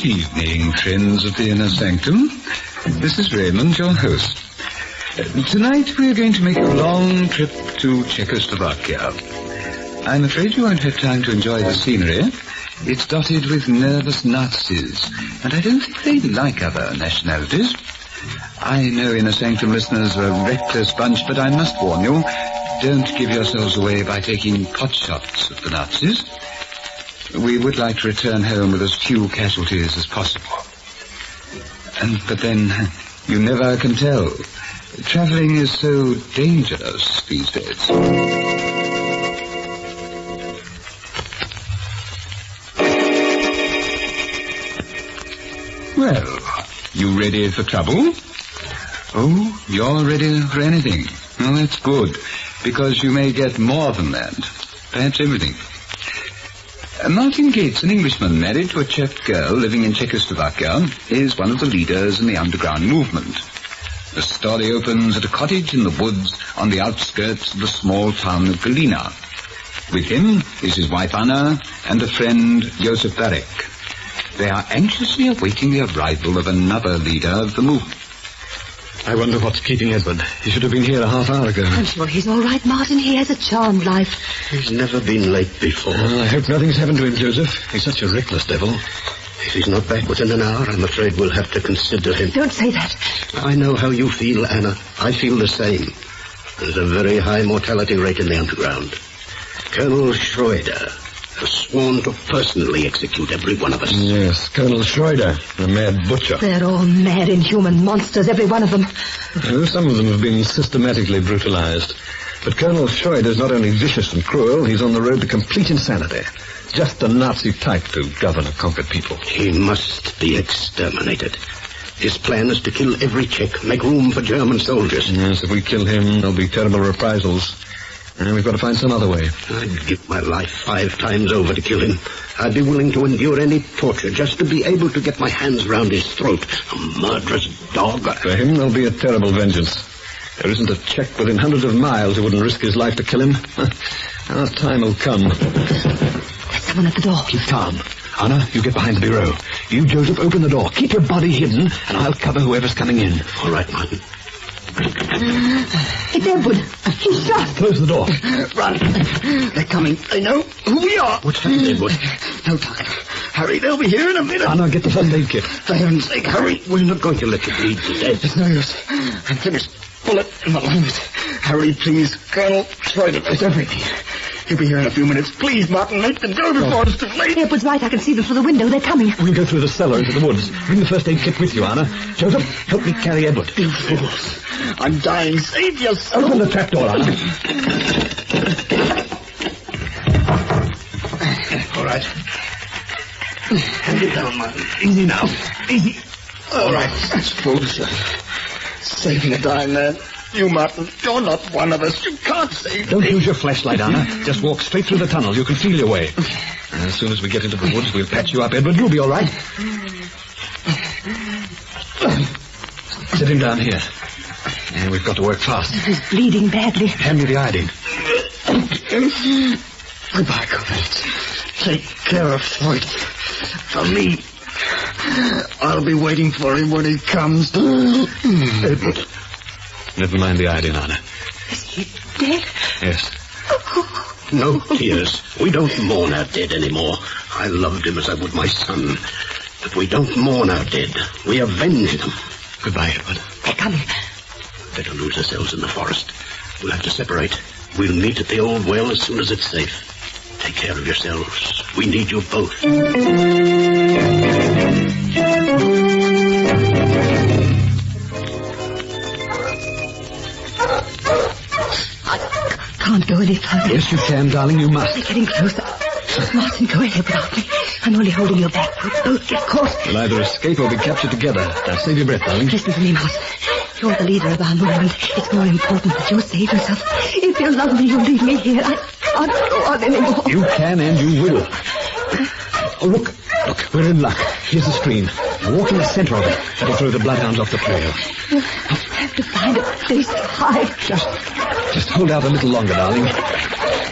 Good evening, friends of the Inner Sanctum. This is Raymond, your host. Tonight we are going to make a long trip to Czechoslovakia. I'm afraid you won't have time to enjoy the scenery. It's dotted with nervous Nazis, and I don't think they like other nationalities. I know Inner Sanctum listeners are a reckless bunch, but I must warn you, don't give yourselves away by taking pot shots at the Nazis. We would like to return home with as few casualties as possible. But then, you never can tell. Traveling is so dangerous these days. Well, you ready for trouble? Oh, you're ready for anything. Well, that's good, because you may get more than that. Perhaps everything. Martin Gates, an Englishman married to a Czech girl living in Czechoslovakia, is one of the leaders in the underground movement. The story opens at a cottage in the woods on the outskirts of the small town of Galina. With him is his wife Anna and a friend, Joseph Barek. They are anxiously awaiting the arrival of another leader of the movement. I wonder what's keeping Edward. He should have been here a half hour ago. I'm sure he's all right, Martin. He has a charmed life. He's never been late before. Well, I hope nothing's happened to him, Joseph. He's such a reckless devil. If he's not back within an hour, I'm afraid we'll have to consider him. Don't say that. I know how you feel, Anna. I feel the same. There's a very high mortality rate in the underground. Colonel Schroeder has sworn to personally execute every one of us. Yes, Colonel Schroeder, the mad butcher. They're all mad, inhuman monsters, every one of them. Well, some of them have been systematically brutalized. But Colonel Schroeder's not only vicious and cruel, he's on the road to complete insanity. Just the Nazi type to govern a conquered people. He must be exterminated. His plan is to kill every Czech, make room for German soldiers. Yes, if we kill him, there'll be terrible reprisals. And we've got to find some other way. I'd give my life 5 times over to kill him. I'd be willing to endure any torture just to be able to get my hands round his throat. A murderous dog. For him, there'll be a terrible vengeance. There isn't a Czech within hundreds of miles who wouldn't risk his life to kill him. Our time will come. There's someone at the door. Keep calm. Anna, you get behind the bureau. You, Joseph, open the door. Keep your body hidden, and I'll cover whoever's coming in. All right, Martin. It's Edward. He's shot. Close the door. Run. They're coming. They know who we are. What's happened, Edward? No time. Hurry, they'll be here in a minute. Anna, get the first aid kit. For heaven's sake, hurry. We're not going to let you bleed to death. It's no use. I'm finished. Bullet in my lungs. Hurry, please. Colonel Schroeder knows everything. He'll be here in a few minutes. Please, Martin, let them go before it's too late. Edward's right. I can see them through the window. They're coming. We'll go through the cellar into the woods. Bring the first aid kit with you, Anna. Joseph, help me carry Edward. You fools. I'm dying. Save yourself. Open the trapdoor, Anna. All right. Hand it down, Martin. Easy now. Easy. All right. That's fools. Saving a dying man. You, Martin, you're not one of us. You can't save Don't me. use your flashlight, Anna. Just walk straight through the tunnel. You can feel your way. As soon as we get into the woods, we'll patch you up, Edward. You'll be all right. Sit him down here. And we've got to work fast. He's bleeding badly. Hand me the iodine. Goodbye, comrades. Take care of Floyd. For me. I'll be waiting for him when he comes. Edward. Never mind the iodine, Anna. Is he dead? Yes. No tears. We don't mourn our dead anymore. I loved him as I would my son. But we don't mourn our dead. We avenge them. Goodbye, Edward. They're coming. Better lose ourselves in the forest. We'll have to separate. We'll meet at the old well as soon as it's safe. Take care of yourselves. We need you both. Can't go any further. Yes, you can, darling. You must. They're getting closer. Martin, go ahead without me. I'm only holding you back. We'll both get caught. We'll either escape or be captured together. Now, save your breath, darling. Listen to me, Martin. You're the leader of our movement. It's more important that you save yourself. If you love me, you'll leave me here. I can't go on anymore. You can and you will. Oh, look. Look, we're in luck. Here's the stream. Walk in the center of it. That'll throw the bloodhounds off the trail. We'll have to find a place to hide. Just hold out a little longer, darling.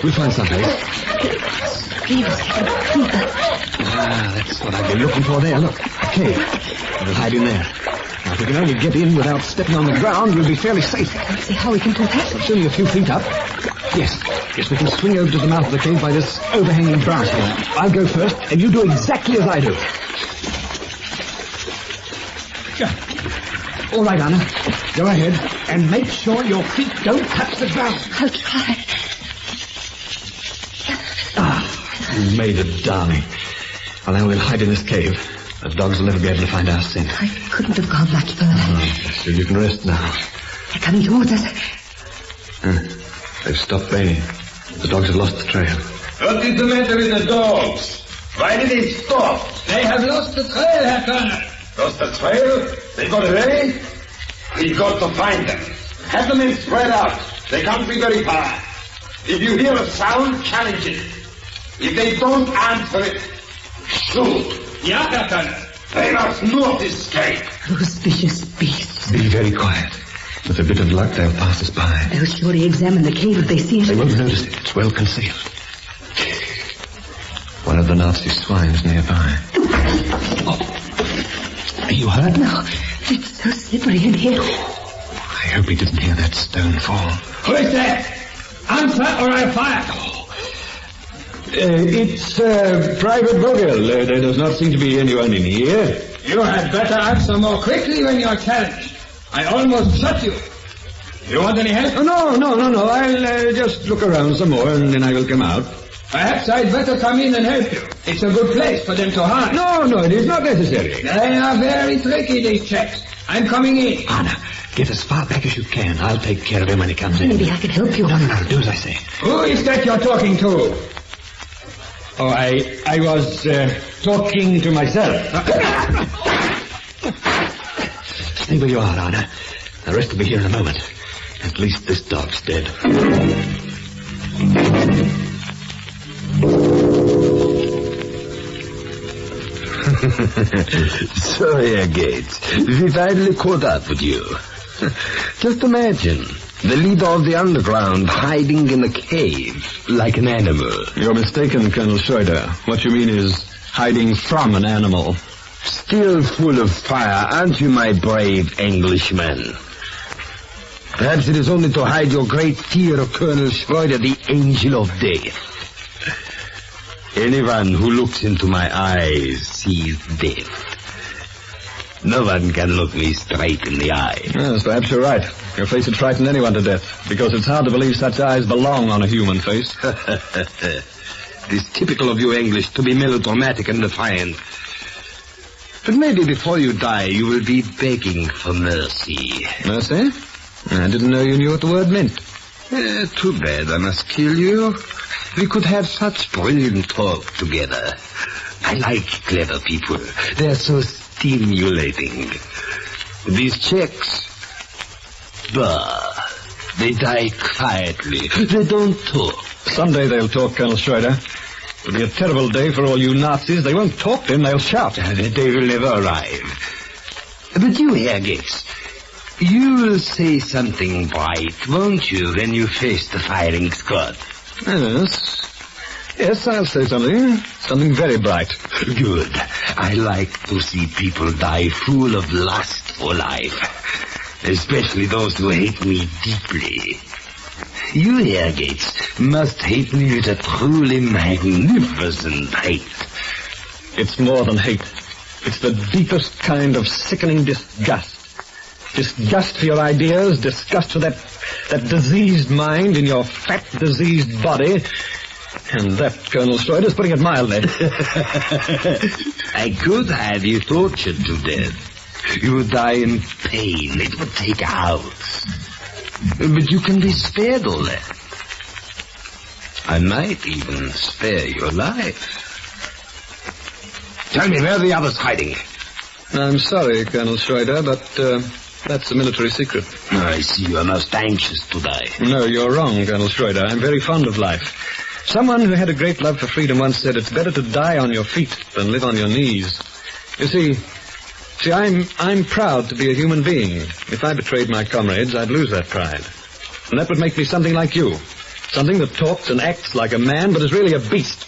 We'll find some place. Wait a second. That's what I've been looking for there. Look, a cave. We'll hide in there. Now, if we can only get in without stepping on the ground, we'll be fairly safe. I don't see how we can do that. It's only a few feet up. Yes, we can swing over to the mouth of the cave by this overhanging branch here. I'll go first, and you do exactly as I do. All right, Anna. Go ahead, and make sure your feet don't touch the ground. I'll try. You made it, darling. Well, now we'll hide in this cave. The dogs will never be able to find our scent. I couldn't have gone much further. So you can rest now. They're coming towards us. They've stopped baying. The dogs have lost the trail. What is the matter with the dogs? Why did they stop? They have lost the trail, Herr Colonel. Lost the trail? They got away? We've got to find them. Have the men spread out. They can't be very far. If you hear a sound, challenge it. If they don't answer it, shoot. Ja, Herr Colonel. They must not escape. Those vicious beasts. Be very quiet. With a bit of luck, they'll pass us by. They'll surely examine the cave if they see it. They won't notice it. It's well concealed. One of the Nazi swines nearby. Oh. Are you hurt? No. It's so slippery in here. I hope he didn't hear that stone fall. Who is that? Answer or I'll fire. It's Private Vogel. There does not seem to be anyone in here. You had better answer more quickly when you're challenged. I almost shot you. You want any help? Oh, no. I'll just look around some more and then I will come out. Perhaps I'd better come in and help you. It's a good place for them to hide. No, it is not necessary. They are very tricky, these chaps. I'm coming in. Anna, get as far back as you can. I'll take care of him when he comes in. Maybe I could help you. No. Do as I say. Who is that you're talking to? Oh, I was talking to myself. Stay where you are, Anna. The rest will be here in a moment. At least this dog's dead. So, Herr Gates, we finally caught up with you. Just imagine, the leader of the underground hiding in a cave like an animal. You're mistaken, Colonel Schroeder. What you mean is hiding from an animal. Still full of fire, aren't you, my brave Englishman? Perhaps it is only to hide your great fear of Colonel Schroeder, the angel of death. Anyone who looks into my eyes sees death. No one can look me straight in the eye. Yes, perhaps you're right. Your face would frighten anyone to death, because it's hard to believe such eyes belong on a human face. It is typical of you English to be melodramatic and defiant. But maybe before you die, you will be begging for mercy. Mercy? I didn't know you knew what the word meant. Too bad I must kill you. We could have such brilliant talk together. I like clever people. They're so stimulating. These Czechs, they die quietly. They don't talk. Someday they'll talk, Colonel Schroeder. It'll be a terrible day for all you Nazis. They won't talk then, they'll shout. They will never arrive. But you, Herr Gates, you'll say something bright, won't you, when you face the firing squad? Yes, I'll say something. Something very bright. Good. I like to see people die full of lust for life. Especially those who hate me deeply. You, Herr Gates, must hate me with a truly magnificent hate. It's more than hate. It's the deepest kind of sickening disgust. Disgust for your ideas, disgust for that diseased mind in your fat, diseased body. And that, Colonel Schroeder's putting it mildly. I could have you tortured to death. You would die in pain. It would take hours. But you can be spared all that. I might even spare your life. Tell me, where are the others hiding? I'm sorry, Colonel Schroeder, but that's a military secret. I see you are most anxious to die. No, you're wrong, Colonel Schroeder. I'm very fond of life. Someone who had a great love for freedom once said it's better to die on your feet than live on your knees. You see, I'm proud to be a human being. If I betrayed my comrades, I'd lose that pride. And that would make me something like you. Something that talks and acts like a man, but is really a beast.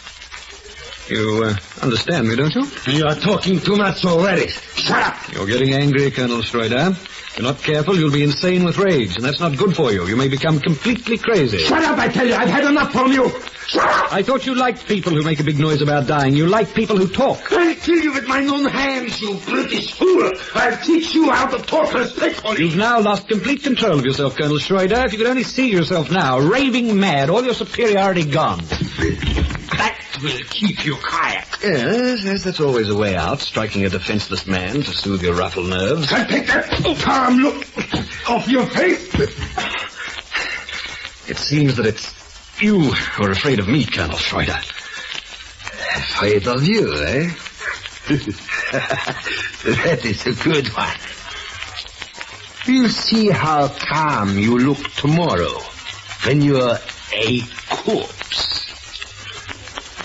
You understand me, don't you? You are talking too much already. Shut up! You're getting angry, Colonel Schroeder. If you're not careful, you'll be insane with rage, and that's not good for you. You may become completely crazy. Shut up, I tell you. I've had enough from you. Shut up! I thought you liked people who make a big noise about dying. You like people who talk. I'll kill you with my own hands, you British fool. I'll teach you how to talk respectfully. You've now lost complete control of yourself, Colonel Schroeder. If you could only see yourself now, raving mad, all your superiority gone. That will keep you quiet. Yes, that's always a way out, striking a defenseless man to soothe your ruffled nerves. I'll take that calm look off your face. It seems that it's you who are afraid of me, Colonel Schroeder. Afraid of you, eh? That is a good one. We'll see how calm you look tomorrow when you're a corpse.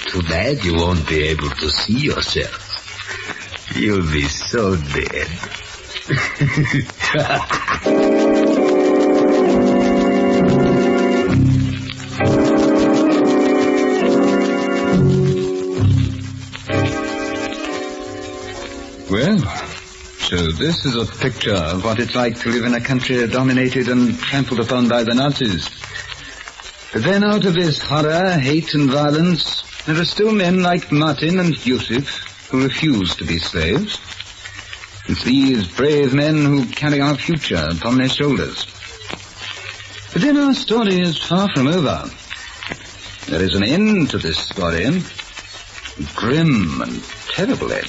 Too bad you won't be able to see yourself. You'll be so dead. Well, so this is a picture of what it's like to live in a country dominated and trampled upon by the Nazis. But then out of this horror, hate and violence, there are still men like Martin and Yusuf who refuse to be slaves. It's these brave men who carry our future upon their shoulders. But then our story is far from over. There is an end to this story. A grim and terrible end.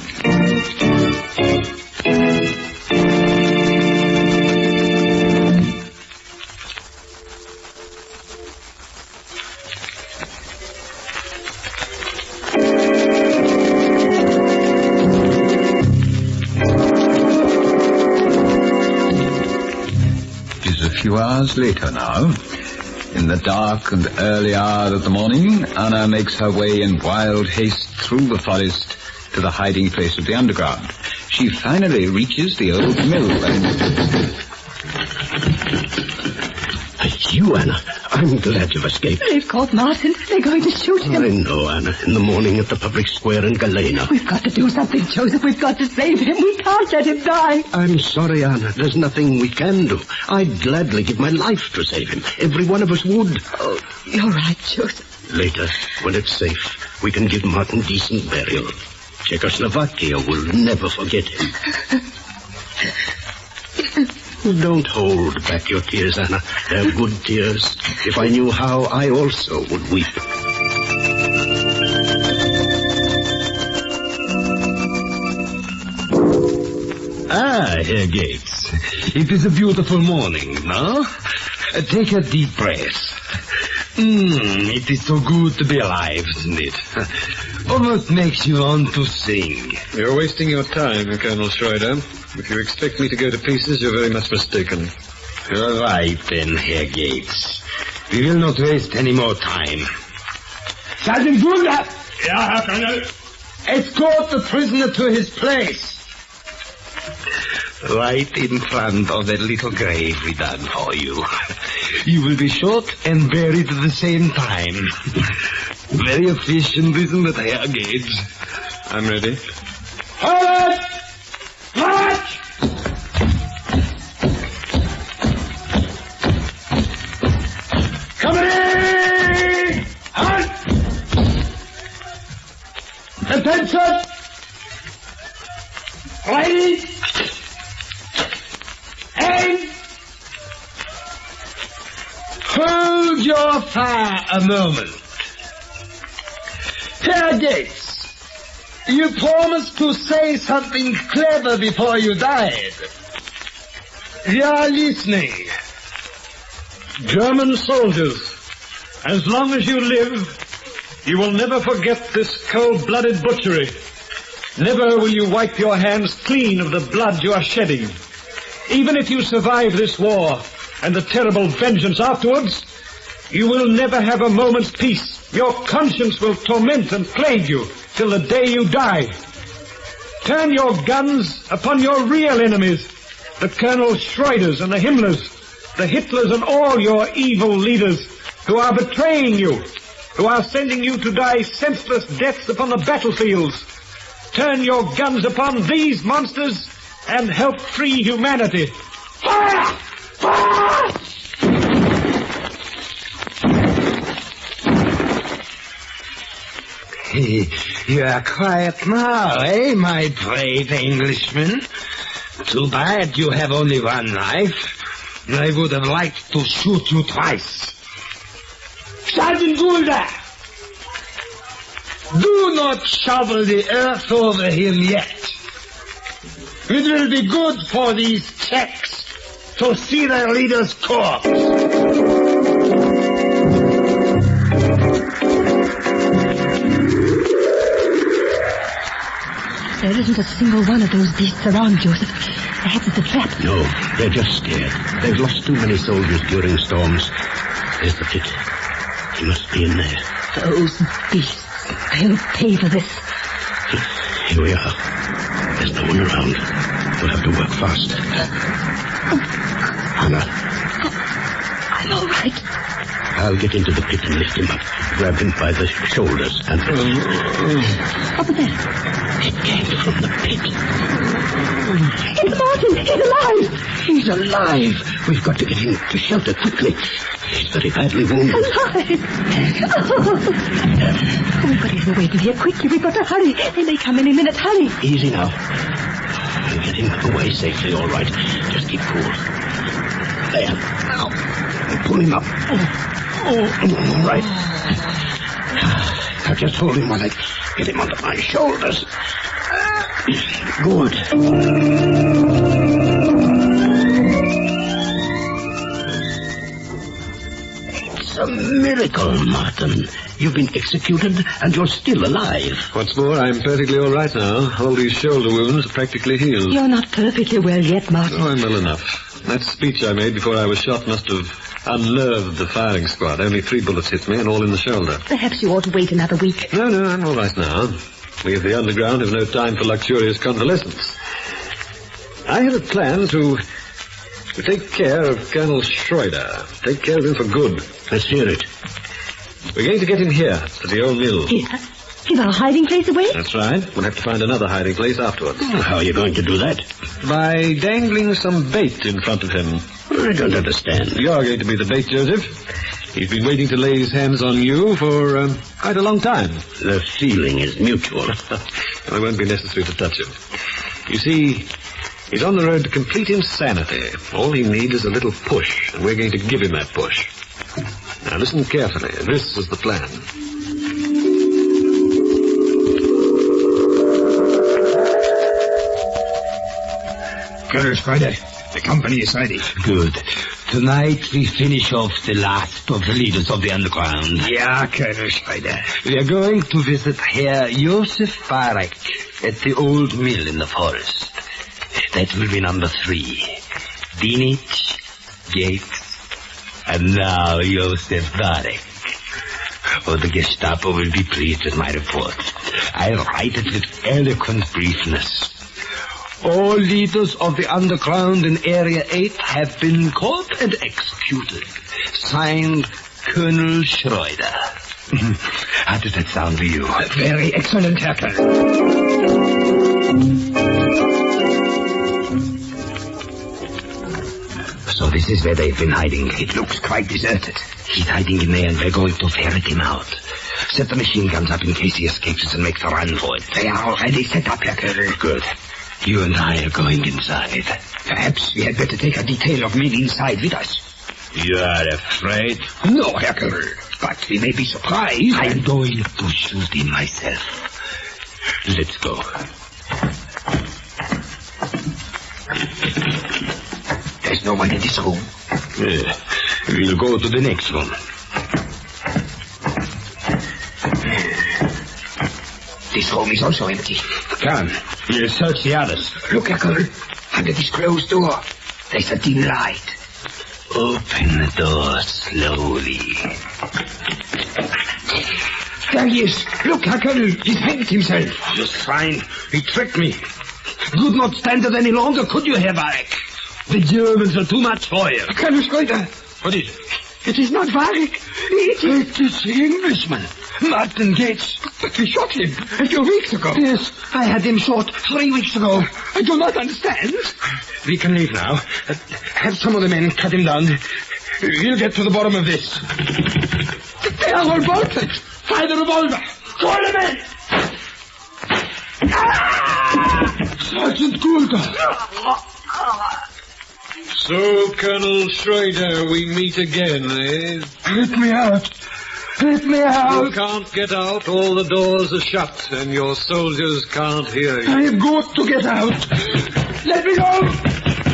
A few hours later now, in the dark and early hour of the morning, Anna makes her way in wild haste through the forest to the hiding place of the underground. She finally reaches the old mill and... You, Anna. I'm glad you've escaped. They've caught Martin. They're going to shoot him. I know, Anna. In the morning at the public square in Galena. We've got to do something, Joseph. We've got to save him. We can't let him die. I'm sorry, Anna. There's nothing we can do. I'd gladly give my life to save him. Every one of us would. Oh, you're right, Joseph. Later, when it's safe, we can give Martin decent burial. Czechoslovakia will never forget him. Don't hold back your tears, Anna. They're good tears. If I knew how, I also would weep. Ah, Herr Gates. It is a beautiful morning, no? Take a deep breath. It is so good to be alive, isn't it? Almost makes you want to sing. You're wasting your time, Colonel Schroeder. If you expect me to go to pieces, you're very much mistaken. You're right, then, Herr Gates. We will not waste any more time. Sergeant Wunder! Ja, Herr Colonel. Escort the prisoner to his place. Right in front of that little grave we done for you. You will be shot and buried at the same time. Very efficient, isn't it, Herr Gates? I'm ready. Halt! Halt! Company! Halt! Attention! Ready? Aim! Hold your fire a moment. Herr Gates, you promised to say something clever before you died. We are listening. German soldiers, as long as you live, you will never forget this cold-blooded butchery. Never will you wipe your hands clean of the blood you are shedding. Even if you survive this war and the terrible vengeance afterwards, you will never have a moment's peace. Your conscience will torment and plague you till the day you die. Turn your guns upon your real enemies, the Colonel Schroeders and the Himmlers, the Hitlers and all your evil leaders who are betraying you, who are sending you to die senseless deaths upon the battlefields. Turn your guns upon these monsters and help free humanity. Fire! Fire! You are quiet now, eh, my brave Englishman? Too bad you have only one life. I would have liked to shoot you twice. Sergeant Goulder! Do not shovel the earth over him yet. It will be good for these Czechs to see their leader's corpse. There isn't a single one of those beasts around, Joseph. Perhaps it's a trap. No, they're just scared. They've lost too many soldiers during storms. There's the pit. He must be in there. Those beasts. I'll pay for this. Here we are. There's no one around. We'll have to work fast. Anna. I'm all right. I'll get into the pit and lift him up. Grab him by the shoulders and... What was that? It came from the pit. It's Martin! He's alive! He's alive! We've got to get him to shelter quickly. He's very badly wounded. Alive! Oh, we've got to get him away from here quickly. We've got to hurry. They may come any minute. Hurry! Easy now. We'll get him away safely, all right. Just keep cool. There. Now. Pull him up. All right. Now just hold him while I get him under my shoulders. Good. It's a miracle, Martin. You've been executed and you're still alive. What's more, I'm perfectly all right now. All these shoulder wounds are practically healed. You're not perfectly well yet, Martin. Oh, I'm well enough. That speech I made before I was shot must have unnerved the firing squad. Only 3 bullets hit me and all in the shoulder. Perhaps you ought to wait another week. No, I'm all right now. We of the underground have no time for luxurious convalescence. I have a plan to take care of Colonel Schroeder. Take care of him for good. Let's hear it. We're going to get him here, to the old mill. Here? Give our hiding place away? That's right. We'll have to find another hiding place afterwards. How are you going to do that? By dangling some bait in front of him. I don't understand. You're going to be the bait, Joseph. He's been waiting to lay his hands on you for quite a long time. The feeling is mutual. It won't be necessary to touch him. You see, he's on the road to complete insanity. All he needs is a little push, and we're going to give him that push. Now listen carefully. This is the plan. Colonel Schroeder, the company is ready. Good. Tonight we finish off the last of the leaders of the underground. Yeah, Colonel Schroeder. We are going to visit Herr Joseph Barek at the old mill in the forest. That will be number 3. Dinich, Gates, and now Joseph Barek. Oh, the Gestapo will be pleased with my report. I'll write it with eloquent briefness. All leaders of the underground in Area 8 have been caught and executed. Signed, Colonel Schroeder. How does that sound to you? Very excellent, Herr Colonel. So this is where they've been hiding. It looks quite deserted. He's hiding in there and we're going to ferret him out. Set the machine guns up in case he escapes us and makes a run for it. They are already set up, Herr Colonel. Good. You and I are going inside. Perhaps we had better take a detail of men inside with us. You are afraid? No, Herr Colonel. But we may be surprised. I'm going to shoot him myself. Let's go. There's no one in this room. We'll go to the next one. This room is also empty. Come, we'll search the others. Look, Herr Colonel. Under this closed door, there's a dim light. Open the door slowly. There he is. Look, Herr Colonel. He's hanged himself. Just fine. He tricked me. Could not stand it any longer, could you, Herr Barek? The Germans are too much for you. Colonel Schroeder. What is it? It is not Varek. It is the Englishman, Martin Gates. But we shot him a few weeks ago. Yes, I had him shot 3 weeks ago. I do not understand. We can leave now. Have some of the men cut him down. We'll get to the bottom of this. They are all bolted. Fire the revolver. Call the men. Sergeant Goulder. So, Colonel Schroeder, we meet again, eh? Let me out. Let me out. You can't get out. All the doors are shut, and your soldiers can't hear you. I have got to get out. Let me go.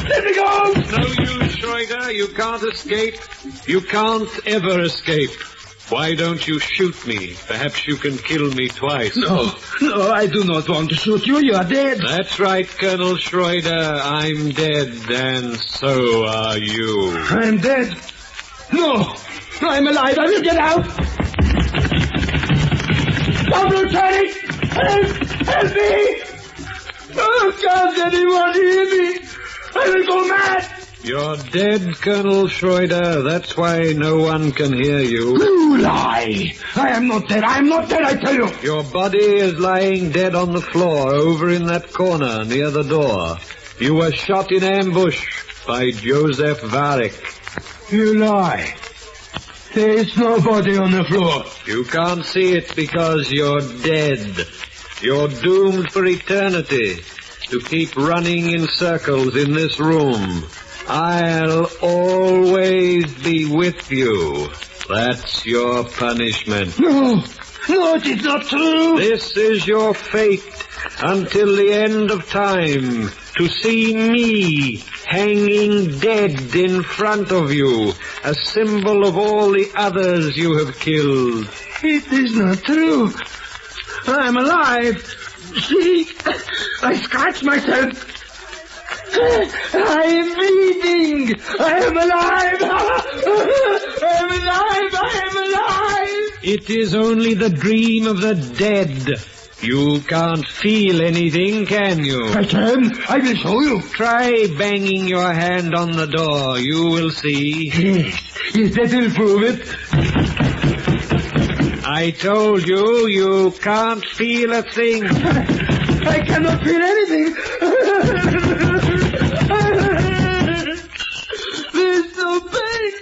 Let me go. No use, Schroeder. You can't escape. You can't ever escape. Why don't you shoot me? Perhaps you can kill me twice. No, I do not want to shoot you. You are dead. That's right, Colonel Schroeder. I'm dead, and so are you. I'm dead. No, I'm alive. I will get out. Stop, Lieutenant! Help me! Oh, can't anyone hear me? I will go mad. You're dead, Colonel Schroeder. That's why no one can hear you. You lie. I am not dead. I am not dead, I tell you. Your body is lying dead on the floor over in that corner near the door. You were shot in ambush by Joseph Varick. You lie. There is nobody on the floor. You can't see it because you're dead. You're doomed for eternity to keep running in circles in this room. I'll always be with you. That's your punishment. No, it is not true. This is your fate until the end of time, to see me hanging dead in front of you, a symbol of all the others you have killed. It is not true. I am alive. See, I scratched myself. I am breathing. I am alive. I am alive. I am alive. It is only the dream of the dead. You can't feel anything, can you? I can. I will show you. Try banging your hand on the door. You will see. Yes, that will prove it. I told you, you can't feel a thing. I cannot feel anything. There's no pain.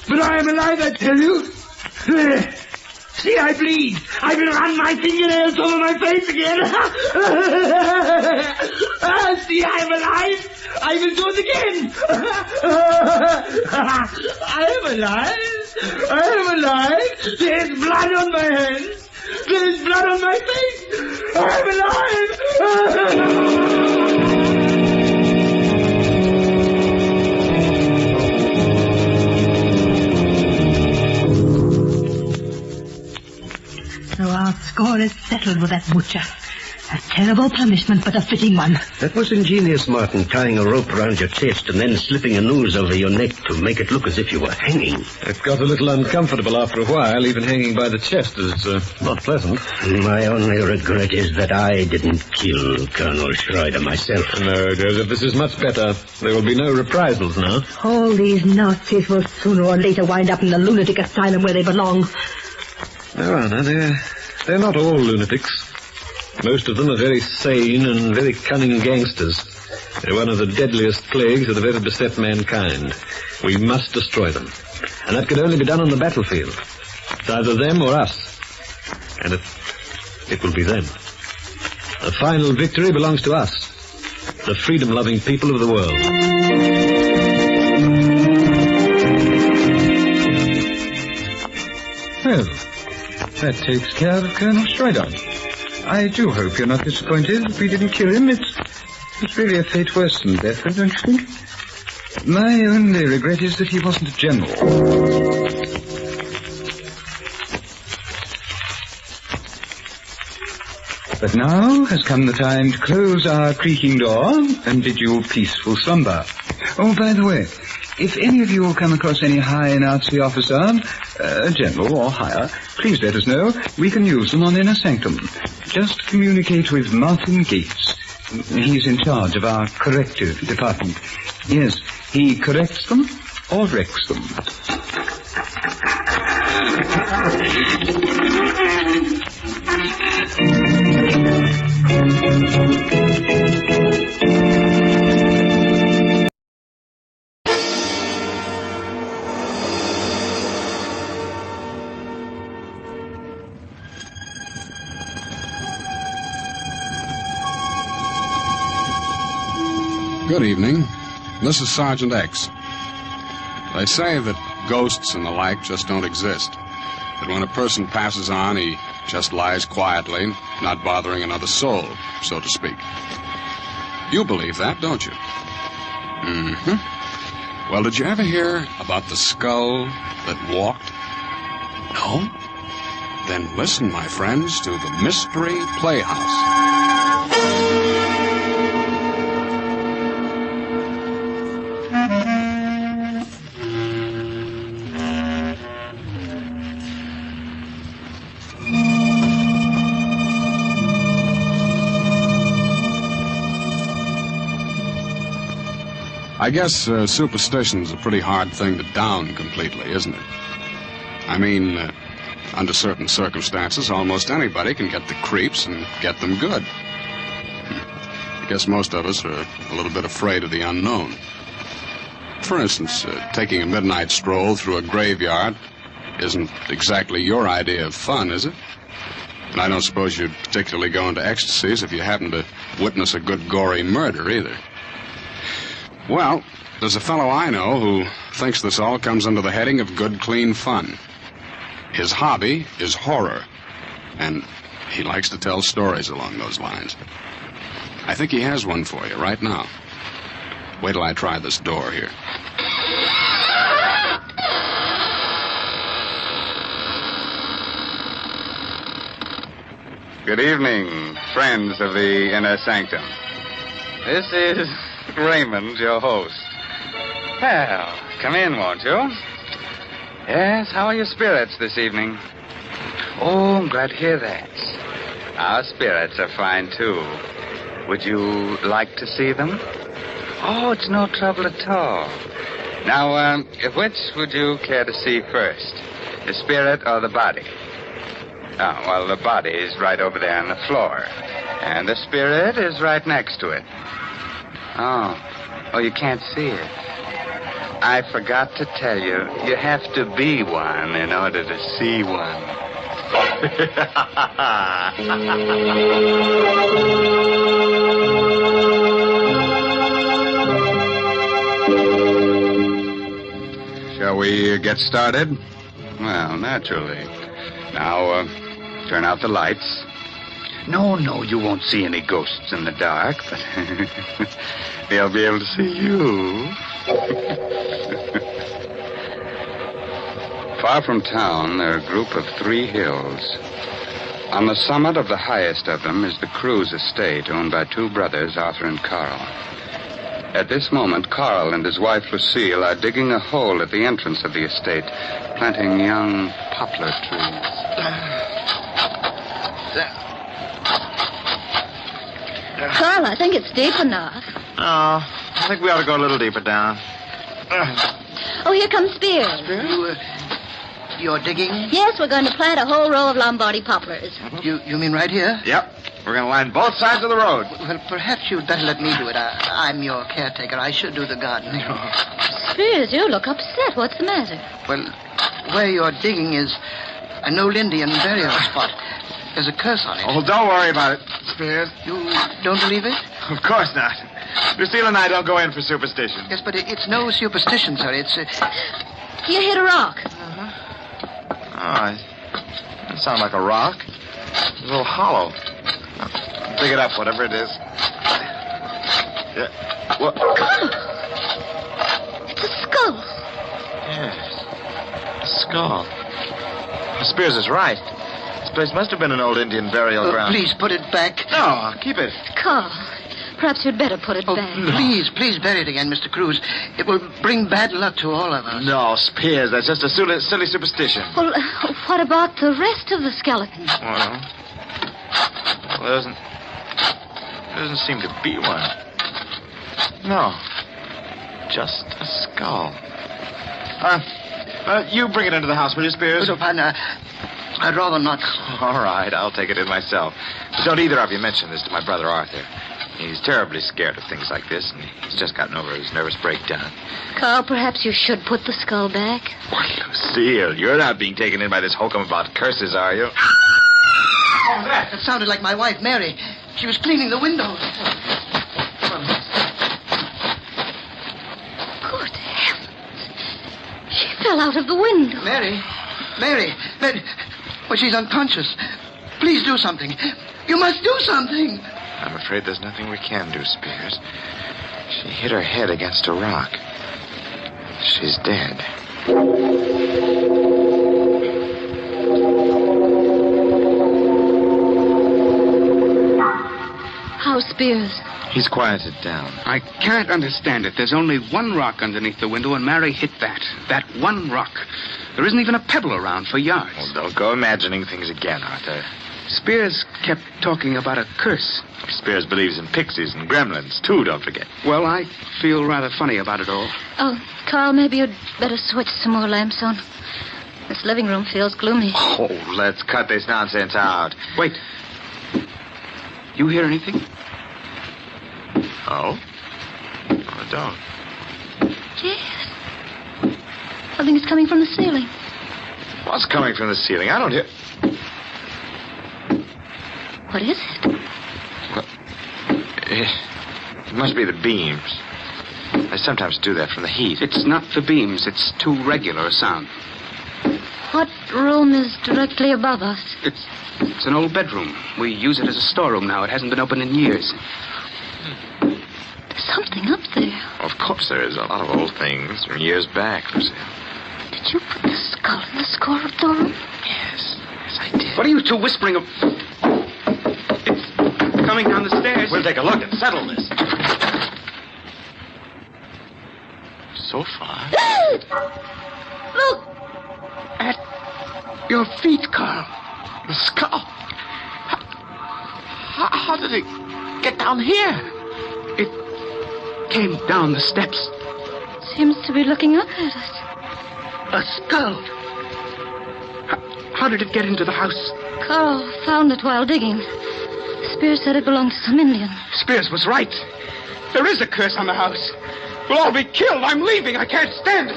But I am alive, I tell you. See, I bleed. I will run my fingernails over my face again. See, I am alive. I will do it again. I am alive. I am alive. There is blood on my hands. There is blood on my face. I am alive. So our score is settled with that butcher. A terrible punishment, but a fitting one. That was ingenious, Martin, tying a rope around your chest and then slipping a noose over your neck to make it look as if you were hanging. It got a little uncomfortable after a while. Even hanging by the chest is not pleasant. My only regret is that I didn't kill Colonel Schroeder myself. No, Joseph, this is much better. There will be no reprisals now. All these Nazis will sooner or later wind up in the lunatic asylum where they belong. No, Anna, they're not all lunatics. Most of them are very sane and very cunning gangsters. They're one of the deadliest plagues that have ever beset mankind. We must destroy them. And that can only be done on the battlefield. It's either them or us. And it will be them. The final victory belongs to us, the freedom-loving people of the world. Well, that takes care of Colonel Schroeder. I do hope you're not disappointed that we didn't kill him. It's really a fate worse than death, don't you think? My only regret is that he wasn't a general. But now has come the time to close our creaking door and bid you peaceful slumber. Oh, by the way, if any of you come across any high Nazi officer, general or higher, please let us know. We can use them on Inner Sanctum. Just communicate with Martin Gates. He's in charge of our corrective department. Yes, he corrects them or wrecks them. Good evening. This is Sergeant X. They say that ghosts and the like just don't exist. That when a person passes on, he just lies quietly, not bothering another soul, so to speak. You believe that, don't you? Mm-hmm. Well, did you ever hear about the skull that walked? No? Then listen, my friends, to the Mystery Playhouse. I guess superstition's a pretty hard thing to down completely, isn't it? I mean, under certain circumstances, almost anybody can get the creeps and get them good. I guess most of us are a little bit afraid of the unknown. For instance, taking a midnight stroll through a graveyard isn't exactly your idea of fun, is it? And I don't suppose you'd particularly go into ecstasies if you happen to witness a good gory murder, either. Well, there's a fellow I know who thinks this all comes under the heading of good, clean fun. His hobby is horror, and he likes to tell stories along those lines. I think he has one for you right now. Wait till I try this door here. Good evening, friends of the Inner Sanctum. This is Raymond, your host. Well, come in, won't you? Yes, how are your spirits this evening? Oh, I'm glad to hear that. Our spirits are fine, too. Would you like to see them? Oh, it's no trouble at all. Now, which would you care to see first? The spirit or the body? Oh, well, the body is right over there on the floor. And the spirit is right next to it. Oh, you can't see it. I forgot to tell you, you have to be one in order to see one. Shall we get started? Well, naturally. Now, turn out the lights. No, you won't see any ghosts in the dark, but they'll be able to see you. Far from town, there are a group of 3 hills. On the summit of the highest of them is the Cruz estate, owned by 2 brothers, Arthur and Carl. At this moment, Carl and his wife, Lucille, are digging a hole at the entrance of the estate, planting young poplar trees. Carl, I think it's deep enough. Oh, I think we ought to go a little deeper down. Oh, here comes Spears. You're digging? Yes, we're going to plant a whole row of Lombardy poplars. You mean right here? Yep. We're going to line both sides of the road. Well, perhaps you'd better let me do it. I'm your caretaker. I should do the gardening. Spears, you look upset. What's the matter? Well, where you're digging is an old Indian burial spot. There's a curse on it. Oh, don't worry about it, Spears. You don't believe it? Of course not. Lucille and I don't go in for superstition. Yes, but it's no superstition, sir. It's... You hit a rock. Oh, that sounds like a rock. It's a little hollow. Dig it up, whatever it is. Yeah. What? It's a skull. Yes. A skull. Spears is right. This place must have been an old Indian burial ground. Please put it back. No, keep it. Carl, perhaps you'd better put it back. Please bury it again, Mr. Cruz. It will bring bad luck to all of us. No, Spears, that's just a silly superstition. Well, what about the rest of the skeleton? Well, there doesn't seem to be one. No, just a skull. You bring it into the house, will you, Spears? No, partner, I'd rather not. All right, I'll take it in myself. Don't either of you mention this to my brother Arthur. He's terribly scared of things like this, and he's just gotten over his nervous breakdown. Carl, perhaps you should put the skull back. Why, Lucille, you're not being taken in by this hokum about curses, are you? Oh, that sounded like my wife, Mary. She was cleaning the windows. Good heavens. She fell out of the window. Mary. Well, she's unconscious. Please do something. You must do something. I'm afraid there's nothing we can do, Spears. She hit her head against a rock. She's dead. How's Spears? He's quieted down. I can't understand it. There's only one rock underneath the window, and Mary hit that. That one rock. There isn't even a pebble around for yards. Well, don't go imagining things again, Arthur. Spears kept talking about a curse. Spears believes in pixies and gremlins, too, don't forget. Well, I feel rather funny about it all. Oh, Carl, maybe you'd better switch some more lamps on. This living room feels gloomy. Oh, let's cut this nonsense out. Wait. You hear anything? Oh? I don't. Yes. I think it's coming from the ceiling. What's coming from the ceiling? I don't hear... What is it? Well, it must be the beams. They sometimes do that from the heat. It's not the beams. It's too regular a sound. What room is directly above us? It's an old bedroom. We use it as a storeroom now. It hasn't been open in years. There's something up there. Of course there is. A lot of old things from years back, Lucille. Did you put the skull in the storeroom? Yes, I did. What are you two whispering of? It's coming down the stairs. We'll take a look and settle this. So far. Look! At your feet, Carl. The skull. How did it get down here? It came down the steps. Seems to be looking up at us. A skull. How did it get into the house? Carl found it while digging. Spears said it belonged to some Indian. Spears was right. There is a curse on the house. We'll all be killed. I'm leaving. I can't stand it.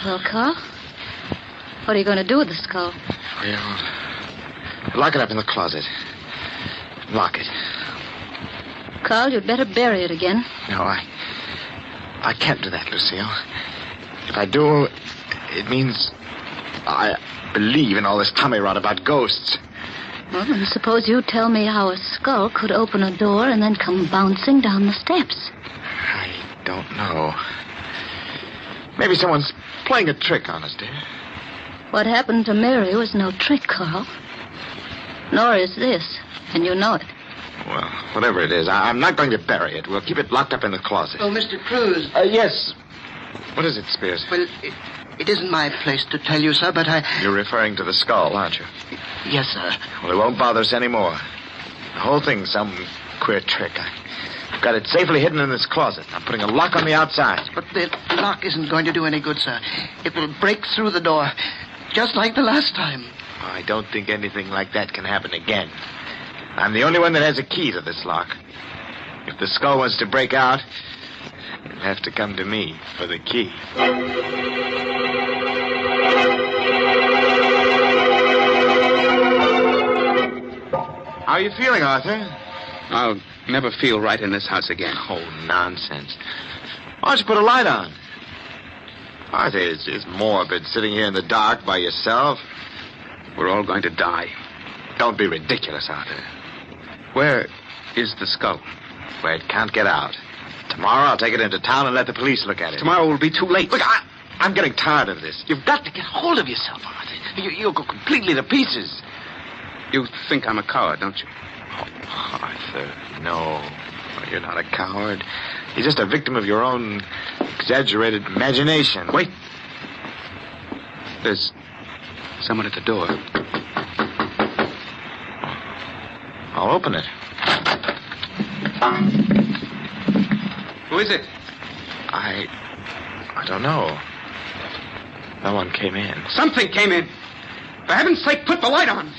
Well, Carl, what are you going to do with the skull? Well, lock it up in the closet. Lock it. Carl, you'd better bury it again. No, I can't do that, Lucille. If I do, it means I believe in all this tummy rot about ghosts. Well, then suppose you tell me how a skull could open a door and then come bouncing down the steps. I don't know. Maybe someone's playing a trick on us, dear. What happened to Mary was no trick, Carl. Nor is this, and you know it. Well, whatever it is, I'm not going to bury it. We'll keep it locked up in the closet. Oh, Mr. Cruz. Yes. What is it, Spears? Well, it isn't my place to tell you, sir, but You're referring to the skull, aren't you? Yes, sir. Well, it won't bother us anymore. The whole thing's some queer trick. I've got it safely hidden in this closet. I'm putting a lock on the outside. But the lock isn't going to do any good, sir. It will break through the door, just like the last time. I don't think anything like that can happen again. I'm the only one that has a key to this lock. If the skull wants to break out, you'll have to come to me for the key. How are you feeling, Arthur? I'll never feel right in this house again. Oh, nonsense. Why don't you put a light on? Arthur, it's morbid sitting here in the dark by yourself. We're all going to die. Don't be ridiculous, Arthur. Where is the skull? Where it can't get out. Tomorrow I'll take it into town and let the police look at it. Tomorrow will be too late. Look, I'm getting tired of this. You've got to get hold of yourself, Arthur. You'll go completely to pieces. You think I'm a coward, don't you? Oh, Arthur, no. You're not a coward. You're just a victim of your own exaggerated imagination. Wait. There's someone at the door. I'll open it. Who is it? I don't know. No one came in. Something came in. For heaven's sake, put the light on.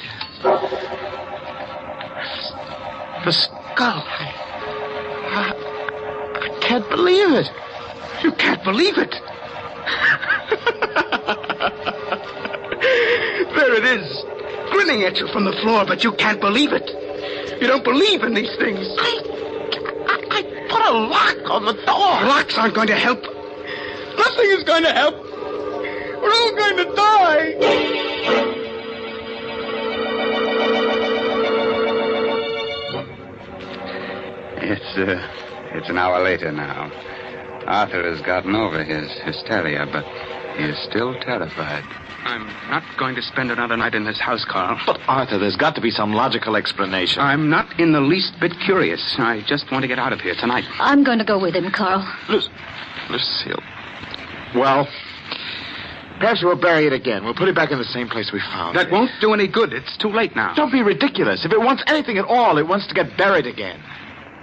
The skull. I can't believe it. You can't believe it. There it is, grinning at you from the floor, but you can't believe it. You don't believe in these things. I put a lock on the door. Locks aren't going to help. Nothing is going to help. We're all going to die. It's an hour later now. Arthur has gotten over his hysteria, but he is still terrified. I'm not going to spend another night in this house, Carl. But, Arthur, there's got to be some logical explanation. I'm not in the least bit curious. I just want to get out of here tonight. I'm going to go with him, Carl. Lucille. Well, perhaps we'll bury it again. We'll put it back in the same place we found it. That won't do any good. It's too late now. Don't be ridiculous. If it wants anything at all, it wants to get buried again.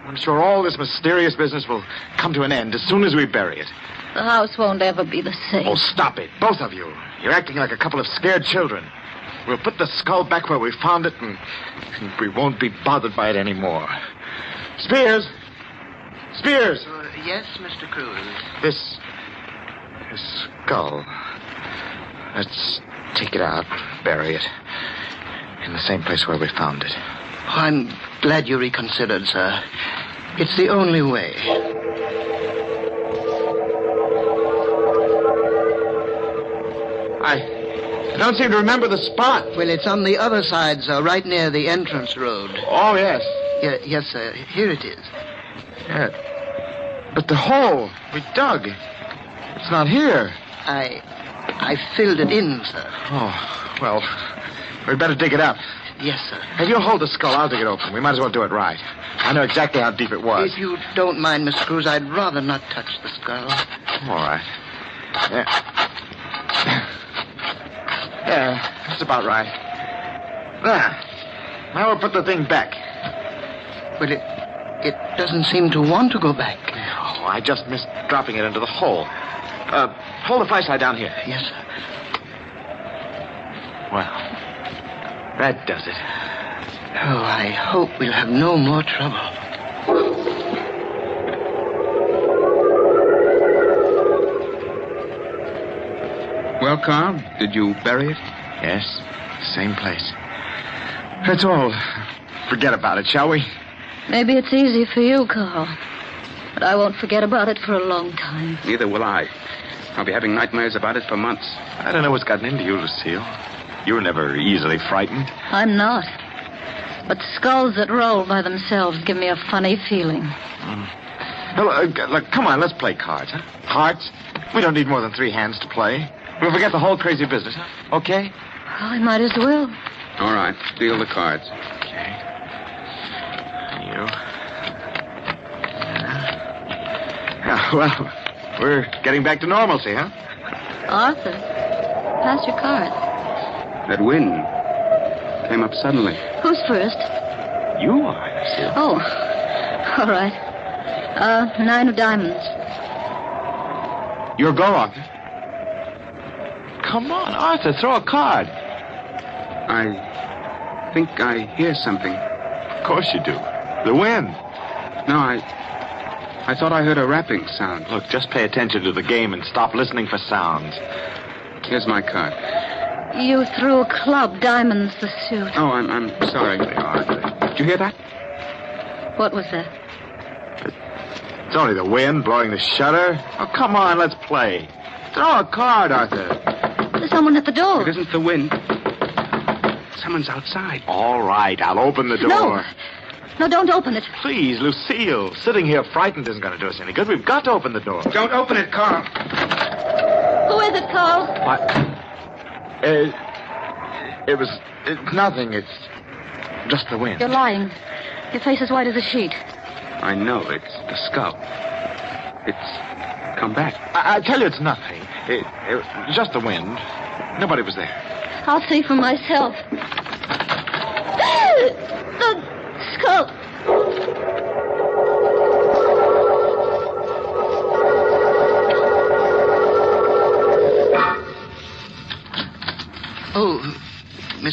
I'm sure all this mysterious business will come to an end as soon as we bury it. The house won't ever be the same. Oh, stop it, both of you. You're acting like a couple of scared children. We'll put the skull back where we found it, and we won't be bothered by it anymore. Spears! Spears! Yes, Mr. Cruz. This skull. Let's take it out, bury it in the same place where we found it. Oh, I'm glad you reconsidered, sir. It's the only way. I don't seem to remember the spot. Well, it's on the other side, sir, right near the entrance road. Oh, yes. Yes, sir. Here it is. Yeah. But the hole we dug, it's not here. I filled it in, sir. Oh, well, we'd better dig it up. Yes, sir. If you'll hold the skull, I'll dig it open. We might as well do it right. I know exactly how deep it was. If you don't mind, Mr. Cruz, I'd rather not touch the skull. All right. Yeah, that's about right. There. Now we'll put the thing back. But it doesn't seem to want to go back. Oh, I just missed dropping it into the hole. Hold the flashlight down here. Yes, sir. Well, that does it. Oh, I hope we'll have no more trouble. Well, Carl, did you bury it? Yes, same place. That's all. Forget about it, shall we? Maybe it's easy for you, Carl. But I won't forget about it for a long time. Neither will I. I'll be having nightmares about it for months. I don't know what's gotten into you, Lucille. You were never easily frightened. I'm not. But skulls that roll by themselves give me a funny feeling. Look, come on, let's play cards, huh? Hearts? We don't need more than 3 hands to play. We'll forget the whole crazy business, huh? Okay? Well, I might as well. All right, deal the cards. Okay. You. Well, we're getting back to normalcy, huh? Arthur, pass your cards. That wind came up suddenly. Who's first? You are, Lucille. Oh, all right. 9 of diamonds. Your go, Arthur. Come on, Arthur, throw a card. I think I hear something. Of course you do. The wind. No, I thought I heard a rapping sound. Look, just pay attention to the game and stop listening for sounds. Here's my card. You threw a club, diamonds the suit. Oh, I'm sorry. Did you hear that? What was that? It's only the wind blowing the shutter. Oh, come on, let's play. Throw a card, Arthur. There's someone at the door. It isn't the wind. Someone's outside. All right, I'll open the door. No, don't open it. Please, Lucille. Sitting here frightened isn't going to do us any good. We've got to open the door. Don't open it, Carl. Who is it, Carl? What? It's nothing. It's just the wind. You're lying. Your face is white as a sheet. I know. It's the skull. It's come back. I tell you it's nothing. It was just the wind. Nobody was there. I'll see for myself. The skull.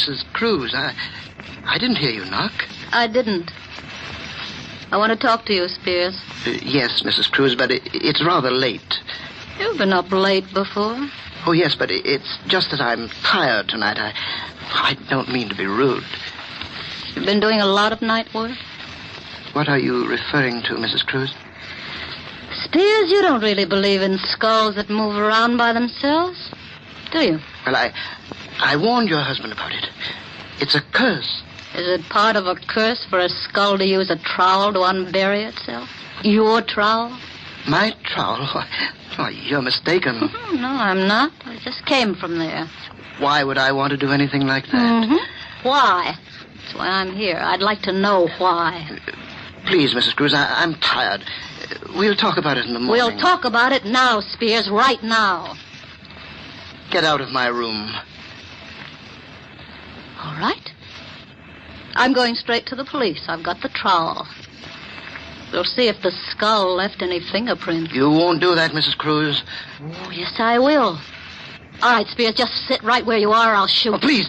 Mrs. Cruz. I didn't hear you knock. I didn't. I want to talk to you, Spears. Yes, Mrs. Cruz, but it's rather late. You've been up late before. Oh, yes, but it's just that I'm tired tonight. I don't mean to be rude. You've been doing a lot of night work? What are you referring to, Mrs. Cruz? Spears, you don't really believe in skulls that move around by themselves, do you? Well, I warned your husband about it. It's a curse. Is it part of a curse for a skull to use a trowel to unbury itself? Your trowel? My trowel? Why, you're mistaken. Oh, no, I'm not. I just came from there. Why would I want to do anything like that? Mm-hmm. Why? That's why I'm here. I'd like to know why. Please, Mrs. Cruz, I'm tired. We'll talk about it in the morning. We'll talk about it now, Spears, right now. Get out of my room. All right. I'm going straight to the police. I've got the trowel. We'll see if the skull left any fingerprints. You won't do that, Mrs. Cruz. Oh, yes, I will. All right, Spears, just sit right where you are or I'll shoot. Oh, please.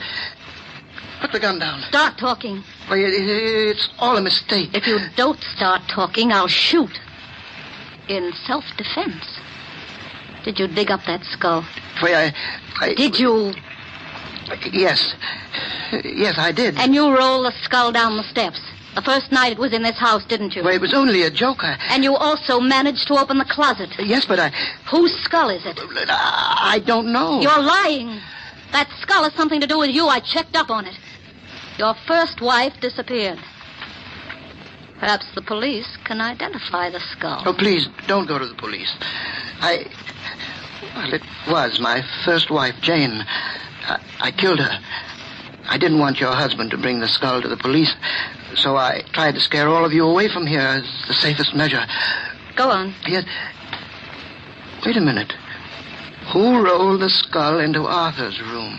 Put the gun down. Start talking. Why, it's all a mistake. If you don't start talking, I'll shoot. In self-defense. Did you dig up that skull? Why, I... Did you... Yes. Yes, I did. And you rolled the skull down the steps. The first night it was in this house, didn't you? Well, it was only a joke. And you also managed to open the closet. Yes, but I... Whose skull is it? I don't know. You're lying. That skull has something to do with you. I checked up on it. Your first wife disappeared. Perhaps the police can identify the skull. Oh, please, don't go to the police. Well, it was my first wife, Jane. I killed her. I didn't want your husband to bring the skull to the police, so I tried to scare all of you away from here as the safest measure. Go on. Yes. Wait a minute. Who rolled the skull into Arthur's room?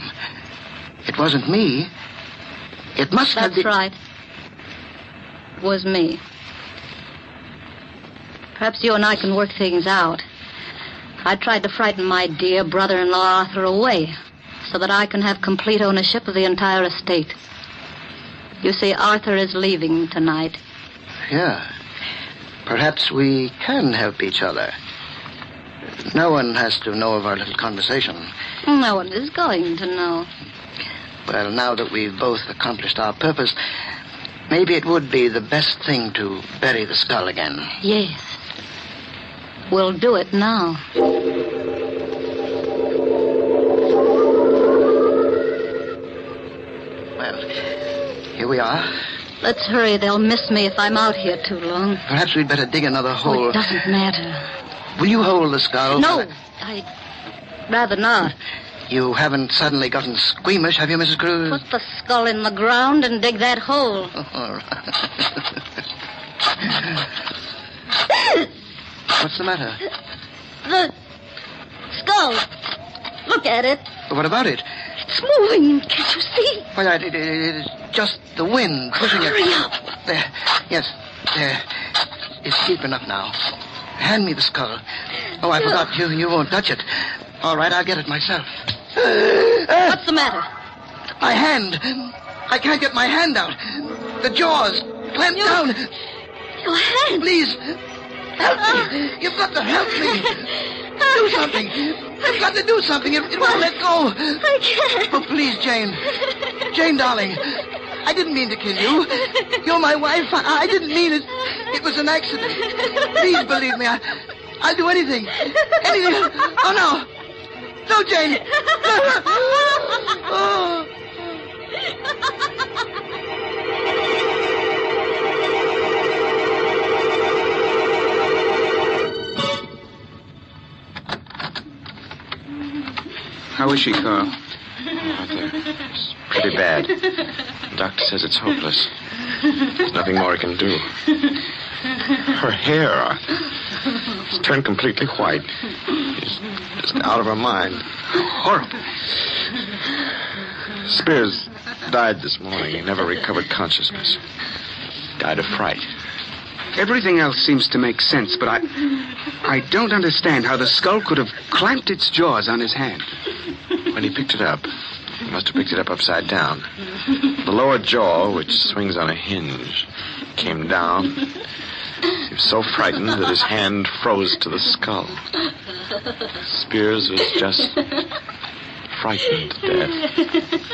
It wasn't me. It must have been... That's right. It was me. Perhaps you and I can work things out. I tried to frighten my dear brother-in-law Arthur away so that I can have complete ownership of the entire estate. You see, Arthur is leaving tonight. Yeah. Perhaps we can help each other. No one has to know of our little conversation. No one is going to know. Well, now that we've both accomplished our purpose, maybe it would be the best thing to bury the skull again. Yes. We'll do it now. Well, here we are. Let's hurry. They'll miss me if I'm out here too long. Perhaps we'd better dig another hole. Oh, it doesn't matter. Will you hold the skull? No, I'd rather not. You haven't suddenly gotten squeamish, have you, Mrs. Cruz? Put the skull in the ground and dig that hole. Oh, all right. What's the matter? The skull. Look at it. What about it? It's moving. Can't you see? Well, it is just the wind pushing it. Hurry up. There. Yes. There. It's deep enough now. Hand me the skull. Oh, I forgot. You won't touch it. All right, I'll get it myself. What's the matter? My hand. I can't get my hand out. The jaws clamped down. Your hand. Please, help me. You've got to help me. Do something. You've got to do something. It won't let go. I can't. Oh, please, Jane. Jane, darling. I didn't mean to kill you. You're my wife. I didn't mean it. It was an accident. Please believe me. I'll do anything. Anything. Oh, no. No, Jane. Oh. How is she, Carl? Arthur, it's pretty bad. The doctor says it's hopeless. There's nothing more he can do. Her hair, Arthur, it's turned completely white. She's just out of her mind. Horrible. Spears died this morning. He never recovered consciousness. Died of fright. Everything else seems to make sense, but I don't understand how the skull could have clamped its jaws on his hand. When he picked it up, He must have picked it up upside down. The lower jaw, which swings on a hinge, came down. He was so frightened that his hand froze to the skull. Spears was just frightened to death.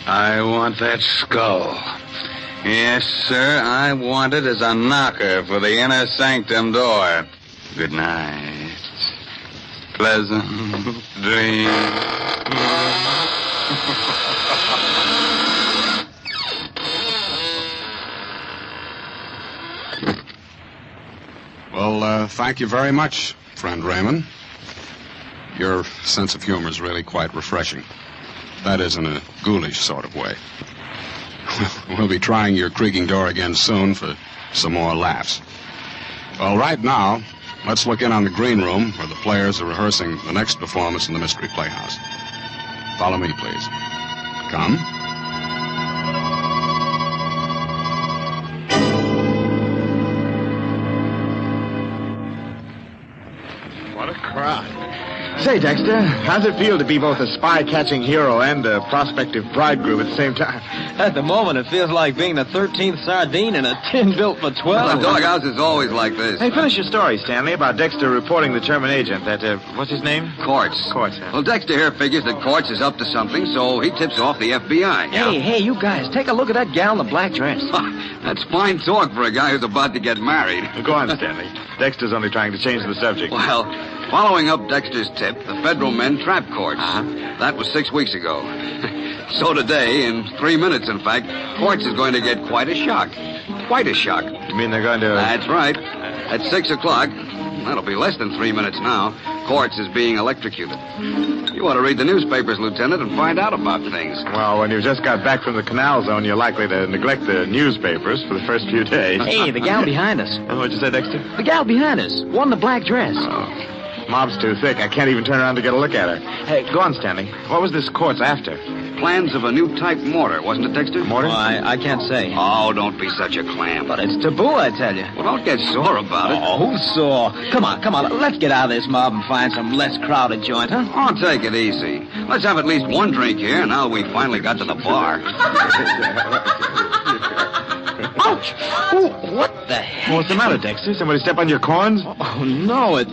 I want that skull. Yes, sir, I want it as a knocker for the inner sanctum door. Good night. Pleasant dreams. Well, thank you very much, friend Raymond. Your sense of humor is really quite refreshing. That is, in a ghoulish sort of way. We'll be trying your creaking door again soon for some more laughs. Well, right now, let's look in on the green room where the players are rehearsing the next performance in the Mystery Playhouse. Follow me, please. Come. What a crowd. Say, Dexter, how's it feel to be both a spy-catching hero and a prospective bridegroom at the same time? At the moment, it feels like being the 13th sardine in a tin built for 12. Well, the doghouse is always like this. Hey, finish your story, Stanley, about Dexter reporting the German agent, that, what's his name? Quartz. Quartz, yeah. Well, Dexter here figures that Quartz is up to something, so he tips off the FBI. Hey, you guys, take a look at that gal in the black dress. That's fine talk for a guy who's about to get married. Well, go on, Stanley. Dexter's only trying to change the subject. Well, following up Dexter's tip, the federal men trapped Quartz. That was 6 weeks ago. So today, in 3 minutes, in fact, Quartz is going to get quite a shock. Quite a shock. You mean they're going to... That's right. At 6 o'clock, that'll be less than 3 minutes now, Quartz is being electrocuted. You ought to read the newspapers, Lieutenant, and find out about things. Well, when you just got back from the canal zone, you're likely to neglect the newspapers for the first few days. Hey, the gal behind us. What'd you say, Dexter? The gal behind us. One in the black dress. Oh. Mob's too thick. I can't even turn around to get a look at her. Hey, go on, Stanley. What was this Quartz after? Plans of a new type mortar, wasn't it, Dexter? Mortar? Oh, I can't say. Oh, don't be such a clam. But it's taboo, I tell you. Well, don't get sore about it. Oh, who's sore? Come on. Let's get out of this mob and find some less crowded joint, huh? Oh, take it easy. Let's have at least one drink here now we finally got to the bar. Ouch! Oh, what the heck? What's the matter, Dexter? Somebody step on your corns? Oh, no, it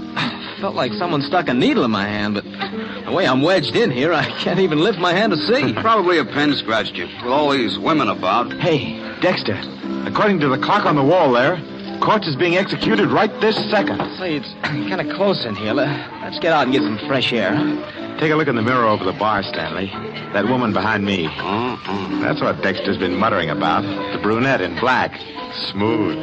felt like someone stuck a needle in my hand, but the way I'm wedged in here, I can't even lift my hand to see. Probably a pen scratched you, with all these women about. Hey, Dexter, according to the clock on the wall there, Quartz is being executed right this second. Say, it's kind of close in here. Let's get out and get some fresh air, huh? Take a look in the mirror over the bar, Stanley. That woman behind me. That's what Dexter's been muttering about. The brunette in black. Smooth.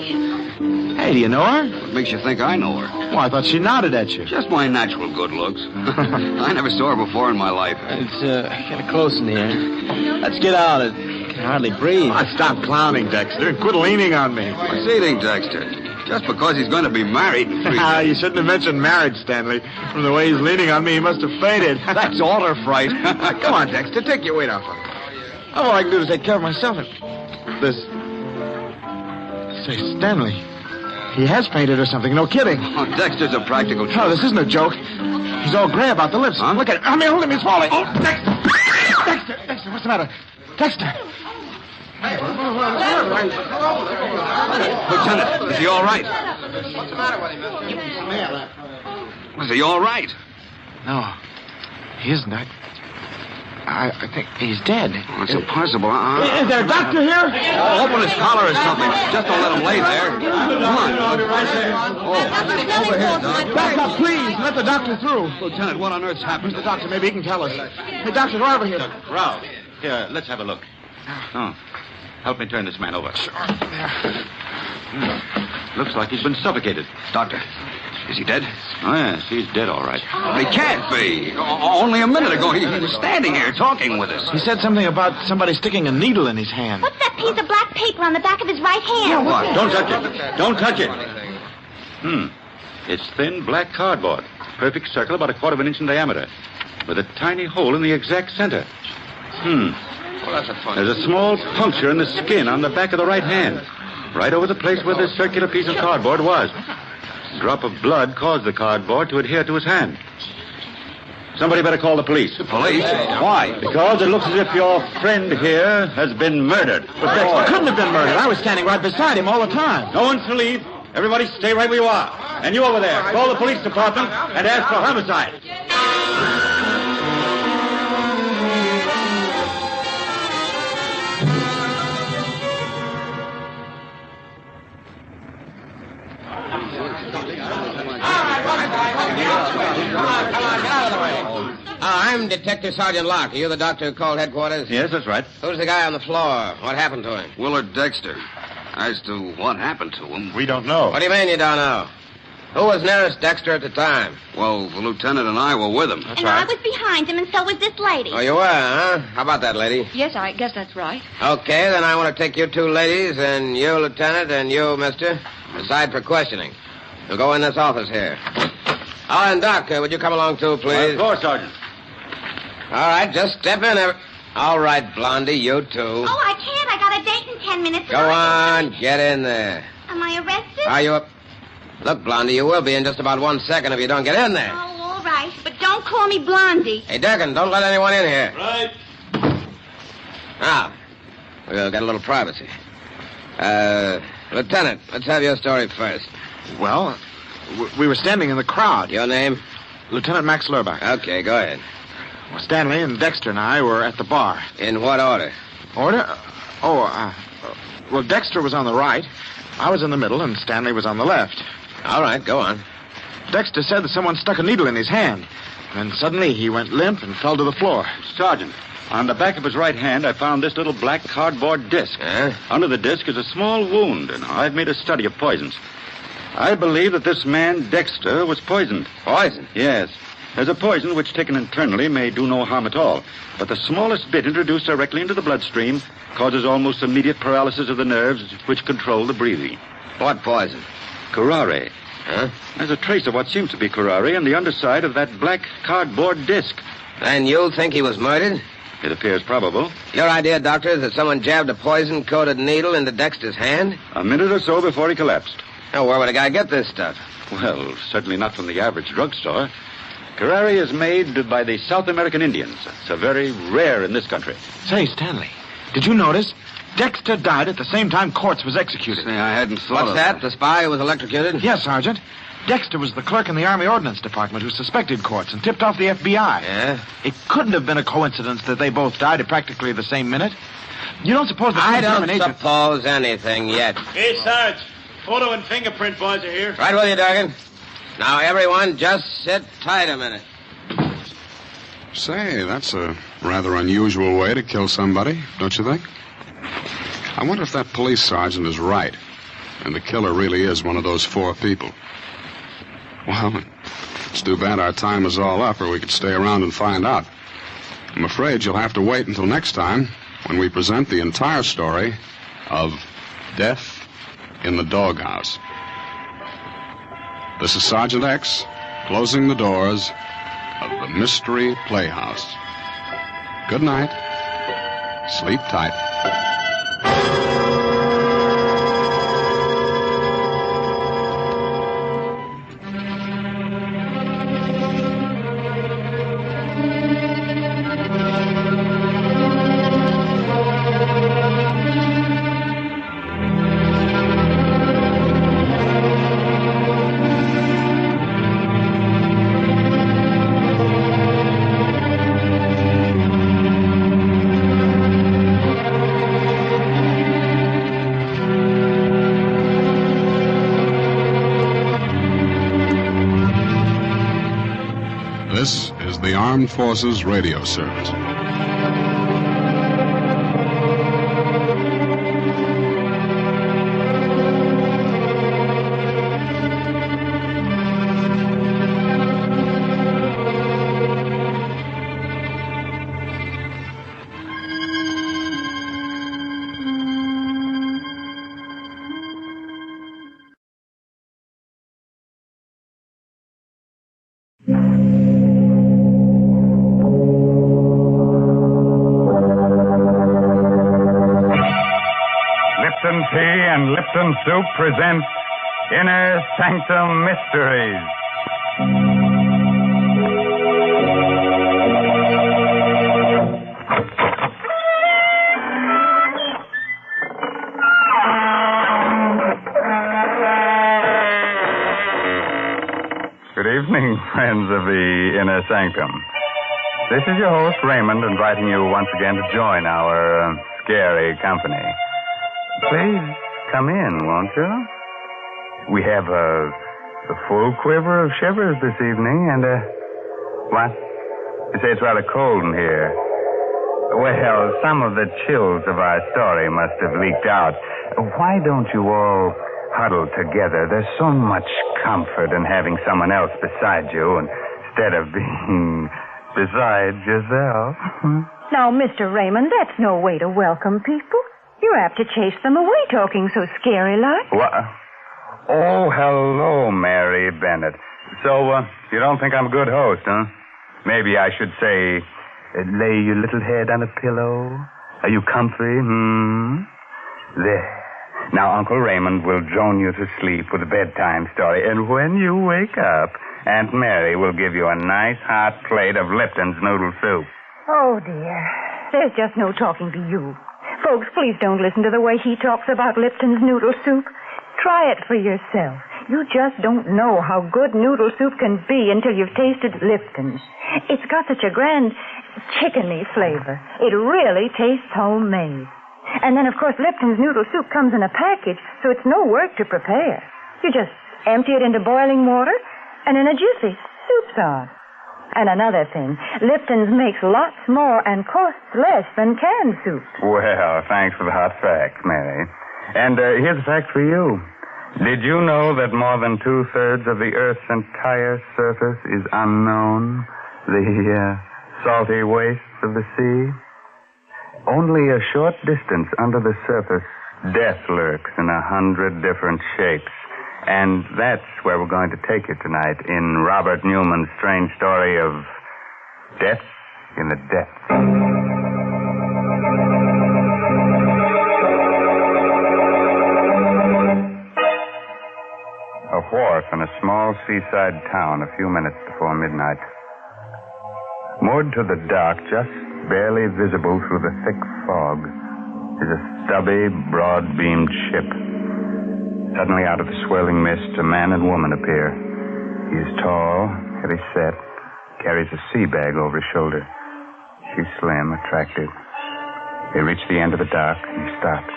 Hey, do you know her? What makes you think I know her? Well, I thought she nodded at you. Just my natural good looks. I never saw her before in my life. It's kind of close in here. Let's get out. I can hardly breathe. Oh, stop clowning, Dexter. Quit leaning on me. What's eating, Dexter? Just because he's going to be married in 3 days. You shouldn't have mentioned marriage, Stanley. From the way he's leaning on me, he must have fainted. That's alder fright. Come on, Dexter. Take your weight off him. All I can do is take care of myself. This... Say, Stanley, he has fainted or something. No kidding. Oh, Dexter's a practical joke. No, this isn't a joke. He's all gray about the lips. Huh? Look at it. I mean, hold him. He's falling. Oh, Dexter! Dexter, what's the matter? Dexter! Lieutenant, is he all right? What's the matter with him, mister? Is he all right? No, he isn't. I think he's dead. Oh, it's impossible. Is there a doctor here? Oh, open his collar or something. Just don't let him lay there. Come on. Oh, over here, Doc. Back up, please. Let the doctor through. Lieutenant, what on earth's happened? The doctor, maybe he can tell us. Hey, doctor, go over here. Ralph, here, let's have a look. Oh, help me turn this man over. Sure. Looks like he's been suffocated. Doctor, is he dead? Oh, yes, he's dead, all right. He can't be. Only a minute ago, he was standing here talking with us. He said something about somebody sticking a needle in his hand. What's that piece of black paper on the back of his right hand? What? Don't touch it. Don't touch it. It's thin black cardboard. Perfect circle about 1/4 of an inch in diameter. With a tiny hole in the exact center. There's a small puncture in the skin on the back of the right hand, right over the place where this circular piece of cardboard was. A drop of blood caused the cardboard to adhere to his hand. Somebody better call the police. The police? Why? Because it looks as if your friend here has been murdered. But Dexter couldn't have been murdered. I was standing right beside him all the time. No one's to leave. Everybody stay right where you are. And you over there, call the police department and ask for homicide. I'm Detective Sergeant Locke. Are you the doctor who called headquarters? Yes, that's right. Who's the guy on the floor? What happened to him? Willard Dexter. As to what happened to him... We don't know. What do you mean you don't know? Who was nearest Dexter at the time? Well, the lieutenant and I were with him. And I was behind him, and so was this lady. Oh, you were, huh? How about that, lady? Yes, I guess that's right. Okay, then I want to take you two ladies and you, Lieutenant, and you, mister, aside for questioning. You'll go in this office here. Oh, and Doc, would you come along too, please? Of course, Sergeant. All right, just step in. All right, Blondie, you too. Oh, I can't. I got a date in 10 minutes. Go on, get in there. Am I arrested? Are you up? Look, Blondie, you will be in just about 1 second if you don't get in there. Oh, all right. But don't call me Blondie. Hey, Durkin, don't let anyone in here. Right. Now, we'll get a little privacy. Lieutenant, let's have your story first. Well, we were standing in the crowd. Your name? Lieutenant Max Lurbach. Okay, go ahead. Well, Stanley and Dexter and I were at the bar. In what order? Order? Well, Dexter was on the right. I was in the middle, and Stanley was on the left. All right, go on. Dexter said that someone stuck a needle in his hand. And suddenly he went limp and fell to the floor. Sergeant, on the back of his right hand, I found this little black cardboard disc. Under the disc is a small wound, and I've made a study of poisons. I believe that this man, Dexter, was poisoned. Poison? Yes. There's a poison which, taken internally, may do no harm at all. But the smallest bit introduced directly into the bloodstream causes almost immediate paralysis of the nerves which control the breathing. What poison? Curare. Huh? There's a trace of what seems to be curare on the underside of that black cardboard disc. And you think he was murdered? It appears probable. Your idea, Doctor, is that someone jabbed a poison-coated needle into Dexter's hand? A minute or so before he collapsed. Now, where would a guy get this stuff? Well, certainly not from the average drugstore. Curare is made by the South American Indians. It's very rare in this country. Say, Stanley, did you notice? Dexter died at the same time Quartz was executed. Say, I hadn't thought What's that? The spy who was electrocuted? Yes, Sergeant. Dexter was the clerk in the Army Ordnance Department who suspected Quartz and tipped off the FBI. Yeah? It couldn't have been a coincidence that they both died at practically the same minute. You don't suppose that I don't suppose anything yet. Hey, Sarge. Photo and fingerprint boys are here. Right with you, Durgan. Now, everyone, just sit tight a minute. Say, that's a rather unusual way to kill somebody, don't you think? I wonder if that police sergeant is right, and the killer really is one of those four people. Well, it's too bad our time is all up, or we could stay around and find out. I'm afraid you'll have to wait until next time, when we present the entire story of Death in the Doghouse. This is Sergeant X, closing the doors of the Mystery Playhouse. Good night. Sleep tight. This is the Armed Forces Radio Service. Lipton Soup presents Inner Sanctum Mysteries. Good evening, friends of the Inner Sanctum. This is your host, Raymond, inviting you once again to join our scary company. Please come in, won't you? We have a full quiver of shivers this evening, and what? You say it's rather cold in here. Well, some of the chills of our story must have leaked out. Why don't you all huddle together? There's so much comfort in having someone else beside you instead of being beside yourself. Now, Mr. Raymond, that's no way to welcome people. You're apt to chase them away talking so scary-like. What? Oh, hello, Mary Bennett. So, you don't think I'm a good host, huh? Maybe I should say, lay your little head on a pillow. Are you comfy? There. Now, Uncle Raymond will drone you to sleep with a bedtime story, and when you wake up, Aunt Mary will give you a nice hot plate of Lipton's noodle soup. Oh, dear. There's just no talking to you. Folks, please don't listen to the way he talks about Lipton's noodle soup. Try it for yourself. You just don't know how good noodle soup can be until you've tasted Lipton's. It's got such a grand chickeny flavor. It really tastes homemade. And then, of course, Lipton's noodle soup comes in a package, so it's no work to prepare. You just empty it into boiling water, and in a jiffy, soup's on. And another thing, Lipton's makes lots more and costs less than canned soup. Well, thanks for the hot facts, Mary. And here's a fact for you. Did you know that more than 2/3 of the Earth's entire surface is unknown? The salty wastes of the sea? Only a short distance under the surface, death lurks in 100 different shapes. And that's where we're going to take you tonight in Robert Newman's strange story of Death in the Depths. A wharf in a small seaside town a few minutes before midnight. Moored to the dock, just barely visible through the thick fog, is a stubby, broad-beamed ship. Suddenly, out of the swirling mist, a man and woman appear. He is tall, heavy-set, carries a sea bag over his shoulder. She's slim, attractive. They reach the end of the dock, and he stops.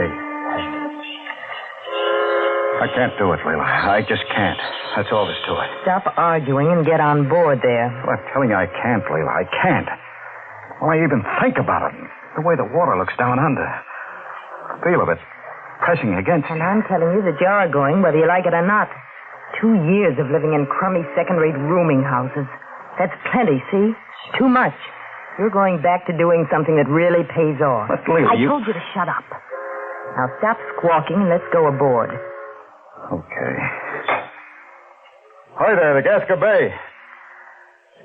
Hey. I can't do it, Leila. I just can't. That's all there's to it. Stop arguing and get on board there. Well, I'm telling you, I can't, Leila. I can't. Why even think about it? The way the water looks down under. Feel of it pressing against you. And I'm telling you that you're going whether you like it or not. 2 years of living in crummy second-rate rooming houses. That's plenty, see? Too much. You're going back to doing something that really pays off. But, Leila, I told you to shut up. Now stop squawking and let's go aboard. Okay. Hi there, the Gasca Bay.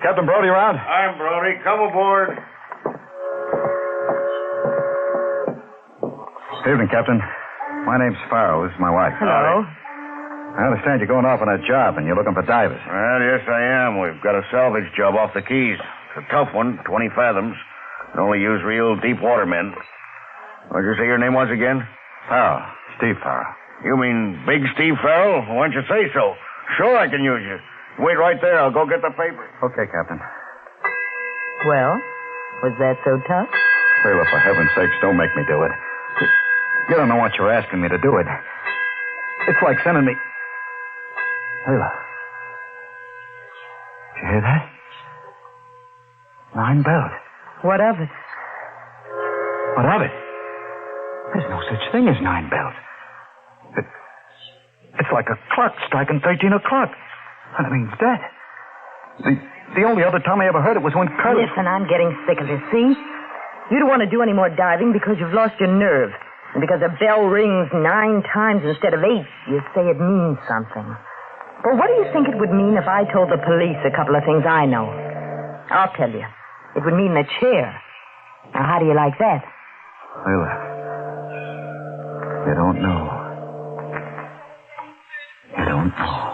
Captain Brody around? I'm Brody. Come aboard. Evening, Captain. My name's Farrow. This is my wife. Hello. I understand you're going off on a job and you're looking for divers. Well, yes, I am. We've got a salvage job off the Keys. It's a tough one, 20 fathoms. Can only use real deep water men. What'd you say your name was again? Farrow. Steve Farrow. You mean Big Steve Farrell? Why don't you say so? Sure, I can use you. Wait right there. I'll go get the paper. Okay, Captain. Well, was that so tough? Leila, for heaven's sakes, don't make me do it. You don't know what you're asking me to do it. It's like sending me... Leila. Did you hear that? 9 bells. What of it? What of it? There's no such thing as 9 bells. It's like a clock striking 13 o'clock. That means death. The only other time I ever heard it was when Curtis... Listen, I'm getting sick of this, see? You don't want to do any more diving because you've lost your nerve. And because a bell rings 9 times instead of 8, you say it means something. Well, what do you think it would mean if I told the police a couple of things I know? I'll tell you. It would mean the chair. Now, how do you like that? Leila. You don't know. You don't know.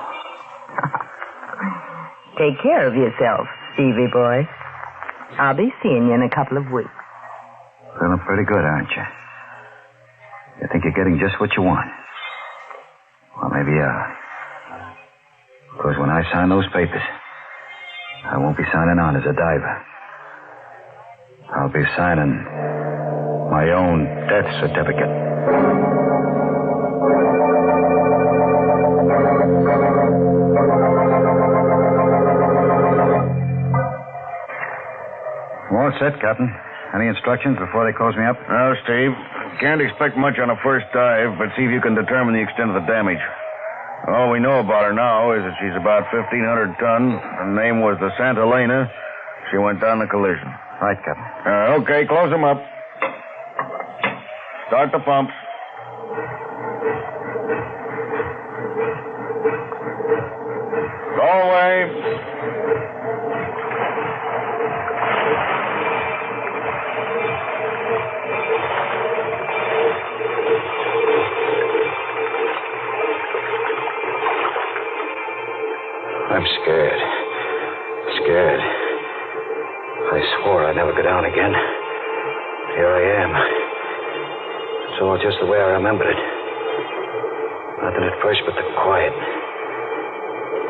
Take care of yourself, Stevie boy. I'll be seeing you in a couple of weeks. Feeling pretty good, aren't you? You think you're getting just what you want? Well, maybe you are. Because when I sign those papers, I won't be signing on as a diver. I'll be signing my own death certificate. All set, Captain. Any instructions before they close me up? No, Steve. Can't expect much on a first dive, but see if you can determine the extent of the damage. All we know about her now is that she's about 1,500 tons. Her name was the Santa Elena. She went down the collision. Right, Captain. Okay, close them up. Start the pumps. Go away. I'm scared. Scared. I swore I'd never go down again. Here I am. It's all just the way I remembered it. Nothing at first but the quiet.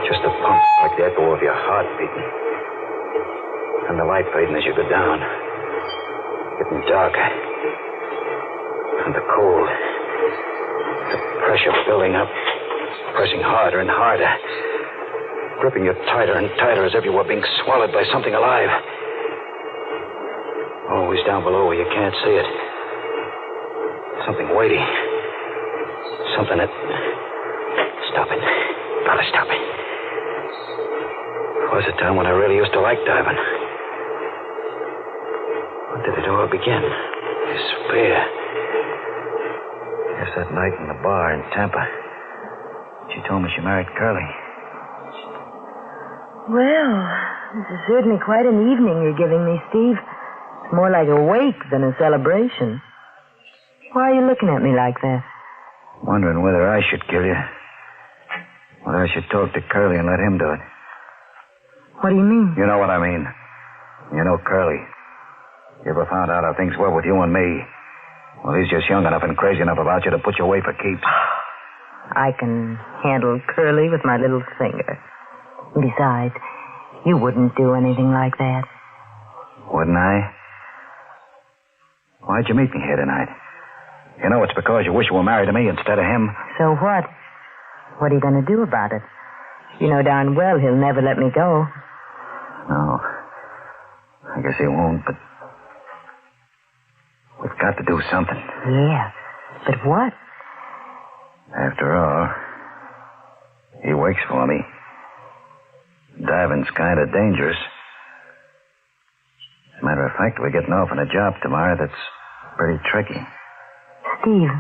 Just a pump like the echo of your heart beating. And the light fading as you go down. Getting darker. And the cold. The pressure building up. Pressing harder and harder. Gripping you tighter and tighter as if you were being swallowed by something alive. Always down below where you can't see it. Something weighty. Something that... Stop it. Gotta stop it. There was a time when I really used to like diving. When did it all begin? Despair. Guess that night in the bar in Tampa. She told me she married Curly. Well, this is certainly quite an evening you're giving me, Steve. It's more like a wake than a celebration. Why are you looking at me like that? Wondering whether I should kill you. Whether I should talk to Curly and let him do it. What do you mean? You know what I mean. You know Curly. You ever found out how things were with you and me? Well, he's just young enough and crazy enough about you to put you away for keeps. I can handle Curly with my little finger. Besides, you wouldn't do anything like that. Wouldn't I? Why'd you meet me here tonight? You know it's because you wish you were married to me instead of him. So what? What are you going to do about it? You know darn well he'll never let me go. No. I guess he won't, but... we've got to do something. Yeah, but what? After all, he works for me. Diving's kind of dangerous. As a matter of fact, we're getting off on a job tomorrow that's pretty tricky. Steve.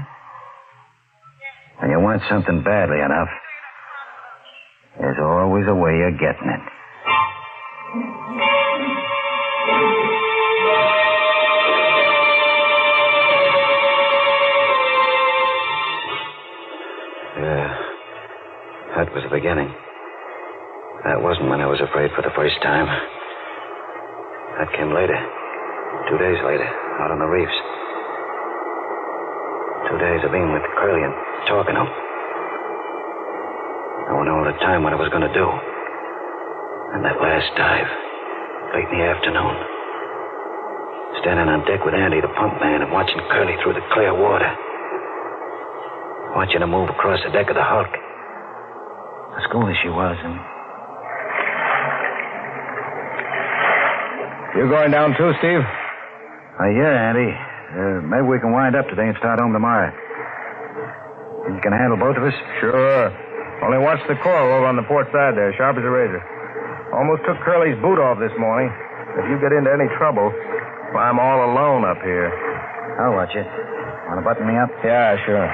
When you want something badly enough, there's always a way of getting it. Yeah, that was the beginning. That wasn't when I was afraid for the first time. That came later. 2 days later, out on the reefs. 2 days of being with Curly and talking to him. Knowing all the time what I was going to do. And that last dive, late in the afternoon. Standing on deck with Andy, the pump man, and watching Curly through the clear water. Watching her move across the deck of the Hulk. As cool as she was, and... You going down too, Steve? Yeah, Andy. Maybe we can wind up today and start home tomorrow. You can handle both of us? Sure. Only watch the coral over on the port side there, sharp as a razor. Almost took Curly's boot off this morning. If you get into any trouble, well, I'm all alone up here. I'll watch it. Want to button me up? Yeah, sure.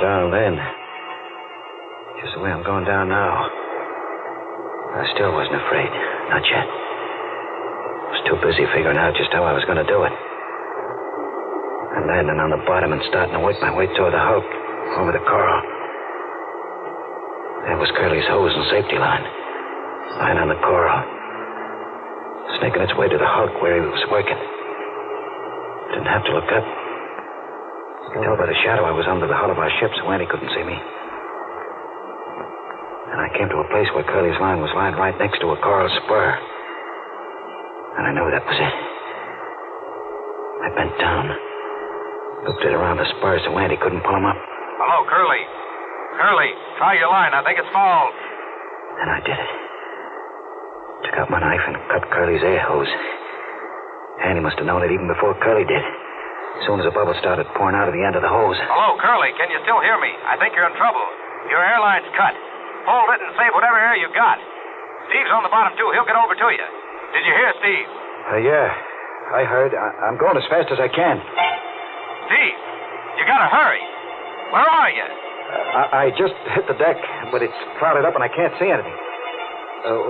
down then. Just the way I'm going down now. I still wasn't afraid. Not yet. I was too busy figuring out just how I was going to do it. And landing on the bottom and starting to work my way toward the hook, over the coral. There was Curly's hose and safety line, lying on the coral, snaking its way to the hook where he was working. Didn't have to look up. You could tell by the shadow I was under the hull of our ship, so Andy couldn't see me. And I came to a place where Curly's line was lying right next to a coral spur. And I knew that was it. I bent down, looped it around the spur so Andy couldn't pull him up. Hello, Curly. Curly, try your line. I think it's fouled. And I did it. Took out my knife and cut Curly's air hose. Andy must have known it even before Curly did. As soon as the bubbles started pouring out of the end of the hose. Hello, Curly. Can you still hear me? I think you're in trouble. Your airline's cut. Hold it and save whatever air you got. Steve's on the bottom, too. He'll get over to you. Did you hear, Steve? Yeah, I heard. I'm going as fast as I can. Steve, you gotta hurry. Where are you? I just hit the deck, but it's clouded up and I can't see anything.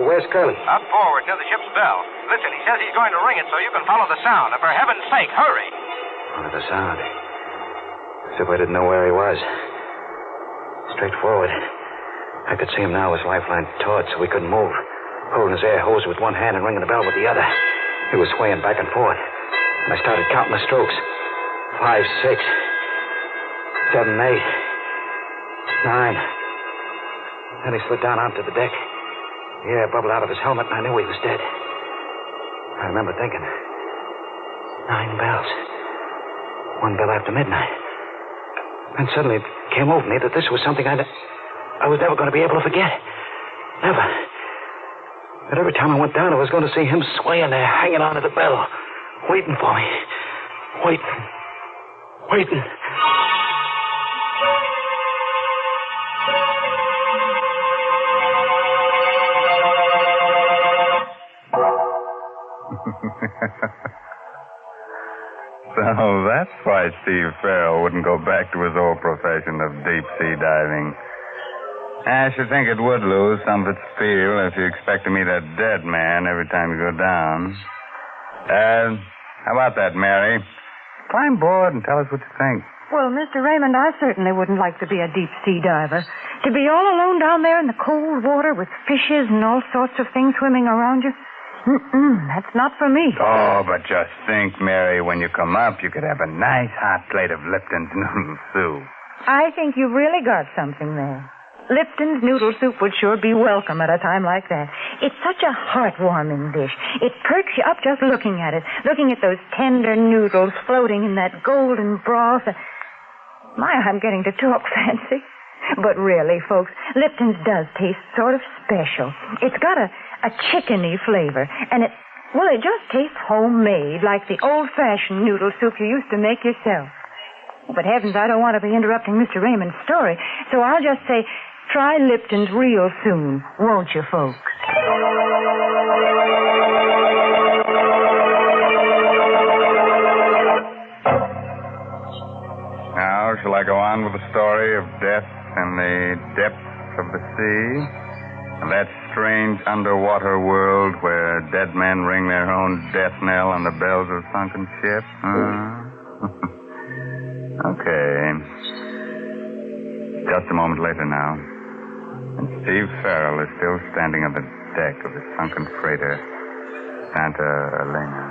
Where's Curly? Up forward, near the ship's bell. Listen, he says he's going to ring it so you can follow the sound. And for heaven's sake, hurry. Follow the sound. As if I didn't know where he was. Straight forward. I could see him now, his lifeline taut, so he couldn't move. Holding his air hose with one hand and ringing the bell with the other. He was swaying back and forth. And I started counting the strokes. 5, 6, 7, 8, 9. Then he slid down onto the deck. The air bubbled out of his helmet, and I knew he was dead. I remember thinking, 9 bells. 1 bell after midnight. And suddenly it came over me that this was something I was never going to be able to forget. Never. But every time I went down, I was going to see him swaying there, hanging onto the bell, waiting for me. Waiting. So that's why Steve Farrell wouldn't go back to his old profession of deep-sea diving. I should think it would lose some of its feel if you expect to meet a dead man every time you go down. How about that, Mary? Climb aboard and tell us what you think. Well, Mr. Raymond, I certainly wouldn't like to be a deep-sea diver. To be all alone down there in the cold water with fishes and all sorts of things swimming around you, that's not for me. Oh, but just think, Mary, when you come up, you could have a nice hot plate of Lipton's noodle soup. I think you've really got something there. Lipton's noodle soup would sure be welcome at a time like that. It's such a heartwarming dish. It perks you up just looking at it, looking at those tender noodles floating in that golden broth. My, I'm getting to talk fancy. But really, folks, Lipton's does taste sort of special. It's got a chickeny flavor, and it just tastes homemade, like the old-fashioned noodle soup you used to make yourself. But heavens, I don't want to be interrupting Mr. Raymond's story, so I'll just say, try Lipton's real soon, won't you, folks? Now, shall I go on with the story of death in the depths of the sea? That strange underwater world where dead men ring their own death knell on the bells of sunken ships? Okay. Just a moment later now. And Steve Farrell is still standing on the deck of the sunken freighter, Santa Elena.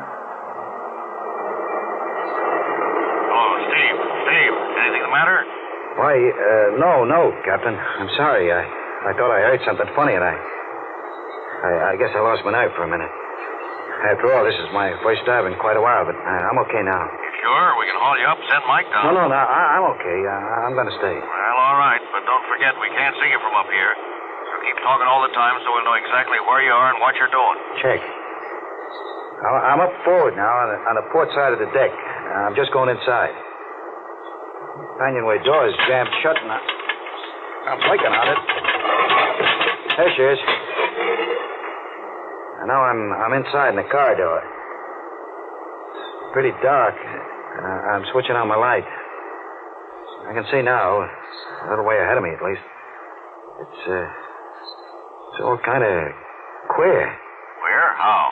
Oh, Steve, anything the matter? Why, no, Captain. I'm sorry. I thought I heard something funny, and I guess I lost my nerve for a minute. After all, this is my first dive in quite a while, but I'm okay now. You sure? We can haul you up, send Mike down. No, I'm okay. I'm going to stay. Well, all right, but don't forget we can't see you from up here. So keep talking all the time so we'll know exactly where you are and what you're doing. Check. I'm up forward now on the port side of the deck. I'm just going inside. The companionway door is jammed shut, and I'm blinking on it. There she is. And now I'm inside in the corridor. It's pretty dark. I'm switching on my light. I can see now. A little way ahead of me, at least. It's all kind of queer. Queer? How?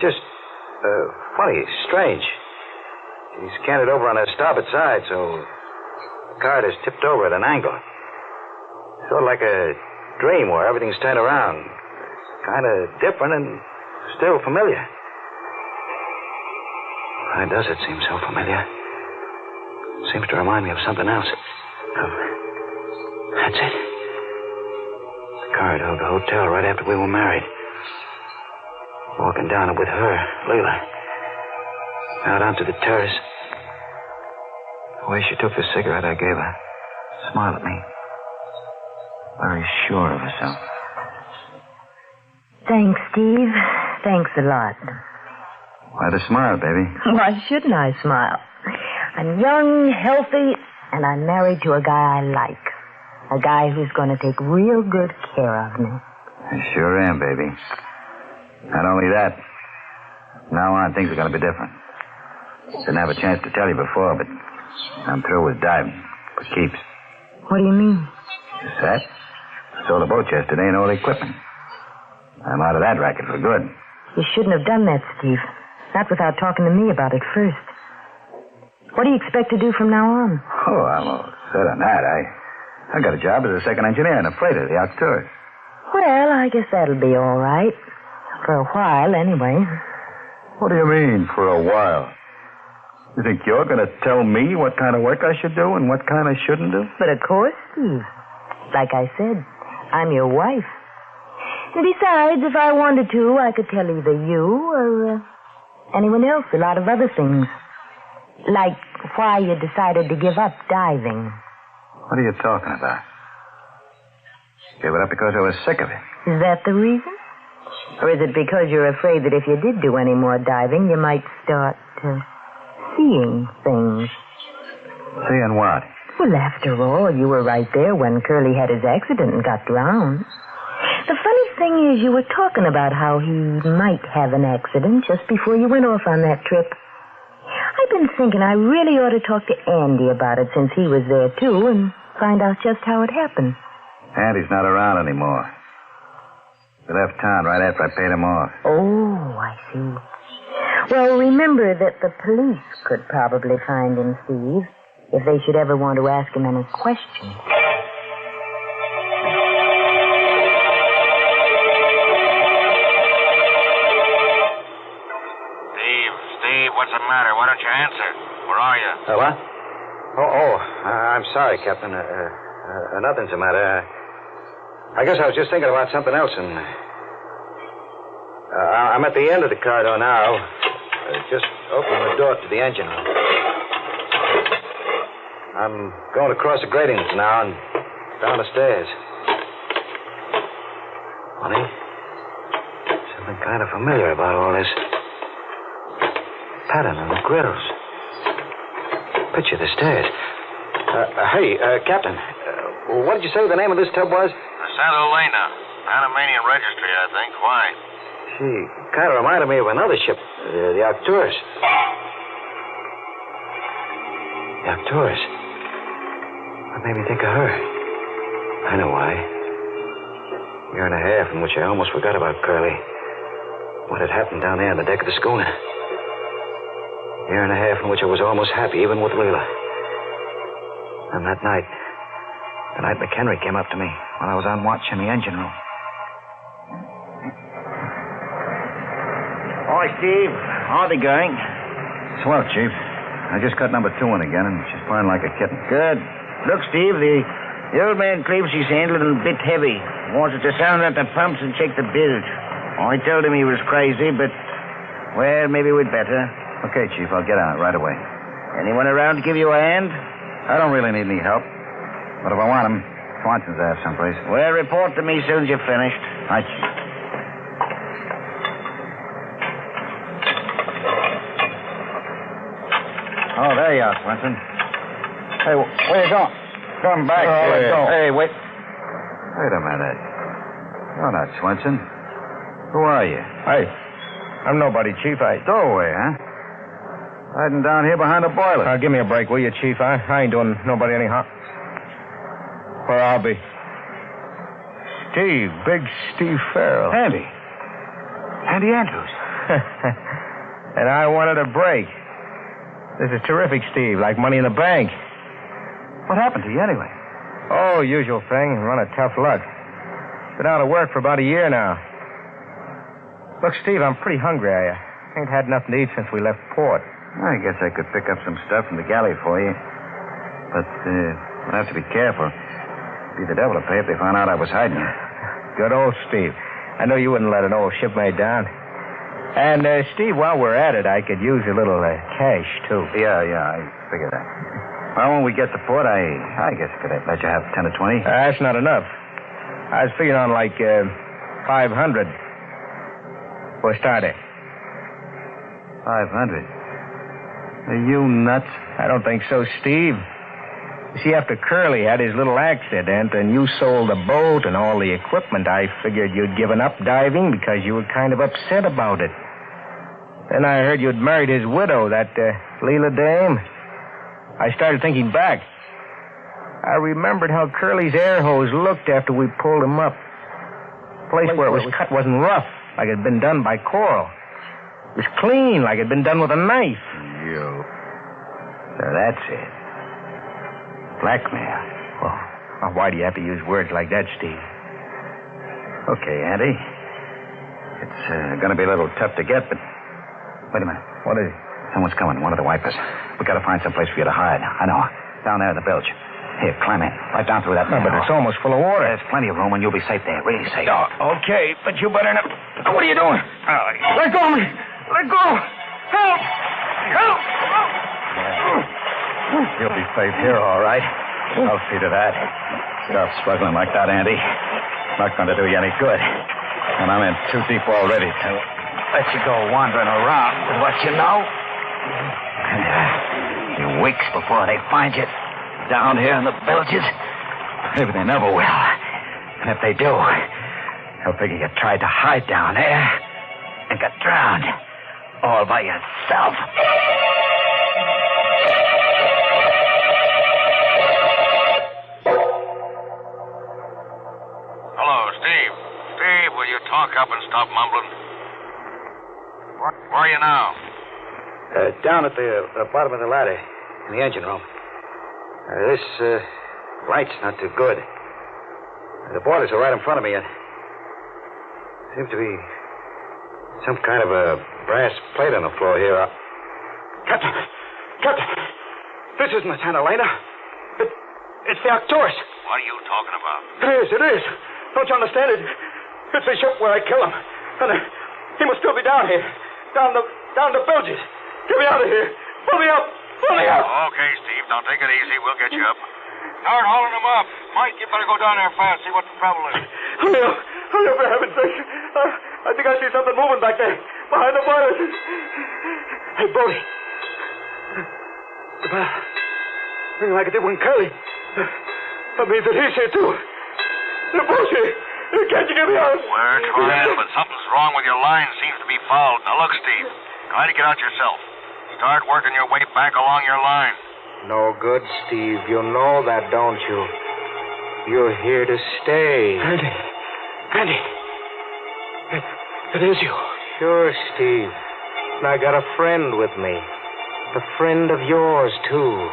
Just funny, strange. He's canted over on the starboard side, so the cart is tipped over at an angle. Sort of like a dream where everything's turned around. Kind of different and still familiar. Why does it seem so familiar? Seems to remind me of something else. That's it. The corridor of the hotel right after we were married. Walking down it with her, Leela. Out onto the terrace. The way she took the cigarette I gave her. Smiled at me. Very sure of herself. Thanks, Steve. Thanks a lot. Why the smile, baby? Why shouldn't I smile? I'm young, healthy, and I'm married to a guy I like. A guy who's going to take real good care of me. I sure am, baby. Not only that, from now on, things are going to be different. Didn't have a chance to tell you before, but I'm through with diving. For keeps. What do you mean? Just that. Sold a boat yesterday and all the equipment. I'm out of that racket for good. You shouldn't have done that, Steve. Not without talking to me about it first. What do you expect to do from now on? Oh, I'm all set on that. I got a job as a second engineer in a freighter, the Arcturus. Well, I guess that'll be all right. For a while, anyway. What do you mean, for a while? You think you're going to tell me what kind of work I should do and what kind I shouldn't do? But of course, Steve. Like I said, I'm your wife. And besides, if I wanted to, I could tell either you or anyone else a lot of other things. Like why you decided to give up diving. What are you talking about? Gave it up because I was sick of it. Is that the reason? Or is it because you're afraid that if you did do any more diving, you might start seeing things? Seeing what? Well, after all, you were right there when Curly had his accident and got drowned. The funny thing is, you were talking about how he might have an accident just before you went off on that trip. I've been thinking I really ought to talk to Andy about it since he was there, too, and find out just how it happened. Andy's not around anymore. He left town right after I paid him off. Oh, I see. Well, remember that the police could probably find him, Steve, if they should ever want to ask him any questions. Steve, what's the matter? Why don't you answer? Where are you? What? I'm sorry, Captain. Nothing's the matter. I guess I was just thinking about something else, and I'm at the end of the corridor now. Just open the door to the engine room. I'm going across the gratings now and down the stairs. Funny. Something kind of familiar about all this. Pattern on the grills. Picture the stairs. Hey, Captain. What did you say the name of this tub was? The Santa Elena. Panamanian Registry, I think. Why? She kind of reminded me of another ship, the Arcturus. The Arcturus? What made me think of her? I know why. A year and a half in which I almost forgot about Curly. What had happened down there on the deck of the schooner. A year and a half in which I was almost happy, even with Leela. And that night, the night McHenry came up to me while I was on watch in the engine room. Hi, Steve. Howdy, gang. Swell, Chief. I just cut number 2 in again, and she's flying like a kitten. Good. Look, Steve, the old man claims he's handling a bit heavy. Wants us to sound out the pumps and check the bilge. I told him he was crazy, but, well, maybe we'd better. Okay, Chief, I'll get on it right away. Anyone around to give you a hand? I don't really need any help. But if I want him, Swanson's aft someplace. Well, report to me soon as you're finished. Aye, Chief. Oh, there you are, Swanson. Hey, where you going? Come back. Hey, wait. Wait a minute. You're not Swanson. Who are you? Hey, I'm nobody, Chief. Stowaway, huh? Hiding down here behind the boiler. Give me a break, will you, Chief? I ain't doing nobody any harm. Where I'll be. Steve, big Steve Farrell. Andy. Andy Andrews. And I wanted a break. This is terrific, Steve, like money in the bank. What happened to you anyway? Oh, usual thing. Run of tough luck. Been out of work for about a year now. Look, Steve, I'm pretty hungry. I ain't had nothing to eat since we left port. I guess I could pick up some stuff from the galley for you. But we'll have to be careful. Be the devil to pay if they found out I was hiding you. Good old Steve. I know you wouldn't let an old shipmate down. And, Steve, while we're at it, I could use a little cash, too. Yeah, I figured that. Well, when we get to port, I guess I could let you have 10 or 20. That's not enough. I was figuring on like 500. For a starter. 500? Are you nuts? I don't think so, Steve. You see, after Curly had his little accident and you sold the boat and all the equipment, I figured you'd given up diving because you were kind of upset about it. Then I heard you'd married his widow, that Leela dame. I started thinking back. I remembered how Curly's air hose looked after we pulled him up. The place where it was cut wasn't rough, like it had been done by coral. It was clean, like it had been done with a knife. So that's it. Blackmail. Well, why do you have to use words like that, Steve? Okay, Andy. It's going to be a little tough to get, but... Wait a minute. What is it? Someone's coming, one of the wipers. We got to find some place for you to hide. I know. Down there in the bilge. Here, climb in. Right down through that No, but it's almost full of water. There's plenty of room, and you'll be safe there. Really safe. Oh, okay, but you better not... What are you doing? Let go of me! Let go! Help! Help! You'll be safe here, all right. I'll see to that. Stop struggling like that, Andy. Not going to do you any good. And I'm in too deep already to let you go wandering around with what you know. And, weeks before they find you down here in the bilges. Maybe they never will. And if they do, they'll figure you tried to hide down there and got drowned all by yourself. Hello, Steve. Steve, will you talk up and stop mumbling? Where are you now? Down at the bottom of the ladder in the engine room. This light's not too good. The boilers are right in front of me, and seems to be some kind of a brass plate on the floor here. Captain! This isn't the Santa Elena. It's the Arcturus. What are you talking about? It is. Don't you understand it? It's the ship where I kill him. And he must still be down here. Down the bilges. Get me out of here. Pull me up. Okay, Steve. Now take it easy. We'll get you up. Start hauling him up. Mike, you better go down there fast. See what the trouble is. Hurry up, for heaven's sake. I think I see something moving back there. Behind the boilers. Hey, Brody. The bell. Ringing like it did when Curly. That means that he's here, too. The bullshit. Can't you get me out? We're trying, but something's wrong with your line. Seems to be fouled. Now look, Steve. Try to get out yourself. Start working your way back along your line. No good, Steve. You know that, don't you? You're here to stay. Andy. It is you. Sure, Steve. And I got a friend with me. A friend of yours, too.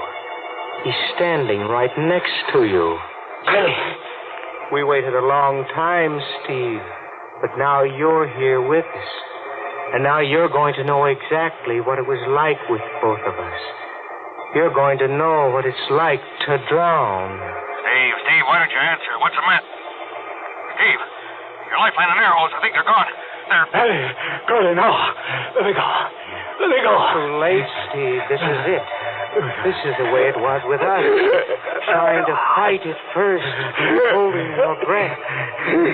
He's standing right next to you. Curly. We waited a long time, Steve. But now you're here with us. And now you're going to know exactly what it was like with both of us. You're going to know what it's like to drown. Steve, why don't you answer? What's the matter? Steve, your lifeline and air hose, I think they're gone. Hey, Curly, no. Let me go. Too late, Steve. This is it. This is the way it was with us. Trying to fight it first, holding your breath.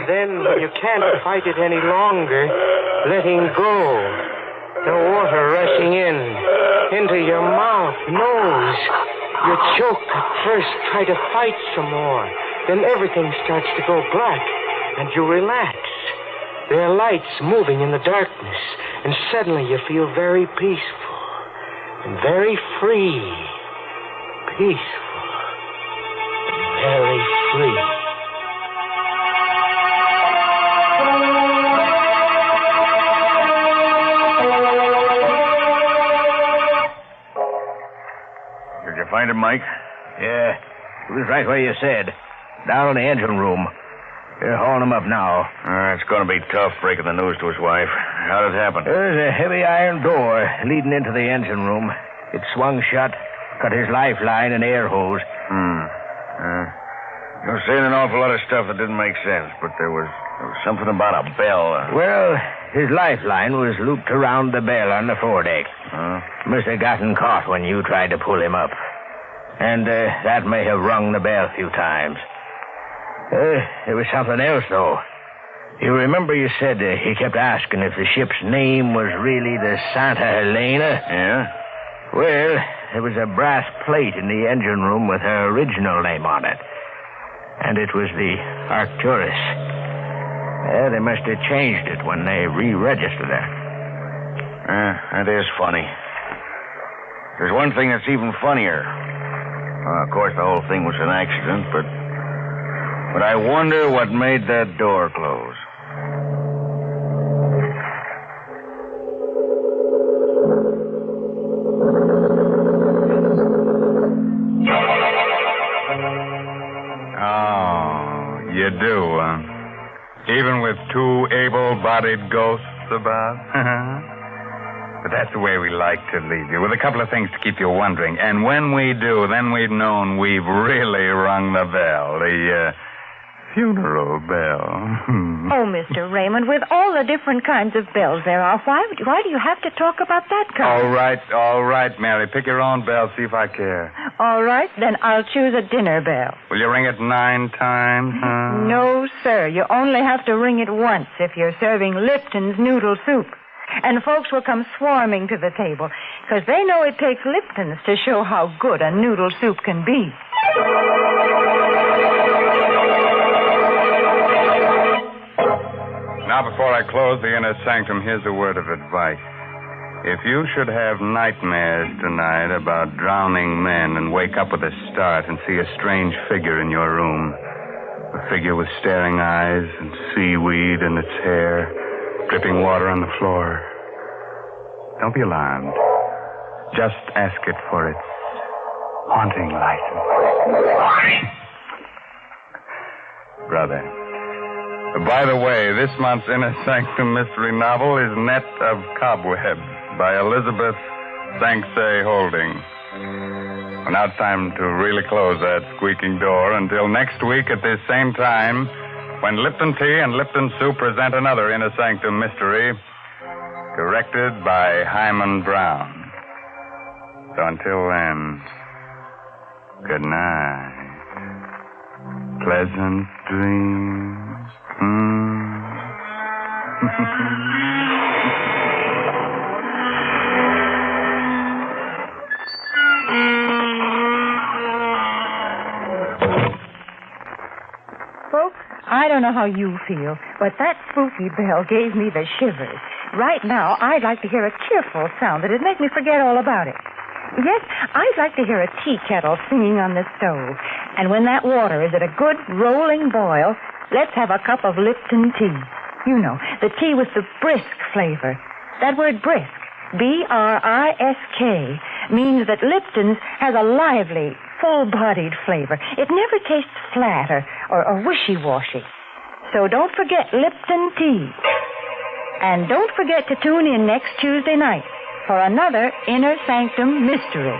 Then, when you can't fight it any longer, letting go. The water rushing into your mouth, nose. You choke at first, try to fight some more. Then everything starts to go black, and you relax. There are lights moving in the darkness, and suddenly you feel very peaceful and very free. Peaceful and very free. Did you find him, Mike? Yeah, he was right where you said. Down in the engine room. They're hauling him up now. It's going to be tough breaking the news to his wife. How did it happen? There's a heavy iron door leading into the engine room. It swung shut, cut his lifeline and air hose. You were saying an awful lot of stuff that didn't make sense, but there was something about a bell. Well, his lifeline was looped around the bell on the foredeck. Must have gotten caught when you tried to pull him up. And that may have rung the bell a few times. There was something else, though. You remember you said he kept asking if the ship's name was really the Santa Helena? Yeah? Well, there was a brass plate in the engine room with her original name on it. And it was the Arcturus. They must have changed it when they re-registered her. That is funny. There's one thing that's even funnier. Of course, the whole thing was an accident, but I wonder what made that door close. Oh, you do, even with two able-bodied ghosts about? But that's the way we like to leave you, with a couple of things to keep you wondering. And when we do, then we've known we've really rung the bell, the funeral bell. Oh, Mr. Raymond, with all the different kinds of bells there are, why do you have to talk about that kind? All right, Mary. Pick your own bell, see if I care. All right, then I'll choose a dinner bell. Will you ring it 9 times, huh? No, sir. You only have to ring it once if you're serving Lipton's noodle soup. And folks will come swarming to the table, because they know it takes Lipton's to show how good a noodle soup can be. Now, before I close the inner sanctum, here's a word of advice. If you should have nightmares tonight about drowning men and wake up with a start and see a strange figure in your room, a figure with staring eyes and seaweed in its hair, dripping water on the floor, don't be alarmed. Just ask it for its haunting license. Brother. By the way, this month's Inner Sanctum mystery novel is Net of Cobwebs by Elizabeth Sanksay Holding. Well, now it's time to really close that squeaking door. Until next week at this same time, when Lipton Tea and Lipton Soup present another Inner Sanctum mystery, directed by Hyman Brown. So until then, good night. Pleasant dreams. Folks, I don't know how you feel, but that spooky bell gave me the shivers. Right now, I'd like to hear a cheerful sound that'd make me forget all about it. Yes, I'd like to hear a tea kettle singing on the stove. And when that water is at a good rolling boil, let's have a cup of Lipton tea. You know, the tea with the brisk flavor. That word brisk, B-R-I-S-K, means that Lipton's has a lively, full-bodied flavor. It never tastes flat or wishy-washy. So don't forget Lipton tea. And don't forget to tune in next Tuesday night for another Inner Sanctum mystery.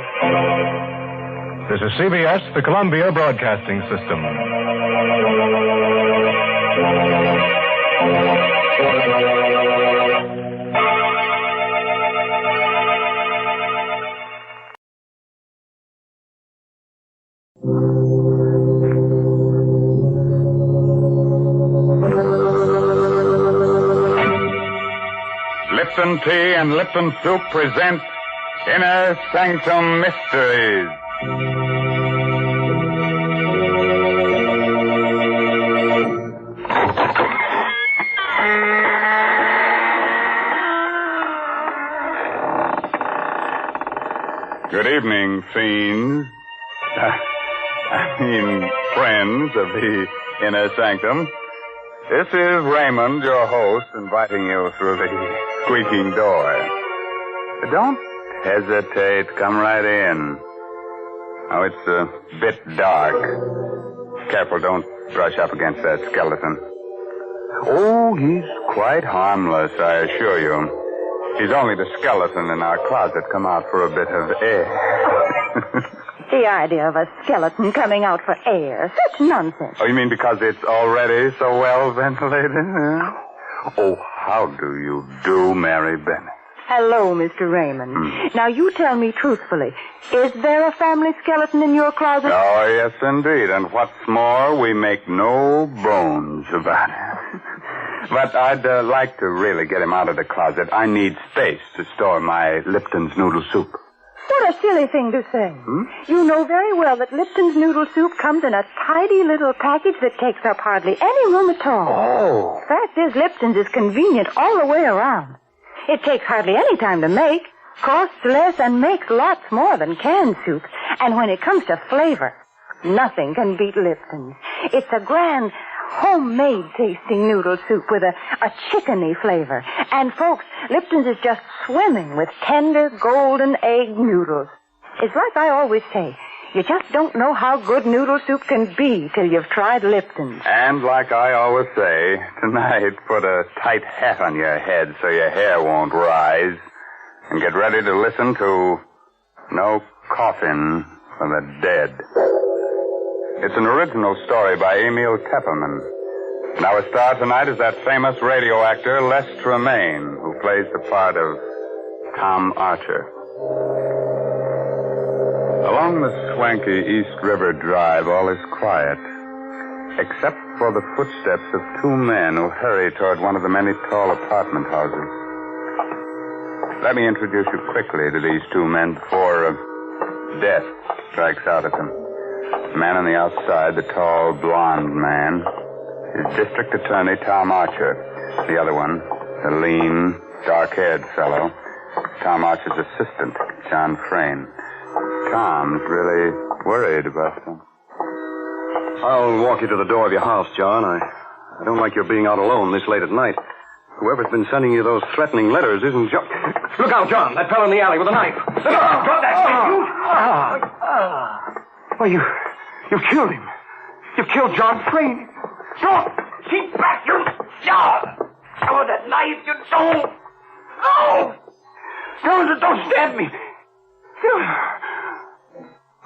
This is CBS, the Columbia Broadcasting System. Lipton Tea and Lipton Soup present Inner Sanctum Mysteries. Good evening, fiends. friends of the Inner Sanctum. This is Raymond, your host, inviting you through the squeaking door. Don't hesitate. Come right in. Oh, it's a bit dark. Careful, don't brush up against that skeleton. Oh, he's quite harmless, I assure you. He's only the skeleton in our closet come out for a bit of air. The idea of a skeleton coming out for air. Such nonsense. Oh, you mean because it's already so well ventilated? Huh? Oh, how do you do, Mary Bennett? Hello, Mr. Raymond. Now, you tell me truthfully, is there a family skeleton in your closet? Oh, yes, indeed. And what's more, we make no bones about it. But I'd like to really get him out of the closet. I need space to store my Lipton's noodle soup. What a silly thing to say. You know very well that Lipton's noodle soup comes in a tidy little package that takes up hardly any room at all. Oh. Fact is, Lipton's is convenient all the way around. It takes hardly any time to make, costs less, and makes lots more than canned soup. And when it comes to flavor, nothing can beat Lipton's. It's a grand, homemade-tasting noodle soup with a chickeny flavor. And, folks, Lipton's is just swimming with tender, golden egg noodles. It's like I always say, you just don't know how good noodle soup can be till you've tried Lipton's. And like I always say, tonight, put a tight hat on your head so your hair won't rise. And get ready to listen to No Coffin for the Dead. It's an original story by Emil Tepperman. And our star tonight is that famous radio actor, Les Tremaine, who plays the part of Tom Archer. Along the swanky East River Drive, all is quiet, except for the footsteps of two men who hurry toward one of the many tall apartment houses. Let me introduce you quickly to these two men before death strikes out at them. The man on the outside, the tall, blonde man, is District Attorney Tom Archer. The other one, the lean, dark-haired fellow, Tom Archer's assistant, John Frayne. Tom's really worried about them. I'll walk you to the door of your house, John. I don't like your being out alone this late at night. Whoever's been sending you those threatening letters isn't John. Look out, John. That fellow in the alley with a knife. Look out. Drop that thing. Well, you've killed him. You've killed John Frayne. Don't. Keep back, you John. Oh, that knife, you don't. No. Don't stab me.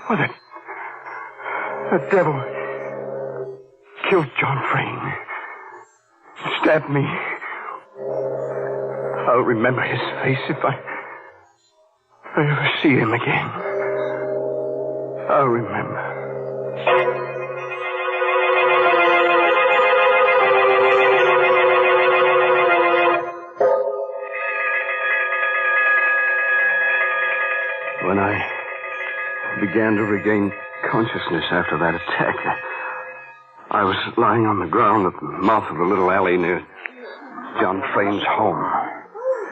Oh, that devil killed John Frayne. Stabbed me. I'll remember his face if I ever see him again. I'll remember. When I began to regain consciousness after that attack, I was lying on the ground at the mouth of the little alley near John Frayne's home.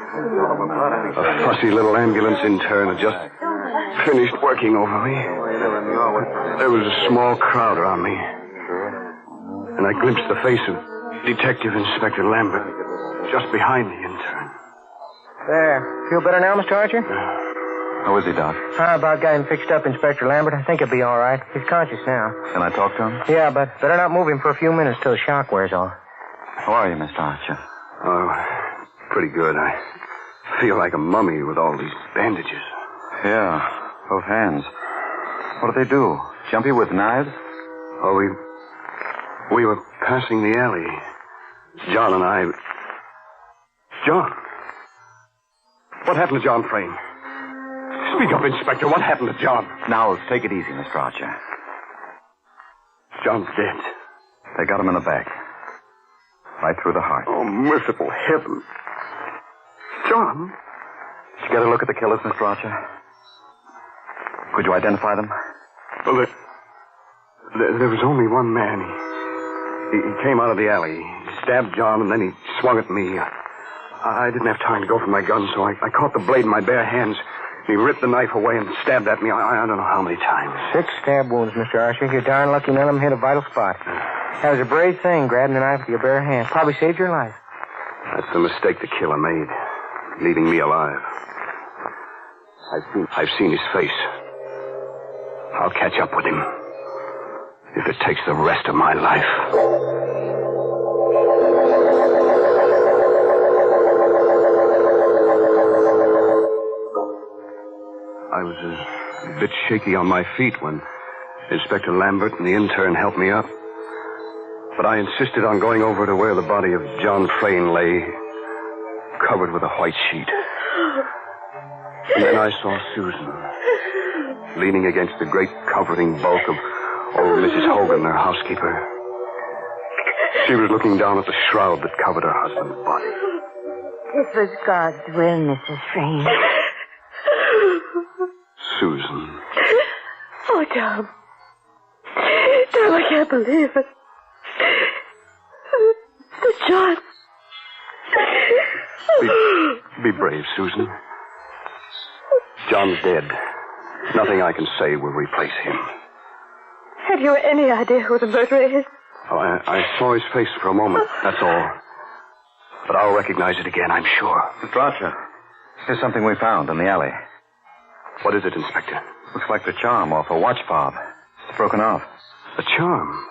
A fussy little ambulance intern had just finished working over me. There was a small crowd around me, and I glimpsed the face of Detective Inspector Lambert just behind the intern. There. Feel better now, Mr. Archer? How is he, Doc? How about got him fixed up, Inspector Lambert? I think he'll be all right. He's conscious now. Can I talk to him? Yeah, but better not move him for a few minutes till the shock wears off. How are you, Mr. Archer? Oh, pretty good. I feel like a mummy with all these bandages. Yeah, both hands. What do they do? Jump you with knives? Oh, we were passing the alley. John and I... John? What happened to John Frayne? Speak up, Inspector. What happened to John? Now, take it easy, Mr. Archer. John's dead. They got him in the back. Right through the heart. Oh, merciful heaven. John? Did you get a look at the killers, Mr. Archer? Could you identify them? Well, there was only one man. He came out of the alley. He stabbed John, and then he swung at me. I didn't have time to go for my gun, so I caught the blade in my bare hands He ripped the knife away and stabbed at me I don't know how many times. 6 stab wounds, Mr. Archer. You're darn lucky none of them hit a vital spot. That was a brave thing, grabbing the knife with your bare hand. Probably saved your life. That's the mistake the killer made, leaving me alive. I've seen his face. I'll catch up with him if it takes the rest of my life. I was a bit shaky on my feet when Inspector Lambert and the intern helped me up. But I insisted on going over to where the body of John Frayne lay, covered with a white sheet. And then I saw Susan, leaning against the great covering bulk of old Mrs. Hogan, her housekeeper. She was looking down at the shroud that covered her husband's body. This was God's will, Mrs. Frayne. Susan. Oh, Tom. Tom, I can't believe it. The John. Be brave, Susan. John's dead. Nothing I can say will replace him. Have you any idea who the murderer is? Oh, I saw his face for a moment, that's all. But I'll recognize it again, I'm sure. Mr. Archer, here's something we found in the alley. What is it, Inspector? Looks like the charm off a watch fob. It's broken off. A charm?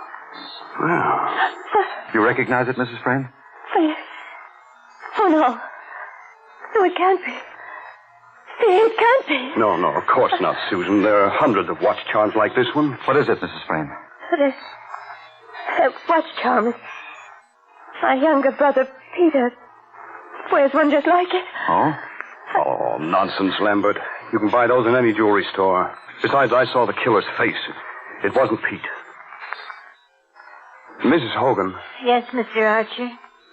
Well. You recognize it, Mrs. Frayne? Oh, no. No, it can't be. It can't be. No, of course not, Susan. There are hundreds of watch charms like this one. What is it, Mrs. Frayne? That watch charm is... My younger brother, Peter, wears one just like it. Oh? Oh, nonsense, Lambert. You can buy those in any jewelry store. Besides, I saw the killer's face. It wasn't Pete. Mrs. Hogan. Yes, Mr. Archer?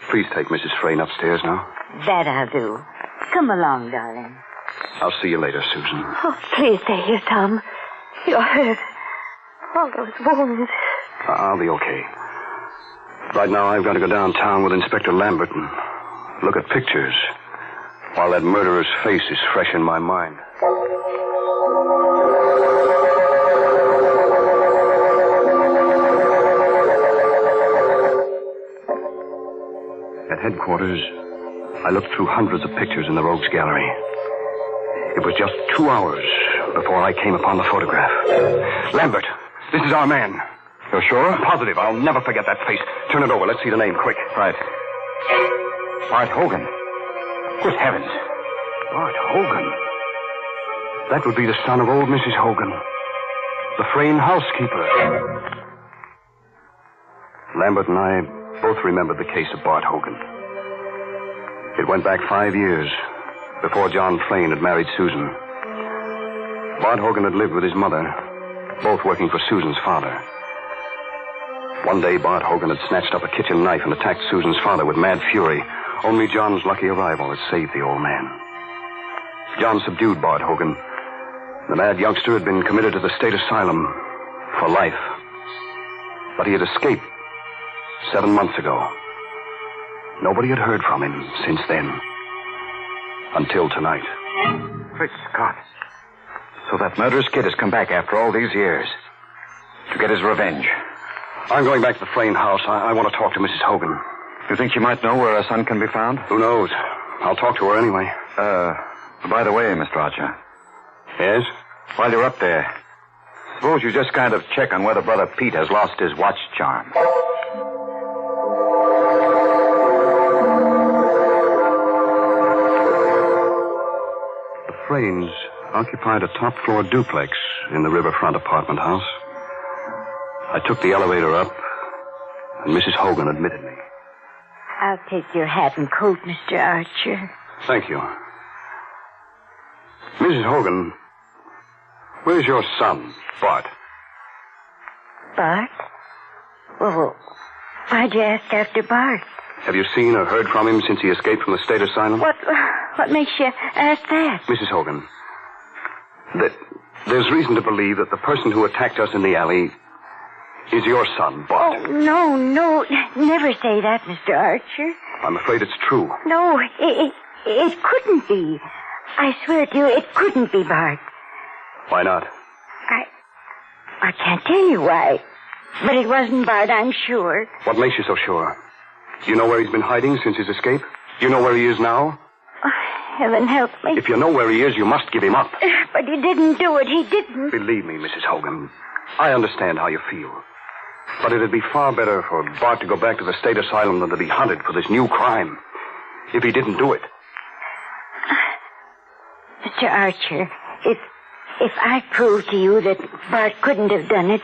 Please take Mrs. Frayne upstairs now. That I'll do. Come along, darling. I'll see you later, Susan. Oh, please stay here, Tom. You're hurt. All those wounds. I'll be okay. Right now, I've got to go downtown with Inspector Lambert and look at pictures while that murderer's face is fresh in my mind. At headquarters, I looked through hundreds of pictures in the Rogues Gallery. It was just 2 hours before I came upon the photograph. Lambert, this is our man. You're sure? I'm positive. I'll never forget that face. Turn it over. Let's see the name, quick. Right. Bart Hogan. Good heavens. Bart Hogan? That would be the son of old Mrs. Hogan, the Frayne housekeeper. Lambert and I both remembered the case of Bart Hogan. It went back 5 years before John Frayne had married Susan. Bart Hogan had lived with his mother, both working for Susan's father. One day, Bart Hogan had snatched up a kitchen knife and attacked Susan's father with mad fury. Only John's lucky arrival had saved the old man. John subdued Bart Hogan. The mad youngster had been committed to the state asylum for life. But he had escaped 7 months ago. Nobody had heard from him since then. Until tonight. Great Scott. So that murderous kid has come back after all these years to get his revenge. I'm going back to the Frayne house. I want to talk to Mrs. Hogan. You think she might know where her son can be found? Who knows? I'll talk to her anyway. By the way, Mr. Archer. Yes? While you're up there, suppose you just kind of check on whether Brother Pete has lost his watch charm. The Fraynes occupied a top-floor duplex in the riverfront apartment house. I took the elevator up, and Mrs. Hogan admitted me. I'll take your hat and coat, Mr. Archer. Thank you. Mrs. Hogan, where's your son, Bart? Bart? Well, why'd you ask after Bart? Have you seen or heard from him since he escaped from the state asylum? What makes you ask that? Mrs. Hogan, there's reason to believe that the person who attacked us in the alley is your son, Bart. Oh, no. Never say that, Mr. Archer. I'm afraid it's true. No, it couldn't be. I swear to you, it couldn't be Bart. Why not? I can't tell you why. But it wasn't Bart, I'm sure. What makes you so sure? You know where he's been hiding since his escape? You know where he is now? Oh, heaven help me. If you know where he is, you must give him up. But he didn't do it. He didn't. Believe me, Mrs. Hogan, I understand how you feel. But it'd be far better for Bart to go back to the state asylum than to be hunted for this new crime. If he didn't do it. Mr. Archer, if I prove to you that Bart couldn't have done it,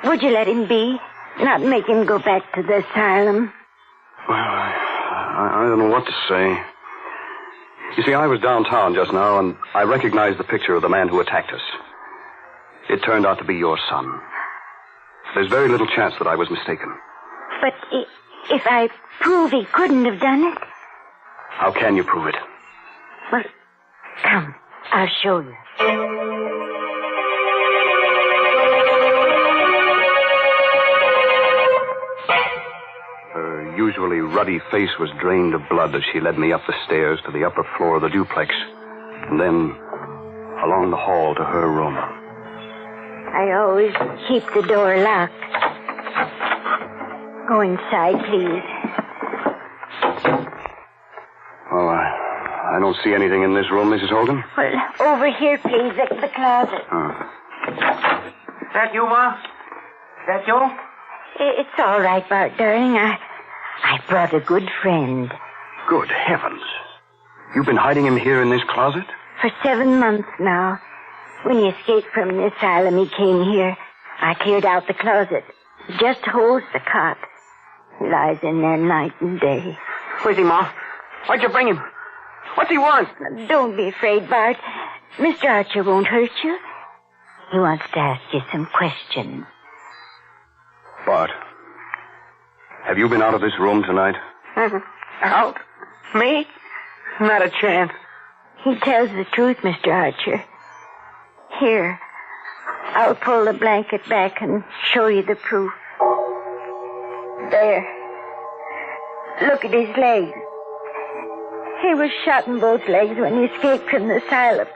would you let him be? Not make him go back to the asylum? Well, I don't know what to say. You see, I was downtown just now, and I recognized the picture of the man who attacked us. It turned out to be your son. There's very little chance that I was mistaken. But if I prove he couldn't have done it? How can you prove it? Well, come, I'll show you. Her usually ruddy face was drained of blood as she led me up the stairs to the upper floor of the duplex, and then along the hall to her room. I always keep the door locked. Go inside, please. Well, I don't see anything in this room, Mrs. Hogan. Well, over here, please, at the closet. Is that you, Ma? Is that you? It's all right, Bart, darling. I brought a good friend. Good heavens. You've been hiding him here in this closet? For 7 months now. When he escaped from the asylum, he came here. I cleared out the closet. It just holds the cot. He lies in there night and day. Where's he, Ma? Why'd you bring him? What's he want? Don't be afraid, Bart. Mr. Archer won't hurt you. He wants to ask you some questions. Bart, have you been out of this room tonight? Out? Me? Not a chance. He tells the truth, Mr. Archer. Here, I'll pull the blanket back and show you the proof. There. Look at his legs. He was shot in both legs when he escaped from the asylum.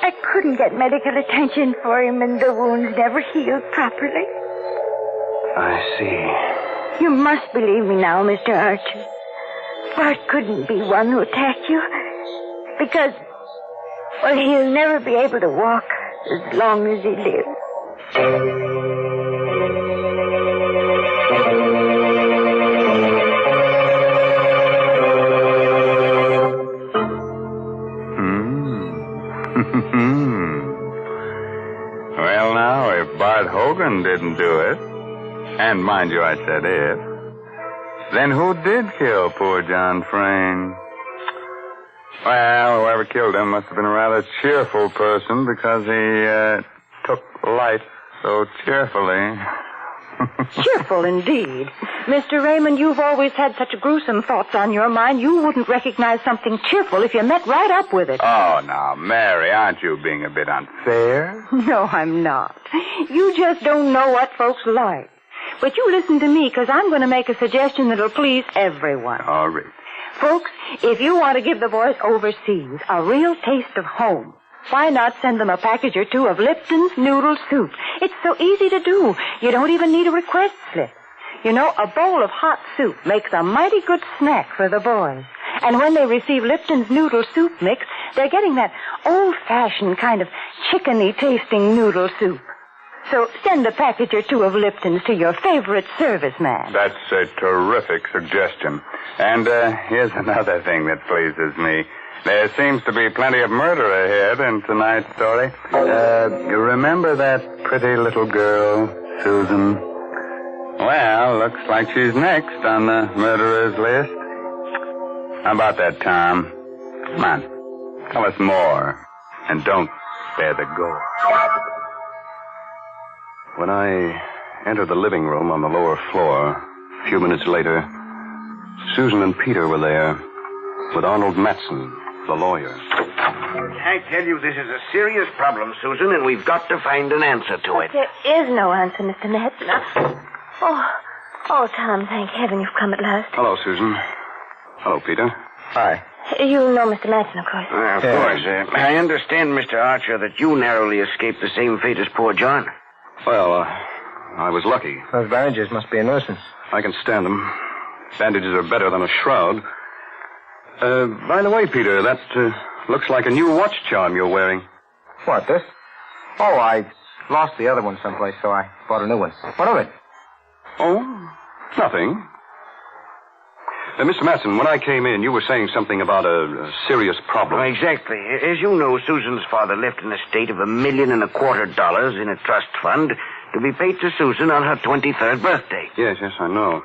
I couldn't get medical attention for him, and the wounds never healed properly. I see. You must believe me now, Mr. Archer. Bart couldn't be one who attacked you, because, well, he'll never be able to walk as long as he lives. Well, now, if Bart Hogan didn't do it, and mind you, I said if, then who did kill poor John Frayne? Well, whoever killed him must have been a rather cheerful person because he took life so cheerfully. Cheerful indeed. Mr. Raymond, you've always had such gruesome thoughts on your mind, you wouldn't recognize something cheerful if you met right up with it. Oh, now, Mary, aren't you being a bit unfair? No, I'm not. You just don't know what folks like. But you listen to me, because I'm going to make a suggestion that'll please everyone. All right. Folks, if you want to give the boys overseas a real taste of home, why not send them a package or two of Lipton's noodle soup? It's so easy to do. You don't even need a request slip. You know, a bowl of hot soup makes a mighty good snack for the boys. And when they receive Lipton's noodle soup mix, they're getting that old-fashioned kind of chickeny-tasting noodle soup. So send a package or two of Lipton's to your favorite serviceman. That's a terrific suggestion. And here's another thing that pleases me. There seems to be plenty of murder ahead in tonight's story. You remember that pretty little girl, Susan? Well, looks like she's next on the murderer's list. How about that, Tom? Come on. Tell us more. And don't spare the gore. When I entered the living room on the lower floor, a few minutes later, Susan and Peter were there with Arnold Matson, the lawyer. I tell you, this is a serious problem, Susan, and we've got to find an answer to it. There is no answer, Mr. Matson. Oh, Tom, thank heaven you've come at last. Hello, Susan. Hello, Peter. Hi. You know Mr. Madsen, of course. Of course. I understand, Mr. Archer, that you narrowly escaped the same fate as poor John. Well, I was lucky. Those bandages must be a nuisance. I can stand them. Bandages are better than a shroud. By the way, Peter, that looks like a new watch charm you're wearing. What, this? Oh, I lost the other one someplace, so I bought a new one. What of it? Oh, nothing. Mr. Madsen, when I came in, you were saying something about a serious problem. Exactly. As you know, Susan's father left an estate of $1.25 million in a trust fund to be paid to Susan on her 23rd birthday. Yes, I know.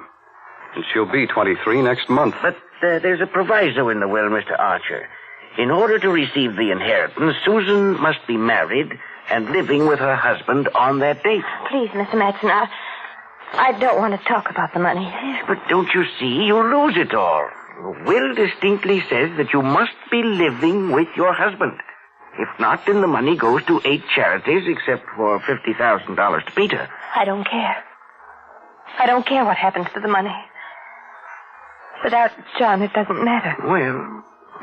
And she'll be 23 next month. But there's a proviso in the will, Mr. Archer. In order to receive the inheritance, Susan must be married and living with her husband on that date. Please, Mr. Madsen, I don't want to talk about the money. But don't you see? You'll lose it all. The will distinctly says that you must be living with your husband. If not, then the money goes to 8 charities, except for $50,000 to Peter. I don't care. I don't care what happens to the money. Without John, it doesn't matter.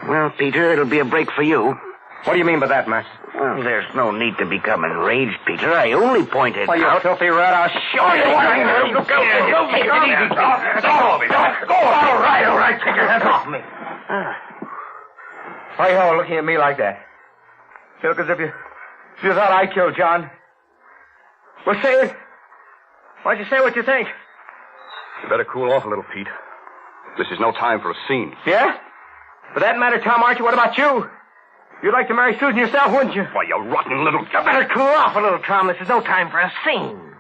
Well, Peter, it'll be a break for you. What do you mean by that, Max? Well, there's no need to become enraged, Peter. I only pointed out... you filthy rat, I'll show you what I know. Look out. Take it easy. Go. All right. Take your hands off me. Why are you all looking at me like that? You look as if you thought I killed John. Well, say it. Why don't you say what you think? You better cool off a little, Pete. This is no time for a scene. Yeah? For that matter, Tom Archer, what about you? You'd like to marry Susan yourself, wouldn't you? Why, you rotten little... You better cool off a little, Tom. This is no time for a scene.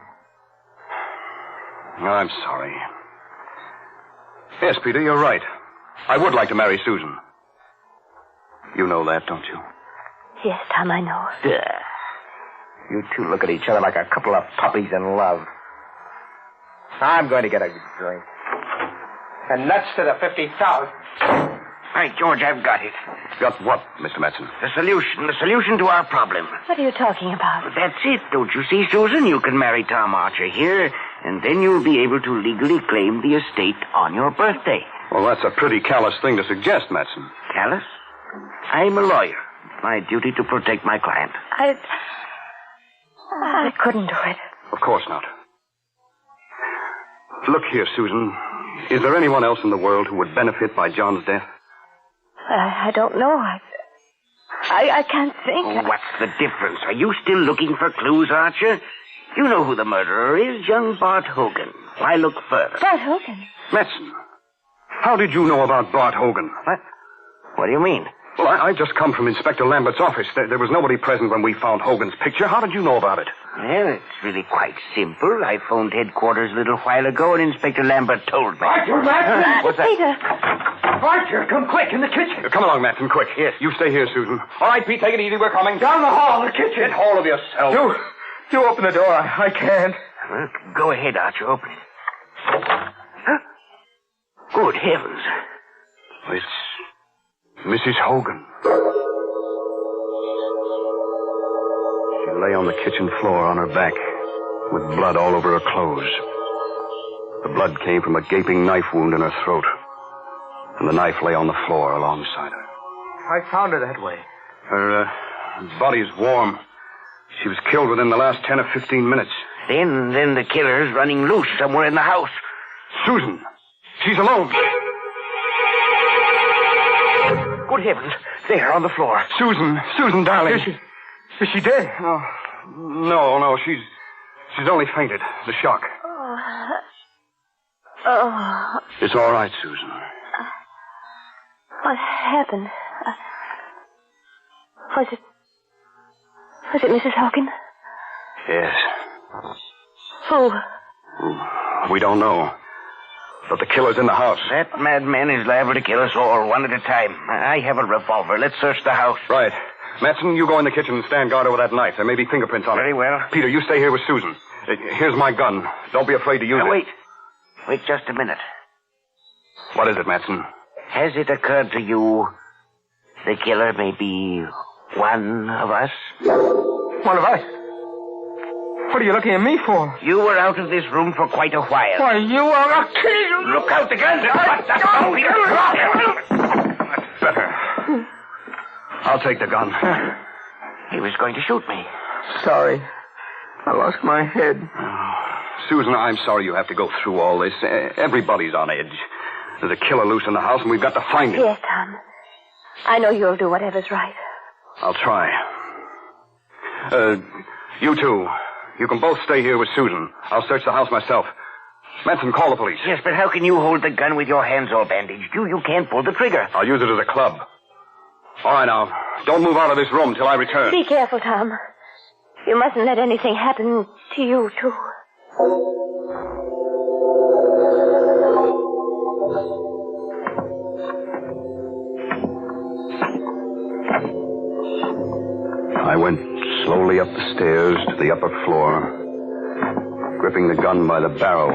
I'm sorry. Yes, Peter, you're right. I would like to marry Susan. You know that, don't you? Yes, Tom, I know. You two look at each other like a couple of puppies in love. I'm going to get a drink. And nuts to the 50,000. Right, George, I've got it. Got what, Mr. Madsen? The solution to our problem. What are you talking about? That's it, don't you see, Susan? You can marry Tom Archer here, and then you'll be able to legally claim the estate on your birthday. Well, that's a pretty callous thing to suggest, Madsen. Callous? I'm a lawyer. It's my duty to protect my client. I couldn't do it. Of course not. Look here, Susan. Is there anyone else in the world who would benefit by John's death? I don't know. I can't think. Oh, what's the difference? Are you still looking for clues, Archer? You know who the murderer is, young Bart Hogan. Why look further? Bart Hogan? Madsen, how did you know about Bart Hogan? What do you mean? Well, I just come from Inspector Lambert's office. There was nobody present when we found Hogan's picture. How did you know about it? Well, it's really quite simple. I phoned headquarters a little while ago, and Inspector Lambert told me. Archer, Madsen! What's that? Peter! Archer, come quick, in the kitchen. Come along, Madsen, quick. Yes. You stay here, Susan. All right, Pete, take it easy. We're coming. Down the hall, the kitchen. Get hold of yourself. You open the door. I can't. Well, go ahead, Archer. Open it. Huh? Good heavens. It's Mrs. Hogan. She lay on the kitchen floor on her back, with blood all over her clothes. The blood came from a gaping knife wound in her throat, and the knife lay on the floor alongside her. I found her that way. Her body's warm. She was killed within the last 10 or 15 minutes. Then the killer's running loose somewhere in the house. Susan! She's alone! Good heavens. There, on the floor. Susan, darling. Is she dead? No, she's only fainted. The shock. Oh. It's all right, Susan. What happened? Was it Mrs. Hogan? Yes. Who? We don't know. But the killer's in the house. That madman is liable to kill us all, one at a time. I have a revolver. Let's search the house. Right. Madsen, you go in the kitchen and stand guard over that knife. There may be fingerprints on it. Very well. Peter, you stay here with Susan. Here's my gun. Don't be afraid to use it. Wait just a minute. What is it, Madsen? Has it occurred to you the killer may be one of us? One of us? What are you looking at me for? You were out of this room for quite a while. Why, you are a kid! Look out, the gun! That's better. I'll take the gun. He was going to shoot me. Sorry. I lost my head. Susan, I'm sorry you have to go through all this. Everybody's on edge. There's a killer loose in the house, and we've got to find him. Yes, Tom. I know you'll do whatever's right. I'll try. You two, you can both stay here with Susan. I'll search the house myself. Manson, call the police. Yes, but how can you hold the gun with your hands all bandaged? You can't pull the trigger. I'll use it as a club. All right, now. Don't move out of this room till I return. Be careful, Tom. You mustn't let anything happen to you, too. I went slowly up the stairs to the upper floor, gripping the gun by the barrel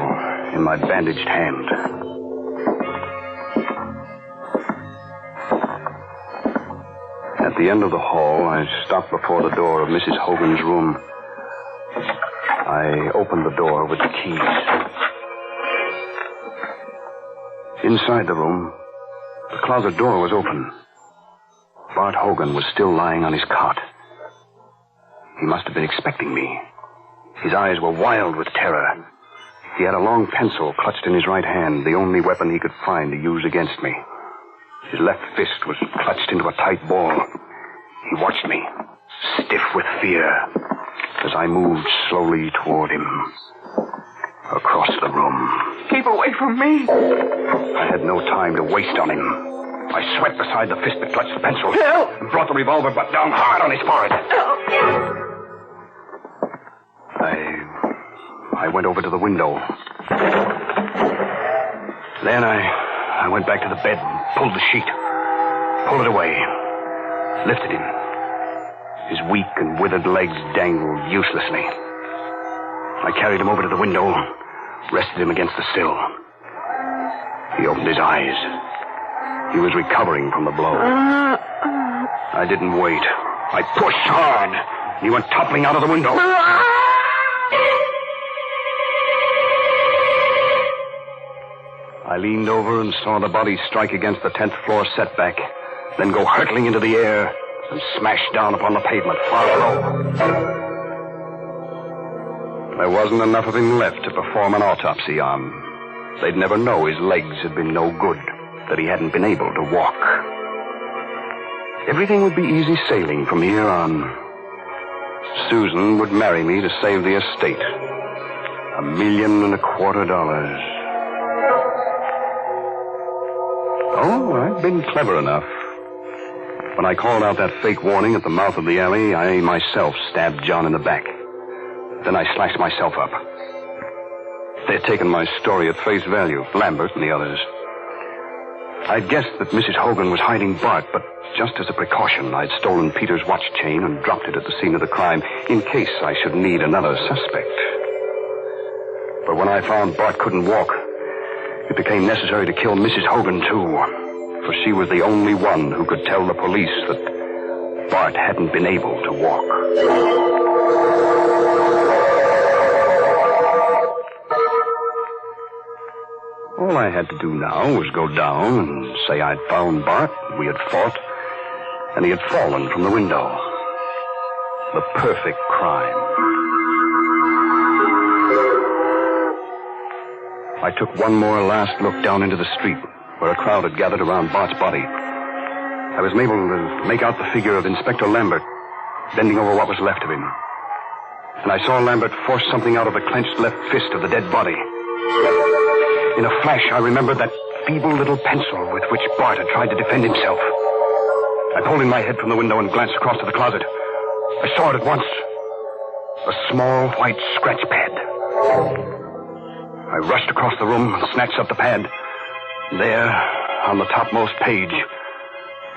in my bandaged hand. At the end of the hall, I stopped before the door of Mrs. Hogan's room. I opened the door with the keys. Inside the room, the closet door was open. Bart Hogan was still lying on his cot. He must have been expecting me. His eyes were wild with terror. He had a long pencil clutched in his right hand, the only weapon he could find to use against me. His left fist was clutched into a tight ball. He watched me, stiff with fear, as I moved slowly toward him, across the room. Keep away from me. I had no time to waste on him. I swept beside the fist that clutched the pencil. Help! And brought the revolver butt down hard on his forehead. I went over to the window. Then I went back to the bed and pulled the sheet. Pulled it away. Lifted him. His weak and withered legs dangled uselessly. I carried him over to the window, rested him against the sill. He opened his eyes. He was recovering from the blow. I didn't wait. I pushed hard. He went toppling out of the window. I leaned over and saw the body strike against the 10th floor setback, then go hurtling into the air and smash down upon the pavement far below. There wasn't enough of him left to perform an autopsy on. They'd never know his legs had been no good, that he hadn't been able to walk. Everything would be easy sailing from here on. Susan would marry me to save the estate. $1.25 million. Oh, I've been clever enough. When I called out that fake warning at the mouth of the alley, I myself stabbed John in the back. Then I slashed myself up. They'd taken my story at face value, Lambert and the others. I'd guessed that Mrs. Hogan was hiding Bart, but just as a precaution, I'd stolen Peter's watch chain and dropped it at the scene of the crime in case I should need another suspect. But when I found Bart couldn't walk, it became necessary to kill Mrs. Hogan, too, for she was the only one who could tell the police that Bart hadn't been able to walk. All I had to do now was go down and say I'd found Bart, we had fought, and he had fallen from the window. The perfect crime. I took one more last look down into the street, where a crowd had gathered around Bart's body. I was able to make out the figure of Inspector Lambert, bending over what was left of him. And I saw Lambert force something out of the clenched left fist of the dead body. In a flash, I remembered that feeble little pencil with which Bart had tried to defend himself. I pulled in my head from the window and glanced across to the closet. I saw it at once. A small white scratch pad. I rushed across the room and snatched up the pad. There, on the topmost page,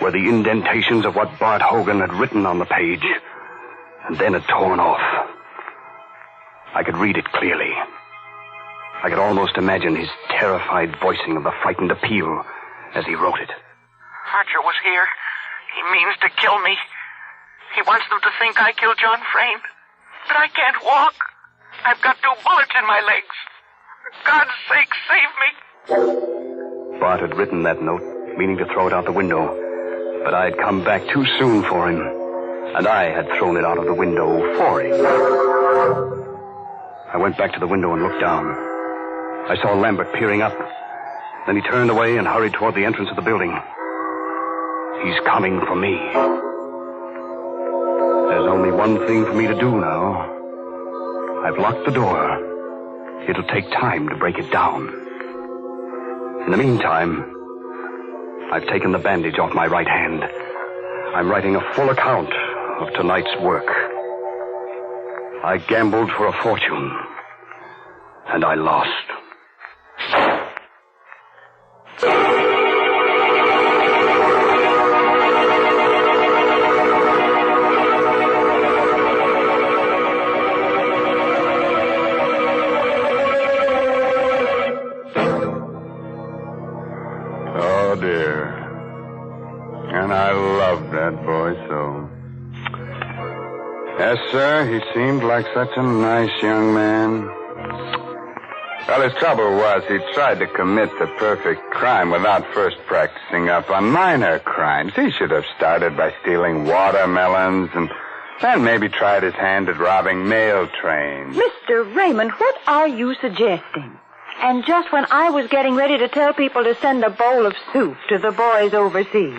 were the indentations of what Bart Hogan had written on the page, and then had torn off. I could read it clearly. I could almost imagine his terrified voicing of the frightened appeal as he wrote it. Archer was here. He means to kill me. He wants them to think I killed John Frayne. But I can't walk. I've got 2 bullets in my legs. For God's sake, save me. Bart had written that note, meaning to throw it out the window. But I'd come back too soon for him, and I had thrown it out of the window for him. I went back to the window and looked down. I saw Lambert peering up. Then he turned away and hurried toward the entrance of the building. He's coming for me. There's only one thing for me to do now. I've locked the door. It'll take time to break it down. In the meantime, I've taken the bandage off my right hand. I'm writing a full account of tonight's work. I gambled for a fortune, and I lost. Oh, dear. And I loved that boy so. Yes, sir, he seemed like such a nice young man. Well, his trouble was he tried to commit the perfect crime without first practicing up on minor crimes. He should have started by stealing watermelons and then maybe tried his hand at robbing mail trains. Mr. Raymond, what are you suggesting? And just when I was getting ready to tell people to send a bowl of soup to the boys overseas.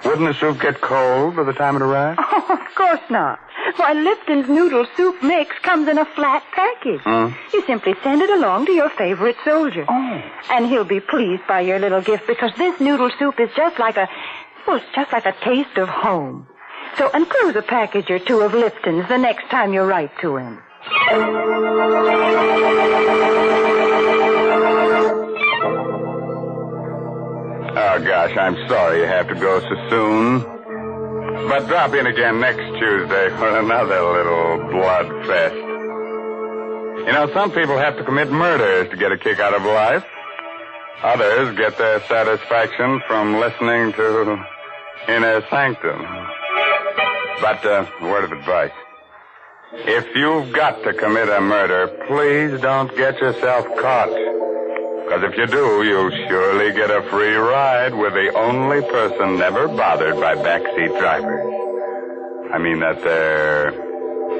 Wouldn't the soup get cold by the time it arrived? Oh, of course not. Why, Lipton's noodle soup mix comes in a flat package. You simply send it along to your favorite soldier. And he'll be pleased by your little gift because this noodle soup is just like a taste of home. So enclose a package or two of Lipton's the next time you write to him. Oh, gosh, I'm sorry you have to go so soon. But drop in again next Tuesday for another little blood fest. You know, some people have to commit murders to get a kick out of life. Others get their satisfaction from listening to Inner Sanctum. But, a word of advice. If you've got to commit a murder, please don't get yourself caught. Because if you do, you'll surely get a free ride with the only person never bothered by backseat drivers. I mean that they're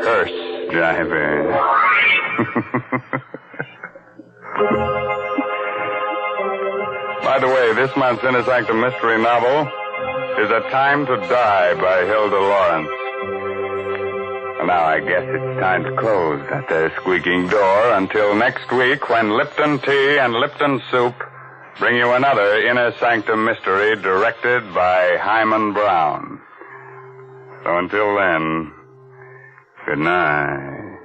hearse drivers. By the way, this month's Inner Sanctum mystery novel is A Time to Die by Hilda Lawrence. Well, now I guess it's time to close that there squeaking door until next week when Lipton Tea and Lipton Soup bring you another Inner Sanctum mystery directed by Hyman Brown. So until then, good night.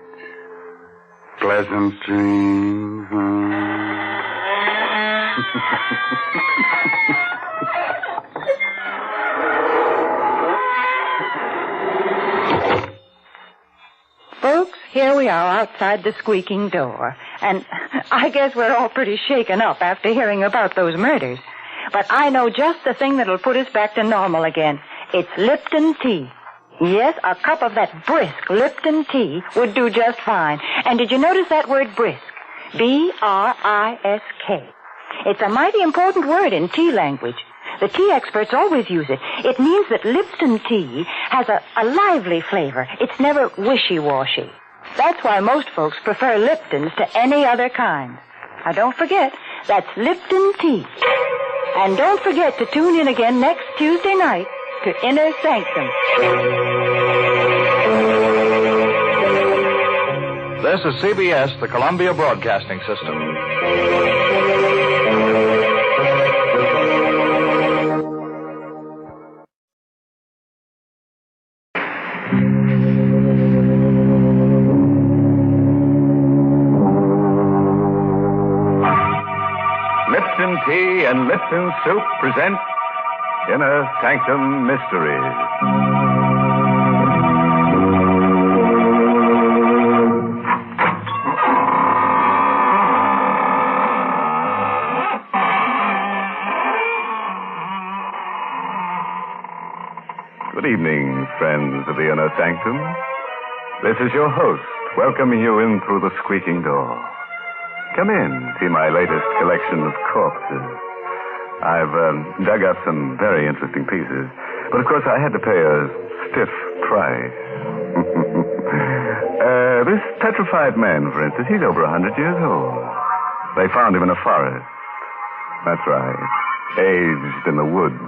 Pleasant dreams. Folks, here we are outside the squeaking door. And I guess we're all pretty shaken up after hearing about those murders. But I know just the thing that'll put us back to normal again. It's Lipton tea. Yes, a cup of that brisk Lipton tea would do just fine. And did you notice that word brisk? B-R-I-S-K. It's a mighty important word in tea language. The tea experts always use it. It means that Lipton tea has a lively flavor. It's never wishy-washy. That's why most folks prefer Lipton's to any other kind. Now, don't forget, that's Lipton tea. And don't forget to tune in again next Tuesday night to Inner Sanctum. This is CBS, the Columbia Broadcasting System. Lipton Tea and Lipton Soup present Inner Sanctum Mysteries. Good evening, friends of the Inner Sanctum. This is your host, welcoming you in through the squeaking door. Come in, see my latest collection of corpses. I've dug up some very interesting pieces. But, of course, I had to pay a stiff price. This petrified man, for instance, he's over 100 years old. They found him in a forest. That's right. Aged in the woods.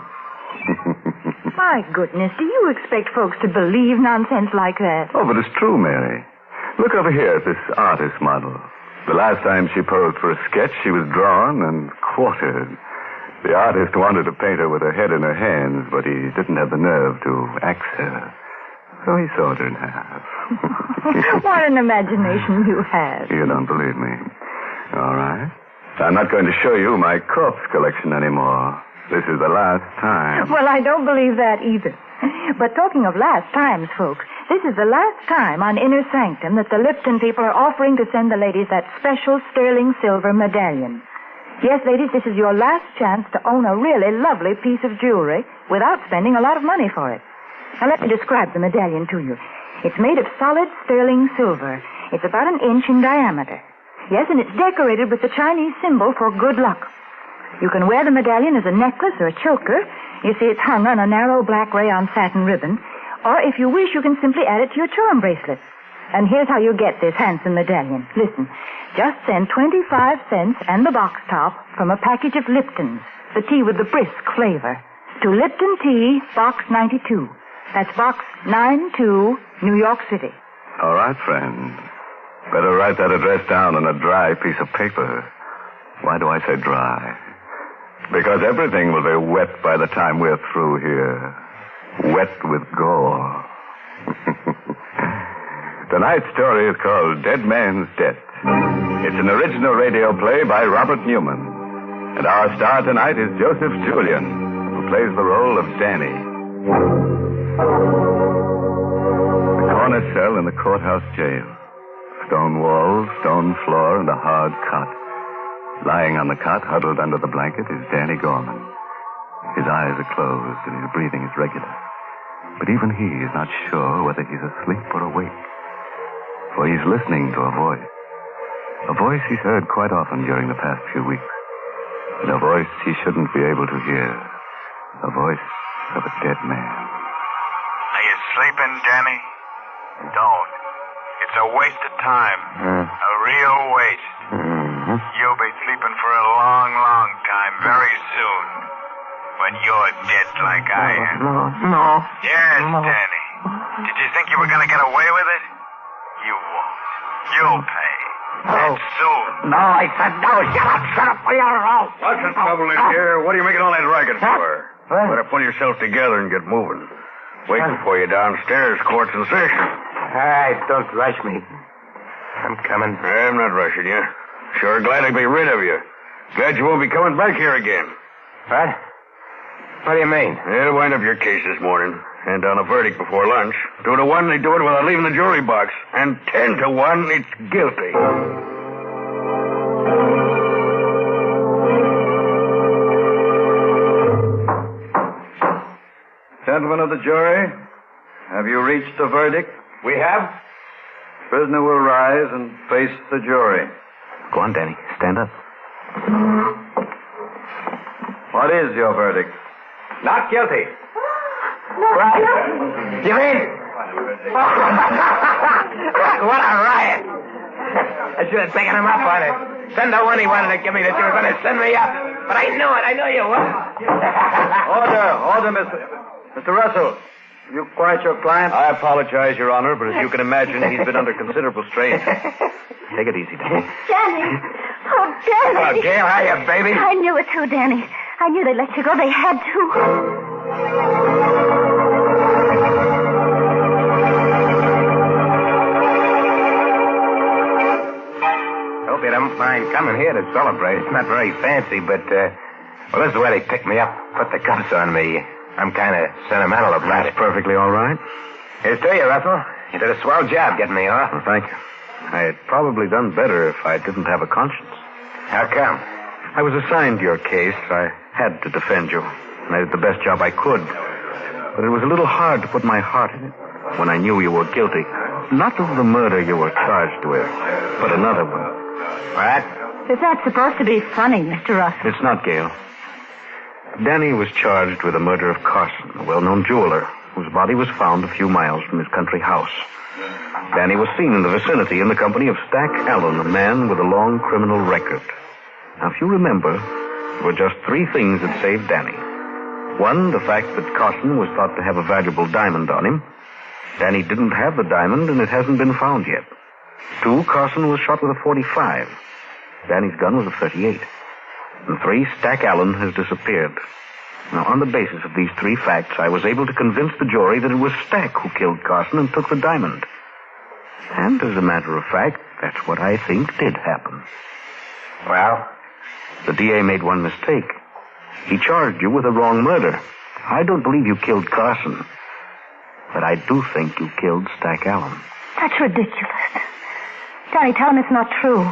My goodness, do you expect folks to believe nonsense like that? Oh, but it's true, Mary. Look over here at this artist model. The last time she posed for a sketch, she was drawn and quartered. The artist wanted to paint her with her head in her hands, but he didn't have the nerve to axe her. So he sawed her in half. What an imagination you have. You don't believe me. All right. I'm not going to show you my corpse collection anymore. This is the last time. Well, I don't believe that either. But talking of last times, folks, this is the last time on Inner Sanctum that the Lipton people are offering to send the ladies that special sterling silver medallion. Yes, ladies, this is your last chance to own a really lovely piece of jewelry without spending a lot of money for it. Now, let me describe the medallion to you. It's made of solid sterling silver. It's about 1 inch in diameter. Yes, and it's decorated with the Chinese symbol for good luck. You can wear the medallion as a necklace or a choker. You see, it's hung on a narrow black rayon satin ribbon. Or if you wish, you can simply add it to your charm bracelet. And here's how you get this handsome medallion. Listen, just send 25 cents and the box top from a package of Lipton's, the tea with the brisk flavor, to Lipton Tea, Box 92. That's Box 92, New York City. All right, friend. Better write that address down on a dry piece of paper. Why do I say dry? Because everything will be wet by the time we're through here. Wet with gore. Tonight's story is called Dead Man's Debt. It's an original radio play by Robert Newman. And our star tonight is Joseph Julian, who plays the role of Danny. The corner cell in the courthouse jail. Stone walls, stone floor, and a hard cot. Lying on the cot, huddled under the blanket, is Danny Gorman. His eyes are closed and his breathing is regular. But even he is not sure whether he's asleep or awake. For he's listening to a voice. A voice he's heard quite often during the past few weeks. And a voice he shouldn't be able to hear. A voice of a dead man. Are you sleeping, Danny? Don't. It's a waste of time. A real waste. You'll be sleeping for a long, long time very soon. When you're dead like I am. No. Yes, Danny. Did you think you were going to get away with it? You won't. You'll pay. And soon. No, I said no. Shut up, will you? What's the trouble in here? What are you making all that racket for? Better pull yourself together and get moving. Waiting for you downstairs, court's in session. All right, don't rush me. I'm coming. I'm not rushing you. Sure glad to be rid of you. Glad you won't be coming back here again. What? What do you mean? They'll wind up your case this morning. Hand down a verdict before lunch. 2 to 1, they do it without leaving the jury box. And 10 to 1, it's guilty. Gentlemen of the jury, have you reached a verdict? We have. Prisoner will rise and face the jury. Go on, Danny. Stand up. What is your verdict? Not guilty. Right. You mean? What a riot. I should have taken him up on it. 10 to 1 he wanted to give me that you were going to send me up. But I knew it. I knew you would. Order, Mr. Russell. You quiet your client? I apologize, Your Honor, but as you can imagine, he's been under considerable strain. Take it easy, Danny. Danny! Oh, Danny! Hello, Gail. How you, baby? I knew it too, Danny. I knew they'd let you go. They had to. Hope you don't mind coming here to celebrate. It's not very fancy, but, well, this is the way they picked me up, put the cuffs on me. I'm kind of sentimental about it. Perfectly all right. Here's to you, Russell. You did a swell job getting me off. Well, thank you. I had probably done better if I didn't have a conscience. How come? I was assigned your case. I had to defend you. And I did the best job I could. But it was a little hard to put my heart in it when I knew you were guilty. Not of the murder you were charged with, but another one. What? Is that supposed to be funny, Mr. Russell? It's not, Gail. Danny was charged with the murder of Carson, a well-known jeweler, whose body was found a few miles from his country house. Danny was seen in the vicinity in the company of Stack Allen, a man with a long criminal record. Now, if you remember, there were just three things that saved Danny. One, the fact that Carson was thought to have a valuable diamond on him. Danny didn't have the diamond, and it hasn't been found yet. Two, Carson was shot with a .45. Danny's gun was a .38. And three, Stack Allen has disappeared. Now, on the basis of these three facts, I was able to convince the jury that it was Stack who killed Carson and took the diamond. And as a matter of fact, that's what I think did happen. Well? The DA made one mistake. He charged you with a wrong murder. I don't believe you killed Carson, but I do think you killed Stack Allen. That's ridiculous. Johnny, tell him it's not true.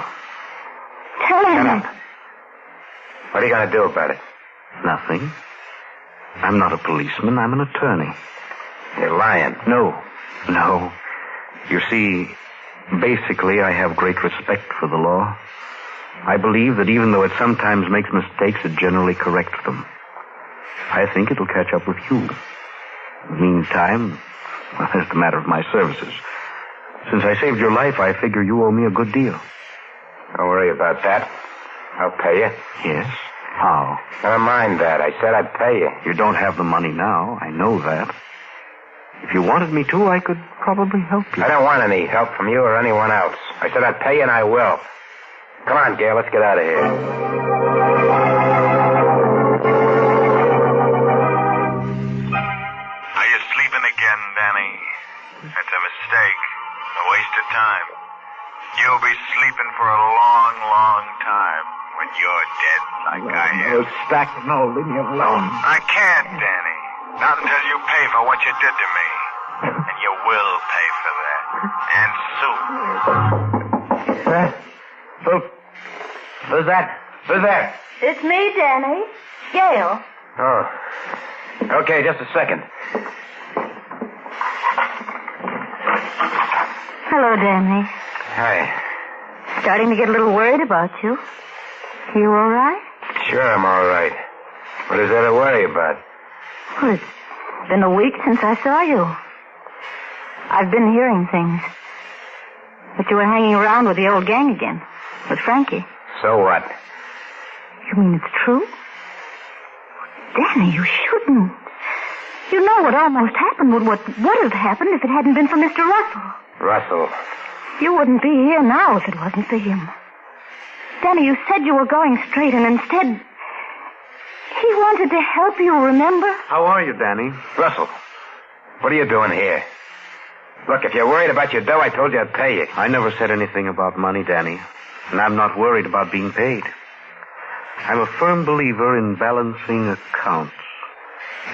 Tell him. Shut up. What are you going to do about it? Nothing. I'm not a policeman. I'm an attorney. You're lying. No. You see, basically, I have great respect for the law. I believe that even though it sometimes makes mistakes, it generally corrects them. I think it'll catch up with you. Meantime, well, that's the matter of my services. Since I saved your life, I figure you owe me a good deal. Don't worry about that. I'll pay you. Yes? How? Never mind that. I said I'd pay you. You don't have the money now. I know that. If you wanted me to, I could probably help you. I don't want any help from you or anyone else. I said I'd pay you, and I will. Come on, Gail, let's get out of here. Are you sleeping again, Danny? That's a mistake. A waste of time. You'll be sleeping for a long, long time when you're dead like I am. Stack, no, leave me alone. I can't, Danny. Not until you pay for what you did to me. And you will pay for that. And soon. Who's that? Who's there? It's me, Danny. Gail. Oh. Okay, just a second. Hello, Danny. Hi. Starting to get a little worried about you. You all right? Sure, I'm all right. What is there to worry about? Well, it's been a week since I saw you. I've been hearing things. That you were hanging around with the old gang again. With Frankie. So what? You mean it's true? Danny, you shouldn't. You know what almost happened, what would have happened if it hadn't been for Mr. Russell. Russell? You wouldn't be here now if it wasn't for him. Danny, you said you were going straight, and instead, he wanted to help you, remember? How are you, Danny? Russell, what are you doing here? Look, if you're worried about your dough, I told you I'd pay you. I never said anything about money, Danny. And I'm not worried about being paid. I'm a firm believer in balancing accounts.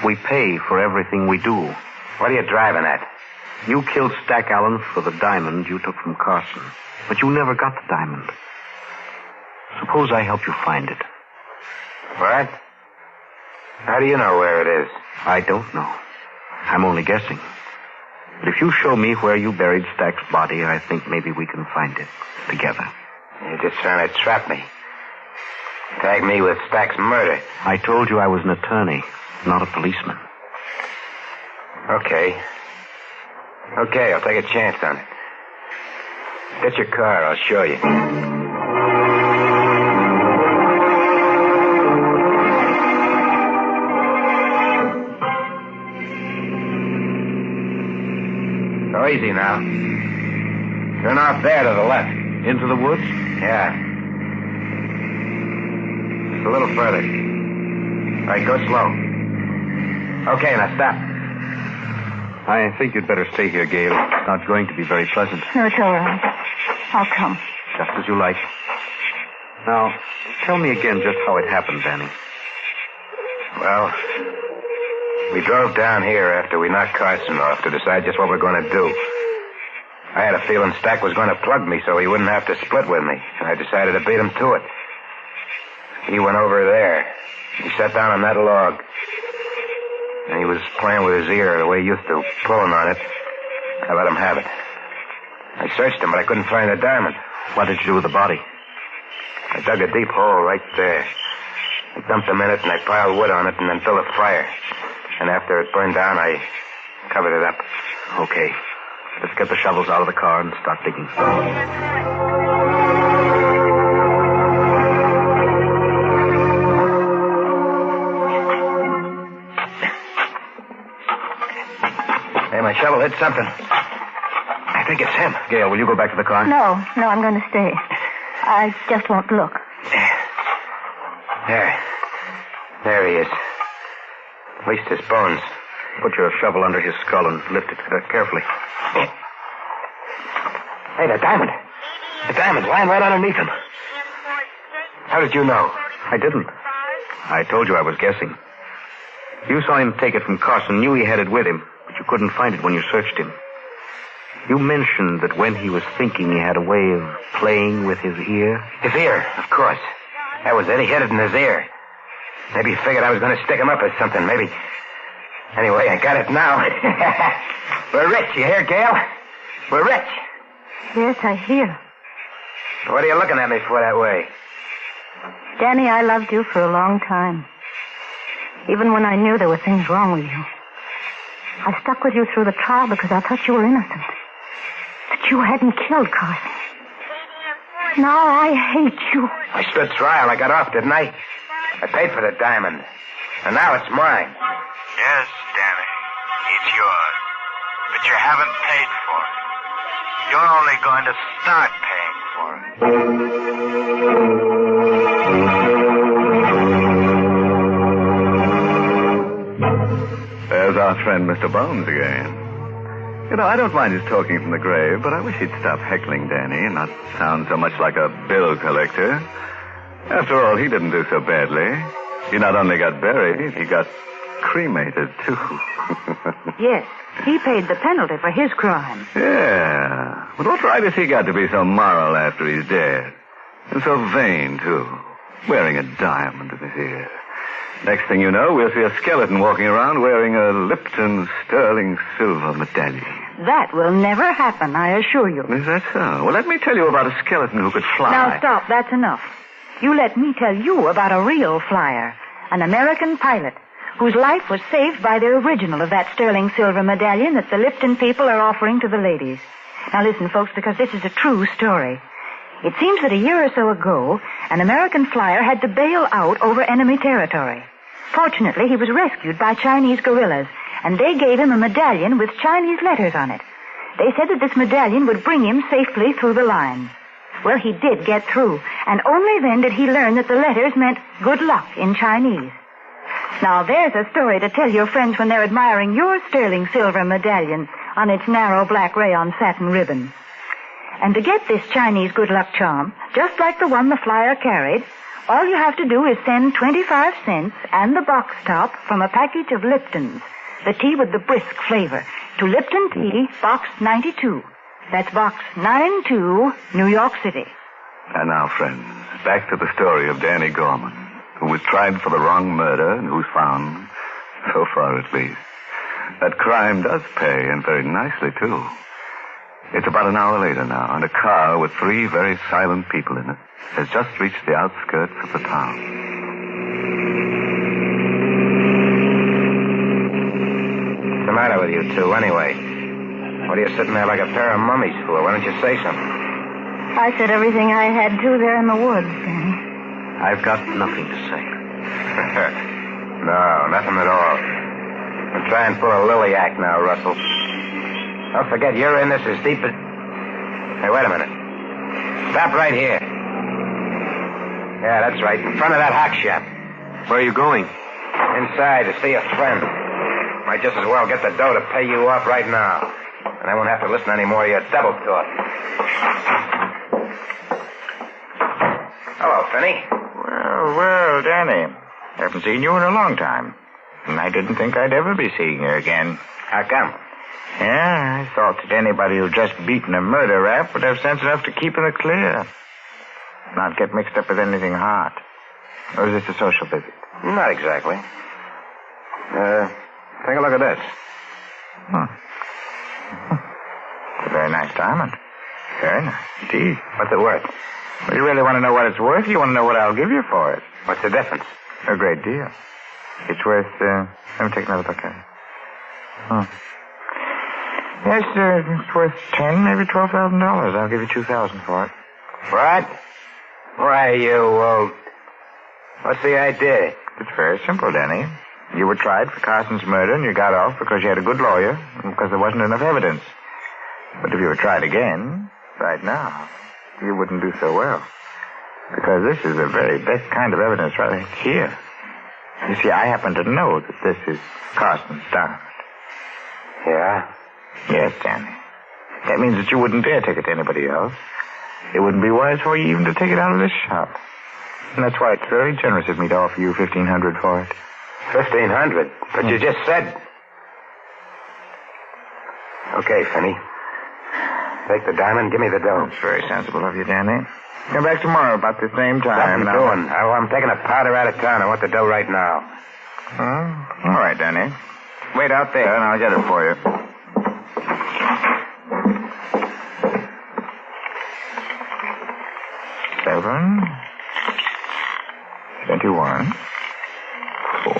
We pay for everything we do. What are you driving at? You killed Stack Allen for the diamond you took from Carson. But you never got the diamond. Suppose I help you find it. What? How do you know where it is? I don't know. I'm only guessing. But if you show me where you buried Stack's body, I think maybe we can find it together. You're just trying to trap me. Tag me with Stack's murder. I told you I was an attorney, not a policeman. Okay, I'll take a chance on it. Get your car, I'll show you. Go easy now. Turn off there to the left. Into the woods? Yeah. Just a little further. All right, go slow. Okay, now stop. I think you'd better stay here, Gail. It's not going to be very pleasant. No, it's all right. I'll come. Just as you like. Now, tell me again just how it happened, Danny. Well, we drove down here after we knocked Carson off to decide just what we're going to do. I had a feeling Stack was going to plug me so he wouldn't have to split with me, and I decided to beat him to it. He went over there. He sat down on that log. And he was playing with his ear the way he used to, pulling on it. I let him have it. I searched him, but I couldn't find the diamond. What did you do with the body? I dug a deep hole right there. I dumped a minute and I piled wood on it and then built a fire. And after it burned down, I covered it up. Okay. Let's get the shovels out of the car and start digging. Hey, my shovel hit something. I think it's him. Gail, will you go back to the car? No, I'm going to stay. I just won't look. There he is. At least his bones. Put your shovel under his skull and lift it carefully. Hey, the diamond. The diamond's lying right underneath him. How did you know? I didn't. I told you I was guessing. You saw him take it from Carson, knew he had it with him, but you couldn't find it when you searched him. You mentioned that when he was thinking, he had a way of playing with his ear. His ear, of course. That was it. He hid it in his ear. Maybe he figured I was going to stick him up or something. Maybe. Anyway, I got it now. We're rich, you hear, Gail? We're rich. Yes, I hear. What are you looking at me for that way? Danny, I loved you for a long time. Even when I knew there were things wrong with you. I stuck with you through the trial because I thought you were innocent. That you hadn't killed Carson. Now I hate you. I stood trial. I got off, didn't I? I paid for the diamond. And now it's mine. Yes, Danny. It's yours. But you haven't paid for it. You're only going to start paying for it. There's our friend Mr. Bones again. You know, I don't mind his talking from the grave, but I wish he'd stop heckling Danny and not sound so much like a bill collector. After all, he didn't do so badly. He not only got buried, he got cremated, too. Yes, he paid the penalty for his crime. Yeah. But what right has he got to be so moral after he's dead? And so vain, too. Wearing a diamond in his ear. Next thing you know, we'll see a skeleton walking around wearing a Lipton sterling silver medallion. That will never happen, I assure you. Is that so? Well, let me tell you about a skeleton who could fly. Now, stop. That's enough. You let me tell you about a real flyer, an American pilot, whose life was saved by the original of that sterling silver medallion that the Lipton people are offering to the ladies. Now, listen, folks, because this is a true story. It seems that a year or so ago, an American flyer had to bail out over enemy territory. Fortunately, he was rescued by Chinese guerrillas, and they gave him a medallion with Chinese letters on it. They said that this medallion would bring him safely through the lines. Well, he did get through, and only then did he learn that the letters meant good luck in Chinese. Now, there's a story to tell your friends when they're admiring your sterling silver medallion on its narrow black rayon satin ribbon. And to get this Chinese good luck charm, just like the one the flyer carried, all you have to do is send 25 cents and the box top from a package of Lipton's, the tea with the brisk flavor, to Lipton Tea, Box 92. That's Box 92, New York City. And now, friends, back to the story of Danny Gorman, who was tried for the wrong murder and who's found, so far at least, that crime does pay, and very nicely, too. It's about an hour later now, and a car with 3 very silent people in it has just reached the outskirts of the town. What's the matter with you two, anyway? What are you sitting there like a pair of mummies for? Why don't you say something? I said everything I had to there in the woods, Danny. I've got nothing to say. No, nothing at all. Don't try and pull a lily act now, Russell. Don't forget, you're in this as deep as... Hey, wait a minute. Stop right here. Yeah, that's right. In front of that hock shop. Where are you going? Inside to see a friend. Might just as well get the dough to pay you off right now. And I won't have to listen to any more of your double talk. Hello, Finney. Well, Danny. Haven't seen you in a long time. And I didn't think I'd ever be seeing you again. How come? Yeah, I thought that anybody who'd just beaten a murder rap would have sense enough to keep in the clear. Not get mixed up with anything hot. Or is this a social visit? Not exactly. Take a look at this. It's a very nice diamond. Very nice, indeed. What's it worth? Well, you really want to know what it's worth? You want to know what I'll give you for it? What's the difference? A great deal. It's worth, let me take another look at it. Oh. Yes, it's worth $10,000, maybe $12,000. I'll give you $2,000 for it. What? Why, you, what's the idea? It's very simple, Danny. You were tried for Carson's murder, and you got off because you had a good lawyer and because there wasn't enough evidence. But if you were tried again, right now, you wouldn't do so well. Because this is the very best kind of evidence right here. You see, I happen to know that this is Carson's diamond. Yeah? Yes, Danny. That means that you wouldn't dare take it to anybody else. It wouldn't be wise for you even to take it out of this shop. And that's why it's very generous of me to offer you $1,500 for it. $1,500? But you just said... Okay, Finney. Take the diamond, give me the dough. That's very sensible of you, Danny. Come back tomorrow about the same time. What I'm doing? I'm taking a powder out of town. I want the dough right now. All right, Danny. Wait out there, and I'll get it for you. $7, 21,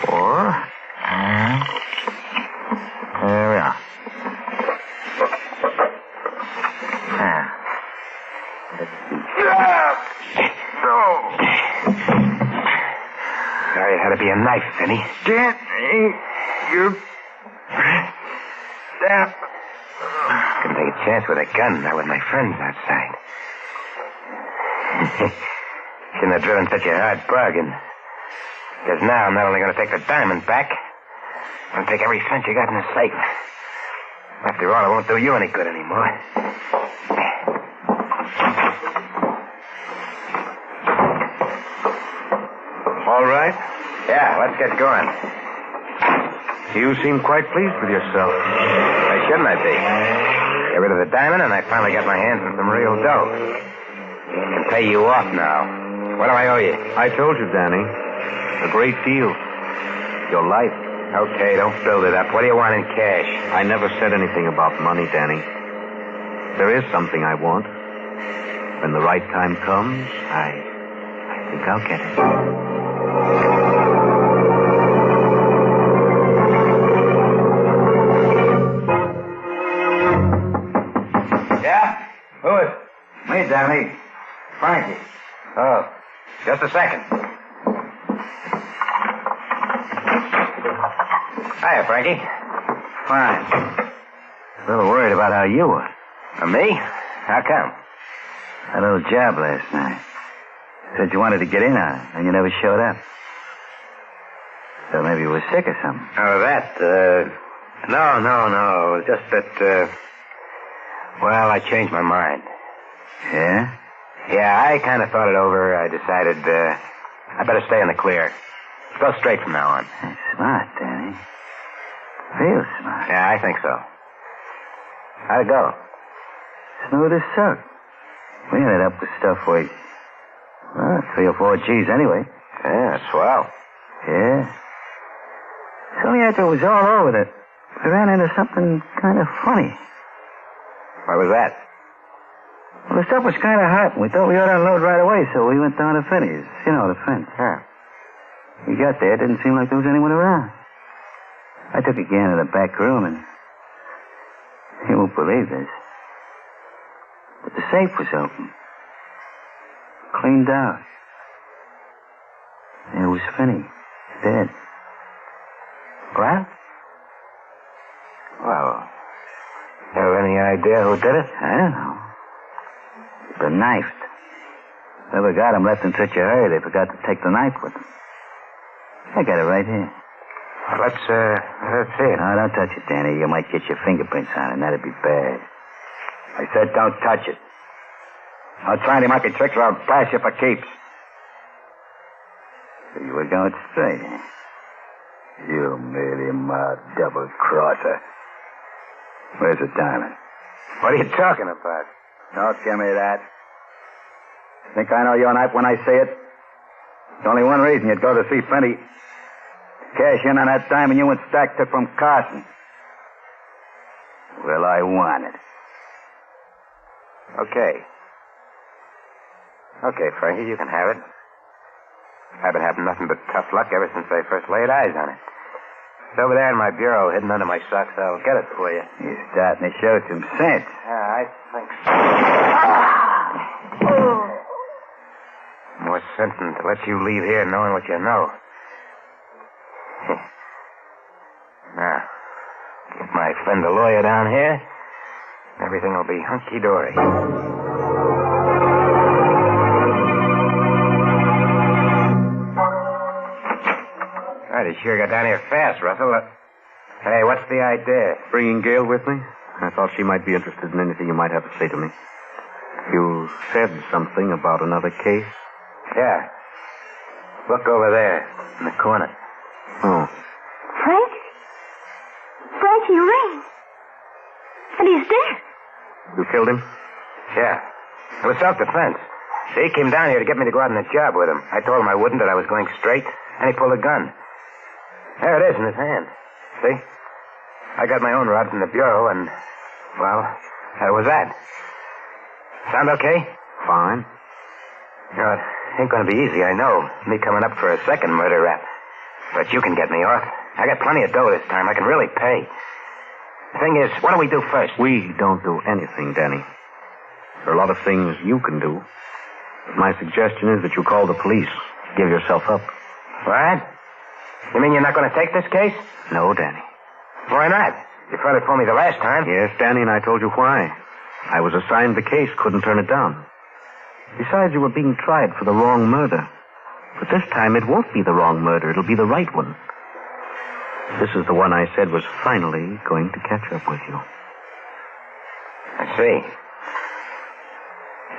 4, and there we are. Sorry, it had to be a knife, Finney. Danny, you... Damn. Couldn't take a chance with a gun, not with my friends outside. Shouldn't have driven such a hard bargain. Because now I'm not only going to take the diamond back, I'm going to take every cent you got in the safe. After all, it won't do you any good anymore. All right? Yeah, let's get going. You seem quite pleased with yourself. Why shouldn't I be? Get rid of the diamond, and I finally got my hands on some real dough. I can pay you off now. What do I owe you? I told you, Danny. A great deal. Your life. Okay, don't build it up. What do you want in cash? I never said anything about money, Danny. There is something I want. When the right time comes, I think I'll get it. Yeah? Who is it? Me, Danny. Frankie. Oh, just a second. Hiya, Frankie. Fine. A little worried about how you were. Me? How come? A little job last night. Said you wanted to get in on it, and you never showed up. So maybe you were sick or something. Oh, that, No. Just that, well, I changed my mind. Yeah? Yeah, I kind of thought it over. I decided, I better stay in the clear. Go straight from now on. That's smart, Danny. Real smart. Yeah, I think so. How'd it go? Smooth as silk. We ended up with stuff worth, 3 or 4 G's anyway. Yeah, swell. Yeah. So after it was all over that we ran into something kind of funny. What was that? Well, the stuff was kind of hot, and we thought we ought to unload right away, so we went down to Finney's. You know, the fence. Yeah. We got there, it didn't seem like there was anyone around. I took a gander in the back room, and you won't believe this, but the safe was open. Cleaned out. And it was Finney, dead. What? Well, you have any idea who did it? I don't know. But knifed. Whoever got him left in such a hurry they forgot to take the knife with them. I got it right here. Let's see it. No, don't touch it, Danny. You might get your fingerprints on it, and that'd be bad. I said don't touch it. I'll try any monkey tricks or I'll bash you for keeps. So you were going straight, eh? You mealy-mouthed double-crosser. Where's the diamond? What are you talking about? Don't give me that. Think I know your knife when I say it? There's only one reason you'd go to see Finney. Cash in on that diamond you and Stack took from Carson. Well, I want it. Okay, Frankie, you can have it. I've been having nothing but tough luck ever since I first laid eyes on it. It's over there in my bureau, hidden under my socks. I'll get it for you. You're starting to show some sense. Yeah, I think so. More sense than to let you leave here knowing what you know. Now, get my friend the lawyer down here. Everything will be hunky-dory. Right, he sure got down here fast, Russell. Hey, what's the idea? Bringing Gail with me? I thought she might be interested in anything you might have to say to me. You said something about another case? Yeah. Look over there, in the corner. Oh. Frank? Frankie Ring. And he's dead. You killed him? Yeah. It was self-defense. See, he came down here to get me to go out on a job with him. I told him I wouldn't, that I was going straight, and he pulled a gun. There it is in his hand. See? I got my own rod from the bureau, and, well, that was that. Sound okay? Fine. You know, it ain't gonna be easy, I know. Me coming up for a second murder rap. But you can get me off. I got plenty of dough this time. I can really pay. The thing is, what do we do first? We don't do anything, Danny. There are a lot of things you can do. But my suggestion is that you call the police. Give yourself up. What? You mean you're not going to take this case? No, Danny. Why not? You fought it for me the last time. Yes, Danny, and I told you why. I was assigned the case, couldn't turn it down. Besides, you were being tried for the wrong murder. But this time it won't be the wrong murder. It'll be the right one. This is the one I said was finally going to catch up with you. I see.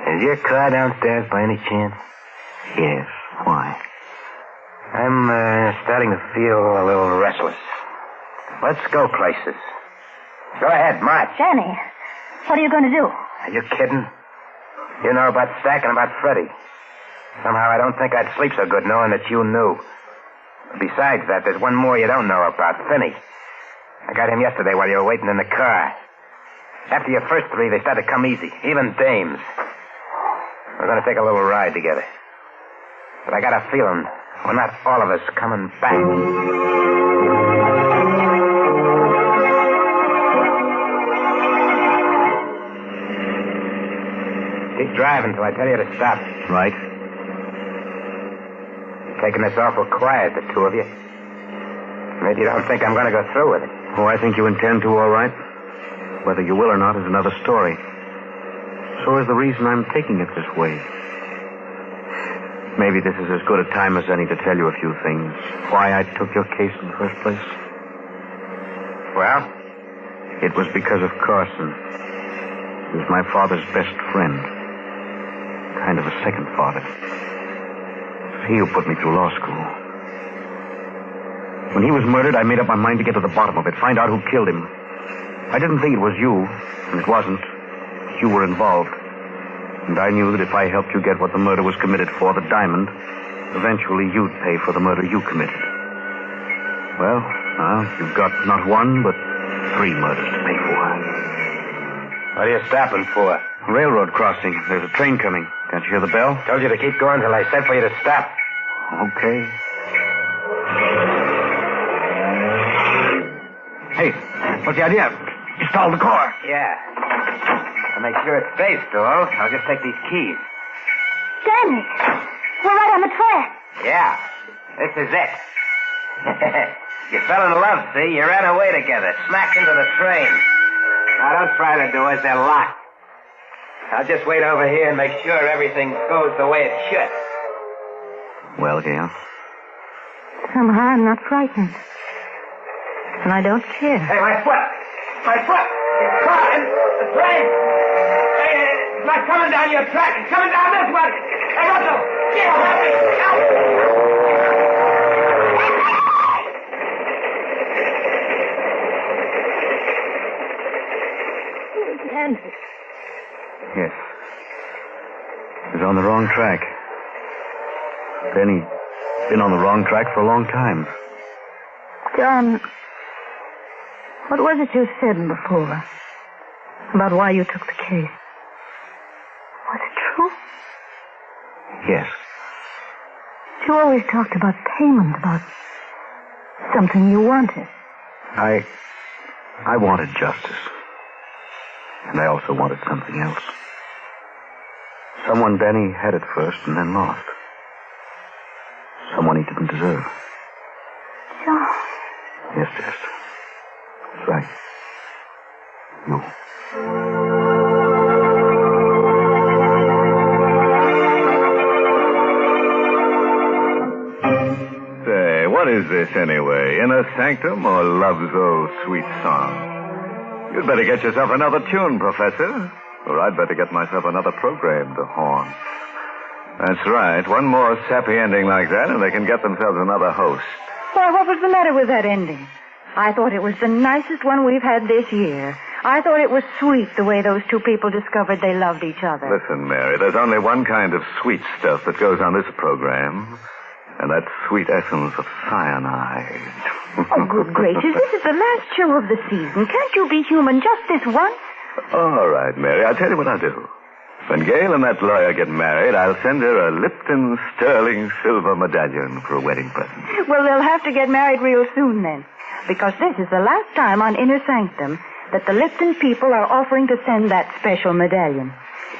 Is your car downstairs by any chance? Yes. Why? I'm starting to feel a little restless. Let's go places. Go ahead, march. Danny, what are you going to do? Are you kidding? You know about Stack and about Freddie. Somehow I don't think I'd sleep so good knowing that you knew. Besides that, there's one more you don't know about, Finney. I got him yesterday while you were waiting in the car. After your first three, they started to come easy, even dames. We're going to take a little ride together. But I got a feeling we're not all of us coming back. Keep driving till I tell you to stop. Right. Taking this awful quiet, the two of you. Maybe you don't think I'm going to go through with it. Oh, I think you intend to, all right. Whether you will or not is another story. So is the reason I'm taking it this way. Maybe this is as good a time as any to tell you a few things. Why I took your case in the first place. Well? It was because of Carson. He was my father's best friend. Kind of a second father. It's he who put me through law school. When he was murdered, I made up my mind to get to the bottom of it, find out who killed him. I didn't think it was you, and it wasn't. You were involved. And I knew that if I helped you get what the murder was committed for, the diamond, eventually you'd pay for the murder you committed. Well, now you've got not one, but 3 murders to pay for. What are you stopping for? Railroad crossing. There's a train coming. Can't you hear the bell? Told you to keep going till I said for you to stop. Okay. Hey, what's the idea? You stalled the car. Yeah. To make sure it stays stalled, I'll just take these keys. Danny, we're right on the track. Yeah, this is it. You fell in love, see? You ran away together, smacked into the train. Now, don't try the doors, they're locked. I'll just wait over here and make sure everything goes the way it should. Well, Gail? Somehow I'm not frightened. And I don't care. Hey, my foot! My foot! It's caught in the train! Hey, it's not coming down your track. It's coming down this one. Hey, Russell! Gail, help me! Help me! Yes. He's on the wrong track. Then he's been on the wrong track for a long time. John, what was it you said before about why you took the case? Was it true? Yes. You always talked about payment, about something you wanted. I wanted justice. And I also wanted something else. Someone Benny had at first and then lost. Someone he didn't deserve. John. Yes, Jess. That's right. You. Say, what is this anyway? Inner Sanctum or Love's Old Sweet Song? You'd better get yourself another tune, Professor. Or I'd better get myself another program to haunt. That's right. One more sappy ending like that, and they can get themselves another host. Why, what was the matter with that ending? I thought it was the nicest one we've had this year. I thought it was sweet the way those two people discovered they loved each other. Listen, Mary, there's only one kind of sweet stuff that goes on this program, and that's sweet essence of cyanide. Oh, good gracious, this is the last show of the season. Can't you be human just this once? All right, Mary, I'll tell you what I'll do. When Gail and that lawyer get married, I'll send her a Lipton sterling silver medallion for a wedding present. Well, they'll have to get married real soon then, because this is the last time on Inner Sanctum that the Lipton people are offering to send that special medallion.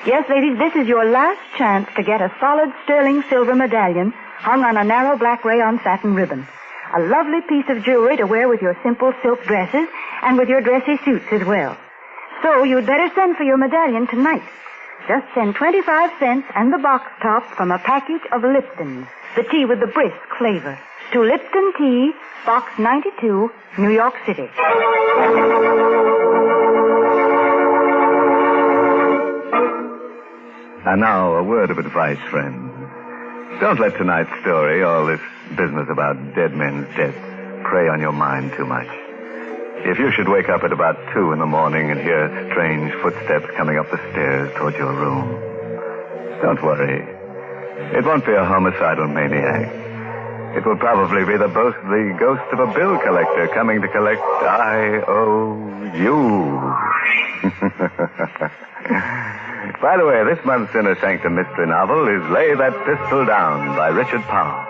Yes, ladies, this is your last chance to get a solid sterling silver medallion hung on a narrow black rayon satin ribbon. A lovely piece of jewelry to wear with your simple silk dresses and with your dressy suits as well. So you'd better send for your medallion tonight. Just send 25 cents and the box top from a package of Lipton's, the tea with the brisk flavor, to Lipton Tea, Box 92, New York City. And now, a word of advice, friends. Don't let tonight's story, all this business about dead men's deaths, prey on your mind too much. If you should wake up at about 2 in the morning and hear strange footsteps coming up the stairs towards your room, don't worry. It won't be a homicidal maniac. It will probably be the ghost of a bill collector coming to collect IOU. By the way, this month's Inner Sanctum mystery novel is Lay That Pistol Down by Richard Powell.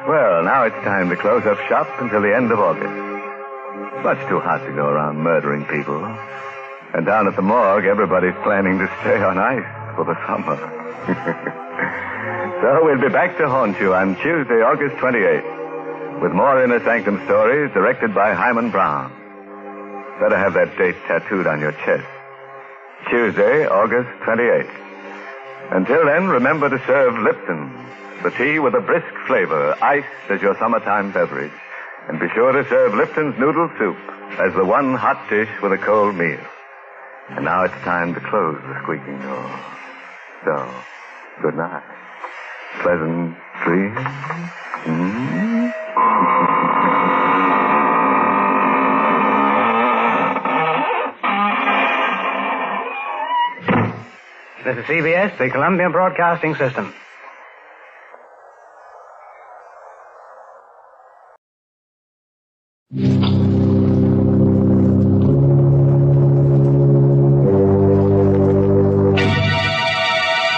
Well, now it's time to close up shop until the end of August. It's much too hot to go around murdering people. And down at the morgue, everybody's planning to stay on ice for the summer. So we'll be back to haunt you on Tuesday, August 28th, with more Inner Sanctum stories directed by Hyman Brown. Better have that date tattooed on your chest. Tuesday, August 28th. Until then, remember to serve Lipton, the tea with a brisk flavor, iced as your summertime beverage. And be sure to serve Lipton's noodle soup as the one hot dish with a cold meal. And now it's time to close the squeaking door. So, good night. Pleasant dreams. This is CBS, the Columbia Broadcasting System.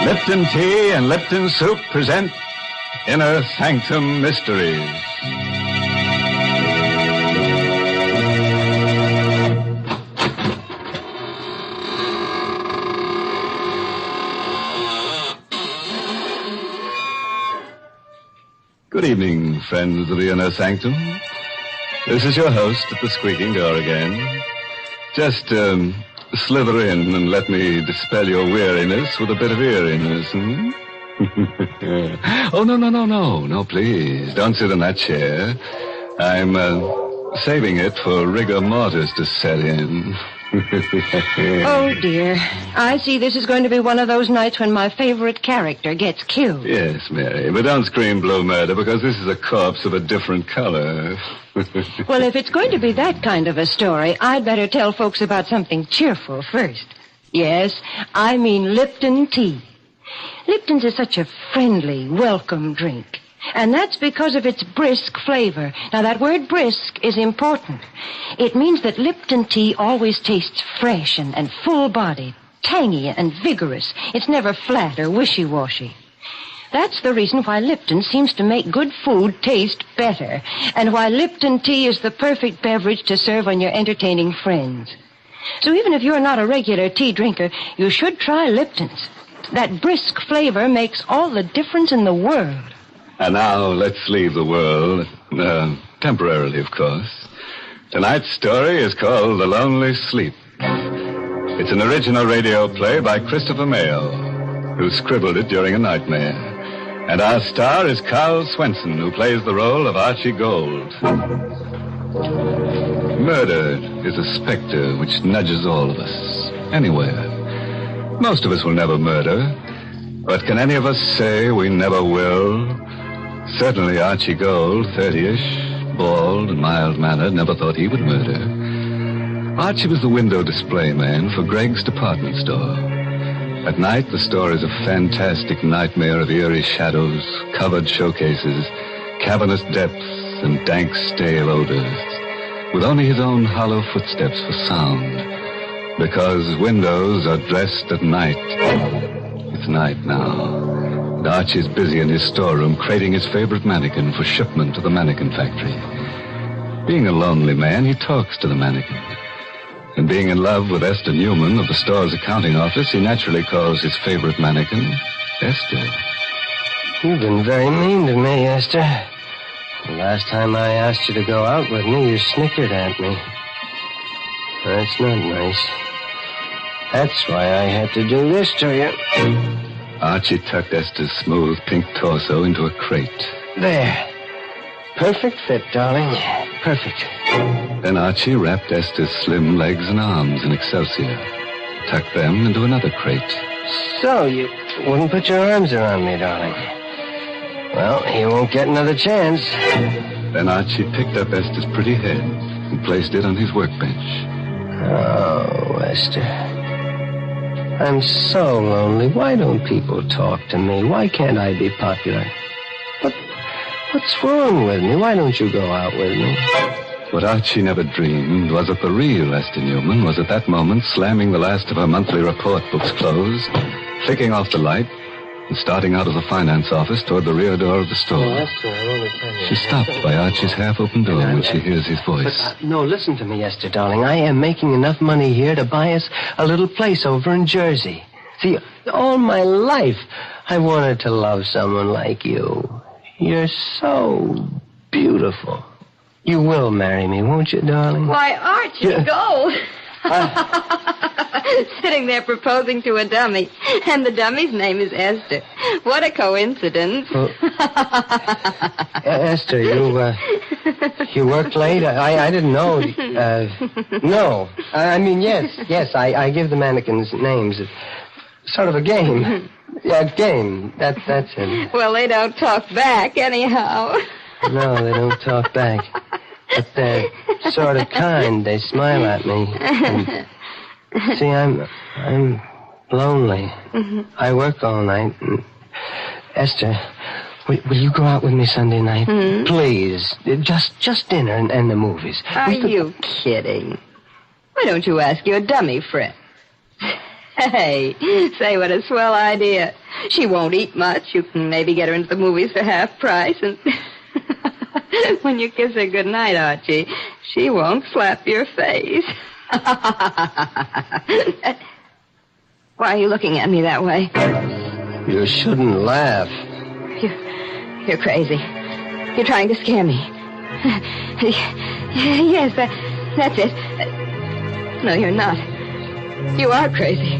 Lipton Tea and Lipton Soup present Inner Sanctum Mysteries. Good evening, friends of the Inner Sanctum. This is your host at the squeaking door again. Just, slither in and let me dispel your weariness with a bit of eeriness, Oh, no, please. Don't sit in that chair. I'm, saving it for rigor mortis to set in. Oh, dear. I see this is going to be one of those nights when my favorite character gets killed. Yes, Mary, but don't scream blue murder because this is a corpse of a different color. Well, if it's going to be that kind of a story, I'd better tell folks about something cheerful first. Yes, I mean Lipton tea. Lipton's is such a friendly, welcome drink. And that's because of its brisk flavor. Now, that word brisk is important. It means that Lipton tea always tastes fresh and full-bodied, tangy and vigorous. It's never flat or wishy-washy. That's the reason why Lipton seems to make good food taste better, and why Lipton tea is the perfect beverage to serve on your entertaining friends. So even if you're not a regular tea drinker, you should try Lipton's. That brisk flavor makes all the difference in the world. And now let's leave the world, temporarily, of course. Tonight's story is called The Lonely Sleep. It's an original radio play by Christopher Mayo, who scribbled it during a nightmare. And our star is Carl Swenson, who plays the role of Archie Gold. Murder is a specter which nudges all of us, anywhere. Most of us will never murder, but can any of us say we never will? Certainly Archie Gold, 30-ish, bald and mild-mannered, never thought he would murder. Archie was the window display man for Greg's department store. At night, the store is a fantastic nightmare of eerie shadows, covered showcases, cavernous depths, and dank, stale odors, with only his own hollow footsteps for sound, because windows are dressed at night. It's night now, and Archie's busy in his storeroom crating his favorite mannequin for shipment to the mannequin factory. Being a lonely man, he talks to the mannequin. And being in love with Esther Newman of the store's accounting office, he naturally calls his favorite mannequin Esther. You've been very mean to me, Esther. The last time I asked you to go out with me, you snickered at me. That's not nice. That's why I had to do this to you. Archie tucked Esther's smooth pink torso into a crate. There. Perfect fit, darling. Perfect. Then Archie wrapped Esther's slim legs and arms in excelsior, tucked them into another crate. So, you wouldn't put your arms around me, darling. Well, you won't get another chance. Then Archie picked up Esther's pretty head and placed it on his workbench. Oh, Esther. I'm so lonely. Why don't people talk to me? Why can't I be popular? What's wrong with me? Why don't you go out with me? What Archie never dreamed was that the real Esther Newman was at that moment slamming the last of her monthly report books closed, flicking off the light, and starting out of the finance office toward the rear door of the store. Oh, Esther, I want to tell you. She stopped by Archie's half-open door when she hears his voice. But, no, listen to me, Esther, darling. I am making enough money here to buy us a little place over in Jersey. See, all my life, I wanted to love someone like you. You're so beautiful. You will marry me, won't you, darling? Why, Archie Gold. Sitting there proposing to a dummy, and the dummy's name is Esther. What a coincidence. Well, Esther, you worked late? I didn't know. No. I mean, yes, I give the mannequins names. It's sort of a game. Yeah, game. That's it. Well, they don't talk back anyhow. No, they don't talk back. But they're sort of kind. They smile at me. And, see, I'm lonely. Mm-hmm. I work all night. And, Esther, will you go out with me Sunday night? Mm-hmm. Please. Just dinner and the movies. Are you kidding? Why don't you ask your dummy friend? Hey, say what a swell idea. She won't eat much. You can maybe get her into the movies for half price, and when you kiss her goodnight, Archie, she won't slap your face. Why are you looking at me that way? You shouldn't laugh. You're crazy. You're trying to scare me. Yes, that's it. No, you're not. You are crazy.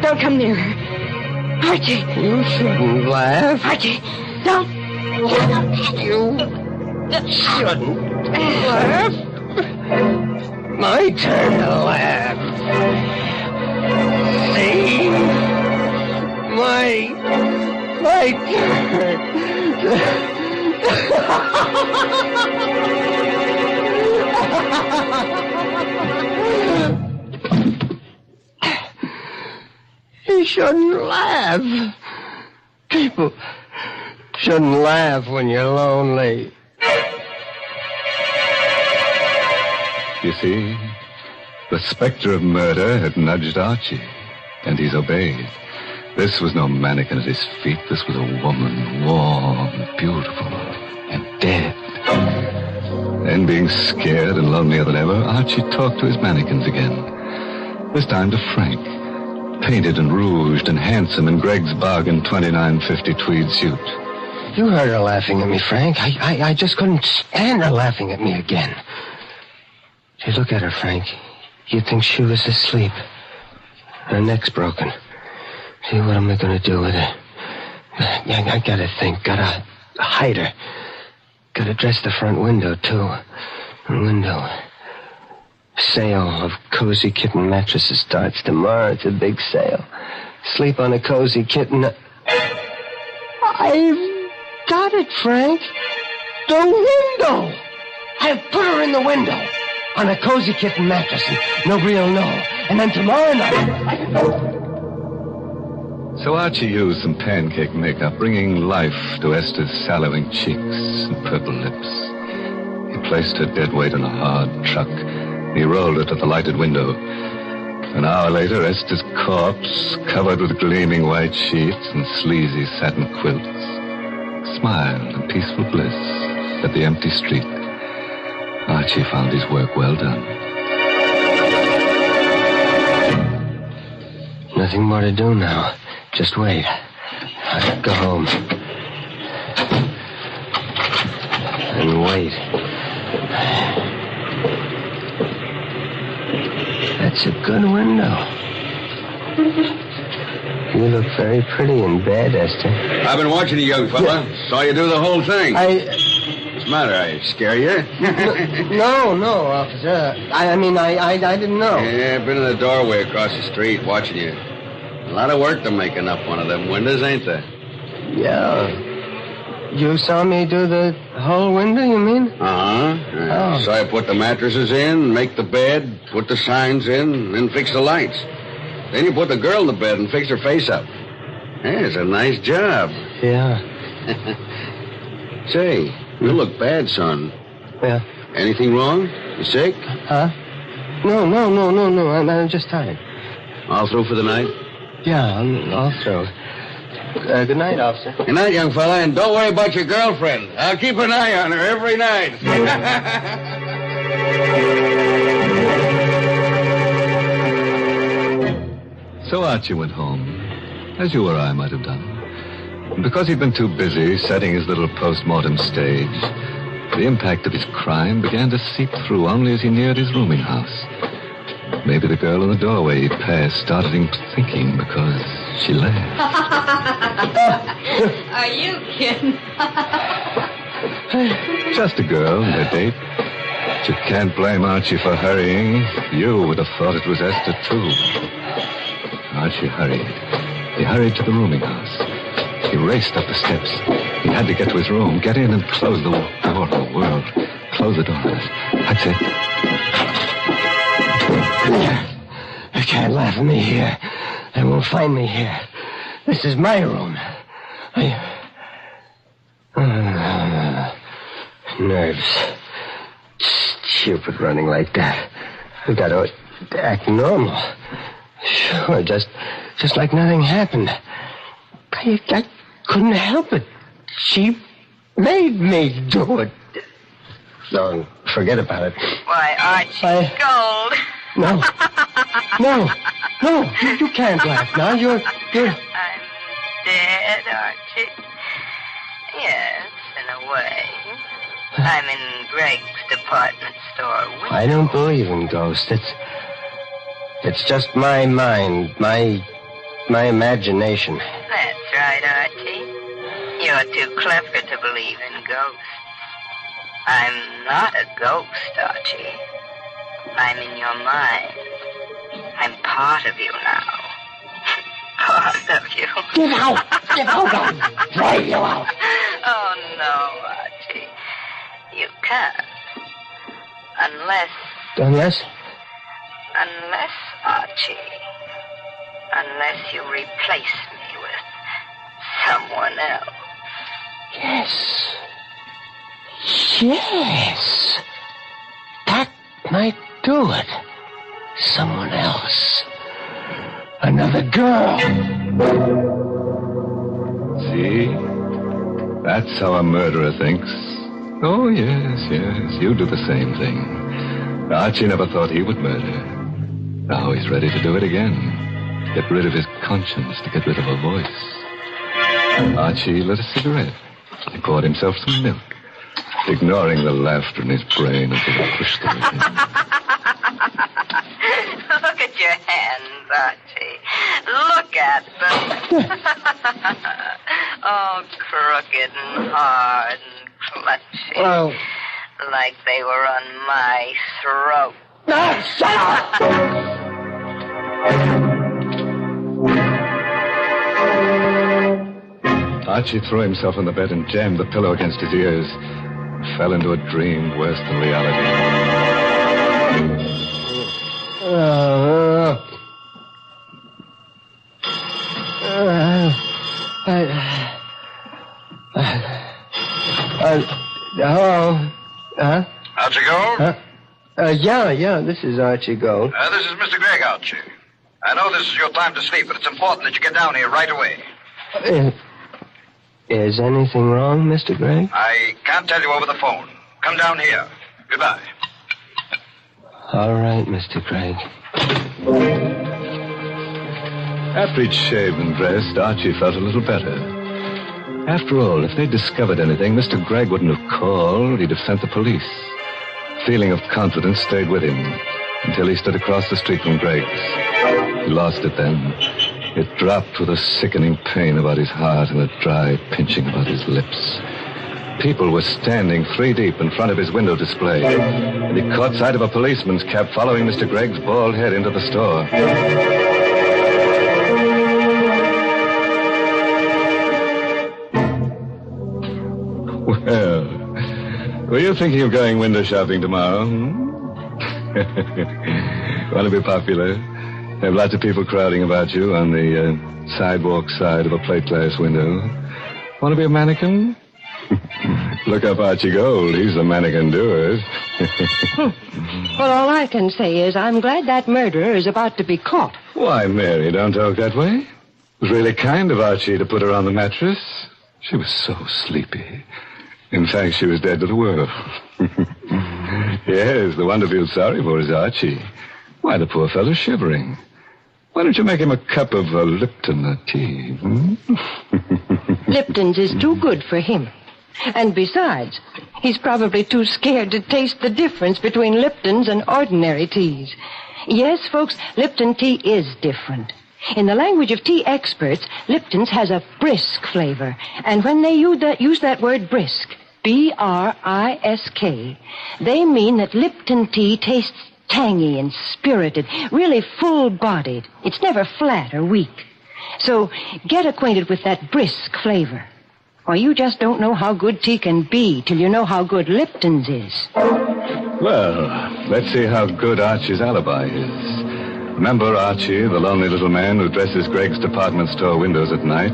Don't come near her. Archie! You shouldn't laugh. Archie, don't. You shouldn't laugh. My turn to laugh. See? My turn. You shouldn't laugh. People shouldn't laugh when you're lonely. You see, the specter of murder had nudged Archie, and he's obeyed. This was no mannequin at his feet. This was a woman, warm, beautiful, and dead. Then, being scared and lonelier than ever, Archie talked to his mannequins again. This time to Frank, painted and rouged and handsome in Greg's bargain $29.50 tweed suit. You heard her laughing at me, Frank. I just couldn't stand her laughing at me again. Hey, look at her, Frank. You'd think she was asleep. Her neck's broken. See, what am I going to do with her? I gotta think. Gotta hide her. Gotta dress the front window, too. Window. Sale of cozy kitten mattresses starts tomorrow. It's a big sale. Sleep on a cozy kitten. I've got it, Frank. The window. I've put her in the window on a cozy kitten mattress, and nobody will know. And then tomorrow night... So Archie used some pancake makeup, bringing life to Esther's sallowing cheeks and purple lips. He placed her dead weight on a hard truck. He rolled her to the lighted window. An hour later, Esther's corpse, covered with gleaming white sheets and sleazy satin quilts, smiled in peaceful bliss at the empty street. Archie found his work well done. Nothing more to do now. Just wait. I'll go home. And wait. That's a good window. You look very pretty in bed, Esther. I've been watching you, young fella. Saw you do the whole thing. What's the matter? I scare you? No, officer. I didn't know. Yeah, I've been in the doorway across the street watching you. A lot of work to making up one of them windows, ain't there? Yeah. You saw me do the whole window, you mean? Uh-huh. So I put the mattresses in, make the bed, put the signs in, then fix the lights. Then you put the girl in the bed and fix her face up. Yeah, it's a nice job. Yeah. Say, you look bad, son. Yeah. Anything wrong? You sick? Huh? No. I'm just tired. All through for the night? Yeah, I'm all through. Good night, officer. Good night, young fella, and don't worry about your girlfriend. I'll keep an eye on her every night. So Archie went home, as you or I might have done. And because he'd been too busy setting his little post-mortem stage, the impact of his crime began to seep through only as he neared his rooming house. Maybe the girl in the doorway he passed started him thinking because she laughed. Are you kidding? Just a girl and a date. But you can't blame Archie for hurrying. You would have thought it was Esther, too. Archie hurried. He hurried to the rooming house. He raced up the steps. He had to get to his room, get in and close the door of the world. Close the door. That's it. They can't laugh at me here. They won't find me here. This is my room. Nerves. Stupid running like that. I got to act normal. Sure, just like nothing happened. I couldn't help it. She made me do it. So forget about it. Why, Archie, gold. No, you can't laugh now. You're... I'm dead, Archie. Yes, in a way. I'm in Greg's department store window. I don't believe in ghosts. It's just my mind, my imagination. That's right, Archie. You're too clever to believe in ghosts. I'm not a ghost, Archie. I'm in your mind. I'm part of you now. Part of you. Get out! I'll drive you out. Oh, no, Archie. You can't. Unless, Archie. Unless you replace me with someone else. Yes. That might do it. Someone else. Another girl. See? That's how a murderer thinks. Oh, yes. You do the same thing. Archie never thought he would murder. Now he's ready to do it again. Get rid of his conscience to get rid of a voice. Archie lit a cigarette. He poured himself some milk, ignoring the laughter in his brain until he pushed the in. Look at your hands, Archie. Look at them. Oh, crooked and hard and clutchy. Well... Like they were on my throat. No, shut up! Archie threw himself on the bed and jammed the pillow against his ears. Fell into a dream worse than reality. Hello? Huh? Archie Gold? Yeah, this is Archie Gold. This is Mr. Gregg, Archie. I know this is your time to sleep, but it's important that you get down here right away. Is anything wrong, Mr. Gregg? I can't tell you over the phone. Come down here. Goodbye. All right, Mr. Gregg. After he'd shaved and dressed, Archie felt a little better. After all, if they'd discovered anything, Mr. Gregg wouldn't have called. He'd have sent the police. Feeling of confidence stayed with him until he stood across the street from Gregg's. He lost it then. It dropped with a sickening pain about his heart and a dry pinching about his lips. People were standing 3 deep in front of his window display, and he caught sight of a policeman's cap following Mr. Gregg's bald head into the store. Well, were you thinking of going window shopping tomorrow? Want to be popular? Have lots of people crowding about you on the sidewalk side of a plate glass window. Want to be a mannequin? Look up Archie Gold. He's the mannequin doer. Well, all I can say is I'm glad that murderer is about to be caught. Why, Mary, don't talk that way. It was really kind of Archie to put her on the mattress. She was so sleepy. In fact, she was dead to the world. Yes, the one to feel sorry for is Archie. Why, the poor fellow's shivering. Why don't you make him a cup of Lipton tea? Lipton's is too good for him. And besides, he's probably too scared to taste the difference between Lipton's and ordinary teas. Yes, folks, Lipton tea is different. In the language of tea experts, Lipton's has a brisk flavor. And when they use that word brisk, B-R-I-S-K, they mean that Lipton tea tastes tangy and spirited, really full-bodied. It's never flat or weak. So get acquainted with that brisk flavor. Or you just don't know how good tea can be till you know how good Lipton's is. Well, let's see how good Archie's alibi is. Remember Archie, the lonely little man who dresses Gregg's department store windows at night?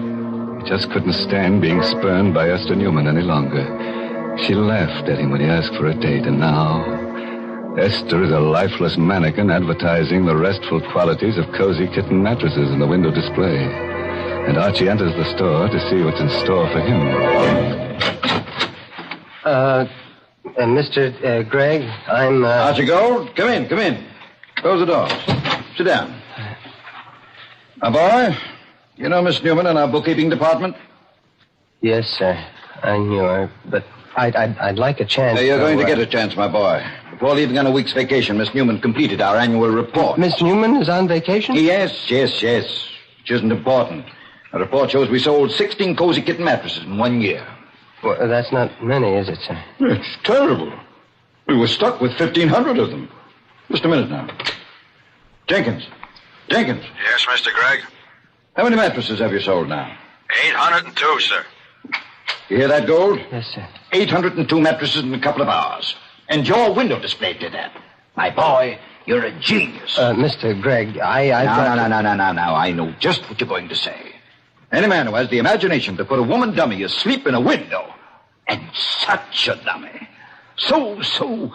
He just couldn't stand being spurned by Esther Newman any longer. She laughed at him when he asked for a date, and now Esther is a lifeless mannequin advertising the restful qualities of cozy kitten mattresses in the window display. And Archie enters the store to see what's in store for him. Mr. Gregg, I'm, Archie Gold, come in. Close the doors. Sit down. Now, boy, you know Miss Newman in our bookkeeping department? Yes, sir. I knew her, but I'd like a chance. You're going to get a chance, my boy. Before leaving on a week's vacation, Miss Newman completed our annual report. Miss Newman is on vacation? Yes. Which isn't important. The report shows we sold 16 cozy kitten mattresses in 1 year. Well, that's not many, is it, sir? It's terrible. We were stuck with 1,500 of them. Just a minute now. Jenkins. Yes, Mr. Gregg? How many mattresses have you sold now? 802, sir. You hear that, Gold? Yes, sir. 802 mattresses in a couple of hours. And your window display did that. My boy, you're a genius. Mr. Gregg, No. I know just what you're going to say. Any man who has the imagination to put a woman dummy asleep in a window, and such a dummy, so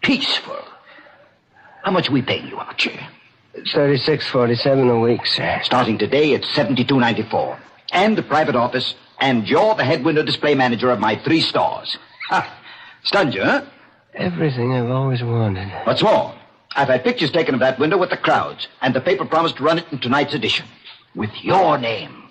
peaceful. How much are we paying you, Archie? $36.47 a week, sir. Starting today, it's $72.94. And the private office, and you're the head window display manager of my 3 stores. Ha! Stunned you, huh? Everything I've always wanted. What's more, I've had pictures taken of that window with the crowds, and the paper promised to run it in tonight's edition. With your name.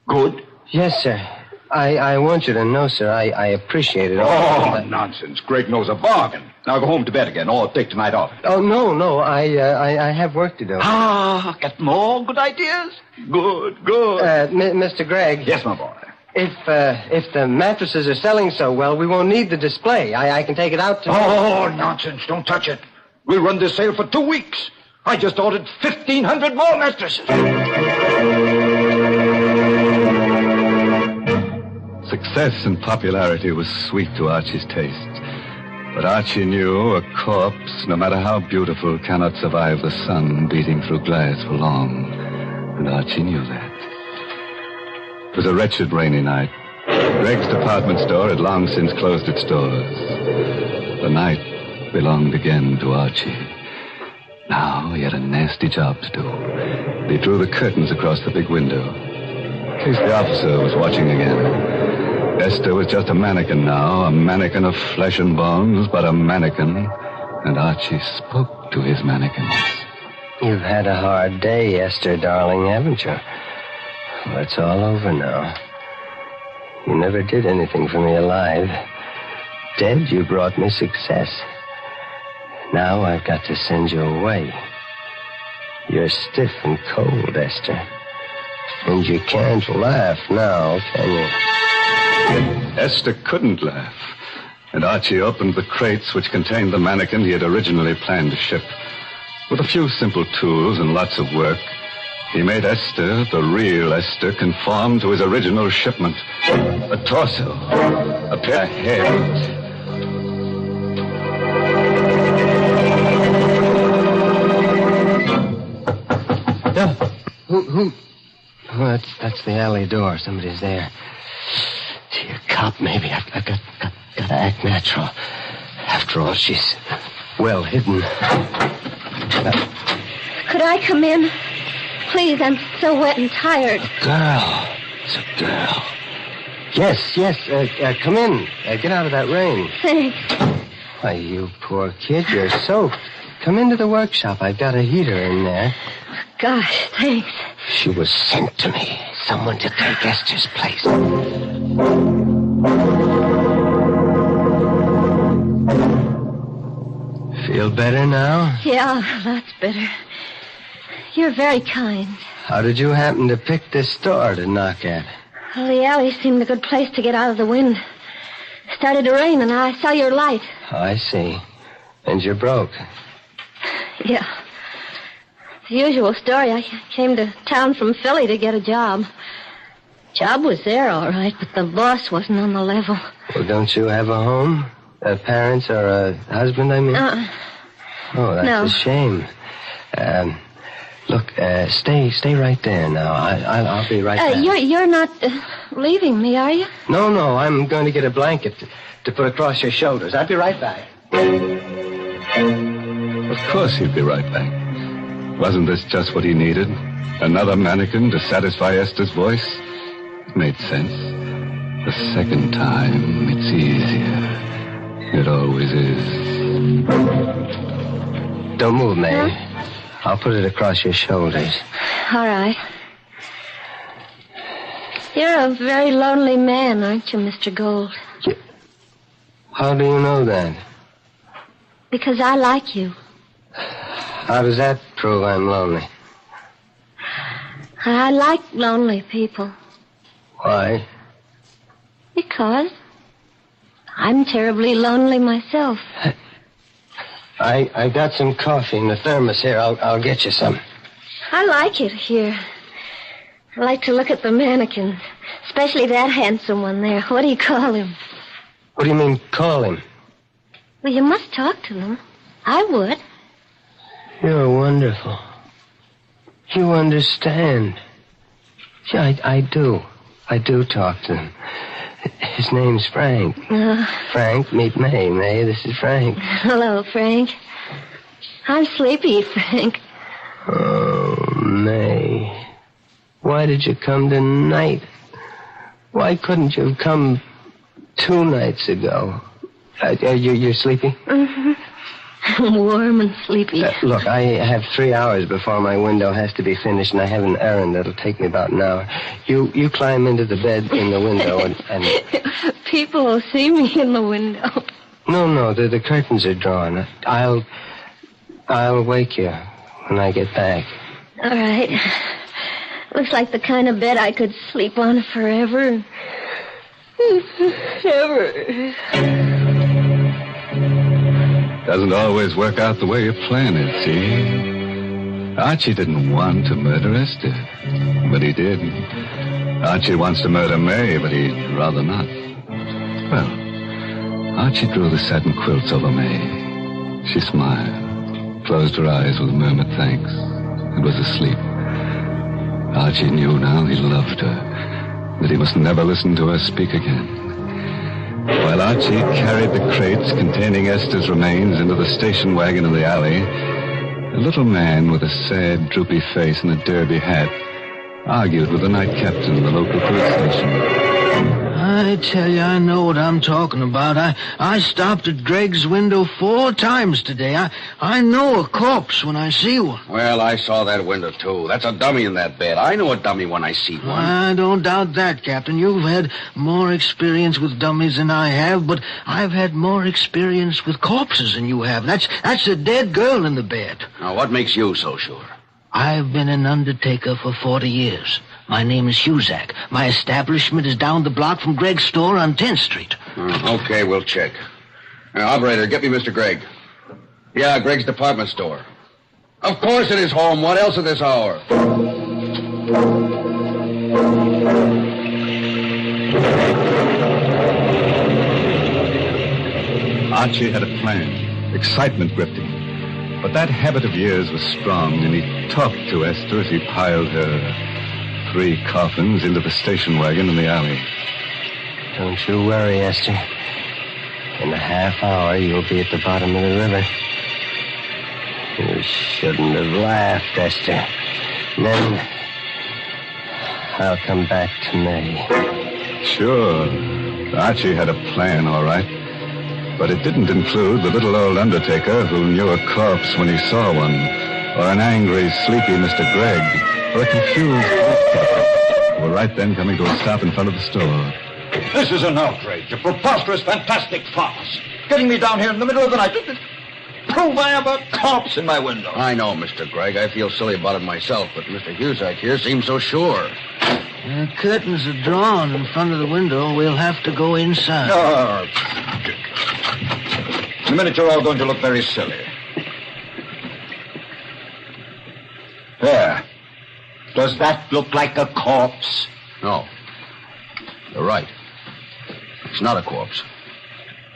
Good? Yes, sir. I want you to know, sir, I appreciate it. Oh, nonsense. Greg knows a bargain. Now go home to bed again, or take tonight off. Oh, no. I have work to do. Ah, get more good ideas? Good. Mr. Gregg. Yes, my boy. If the mattresses are selling so well, we won't need the display. I can take it out to... Oh, nonsense. Don't touch it. We'll run this sale for 2 weeks. I just ordered 1,500 more mattresses. Success and popularity was sweet to Archie's taste. But Archie knew a corpse, no matter how beautiful, cannot survive the sun beating through glass for long. And Archie knew that. It was a wretched rainy night. Greg's department store had long since closed its doors. The night belonged again to Archie. Now he had a nasty job to do. He drew the curtains across the big window. In case the officer was watching again. Esther was just a mannequin now, a mannequin of flesh and bones, but a mannequin. And Archie spoke to his mannequins. You've had a hard day, Esther, darling, haven't you? Well, it's all over now. You never did anything for me alive. Dead, you brought me success. Now I've got to send you away. You're stiff and cold, Esther. And you can't laugh now, can you? Esther couldn't laugh. And Archie opened the crates which contained the mannequin he had originally planned to ship. With a few simple tools and lots of work, he made Esther, the real Esther, conform to his original shipment. A torso, a pair of heads. Who? Oh, that's the alley door. Somebody's there. Gee, a cop, maybe. I've got to act natural. After all, she's well hidden. Could I come in? Please, I'm so wet and tired. Girl. It's a girl. Yes. Come in. Get out of that rain. Thanks. Why, you poor kid, you're soaked. Come into the workshop. I've got a heater in there. Gosh, thanks. She was sent to me. Someone to take Esther's place. Feel better now? Yeah, that's better. You're very kind. How did you happen to pick this store to knock at? Well, the alley seemed a good place to get out of the wind. Started to rain, and I saw your light. Oh, I see. And you're broke. Yeah. The usual story. I came to town from Philly to get a job. Job was there, all right, but the boss wasn't on the level. Well, don't you have a home? Parents or a husband, I mean? Oh, that's no. a shame. Look, stay right there now. I'll be right back. You're not leaving me, are you? No, I'm going to get a blanket to put across your shoulders. I'll be right back. Of course he'd be right back. Wasn't this just what he needed? Another mannequin to satisfy Esther's voice? It made sense. The second time, it's easier. It always is. Don't move, May. Huh? I'll put it across your shoulders. All right. You're a very lonely man, aren't you, Mr. Gold? How do you know that? Because I like you. How does that prove I'm lonely? I like lonely people. Why? Because I'm terribly lonely myself. I got some coffee in the thermos here. I'll get you some. I like it here. I like to look at the mannequins, especially that handsome one there. What do you call him? What do you mean, call him? Well, you must talk to them. I would. You're wonderful. You understand. Yeah, I do. I do talk to him. His name's Frank. Frank, meet May. May, this is Frank. Hello, Frank. I'm sleepy, Frank. Oh, May. Why did you come tonight? Why couldn't you have come 2 nights ago? You're sleepy? Mm-hmm. I'm warm and sleepy. Look, I have 3 hours before my window has to be finished, and I have an errand that'll take me about an hour. You climb into the bed in the window and... People will see me in the window. No, the curtains are drawn. I'll wake you when I get back. All right. Looks like the kind of bed I could sleep on forever. Ever. Doesn't always work out the way you plan it, see? Archie didn't want to murder Esther, but he did. Archie wants to murder May, but he'd rather not. Well, Archie drew the satin quilts over May. She smiled, closed her eyes with a murmured thanks, and was asleep. Archie knew now he loved her, that he must never listen to her speak again. While Archie carried the crates containing Esther's remains into the station wagon in the alley, a little man with a sad, droopy face and a derby hat argued with the night captain of the local police station. I tell you, I know what I'm talking about. I stopped at Greg's window 4 times today. I know a corpse when I see one. Well, I saw that window, too. That's a dummy in that bed. I know a dummy when I see one. I don't doubt that, Captain. You've had more experience with dummies than I have, but I've had more experience with corpses than you have. That's a dead girl in the bed. Now, what makes you so sure? I've been an undertaker for 40 years. My name is Huzak. My establishment is down the block from Greg's store on 10th Street. Okay, we'll check. Operator, get me Mr. Gregg. Yeah, Greg's department store. Of course it is home. What else at this hour? Archie had a plan. Excitement gripped him. But that habit of years was strong, and he talked to Esther as he piled her 3 coffins into the station wagon in the alley. Don't you worry, Esther. In a half hour, you'll be at the bottom of the river. You shouldn't have laughed, Esther. Then I'll come back to May. Sure. Archie had a plan, all right. But it didn't include the little old undertaker who knew a corpse when he saw one, or an angry, sleepy Mr. Gregg, or a confused who were right then coming to a stop in front of the store. This is an outrage, a preposterous, fantastic farce. Getting me down here in the middle of the night to prove I have a corpse in my window. I know, Mr. Gregg. I feel silly about it myself, but Mr. Huzak here seems so sure. The curtains are drawn in front of the window. We'll have to go inside. In a minute, you're all going to look very silly. There. Does that look like a corpse? No. You're right. It's not a corpse.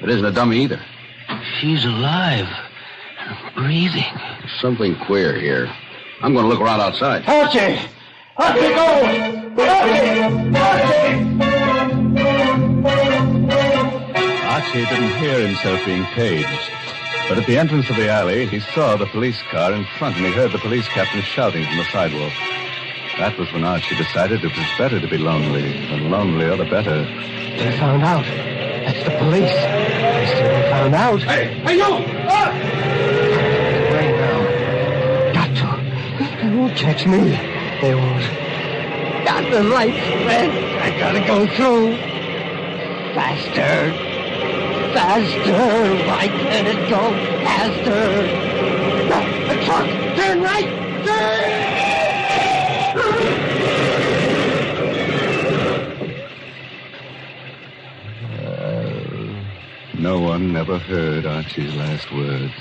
It isn't a dummy either. She's alive. Breathing. Something queer here. I'm going to look around outside. Archie! Archie, go! Archie didn't hear himself being paged. But at the entrance of the alley, he saw the police car in front, and he heard the police captain shouting from the sidewalk. That was when Archie decided it was better to be lonely. The lonelier, the better. They found out. That's the police. They found out. Hey, you! Right now. Got to. They won't catch me. They won't. Got the lights red. I gotta go through. Faster. Faster. Why can't it go faster? The truck. Turn right. Turn! No one ever heard Archie's last words.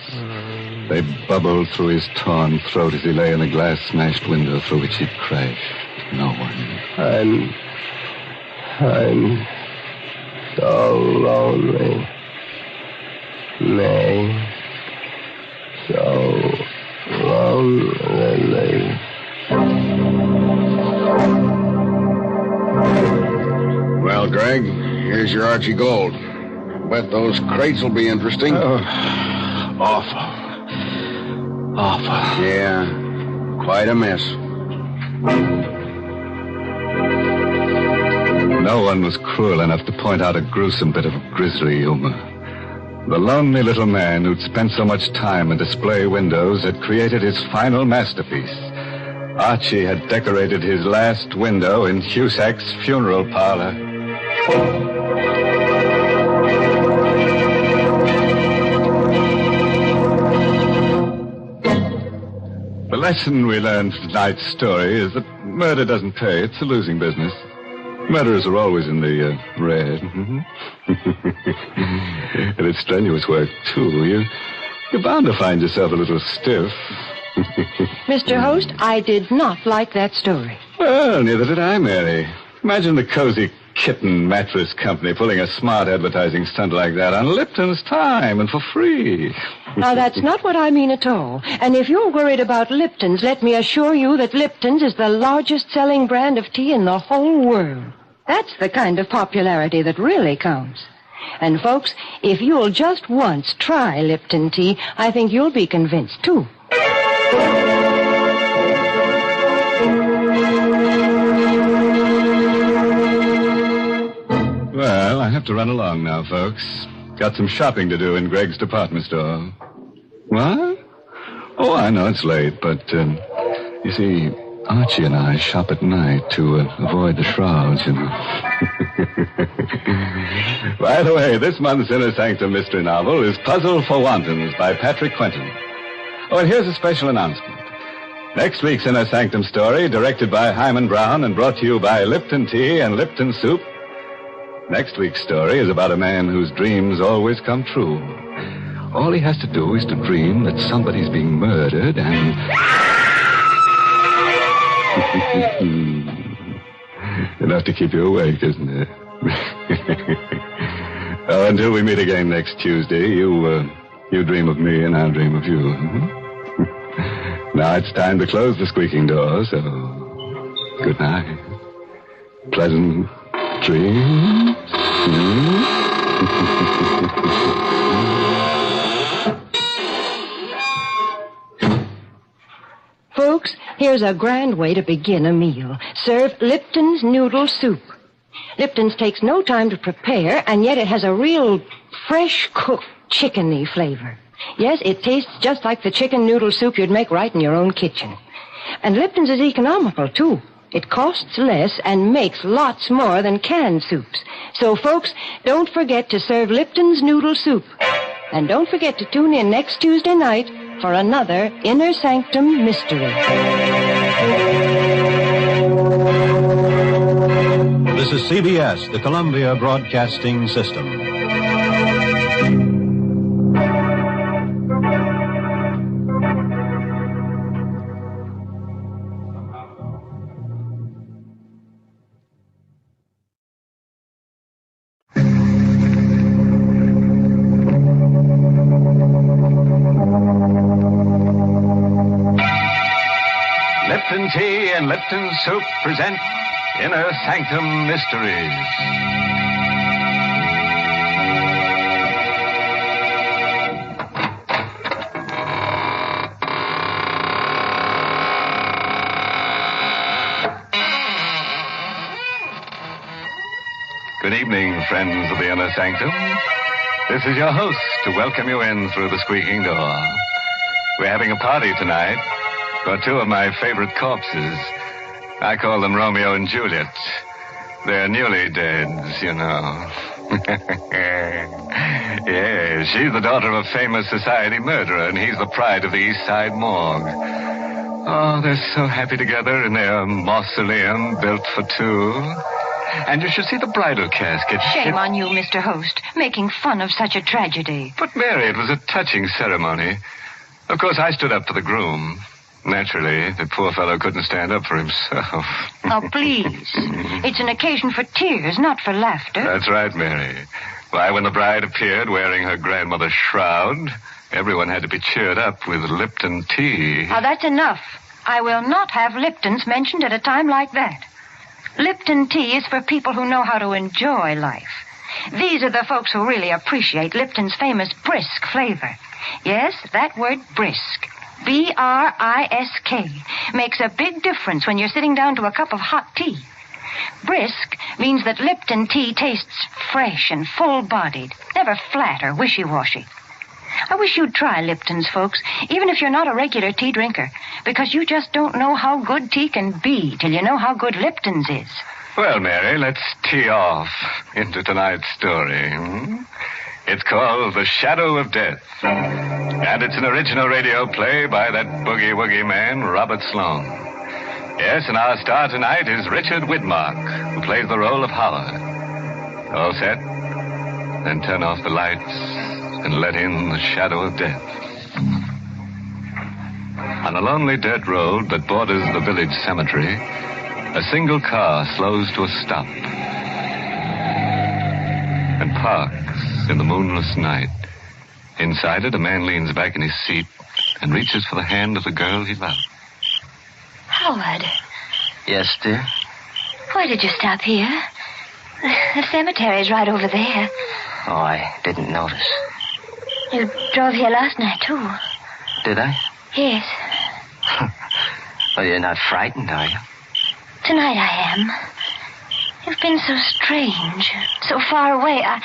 They bubbled through his torn throat as he lay in the glass-smashed window through which he'd crashed. No one. I'm so lonely. May. So lonely. Well, Gregg, here's your Archie Gold. Bet those crates will be interesting. Awful. Yeah. Quite a mess. No one was cruel enough to point out a gruesome bit of grisly humor. The lonely little man who'd spent so much time in display windows had created his final masterpiece. Archie had decorated his last window in Cusack's funeral parlor. The lesson we learned from tonight's story is that murder doesn't pay. It's a losing business. Murderers are always in the red. And it's strenuous work, too. You're bound to find yourself a little stiff. Mr. Host, I did not like that story. Well, neither did I, Mary. Imagine the Cozy Kitten Mattress Company pulling a smart advertising stunt like that on Lipton's time and for free. Now, that's not what I mean at all. And if you're worried about Lipton's, let me assure you that Lipton's is the largest selling brand of tea in the whole world. That's the kind of popularity that really counts. And, folks, if you'll just once try Lipton tea, I think you'll be convinced, too. Well, I have to run along now, folks. Got some shopping to do in Greg's department store. What? Oh, I know it's late, but, you see, Archie and I shop at night to avoid the shrouds, you know. By the way, this month's Inner Sanctum mystery novel is Puzzle for Wantons by Patrick Quentin. Oh, and here's a special announcement. Next week's Inner Sanctum story, directed by Hyman Brown and brought to you by Lipton Tea and Lipton Soup. Next week's story is about a man whose dreams always come true. All he has to do is to dream that somebody's being murdered and... Enough to keep you awake, isn't it? Oh, until we meet again next Tuesday, you dream of me and I'll dream of you. Now it's time to close the squeaking door, so good night. Pleasant dreams. Folks, here's a grand way to begin a meal. Serve Lipton's noodle soup. Lipton's takes no time to prepare, and yet it has a real fresh cooked chickeny flavor. Yes, it tastes just like the chicken noodle soup you'd make right in your own kitchen. And Lipton's is economical, too. It costs less and makes lots more than canned soups. So, folks, don't forget to serve Lipton's noodle soup. And don't forget to tune in next Tuesday night for another Inner Sanctum mystery. This is CBS, the Columbia Broadcasting System. Lipton Tea and Lipton Soup present Inner Sanctum Mysteries. Good evening, friends of the Inner Sanctum. This is your host to welcome you in through the squeaking door. We're having a party tonight for two of my favorite corpses. I call them Romeo and Juliet. They're newly deads, you know. Yes, she's the daughter of a famous society murderer, and he's the pride of the East Side morgue. Oh, they're so happy together in their mausoleum built for two. And you should see the bridal casket. Shame on you, Mr. Host, making fun of such a tragedy. But, Mary, it was a touching ceremony. Of course, I stood up for the groom. Naturally, the poor fellow couldn't stand up for himself. Oh, please. It's an occasion for tears, not for laughter. That's right, Mary. Why, when the bride appeared wearing her grandmother's shroud, everyone had to be cheered up with Lipton tea. Now, that's enough. I will not have Lipton's mentioned at a time like that. Lipton tea is for people who know how to enjoy life. These are the folks who really appreciate Lipton's famous brisk flavor. Yes, that word brisk. B-R-I-S-K, makes a big difference when you're sitting down to a cup of hot tea. Brisk means that Lipton tea tastes fresh and full-bodied, never flat or wishy-washy. I wish you'd try Lipton's, folks, even if you're not a regular tea drinker, because you just don't know how good tea can be till you know how good Lipton's is. Well, Mary, let's tee off into tonight's story. It's called The Shadow of Death, and it's an original radio play by that boogie-woogie man, Robert Sloan. Yes, and our star tonight is Richard Widmark, who plays the role of Howard. All set? Then turn off the lights and let in the shadow of death. On a lonely dirt road that borders the village cemetery, a single car slows to a stop and parks in the moonless night. Inside it, a man leans back in his seat and reaches for the hand of the girl he loves. Howard, Yes, dear? why did you stop here? The cemetery's right over there. Oh, I didn't notice. You drove here last night, too. Did I? Yes. Well, you're not frightened, are you? Tonight I am. You've been so strange, so far away. I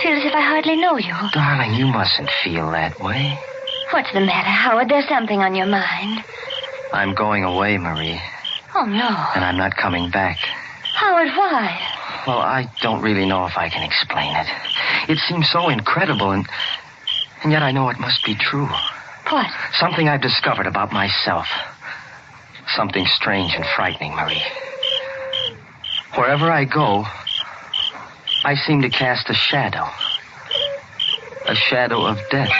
feel as if I hardly know you. Darling, you mustn't feel that way. What's the matter, Howard? There's something on your mind. I'm going away, Marie, Oh, no. and I'm not coming back. Howard, why? Well, I don't really know if I can explain it. It seems so incredible, and yet I know it must be true. What? Something I've discovered about myself. Something strange and frightening, Marie. Wherever I go, I seem to cast a shadow. A shadow of death.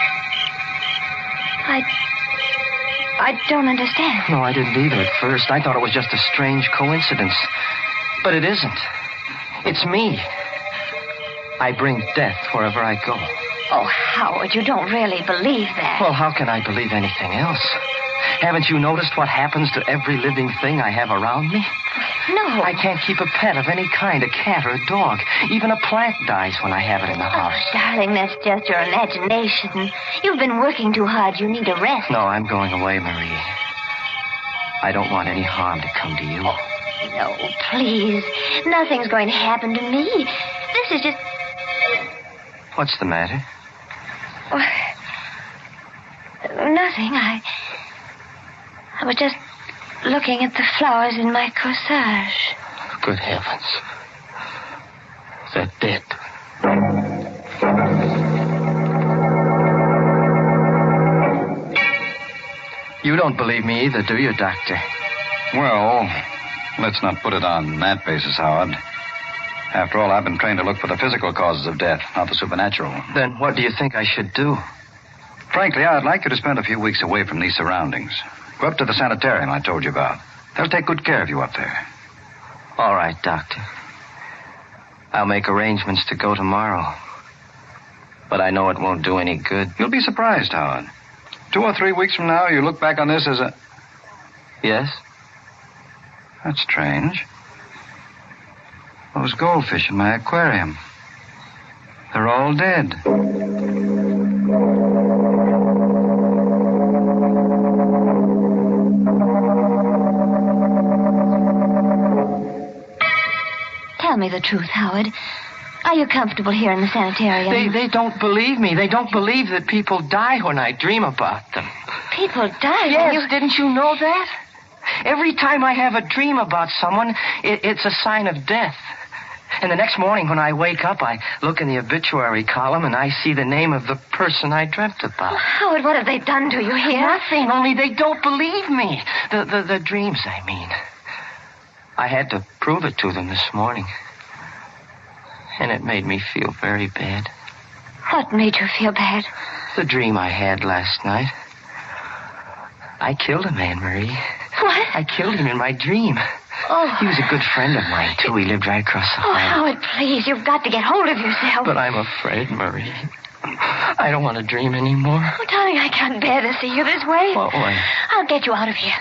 I don't understand. No, I didn't either at first. I thought it was just a strange coincidence. But it isn't. It's me. I bring death wherever I go. Oh, Howard, you don't really believe that. Well, how can I believe anything else? Haven't you noticed what happens to every living thing I have around me? No. I can't keep a pet of any kind, a cat or a dog. Even a plant dies when I have it in the house. Oh, darling, that's just your imagination. You've been working too hard. You need a rest. No, I'm going away, Marie. I don't want any harm to come to you. No, please. Nothing's going to happen to me. This is just... What's the matter? Nothing. I was just looking at the flowers in my corsage. Good heavens. They're dead. You don't believe me either, do you, Doctor? Well, let's not put it on that basis, Howard. After all, I've been trained to look for the physical causes of death, not the supernatural. Then what do you think I should do? Frankly, I'd like you to spend a few weeks away from these surroundings. Go up to the sanitarium I told you about. They'll take good care of you up there. All right, Doctor. I'll make arrangements to go tomorrow. But I know it won't do any good. You'll be surprised, Howard. 2 or 3 weeks from now, you look back on this as a... Yes? That's strange. Those goldfish in my aquarium. They're all dead. Tell me the truth, Howard. Are you comfortable here in the sanitarium? They don't believe me. They don't believe that people die when I dream about them. People die? Yes, didn't you know that? Every time I have a dream about someone, it's a sign of death. And the next morning when I wake up, I look in the obituary column and I see the name of the person I dreamt about. Howard, what have they done to you here? Nothing, only they don't believe me. The dreams, I mean. I had to prove it to them this morning. And it made me feel very bad. What made you feel bad? The dream I had last night. I killed a man, Marie. What? I killed him in my dream. Oh. He was a good friend of mine, too. He lived right across the hall. Oh, Howard, please, you've got to get hold of yourself. But I'm afraid, Marie. I don't want to dream anymore. Oh, darling, I can't bear to see you this way. What way? I'll get you out of here.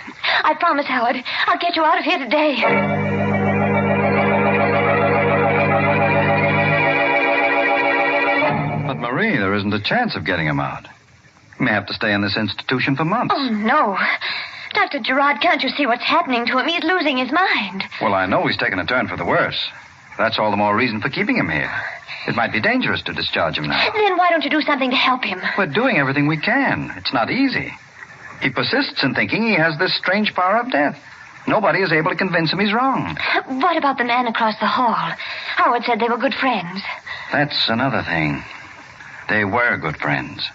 I promise, Howard. I'll get you out of here today. But, Marie, there isn't a chance of getting him out. He may have to stay in this institution for months. Oh, no. Dr. Gerard, can't you see what's happening to him? He's losing his mind. Well, I know he's taken a turn for the worse. That's all the more reason for keeping him here. It might be dangerous to discharge him now. Then why don't you do something to help him? We're doing everything we can. It's not easy. He persists in thinking he has this strange power of death. Nobody is able to convince him he's wrong. What about the man across the hall? Howard said they were good friends. That's another thing. They were good friends.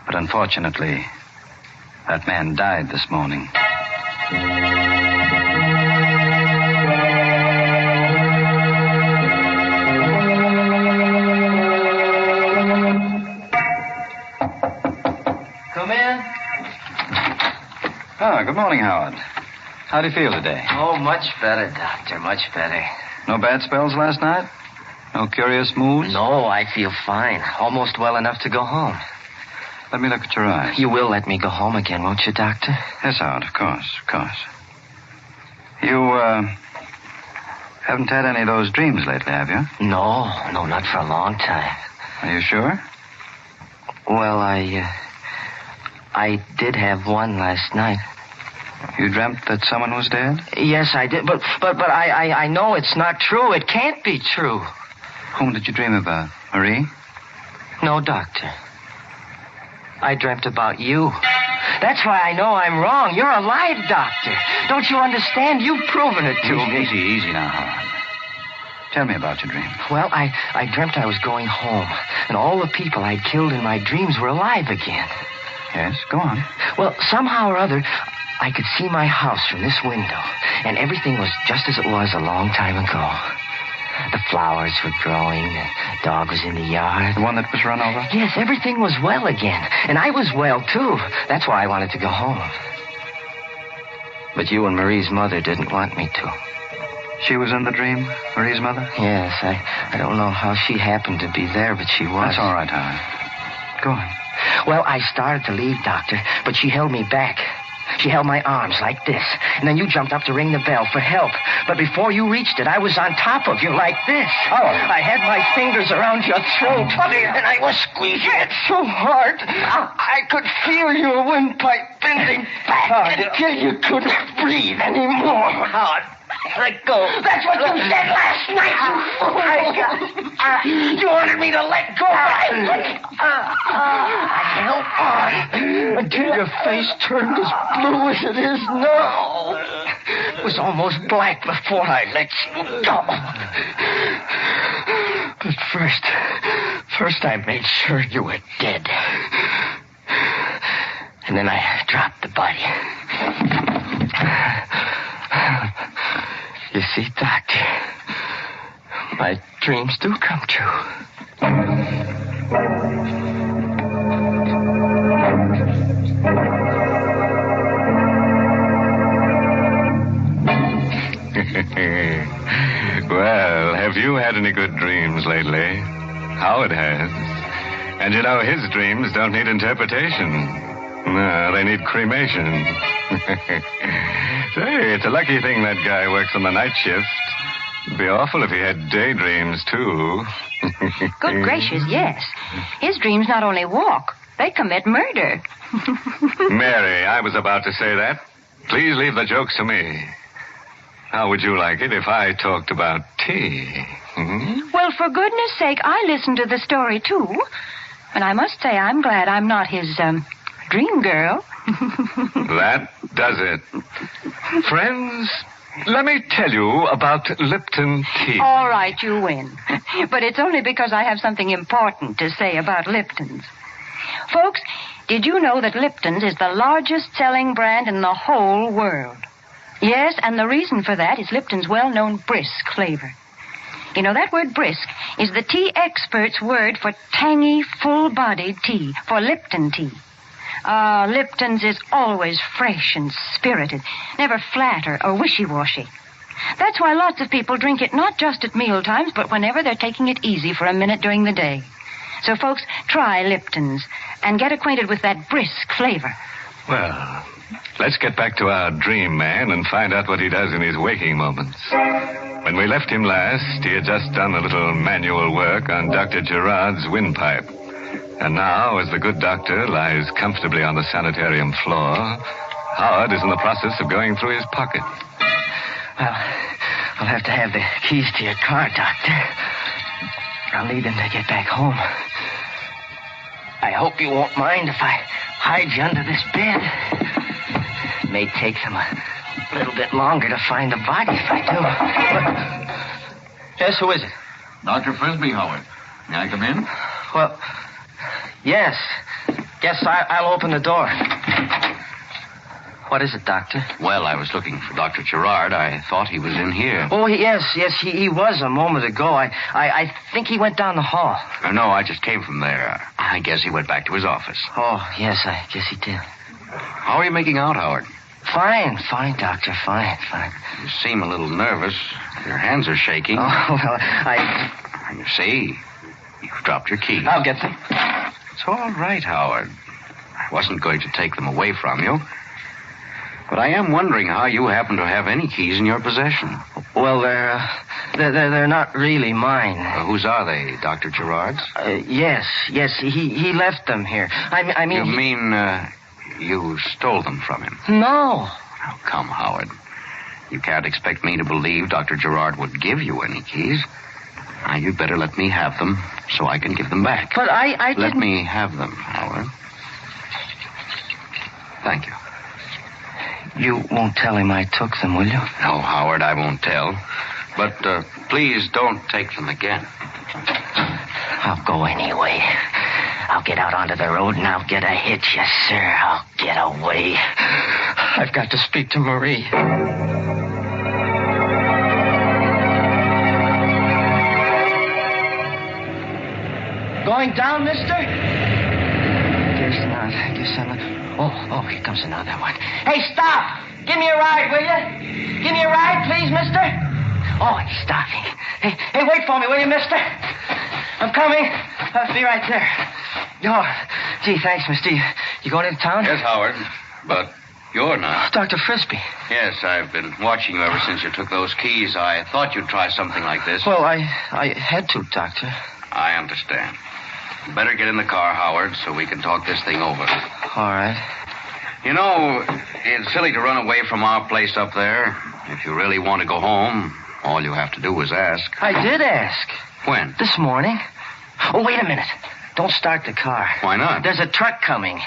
But unfortunately, that man died this morning. Come in. Good morning, Howard. How do you feel today? Oh, much better, Doctor, much better. No bad spells last night? No curious moods? No, I feel fine. Almost well enough to go home. Let me look at your eyes. You will let me go home again, won't you, Doctor? Yes, Howard, of course, of course. You, haven't had any of those dreams lately, have you? No, not for a long time. Are you sure? Well, I did have one last night. You dreamt that someone was dead? Yes, I did, but I know it's not true. It can't be true. Whom did you dream about? Marie? No, Doctor. I dreamt about you. That's why I know I'm wrong. You're alive, Doctor. Don't you understand? You've proven it to me. Easy now, Howard. Tell me about your dream. Well, I dreamt I was going home, and all the people I'd killed in my dreams were alive again. Yes, go on. Well, somehow or other, I could see my house from this window, and everything was just as it was a long time ago. The flowers were growing, the dog was in the yard. The one that was run over? Yes, everything was well again, and I was well, too. That's why I wanted to go home. But you and Marie's mother didn't want me to. She was in the dream, Marie's mother? Yes, I don't know how she happened to be there, but she was. That's all right, Howard. Go on. Well, I started to leave, Doctor, but she held me back. She held my arms like this, and then you jumped up to ring the bell for help. But before you reached it, I was on top of you like this. Oh. I had my fingers around your throat, and I was squeezing it so hard, I could feel your windpipe bending back until you couldn't breathe anymore. Howard, let go. That's what you said last night, you wanted me to let go. I held on until your face turned as blue as it is now. It was almost black before I let you go. But first I made sure you were dead. And then I dropped the body. You see, Doctor, my dreams do come true. Well, have you had any good dreams lately? Howard has. And you know, his dreams don't need interpretation. No, they need cremation. Say, it's a lucky thing that guy works on the night shift. It'd be awful if he had daydreams, too. Good gracious, yes. His dreams not only walk, they commit murder. Mary, I was about to say that. Please leave the jokes to me. How would you like it if I talked about tea? Hmm? Well, for goodness sake, I listened to the story, too. And I must say I'm glad I'm not his, dream girl. That does it. Friends, let me tell you about Lipton tea. All right, you win. But it's only because I have something important to say about Lipton's. Folks, did you know that Lipton's is the largest selling brand in the whole world? Yes, and the reason for that is Lipton's well-known brisk flavor. You know, that word brisk is the tea expert's word for tangy, full-bodied tea, for Lipton tea. Lipton's is always fresh and spirited, never flat or wishy-washy. That's why lots of people drink it not just at meal times, but whenever they're taking it easy for a minute during the day. So, folks, try Lipton's and get acquainted with that brisk flavor. Well, let's get back to our dream man and find out what he does in his waking moments. When we left him last, he had just done a little manual work on Dr. Gerard's windpipe. And now, as the good doctor lies comfortably on the sanitarium floor, Howard is in the process of going through his pocket. Well, I'll have to have the keys to your car, Doctor. I'll need them to get back home. I hope you won't mind if I hide you under this bed. It may take them a little bit longer to find the body if I do. Yes, who is it? Dr. Frisbee, Howard. May I come in? Well, yes. Guess I'll open the door. What is it, Doctor? Well, I was looking for Dr. Gerard. I thought he was in here. Oh, yes, he was a moment ago. I think he went down the hall. No, I just came from there. I guess he went back to his office. Oh, yes, I guess he did. How are you making out, Howard? Fine, Doctor, fine. You seem a little nervous. Your hands are shaking. Oh, well, You see, you've dropped your keys. I'll get them. It's all right, Howard. I wasn't going to take them away from you. But I am wondering how you happen to have any keys in your possession. Well, they're not really mine. Whose are they, Dr. Gerard's? Yes, he left them here. I mean... You mean, you stole them from him? No. Now, come, Howard. You can't expect me to believe Dr. Gerard would give you any keys. Now, you'd better let me have them so I can give them back. But I didn't... Let me have them, Howard. Thank you. You won't tell him I took them, will you? No, Howard, I won't tell. But please don't take them again. I'll go anyway. I'll get out onto the road and I'll get a hitch, yes, sir. I'll get away. I've got to speak to Marie. Going down, mister? Guess not. Oh, here comes another one. Hey, stop! Give me a ride, will you? Give me a ride, please, mister. Oh, he's stopping. Hey, wait for me, will you, mister? I'm coming. I'll be right there. Oh, gee, thanks, mister. You going into town? Yes, Howard, but you're not. Dr. Frisbee. Yes, I've been watching you ever since you took those keys. I thought you'd try something like this. Well, I had to, Doctor. I understand. Better get in the car, Howard, so we can talk this thing over. All right. You know, it's silly to run away from our place up there. If you really want to go home, all you have to do is ask. I did ask. When? This morning. Oh, wait a minute. Don't start the car. Why not? There's a truck coming.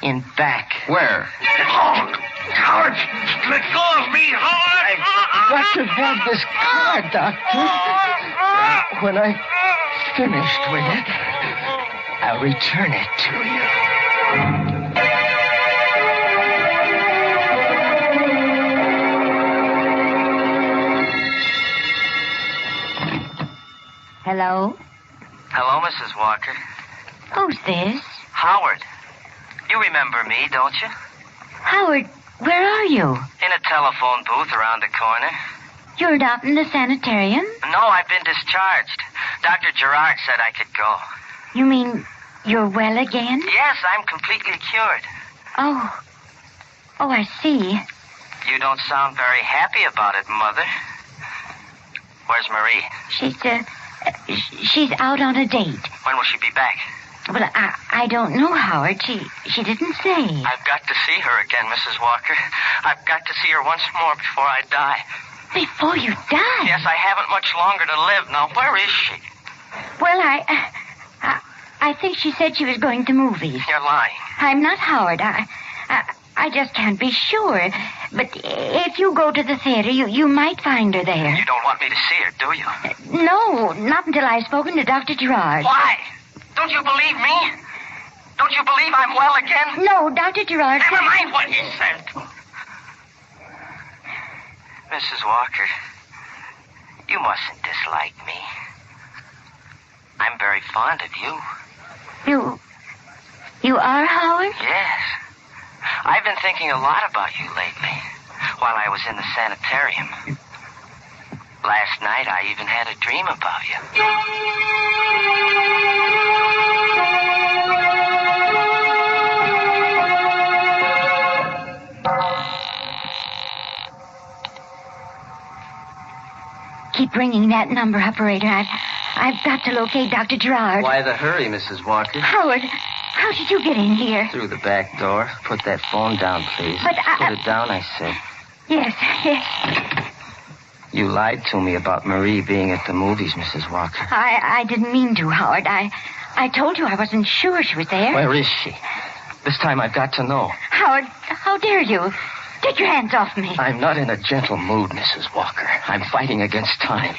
In back. Where? Oh, Howard! Let go of me, Howard! I've got to have this car, Doctor. When I'm finished with it, I'll return it to you. Hello? Hello, Mrs. Walker. Who's this? Howard. You remember me, don't you? Howard, where are you? In a telephone booth around the corner. You're not in the sanitarium? No, I've been discharged. Dr. Gerard said I could go. You mean you're well again? Yes, I'm completely cured. Oh, I see. You don't sound very happy about it, Mother. Where's Marie? She's out on a date. When will she be back? Well, I don't know, Howard. She didn't say. I've got to see her again, Mrs. Walker. I've got to see her once more before I die. Before you die? Yes, I haven't much longer to live now. Where is she? Well, I think she said she was going to movies. You're lying. I'm not, Howard. I just can't be sure. But if you go to the theater, you might find her there. You don't want me to see her, do you? No, not until I've spoken to Dr. Gerard. Why? Don't you believe me? Don't you believe I'm well again? No, Dr. Gerard... Never mind what he said. Mrs. Walker, you mustn't dislike me. I'm very fond of you. You are, Howard? Yes. I've been thinking a lot about you lately, while I was in the sanitarium. Last night, I even had a dream about you. Keep ringing that number, operator. I've got to locate Dr. Gerard. Why the hurry, Mrs. Walker? Howard, how did you get in here? Through the back door. Put that phone down, please. But Put it down, I said. Yes. You lied to me about Marie being at the movies, Mrs. Walker. I didn't mean to, Howard. I told you I wasn't sure she was there. Where is she? This time I've got to know. Howard, how dare you? Take your hands off me. I'm not in a gentle mood, Mrs. Walker. I'm fighting against time.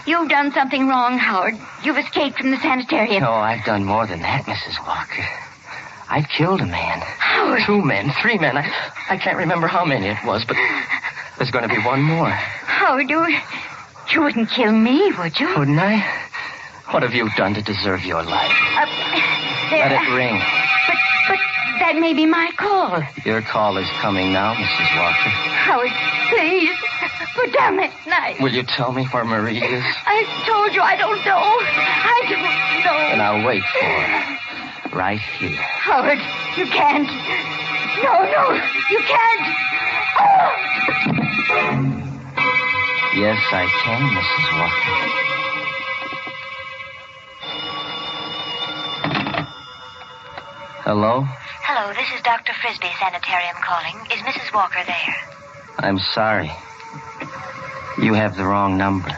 You've done something wrong, Howard. You've escaped from the sanitarium. No, I've done more than that, Mrs. Walker. I've killed a man. Howard. 2 men, 3 men. I can't remember how many it was, but there's going to be one more. Howard, you wouldn't kill me, would you? Wouldn't I? What have you done to deserve your life? Let it ring. But that may be my call. Your call is coming now, Mrs. Walker. Howard, please. Put down that knife. Will you tell me where Marie is? I told you I don't know. I don't know. Then I'll wait for her. Right here. Howard, you can't. No, you can't. Yes, I can, Mrs. Walker. Hello? Hello, this is Dr. Frisbee Sanitarium calling. Is Mrs. Walker there? I'm sorry. You have the wrong number.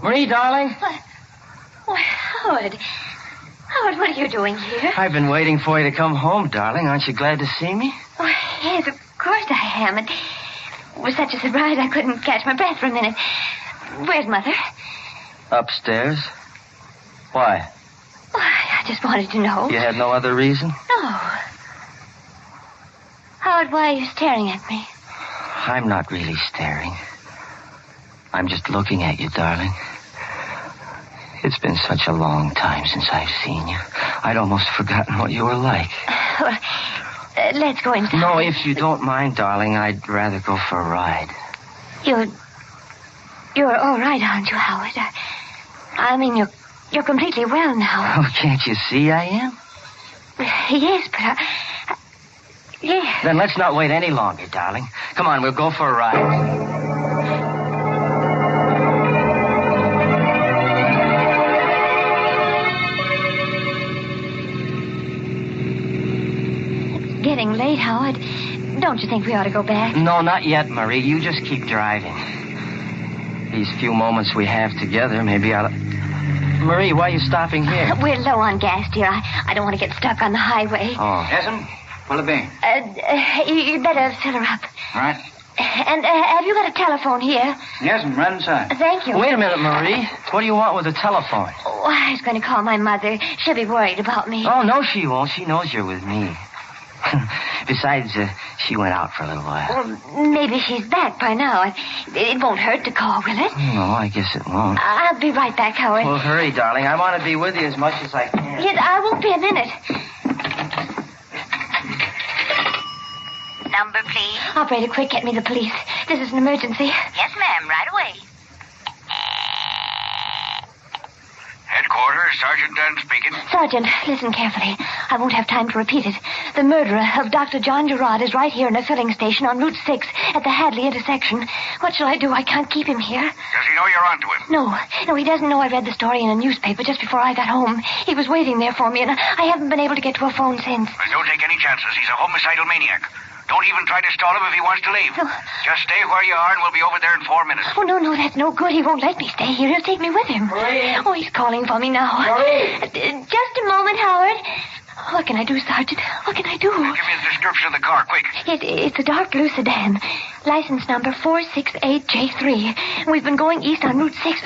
Marie, darling? Why, Howard. Howard, what are you doing here? I've been waiting for you to come home, darling. Aren't you glad to see me? Oh, yes, of course I am. It was such a surprise I couldn't catch my breath for a minute. Where's Mother? Upstairs. Why? Oh, I just wanted to know. You had no other reason? No. Howard, why are you staring at me? I'm not really staring. I'm just looking at you, darling. It's been such a long time since I've seen you. I'd almost forgotten what you were like. Well, let's go inside. No, if you don't mind, darling, I'd rather go for a ride. You're all right, aren't you, Howard? I mean, you're completely well now. Oh, can't you see I am? Yes, but yes. Then let's not wait any longer, darling. Come on, we'll go for a ride. Getting late, Howard. Don't you think we ought to go back? No, not yet, Marie. You just keep driving. These few moments we have together, maybe I'll... Marie, why are you stopping here? We're low on gas, dear. I don't want to get stuck on the highway. Oh. Yes'm? What'll it be? You'd better fill her up. All right. And have you got a telephone here? Yes'm, right inside. Thank you. Wait a minute, Marie. What do you want with a telephone? Oh, I was going to call my mother. She'll be worried about me. Oh, no, she won't. She knows you're with me. Besides, she went out for a little while. Well, maybe she's back by now. It won't hurt to call, will it? No, I guess it won't. I'll be right back, Howard. Well, hurry, darling. I want to be with you as much as I can. Yes, I won't be a minute. Number, please. Operator, quick, get me the police. This is an emergency. Yes, ma'am, right away. Headquarters, Sergeant Dunn speaking. Sergeant, listen carefully. I won't have time to repeat it. The murderer of Dr. John Gerard is right here in a filling station on Route 6 at the Hadley intersection. What shall I do? I can't keep him here. Does he know you're onto him? No, he doesn't know I read the story in a newspaper just before I got home. He was waiting there for me, and I haven't been able to get to a phone since. Well, don't take any chances. He's a homicidal maniac. Don't even try to stall him if he wants to leave. No. Just stay where you are, and we'll be over there in 4 minutes. Oh, no, that's no good. He won't let me stay here. He'll take me with him. Marie. Oh, he's calling for me now. Marie. Just a moment, Howard. What can I do, Sergeant? What can I do? Give me the description of the car, quick. It's a dark blue sedan. License number 468J3. We've been going east on Route 6.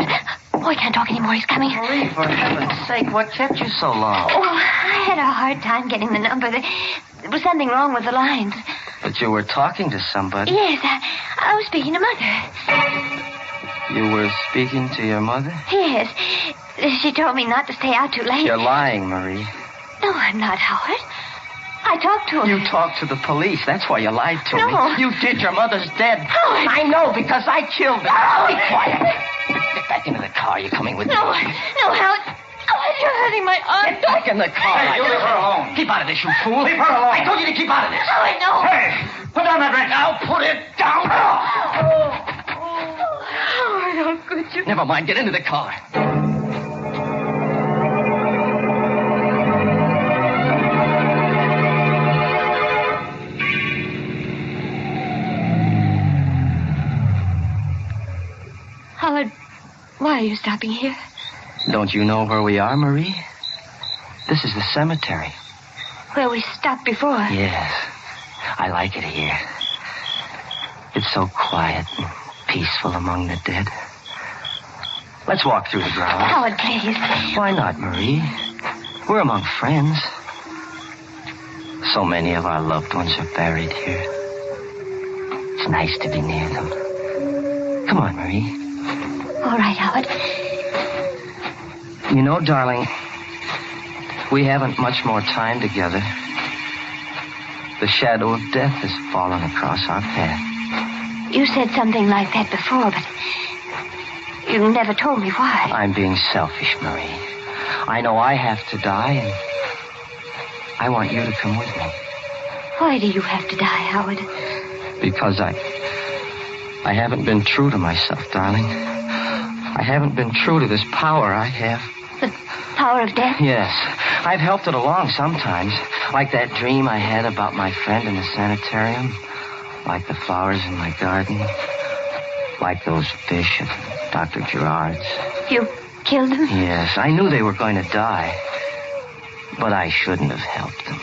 Oh, I can't talk anymore. He's coming. Marie, for heaven's sake, what kept you so long? Oh, I had a hard time getting the number. There was something wrong with the lines. But you were talking to somebody. Yes, I was speaking to Mother. You were speaking to your mother? Yes. She told me not to stay out too late. You're lying, Marie. No, I'm not, Howard. I talked to him. You talked to the police. That's why you lied to No. me. You did. Your mother's dead. Howard. I know, because I killed her. Howard. Be quiet. Get back into the car. You're coming with me. No, Howard. Howard, You're hurting my arm. Get back in the car. Hey, you leave her alone. Keep out of this, you fool. Leave her alone. I told you to keep out of this. Oh, I know. Hey, put down that wrench. Now put it down. Howard, how could you? Never mind. Get into the car. Howard, why are you stopping here? Don't you know where we are, Marie? This is the cemetery. Where we stopped before. Yes. I like it here. It's so quiet and peaceful among the dead. Let's walk through the grounds. Howard, please. Why not, Marie? We're among friends. So many of our loved ones are buried here. It's nice to be near them. Come on, Marie. All right, Howard. You know, darling, we haven't much more time together. The shadow of death has fallen across our path. You said something like that before, but you never told me why. I'm being selfish, Marie. I know I have to die, and I want you to come with me. Why do you have to die, Howard? Because I haven't been true to myself, darling. I haven't been true to this power I have. The power of death? Yes. I've helped it along sometimes. Like that dream I had about my friend in the sanitarium. Like the flowers in my garden. Like those fish at Dr. Gerard's. You killed them? Yes. I knew they were going to die. But I shouldn't have helped them.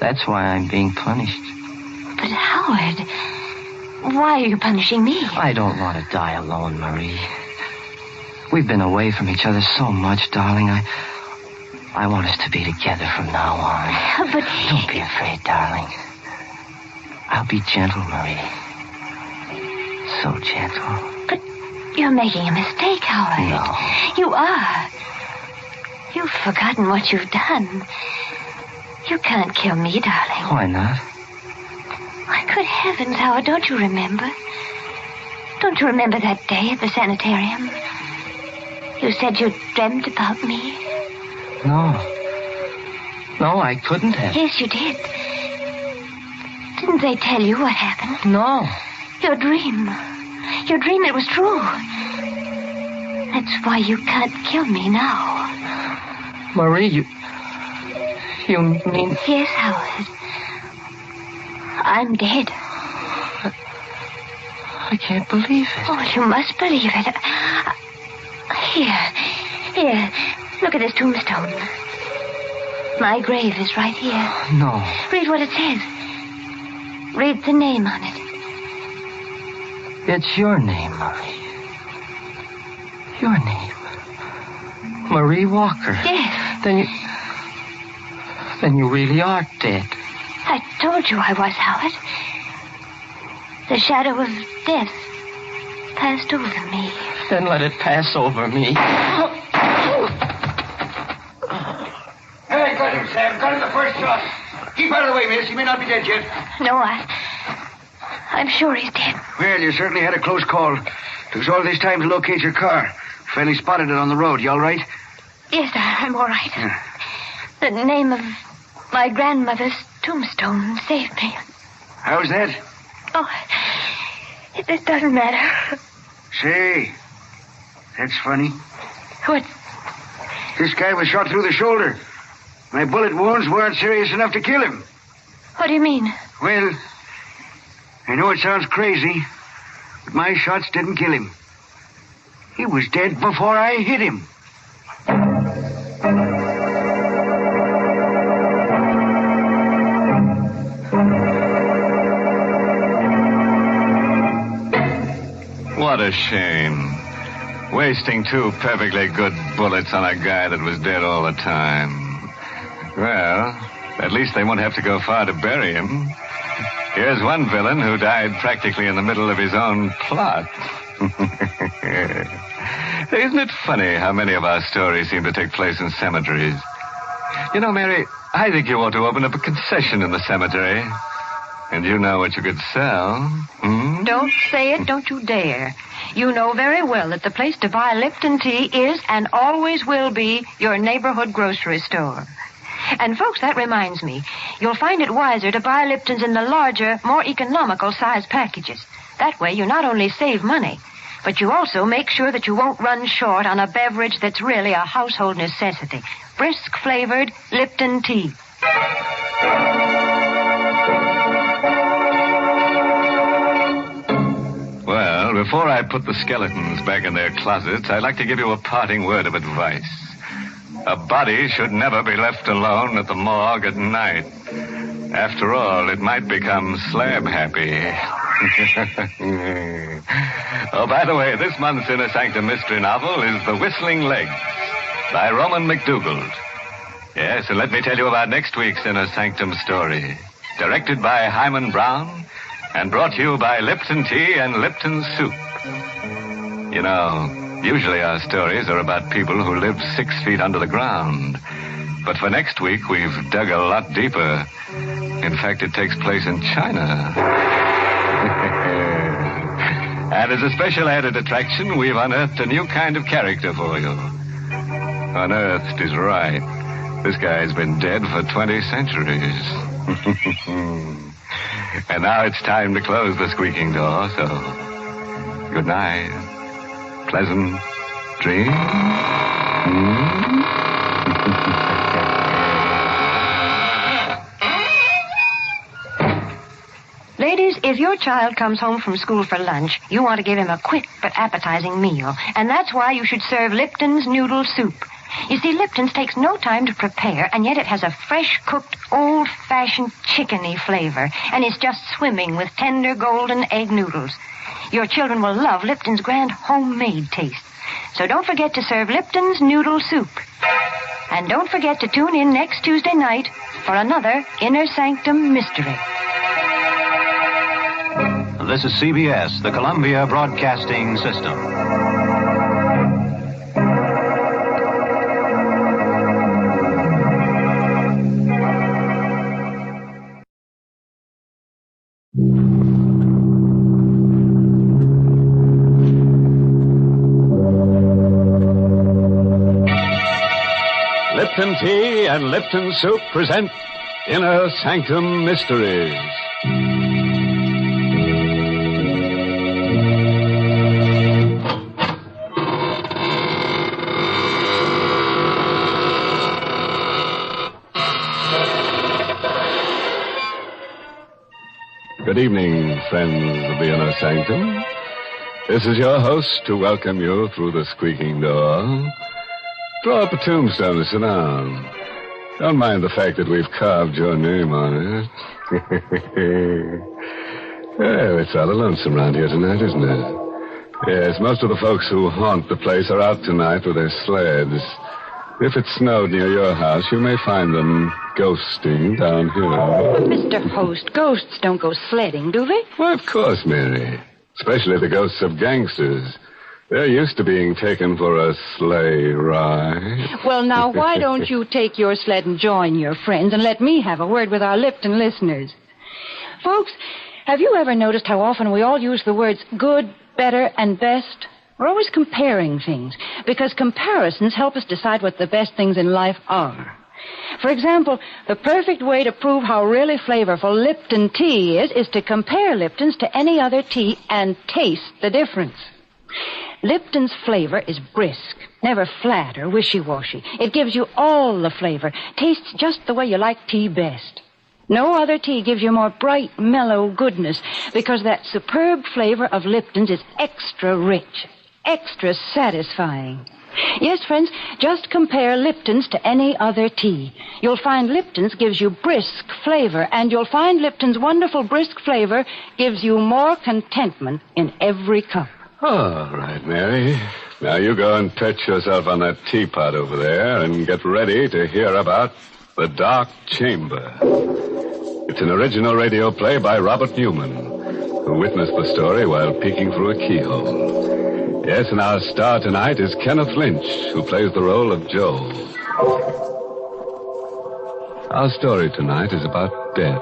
That's why I'm being punished. But Howard, why are you punishing me? I don't want to die alone, Marie. We've been away from each other so much, darling. I want us to be together from now on. But... Don't be afraid, darling. I'll be gentle, Marie. So gentle. But you're making a mistake, Howard. No. You are. You've forgotten what you've done. You can't kill me, darling. Why not? Why, good heavens, Howard, don't you remember? Don't you remember that day at the sanitarium? You said you dreamt about me. No. No, I couldn't have. Yes, you did. Didn't they tell you what happened? No. Your dream. Your dream, it was true. That's why you can't kill me now. Marie, you mean... Yes, Howard. I'm dead. I can't believe it. Oh, you must believe it. Here. Look at this tombstone. My grave is right here. No. Read what it says. Read the name on it. It's your name, Marie. Your name. Marie Walker. Yes. Then you really are dead. I told you I was, Howard. The shadow of death passed over me. Then let it pass over me. Hey, got him, Sam. Got him the first shot. Keep out of the way, miss. He may not be dead yet. No, I'm sure he's dead. Well, you certainly had a close call. Took us all this time to locate your car. Finally spotted it on the road. You all right? Yes, I'm all right. Yeah. The name of my grandmother's tombstone saved me. How's that? Oh, it doesn't matter. Say, that's funny. What? This guy was shot through the shoulder. My bullet wounds weren't serious enough to kill him. What do you mean? Well, I know it sounds crazy, but my shots didn't kill him. He was dead before I hit him. What a shame. Wasting two perfectly good bullets on a guy that was dead all the time. Well, at least they won't have to go far to bury him. Here's one villain who died practically in the middle of his own plot. Isn't it funny how many of our stories seem to take place in cemeteries? You know, Mary, I think you ought to open up a concession in the cemetery. And you know what you could sell. Don't say it, don't you dare. You know very well that the place to buy Lipton tea is and always will be your neighborhood grocery store. And, folks, that reminds me. You'll find it wiser to buy Lipton's in the larger, more economical size packages. That way you not only save money, but you also make sure that you won't run short on a beverage that's really a household necessity. Brisk-flavored Lipton tea. Well, before I put the skeletons back in their closets, I'd like to give you a parting word of advice. A body should never be left alone at the morgue at night. After all, it might become slab-happy. Oh, by the way, this month's Inner Sanctum mystery novel is The Whistling Legs by Roman McDougald. Yes, and let me tell you about next week's Inner Sanctum story. Directed by Hyman Brown and brought to you by Lipton Tea and Lipton Soup. You know, usually our stories are about people who live 6 feet under the ground. But for next week, we've dug a lot deeper. In fact, it takes place in China. And as a special added attraction, we've unearthed a new kind of character for you. Unearthed is right. This guy's been dead for 20 centuries. And now it's time to close the squeaking door, so good night. Pleasant dreams. Ladies, if your child comes home from school for lunch, you want to give him a quick but appetizing meal. And that's why you should serve Lipton's noodle soup. You see, Lipton's takes no time to prepare, and yet it has a fresh-cooked, old-fashioned chickeny flavor, and it's just swimming with tender golden egg noodles. Your children will love Lipton's grand homemade taste. So don't forget to serve Lipton's noodle soup. And don't forget to tune in next Tuesday night for another Inner Sanctum mystery. This is CBS, the Columbia Broadcasting System. Lipton Tea and Lipton Soup present Inner Sanctum Mysteries. Good evening, friends of the Inner Sanctum. This is your host to welcome you through the squeaking door. Draw up a tombstone and sit down. Don't mind the fact that we've carved your name on it. Well, it's rather lonesome around here tonight, isn't it? Yes, most of the folks who haunt the place are out tonight with their sleds. If it snowed near your house, you may find them ghosting down here. But, Mr. Host, ghosts don't go sledding, do they? Why, of course, Mary. Especially the ghosts of gangsters. They're used to being taken for a sleigh ride. Well, now, why don't you take your sled and join your friends and let me have a word with our Lipton listeners? Folks, have you ever noticed how often we all use the words good, better, and best? We're always comparing things, because comparisons help us decide what the best things in life are. For example, the perfect way to prove how really flavorful Lipton tea is to compare Lipton's to any other tea and taste the difference. Lipton's flavor is brisk, never flat or wishy-washy. It gives you all the flavor, tastes just the way you like tea best. No other tea gives you more bright, mellow goodness, because that superb flavor of Lipton's is extra rich, extra satisfying. Yes, friends, just compare Lipton's to any other tea. You'll find Lipton's gives you brisk flavor, and you'll find Lipton's wonderful brisk flavor gives you more contentment in every cup. All right, Mary. Now you go and perch yourself on that teapot over there and get ready to hear about The Dark Chamber. It's an original radio play by Robert Newman, who witnessed the story while peeking through a keyhole. Yes, and our star tonight is Kenneth Lynch, who plays the role of Joe. Our story tonight is about death.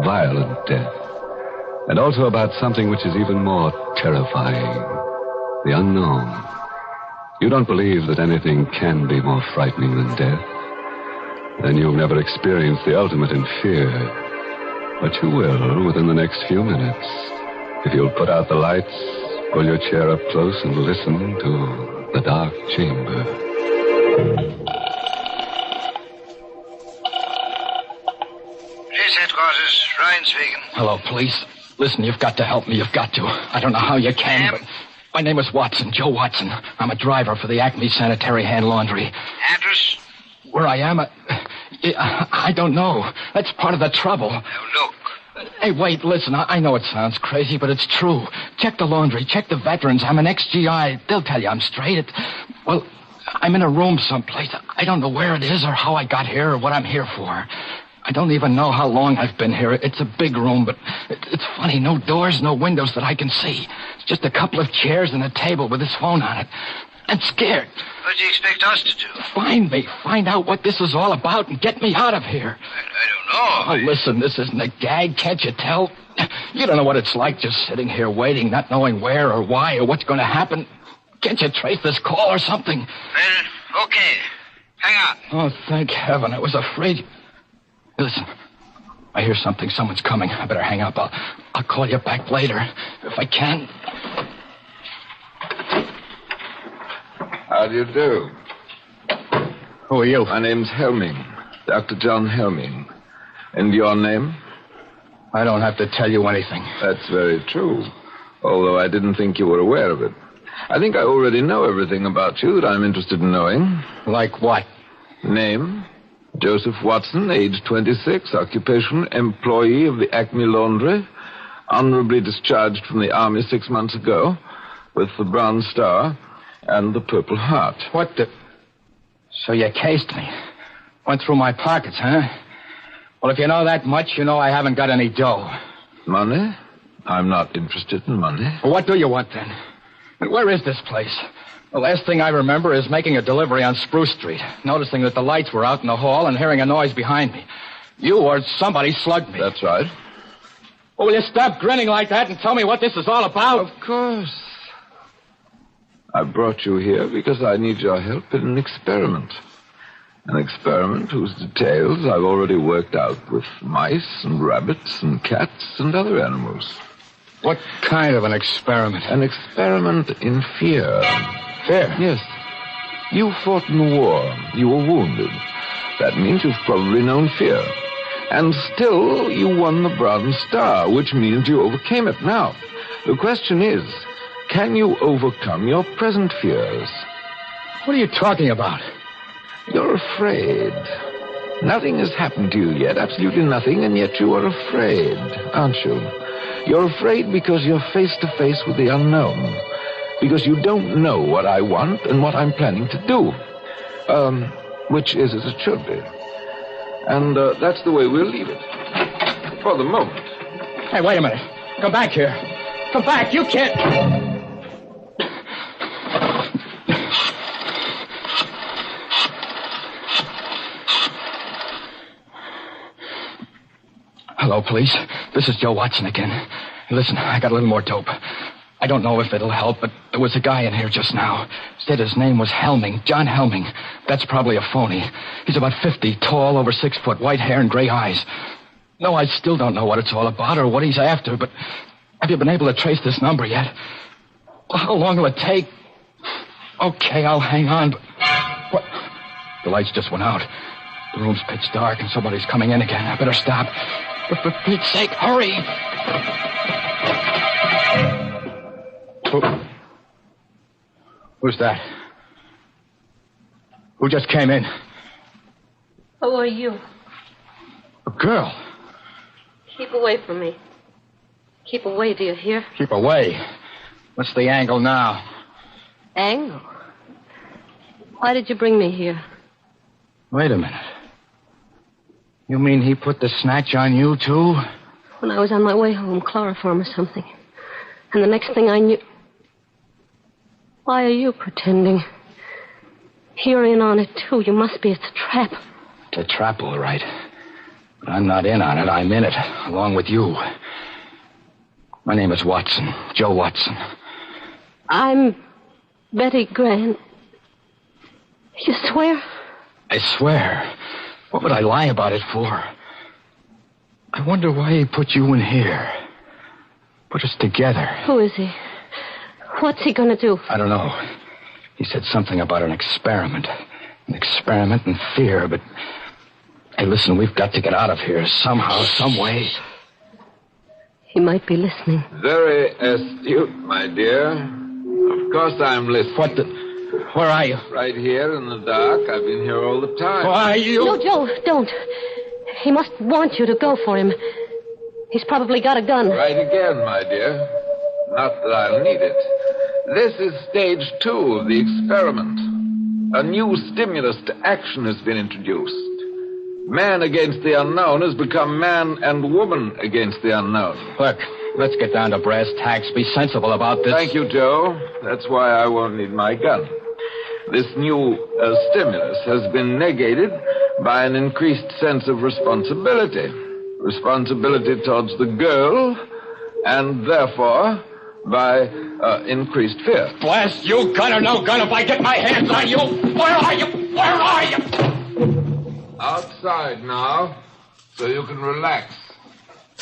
violent death, and also about something which is even more terrifying, the unknown. You don't believe that anything can be more frightening than death? Then you've never experienced the ultimate in fear. But you will within the next few minutes. If you'll put out the lights, pull your chair up close and listen to the dark chamber. Police headquarters, Ryan speaking. Hello, police. Listen, you've got to help me. You've got to. I don't know how you can, but my name is Watson, Joe Watson. I'm a driver for the Acme Sanitary Hand Laundry. Address? Where I am, I don't know. That's part of the trouble. Now, look. Hey, wait, listen. I know it sounds crazy, but it's true. Check the laundry. Check the veterans. I'm an ex-GI. They'll tell you I'm straight. Well, I'm in a room someplace. I don't know where it is or how I got here or what I'm here for. I don't even know how long I've been here. It's a big room, but it's funny. No doors, no windows that I can see. It's just a couple of chairs and a table with this phone on it. I'm scared. What do you expect us to do? Find me. Find out what this is all about and get me out of here. I don't know. Oh, listen, this isn't a gag. Can't you tell? You don't know what it's like just sitting here waiting, not knowing where or why or what's going to happen. Can't you trace this call or something? Well, okay. Hang on. Oh, thank heaven. I was afraid. Listen, I hear something. Someone's coming. I better hang up. I'll call you back later if I can. How do you do? Who are you? My name's Helming. Dr. John Helming. And your name? I don't have to tell you anything. That's very true. Although I didn't think you were aware of it. I think I already know everything about you that I'm interested in knowing. Like what? Name? Joseph Watson, age 26, occupation, employee of the Acme Laundry, honorably discharged from the Army 6 months ago, with the Bronze Star and the Purple Heart. What the... So you cased me. Went through my pockets, huh? Well, if you know that much, you know I haven't got any dough. Money? I'm not interested in money. Well, what do you want, then? And where is this place? The last thing I remember is making a delivery on Spruce Street, noticing that the lights were out in the hall and hearing a noise behind me. You or somebody slugged me. That's right. Well, will you stop grinning like that and tell me what this is all about? Of course. I brought you here because I need your help in an experiment. An experiment whose details I've already worked out with mice and rabbits and cats and other animals. What kind of an experiment? An experiment in fear. Fear? Yes. You fought in the war. You were wounded. That means you've probably known fear. And still, you won the Bronze Star, which means you overcame it. Now, the question is, can you overcome your present fears? What are you talking about? You're afraid. Nothing has happened to you yet, absolutely nothing, and yet you are afraid, aren't you? You're afraid because you're face to face with the unknown. Because you don't know what I want and what I'm planning to do. Which is as it should be. And that's the way we'll leave it. For the moment. Hey, wait a minute. Come back here. Come back. You can't... Hello, police. This is Joe Watson again. Listen, I got a little more dope. I don't know if it'll help, but there was a guy in here just now. Said his name was Helming, John Helming. That's probably a phony. He's about 50, tall, over 6 foot, white hair and gray eyes. No, I still don't know what it's all about or what he's after, but have you been able to trace this number yet? Well, how long will it take? Okay, I'll hang on, but... What? The lights just went out. The room's pitch dark and somebody's coming in again. I better stop. But for Pete's sake, hurry! Who's that? Who just came in? Who are you? A girl. Keep away from me. Keep away, do you hear? Keep away. What's the angle now? Angle? Why did you bring me here? Wait a minute. You mean he put the snatch on you, too? When I was on my way home, chloroform or something. And the next thing I knew... Why are you pretending? You're in on it, too. You must be. It's a trap. It's a trap, all right. But I'm not in on it. I'm in it, along with you. My name is Watson, Joe Watson. I'm Betty Grant. You swear? I swear. What would I lie about it for? I wonder why he put you in here. Put us together. Who is he? What's he going to do? I don't know. He said something about an experiment. An experiment in fear, but... Hey, listen, we've got to get out of here somehow, some way. He might be listening. Very astute, my dear. Of course I'm listening. What the... Where are you? Right here in the dark. I've been here all the time. Why are you... No, Joe, don't. He must want you to go for him. He's probably got a gun. Right again, my dear. Not that I'll need it. This is stage 2 of the experiment. A new stimulus to action has been introduced. Man against the unknown has become man and woman against the unknown. Look, let's get down to brass tacks. Be sensible about this. Thank you, Joe. That's why I won't need my gun. This new stimulus has been negated by an increased sense of responsibility. Responsibility towards the girl, and therefore by increased fear. Blast you, gun or no gun, if I get my hands on you, where are you? Where are you? Outside now, so you can relax.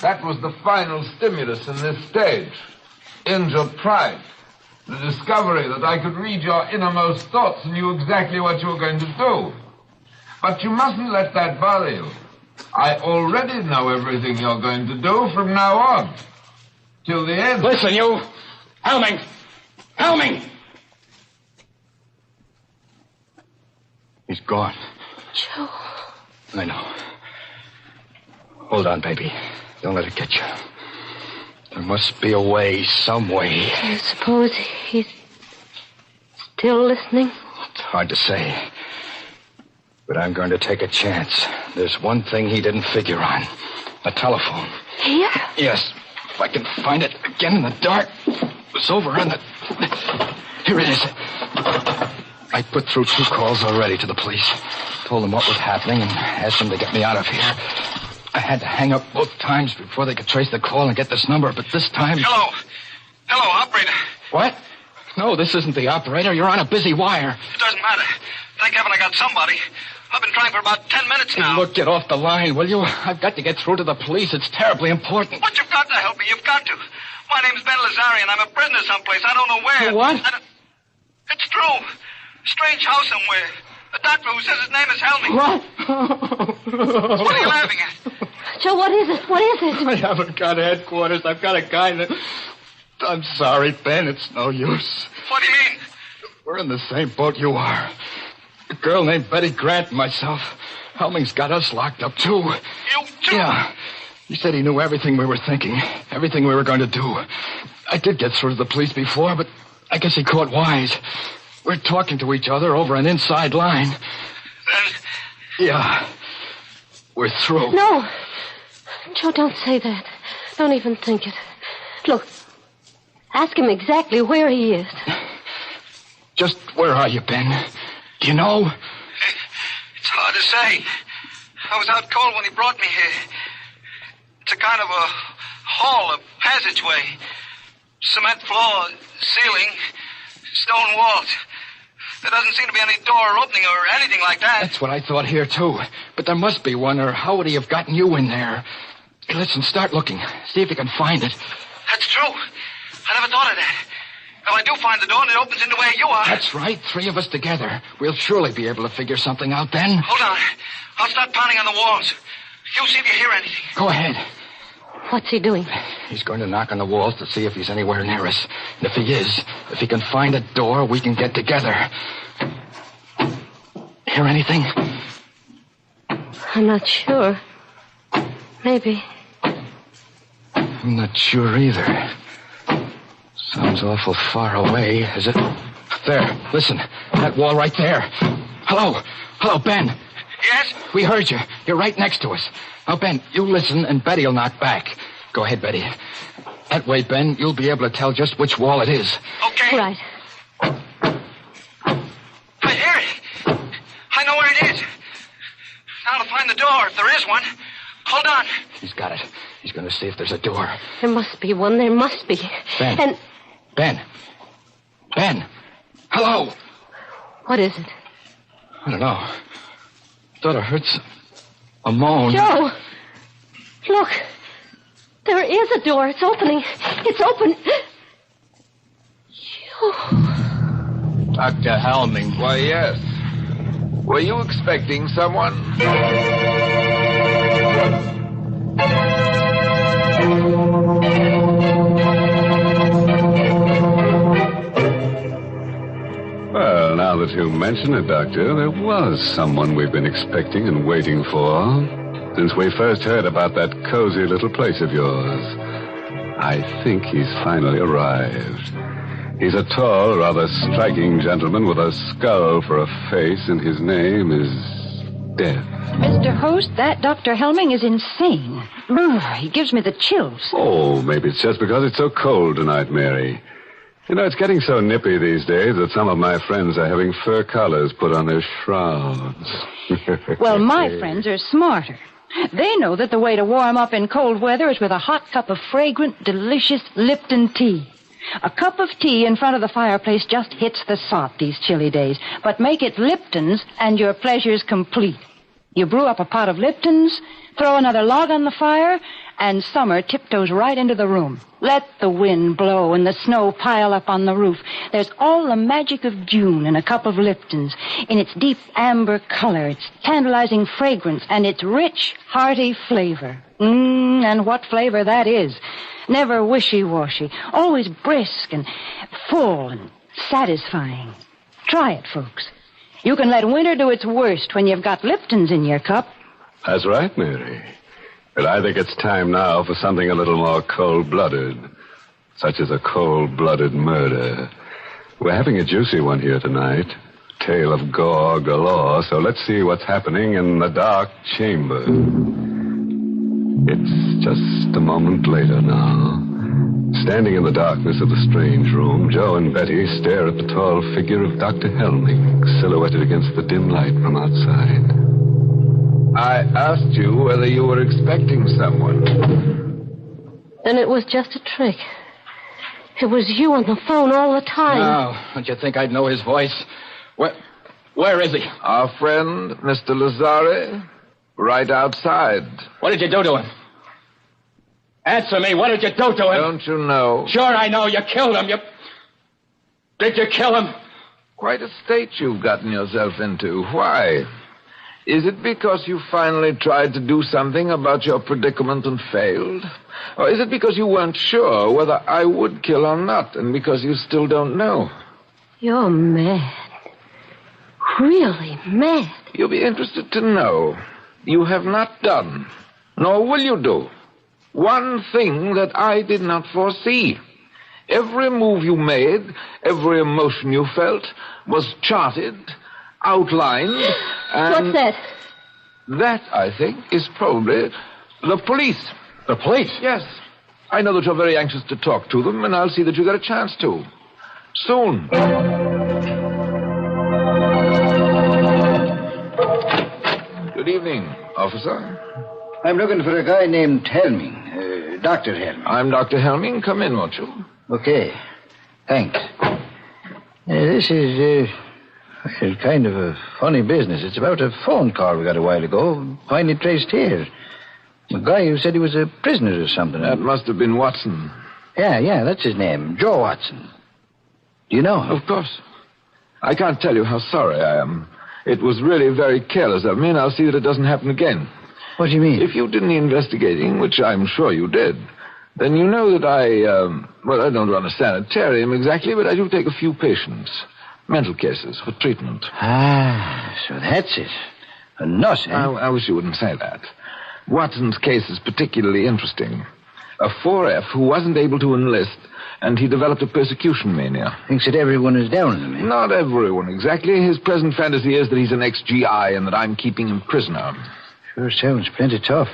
That was the final stimulus in this stage. Injured pride. The discovery that I could read your innermost thoughts and knew exactly what you were going to do. But you mustn't let that bother you. I already know everything you're going to do from now on. Till the end. Listen, you. Helming! Helming! He's gone. Joe. I know. Hold on, baby. Don't let it get you. There must be a way, some way. I suppose he's still listening? It's hard to say. But I'm going to take a chance. There's one thing he didn't figure on. A telephone. Here? Yes. If I can find it again in the dark. It was over on the... Here it is. I put through 2 calls already to the police. Told them what was happening and asked them to get me out of here. I had to hang up both times before they could trace the call and get this number, but this time... Hello. Hello, operator. What? No, this isn't the operator. You're on a busy wire. It doesn't matter. Thank heaven I got somebody. I've been trying for about 10 minutes now. Look, get off the line, will you? I've got to get through to the police. It's terribly important. But you've got to help me. You've got to. My name's Ben Lazarian. I'm a prisoner someplace. I don't know where. What? It's true. Strange house somewhere. A doctor who says his name is Helming. What? What are you laughing at? Joe, what is it? What is it? I haven't got headquarters. I've got a guy that... I'm sorry, Ben. It's no use. What do you mean? We're in the same boat you are. A girl named Betty Grant and myself. Helming's got us locked up, too. You too? Yeah. He said he knew everything we were thinking, everything we were going to do. I did get through to the police before, but I guess he caught wise. We're talking to each other over an inside line. Then... Yeah. We're through. No. Joe, don't say that. Don't even think it. Look, ask him exactly where he is. Just where are you, Ben? Do you know? It's hard to say. I was out cold when he brought me here. It's a kind of a hall, a passageway. Cement floor, ceiling, stone walls. There doesn't seem to be any door or opening or anything like that. That's what I thought here, too. But there must be one, or how would he have gotten you in there? Hey, listen, start looking. See if you can find it. That's true. I never thought of that. If I do find the door and it opens into where you are... That's right. 3 of us together. We'll surely be able to figure something out then. Hold on. I'll start pounding on the walls. You see if you hear anything. Go ahead. What's he doing? He's going to knock on the walls to see if he's anywhere near us. And if he is, if he can find a door, we can get together. Hear anything? I'm not sure. Maybe. I'm not sure either. Sounds awful far away, is it? There, listen. That wall right there. Hello. Hello, Ben. Yes? We heard you. You're right next to us. Now, Ben, you listen, and Betty'll knock back. Go ahead, Betty. That way, Ben, you'll be able to tell just which wall it is. Okay. Right. I hear it. I know where it is. Now to find the door, if there is one. Hold on. He's got it. He's going to see if there's a door. There must be one. There must be. Ben. And Ben. Hello. what is it? I don't know. Thought I heard a moan. Joe! Look. There is a door. It's opening. It's open. Joe. Dr. Helming. Why, yes. Were you expecting someone? Well, now that you mention it, Doctor, there was someone we've been expecting and waiting for since we first heard about that cozy little place of yours. I think he's finally arrived. He's a tall, rather striking gentleman with a skull for a face, and his name is Death. Mr. Host, that Dr. Helming is insane. He gives me the chills. Oh, maybe it's just because it's so cold tonight, Mary. You know, it's getting so nippy these days that some of my friends are having fur collars put on their shrouds. Well, my friends are smarter. They know that the way to warm up in cold weather is with a hot cup of fragrant, delicious Lipton tea. A cup of tea in front of the fireplace just hits the spot these chilly days. But make it Lipton's and your pleasure's complete. You brew up a pot of Lipton's, throw another log on the fire, and summer tiptoes right into the room. Let the wind blow and the snow pile up on the roof. There's all the magic of June in a cup of Lipton's, in its deep amber color, its tantalizing fragrance, and its rich, hearty flavor. And what flavor that is. Never wishy-washy, always brisk and full and satisfying. Try it, folks. You can let winter do its worst when you've got Lipton's in your cup. That's right, Mary. But I think it's time now for something a little more cold-blooded, such as a cold-blooded murder. We're having a juicy one here tonight. Tale of gore galore, so let's see what's happening in the dark chamber. It's just a moment later now. Standing in the darkness of the strange room, Joe and Betty stare at the tall figure of Dr. Helming, silhouetted against the dim light from outside. I asked you whether you were expecting someone. Then it was just a trick. It was you on the phone all the time. No, don't you think I'd know his voice? Where is he? Our friend, Mr. Lazare, right outside. What did you do to him? Answer me, what did you do to him? Don't you know? Sure I know, you killed him, Did you kill him? Quite a state you've gotten yourself into. Why? Is it because you finally tried to do something about your predicament and failed? Or is it because you weren't sure whether I would kill or not, and because you still don't know? You're mad. Really mad. You'll be interested to know you have not done, nor will you do, one thing that I did not foresee. Every move you made, every emotion you felt, was charted, outlined, and... What's that? That, I think, is probably the police. The police? Yes. I know that you're very anxious to talk to them, and I'll see that you get a chance to. Soon. Good evening, officer. I'm looking for a guy named Helming. Dr. Helming. I'm Dr. Helming. Come in, won't you? Okay. Thanks. This is kind of a funny business. It's about a phone call we got a while ago, finally traced here. A guy who said he was a prisoner or something. That must have been Watson. Yeah, that's his name. Joe Watson. Do you know him? Of course. I can't tell you how sorry I am. It was really very careless of me, and I'll see that it doesn't happen again. What do you mean? If you did any investigating, which I'm sure you did, then you know that I don't run a sanitarium exactly, but I do take a few patients. Mental cases for treatment. Ah, so that's it. A nut, eh? I wish you wouldn't say that. Watson's case is particularly interesting. A 4F who wasn't able to enlist, and he developed a persecution mania. Thinks that everyone is down on him, eh? Not everyone, exactly. His present fantasy is that he's an ex-GI and that I'm keeping him prisoner. Sure sounds plenty tough.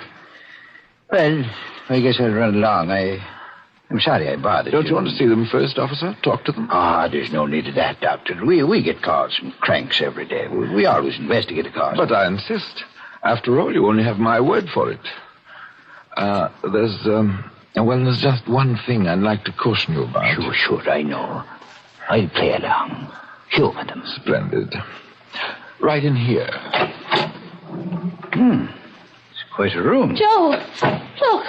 Well, I guess I'll run along. I'm sorry I bothered you. Don't you want to see them first, officer? Talk to them? There's no need of that, Doctor. We get calls from cranks every day. We always investigate a cause. But I insist. After all, you only have my word for it. There's just one thing I'd like to caution you about. Sure, I know. I'll play along. Humor them. Splendid. Right in here. It's quite a room. Joe, look.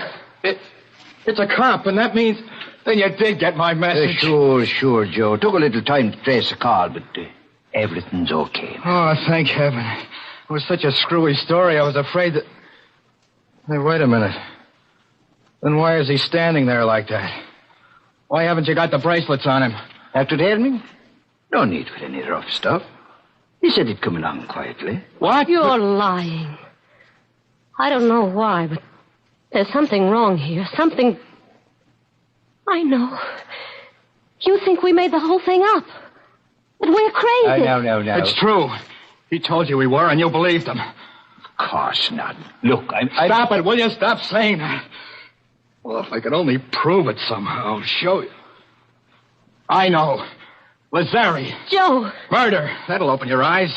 It's a cop, and that means... Then you did get my message. Sure, Joe. Took a little time to trace the call, but everything's okay. Oh, thank heaven. It was such a screwy story, I was afraid that... Hey, wait a minute. Then why is he standing there like that? Why haven't you got the bracelets on him? After telling me? No need for any rough stuff. He said he'd come along quietly. What? You're lying. I don't know why, but there's something wrong here. Something... I know. You think we made the whole thing up. But we're crazy. No. It's true. He told you we were, and you believed him. Of course not. Look, Stop it, will you? Stop saying that. Well, if I could only prove it somehow, show you. I know. Lazari. Joe. Murder. That'll open your eyes.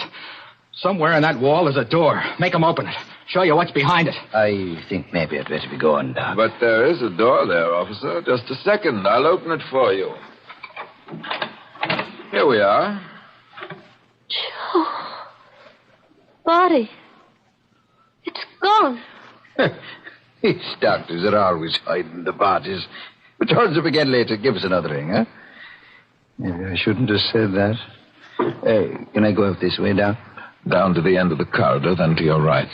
Somewhere in that wall is a door. Make him open it. Show you what's behind it. I think maybe I'd better be going, Doc. But there is a door there, officer. Just a second. I'll open it for you. Here we are. Joe. Body. It's gone. These doctors are always hiding the bodies. But turns up again later. Give us another ring, huh? Maybe I shouldn't have said that. Can I go out this way, Doc? Down to the end of the corridor, then to your right.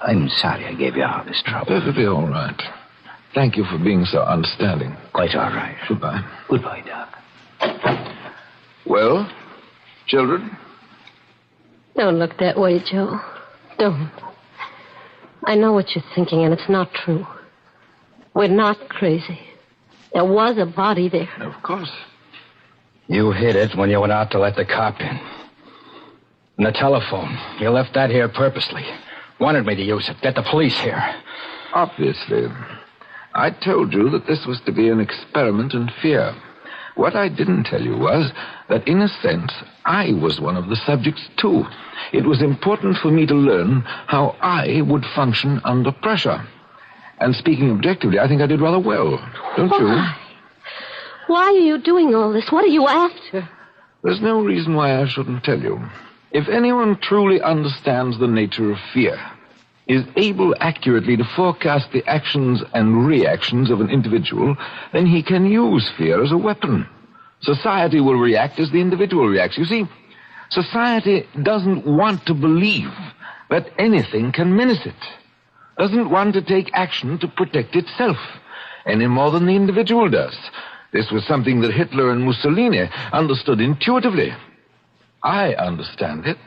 I'm sorry I gave you all this trouble. Perfectly all right. Thank you for being so understanding. Quite all right. Goodbye. Goodbye, Doc. Well, children? Don't look that way, Joe. Don't. I know what you're thinking, and it's not true. We're not crazy. There was a body there. Of course. You hid it when you went out to let the cop in. And the telephone. You left that here purposely. Wanted me to use it. Get the police here. Obviously. I told you that this was to be an experiment in fear. What I didn't tell you was that, in a sense, I was one of the subjects, too. It was important for me to learn how I would function under pressure. And speaking objectively, I think I did rather well. Don't you? Why are you doing all this? What are you after? There's no reason why I shouldn't tell you. If anyone truly understands the nature of fear, is able accurately to forecast the actions and reactions of an individual, then he can use fear as a weapon. Society will react as the individual reacts. You see, society doesn't want to believe that anything can menace it. Doesn't want to take action to protect itself, any more than the individual does. This was something that Hitler and Mussolini understood intuitively. I understand it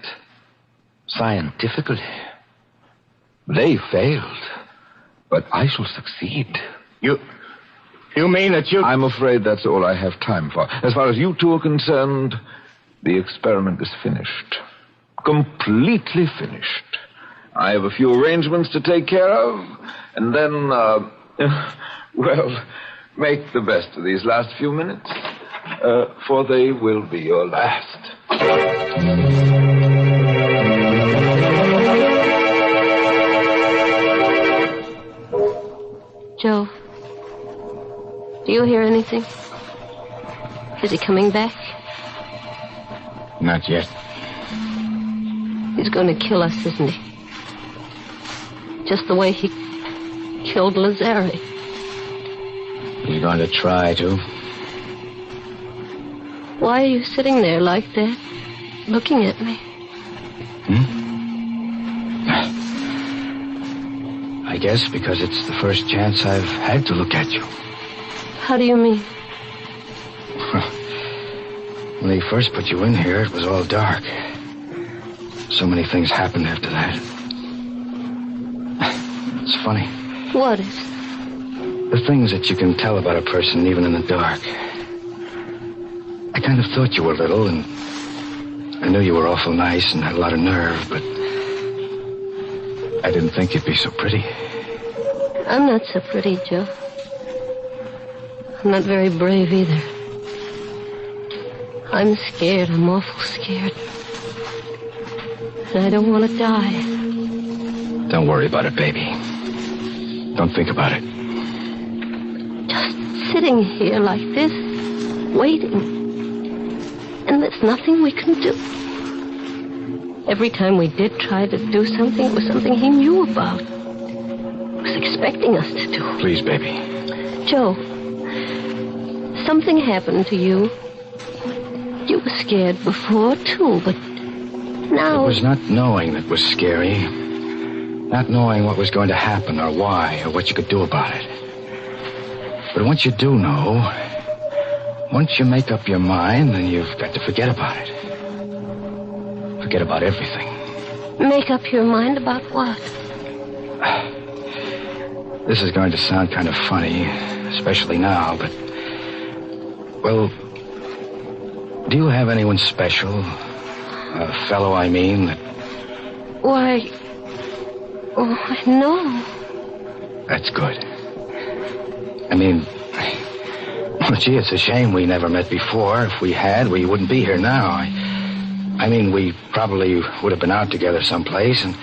scientifically. They failed, but I shall succeed. You mean that you... I'm afraid that's all I have time for. As far as you two are concerned, the experiment is finished. Completely finished. I have a few arrangements to take care of, and then, make the best of these last few minutes, for they will be your last. Joe, do you hear anything? Is he coming back? Not yet. He's going to kill us, isn't he? Just the way he killed Lazari. He's going to try to. Why are you sitting there like that, looking at me? I guess because it's the first chance I've had to look at you. How do you mean? When they first put you in here, it was all dark. So many things happened after that. It's funny. What is? The things that you can tell about a person even in the dark. I kind of thought you were little, and I knew you were awful nice and had a lot of nerve, but I didn't think you'd be so pretty. I'm not so pretty, Joe. I'm not very brave either. I'm scared. I'm awful scared. And I don't want to die. Don't worry about it, baby. Don't think about it. Just sitting here like this, waiting. And there's nothing we can do. Every time we did try to do something, it was something he knew about. He was expecting us to do. Please, baby. Joe, something happened to you. You were scared before, too, but now... It was not knowing that was scary. Not knowing what was going to happen or why or what you could do about it. But once you do know, once you make up your mind, then you've got to forget about it. Forget about everything. Make up your mind about what? This is going to sound kind of funny, especially now, but... Well, do you have anyone special? A fellow, I mean, that... Why... Oh, no. That's good. I mean... Well, gee, it's a shame we never met before. If we had, we wouldn't be here now. I mean, we probably would have been out together someplace, and...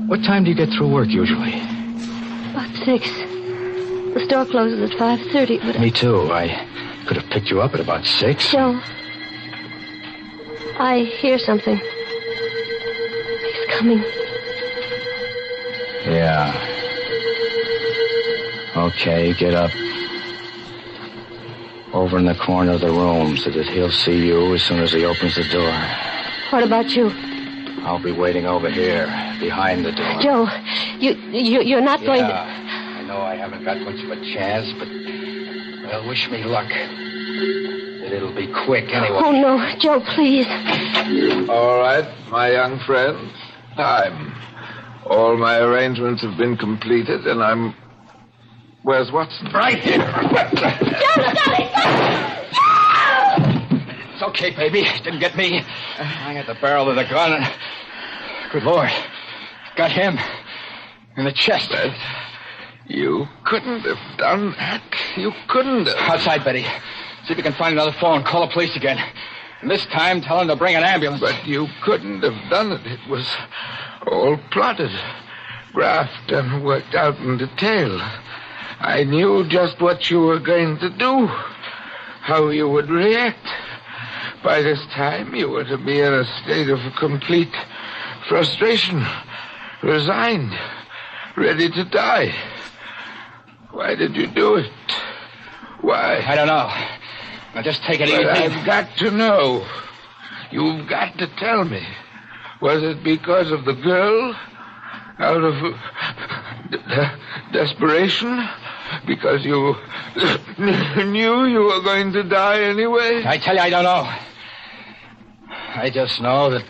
What time do you get through work, usually? About 6. The store closes at 5:30, but... Me too. I could have picked you up at about 6. Joe, I hear something. He's coming. Yeah. Okay, get up. Over in the corner of the room so that he'll see you as soon as he opens the door. What about you? I'll be waiting over here, behind the door. Joe, you're not going to... I know I haven't got much of a chance, but... Well, wish me luck. It'll be quick anyway. Oh, no, Joe, please. All right, my young friend. Time. All my arrangements have been completed, and I'm... Where's Watson? Right here. Joe, It's okay, baby. Didn't get me. I got the barrel of the gun and... Good Lord. Got him. In the chest. But you couldn't have done that. You couldn't have. Outside, Betty. See if you can find another phone. Call the police again. And this time, tell them to bring an ambulance. But you couldn't have done it. It was all plotted, graphed, and worked out in detail. I knew just what you were going to do, how you would react. By this time, you were to be in a state of complete frustration, resigned, ready to die. Why did you do it? Why? I don't know. Now, just take it easy. But I've got to know. You've got to tell me. Was it because of the girl? Out of desperation? Because you knew you were going to die anyway? I tell you, I don't know. I just know that...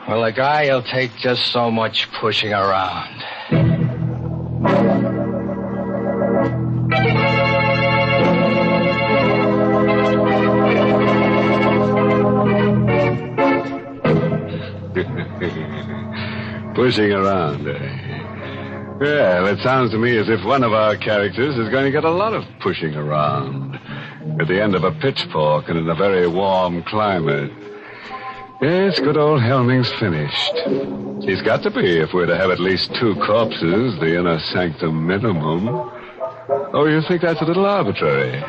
Well, a guy will take just so much pushing around. Pushing around, eh? Well, it sounds to me as if one of our characters is going to get a lot of pushing around at the end of a pitchfork and in a very warm climate. Yes, good old Helming's finished. He's got to be if we're to have at least 2 corpses, the inner sanctum minimum. Oh, you think that's a little arbitrary?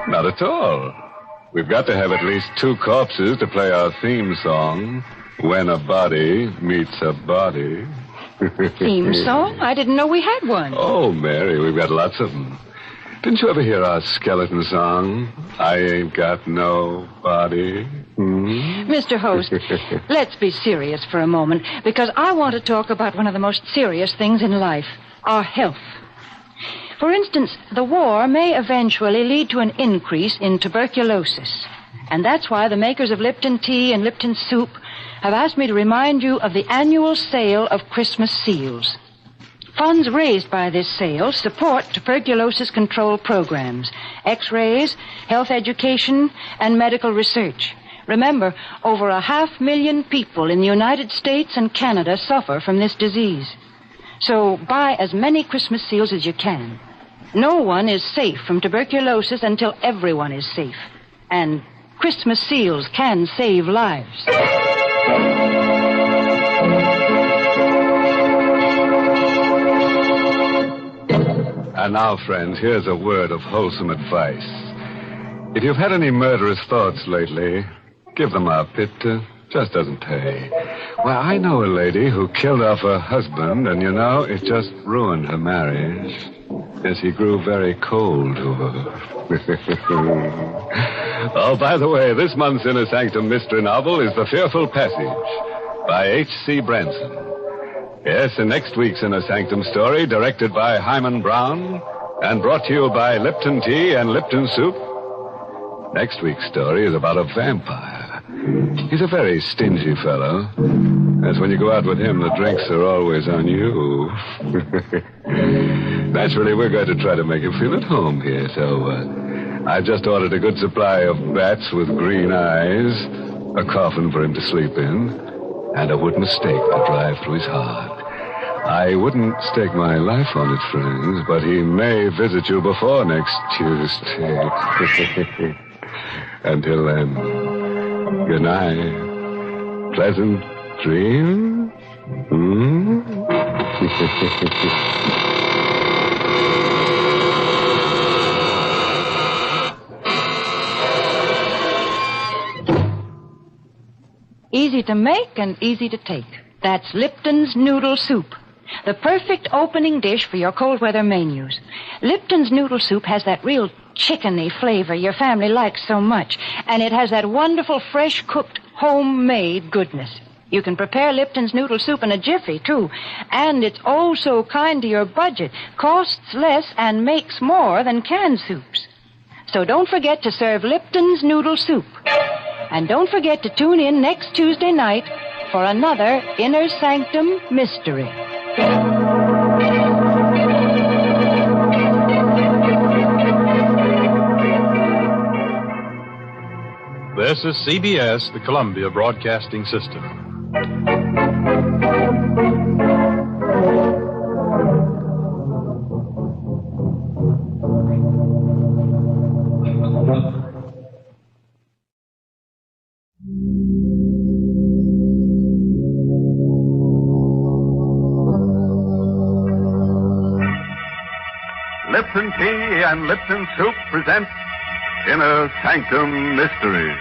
Not at all. We've got to have at least 2 corpses to play our theme song, When a Body Meets a Body. Theme song? I didn't know we had one. Oh, Mary, we've got lots of them. Didn't you ever hear our skeleton song? I ain't got no body. Mr. Host, let's be serious for a moment, because I want to talk about one of the most serious things in life, our health. For instance, the war may eventually lead to an increase in tuberculosis. And that's why the makers of Lipton tea and Lipton soup have asked me to remind you of the annual sale of Christmas seals. Funds raised by this sale support tuberculosis control programs, X-rays, health education, and medical research. Remember, over 500,000 people in the United States and Canada suffer from this disease. So buy as many Christmas seals as you can. No one is safe from tuberculosis until everyone is safe. And Christmas seals can save lives. And now, friends, here's a word of wholesome advice. If you've had any murderous thoughts lately, give them up. It just doesn't pay. Well, I know a lady who killed off her husband, and it just ruined her marriage. As he grew very cold to her. Oh, by the way, this month's Inner Sanctum mystery novel is The Fearful Passage by H.C. Branson. Yes, and next week's Inner Sanctum story, directed by Hyman Brown and brought to you by Lipton Tea and Lipton Soup. Next week's story is about a vampire. He's a very stingy fellow. As when you go out with him, the drinks are always on you. Naturally, we're going to try to make him feel at home here, so I've just ordered a good supply of bats with green eyes, a coffin for him to sleep in, and a wooden stake to drive through his heart. I wouldn't stake my life on it, friends, but he may visit you before next Tuesday. Until then, good night. Pleasant dreams? Easy to make and easy to take. That's Lipton's Noodle Soup. The perfect opening dish for your cold weather menus. Lipton's Noodle Soup has that real chickeny flavor your family likes so much. And it has that wonderful fresh cooked homemade goodness. You can prepare Lipton's Noodle Soup in a jiffy, too. And it's oh so kind to your budget. Costs less and makes more than canned soups. So don't forget to serve Lipton's Noodle Soup. And don't forget to tune in next Tuesday night for another Inner Sanctum mystery. This is CBS, the Columbia Broadcasting System. Lipton Tea and Lipton Soup present Inner Sanctum Mysteries.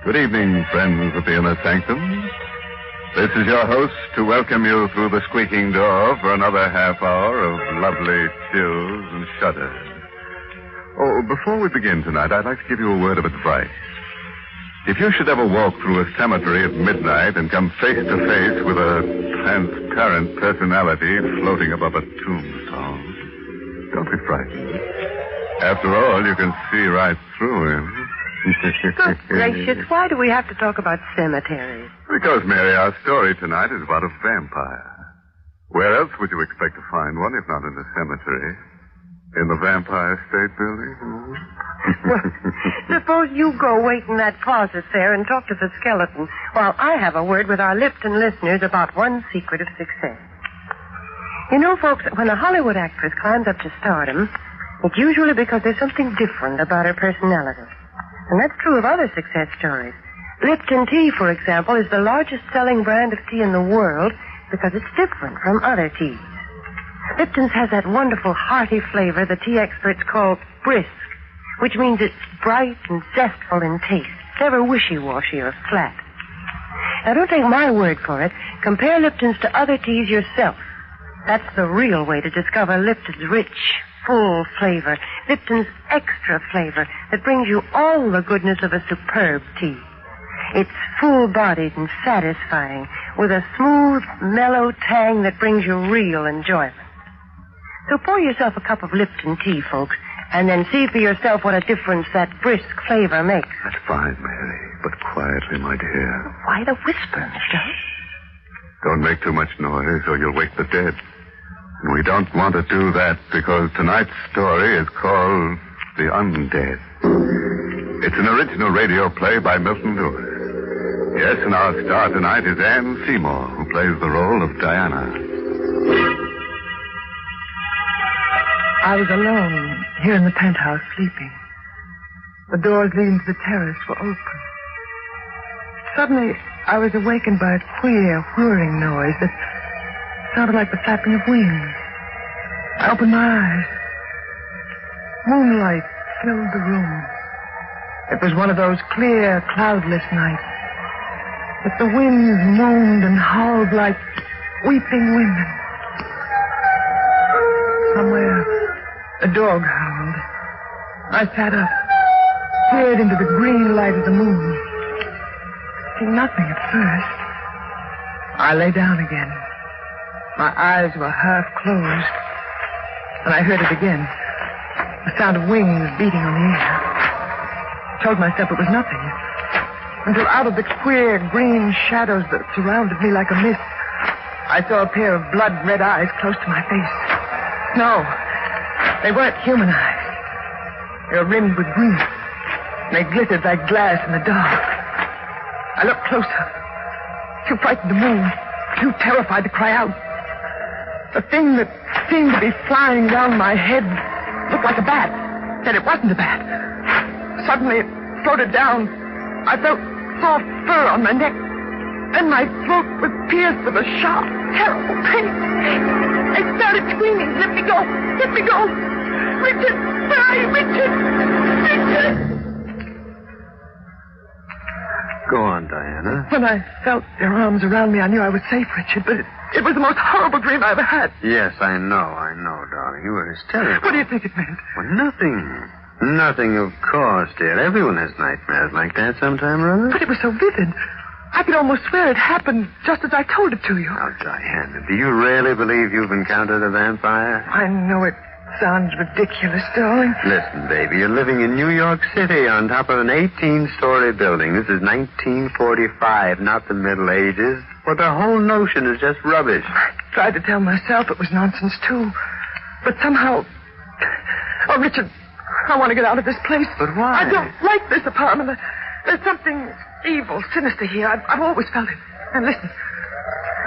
Good evening, friends of the Inner Sanctum. This is your host to welcome you through the squeaking door for another half hour of lovely chills and shudders. Oh, before we begin tonight, I'd like to give you a word of advice. If you should ever walk through a cemetery at midnight and come face to face with a transparent personality floating above a tombstone, don't be frightened. After all, you can see right through him. Good gracious, why do we have to talk about cemeteries? Because, Mary, our story tonight is about a vampire. Where else would you expect to find one if not in the cemetery? In the Vampire State Building? Well, suppose you go wait in that closet there and talk to the skeleton while I have a word with our Lipton listeners about one secret of success. You know, folks, when a Hollywood actress climbs up to stardom, it's usually because there's something different about her personality. And that's true of other success stories. Lipton Tea, for example, is the largest selling brand of tea in the world because it's different from other teas. Lipton's has that wonderful hearty flavor the tea experts call brisk, which means it's bright and zestful in taste, never wishy-washy or flat. Now, don't take my word for it. Compare Lipton's to other teas yourself. That's the real way to discover Lipton's rich, full flavor, Lipton's extra flavor that brings you all the goodness of a superb tea. It's full-bodied and satisfying with a smooth, mellow tang that brings you real enjoyment. So pour yourself a cup of Lipton tea, folks, and then see for yourself what a difference that brisk flavor makes. That's fine, Mary, but quietly, my dear. Why the whisper, mister? Don't make too much noise or you'll wake the dead. And we don't want to do that because tonight's story is called The Undead. It's an original radio play by Milton Lewis. Yes, and our star tonight is Anne Seymour, who plays the role of Diana. I was alone here in the penthouse sleeping. The doors leading to the terrace were open. Suddenly, I was awakened by a queer, whirring noise that sounded like the flapping of wings. I opened my eyes. Moonlight filled the room. It was one of those clear, cloudless nights. But the winds moaned and howled like weeping women. Somewhere, a dog howled. I sat up, peered into the green light of the moon. Seeing nothing at first. I lay down again. My eyes were half closed. And I heard it again. The sound of wings beating on the air. Told myself it was nothing. Until out of the queer green shadows that surrounded me like a mist, I saw a pair of blood-red eyes close to my face. No, they weren't human eyes. They were rimmed with green. They glittered like glass in the dark. I looked closer. Too frightened to move. Too terrified to cry out. The thing that seemed to be flying down my head looked like a bat. Yet it wasn't a bat. Suddenly it floated down. I felt soft fur on my neck. Then my throat was pierced with a sharp, terrible pain. I started screaming, "Let me go! Let me go! Richard! Where are you, Richard? Richard!" Go on, Diana. When I felt your arms around me, I knew I was safe, Richard, but it was the most horrible dream I ever had. Yes, I know, darling. You were hysterical. What do you think it meant? Well, nothing. Nothing, of course, dear. Everyone has nightmares like that sometime or other. But it was so vivid. I could almost swear it happened just as I told it to you. Now, Diana, do you really believe you've encountered a vampire? I know it sounds ridiculous, darling. Listen, baby, you're living in New York City on top of an 18-story building. This is 1945, not the Middle Ages. Well, the whole notion is just rubbish. I tried to tell myself it was nonsense, too. But somehow... Oh, Richard, I want to get out of this place. But why? I don't like this apartment. There's something evil, sinister here. I've always felt it. And listen.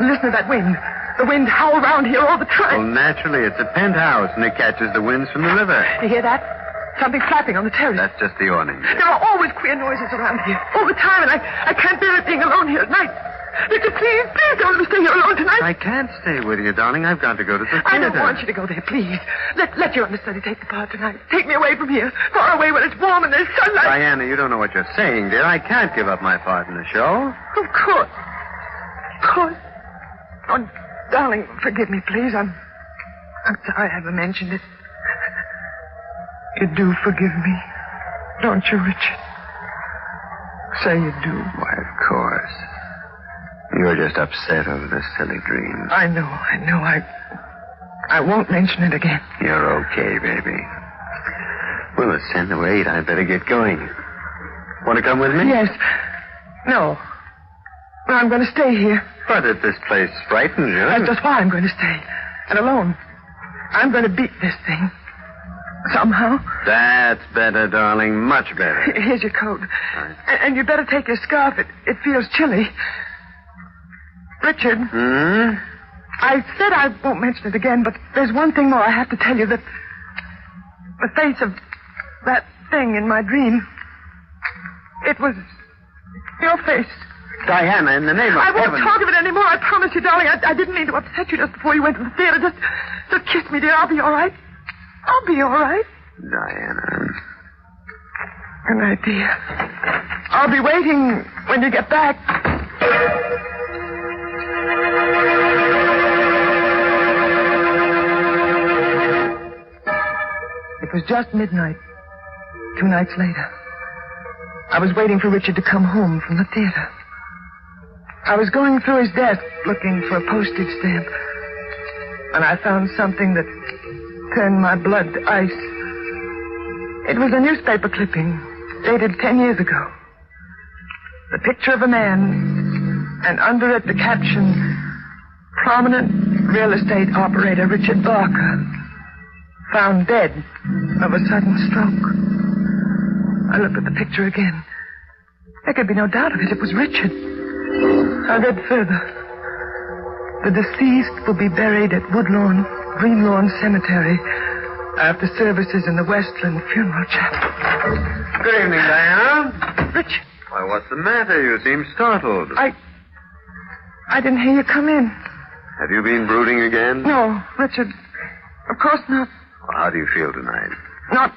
Listen to that wind. The wind howls around here all the time. Well, naturally, it's a penthouse, and it catches the winds from the river. You hear that? Something flapping on the terrace. That's just the awning. There are always queer noises around here. All the time, and I can't bear it being alone here at night. Richard, please don't let me stay here alone tonight. I can't stay with you, darling. I've got to go to the theater. I don't want you to go there, please. Let your understudy take the part tonight. Take me away from here. Far away where it's warm and there's sunlight. Diana, you don't know what you're saying, dear. I can't give up my part in the show. Of course. Of course. Oh, darling, forgive me, please. I'm sorry I ever mentioned it. You do forgive me, don't you, Richard? Say you do. Why, of course. You're just upset over the silly dreams. I know. I won't mention it again. You're okay, baby. Well, it's 10 to 8. I better get going. Want to come with me? Yes. No. Well, I'm going to stay here. But if this place frightens you... That's just why I'm going to stay. And alone. I'm going to beat this thing. Somehow. That's better, darling. Much better. Here's your coat. Right. And you better take your scarf. It feels chilly. Richard. Hmm? I said I won't mention it again, but there's one thing more I have to tell you, that the face of that thing in my dream, it was your face. Diana, in the name of heaven. I won't talk of it anymore, I promise you, darling. I didn't mean to upset you just before you went to the theater. Just kiss me, dear. I'll be all right. I'll be all right. Diana. Good night, dear. I'll be waiting when you get back. It was just midnight. 2 nights later. I was waiting for Richard to come home from the theater. I was going through his desk looking for a postage stamp. And I found something that turned my blood to ice. It was a newspaper clipping dated 10 years ago. The picture of a man, and under it the caption, "Prominent real estate operator Richard Barker, found dead of a sudden stroke." I looked at the picture again. There could be no doubt of it. It was Richard. I read further. The deceased will be buried at Woodlawn, Greenlawn Cemetery after services in the Westland Funeral Chapel. Good evening, Diana. Richard. Why, what's the matter? You seem startled. I didn't hear you come in. Have you been brooding again? No, Richard. Of course not. Well, how do you feel tonight? Not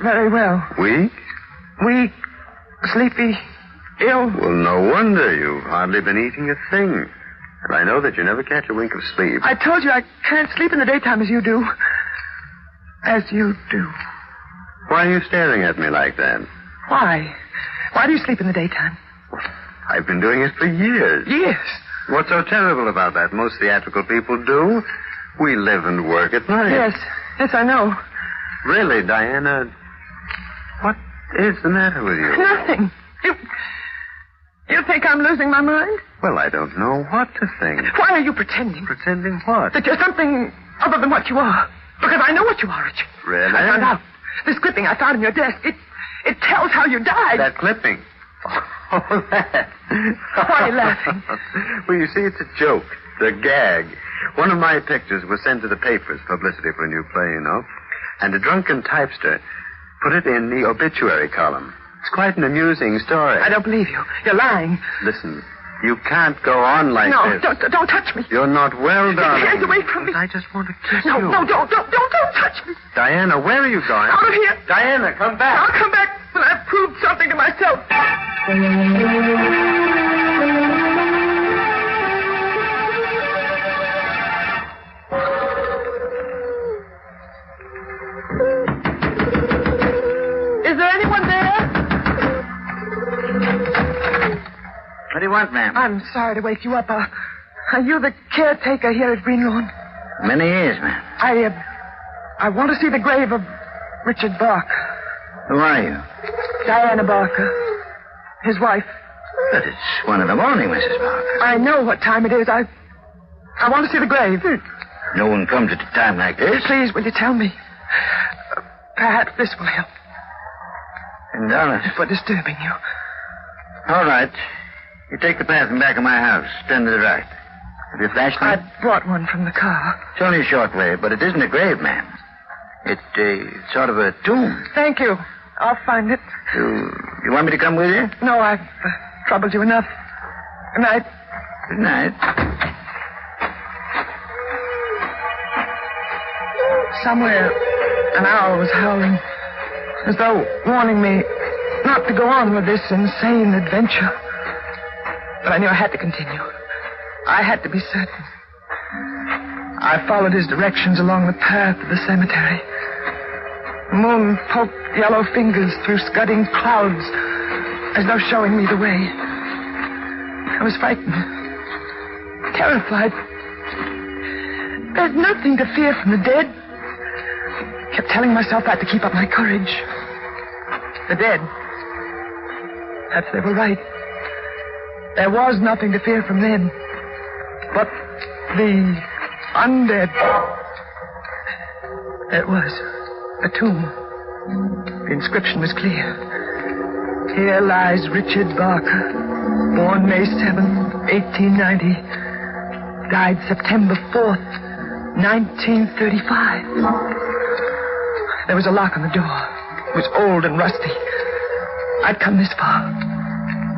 very well. Weak? Weak, sleepy, ill. Well, no wonder. You've hardly been eating a thing. And I know that you never catch a wink of sleep. I told you I can't sleep in the daytime as you do. As you do. Why are you staring at me like that? Why? Why do you sleep in the daytime? I've been doing it for years. Years? What's so terrible about that? Most theatrical people do. We live and work at night. Yes, I know. Really, Diana, what is the matter with you? Nothing. You think I'm losing my mind? Well, I don't know what to think. Why are you pretending? Pretending what? That you're something other than what you are. Because I know what you are, Richard. Really? I found out. This clipping I found in your desk, it tells how you died. That clipping? Oh, that. Why are you laughing? Well, you see, it's a joke. The gag. One of my pictures was sent to the papers, publicity for a new play, you know. And a drunken typester put it in the obituary column. It's quite an amusing story. I don't believe you. You're lying. Listen, you can't go on like this. No, don't touch me. You're not well, darling. Get your hands away from me. I just want to kiss you. No, don't touch me. Diana, where are you going? Out of here. Diana, come back. I'll come back when I've proved something to myself. Is there anyone there? What do you want, ma'am? I'm sorry to wake you up. Are you the caretaker here at Greenlawn? Many years, ma'am. I want to see the grave of Richard Barker. Who are you? Diana Barker. His wife. But it's 1 a.m, Mrs. Barker. I know what time it is. I want to see the grave. No one comes at a time like this. Please, will you tell me? Perhaps this will help. $10. For disturbing you. All right. You take the path in back of my house. Turn to the right. Have you a flashlight? I brought one from the car. It's only a short way, but it isn't a grave, ma'am. It's sort of a tomb. Thank you. I'll find it. You want me to come with you? No, I've troubled you enough. Good night. Good night. Somewhere, an owl was howling, as though warning me not to go on with this insane adventure. But I knew I had to continue. I had to be certain. I followed his directions along the path to the cemetery. The moon poked yellow fingers through scudding clouds as though showing me the way. I was frightened, terrified. There's nothing to fear from the dead. Kept telling myself that to keep up my courage. The dead. Perhaps they were right. There was nothing to fear from them. But the undead. There was a tomb. The inscription was clear. Here lies Richard Barker, born May 7th, 1890. Died September 4th, 1935. There was a lock on the door. It was old and rusty. I'd come this far.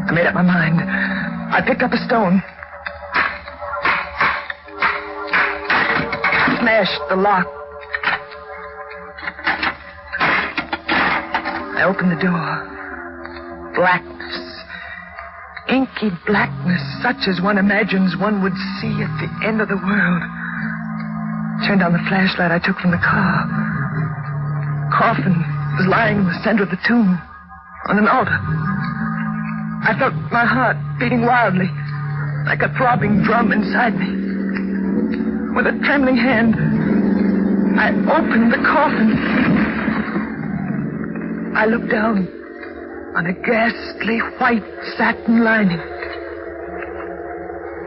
I made up my mind. I picked up a stone. Smashed the lock. I opened the door. Blackness. Inky blackness, such as one imagines one would see at the end of the world. Turned on the flashlight I took from the car. Coffin was lying in the center of the tomb, on an altar. I felt my heart beating wildly, like a throbbing drum inside me. With a trembling hand, I opened the coffin. I looked down on a ghastly white satin lining.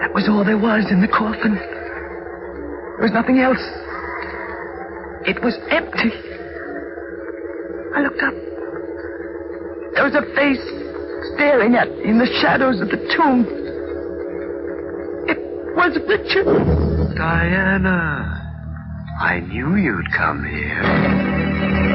That was all there was in the coffin. There was nothing else. It was empty. I looked up. There was a face staring at me in the shadows of the tomb. It was Richard. Diana. I knew you'd come here.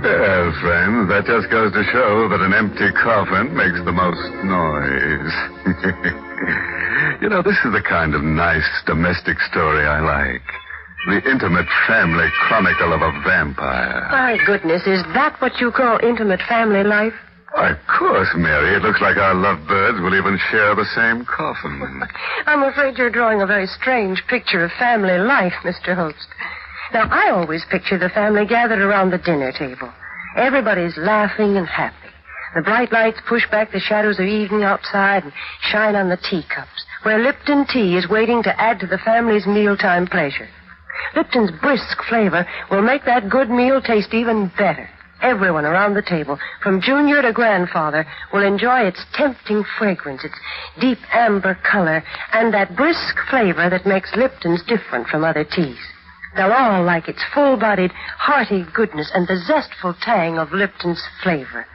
Well, friends, that just goes to show that an empty coffin makes the most noise. You know, this is the kind of nice domestic story I like. The intimate family chronicle of a vampire. My goodness, is that what you call intimate family life? Of course, Mary. It looks like our lovebirds will even share the same coffin. I'm afraid you're drawing a very strange picture of family life, Mr. Holst. Now, I always picture the family gathered around the dinner table. Everybody's laughing and happy. The bright lights push back the shadows of evening outside and shine on the teacups, where Lipton tea is waiting to add to the family's mealtime pleasure. Lipton's brisk flavor will make that good meal taste even better. Everyone around the table, from junior to grandfather, will enjoy its tempting fragrance, its deep amber color, and that brisk flavor that makes Lipton's different from other teas. They'll all like its full-bodied, hearty goodness and the zestful tang of Lipton's flavor.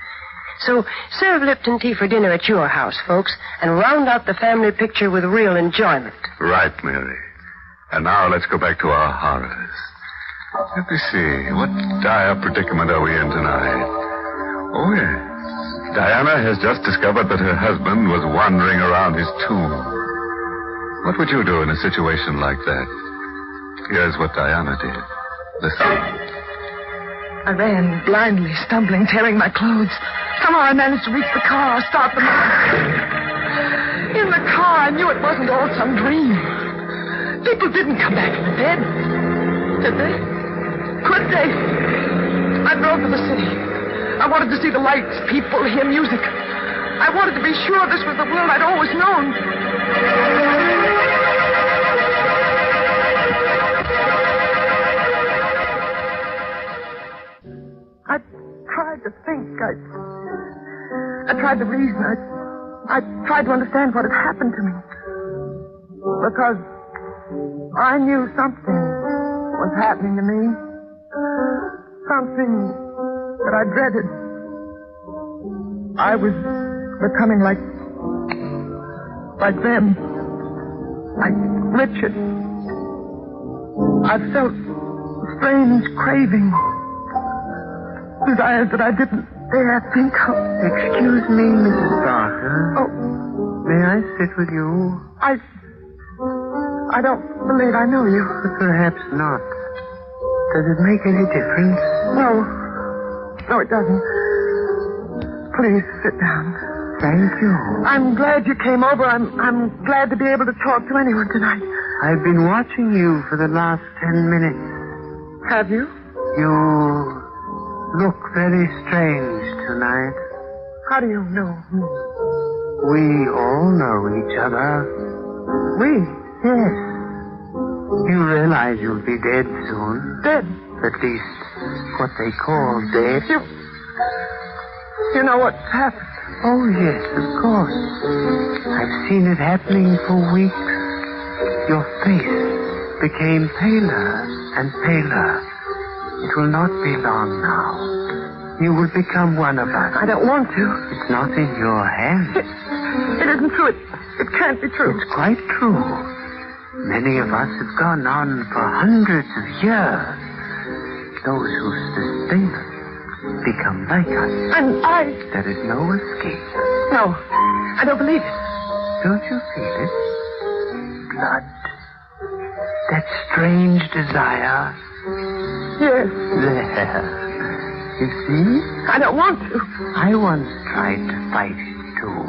So serve Lipton tea for dinner at your house, folks, and round out the family picture with real enjoyment. Right, Mary. And now let's go back to our horrors. Let me see. What dire predicament are we in tonight? Oh, yes. Diana has just discovered that her husband was wandering around his tomb. What would you do in a situation like that? Here's what Diana did. Listen. I ran blindly, stumbling, tearing my clothes. Somehow I managed to reach the car, start the motor. In the car, I knew it wasn't all some dream. People didn't come back from the dead. Did they? Could they? I drove to the city. I wanted to see the lights, people, hear music. I wanted to be sure this was the world I'd always known. I tried to think. I tried to reason. I tried to understand what had happened to me. Because I knew something was happening to me. Something that I dreaded. I was becoming like them. Like Richard. I felt strange craving. Desires that I didn't dare think of. Excuse me, Mrs. Barker. Oh. May I sit with you? I don't believe I know you. Perhaps not. Does it make any difference? No. No, it doesn't. Please sit down. Thank you. I'm glad you came over. I'm glad to be able to talk to anyone tonight. I've been watching you for the last 10 minutes. Have you? You look very strange tonight. How do you know me? We all know each other. We? Yes. You realize you'll be dead soon. Dead? At least what they call dead. You know what's happened? Oh, yes, of course. I've seen it happening for weeks. Your face became paler and paler. It will not be long now. You will become one of us. I don't want to. It's not in your hands. It isn't true. It can't be true. It's quite true. Many of us have gone on for hundreds of years. Those who sustain us become like us. And There is no escape. No, I don't believe it. Don't you feel it? Blood. That strange desire. Yes. There. You see? I don't want to. I once tried to fight it, too.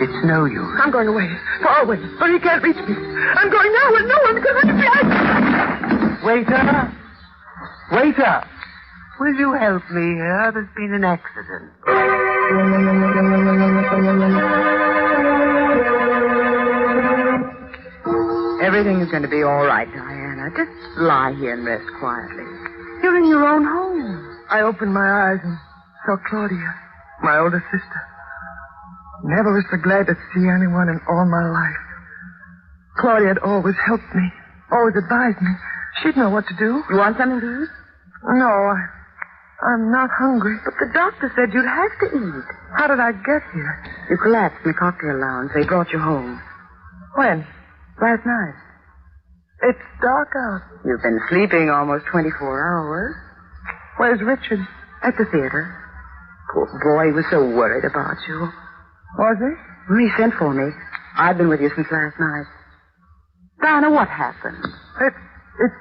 It's no use. I'm going away. Far away. Where he can't reach me. I'm going now where no one can reach me. Waiter! Waiter! Will you help me here? There's been an accident. Everything is going to be all right, Diana. Just lie here and rest quietly. You're in your own home. I opened my eyes and saw Claudia, my older sister. Never was so glad to see anyone in all my life. Claudia had always helped me, always advised me. She'd know what to do. You want something to eat? No, I'm not hungry. But the doctor said you'd have to eat. How did I get here? You collapsed in the cocktail lounge. They brought you home. When? Last night. It's dark out. You've been sleeping almost 24 hours. Where's Richard? At the theater. Poor boy, he was so worried about you. Was he? Well, he sent for me. I've been with you since last night. Diana, what happened? It's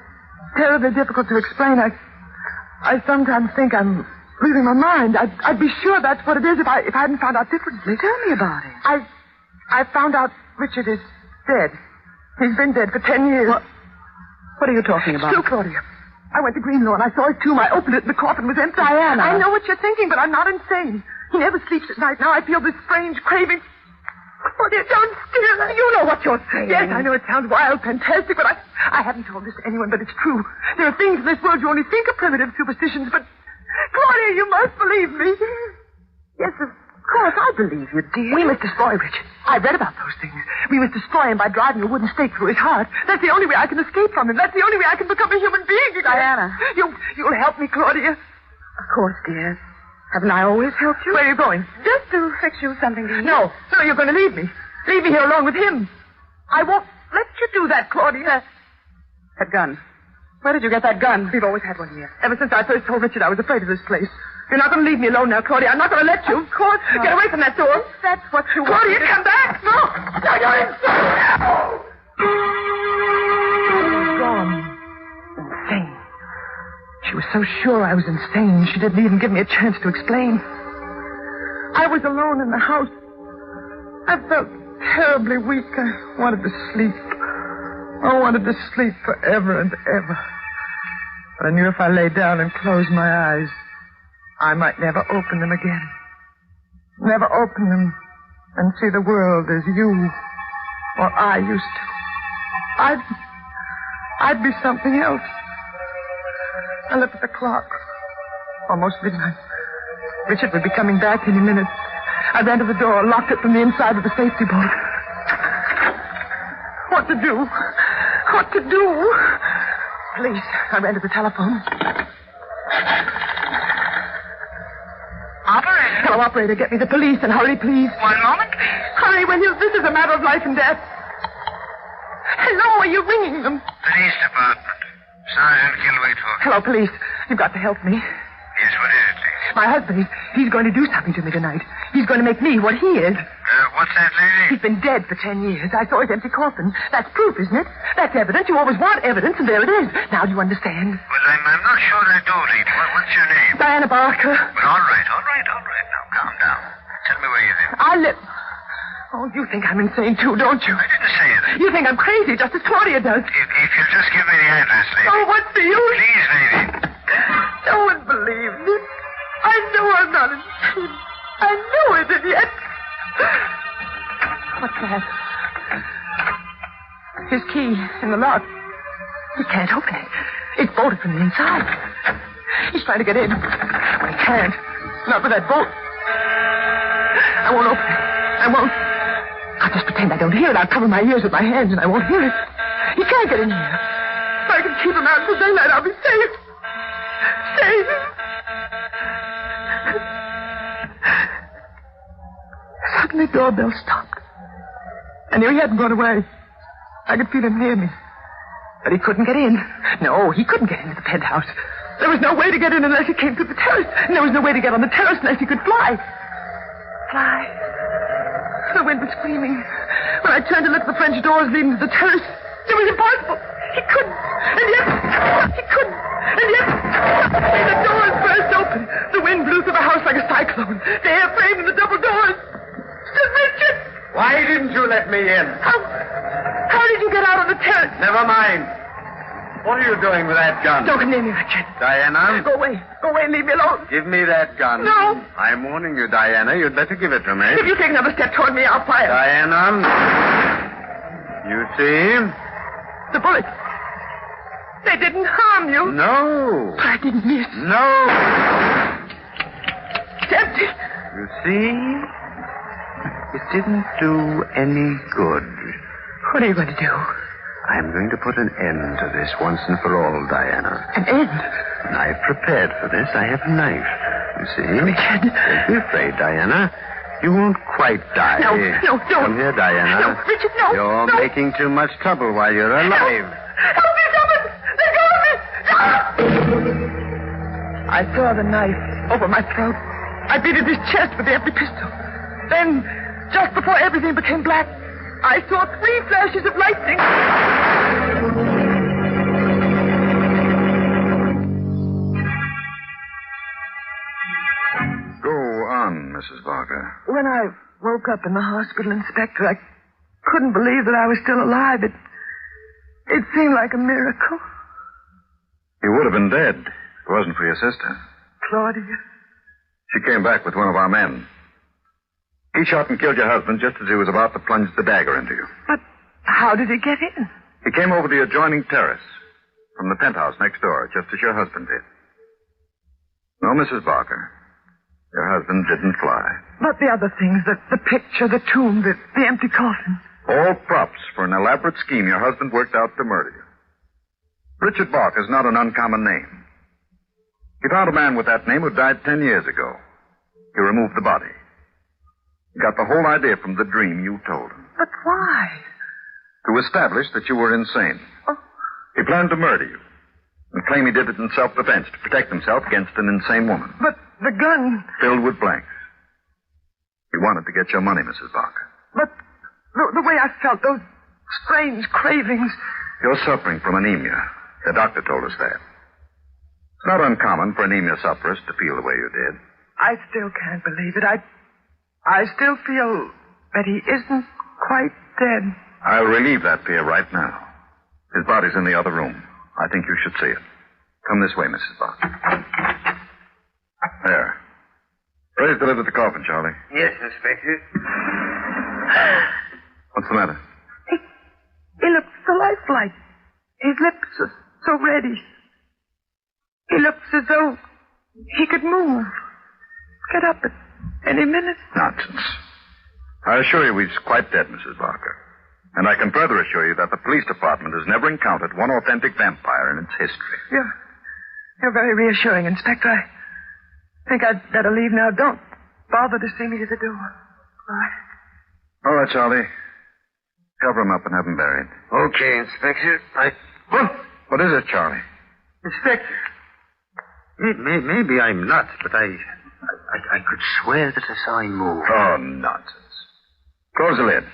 terribly difficult to explain. I sometimes think I'm losing my mind. I'd be sure that's what it is if I hadn't found out differently. Tell me about it. I found out Richard is dead. He's been dead for 10 years. What are you talking about? Still, Claudia. I went to Greenlaw and I saw his tomb. I opened it and the coffin was empty. Diana. I know what you're thinking, but I'm not insane. He never sleeps at night. Now I feel this strange craving. Claudia, don't steer. You know what you're saying. Yes, I know it sounds wild, fantastic, but I haven't told this to anyone, but it's true. There are things in this world you only think are primitive superstitions, but Claudia, you must believe me. Yes, of course, I believe you, dear. We must destroy Richard. I read about those things. We must destroy him by driving a wooden stake through his heart. That's the only way I can escape from him. That's the only way I can become a human being again. Diana. You'll help me, Claudia. Of course, dear. Haven't I always helped you? Where are you going? Just to fix you something to eat. No, you're going to leave me. Leave me here alone with him. I won't let you do that, Claudia. That gun. Where did you get that gun? We've always had one here. Ever since I first told Richard I was afraid of this place. You're not going to leave me alone now, Claudia. I'm not going to let you. Of course not. Get away from that door. That's what you want. Claudia, come back. No. No, you're insane. No. Gone. Insane. She was so sure I was insane, she didn't even give me a chance to explain. I was alone in the house. I felt terribly weak. I wanted to sleep. I wanted to sleep forever and ever. But I knew if I lay down and closed my eyes, I might never open them again. Never open them and see the world as you or I used to. I'd be something else. I looked at the clock. Almost midnight. Richard would be coming back any minute. I ran to the door, locked it from the inside with a safety bolt. What to do? What to do? Police. I ran to the telephone. Operator? Hello, operator. Get me the police and hurry, please. One moment, please. Hurry, will you? This is a matter of life and death. Hello, are you ringing them? Police department. Sergeant Kilwaitford. Hello, police. You've got to help me. Yes, what is it, please? My husband, he's going to do something to me tonight. He's going to make me what he is. What's that, lady? He's been dead for 10 years. I saw his empty coffin. That's proof, isn't it? That's evidence. You always want evidence, and there it is. Now do you understand? Well, I'm not sure I do, lady. What's your name? Diana Barker. Well, all right. Now, calm down. Tell me where you live. I live... Oh, you think I'm insane, too, don't you? I didn't say that. You think I'm crazy, just as Claudia does. If you'll just give me the address, lady. Oh, what's the use? Please, lady. No one believes it. I know I'm not insane. I know it, and yet... What's that? His key in the lock. He can't open it. It's bolted from the inside. He's trying to get in. But he can't. Not with that bolt. I won't open it. I won't. I'll just pretend I don't hear it. I'll cover my ears with my hands and I won't hear it. He can't get in here. If I can keep him out until daylight, I'll be safe. Safe. Suddenly, the doorbell stopped. I knew he hadn't gone away. I could feel him near me. But he couldn't get in. No, he couldn't get into the penthouse. There was no way to get in unless he came through the terrace. And there was no way to get on the terrace unless he could fly. Fly. The wind was screaming. When I turned to look at the French doors leading to the terrace, it was impossible. He couldn't. And yet, he couldn't. And yet, the doors burst open. The wind blew through the house like a cyclone. The air framed in the double doors. Stood Richard. Why didn't you let me in? How did you get out on the terrace? Never mind. What are you doing with that gun? Don't come near me, Richard. Diana? Go away. Go away and leave me alone. Give me that gun. No. I'm warning you, Diana. You'd better give it to me. If you take another step toward me, I'll fire. Diana. You see? The bullets. They didn't harm you. No. But I didn't miss. No. It's empty. You see? It didn't do any good. What are you going to do? I'm going to put an end to this once and for all, Diana. An end? And I've prepared for this. I have a knife. You see? Richard. Don't be afraid, Diana. You won't quite die. No, don't. Come here, Diana. No, Richard, no. You're making too much trouble while you're alive. Help me, someone! Let go of me! I saw the knife over my throat. I beat at his chest with the empty pistol. Then, just before everything became black, I saw 3 flashes of lightning. Go on, Mrs. Barker. When I woke up in the hospital, Inspector, I couldn't believe that I was still alive. It seemed like a miracle. You would have been dead if it wasn't for your sister. Claudia. She came back with one of our men. He shot and killed your husband just as he was about to plunge the dagger into you. But how did he get in? He came over the adjoining terrace from the penthouse next door, just as your husband did. No, Mrs. Barker. Your husband didn't fly. But the other things, the picture, the tomb, the empty coffin. All props for an elaborate scheme your husband worked out to murder you. Richard Barker is not an uncommon name. He found a man with that name who died 10 years ago. He removed the body. He got the whole idea from the dream you told him. But why? To establish that you were insane. Oh. He planned to murder you and claim he did it in self-defense to protect himself against an insane woman. But the gun... Filled with blanks. He wanted to get your money, Mrs. Barker. But the way I felt, those strange cravings... You're suffering from anemia. The doctor told us that. It's not uncommon for anemia sufferers to feel the way you did. I still can't believe it. I still feel that he isn't quite dead. I'll relieve that fear right now. His body's in the other room. I think you should see it. Come this way, Mrs. Barker. There. Raise the lid of the coffin, Charlie. Yes, Inspector. What's the matter? He looks so lifelike. His lips are so ready. He looks as though he could move. Get up at any minute. Nonsense. I assure you he's quite dead, Mrs. Barker. And I can further assure you that the police department has never encountered one authentic vampire in its history. You're very reassuring, Inspector. I think I'd better leave now. Don't bother to see me to the door. All right. All right, Charlie. Cover him up and have him buried. Okay, Inspector. What is it, Charlie? Inspector. Maybe I'm nuts, but I could swear that I saw him move. Oh, nonsense. Close the lid.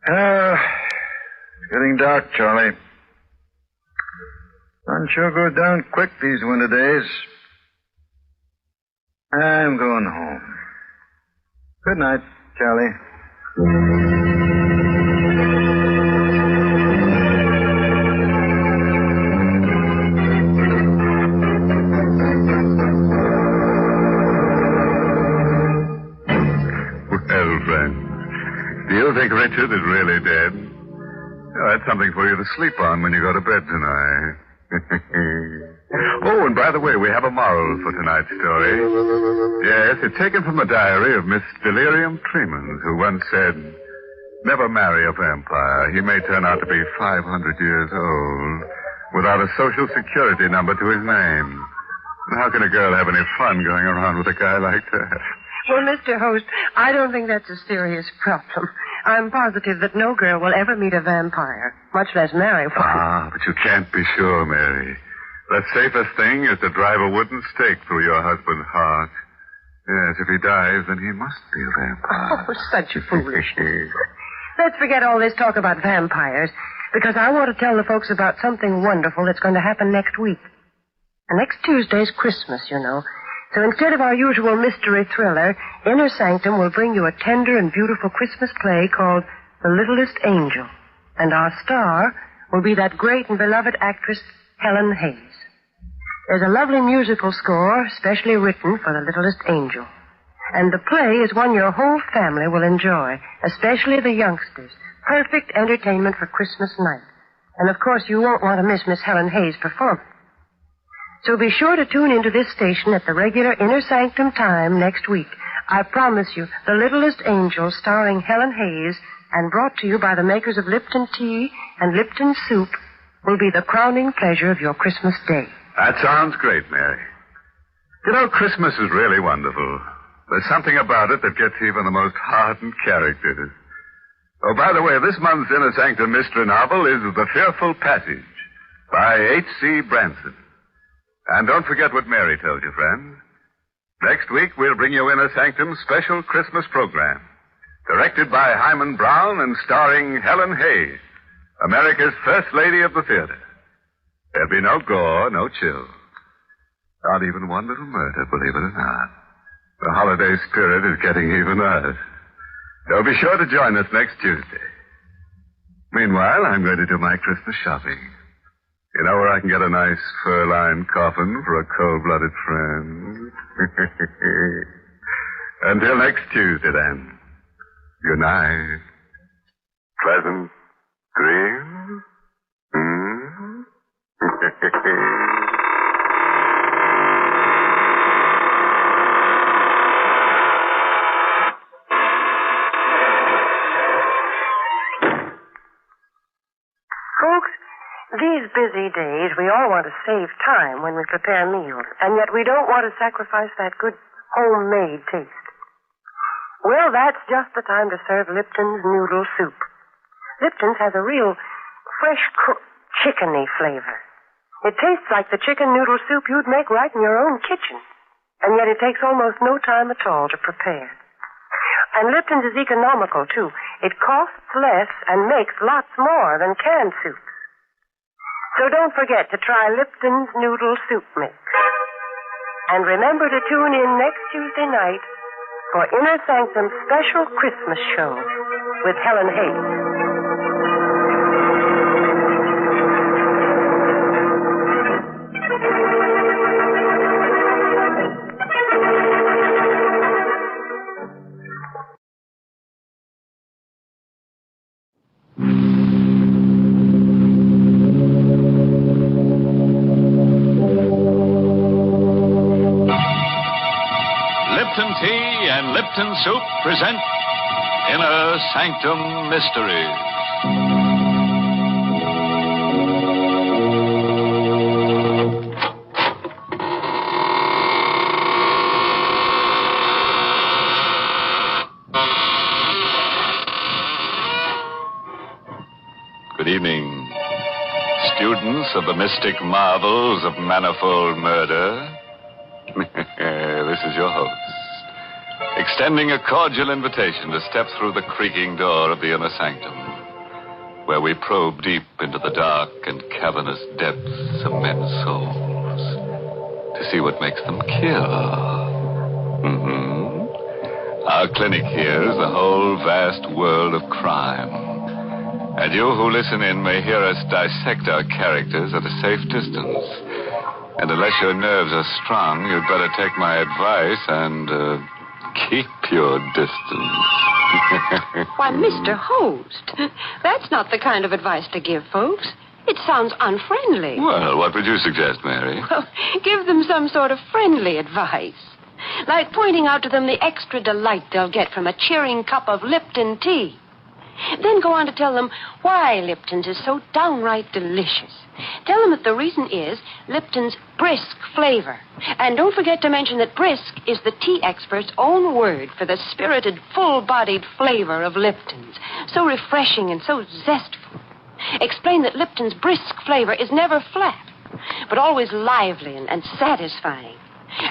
It's getting dark, Charlie. Sun sure goes down quick these winter days. I'm going home. Good night, Charlie. Well, friends, do you think Richard is really dead? Oh, that's something for you to sleep on when you go to bed tonight. Oh, and by the way, we have a moral for tonight's story. Yes, it's taken from a diary of Miss Delirium Tremens, who once said, "Never marry a vampire. He may turn out to be 500 years old without a social security number to his name. How can a girl have any fun going around with a guy like that?" Well, Mr. Host, I don't think that's a serious problem. I'm positive that no girl will ever meet a vampire, much less marry one. Ah, but you can't be sure, Mary. The safest thing is to drive a wooden stake through your husband's heart. Yes, if he dies, then he must be a vampire. Oh, such foolishness. Let's forget all this talk about vampires, because I want to tell the folks about something wonderful that's going to happen next week. And next Tuesday's Christmas, you know. So instead of our usual mystery thriller, Inner Sanctum will bring you a tender and beautiful Christmas play called The Littlest Angel. And our star will be that great and beloved actress, Helen Hayes. There's a lovely musical score specially written for The Littlest Angel. And the play is one your whole family will enjoy, especially the youngsters. Perfect entertainment for Christmas night. And of course you won't want to miss Miss Helen Hayes' performance. So be sure to tune into this station at the regular Inner Sanctum time next week. I promise you, The Littlest Angel, starring Helen Hayes, and brought to you by the makers of Lipton tea and Lipton soup, will be the crowning pleasure of your Christmas day. That sounds great, Mary. You know, Christmas is really wonderful. There's something about it that gets even the most hardened characters. Oh, by the way, this month's Inner Sanctum mystery novel is The Fearful Passage by H.C. Branson. And don't forget what Mary told you, friends. Next week, we'll bring you Inner Sanctum's special Christmas program, directed by Hyman Brown and starring Helen Hayes, America's First Lady of the Theater. There'll be no gore, no chill. Not even one little murder, believe it or not. The holiday spirit is getting even us. So be sure to join us next Tuesday. Meanwhile, I'm going to do my Christmas shopping. You know where I can get a nice fur-lined coffin for a cold-blooded friend? Until next Tuesday, then. Good night. Pleasant dreams. Folks, these busy days, we all want to save time when we prepare meals, and yet we don't want to sacrifice that good homemade taste. Well, that's just the time to serve Lipton's noodle soup. Lipton's has a real fresh-cooked chickeny flavor. It tastes like the chicken noodle soup you'd make right in your own kitchen, and yet it takes almost no time at all to prepare. And Lipton's is economical, too. It costs less and makes lots more than canned soups. So don't forget to try Lipton's Noodle Soup Mix. And remember to tune in next Tuesday night for Inner Sanctum's special Christmas show with Helen Hayes. Lipton Tea and Lipton Soup present Inner Sanctum Mysteries. Good evening, students of the mystic marvels of manifold murder. This is your host, extending a cordial invitation to step through the creaking door of the Inner Sanctum, where we probe deep into the dark and cavernous depths of men's souls to see what makes them kill. Our clinic here is the whole vast world of crime. And you who listen in may hear us dissect our characters at a safe distance. And unless your nerves are strong, you'd better take my advice and keep your distance. Why, Mr. Host, that's not the kind of advice to give folks. It sounds unfriendly. Well, what would you suggest, Mary? Well, give them some sort of friendly advice. Like pointing out to them the extra delight they'll get from a cheering cup of Lipton tea. Then go on to tell them why Lipton's is so downright delicious. Tell them that the reason is Lipton's brisk flavor. And don't forget to mention that brisk is the tea expert's own word for the spirited, full-bodied flavor of Lipton's. So refreshing and so zestful. Explain that Lipton's brisk flavor is never flat, but always lively and satisfying.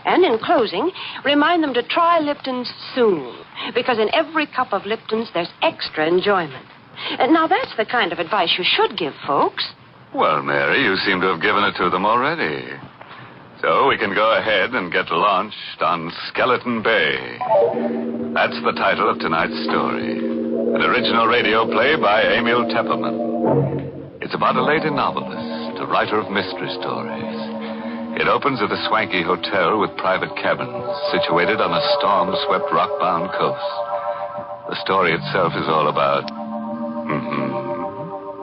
And in closing, remind them to try Lipton's soon, because in every cup of Lipton's there's extra enjoyment. And now that's the kind of advice you should give folks. Well, Mary, you seem to have given it to them already. So we can go ahead and get launched on Skeleton Bay. That's the title of tonight's story. An original radio play by Emil Tepperman. It's about a lady novelist, a writer of mystery stories. It opens at a swanky hotel with private cabins situated on a storm-swept, rock-bound coast. The story itself is all about,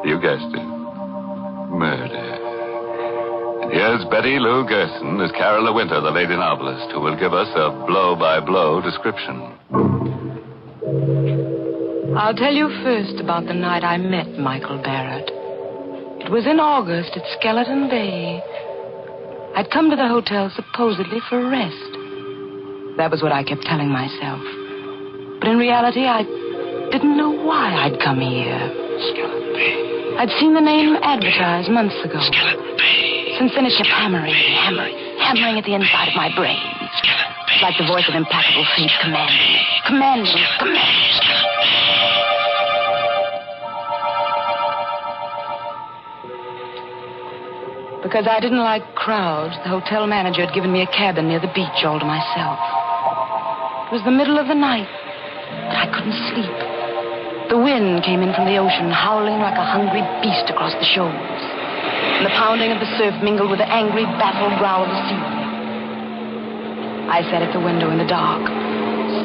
you guessed it, murder. And here's Betty Lou Gerson as Carol De Winter, the lady novelist, who will give us a blow-by-blow description. I'll tell you first about the night I met Michael Barrett. It was in August at Skeleton Bay. I'd come to the hotel supposedly for rest. That was what I kept telling myself. But in reality, I didn't know why I'd come here. Skeleton Bay. I'd seen the name advertised months ago. Skeleton Bay. Since then, it kept hammering at the inside of my brain. It's like the voice of implacable fate commanding me. Because I didn't like crowds, the hotel manager had given me a cabin near the beach all to myself. It was the middle of the night, but I couldn't sleep. The wind came in from the ocean, howling like a hungry beast across the shoals. And the pounding of the surf mingled with the angry, baffled growl of the sea. I sat at the window in the dark,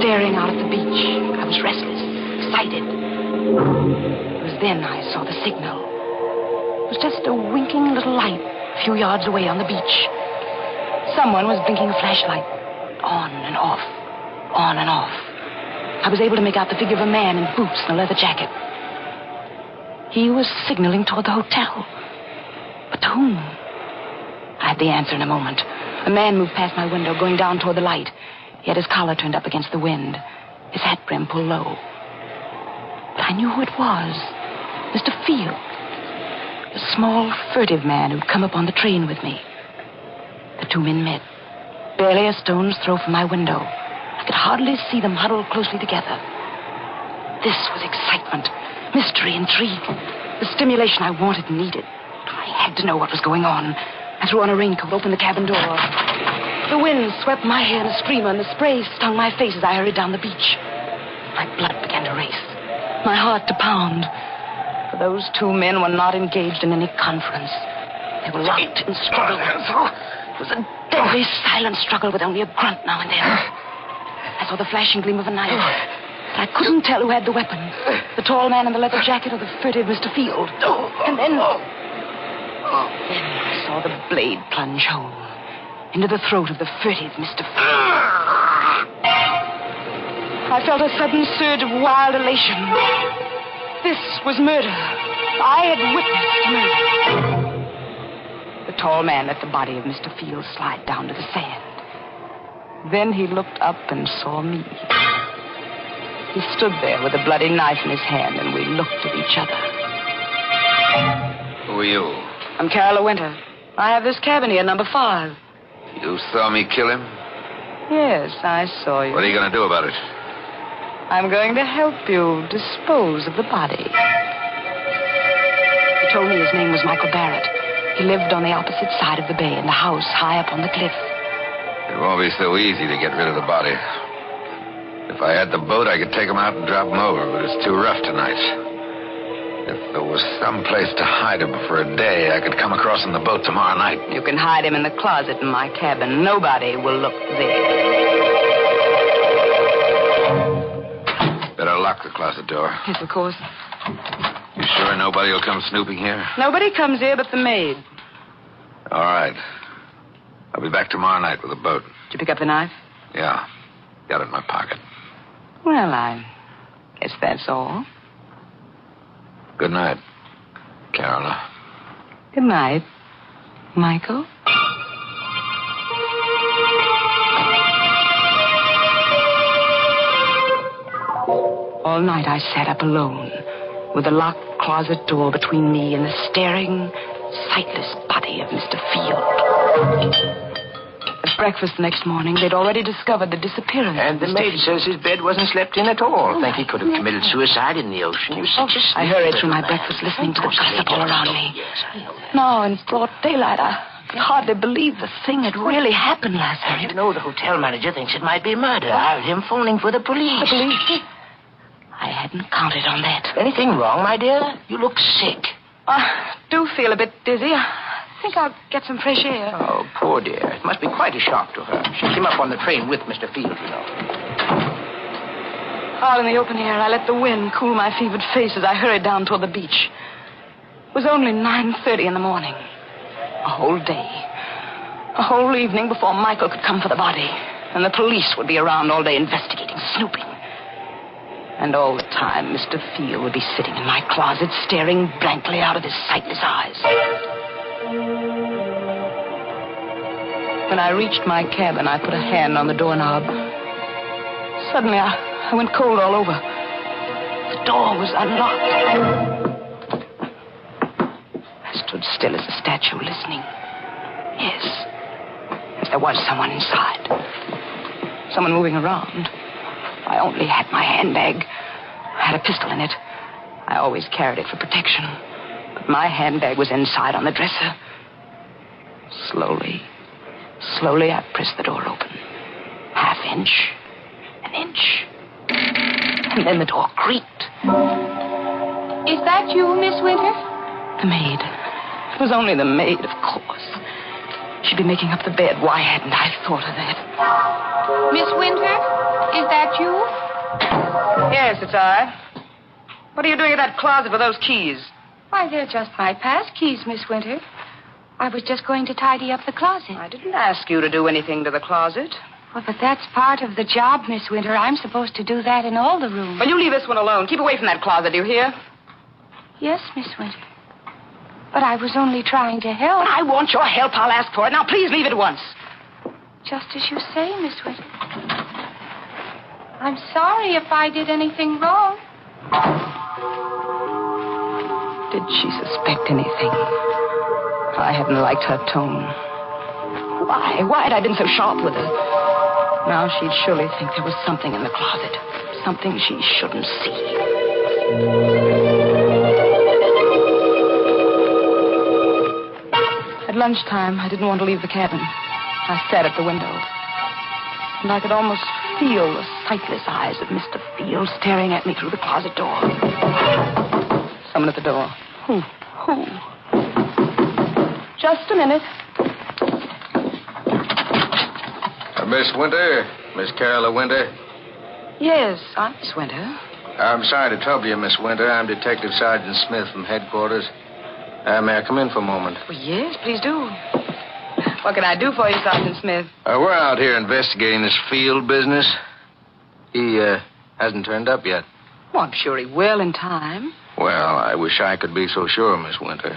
staring out at the beach. I was restless, excited. It was then I saw the signal. It was just a winking little light a few yards away on the beach. Someone was blinking a flashlight. On and off. On and off. I was able to make out the figure of a man in boots and a leather jacket. He was signaling toward the hotel. But to whom? I had the answer in a moment. A man moved past my window, going down toward the light. He had his collar turned up against the wind, his hat brim pulled low. But I knew who it was. Mr. Field. A small, furtive man who'd come up on the train with me. The two men met, barely a stone's throw from my window. I could hardly see them huddled closely together. This was excitement, mystery, intrigue. The stimulation I wanted and needed. I had to know what was going on. I threw on a raincoat, opened the cabin door. The wind swept my hair in a streamer, and the spray stung my face as I hurried down the beach. My blood began to race, my heart to pound. For those two men were not engaged in any conference. They were locked in struggle. It was a deadly, silent struggle with only a grunt now and then. I saw the flashing gleam of a knife. But I couldn't tell who had the weapon. The tall man in the leather jacket or the furtive Mr. Field. And then I saw the blade plunge home into the throat of the furtive Mr. Field. I felt a sudden surge of wild elation. This was murder. I had witnessed murder. The tall man let the body of Mr. Field slide down to the sand. Then he looked up and saw me. He stood there with a bloody knife in his hand, and we looked at each other. Who are you? I'm Carol Winter. I have this cabin here, number 5. You saw me kill him? Yes, I saw you. What are you going to do about it? I'm going to help you dispose of the body. He told me his name was Michael Barrett. He lived on the opposite side of the bay in the house high up on the cliff. It won't be so easy to get rid of the body. If I had the boat, I could take him out and drop him over, but it's too rough tonight. If there was some place to hide him for a day, I could come across on the boat tomorrow night. You can hide him in the closet in my cabin. Nobody will look there. Better lock the closet door. Yes, of course. You sure nobody will come snooping here? Nobody comes here but the maid. All right. I'll be back tomorrow night with a boat. Did you pick up the knife? Yeah. Got it in my pocket. Well, I guess that's all. Good night, Carola. Good night, Michael. All night I sat up alone, with the locked closet door between me and the staring, sightless body of Mr. Field. At breakfast the next morning, they'd already discovered the disappearance. And the maid says his bed wasn't slept in at all. I think he could have committed suicide in the ocean. You see, I hurried through my breakfast listening to the gossip all around me. Now, in broad daylight, I could hardly believe the thing had really happened last night. You know, the hotel manager thinks it might be murder. I heard him phoning for the police. The police? I hadn't counted on that. Anything wrong, my dear? You look sick. I do feel a bit dizzy. I think I'll get some fresh air. Oh, poor dear. It must be quite a shock to her. She came up on the train with Mr. Field, you know. Out in the open air, I let the wind cool my fevered face as I hurried down toward the beach. It was only 9:30 in the morning. A whole day. A whole evening before Michael could come for the body. And the police would be around all day investigating, snooping. And all the time, Mr. Field would be sitting in my closet, staring blankly out of his sightless eyes. When I reached my cabin, I put a hand on the doorknob. Suddenly, I went cold all over. The door was unlocked. I stood still as a statue, listening. Yes, there was someone inside. Someone moving around. I only had my handbag. I had a pistol in it. I always carried it for protection. But my handbag was inside on the dresser. Slowly, I pressed the door open. Half inch, an inch. And then the door creaked. Is that you, Miss Winter? The maid. It was only the maid, of course. She'd be making up the bed. Why hadn't I thought of that? Miss Winter, is that you? Yes, it's I. What are you doing in that closet with those keys? Why, they're just my pass keys, Miss Winter. I was just going to tidy up the closet. I didn't ask you to do anything to the closet. Well, but that's part of the job, Miss Winter. I'm supposed to do that in all the rooms. Well, you leave this one alone. Keep away from that closet, do you hear? Yes, Miss Winter. But I was only trying to help. When I want your help, I'll ask for it. Now, please leave at once. Just as you say, Miss Winter. I'm sorry if I did anything wrong. Did she suspect anything? I hadn't liked her tone. Why? Why had I been so sharp with her? Now she'd surely think there was something in the closet. Something she shouldn't see. At lunchtime, I didn't want to leave the cabin. I sat at the window. And I could almost feel the sightless eyes of Mr. Field staring at me through the closet door. Someone at the door. Who? Just a minute. Miss Winter? Miss Carolyn Winter? Yes, I'm Miss Winter. I'm sorry to trouble you, Miss Winter. I'm Detective Sergeant Smith from headquarters. May I come in for a moment? Well, yes, please do. What can I do for you, Sergeant Smith? We're out here investigating this Field business. He hasn't turned up yet. Well, I'm sure he will in time. Well, I wish I could be so sure, Miss Winter.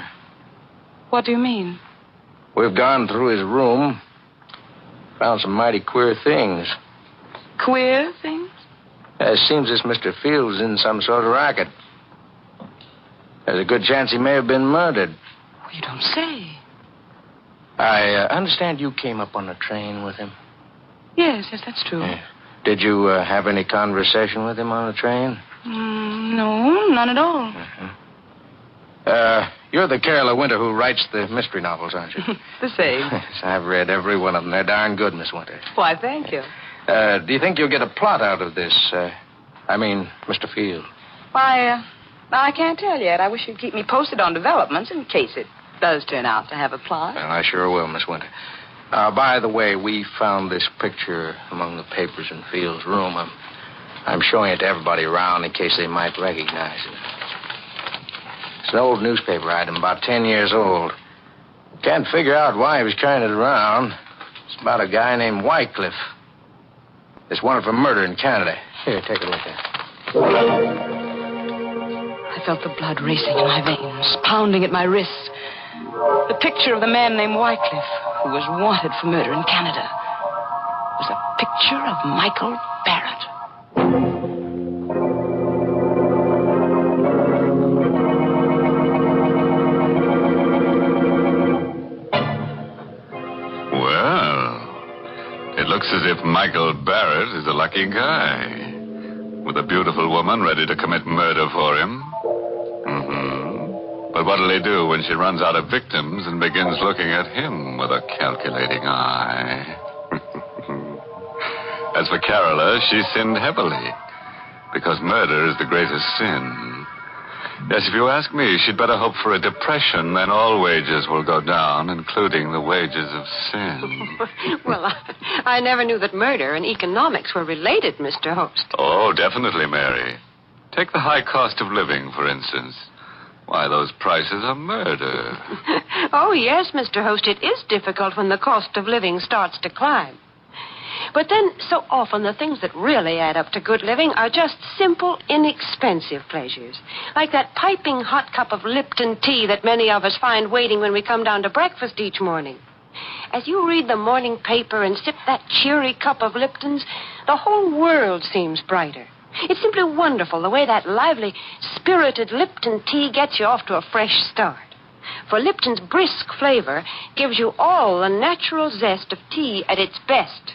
What do you mean? We've gone through his room. Found some mighty queer things. Queer things? It seems this Mr. Field's in some sort of racket. There's a good chance he may have been murdered. Well, you don't say. I understand you came up on the train with him. Yes, that's true. Yeah. Did you have any conversation with him on the train? No, none at all. You're the Carolyn Winter who writes the mystery novels, aren't you? The same. Yes, I've read every one of them. They're darn good, Miss Winter. Why, thank you. Do you think you'll get a plot out of this? Mr. Field. Why, I can't tell yet. I wish you'd keep me posted on developments in case it does turn out to have a plot. Well, I sure will, Miss Winter. By the way, we found this picture among the papers in Field's room. I'm showing it to everybody around in case they might recognize it. It's an old newspaper item, about 10 years old. Can't figure out why he was carrying it around. It's about a guy named Wycliffe. It's wanted for murder in Canada. Here, take a look at it. I felt the blood racing in my veins, pounding at my wrists. The picture of the man named Wycliffe, who was wanted for murder in Canada, was a picture of Michael Barrett. It looks as if Michael Barrett is a lucky guy. With a beautiful woman ready to commit murder for him. But what'll he do when she runs out of victims and begins looking at him with a calculating eye? As for Carola, she sinned heavily. Because murder is the greatest sin. Yes, if you ask me, she'd better hope for a depression, then all wages will go down, including the wages of sin. Well, I never knew that murder and economics were related, Mr. Host. Oh, definitely, Mary. Take the high cost of living, for instance. Why, those prices are murder. Oh, yes, Mr. Host, it is difficult when the cost of living starts to climb. But then, so often, the things that really add up to good living are just simple, inexpensive pleasures. Like that piping hot cup of Lipton tea that many of us find waiting when we come down to breakfast each morning. As you read the morning paper and sip that cheery cup of Lipton's, the whole world seems brighter. It's simply wonderful the way that lively, spirited Lipton tea gets you off to a fresh start. For Lipton's brisk flavor gives you all the natural zest of tea at its best.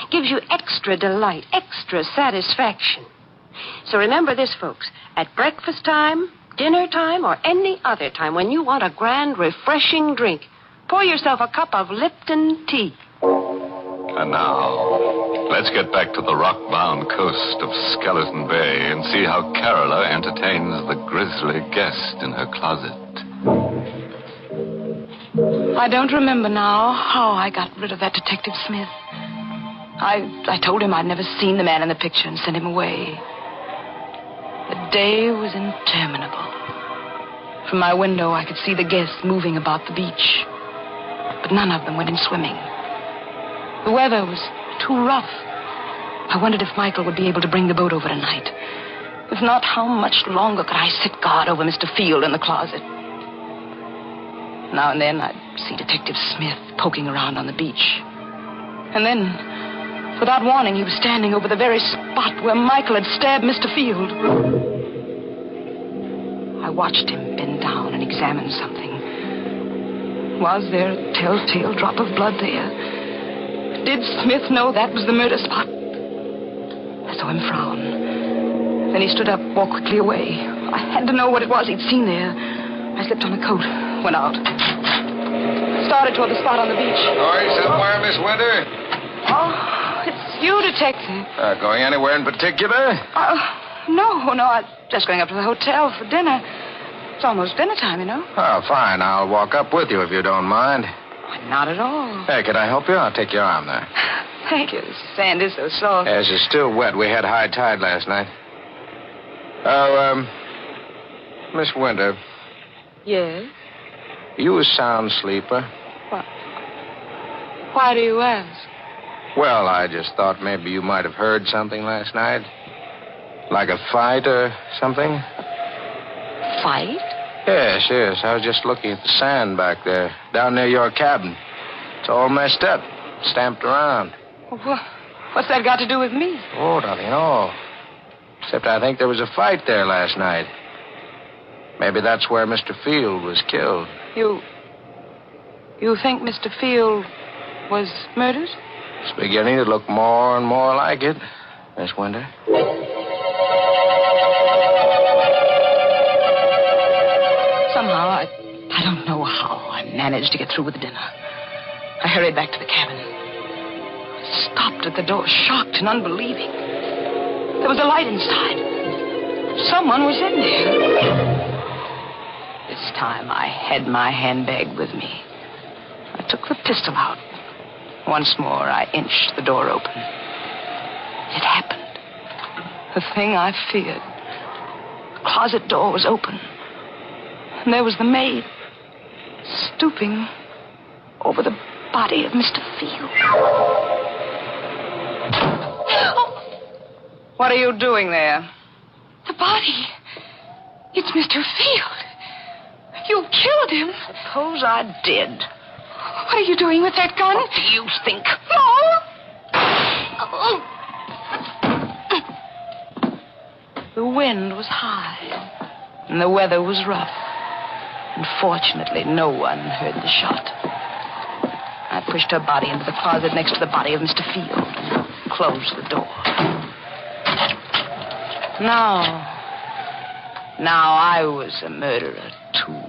Gives you extra delight, extra satisfaction. So remember this, folks. At breakfast time, dinner time, or any other time when you want a grand, refreshing drink, pour yourself a cup of Lipton tea. And now, let's get back to the rock-bound coast of Skeleton Bay and see how Carola entertains the grisly guest in her closet. I don't remember now how I got rid of that Detective Smith. I told him I'd never seen the man in the picture and sent him away. The day was interminable. From my window, I could see the guests moving about the beach, but none of them went in swimming. The weather was too rough. I wondered if Michael would be able to bring the boat over tonight. If not, how much longer could I sit guard over Mr. Field in the closet? Now and then, I'd see Detective Smith poking around on the beach. And then, without warning, he was standing over the very spot where Michael had stabbed Mr. Field. I watched him bend down and examine something. Was there a telltale drop of blood there? Did Smith know that was the murder spot? I saw him frown. Then he stood up, walked quickly away. I had to know what it was he'd seen there. I slipped on a coat, went out. Started toward the spot on the beach. Going somewhere, Miss Winter? Oh, it's you, Detective. Going anywhere in particular? No, I'm just going up to the hotel for dinner. It's almost dinner time, you know. Oh, fine. I'll walk up with you if you don't mind. Not at all. Hey, can I help you? I'll take your arm there. Thank you. The sand is so soft. Yes, it's still wet. We had high tide last night. Miss Winter. Yes? You a sound sleeper? What? Why do you ask? Well, I just thought maybe you might have heard something last night. Like a fight or something. Fight? Yes. I was just looking at the sand back there, down near your cabin. It's all messed up, stamped around. What's that got to do with me? Oh, nothing at all. Except I think there was a fight there last night. Maybe that's where Mr. Field was killed. You think Mr. Field was murdered? It's beginning to look more and more like it, Miss Winter. Somehow, I don't know how I managed to get through with dinner. I hurried back to the cabin. I stopped at the door, shocked and unbelieving. There was a light inside. Someone was in there. This time, I had my handbag with me. I took the pistol out. Once more, I inched the door open. It happened. The thing I feared. The closet door was open. And there was the maid, stooping over the body of Mr. Field. What are you doing there? The body. It's Mr. Field. You killed him. Suppose I did. What are you doing with that gun? What do you think? No! The wind was high, and the weather was rough. Unfortunately, no one heard the shot. I pushed her body into the closet next to the body of Mr. Field and closed the door. Now I was a murderer, too.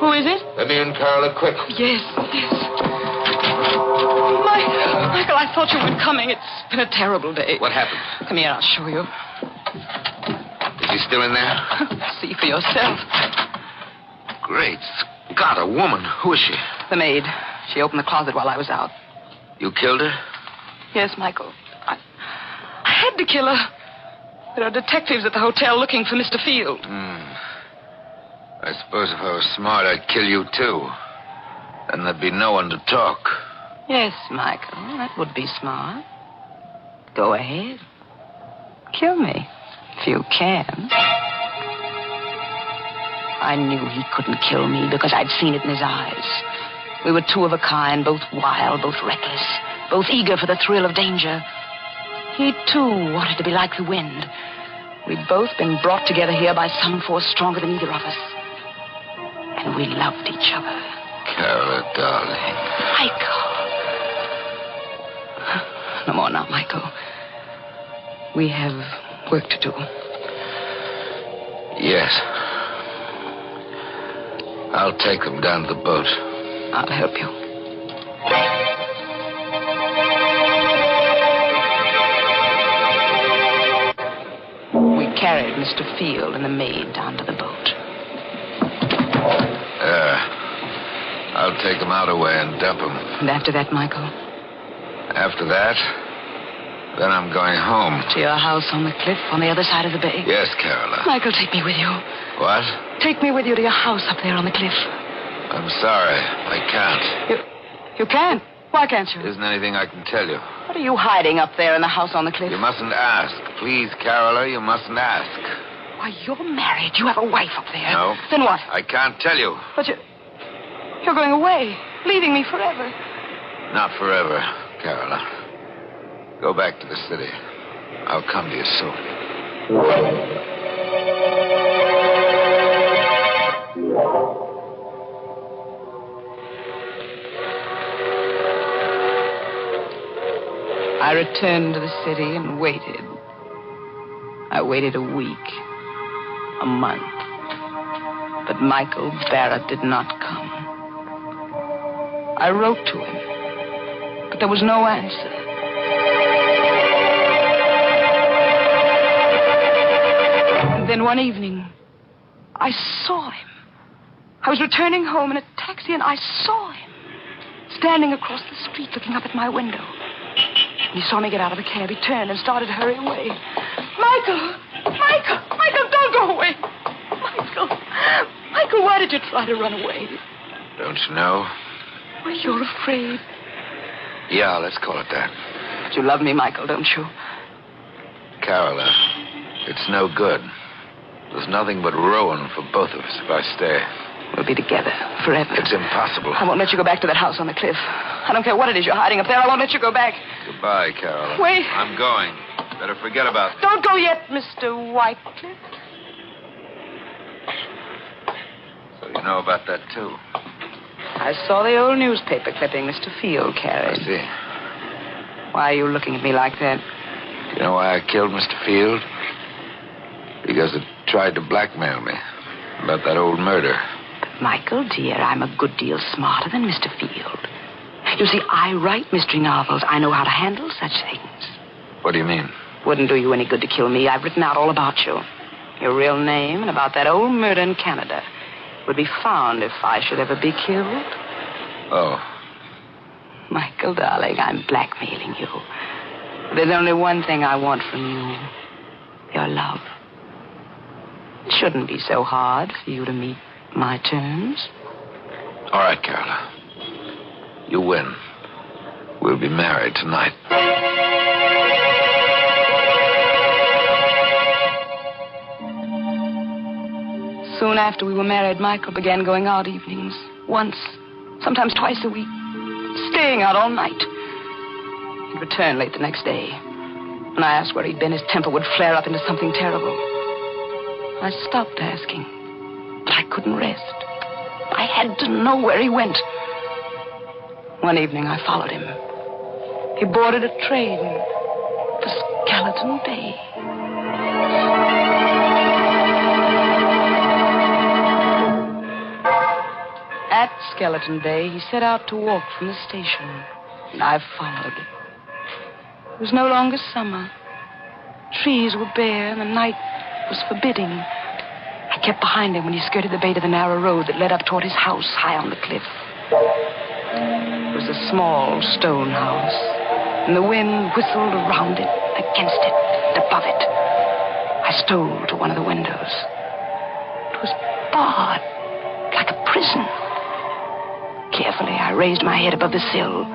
Who is it? Let me in, Carla, quick. Yes. Michael, I thought you were coming. It's been a terrible day. What happened? Come here, I'll show you. Is he still in there? See for yourself. Great Scott, a woman. Who is she? The maid. She opened the closet while I was out. You killed her? Yes, Michael. I had to kill her. There are detectives at the hotel looking for Mr. Field. I suppose if I was smart, I'd kill you, too. Then there'd be no one to talk. Yes, Michael, that would be smart. Go ahead. Kill me, if you can. I knew he couldn't kill me because I'd seen it in his eyes. We were two of a kind, both wild, both reckless, both eager for the thrill of danger. He, too, wanted to be like the wind. We'd both been brought together here by some force stronger than either of us. And we loved each other. Carola, darling. Michael. No more now, Michael. We have work to do. Yes. I'll take them down to the boat. I'll help you. We carried Mr. Field and the maid down to the boat. I'll take them out away and dump them. And after that, Michael? After that, then I'm going home. To your house on the cliff on the other side of the bay? Yes, Carola. Michael, take me with you. What? Take me with you to your house up there on the cliff. I'm sorry. I can't. You can't? Why can't you? There isn't anything I can tell you. What are you hiding up there in the house on the cliff? You mustn't ask. Please, Carola, you mustn't ask. Why, you're married. You have a wife up there. No. Then what? I can't tell you. But you're going away, leaving me forever. Not forever, Carola. Go back to the city. I'll come to you soon. I returned to the city and waited. I waited a week, a month. But Michael Barrett did not come. I wrote to him, but there was no answer. And then one evening, I saw him. I was returning home in a taxi, and I saw him standing across the street looking up at my window. He saw me get out of the cab. He turned and started to hurry away. Michael! Michael! Michael, don't go away! Michael! Michael, why did you try to run away? Don't you know? Well, you're afraid. Yeah, let's call it that. But you love me, Michael, don't you? Carola, it's no good. There's nothing but ruin for both of us if I stay. We'll be together forever. It's impossible. I won't let you go back to that house on the cliff. I don't care what it is you're hiding up there. I won't let you go back. Goodbye, Carola. Wait. I'm going. Better forget about it. Don't go yet, Mr. Whitecliff. So you know about that, too? I saw the old newspaper clipping Mr. Field carried. I see. Why are you looking at me like that? Do you know why I killed Mr. Field? Because it tried to blackmail me about that old murder. But, Michael, dear, I'm a good deal smarter than Mr. Field. You see, I write mystery novels. I know how to handle such things. What do you mean? Wouldn't do you any good to kill me. I've written out all about you. Your real name and about that old murder in Canada would be found if I should ever be killed. Oh. Michael, darling, I'm blackmailing you. There's only one thing I want from you. Your love. It shouldn't be so hard for you to meet my terms. All right, Carola. You win. We'll be married tonight. Soon after we were married, Michael began going out evenings. Once, sometimes twice a week. Staying out all night. He'd return late the next day. When I asked where he'd been, his temper would flare up into something terrible. I stopped asking, but I couldn't rest. I had to know where he went. One evening, I followed him. He boarded a train for Skeleton Bay. At Skeleton Bay, he set out to walk from the station, and I followed. It was no longer summer. Trees were bare, and the night was forbidding. I kept behind him when he skirted the bay to the narrow road that led up toward his house high on the cliff. It was a small stone house, and the wind whistled around it, against it, and above it. I stole to one of the windows. It was barred. like a prison. Carefully, I raised my head above the sill,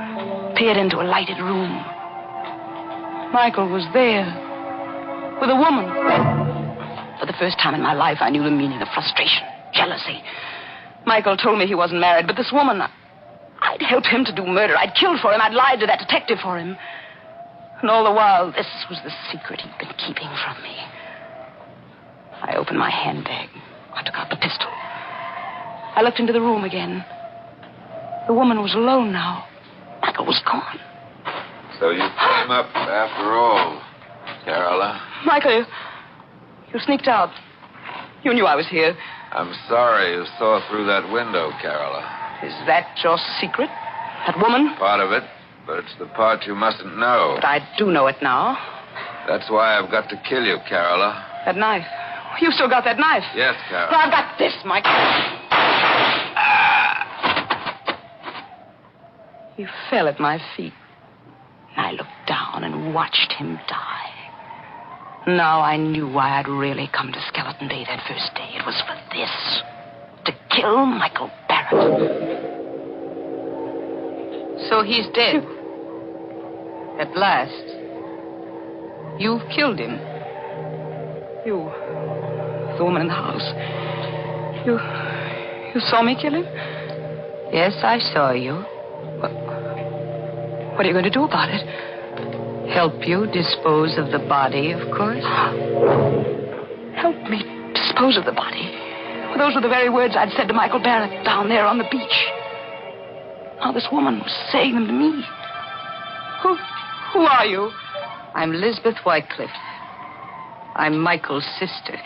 peered into a lighted room. Michael was there, with a woman. For the first time in my life, I knew the meaning of frustration, jealousy. Michael told me he wasn't married, but this woman, I'd helped him to do murder. I'd killed for him. I'd lied to that detective for him. And all the while, this was the secret he'd been keeping from me. I opened my handbag. I took out the pistol. I looked into the room again. The woman was alone now. Michael was gone. So you came up after all, Carola. Michael, you sneaked out. You knew I was here. I'm sorry you saw through that window, Carola. Is that your secret? That woman? Part of it, but it's the part you mustn't know. But I do know it now. That's why I've got to kill you, Carola. That knife. You still got that knife? Yes, Carola. Well, I've got this, Michael. He fell at my feet. I looked down and watched him die. Now I knew why I'd really come to Skeleton Bay that first day. It was for this. To kill Michael Barrett. So he's dead. At last. You've killed him. You. The woman in the house. You saw me kill him? Yes, I saw you. What are you going to do about it? Help you dispose of the body, of course. Help me dispose of the body. Well, those were the very words I'd said to Michael Barrett down there on the beach. Now this woman was saying them to me. Who are you? I'm Lisbeth Wycliffe. I'm Michael's sister.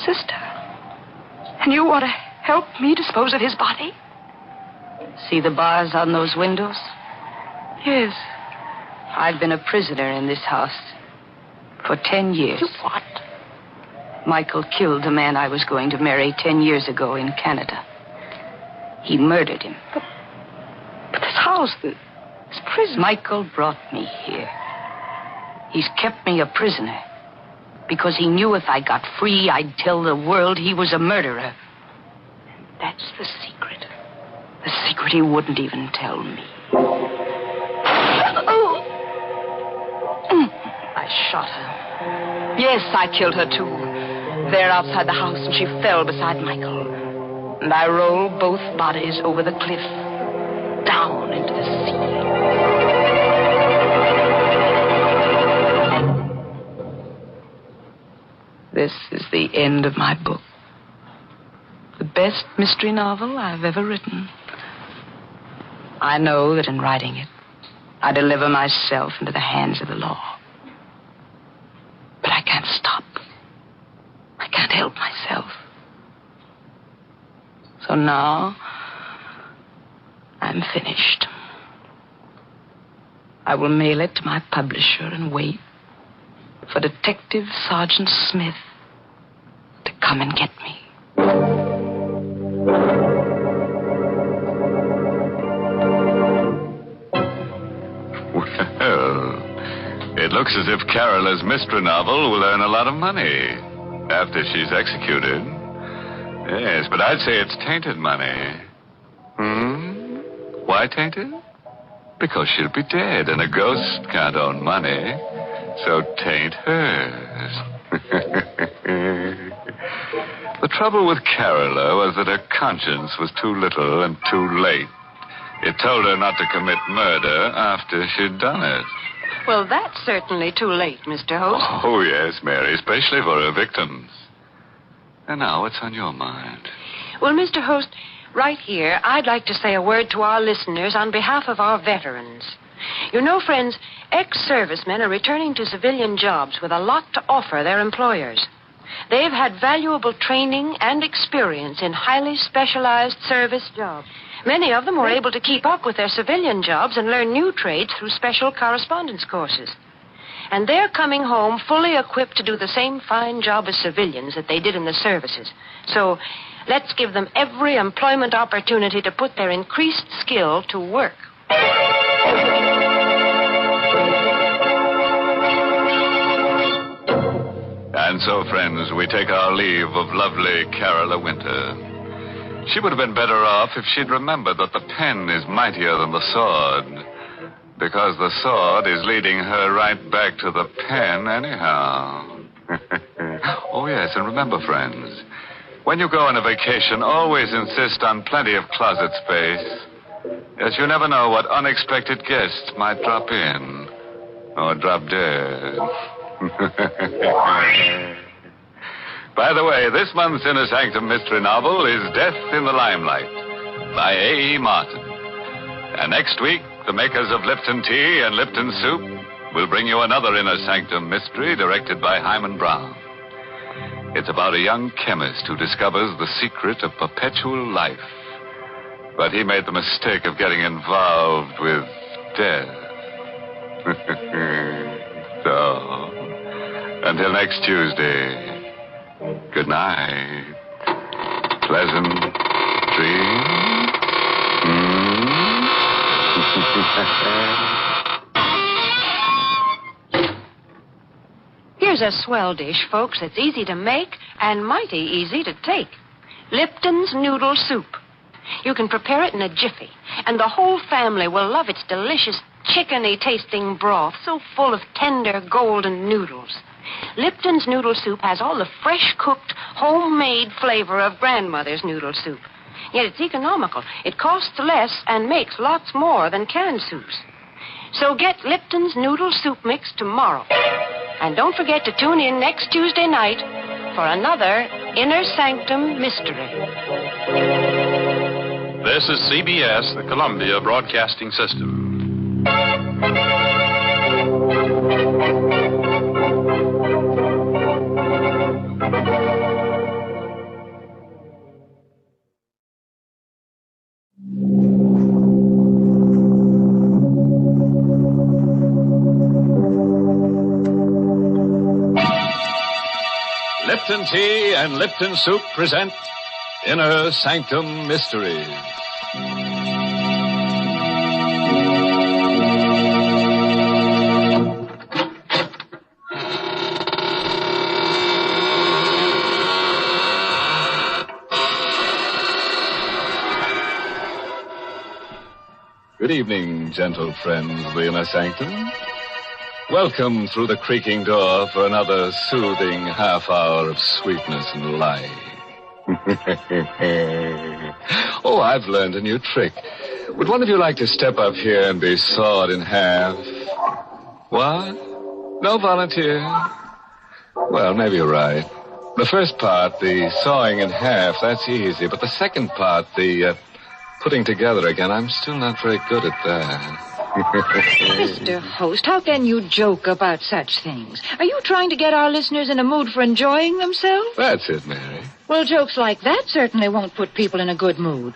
Sister? And you want to help me dispose of his body? See the bars on those windows? Yes. I've been a prisoner in this house for 10 years. You what? Michael killed the man I was going to marry 10 years ago in Canada. He murdered him. But this house, this prison... Michael brought me here. He's kept me a prisoner because he knew if I got free, I'd tell the world he was a murderer. And that's the secret. The secret he wouldn't even tell me. I shot her. Yes, I killed her, too. There outside the house, and she fell beside Michael. And I rolled both bodies over the cliff, down into the sea. This is the end of my book. The best mystery novel I've ever written. I know that in writing it, I deliver myself into the hands of the law. But I can't stop. I can't help myself. So now, I'm finished. I will mail it to my publisher and wait for Detective Sergeant Smith to come and get me. Well, it looks as if Carola's mystery novel will earn a lot of money after she's executed. Yes, but I'd say it's tainted money. Why tainted? Because she'll be dead, and a ghost can't own money. So taint hers. The trouble with Carola was that her conscience was too little and too late. It told her not to commit murder after she'd done it. Well, that's certainly too late, Mr. Host. Oh, yes, Mary, especially for her victims. And now, what's on your mind? Well, Mr. Host, right here, I'd like to say a word to our listeners on behalf of our veterans. You know, friends, ex-servicemen are returning to civilian jobs with a lot to offer their employers. They've had valuable training and experience in highly specialized service jobs. Many of them were able to keep up with their civilian jobs and learn new trades through special correspondence courses. And they're coming home fully equipped to do the same fine job as civilians that they did in the services. So let's give them every employment opportunity to put their increased skill to work. And so, friends, we take our leave of lovely Carola Winter. She would have been better off if she'd remembered that the pen is mightier than the sword. Because the sword is leading her right back to the pen anyhow. Oh, yes, and remember, friends, when you go on a vacation, always insist on plenty of closet space. As you never know what unexpected guests might drop in or drop dead. By the way, this month's Inner Sanctum mystery novel is Death in the Limelight by A.E. Martin. And next week, the makers of Lipton Tea and Lipton Soup will bring you another Inner Sanctum mystery directed by Hyman Brown. It's about a young chemist who discovers the secret of perpetual life. But he made the mistake of getting involved with death. So, until next Tuesday, good night. Pleasant dreams. Here's a swell dish, folks, that's easy to make and mighty easy to take. Lipton's Noodle Soup. You can prepare it in a jiffy, and the whole family will love its delicious chickeny-tasting broth, so full of tender, golden noodles. Lipton's Noodle Soup has all the fresh-cooked, homemade flavor of grandmother's noodle soup. Yet it's economical. It costs less and makes lots more than canned soups. So get Lipton's Noodle Soup Mix tomorrow. And don't forget to tune in next Tuesday night for another Inner Sanctum mystery. This is CBS, the Columbia Broadcasting System. Lipton Tea and Lipton Soup present Inner Sanctum Mysteries. Good evening, gentle friends of the Inner Sanctum. Welcome through the creaking door for another soothing half hour of sweetness and light. Oh, I've learned a new trick. Would one of you like to step up here and be sawed in half? What? No volunteer? Well, maybe you're right. The first part, the sawing in half, that's easy. But the second part, the putting together again, I'm still not very good at that. Mr. Host, how can you joke about such things? Are you trying to get our listeners in a mood for enjoying themselves? That's it, Mary. Well, jokes like that certainly won't put people in a good mood.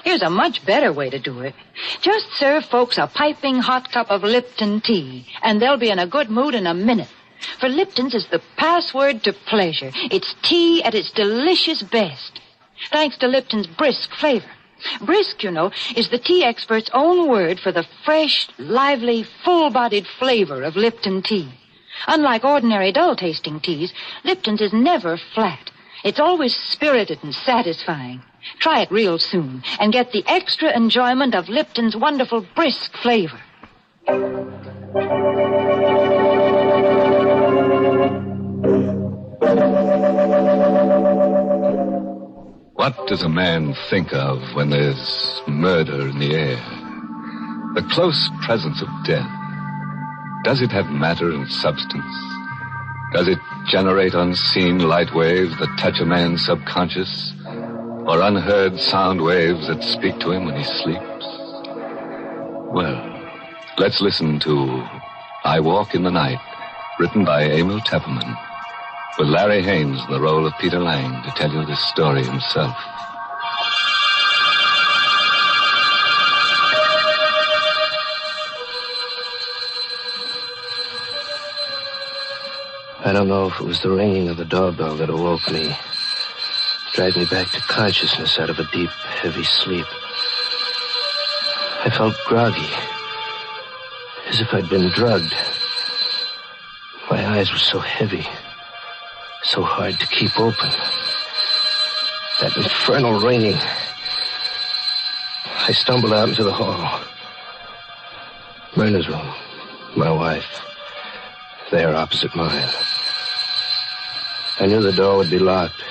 Here's a much better way to do it. Just serve folks a piping hot cup of Lipton tea, and they'll be in a good mood in a minute. For Lipton's is the password to pleasure. It's tea at its delicious best, thanks to Lipton's brisk flavor. Brisk, you know, is the tea expert's own word for the fresh, lively, full-bodied flavor of Lipton tea. Unlike ordinary dull-tasting teas, Lipton's is never flat. It's always spirited and satisfying. Try it real soon and get the extra enjoyment of Lipton's wonderful brisk flavor. What does a man think of when there's murder in the air? The close presence of death. Does it have matter and substance? Does it generate unseen light waves that touch a man's subconscious? Or unheard sound waves that speak to him when he sleeps? Well, let's listen to I Walk in the Night, written by Emil Tepperman, with Larry Haynes in the role of Peter Lang to tell you this story himself. I don't know if it was the ringing of the doorbell that awoke me, dragged me back to consciousness out of a deep, heavy sleep. I felt groggy, as if I'd been drugged. My eyes were so heavy, so hard to keep open. That infernal ringing. I stumbled out into the hall. Myrna's room. My wife. There, opposite mine. I knew the door would be locked.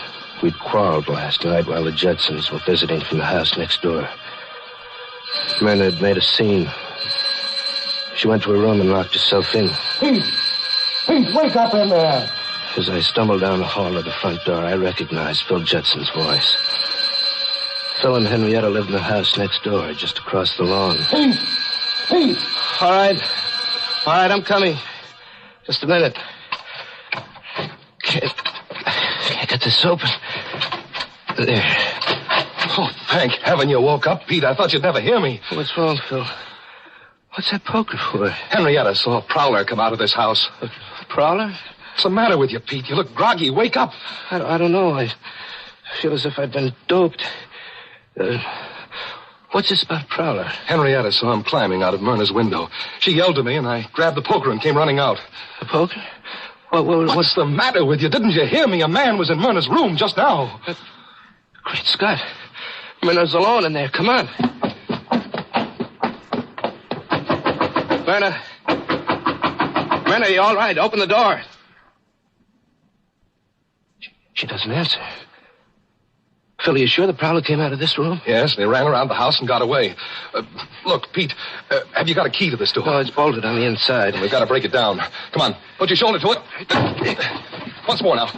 We'd quarreled last night while the Judsons were visiting from the house next door. Myrna had made a scene. She went to her room and locked herself in. Pete! Pete, wake up in there! As I stumbled down the hall to the front door, I recognized Phil Judson's voice. Phil and Henrietta lived in the house next door, just across the lawn. Pete! Pete! All right, I'm coming. Just a minute. Can't get this open. There. Oh, thank heaven you woke up, Pete. I thought you'd never hear me. What's wrong, Phil? What's that poker for? Henrietta saw a prowler come out of this house. A prowler? What's the matter with you, Pete? You look groggy. Wake up. I don't know. I feel as if I'd been doped. What's this about prowler? Henrietta saw him climbing out of Myrna's window. She yelled to me, and I grabbed the poker and came running out. The poker? What's the matter with you? Didn't you hear me? A man was in Myrna's room just now. Great Scott. Myrna's alone in there. Come on. Myrna. Myrna, you all right? Open the door. She doesn't answer. Phil, are you sure the prowler came out of this room? Yes, they ran around the house and got away. Look, Pete, have you got a key to this door? No, it's bolted on the inside. We've got to break it down. Come on, put your shoulder to it. Once more now.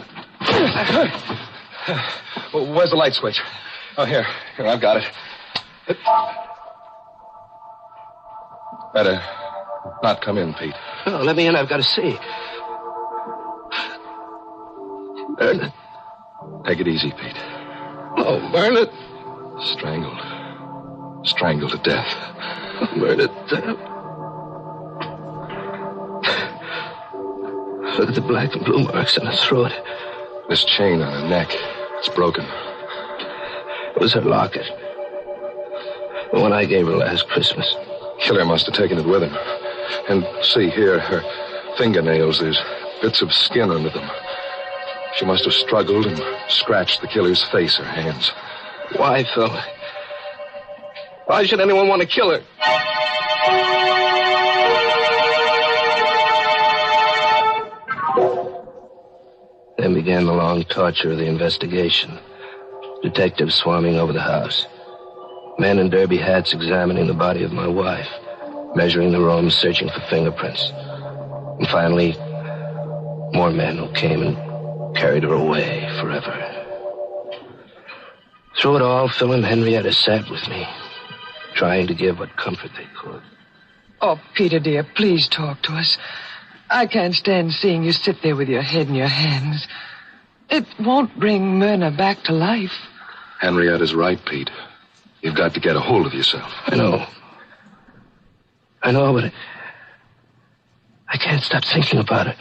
Where's the light switch? Oh, here, I've got it. Better not come in, Pete. No, let me in. I've got to see. Myrna. Take it easy, Pete. Oh, Myrna. Strangled to death. Oh, Myrna. Look at the black and blue marks on her throat. This chain on her neck, it's broken. It was her locket. The one I gave her last Christmas. Killer must have taken it with him. And see here, her fingernails, there's bits of skin under them. She must have struggled and scratched the killer's face or hands. Why, Phil? Why should anyone want to kill her? Then began the long torture of the investigation. Detectives swarming over the house. Men in derby hats examining the body of my wife. Measuring the room, searching for fingerprints. And finally, more men who came and carried her away forever. Through it all, Phil and Henrietta sat with me, trying to give what comfort they could. Oh, Peter, dear, please talk to us. I can't stand seeing you sit there with your head in your hands. It won't bring Myrna back to life. Henrietta's right, Pete. You've got to get a hold of yourself. I know, but I can't stop thinking about it.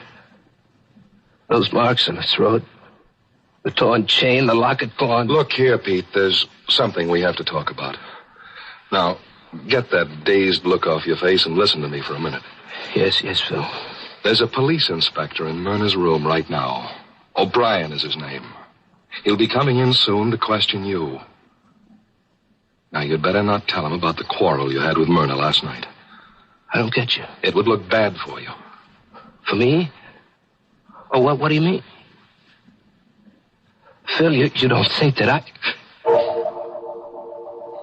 Those marks on her throat, the torn chain, the locket gone. Look here, Pete, there's something we have to talk about. Now, get that dazed look off your face and listen to me for a minute. Yes, Phil. There's a police inspector in Myrna's room right now. O'Brien is his name. He'll be coming in soon to question you. Now, you'd better not tell him about the quarrel you had with Myrna last night. I don't get you. It would look bad for you. For me? Oh, what do you mean? Phil, you don't think that I...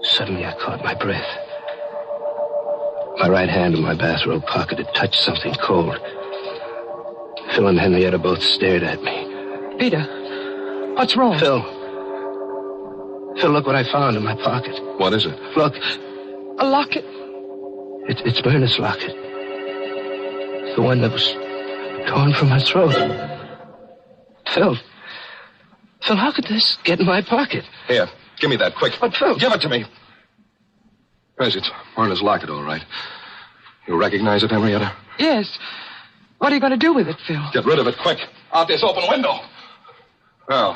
Suddenly I caught my breath. My right hand in my bathrobe pocket had touched something cold. Phil and Henrietta both stared at me. Peter, what's wrong? Phil, look what I found in my pocket. What is it? Look. A locket? It's Myrna's locket. The one that was torn from her throat. Phil, how could this get in my pocket? Here, give me that, quick. But, Phil... Give it to me. Yes, it's Myrna's locket, all right. You recognize it, Henrietta? Yes. What are you going to do with it, Phil? Get rid of it, quick. Out this open window. Well,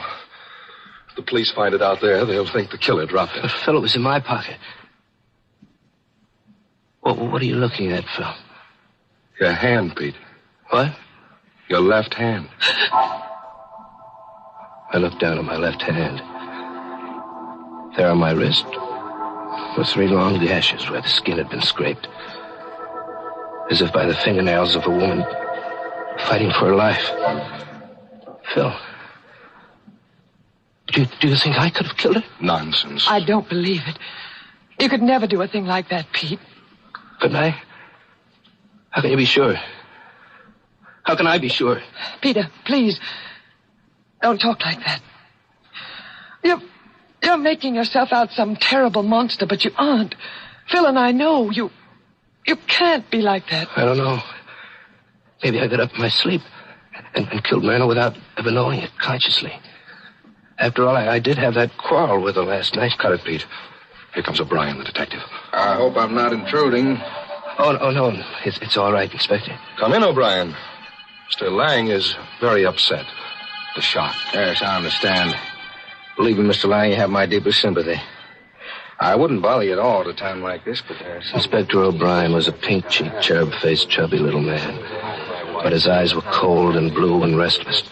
if the police find it out there, they'll think the killer dropped it. But, Phil, it was in my pocket. What are you looking at, Phil? Your hand, Pete. What? Your left hand. I looked down at my left hand. There on my wrist were 3 long gashes where the skin had been scraped, as if by the fingernails of a woman fighting for her life. Phil, do you think I could have killed her? Nonsense. I don't believe it. You could never do a thing like that, Pete. Couldn't I? How can you be sure? How can I be sure? Peter, please, don't talk like that. You're making yourself out some terrible monster, but you aren't. Phil and I know you can't be like that. I don't know. Maybe I got up in my sleep and killed Myrna without ever knowing it consciously. After all, I did have that quarrel with her last night. Cut it, Pete. Here comes O'Brien, the detective. I hope I'm not intruding. Oh, no. It's all right, Inspector. Come in, O'Brien. Mr. Lang is very upset. The shot. Yes, I understand. Believe me, Mr. Lang, you have my deepest sympathy. I wouldn't bother you at all at a time like this, but there's... Inspector O'Brien was a pink-cheeked, cherub-faced, chubby little man. But his eyes were cold and blue and restless.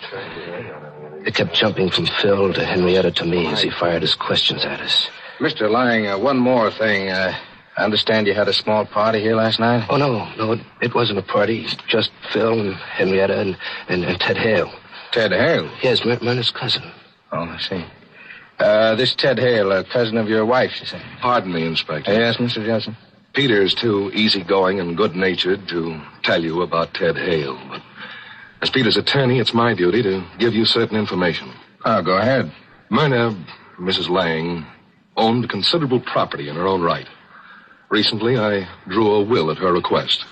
They kept jumping from Phil to Henrietta to me as he fired his questions at us. Mr. Lang, one more thing. I understand you had a small party here last night? Oh, no, it wasn't a party. Just Phil and Henrietta and Ted Hale. Ted Hale? Yes, Myrna's cousin. Oh, I see. This Ted Hale, a cousin of your wife's, you say? Pardon me, Inspector. Yes, Mr. Johnson? Peter's too easygoing and good-natured to tell you about Ted Hale, but as Peter's attorney, it's my duty to give you certain information. Oh, go ahead. Myrna, Mrs. Lang, owned considerable property in her own right. Recently, I drew a will at her request.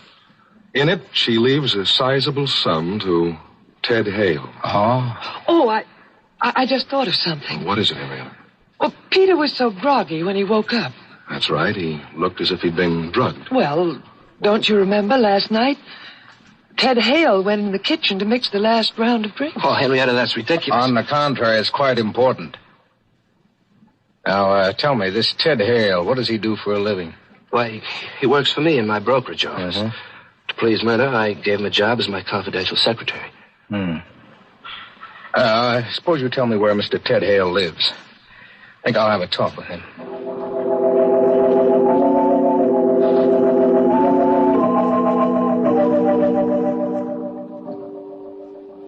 In it, she leaves a sizable sum to Ted Hale. Oh, I just thought of something. What is it, Henrietta? Well, Peter was so groggy when he woke up. That's right. He looked as if he'd been drugged. Well, don't you remember last night? Ted Hale went in the kitchen to mix the last round of drinks. Oh, Henrietta, that's ridiculous. On the contrary, it's quite important. Now, tell me, this Ted Hale, what does he do for a living? Why, he works for me in my brokerage office. Uh-huh. To please Myrna, I gave him a job as my confidential secretary. I suppose you tell me where Mr. Ted Hale lives. I think I'll have a talk with him.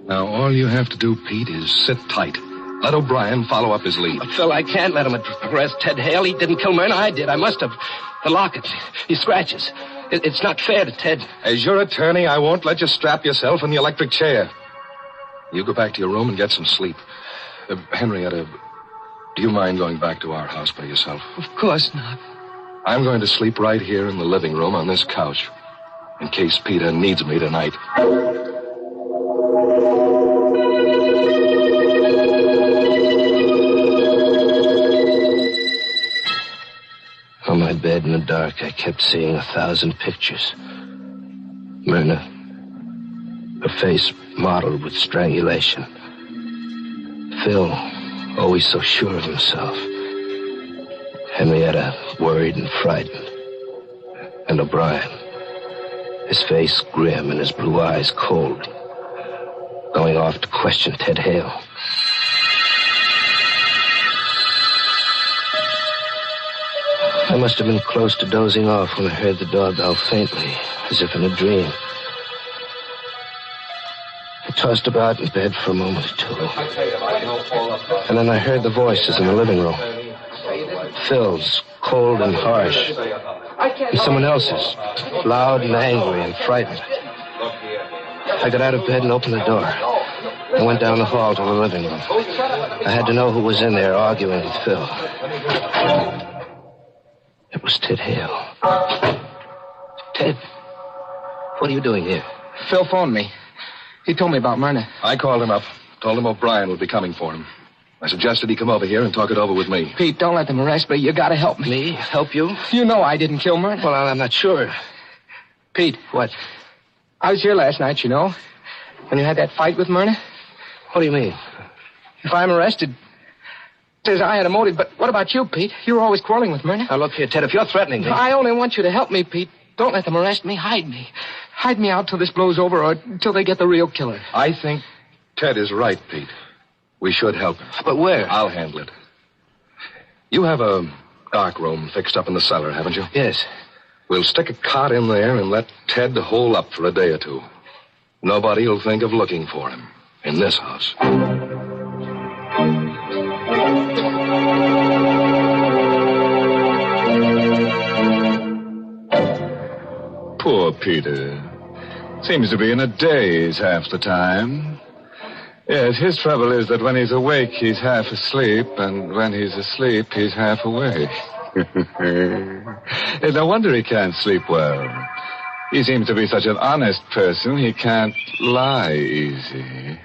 Now, all you have to do, Pete, is sit tight. Let O'Brien follow up his lead. But, Phil, I can't let him arrest Ted Hale. He didn't kill Myrna. I did. I must have. The locket. These scratches. It's not fair to Ted. As your attorney, I won't let you strap yourself in the electric chair. You go back to your room and get some sleep. Henrietta, do you mind going back to our house by yourself? Of course not. I'm going to sleep right here in the living room on this couch, in case Peter needs me tonight. On my bed in the dark, I kept seeing 1,000 pictures. Myrna, her face mottled with strangulation. Phil, always so sure of himself. Henrietta, worried and frightened. And O'Brien, his face grim and his blue eyes cold, going off to question Ted Hale. I must have been close to dozing off when I heard the doorbell faintly, as if in a dream. I tossed about in bed for a moment or two. And then I heard the voices in the living room. Phil's, cold and harsh. And someone else's, loud and angry and frightened. I got out of bed and opened the door. I went down the hall to the living room. I had to know who was in there arguing with Phil. It was Ted Hale. Ted, what are you doing here? Phil phoned me. He told me about Myrna. I called him up. Told him O'Brien would be coming for him. I suggested he come over here and talk it over with me. Pete, don't let them arrest me. You gotta help me. Me? Help you? You know I didn't kill Myrna. Well, I'm not sure. Pete. What? I was here last night, you know. When you had that fight with Myrna. What do you mean? If I'm arrested, says I had a motive. But what about you, Pete? You were always quarreling with Myrna. Now, look here, Ted, if you're threatening me... I only want you to help me, Pete. Don't let them arrest me. Hide me. Hide me out till this blows over or until they get the real killer. I think Ted is right, Pete. We should help him. But where? I'll handle it. You have a dark room fixed up in the cellar, haven't you? Yes. We'll stick a cot in there and let Ted hole up for a day or two. Nobody will think of looking for him in this house. Poor Peter. Seems to be in a daze half the time. Yes, his trouble is that when he's awake, he's half asleep, and when he's asleep, he's half awake. It's no wonder he can't sleep well. He seems to be such an honest person, he can't lie easy.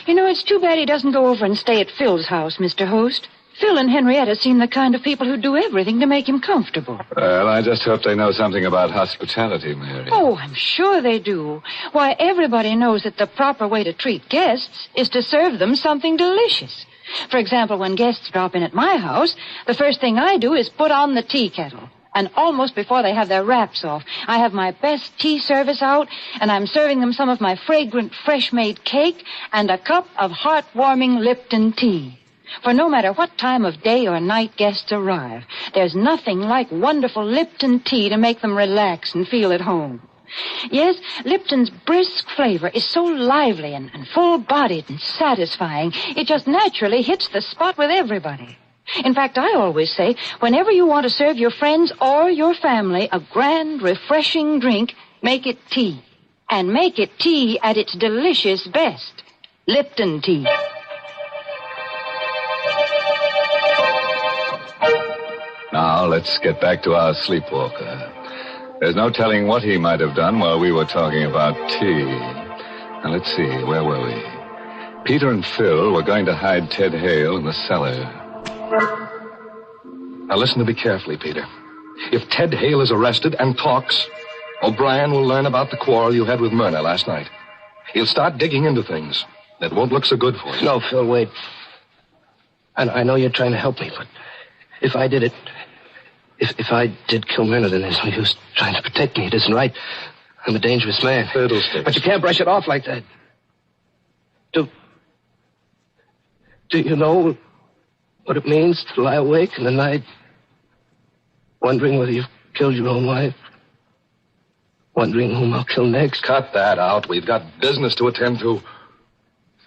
You know, it's too bad he doesn't go over and stay at Phil's house, Mr. Host. Phil and Henrietta seem the kind of people who do everything to make him comfortable. Well, I just hope they know something about hospitality, Mary. Oh, I'm sure they do. Why, everybody knows that the proper way to treat guests is to serve them something delicious. For example, when guests drop in at my house, the first thing I do is put on the tea kettle. And almost before they have their wraps off, I have my best tea service out, and I'm serving them some of my fragrant, fresh-made cake and a cup of heartwarming Lipton tea. For no matter what time of day or night guests arrive, there's nothing like wonderful Lipton tea to make them relax and feel at home. Yes, Lipton's brisk flavor is so lively and full-bodied and satisfying, it just naturally hits the spot with everybody. In fact, I always say, whenever you want to serve your friends or your family a grand, refreshing drink, make it tea. And make it tea at its delicious best. Lipton tea. Now, let's get back to our sleepwalker. There's no telling what he might have done while we were talking about tea. Now, let's see, where were we? Peter and Phil were going to hide Ted Hale in the cellar. Now, listen to me carefully, Peter. If Ted Hale is arrested and talks, O'Brien will learn about the quarrel you had with Myrna last night. He'll start digging into things that won't look so good for you. No, Phil, wait. I know you're trying to help me, but if I did it... If I did kill Myrna, then there's no use trying to protect me. It isn't right. I'm a dangerous man. Fiddlesticks. But you can't brush it off like that. Do you know what it means to lie awake in the night, wondering whether you've killed your own wife? Wondering whom I'll kill next? Cut that out. We've got business to attend to.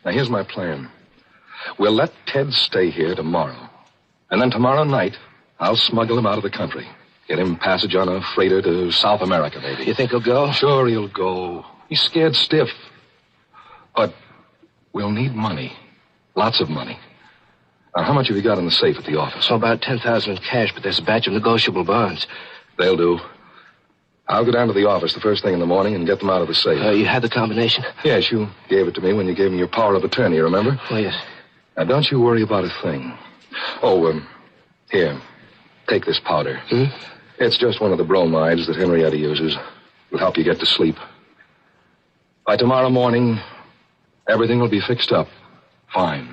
Now, here's my plan. We'll let Ted stay here tomorrow. And then tomorrow night, I'll smuggle him out of the country. Get him passage on a freighter to South America, maybe. You think he'll go? Sure, he'll go. He's scared stiff. But we'll need money. Lots of money. Now, how much have you got in the safe at the office? Oh, about $10,000 in cash, but there's a batch of negotiable bonds. They'll do. I'll go down to the office the first thing in the morning and get them out of the safe. You had the combination? Yes, you gave it to me when you gave me your power of attorney, remember? Oh, yes. Now, don't you worry about a thing. Oh, here. Take this powder. It's just one of the bromides that Henrietta uses. It'll help you get to sleep. By tomorrow morning, everything will be fixed up. Fine.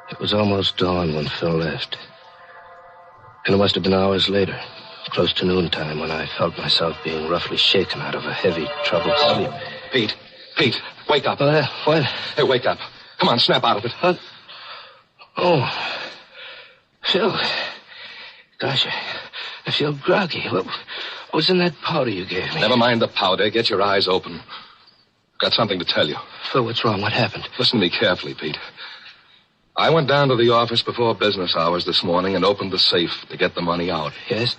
It was almost dawn when Phil left. And it must have been hours later, close to noontime, when I felt myself being roughly shaken out of a heavy, troubled sleep. Pete, wake up. What? Hey, wake up. Come on, snap out of it. Oh. Phil. Gosh, I feel groggy. What was in that powder you gave me? Never mind the powder. Get your eyes open. Got something to tell you. Phil, what's wrong? What happened? Listen to me carefully, Pete. I went down to the office before business hours this morning and opened the safe to get the money out. Yes?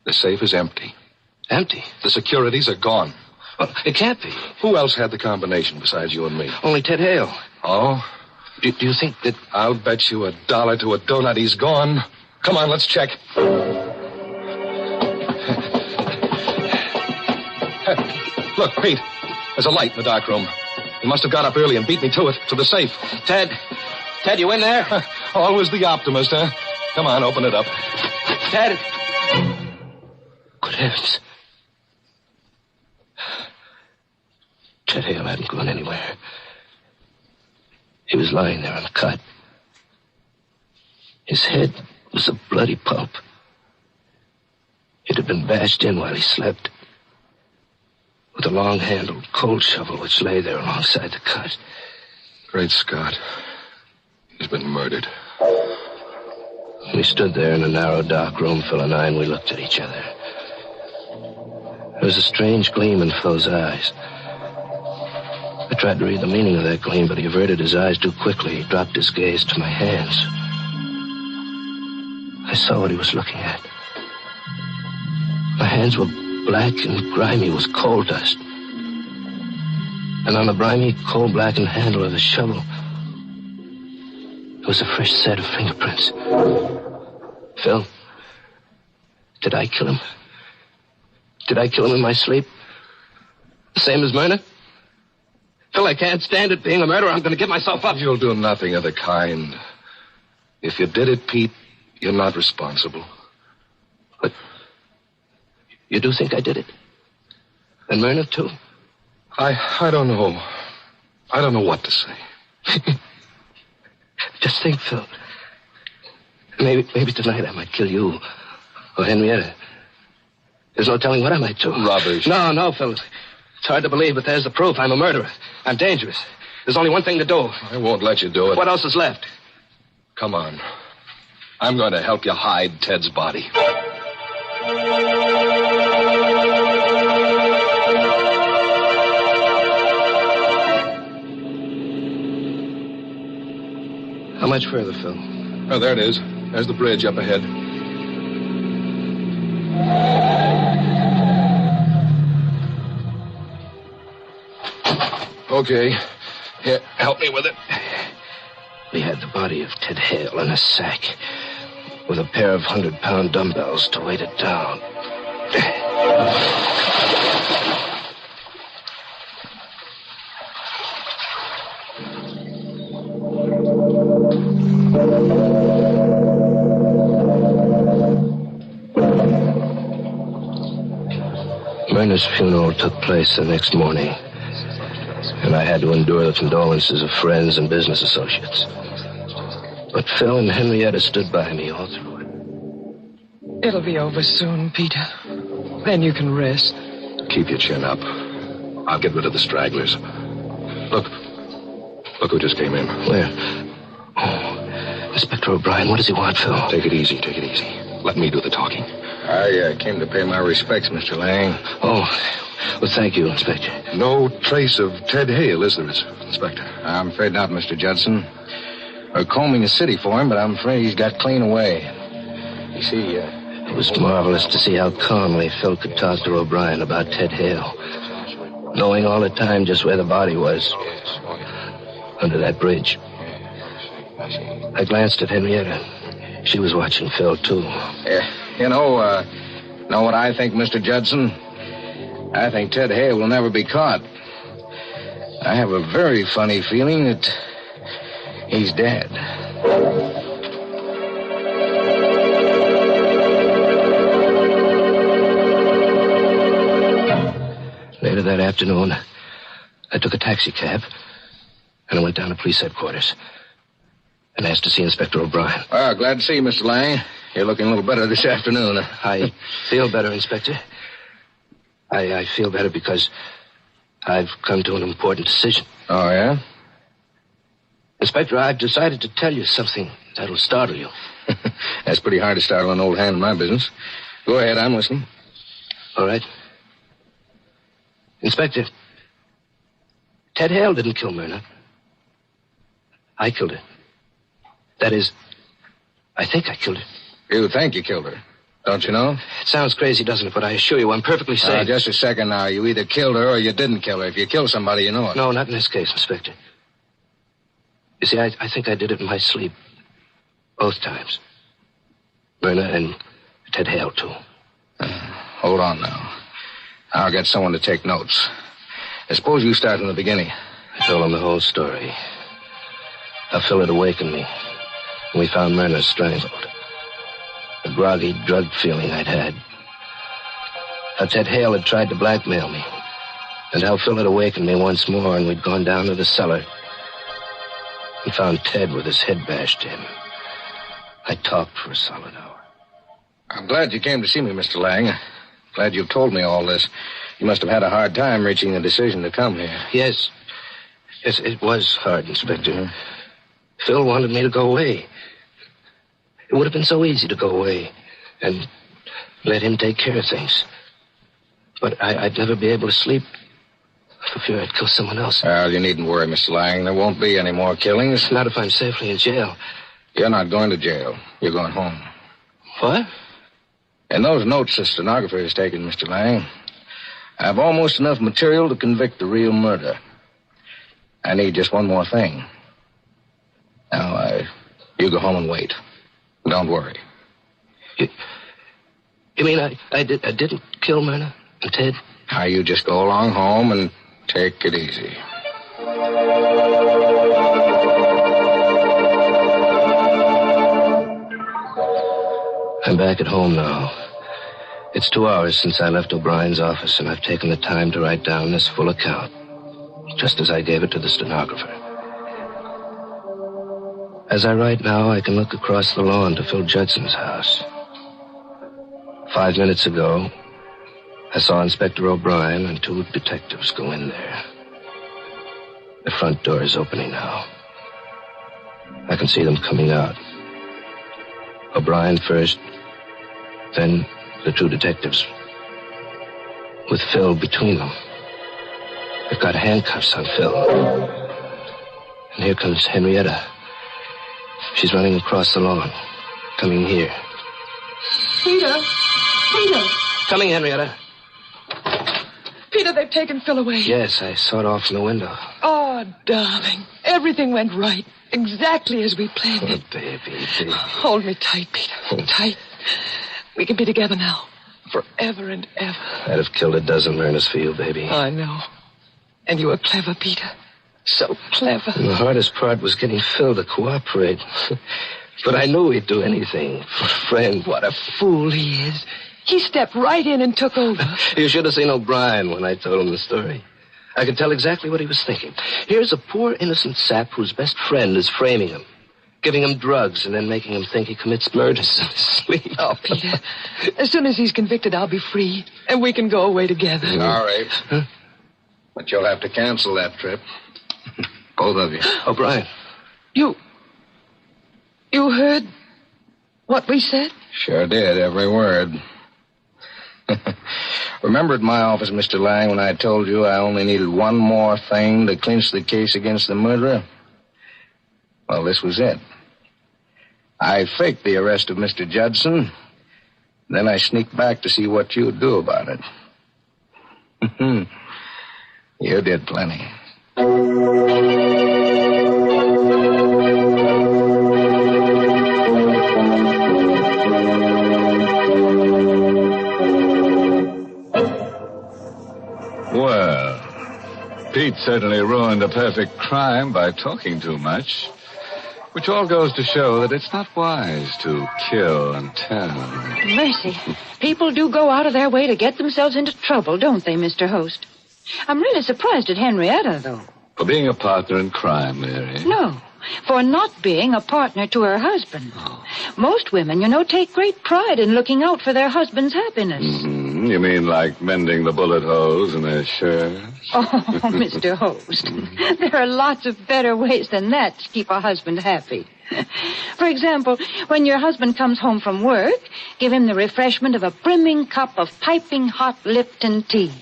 The safe is empty. Empty? The securities are gone. Well, it can't be. Who else had the combination besides you and me? Only Ted Hale. Oh? Do you think that... I'll bet you $1 to a donut he's gone. Come on, let's check. Look, Pete. There's a light in the dark room. He must have got up early and beat me to it, to the safe. Ted, you in there? Always the optimist, huh? Come on, open it up. Ted. Good heavens. Ted Hale hadn't gone anywhere. He was lying there on the cot. His head was a bloody pulp. It had been bashed in while he slept. with a long-handled coal shovel which lay there alongside the cut. Great Scott. He's been murdered. We stood there in a narrow, dark room, Phil and I, and we looked at each other. There was a strange gleam in Phil's eyes. I tried to read the meaning of that gleam, but he averted his eyes too quickly. He dropped his gaze to my hands. I saw what he was looking at. My hands were black and grimy with coal dust. And on the grimy, coal-blackened handle of the shovel, there was a fresh set of fingerprints. Phil, did I kill him? Did I kill him in my sleep? The same as Myrna? Phil, I can't stand it being a murderer. I'm going to give myself up. You'll do nothing of the kind. If you did it, Pete, you're not responsible. But you do think I did it? And Myrna, too? I don't know. I don't know what to say. Just think, Phil. Maybe tonight I might kill you. Or Henrietta. There's no telling what I might do. Rubbish. No, Phil. It's hard to believe, but there's the proof. I'm a murderer. I'm dangerous. There's only one thing to do. I won't let you do it. What else is left? Come on. I'm going to help you hide Ted's body. How much further, Phil? Oh, there it is. There's the bridge up ahead. Okay. Here, help me with it. We had the body of Ted Hale in a sack with a pair of 100-pound dumbbells to weight it down. Myrna's funeral took place the next morning, and I had to endure the condolences of friends and business associates. But Phil and Henrietta stood by me all through it. It'll be over soon, Peter. Then you can rest. Keep your chin up. I'll get rid of the stragglers. Look who just came in. Where? Oh, Inspector O'Brien. What does he want, Phil? Take it easy. Let me do the talking. I came to pay my respects, Mr. Lang. Oh, well, thank you, Inspector. No trace of Ted Hale, is there, Inspector? I'm afraid not, Mr. Judson. We're combing the city for him, but I'm afraid he's got clean away. You see, It was marvelous to see how calmly Phil could talk to O'Brien about Ted Hale, knowing all the time just where the body was, under that bridge. I glanced at Henrietta. She was watching Phil, too. Know what I think, Mr. Judson? I think Ted Hale will never be caught. I have a very funny feeling that he's dead. Later that afternoon, I took a taxi cab, and I went down to police headquarters and asked to see Inspector O'Brien. Glad to see you, Mr. Lang. You're looking a little better this afternoon. I feel better, Inspector. I feel better because I've come to an important decision. Oh, yeah? Inspector, I've decided to tell you something that'll startle you. That's pretty hard to startle an old hand in my business. Go ahead, I'm listening. All right. Inspector, Ted Hale didn't kill Myrna. I killed her. That is, I think I killed her. You think you killed her, don't you know? It sounds crazy, doesn't it? But I assure you I'm perfectly safe. Just a second now. You either killed her or you didn't kill her. If you kill somebody, you know it. No, not in this case, Inspector. You see, I think I did it in my sleep. Both times. Myrna and Ted Hale, too. Hold on now. I'll get someone to take notes. I suppose you start from the beginning. I told him the whole story. How Phil had awakened me. And we found Myrna strangled. The groggy, drugged feeling I'd had. How Ted Hale had tried to blackmail me. And how Phil had awakened me once more, and we'd gone down to the cellar and found Ted with his head bashed in. I talked for a solid hour. I'm glad you came to see me, Mr. Lang. Glad you told me all this. You must have had a hard time reaching the decision to come here. Yes. Yes, it was hard, Inspector. Phil wanted me to go away. It would have been so easy to go away and let him take care of things. But I'd never be able to sleep for fear I'd kill someone else. Well, you needn't worry, Mr. Lang. There won't be any more killings. Not if I'm safely in jail. You're not going to jail. You're going home. What? In those notes the stenographer has taken, Mr. Lang, I have almost enough material to convict the real murder. I need just one more thing. Now, you go home and wait. Don't worry. You mean I didn't kill Myrna and Ted? Now, you just go along home and take it easy. I'm back at home now. It's 2 hours since I left O'Brien's office, and I've taken the time to write down this full account, just as I gave it to the stenographer. As I write now, I can look across the lawn to Phil Judson's house. 5 minutes ago, I saw Inspector O'Brien and 2 detectives go in there. The front door is opening now. I can see them coming out. O'Brien first, then the 2 detectives, with Phil between them. They've got handcuffs on Phil. And here comes Henrietta. She's running across the lawn, coming here. Peter! Peter! Coming, Henrietta. Peter, they've taken Phil away. Yes, I saw it off from the window. Oh, darling. Everything went right. Exactly as we planned it. Oh, baby. Hold me tight, Peter. Tight. We can be together now. Forever and ever. I'd have killed a dozen Myrnas for you, baby. I know. And you were clever, Peter. So clever. And the hardest part was getting Phil to cooperate. But I knew he'd do anything for a friend. What a fool he is. He stepped right in and took over. You should have seen O'Brien when I told him the story. I could tell exactly what he was thinking. Here's a poor innocent sap whose best friend is framing him, giving him drugs and then making him think he commits murders in his sleep. Oh, Peter. As soon as he's convicted, I'll be free, and we can go away together. All right. Huh? But you'll have to cancel that trip. Both of you. O'Brien. You heard what we said? Sure did, every word. Remember at my office, Mr. Lang, when I told you I only needed one more thing to clinch the case against the murderer? Well, this was it. I faked the arrest of Mr. Judson. Then I sneaked back to see what you'd do about it. You did plenty. Well, Pete certainly ruined a perfect crime by talking too much, which all goes to show that it's not wise to kill and tell. Mercy. People do go out of their way to get themselves into trouble, don't they, Mr. Host? I'm really surprised at Henrietta, though. For being a partner in crime, Mary. No, for not being a partner to her husband. Most women, take great pride in looking out for their husband's happiness. Mm-hmm. You mean like mending the bullet holes in their shirts? Oh, Mr. Host, there are lots of better ways than that to keep a husband happy. For example, when your husband comes home from work, give him the refreshment of a brimming cup of piping hot Lipton tea.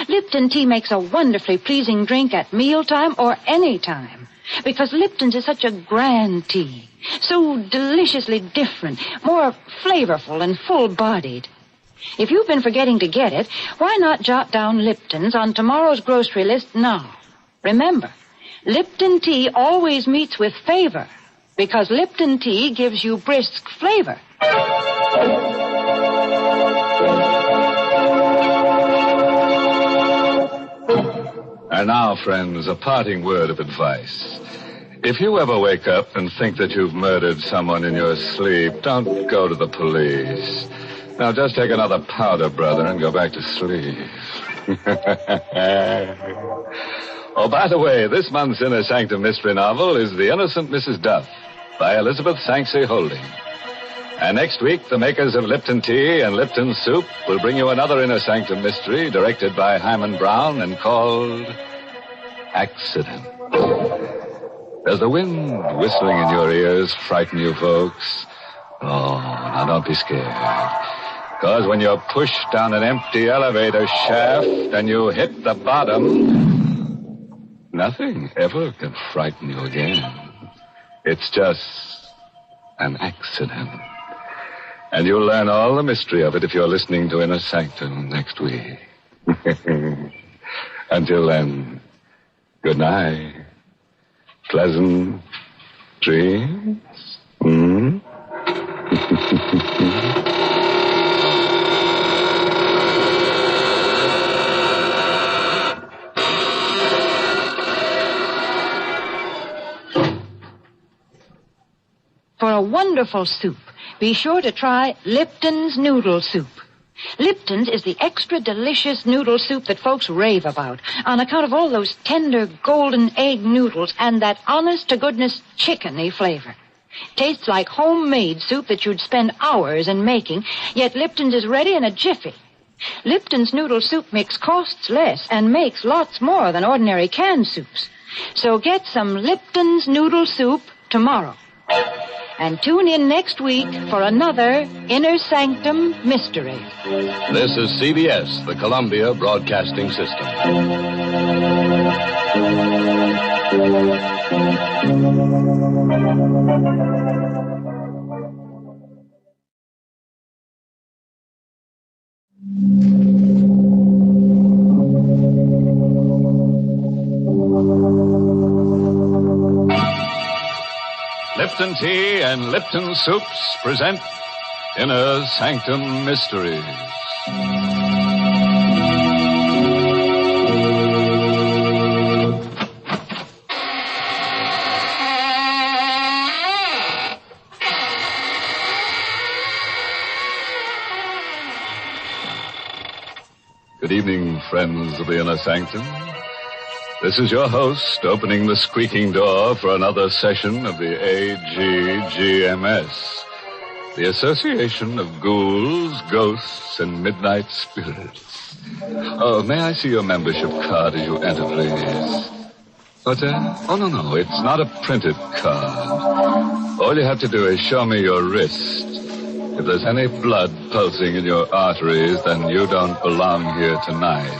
Lipton tea makes a wonderfully pleasing drink at mealtime or any time, because Lipton's is such a grand tea, so deliciously different, more flavorful and full-bodied. If you've been forgetting to get it, why not jot down Lipton's on tomorrow's grocery list now? Remember, Lipton tea always meets with favor, because Lipton tea gives you brisk flavor. And now, friends, a parting word of advice. If you ever wake up and think that you've murdered someone in your sleep, don't go to the police. Now, just take another powder, brother, and go back to sleep. Oh, by the way, this month's Inner Sanctum mystery novel is The Innocent Mrs. Duff by Elizabeth Sanksey Holding. And next week, the makers of Lipton Tea and Lipton Soup will bring you another Inner Sanctum mystery directed by Hyman Brown and called Accident. Does the wind whistling in your ears frighten you, folks? Oh, now don't be scared. Because when you're pushed down an empty elevator shaft and you hit the bottom, nothing ever can frighten you again. It's just an accident. And you'll learn all the mystery of it if you're listening to Inner Sanctum next week. Until then, good night. Pleasant dreams. For a wonderful soup, be sure to try Lipton's Noodle Soup. Lipton's is the extra delicious noodle soup that folks rave about on account of all those tender golden egg noodles and that honest-to-goodness chickeny flavor. Tastes like homemade soup that you'd spend hours in making, yet Lipton's is ready in a jiffy. Lipton's noodle soup mix costs less and makes lots more than ordinary canned soups. So get some Lipton's Noodle Soup tomorrow. And tune in next week for another Inner Sanctum mystery. This is CBS, the Columbia Broadcasting System. Lipton Tea and Lipton Soups present Inner Sanctum Mysteries. Good evening, friends of the Inner Sanctum. This is your host opening the squeaking door for another session of the AGGMS, the Association of Ghouls, Ghosts, and Midnight Spirits. Oh, may I see your membership card as you enter, please? What, Oh, no, it's not a printed card. All you have to do is show me your wrist. If there's any blood pulsing in your arteries, then you don't belong here tonight.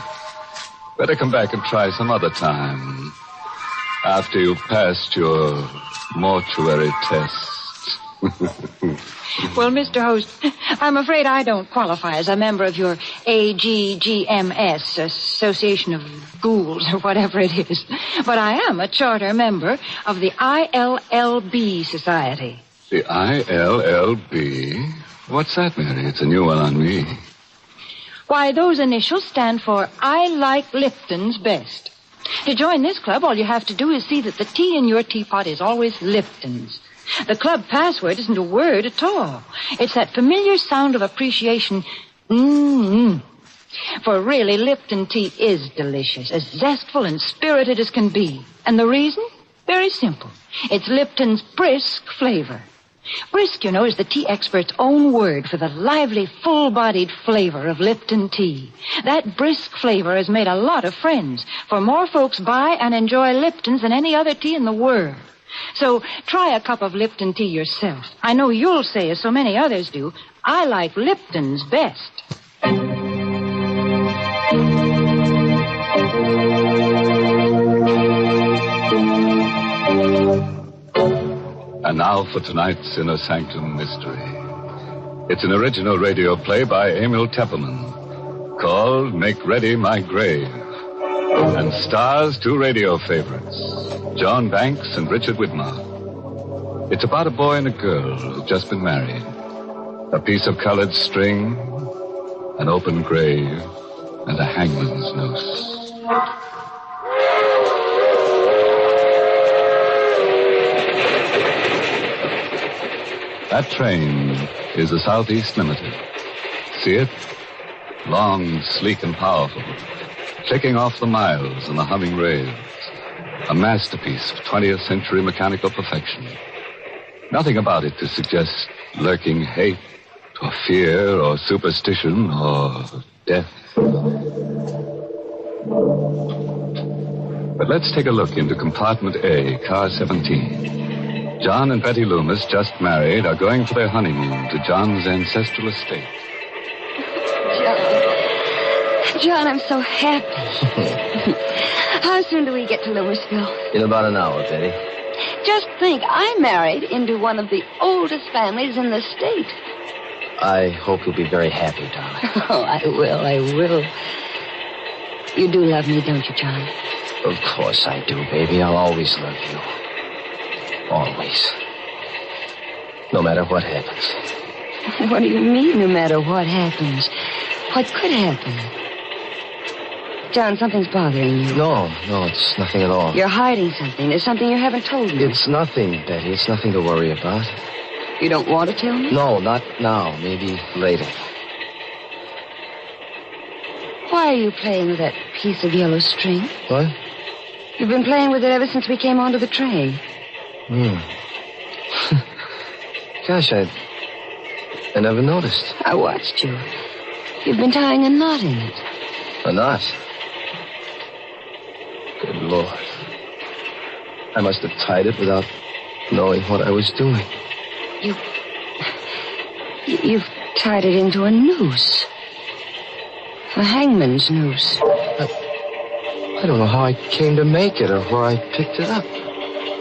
Better come back and try some other time. After you've passed your mortuary test. Well, Mr. Host, I'm afraid I don't qualify as a member of your AGGMS, Association of Ghouls, or whatever it is. But I am a charter member of the ILLB Society. The ILLB? What's that, Mary? It's a new one on me. Why, those initials stand for I Like Lipton's Best. To join this club, all you have to do is see that the tea in your teapot is always Lipton's. The club password isn't a word at all. It's that familiar sound of appreciation, For really, Lipton tea is delicious, as zestful and spirited as can be. And the reason? Very simple. It's Lipton's brisk flavor. Brisk, you know, is the tea expert's own word for the lively, full-bodied flavor of Lipton tea. That brisk flavor has made a lot of friends, for more folks buy and enjoy Lipton's than any other tea in the world. So try a cup of Lipton tea yourself. I know you'll say, as so many others do, I like Lipton's best. And now for tonight's Inner Sanctum Mystery. It's an original radio play by Emil Tepperman called Make Ready My Grave, and stars two radio favorites, John Banks and Richard Widmark. It's about a boy and a girl who've just been married. A piece of colored string, an open grave, and a hangman's noose. That train is the Southeast Limited. See it? Long, sleek, and powerful. Clicking off the miles and the humming rails. A masterpiece of 20th century mechanical perfection. Nothing about it to suggest lurking hate or fear or superstition or death. But let's take a look into compartment A, car 17. John and Betty Loomis, just married, are going for their honeymoon to John's ancestral estate. John, I'm so happy. How soon do we get to Loomisville? In about an hour, Betty. Just think, I married into one of the oldest families in the state. I hope you'll be very happy, darling. Oh, I will. You do love me, don't you, John? Of course I do, baby. I'll always love you. Always. No matter what happens. What do you mean, no matter what happens? What could happen? John, something's bothering you. No, it's nothing at all. You're hiding something. There's something you haven't told me. It's nothing, Betty. It's nothing to worry about. You don't want to tell me? No, not now. Maybe later. Why are you playing with that piece of yellow string? What? You've been playing with it ever since we came onto the train. Gosh, I never noticed. I watched you. You've been tying a knot in it. A knot? Good Lord. I must have tied it without knowing what I was doing. You've tied it into a noose. A hangman's noose. I don't know how I came to make it or where I picked it up.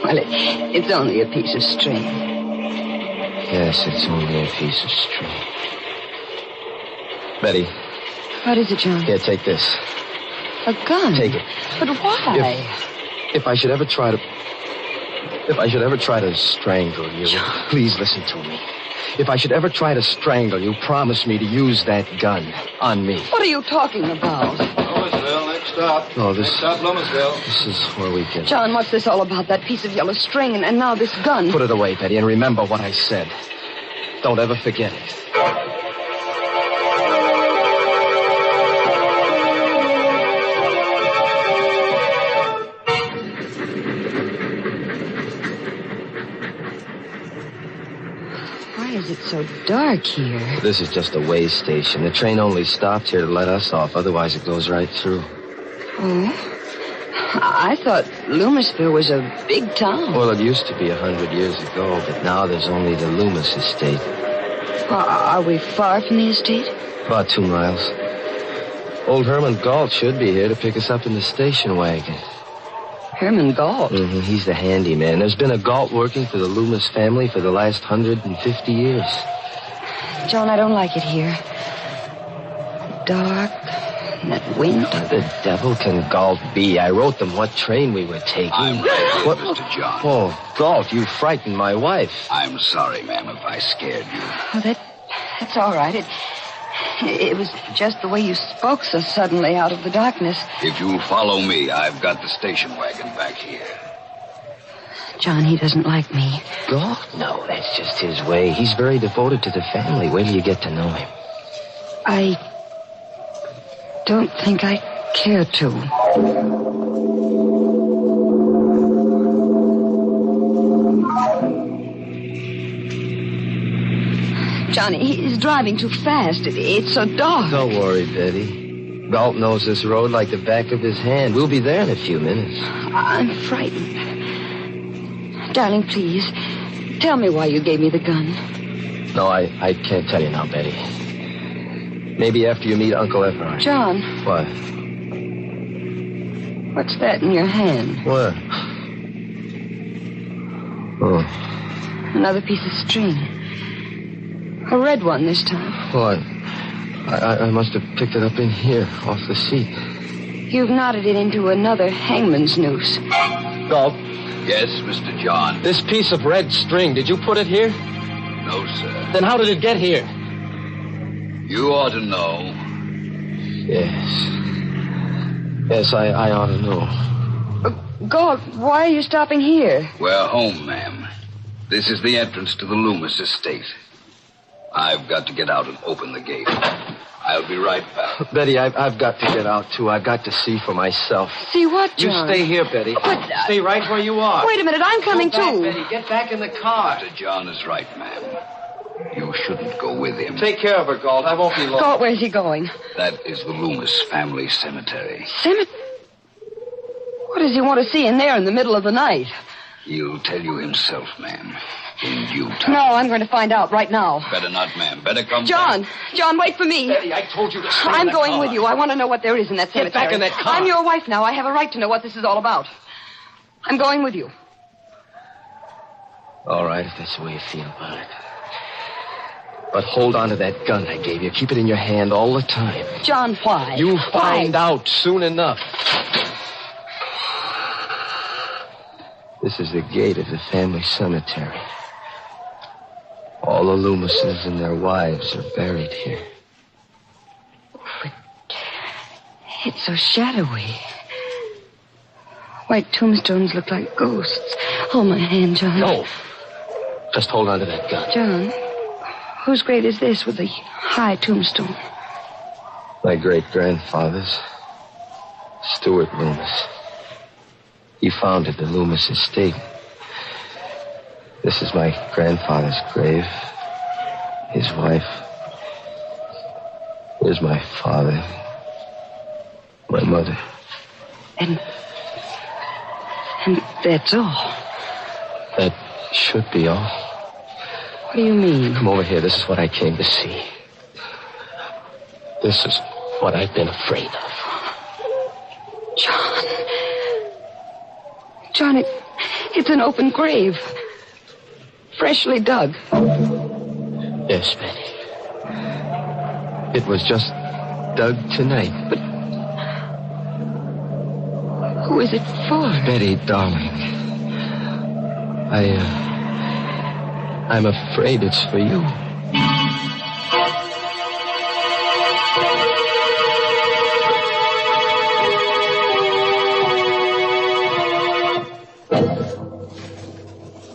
Well, it's only a piece of string. Yes, it's only a piece of string. Betty. What is it, John? Here, take this. A gun? Take it. But why? If I should ever try to strangle you, John. Please listen to me. If I should ever try to strangle you, promise me to use that gun on me. What are you talking about? Loomisville, next stop. No, Next stop, Loomisville. This is where we get... John, what's this all about? That piece of yellow string and now this gun? Put it away, Betty, and remember what I said. Don't ever forget it. Why is it so dark here? This is just a way station. The train only stopped here to let us off. Otherwise, it goes right through. Oh? I thought Loomisville was a big town. Well, it used to be 100 years ago, but now there's only the Loomis estate. Are we far from the estate? About 2 miles. Old Herman Galt should be here to pick us up in the station wagon. Herman Galt? Mm-hmm. He's the handyman. There's been a Galt working for the Loomis family for the last 150 years. John, I don't like it here. Dark, and that wind. What the devil can Galt be? I wrote them what train we were taking. I'm ready, what? Mr. John. Oh, Galt, you frightened my wife. I'm sorry, ma'am, if I scared you. Oh, that's all right. It was just the way you spoke so suddenly out of the darkness. If you'll follow me, I've got the station wagon back here. John, he doesn't like me. Galt? No, that's just his way. He's very devoted to the family. Wait till you get to know him. I don't think I care to. Johnny, he's driving too fast. It's so dark. Don't worry, Betty. Galt knows this road like the back of his hand. We'll be there in a few minutes. I'm frightened. Darling, please, tell me why you gave me the gun. No, I can't tell you now, Betty. Maybe after you meet Uncle Everard. John. What? What's that in your hand? What? Oh. Another piece of string. A red one this time. What? I must have picked it up in here, off the seat. You've knotted it into another hangman's noose. Galt. Yes, Mr. John. This piece of red string, did you put it here? No, sir. Then how did it get here? You ought to know. Yes. Yes, I ought to know. Galt, why are you stopping here? We're home, ma'am. This is the entrance to the Loomis estate. I've got to get out and open the gate. I'll be right back. Betty, I've got to get out, too. I've got to see for myself. See what, John? You stay here, Betty. But, stay right where you are. Wait a minute, I'm coming Go back, too. Betty, get back in the car. Mr. John is right, ma'am. You shouldn't go with him. Take care of her, Galt. I won't be long. Galt, where's he going? That is the Loomis family cemetery. Cemetery? What does he want to see in there in the middle of the night? He'll tell you himself, ma'am. In due time. No, I'm going to find out right now. Better not, ma'am. Better come John! back. John, wait for me. Betty, I told you to stay I'm in that going car. with you. I want to know what there is in that cemetery. Get back in that car. I'm your wife now. I have a right to know what this is all about. I'm going with you. All right, if that's the way you feel about it. But hold on to that gun I gave you. Keep it in your hand all the time. John, why? You'll Why? find out soon enough. This is the gate of the family cemetery. All the Loomises and their wives are buried here. It's so shadowy. White tombstones look like ghosts. Hold my hand, John. No. Just hold on to that gun. John, whose grave is this with the high tombstone? My great-grandfather's, Stuart Loomis. He founded the Loomis estate. This is my grandfather's grave. His wife. Here's my father. My mother. And that's all. That should be all. What do you mean? Come over here. This is what I came to see. This is what I've been afraid of. John, it's an open grave. Freshly dug. Yes, Betty. It was just dug tonight. But who is it for? Betty, darling. I'm afraid it's for you.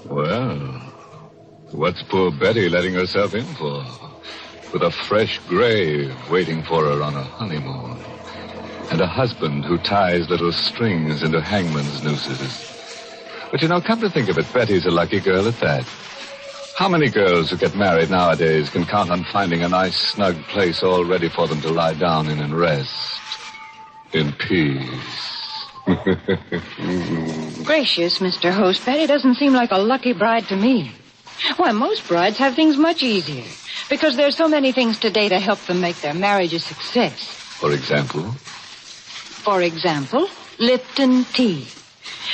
Well, what's poor Betty letting herself in for? With a fresh grave waiting for her on a honeymoon. And a husband who ties little strings into hangman's nooses. But come to think of it, Betty's a lucky girl at that. How many girls who get married nowadays can count on finding a nice, snug place all ready for them to lie down in and rest? In peace. Gracious, Mr. Host, Betty doesn't seem like a lucky bride to me. Why, most brides have things much easier. Because there's so many things today to help them make their marriage a success. For example? For example, Lipton tea.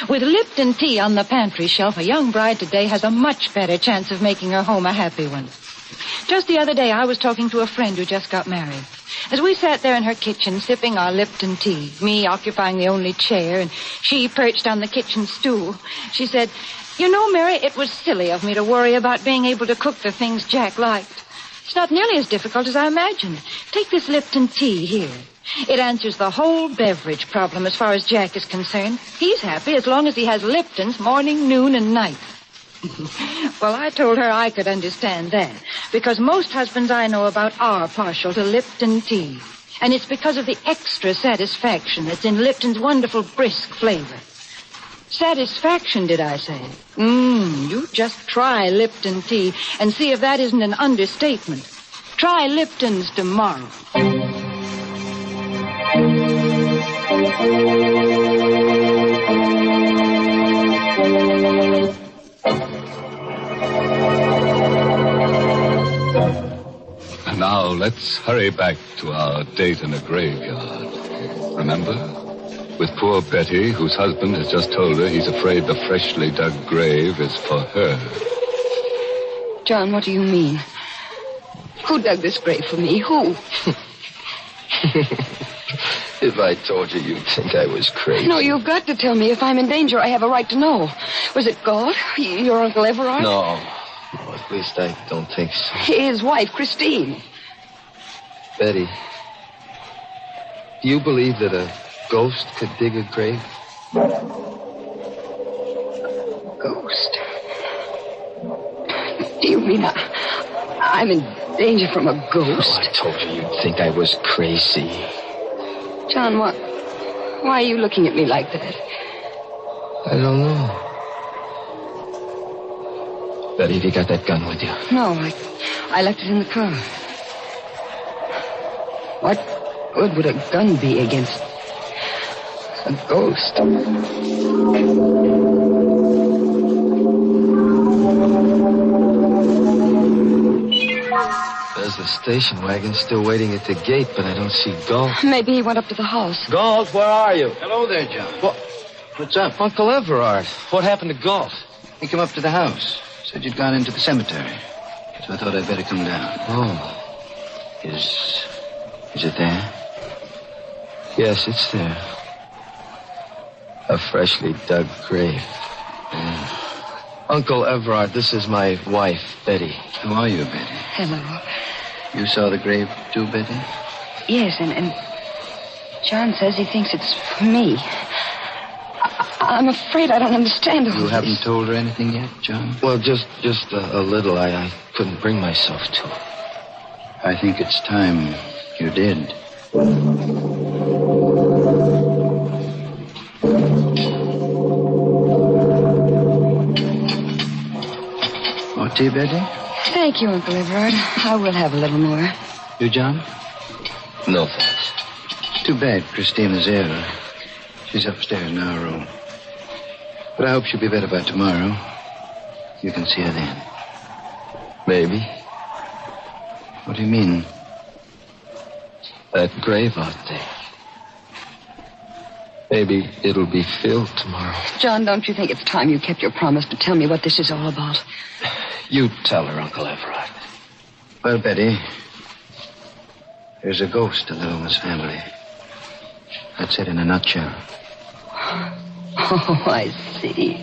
With Lipton tea on the pantry shelf, a young bride today has a much better chance of making her home a happy one. Just the other day, I was talking to a friend who just got married. As we sat there in her kitchen sipping our Lipton tea, me occupying the only chair and she perched on the kitchen stool, she said, "You know, Mary, it was silly of me to worry about being able to cook the things Jack liked. It's not nearly as difficult as I imagined. Take this Lipton tea here. It answers the whole beverage problem as far as Jack is concerned. He's happy as long as he has Lipton's morning, noon, and night." Well, I told her I could understand that, because most husbands I know about are partial to Lipton tea. And it's because of the extra satisfaction that's in Lipton's wonderful brisk flavor. Satisfaction, did I say? You just try Lipton tea and see if that isn't an understatement. Try Lipton's tomorrow. And now let's hurry back to our date in the graveyard. Remember? With poor Betty, whose husband has just told her he's afraid the freshly dug grave is for her. John, what do you mean? Who dug this grave for me? Who? If I told you, you'd think I was crazy. No, you've got to tell me. If I'm in danger, I have a right to know. Was it God? Your Uncle Everard? No, at least I don't think so. His wife, Christine. Betty, do you believe that a ghost could dig a grave? Ghost? Do you mean I'm in danger from a ghost? Oh, I told you you'd think I was crazy. John, why are you looking at me like that? I don't know. Betty, have you got that gun with you? No, I left it in the car. What good would a gun be against a ghost? There's the station wagon still waiting at the gate, but I don't see Galt. Maybe he went up to the house. Galt, where are you? Hello there, John. What's up? Uncle Everard. What happened to Galt? He came up to the house. Said you'd gone into the cemetery. So I thought I'd better come down. Oh. Is it there? Yes, it's there. A freshly dug grave. Uncle Everard, this is my wife, Betty. How are you, Betty? Hello. You saw the grave too, Betty? Yes, and John says he thinks it's for me. I'm afraid I don't understand all You this. haven't told her anything yet, John? Well, just a little. I couldn't bring myself to. I think it's time you did. More tea, Betty? Thank you, Uncle Everard. I will have a little more. You, John? No, thanks. Too bad Christina's ill. She's upstairs in our room. But I hope she'll be better by tomorrow. You can see her then. Maybe. What do you mean? That grave out there. Maybe it'll be filled tomorrow. John, don't you think it's time you kept your promise to tell me what this is all about? You tell her, Uncle Everard. Well, Betty, there's a ghost in the Loomis family. That's it in a nutshell. Oh, I see.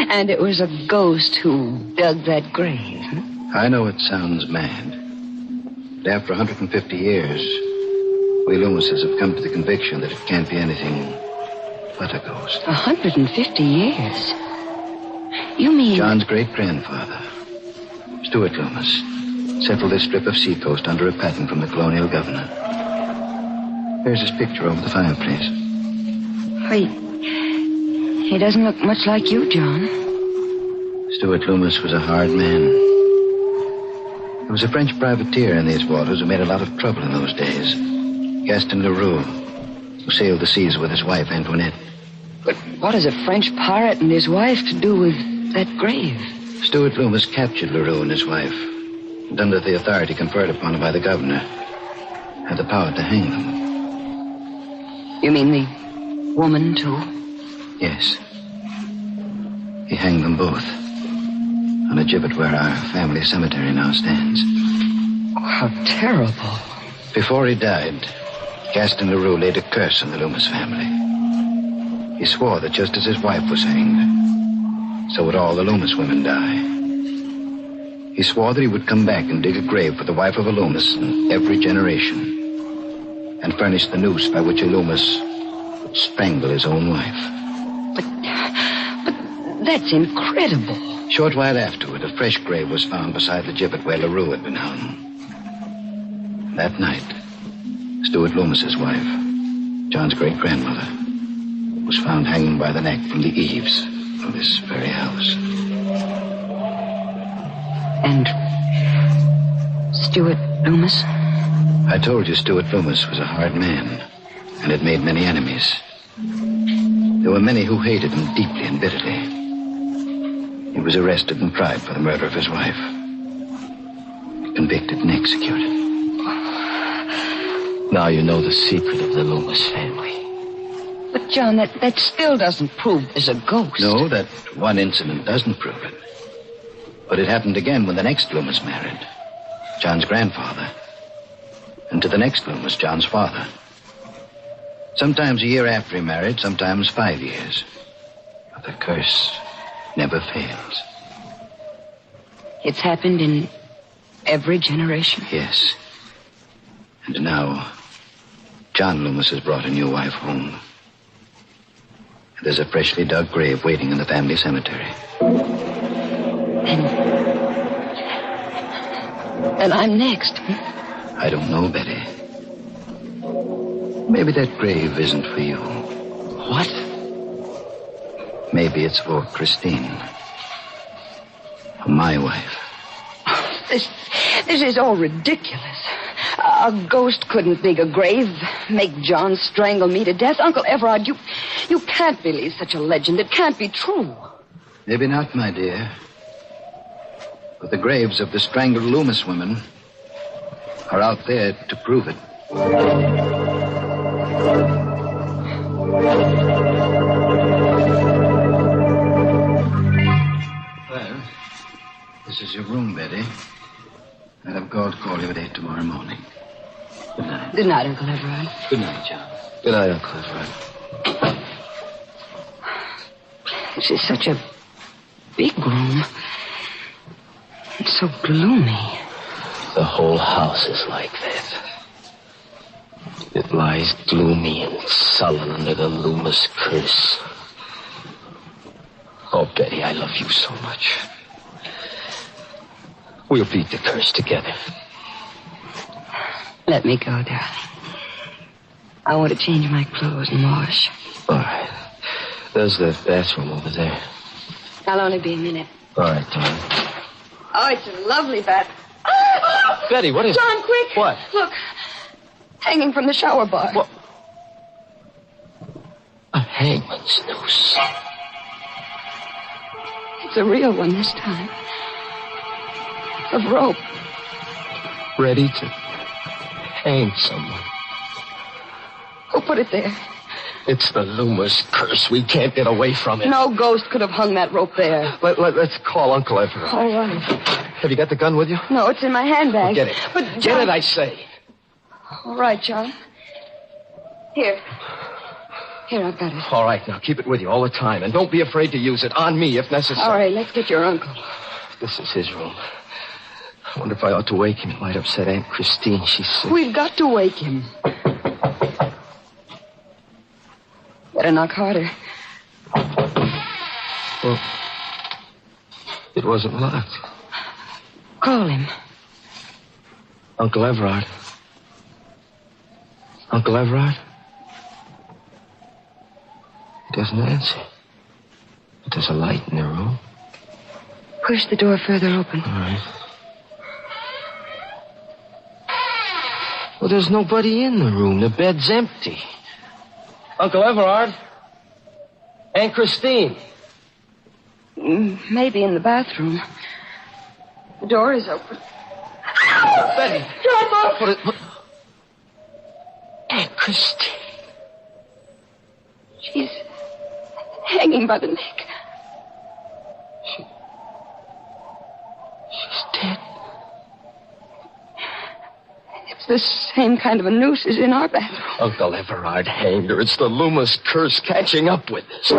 And it was a ghost who dug that grave. I know it sounds mad. But after 150 years, we Loomises have come to the conviction that it can't be anything but a ghost. 150 years? You mean... John's great-grandfather, Stuart Loomis, settled this strip of seacoast under a patent from the colonial governor. There's his picture over the fireplace. He doesn't look much like you, John. Stuart Loomis was a hard man. There was a French privateer in these waters who made a lot of trouble in those days. Gaston Leroux, who sailed the seas with his wife, Antoinette. But what has a French pirate and his wife to do with that grave? Stuart Loomis captured Leroux and his wife, and under the authority conferred upon him by the governor, had the power to hang them. You mean the woman, too? Yes. He hanged them both on a gibbet where our family cemetery now stands. Oh, how terrible. Before he died, Gaston Leroux laid a curse on the Loomis family. He swore that just as his wife was hanged, so would all the Loomis women die. He swore that he would come back and dig a grave for the wife of a Loomis in every generation, and furnish the noose by which a Loomis would strangle his own wife. But that's incredible. Short while afterward, a fresh grave was found beside the gibbet where Leroux had been hung. That night, Stuart Loomis's wife, John's great-grandmother, was found hanging by the neck from the eaves of this very house. And Stuart Loomis? I told you Stuart Loomis was a hard man and had made many enemies. There were many who hated him deeply and bitterly. He was arrested and tried for the murder of his wife. Convicted and executed. Now you know the secret of the Loomis family. But, John, that still doesn't prove there's a ghost. No, that one incident doesn't prove it. But it happened again when the next Loomis married. John's grandfather. And to the next Loomis, John's father. Sometimes a year after he married, sometimes 5 years. But the curse never fails. It's happened in every generation? Yes. And now, John Loomis has brought a new wife home. There's a freshly dug grave waiting in the family cemetery. And I'm next. I don't know, Betty. Maybe that grave isn't for you. What? Maybe it's for Christine. My wife. This is all ridiculous. A ghost couldn't dig a grave, make John strangle me to death. Uncle Everard, you can't believe such a legend. It can't be true. Maybe not, my dear. But the graves of the strangled Loomis women are out there to prove it. Well, this is your room, Betty. I'll have God call you at 8 tomorrow morning. Good night. Good night, Uncle Everard. Good night, John. Good night, Uncle Everard. This is such a big room. It's so gloomy. The whole house is like that. It lies gloomy and sullen under the Loomis curse. Oh, Betty, I love you so much. We'll beat the curse together. Let me go, darling. I want to change my clothes and wash. All right. There's the bathroom over there. I'll only be a minute. All right, darling. Oh, it's a lovely bath. Betty, what is... John, quick. What? Look. Hanging from the shower bar. What? A hangman's noose. It's a real one this time. Of rope. Ready to hang someone. Who put it there? It's the Loomis curse. We can't get away from it. No ghost could have hung that rope there. Let's call Uncle Everard. All right. Have you got the gun with you? No, it's in my handbag. Well, get it. But John... Get it, I say. All right, John. Here. Here, I've got it. All right, now keep it with you all the time. And don't be afraid to use it. On me, if necessary. All right, let's get your uncle. This is his room. I wonder if I ought to wake him. It might upset Aunt Christine. She's sick. We've got to wake him. Better knock harder. Well, it wasn't locked. Call him. Uncle Everard. Uncle Everard? He doesn't answer. But there's a light in the room. Push the door further open. All right. Well, there's nobody in the room. The bed's empty. Uncle Everard? Aunt Christine? Maybe in the bathroom. The door is open. Betty! John! Aunt Christine. She's hanging by the neck. She's dead. It's the same kind of a noose as in our bathroom. Uncle Everard hanged her. It's the Loomis curse catching up with us.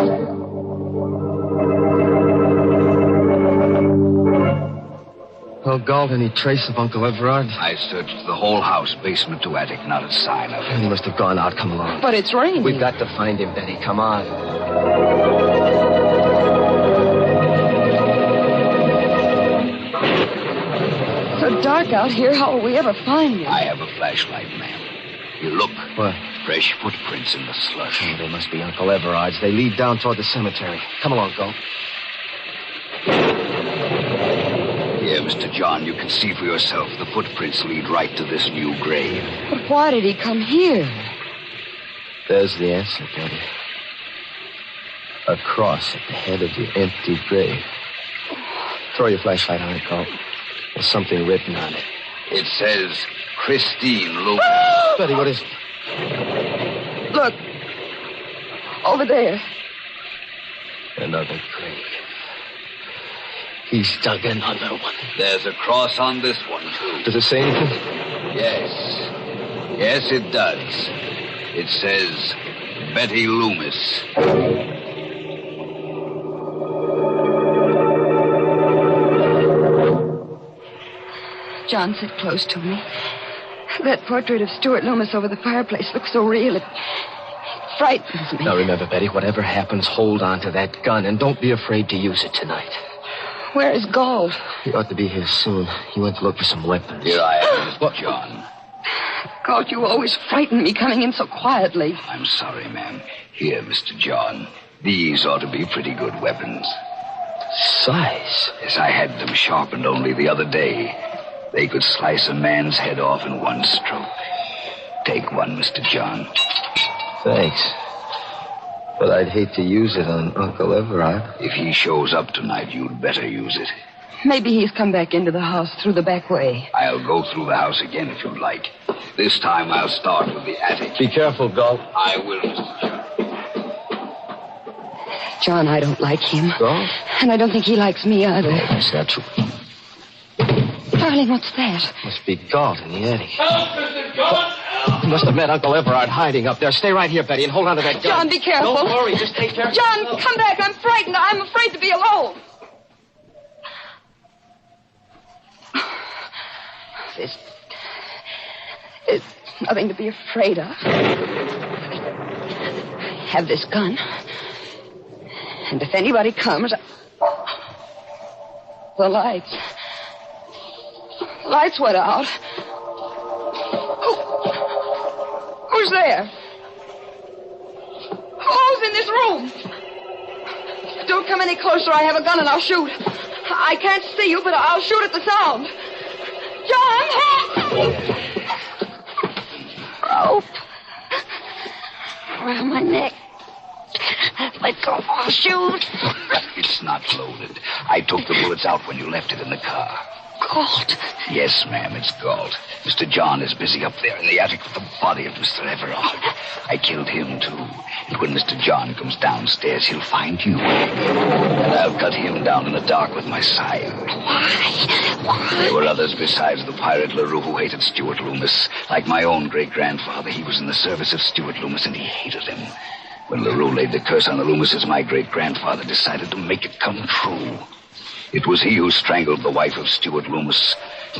Well, Galt, any trace of Uncle Everard? I searched the whole house, basement to attic, not a sign of him. He must have gone out. Come along. But it's raining. We've got to find him, Betty. Come on. So dark out here. How will we ever find him? I have a flashlight, ma'am. You look. What? Fresh footprints in the slush. Oh, they must be Uncle Everard's. They lead down toward the cemetery. Come along, Galt. Here, Mr. John, you can see for yourself. The footprints lead right to this new grave. But why did he come here? There's the answer, Betty. A cross at the head of the empty grave. Throw your flashlight on it, Galt. There's something written on it. It says, Christine Loomis. Betty, what is it? Look. Over there. Another grave. He's dug another one. There's a cross on this one, too. Does it say anything? Yes. Yes, it does. It says, Betty Loomis. John, sit close to me. That portrait of Stuart Loomis over the fireplace looks so real. It frightens me. Now, remember, Betty, whatever happens, hold on to that gun, and don't be afraid to use it tonight. Where is Galt? He ought to be here soon. He went to look for some weapons. Here I am, Mr. John. Galt, you always frighten me coming in so quietly. I'm sorry, ma'am. Here, Mr. John. These ought to be pretty good weapons. size. Yes, I had them sharpened only the other day. They could slice a man's head off in one stroke. Take one, Mr. John. Thanks. But I'd hate to use it on Uncle Everard. If he shows up tonight, you'd better use it. Maybe he's come back into the house through the back way. I'll go through the house again if you'd like. This time I'll start with the attic. Be careful, Galt. I will, Mr. John. John, I don't like him. Galt? And I don't think he likes me either. Oh, is that true? Darling, what's that? Must be Galt in the attic. Help, Mr. John! Help! He must have met Uncle Everard hiding up there. Stay right here, Betty, and hold on to that gun. John, be careful. Don't worry, just take care of John, yourself. come back. I'm frightened. I'm afraid to be alone. There's nothing to be afraid of. I have this gun. And if anybody comes... The lights. Lights went out. Who's there? Who's in this room? Don't come any closer. I have a gun and I'll shoot. I can't see you, but I'll shoot at the sound. John, help! Rope. Around my neck. Let go. I'll shoot. It's not loaded. I took the bullets out when you left it in the car. Galt. Yes, ma'am, it's Galt. Mr. John is busy up there in the attic with the body of Mr. Everard. I killed him, too. And when Mr. John comes downstairs, he'll find you. And I'll cut him down in the dark with my scythe. Why? There were others besides the pirate LaRue who hated Stuart Loomis. Like my own great-grandfather, he was in the service of Stuart Loomis, and he hated him. When LaRue laid the curse on the Loomises, my great-grandfather decided to make it come true. It was he who strangled the wife of Stuart Loomis.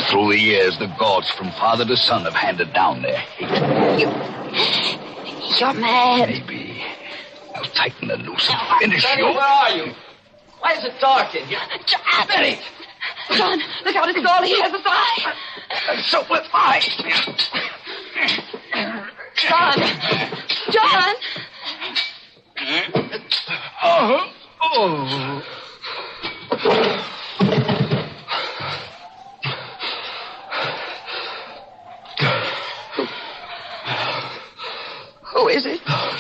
Through the years, the Gaults from father to son have handed down their hate. You're mad. Maybe. I'll tighten the noose and finish Betty, you. where are you? Why is it dark in here? John! Betty! John, look out, it's all he has his eye. And so will I. John! John! Oh. Who is it? Oh,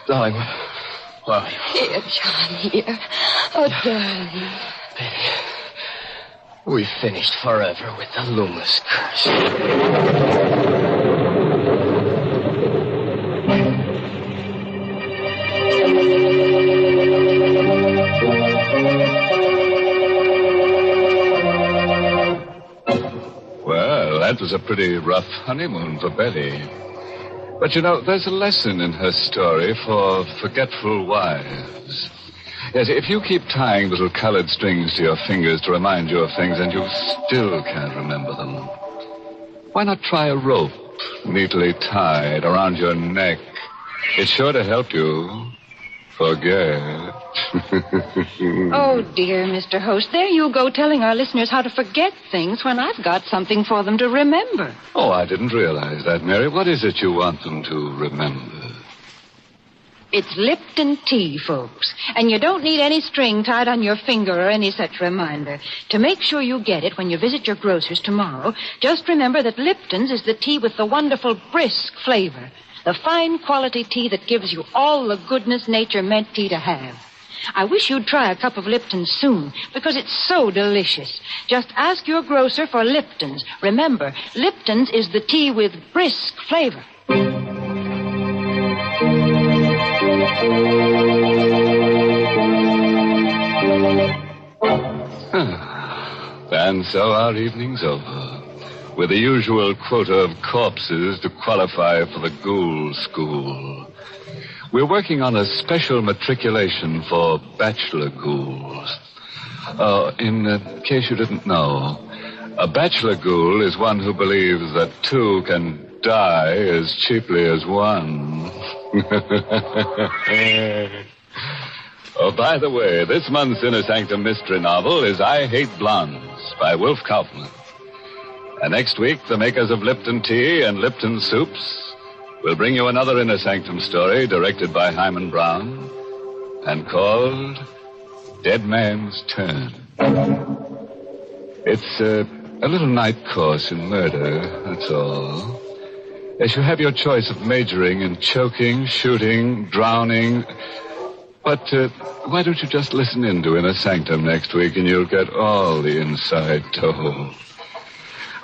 darling, where are you? Here, John, here. Oh, darling. Betty, we finished forever with the Loomis curse. Well, that was a pretty rough honeymoon for Betty. But, you know, there's a lesson in her story for forgetful wives. Yes, if you keep tying little colored strings to your fingers to remind you of things and you still can't remember them, why not try a rope neatly tied around your neck? It's sure to help you forget. Oh, dear, Mr. Host, there you go telling our listeners how to forget things when I've got something for them to remember. Oh, I didn't realize that, Mary. What is it you want them to remember? It's Lipton tea, folks. And you don't need any string tied on your finger or any such reminder. To make sure you get it when you visit your grocer's tomorrow, just remember that Lipton's is the tea with the wonderful brisk flavor. The fine quality tea that gives you all the goodness nature meant tea to have. I wish you'd try a cup of Lipton's soon, because it's so delicious. Just ask your grocer for Lipton's. Remember, Lipton's is the tea with brisk flavor. And so our evening's over, with the usual quota of corpses to qualify for the ghoul school. We're working on a special matriculation for bachelor ghouls. In case you didn't know, a bachelor ghoul is one who believes that two can die as cheaply as one. Oh, by the way, this month's Inner Sanctum mystery novel is I Hate Blondes by Wolf Kaufman. And next week, the makers of Lipton Tea and Lipton Soups will bring you another Inner Sanctum story directed by Hyman Brown and called Dead Man's Turn. It's a little night course in murder, that's all. As you have your choice of majoring in choking, shooting, drowning. But why don't you just listen in to Inner Sanctum next week and you'll get all the inside told.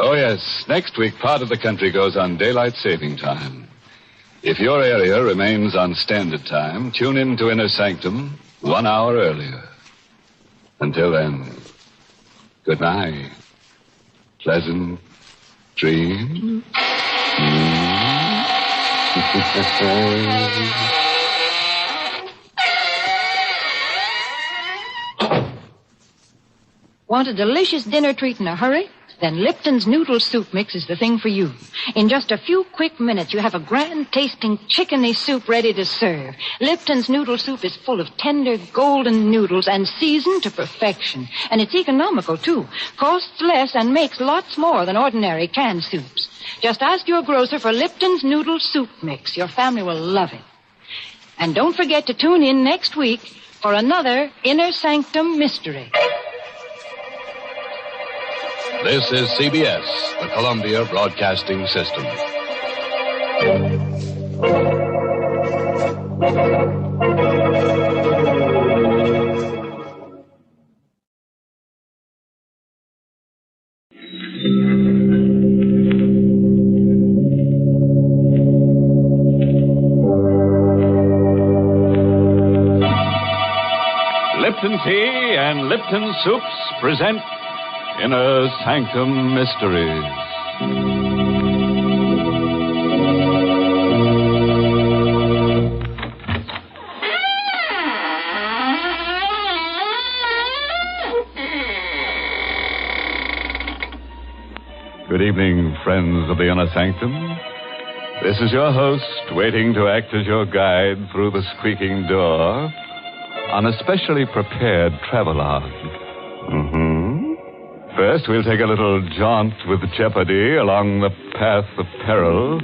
Oh, yes, next week part of the country goes on daylight saving time. If your area remains on standard time, tune in to Inner Sanctum 1 hour earlier. Until then, good night. Pleasant dreams. Want a delicious dinner treat in a hurry? Then Lipton's Noodle Soup Mix is the thing for you. In just a few quick minutes, you have a grand-tasting chickeny soup ready to serve. Lipton's Noodle Soup is full of tender, golden noodles and seasoned to perfection. And it's economical, too. Costs less and makes lots more than ordinary canned soups. Just ask your grocer for Lipton's Noodle Soup Mix. Your family will love it. And don't forget to tune in next week for another Inner Sanctum Mystery. This is CBS, the Columbia Broadcasting System. Lipton Tea and Lipton Soups present Inner Sanctum Mysteries. Good evening, friends of the Inner Sanctum. This is your host, waiting to act as your guide through the squeaking door on a specially prepared travelogue. First, we'll take a little jaunt with jeopardy along the path of peril,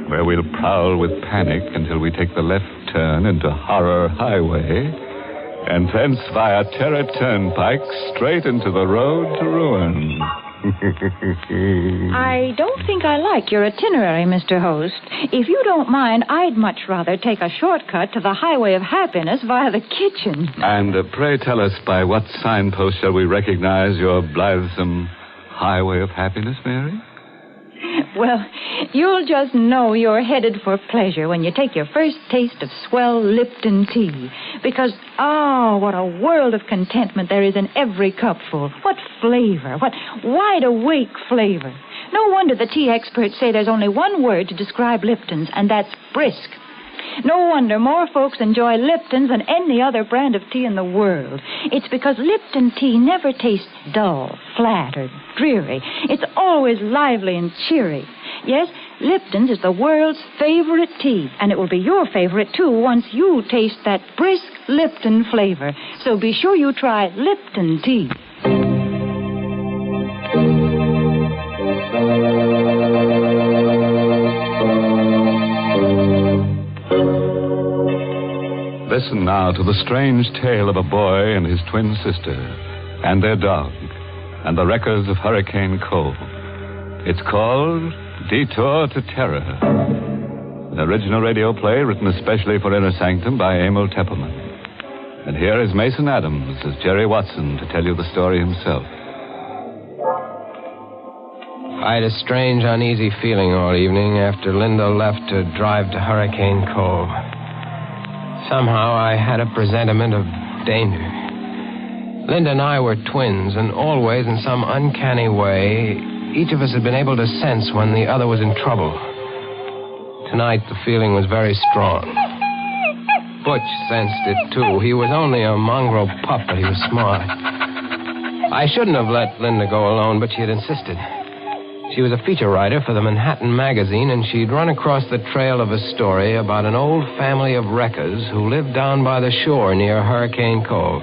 where we'll prowl with panic until we take the left turn into Horror Highway, and thence via Terror Turnpike straight into the road to ruin. I don't think I like your itinerary, Mr. Host. If you don't mind, I'd much rather take a shortcut to the Highway of Happiness via the kitchen. And pray tell us, by what signpost shall we recognize your blithesome Highway of Happiness, Mary? Well, you'll just know you're headed for pleasure when you take your first taste of swell Lipton tea. Because, what a world of contentment there is in every cupful. What flavor, what wide-awake flavor. No wonder the tea experts say there's only one word to describe Lipton's, and that's brisk. No wonder more folks enjoy Lipton's than any other brand of tea in the world. It's because Lipton tea never tastes dull, flat, or dreary. It's always lively and cheery. Yes, Lipton's is the world's favorite tea, and it will be your favorite, too, once you taste that brisk Lipton flavor. So be sure you try Lipton tea. Listen now to the strange tale of a boy and his twin sister, and their dog, and the wreckers of Hurricane Cove. It's called Detour to Terror. An original radio play written especially for Inner Sanctum by Emil Tepperman. And here is Mason Adams as Jerry Watson to tell you the story himself. I had a strange, uneasy feeling all evening after Linda left to drive to Hurricane Cove. Somehow I had a presentiment of danger. Linda and I were twins, and always, in some uncanny way, each of us had been able to sense when the other was in trouble. Tonight, the feeling was very strong. Butch sensed it, too. He was only a mongrel pup, but he was smart. I shouldn't have let Linda go alone, but she had insisted. She was a feature writer for the Manhattan magazine, and she'd run across the trail of a story about an old family of wreckers who lived down by the shore near Hurricane Cove.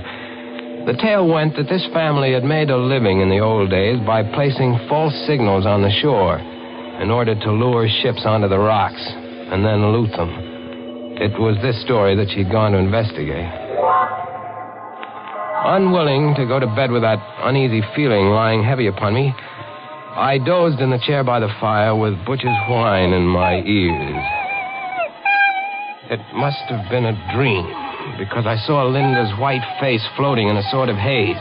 The tale went that this family had made a living in the old days by placing false signals on the shore in order to lure ships onto the rocks and then loot them. It was this story that she'd gone to investigate. Unwilling to go to bed with that uneasy feeling lying heavy upon me, I dozed in the chair by the fire with Butch's whine in my ears. It must have been a dream, because I saw Linda's white face floating in a sort of haze.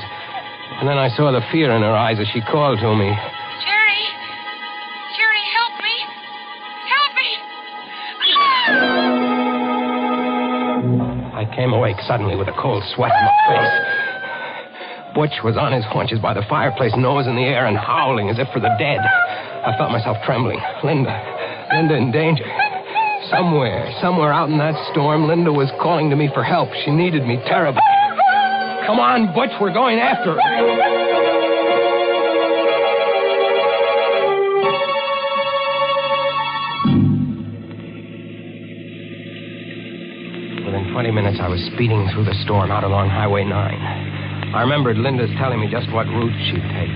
And then I saw the fear in her eyes as she called to me. Jerry! Jerry, help me! Help me! I came awake suddenly with a cold sweat in my face. Butch was on his haunches by the fireplace, nose in the air and howling as if for the dead. I felt myself trembling. Linda in danger. Somewhere out in that storm, Linda was calling to me for help. She needed me terribly. Come on, Butch, we're going after her. Within 20 minutes, I was speeding through the storm out along Highway 9. I remembered Linda's telling me just what route she'd take.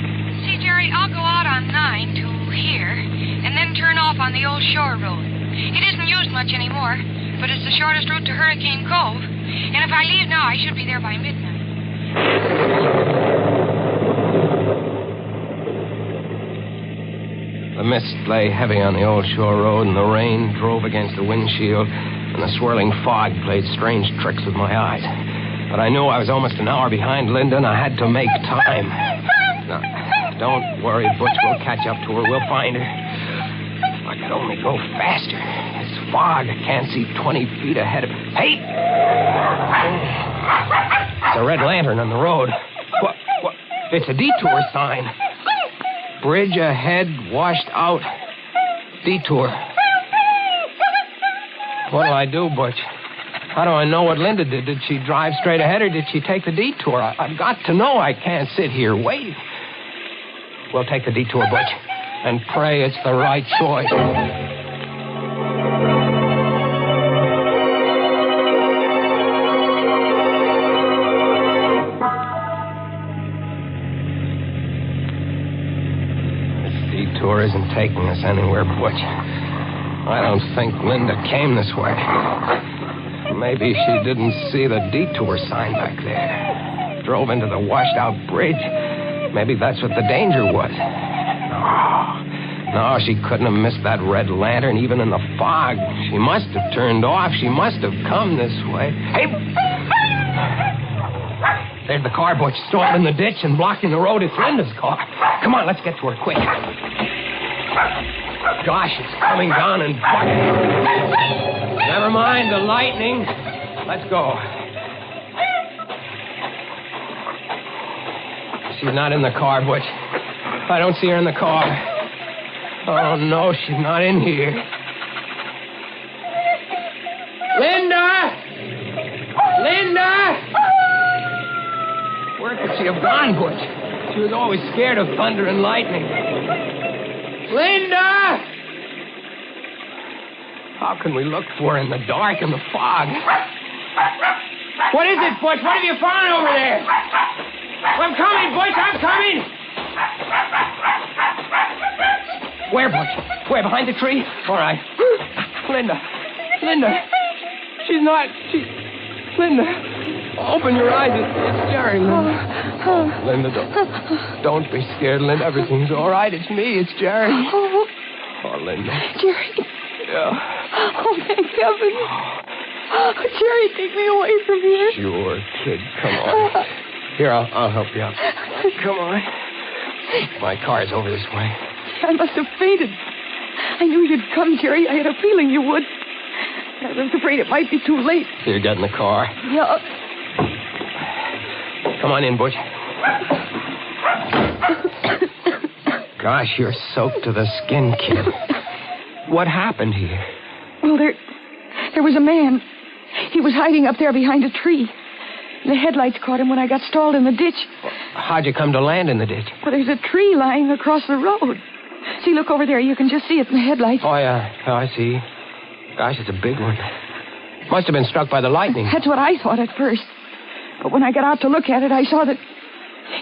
See, Jerry, I'll go out on 9 to here, and then turn off on the old shore road. It isn't used much anymore, but it's the shortest route to Hurricane Cove. And if I leave now, I should be there by midnight. The mist lay heavy on the old shore road, and the rain drove against the windshield, and the swirling fog played strange tricks with my eyes. But I knew I was almost an hour behind Linda, and I had to make time. Now, don't worry, Butch. We'll catch up to her. We'll find her. If I could only go faster. This fog, I can't see 20 feet ahead of... Hey! It's a red lantern on the road. What? It's a detour sign. Bridge ahead, washed out. Detour. What'll I do, Butch? How do I know what Linda did? Did she drive straight ahead or did she take the detour? I've got to know. I can't sit here waiting. We'll take the detour, Butch, and pray it's the right choice. This detour isn't taking us anywhere, Butch. I don't think Linda came this way. Maybe she didn't see the detour sign back there. Drove into the washed-out bridge. Maybe that's what the danger was. No, she couldn't have missed that red lantern even in the fog. She must have turned off. She must have come this way. Hey! There's the car, Butch, stopped in the ditch and blocking the road. It's Linda's car. Come on, let's get to her quick. Gosh, it's coming down and bucking. Never mind the lightning. Let's go. She's not in the car, Butch. I don't see her in the car. Oh, no, she's not in here. Linda! Linda! Where could she have gone, Butch? She was always scared of thunder and lightning. Linda! How can we look for her in the dark and the fog? What is it, Butch? What have you found over there? I'm coming, Butch. I'm coming. Where, Butch? Where? Behind the tree? All right. Linda. She's not. Linda. Open your eyes. It's Jerry, Linda. Linda, don't be scared, Linda. Everything's all right. It's me. It's Jerry. Oh, Linda. Jerry. Yeah. Oh, thank heaven. Oh, Jerry, take me away from here. Sure, kid. Come on. Here, I'll help you out. Come on. My car's over this way. I must have fainted. I knew you'd come, Jerry. I had a feeling you would. I was afraid it might be too late. Here, get in the car. Yeah. Come on in, Butch. Gosh, you're soaked to the skin, kid. What happened here? Well, there was a man. He was hiding up there behind a tree. The headlights caught him when I got stalled in the ditch. How'd you come to land in the ditch? Well, there's a tree lying across the road. See, look over there. You can just see it in the headlights. Oh, yeah. Oh, I see. Gosh, it's a big one. Must have been struck by the lightning. That's what I thought at first. But when I got out to look at it, I saw that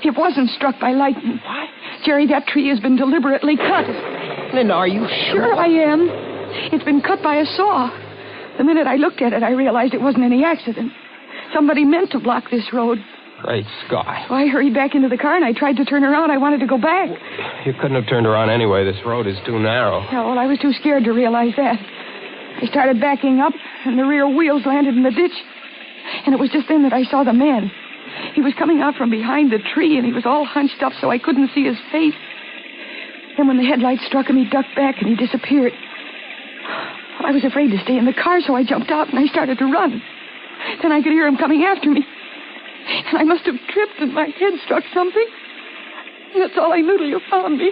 it wasn't struck by lightning. What? Jerry, that tree has been deliberately cut. Linda, are you sure? Sure I am. It's been cut by a saw. The minute I looked at it, I realized it wasn't any accident. Somebody meant to block this road. Great Scott. Well, I hurried back into the car, and I tried to turn around. I wanted to go back. You couldn't have turned around anyway. This road is too narrow. Yeah, well, I was too scared to realize that. I started backing up, and the rear wheels landed in the ditch. And it was just then that I saw the man. He was coming out from behind the tree, and he was all hunched up so I couldn't see his face. Then when the headlights struck him, he ducked back, and he disappeared. I was afraid to stay in the car, so I jumped out, and I started to run. Then I could hear him coming after me. And I must have tripped, and my head struck something. That's all I knew till you found me.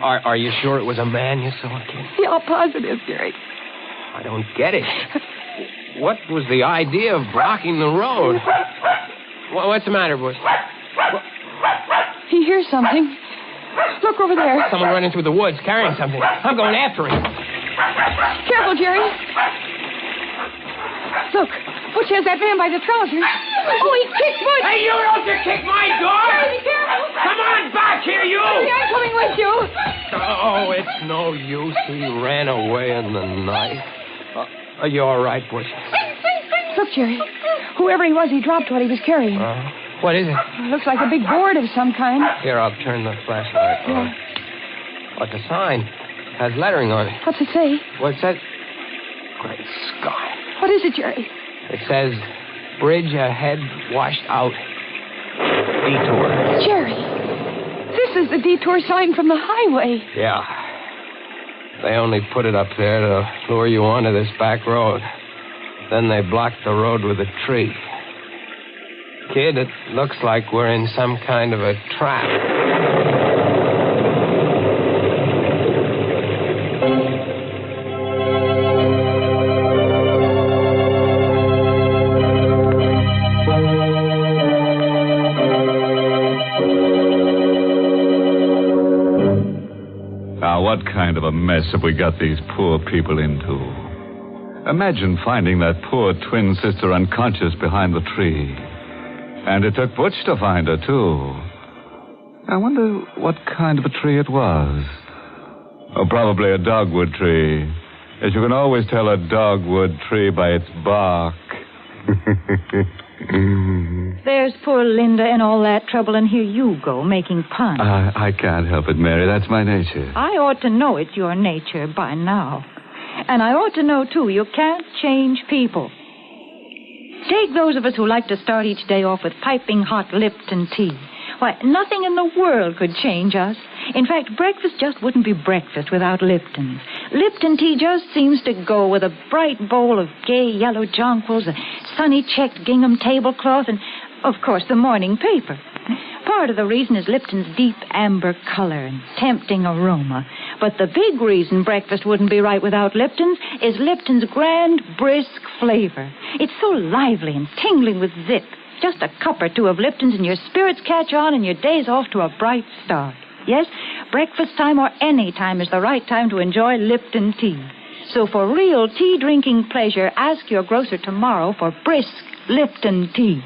Are you sure it was a man you saw, kid? Yeah, positive, Jerry. I don't get it. What was the idea of blocking the road? What's the matter, Bush? He hears something. Look over there. Someone running through the woods carrying something. I'm going after him. Careful, Jerry. Look, Butch has that man by the trousers. Oh, he kicked Butch. Hey, you don't you kick my door! Jerry, be careful. Come on back here, you! Jerry, I'm coming with you. Oh, it's no use. He ran away in the night. Are you all right, Butch? Look, Jerry. Whoever he was, he dropped what he was carrying. What is it? Looks like a big board of some kind. Here, I'll turn the flashlight on. Yeah. What's the sign? It has lettering on it. What's it say? What's that? Great Scott. What is it, Jerry? It says, bridge ahead, washed out. Detour. Jerry, this is the detour sign from the highway. Yeah. They only put it up there to lure you onto this back road. Then they blocked the road with a tree. Kid, it looks like we're in some kind of a trap. Now, what kind of a mess have we got these poor people into? Imagine finding that poor twin sister unconscious behind the tree. And it took Butch to find her, too. I wonder what kind of a tree it was. Oh, probably a dogwood tree. As you can always tell a dogwood tree by its bark. There's poor Linda in all that trouble, and here you go, making puns. I can't help it, Mary. That's my nature. I ought to know it's your nature by now. And I ought to know, too, you can't change people. Take those of us who like to start each day off with piping hot Lipton tea. Why, nothing in the world could change us. In fact, breakfast just wouldn't be breakfast without Lipton. Lipton tea just seems to go with a bright bowl of gay yellow jonquils, a sunny checked gingham tablecloth, and, of course, the morning paper. Part of the reason is Lipton's deep amber color and tempting aroma. But the big reason breakfast wouldn't be right without Lipton's is Lipton's grand, brisk flavor. It's so lively and tingling with zip. Just a cup or two of Lipton's and your spirits catch on and your day's off to a bright start. Yes, breakfast time or any time is the right time to enjoy Lipton tea. So for real tea-drinking pleasure, ask your grocer tomorrow for brisk Lipton tea.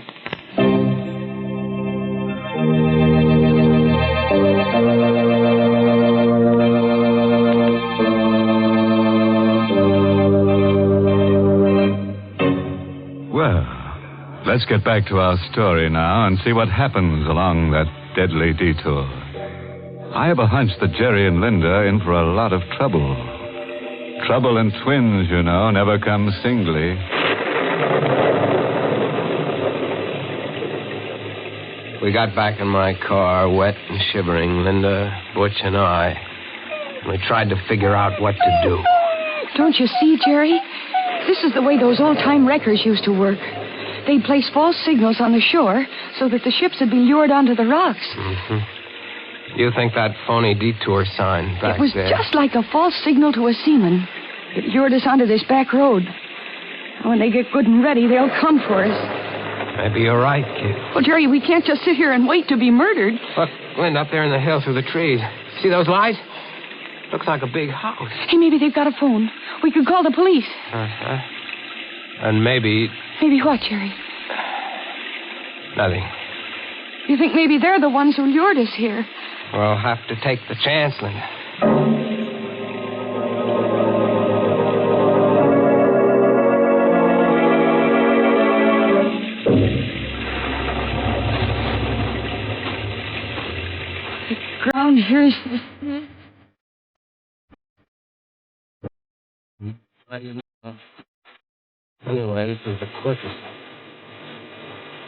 Well, let's get back to our story now and see what happens along that deadly detour. I have a hunch that Jerry and Linda are in for a lot of trouble. Trouble in twins, you know, never comes singly. We got back in my car, wet and shivering, Linda, Butch, and I. We tried to figure out what to do. Don't you see, Jerry? This is the way those old-time wreckers used to work. They'd place false signals on the shore so that the ships would be lured onto the rocks. Mm-hmm. You think that phony detour sign back there... It was just like a false signal to a seaman. It lured us onto this back road. When they get good and ready, they'll come for us. Maybe you're right, kid. Well, Jerry, we can't just sit here and wait to be murdered. Look, Linda, up there in the hill through the trees. See those lights? Looks like a big house. Hey, maybe they've got a phone. We could call the police. Uh-huh. And maybe... Maybe what, Jerry? Nothing. You think maybe they're the ones who lured us here? We'll have to take the chance, Linda. ground here is... Anyway, this is the quickest.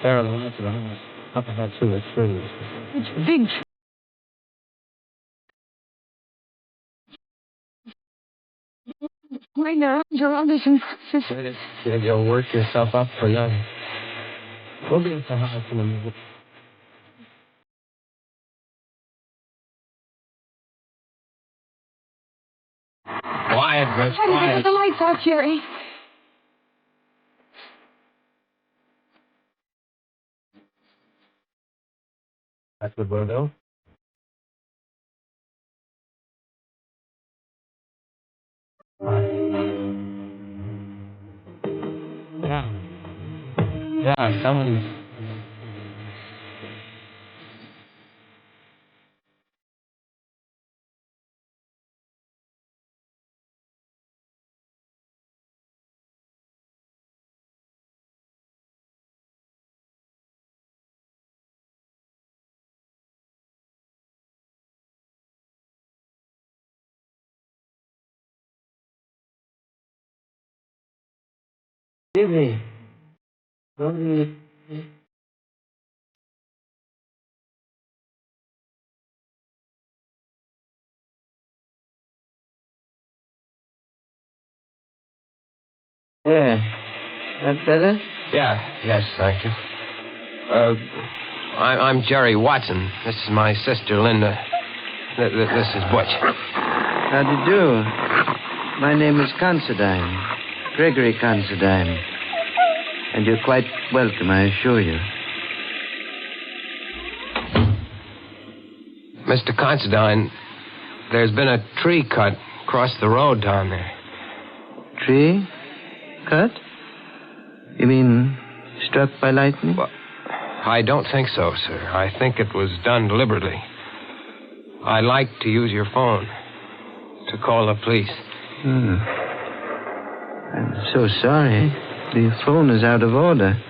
Parallel to the house. Up ahead through the trees. It's big. Wind their arms around us and... You'll work yourself up for young. We'll be at the house in a minute. Quiet, Miss, Try to quiet. get the lights off, Jerry. That's what we'll do. Yeah, someone... Jimmy. Yeah. That better? Yeah. Yes, thank you. I'm Jerry Watson. This is my sister, Linda. This is Butch. How do you do? My name is Considine. Gregory Considine. And you're quite welcome, I assure you. Mr. Considine, there's been a tree cut across the road down there. Tree? Cut? You mean struck by lightning? Well, I don't think so, sir. I think it was done deliberately. I'd like to use your phone to call the police. I'm so sorry. The phone is out of order.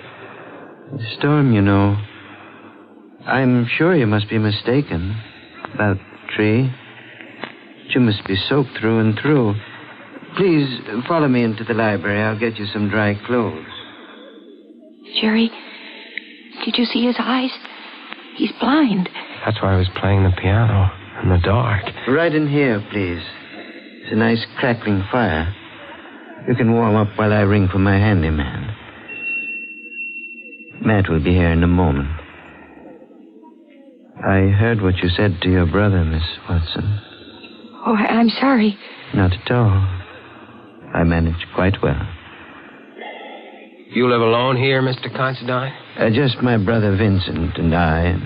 The storm, you know. I'm sure you must be mistaken about the tree. You must be soaked through and through. Please, follow me into the library. I'll get you some dry clothes. Jerry, did you see his eyes? He's blind. That's why I was playing the piano in the dark. Right in here, please. It's a nice crackling fire. You can warm up while I ring for my handyman. Matt will be here in a moment. I heard what you said to your brother, Miss Watson. Oh, I'm sorry. Not at all. I managed quite well. You live alone here, Mr. Considine? Just my brother Vincent and I, and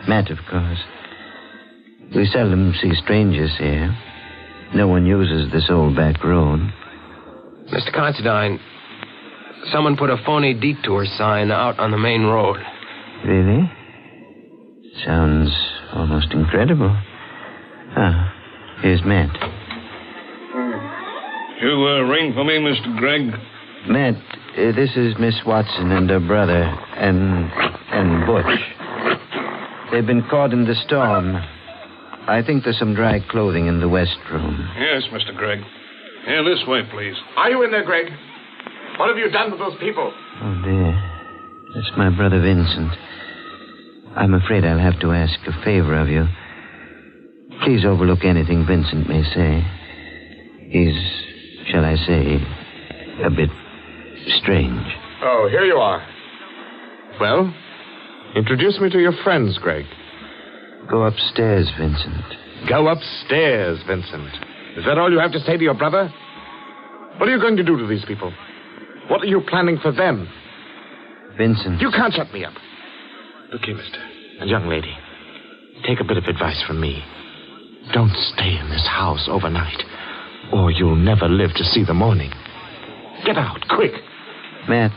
Matt, of course. We seldom see strangers here. No one uses this old back road. Mr. Considine, someone put a phony detour sign out on the main road. Really? Sounds almost incredible. Ah, here's Matt. You ring for me, Mr. Gregg? Matt, this is Miss Watson and her brother, and Butch. They've been caught in the storm. I think there's some dry clothing in the west room. Yes, Mr. Gregg. Here, this way, please. Are you in there, Greg? What have you done with those people? Oh, dear. That's my brother Vincent. I'm afraid I'll have to ask a favor of you. Please overlook anything Vincent may say. He's, shall I say, a bit strange. Oh, here you are. Well, introduce me to your friends, Greg. Go upstairs, Vincent. Go upstairs, Vincent. Is that all you have to say to your brother? What are you going to do to these people? What are you planning for them? Vincent. You can't shut me up. Look here, mister. And young lady. Take a bit of advice from me. Don't stay in this house overnight, or you'll never live to see the morning. Get out, quick. Matt,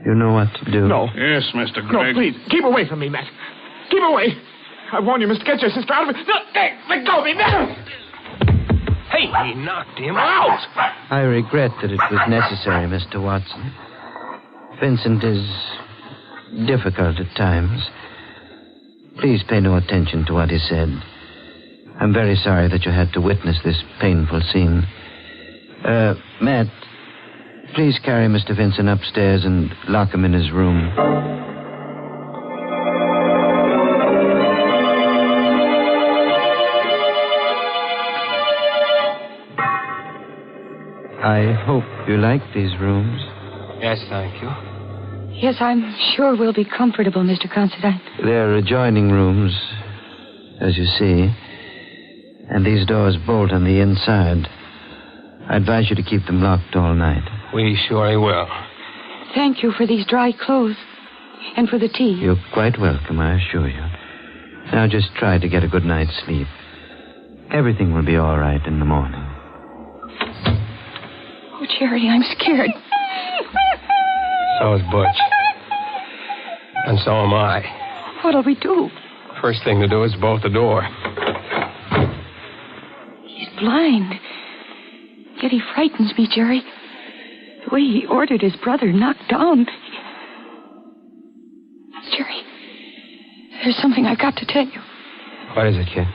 you know what to do. No. Yes, Mr. No, Gregg. please, keep away from me, Matt. Keep away. I warn you, mister, get your sister out of it. No, hey, let go of me, Matt. Hey, he knocked him out. I regret that it was necessary, Mr. Watson. Vincent is difficult at times. Please pay no attention to what he said. I'm very sorry that you had to witness this painful scene. Matt, please carry Mr. Vincent upstairs and lock him in his room. I hope you like these rooms. Yes, thank you. Yes, I'm sure we'll be comfortable, Mr. Considine. They're adjoining rooms, as you see. And these doors bolt on the inside. I advise you to keep them locked all night. We surely will. Thank you for these dry clothes. And for the tea. You're quite welcome, I assure you. Now just try to get a good night's sleep. Everything will be all right in the morning. Oh, Jerry, I'm scared. So is Butch. And so am I. What'll we do? First thing to do is bolt the door. He's blind. Yet he frightens me, Jerry. The way he ordered his brother knocked down. Jerry, there's something I've got to tell you. What is it, kid?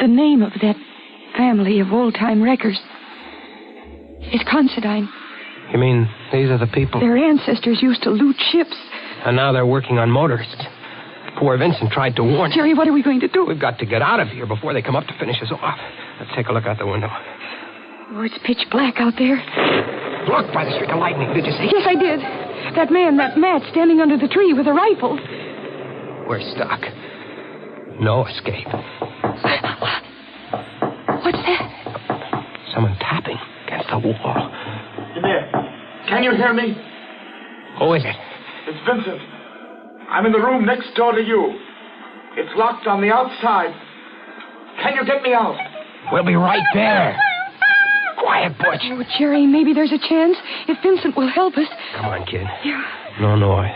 The name of that family of old-time wreckers is Considine. You mean these are the people? Their ancestors used to loot ships. And now they're working on motorists. Poor Vincent tried to warn him. Jerry, what are we going to do? We've got to get out of here before they come up to finish us off. Let's take a look out the window. Oh, it's pitch black out there. Look, by the streak of lightning, did you see? Yes, I did. That man, that Matt, standing under the tree with a rifle. We're stuck. No escape. What's that? Someone tapping against the wall. In there. Can you hear me? Who is it? It's Vincent. I'm in the room next door to you. It's locked on the outside. Can you get me out? We'll be right there. Quiet, Butch. Oh, Jerry, maybe there's a chance if Vincent will help us. Come on, kid. Yeah. No noise.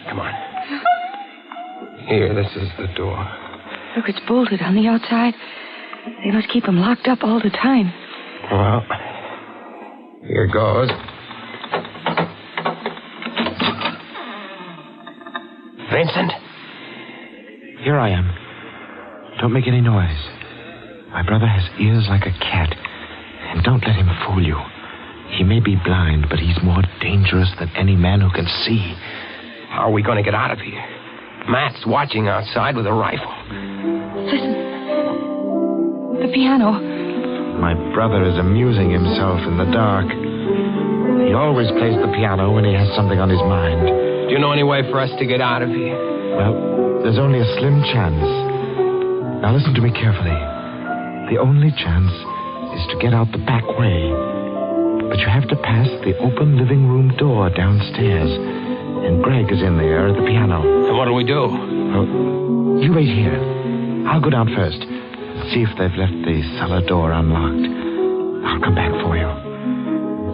Come on. Here, this is the door. Look, it's bolted on the outside. They must keep him locked up all the time. Well, here goes. Vincent? Here I am. Don't make any noise. My brother has ears like a cat. And don't let him fool you. He may be blind, but he's more dangerous than any man who can see. How are we going to get out of here? Matt's watching outside with a rifle. Listen. The piano. My brother is amusing himself in the dark. He always plays the piano when he has something on his mind. Do you know any way for us to get out of here? Well, there's only a slim chance. Now listen to me carefully. The only chance is to get out the back way. But you have to pass the open living room door downstairs. And Greg is in there at the piano. And what'll we do? Well, you wait here. I'll go down first. See if they've left the cellar door unlocked. I'll come back for you.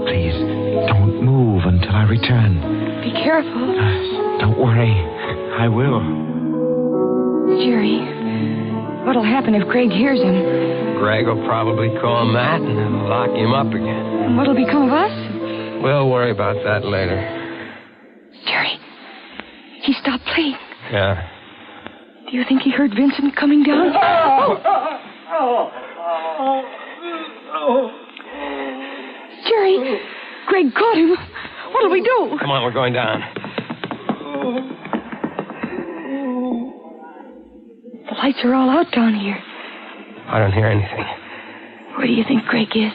Please, don't move until I return. Be careful. Don't worry. I will. Jerry, what'll happen if Greg hears him? Greg will probably call Matt and then lock him up again. And what'll become of us? We'll worry about that later. Jerry, he stopped playing. Yeah. Do you think he heard Vincent coming down? Jerry, Greg caught him. What'll we do? Come on, we're going down. The lights are all out down here. I don't hear anything. Where do you think Greg is?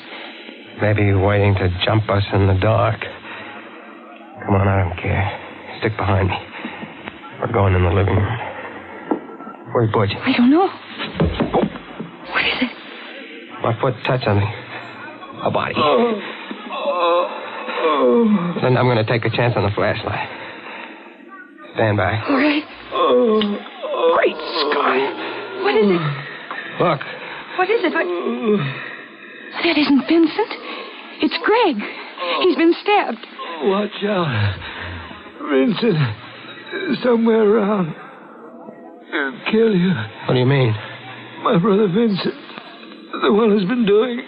Maybe waiting to jump us in the dark. Come on, I don't care. Stick behind me. We're going in the living room. Where's Butch? I don't know. What is it? My foot touched something. A body. Then I'm going to take a chance on the flashlight. Stand by. All right. Great Scott. What is it? Look. What is it? That isn't Vincent. It's Greg. He's been stabbed. Watch out. Vincent is somewhere around. He'll kill you. What do you mean? My brother Vincent, the one who's been doing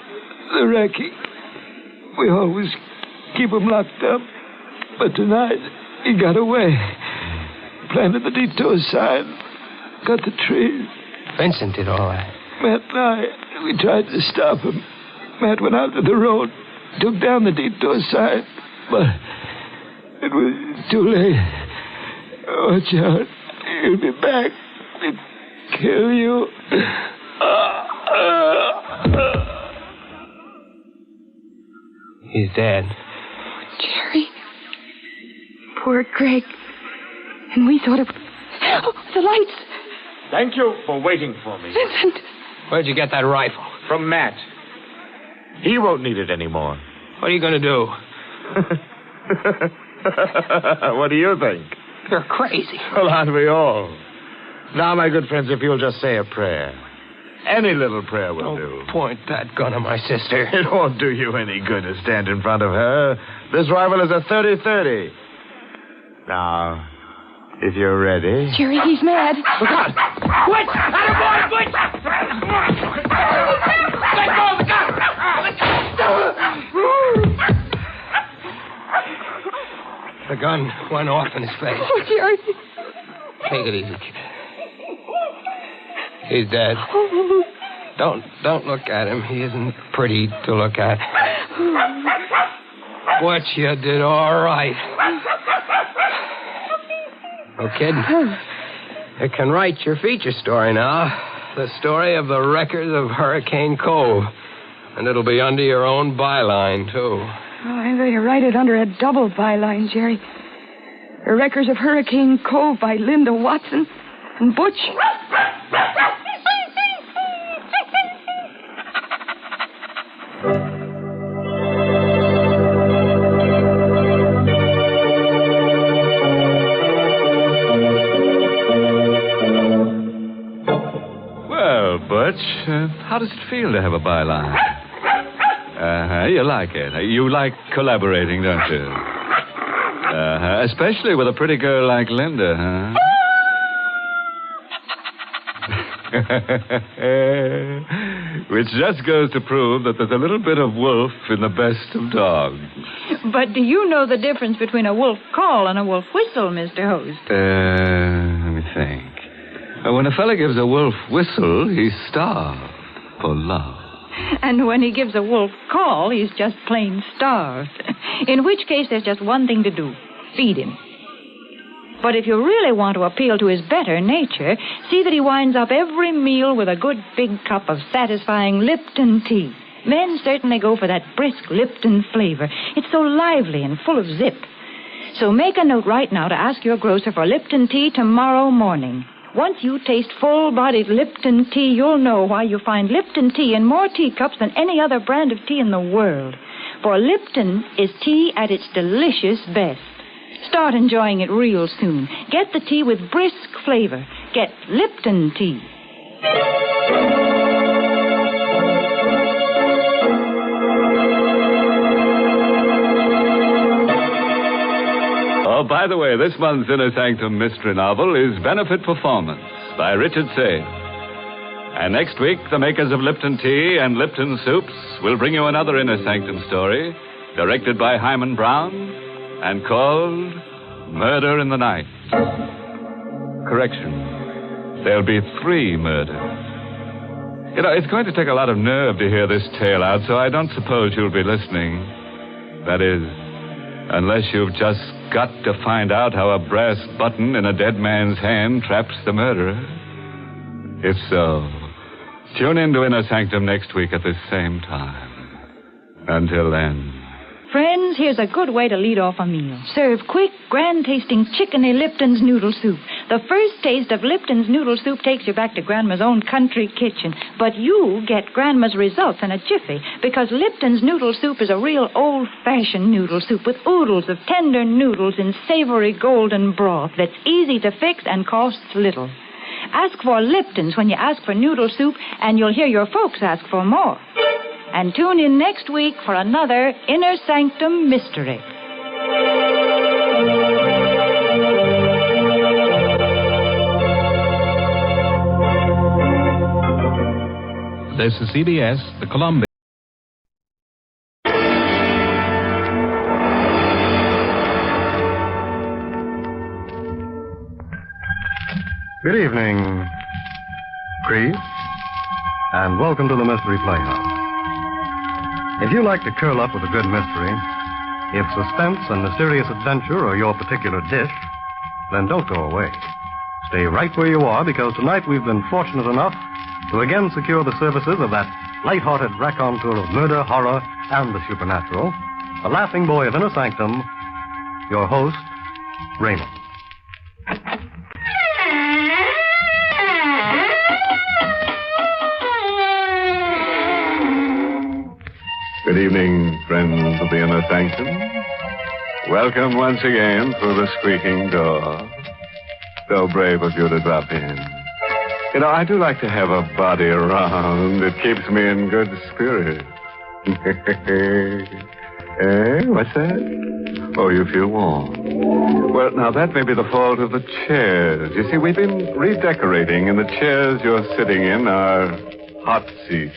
the wrecking. We always keep him locked up. But tonight, he got away. Planted the detour sign. Got the tree. Vincent did all that. Matt and I, we tried to stop him. Matt went out to the road, took down the detour sign, but it was too late. Watch out. He'll be back to kill you. He's dead. Jerry. Poor Greg. And we thought it... Oh, the lights. Thank you for waiting for me. Vincent. Where'd you get that rifle? From Matt. He won't need it anymore. What are you going to do? What do you think? You're crazy. Well, aren't we all? Now, my good friends, if you'll just say a prayer. Any little prayer will do. Point that gun at my sister. It won't do you any good to stand in front of her. This rifle is a 30-30. Now, if you're ready... Jerry, he's mad. Look out! Wait! Attaboy! Wait! Let go of the gun! The gun went off in his face. Oh, Jerry. Take it easy, kid. He's dead. Don't look at him. He isn't pretty to look at. What you did all right. Oh, kid, you can write your feature story now. The story of the wreckers of Hurricane Cove. And it'll be under your own byline, too. Oh, I'm going to write it under a double byline, Jerry. The Wreckers of Hurricane Cove by Linda Watson and Butch. Well, Butch, how does it feel to have a byline? You like it. You like collaborating, don't you? Especially with a pretty girl like Linda, huh? Which just goes to prove that there's a little bit of wolf in the best of dogs. But do you know the difference between a wolf call and a wolf whistle, Mr. Host? Let me think. When a fella gives a wolf whistle, he's starved for love. And when he gives a wolf call, he's just plain starved. In which case, there's just one thing to do. Feed him. But if you really want to appeal to his better nature, see that he winds up every meal with a good big cup of satisfying Lipton tea. Men certainly go for that brisk Lipton flavor. It's so lively and full of zip. So make a note right now to ask your grocer for Lipton tea tomorrow morning. Once you taste full-bodied Lipton tea, you'll know why you find Lipton tea in more teacups than any other brand of tea in the world. For Lipton is tea at its delicious best. Start enjoying it real soon. Get the tea with brisk flavor. Get Lipton tea. Oh, by the way, this month's Inner Sanctum mystery novel is Benefit Performance by Richard Sage. And next week, the makers of Lipton Tea and Lipton Soups will bring you another Inner Sanctum story, directed by Hyman Brown, and called Murder in the Night. Correction. There'll be 3 murders. You know, it's going to take a lot of nerve to hear this tale out, so I don't suppose you'll be listening. That is, unless you've just got to find out how a brass button in a dead man's hand traps the murderer. If so, tune in to Inner Sanctum next week at this same time. Until then. Friends, here's a good way to lead off a meal. Serve quick, grand-tasting chickeny Lipton's noodle soup. The first taste of Lipton's noodle soup takes you back to Grandma's own country kitchen. But you get Grandma's results in a jiffy, because Lipton's noodle soup is a real old-fashioned noodle soup with oodles of tender noodles in savory golden broth that's easy to fix and costs little. Ask for Lipton's when you ask for noodle soup, and you'll hear your folks ask for more. And tune in next week for another Inner Sanctum mystery. This is CBS, the Columbia. Good evening, Creed, and welcome to the Mystery Playhouse. If you like to curl up with a good mystery, if suspense and mysterious adventure are your particular dish, then don't go away. Stay right where you are, because tonight we've been fortunate enough to again secure the services of that light-hearted raconteur of murder, horror, and the supernatural, the laughing boy of Inner Sanctum, your host, Raymond. Good evening, friends of the Inner Sanctum. Welcome once again through the squeaking door. So brave of you to drop in. You know, I do like to have a body around. It keeps me in good spirits. What's that? Oh, you feel warm. Well, now, that may be the fault of the chairs. You see, we've been redecorating, and the chairs you're sitting in are hot seats.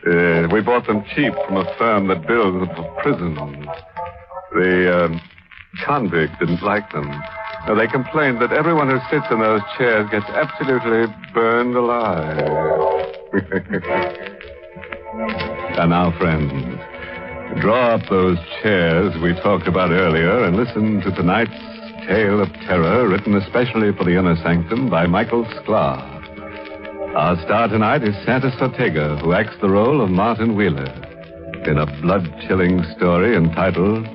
We bought them cheap from a firm that builds them for prisons. The convict didn't like them. Now, they complained that everyone who sits in those chairs gets absolutely burned alive. And now, friends, draw up those chairs we talked about earlier and listen to tonight's tale of terror, written especially for the Inner Sanctum by Michael Sklar. Our star tonight is Santos Ortega, who acts the role of Martin Wheeler in a blood-chilling story entitled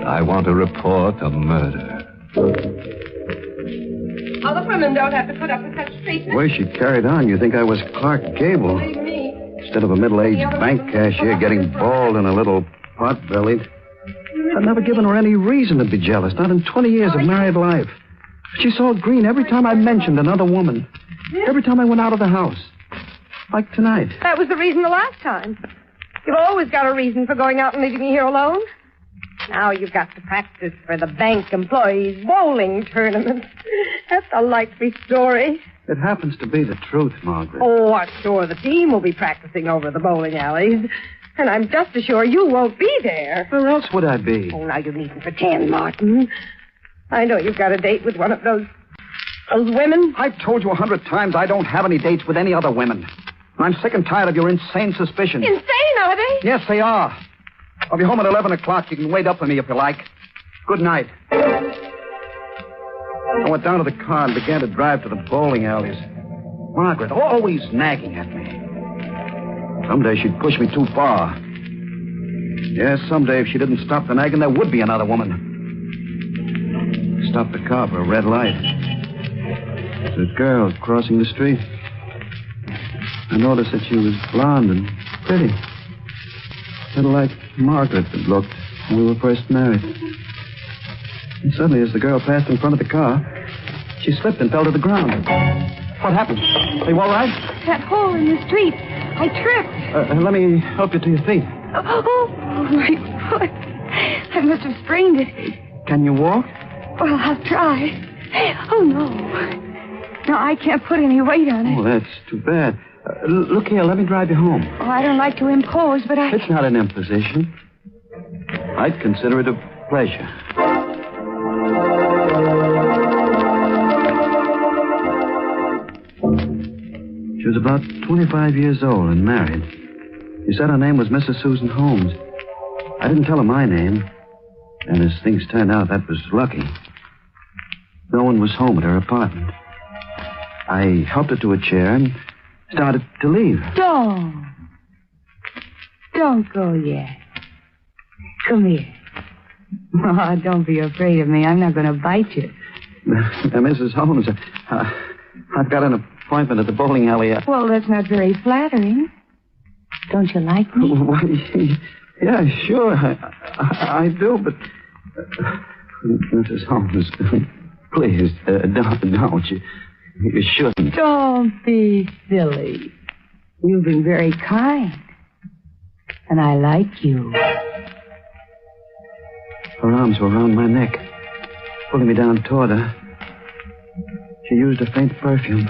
I Want to Report a Murder. Other women don't have to put up with such treatment. The way she carried on, you think I was Clark Gable. Believe me. Instead of a middle-aged bank cashier getting bald and a little pot-bellied. I'd never given her any reason to be jealous, not in 20 years of married life. She saw green every time I mentioned another woman. Every time I went out of the house. Like tonight. That was the reason the last time. You've always got a reason for going out and leaving me here alone. Now you've got to practice for the bank employees' bowling tournament. That's a likely story. It happens to be the truth, Margaret. Oh, I'm sure the team will be practicing over the bowling alleys. And I'm just as sure you won't be there. Where else would I be? Oh, now you needn't pretend, Martin. I know you've got a date with one of those women. I've told you 100 times I don't have any dates with any other women. I'm sick and tired of your insane suspicions. Insane, are they? Yes, they are. I'll be home at 11 o'clock. You can wait up for me if you like. Good night. I went down to the car and began to drive to the bowling alleys. Margaret, always nagging at me. Someday she'd push me too far. Yes, someday if she didn't stop the nagging, there would be another woman. Stopped the car for a red light. There's a girl crossing the street. I noticed that she was blonde and pretty. A little like Margaret had looked when we were first married. And suddenly, as the girl passed in front of the car, she slipped and fell to the ground. What happened? Are you all right? That hole in the street. I tripped. Let me help you to your feet. Oh, my foot. I must have sprained it. Can you walk? Well, I'll try. Oh, no. No, I can't put any weight on it. Oh, that's too bad. Look here, let me drive you home. Oh, I don't like to impose, but It's not an imposition. I'd consider it a pleasure. She was about 25 years old and married. She said her name was Mrs. Susan Holmes. I didn't tell her my name. And as things turned out, that was lucky. No one was home at her apartment. I helped her to a chair and started to leave. Don't go yet. Come here. Oh, don't be afraid of me. I'm not going to bite you. Now, Mrs. Holmes, I've got an appointment at the bowling alley. Well, that's not very flattering. Don't you like me? Why, yeah, sure. I do, but... Mrs. Holmes, please, don't. You shouldn't. Don't be silly. You've been very kind. And I like you. Her arms were around my neck, pulling me down toward her. She used a faint perfume.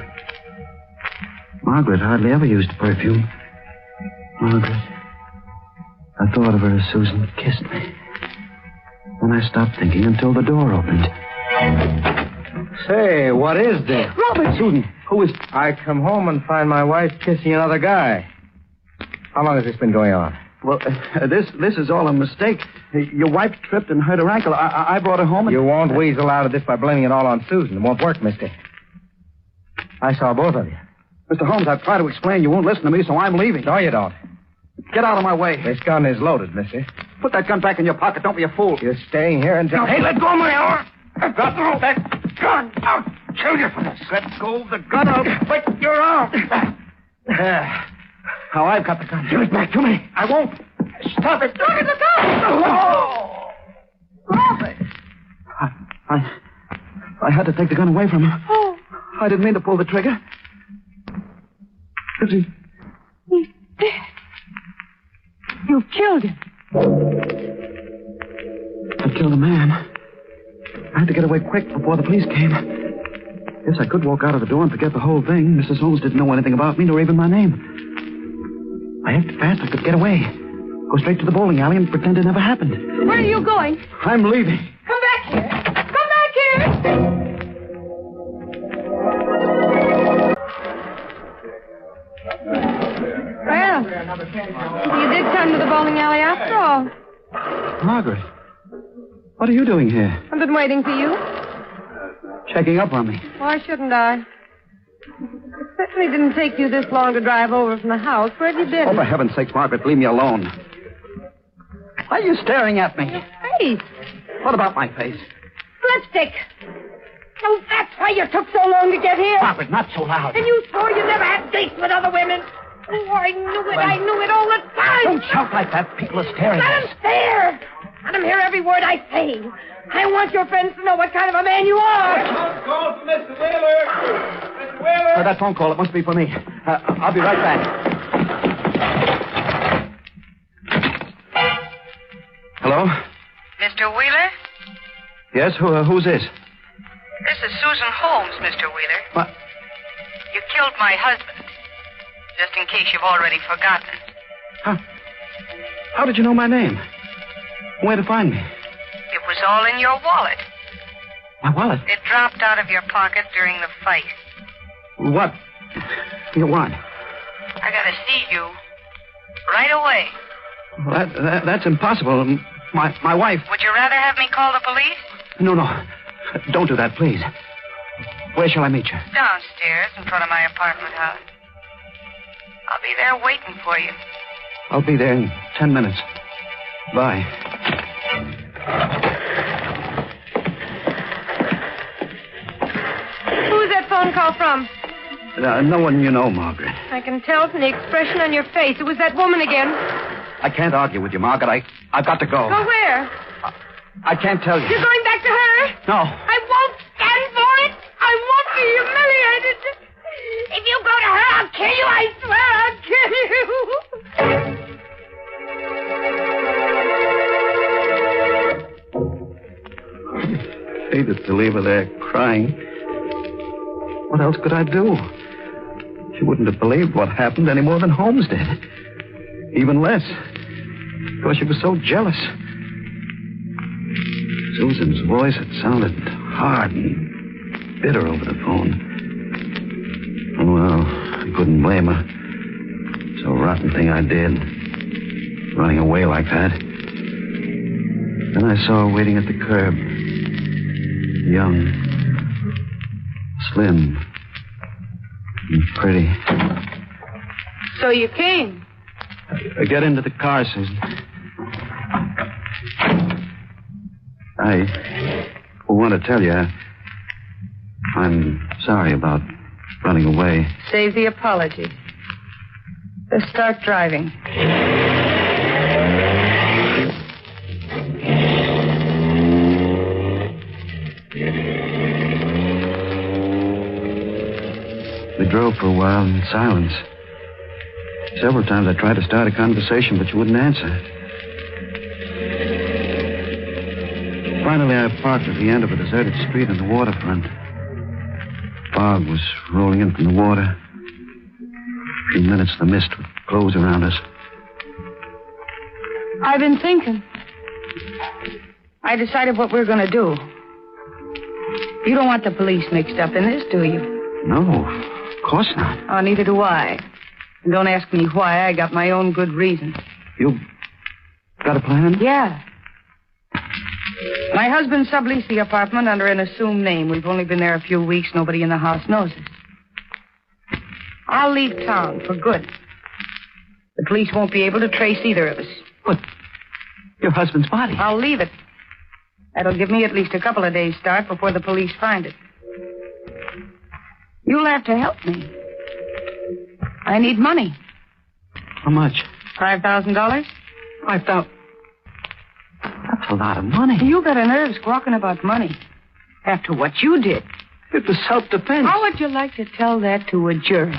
Margaret hardly ever used perfume. Margaret. I thought of her as Susan kissed me. Then I stopped thinking until the door opened. Say, what is this? Robert! Susan, who is... I come home and find my wife kissing another guy. How long has this been going on? Well, this is all a mistake. Your wife tripped and hurt her ankle. I brought her home and... You won't weasel out of this by blaming it all on Susan. It won't work, mister. I saw both of you. Mr. Holmes, I've tried to explain. You won't listen to me, so I'm leaving. No, you don't. Get out of my way. This gun is loaded, mister. Put that gun back in your pocket. Don't be a fool. You're staying here until... No, Hey, let go of my arm! I've got that gun. I'll kill you for this. Let go of the gun. I'll break your arm. Now I've got the gun. Give it back to me. I won't. Stop it. Look at the gun. Oh! Stop it. I had to take the gun away from him. Oh. I didn't mean to pull the trigger. Is he? He's dead. You've killed him. I killed a man. I had to get away quick before the police came. Yes, I could walk out of the door and forget the whole thing. Mrs. Holmes didn't know anything about me, nor even my name. I acted fast. I could get away. Go straight to the bowling alley and pretend it never happened. Where are you going? I'm leaving. Come back here. Come back here. Well, you did come to the bowling alley after all. Margaret, what are you doing here? I've been waiting for you. Checking up on me. Why shouldn't I? It certainly didn't take you this long to drive over from the house. Where'd you been? Oh, for heaven's sakes, Margaret, leave me alone. Why are you staring at me? Your face. What about my face? Lipstick. Oh, that's why you took so long to get here. Margaret, not so loud. And you swore you never had dates with other women. Oh, I knew it. I knew it all the time. Don't shout like that. People are staring at Let us. them stare. Let them hear every word I say. I want your friends to know what kind of a man you are. Call for Mr. Wheeler. Mr. Wheeler. That phone call, it must be for me. I'll be right back. Hello? Mr. Wheeler? Yes, who's this? This is Susan Holmes, Mr. Wheeler. What? You killed my husband. Just in case you've already forgotten. How did you know my name? Where to find me? It was all in your wallet. My wallet? It dropped out of your pocket during the fight. What? You want? I gotta see you right away. Well, that's impossible. My wife... Would you rather have me call the police? No. Don't do that, please. Where shall I meet you? Downstairs in front of my apartment house. I'll be there waiting for you. I'll be there in 10 minutes. Bye. Who's that phone call from? No one you know, Margaret. I can tell from the expression on your face. It was that woman again. I can't argue with you, Margaret. I've got to go. Go where? I can't tell you. You're going back to her? No. I won't stand for it. I won't be humiliated. If you go to her, I'll kill you. I swear I'll kill you. I hated to leave her there crying. What else could I do? She wouldn't have believed what happened any more than Holmes did. Even less. Because she was so jealous. Susan's voice had sounded hard and bitter over the phone. Well, I couldn't blame her. It's a rotten thing I did. Running away like that. Then I saw her waiting at the curb. Young. Slim. And pretty. So you came? Get into the car, Susan. I want to tell you, I'm sorry about running away. Save the apology. Let's start driving. We drove for a while in silence. Several times I tried to start a conversation, but she wouldn't answer. Finally, I parked at the end of a deserted street on the waterfront. Fog was rolling in from the water. In a few minutes, the mist would close around us. I've been thinking. I decided what we're going to do. You don't want the police mixed up in this, do you? No, of course not. Oh, neither do I. And don't ask me why. I got my own good reasons. You got a plan? Yeah. My husband subleased the apartment under an assumed name. We've only been there a few weeks. Nobody in the house knows us. I'll leave town for good. The police won't be able to trace either of us. What? Your husband's body? I'll leave it. That'll give me at least a couple of days' start before the police find it. You'll have to help me. I need money. How much? $5,000? $5,000. That's a lot of money. You got a nerve squawking about money. After what you did. It was self-defense. How would you like to tell that to a jury?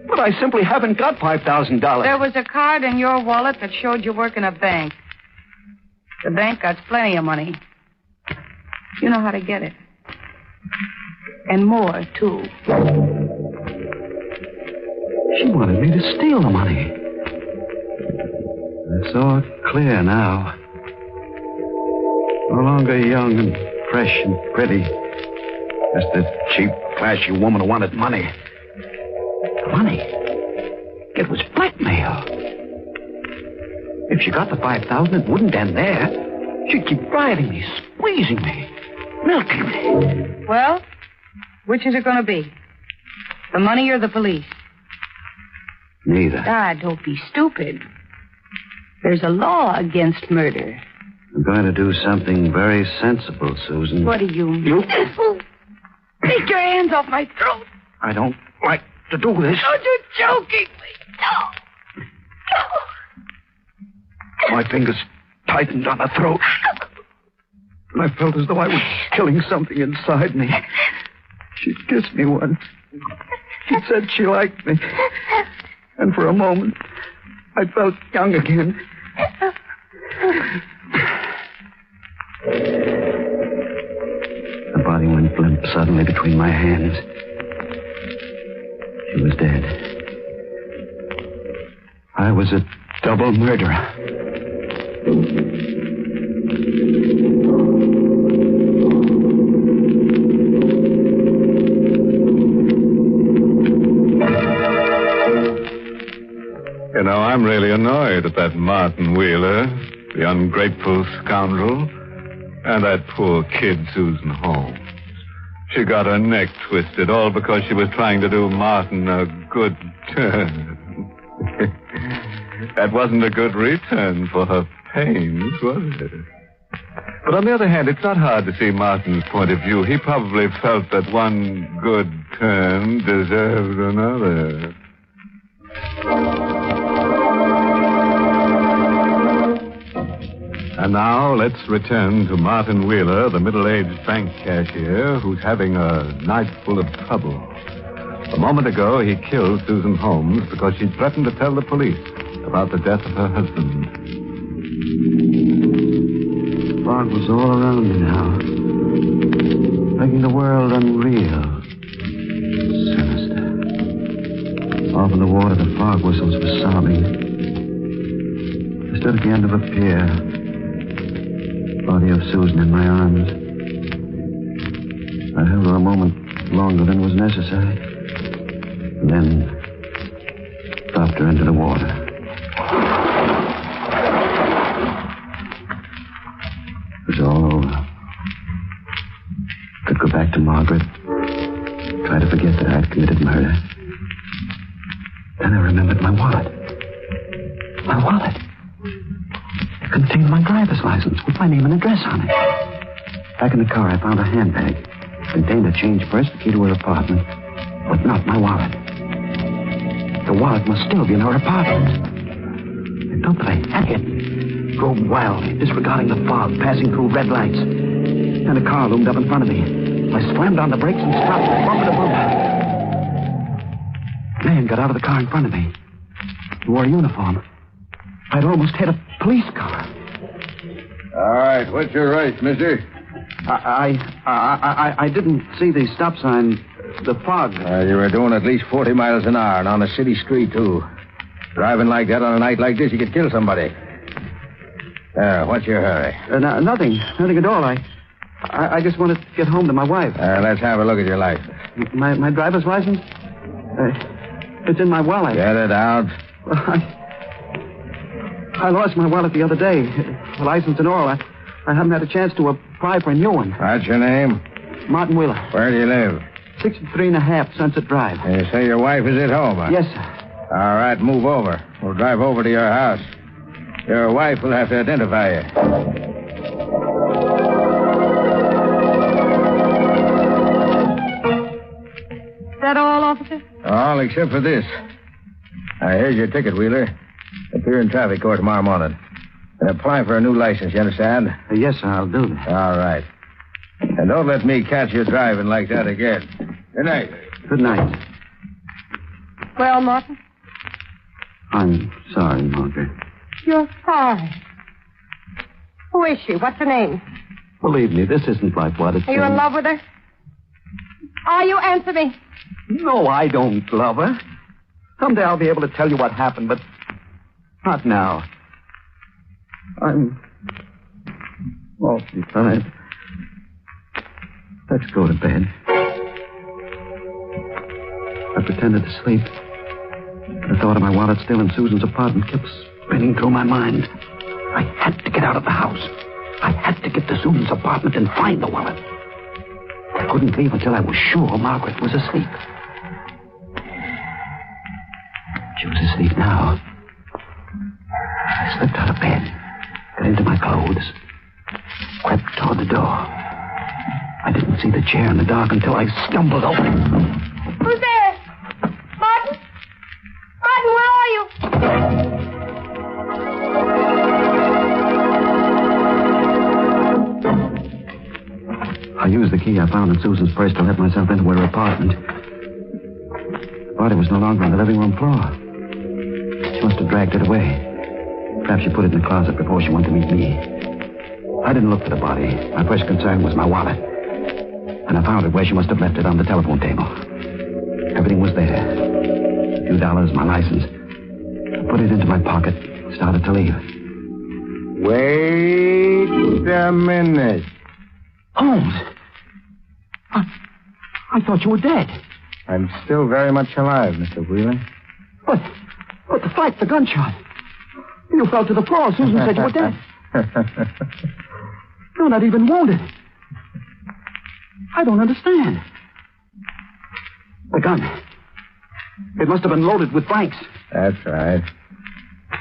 But I simply haven't got $5,000. There was a card in your wallet that showed you work in a bank. The bank got plenty of money. You know how to get it. And more, too. She wanted me to steal the money. It's all clear now. No longer young and fresh and pretty. Just a cheap, flashy woman who wanted money. Money? It was blackmail. If she got the $5,000, it wouldn't end there. She'd keep riding me, squeezing me, milking me. Well, which is it going to be? The money or the police? Neither. Ah, don't be stupid. There's a law against murder. I'm going to do something very sensible, Susan. What do you mean? You? Take your hands off my throat. I don't like to do this. Oh, you're joking me. No. My fingers tightened on her throat. And I felt as though I was killing something inside me. She kissed me once. She said she liked me. And for a moment, I felt young again. The body went limp suddenly between my hands. She was dead. I was a double murderer. You know, I'm really annoyed at that Martin Wheeler, the ungrateful scoundrel, and that poor kid, Susan Holmes. She got her neck twisted, all because she was trying to do Martin a good turn. That wasn't a good return for her pains, was it? But on the other hand, it's not hard to see Martin's point of view. He probably felt that one good turn deserved another. And now let's return to Martin Wheeler, the middle-aged bank cashier who's having a night full of trouble. A moment ago, he killed Susan Holmes because she threatened to tell the police about the death of her husband. Fog was all around me now, making the world unreal, sinister. Off in the water, the fog whistles were sobbing. I stood at the end of a pier. Body of Susan in my arms. I held her a moment longer than was necessary. And then dropped her into the water. It was all over. Could go back to Margaret. Try to forget that I had committed murder. Then I remembered my wallet. My wallet. It contained my driver's license with my name and address on it. Back in the car, I found a handbag. It contained a change purse, the key to her apartment, but not my wallet. The wallet must still be in her apartment. I felt that I had it. Drove wildly, disregarding the fog, passing through red lights. Then a car loomed up in front of me. I slammed on the brakes and stopped, bumper to bumper. A man got out of the car in front of me. He wore a uniform. I'd almost hit a police car. All right, what's your race, mister? I didn't see the stop sign. The fog. You were doing at least 40 miles an hour, and on a city street, too. Driving like that on a night like this, you could kill somebody. What's your hurry? Nothing at all. I I just want to get home to my wife. Let's have a look at your license. My driver's license? It's in my wallet. Get it out. Well, I lost my wallet the other day. The license and all. I haven't had a chance to apply for a new one. What's your name? Martin Wheeler. Where do you live? 63.5 Sunset Drive. You say your wife is at home, huh? Yes, sir. All right, move over. We'll drive over to your house. Your wife will have to identify you. Is that all, officer? All except for this. Here's your ticket, Wheeler. Appear in traffic court tomorrow morning. And apply for a new license, you understand? Yes, sir, I'll do that. All right. And don't let me catch you driving like that again. Good night. Good night. Well, Martin? I'm sorry, Margaret. You're sorry. Who is she? What's her name? Believe me, this isn't like what it Are you in seems. love with her? Are you? Answer me. No, I don't love her. Someday I'll be able to tell you what happened, but not now. I'm awfully tired. Let's go to bed. I pretended to sleep. The thought of my wallet still in Susan's apartment kept spinning through my mind. I had to get out of the house. I had to get to Susan's apartment and find the wallet. I couldn't leave until I was sure Margaret was asleep. She was asleep now. I slipped out of bed, got into my clothes, crept toward the door. I didn't see the chair in the dark until I stumbled over it. Who's there? Martin? Martin, where are you? I used the key I found in Susan's purse to let myself into her apartment. The body was no longer on the living room floor. She must have dragged it away. Perhaps she put it in the closet before she went to meet me. I didn't look for the body. My first concern was my wallet. And I found it where she must have left it on the telephone table. Everything was there. A few dollars, my license. I put it into my pocket, started to leave. Wait a minute. Holmes! I thought you were dead. I'm still very much alive, Mr. Wheeler. But the fight, the gunshot. You fell to the floor. Susan said you were dead. You're not even wounded. I don't understand. The gun. It must have been loaded with blanks. That's right.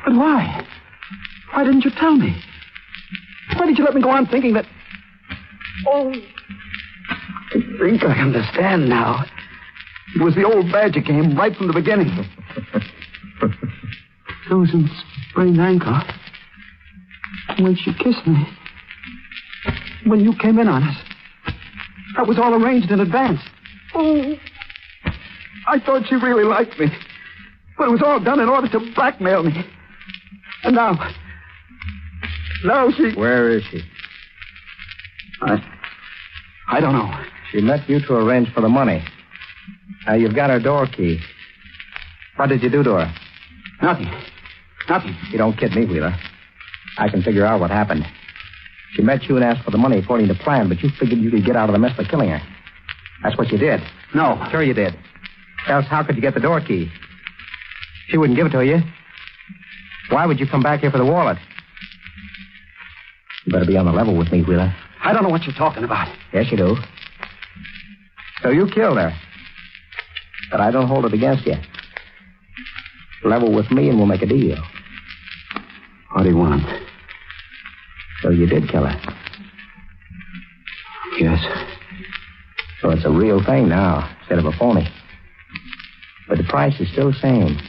But why? Why didn't you tell me? Why did you let me go on thinking that... Oh, I think I understand now. It was the old badger game right from the beginning. Susan's sprained ankle. When she kissed me. When you came in on us. That was all arranged in advance. Oh, I thought she really liked me. But it was all done in order to blackmail me. And now she... Where is she? I don't know. She met you to arrange for the money. Now, you've got her door key. What did you do to her? Nothing. You don't kid me, Wheeler. I can figure out what happened. She met you and asked for the money according to plan, but you figured you could get out of the mess by killing her. That's what you did. No. Sure you did. Else how could you get the door key? She wouldn't give it to you. Why would you come back here for the wallet? You better be on the level with me, Wheeler. I don't know what you're talking about. Yes, you do. So you killed her. But I don't hold it against you. Level with me and we'll make a deal. What do you want? So you did kill her? Yes. So it's a real thing now, instead of a phony. But the price is still the same.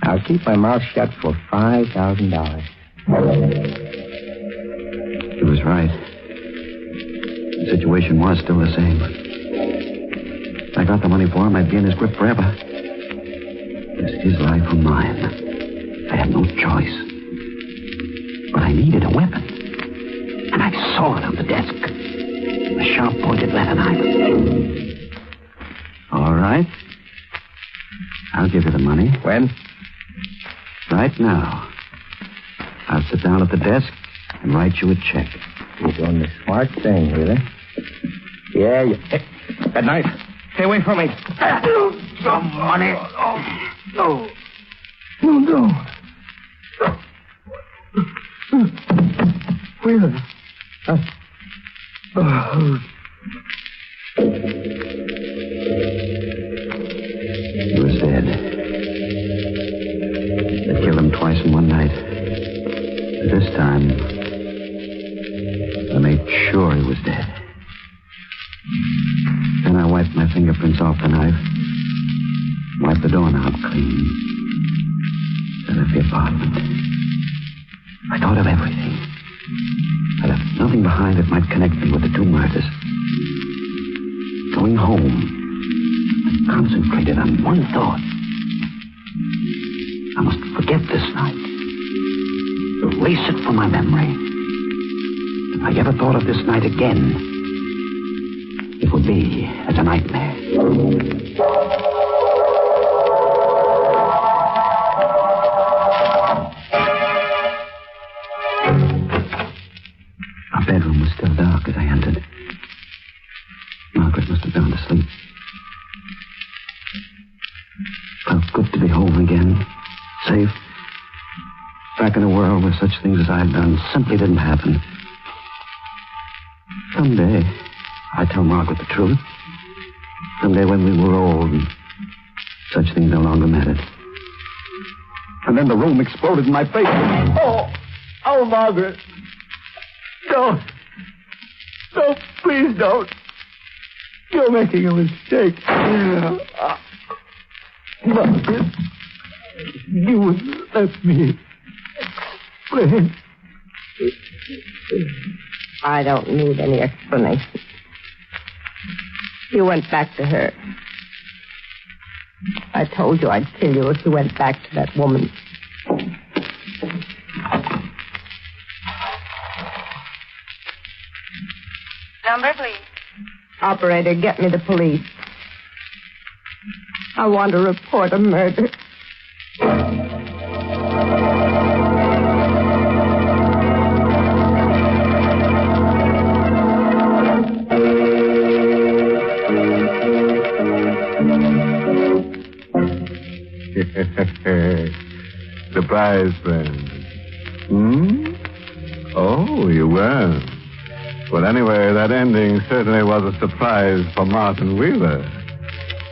I'll keep my mouth shut for $5,000. He was right. The situation was still the same. If I got the money for him, I'd be in his grip forever. It's his life or mine. I had no choice. But I needed a weapon. And I saw it on the desk. A sharp-pointed letter knife. All right. I'll give you the money. When? Right now. I'll sit down at the desk and write you a check. You're doing the smart thing, Wheeler. Yeah, you... Hey, that knife. Stay away from me. Some money. No. Wheeler. He was dead. They killed him twice in one night. This time, I made sure he was dead. Then I wiped my fingerprints off the knife, wiped the doorknob clean, then left the apartment. I thought of everything. I left nothing behind that might connect me with the two murders. Going home, I concentrated on one thought. I must forget this night. Erase it from my memory. If I ever thought of this night again, it would be as a nightmare. Our bedroom was still dark as I entered. Margaret must have gone to sleep. Felt good to be home again, safe. Back in a world where such things as I had done simply didn't happen. Someday, I'd tell Margaret the truth. Someday when we were old and such things no longer mattered. And then the room exploded in my face. Oh, Margaret. Don't. No, please don't. You're making a mistake. Margaret, you would let me explain. I don't need any explanation. You went back to her. I told you I'd kill you if you went back to that woman. Number, please. Operator, get me the police. I want to report a murder. Surprise, friend. Oh, you were. Well, anyway, that ending certainly was a surprise for Martin Wheeler.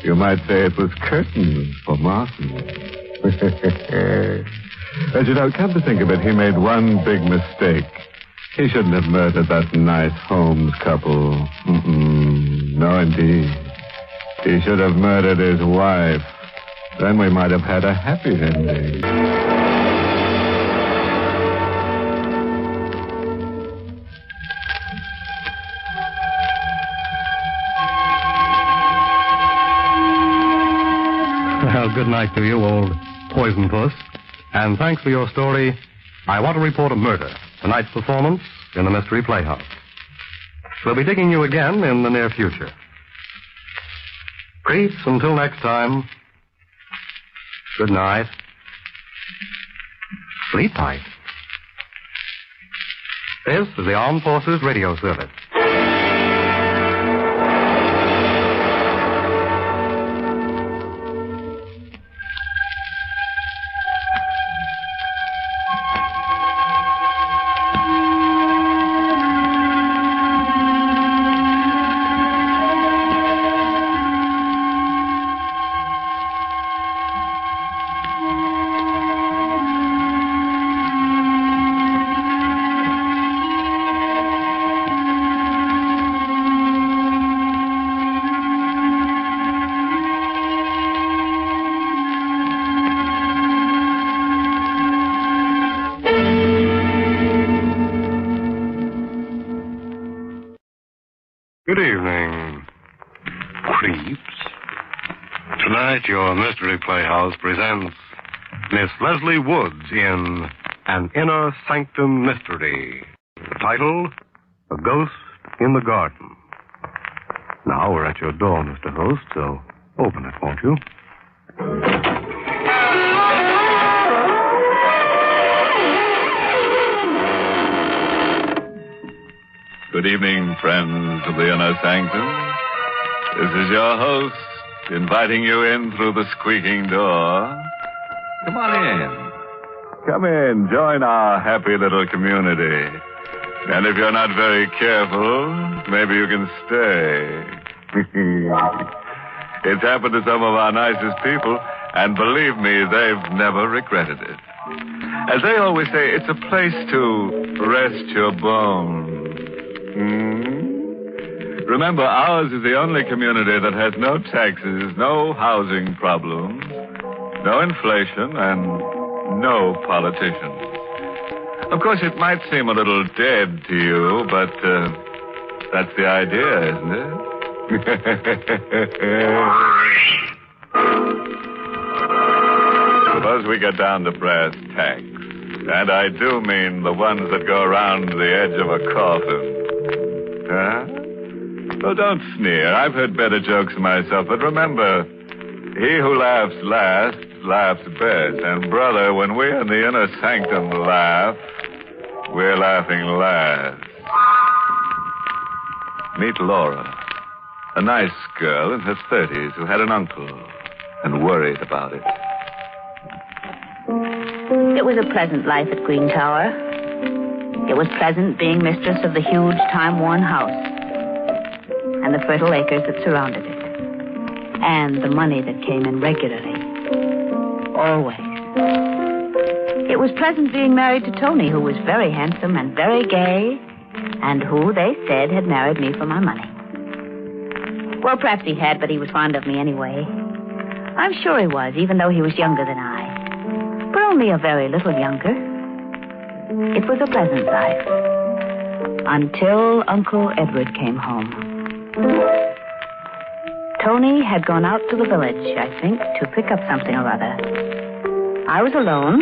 You might say it was curtains for Martin. As you know, come to think of it, he made one big mistake. He shouldn't have murdered that nice Holmes couple. No, indeed. He should have murdered his wife. Then we might have had a happy ending. Well, good night to you, old poison puss. And thanks for your story. I Want to Report a Murder, tonight's performance in the Mystery Playhouse. We'll be digging you again in the near future. Creeps, until next time, good night. Sleep tight. This is the Armed Forces Radio Service. Good evening, creeps. Tonight, your Mystery Playhouse presents Miss Leslie Woods in An Inner Sanctum Mystery. The title, A Ghost in the Garden. Now we're at your door, Mr. Host, so open it, won't you? Good evening, friends of the Inner Sanctum. This is your host, inviting you in through the squeaking door. Come on in. Come in, join our happy little community. And if you're not very careful, maybe you can stay. It's happened to some of our nicest people, and believe me, they've never regretted it. As they always say, it's a place to rest your bones. Remember, ours is the only community that has no taxes, no housing problems, no inflation, and no politicians. Of course, it might seem a little dead to you, but that's the idea, isn't it? Suppose we get down to brass tacks. And I do mean the ones that go around the edge of a coffin. Huh? Oh, don't sneer. I've heard better jokes myself, but remember, he who laughs last laughs best. And, brother, when we in the Inner Sanctum laugh, we're laughing last. Meet Laura, a nice girl in her 30s who had an uncle and worried about it. It was a pleasant life at Green Tower. It was pleasant being mistress of the huge, time-worn house and the fertile acres that surrounded it, and the money that came in regularly. Always. It was pleasant being married to Tony, who was very handsome and very gay, and who, they said, had married me for my money. Well, perhaps he had, but he was fond of me anyway. I'm sure he was, even though he was younger than I. But only a very little younger. It was a pleasant life. Until Uncle Edward came home. Tony had gone out to the village, I think, to pick up something or other. I was alone.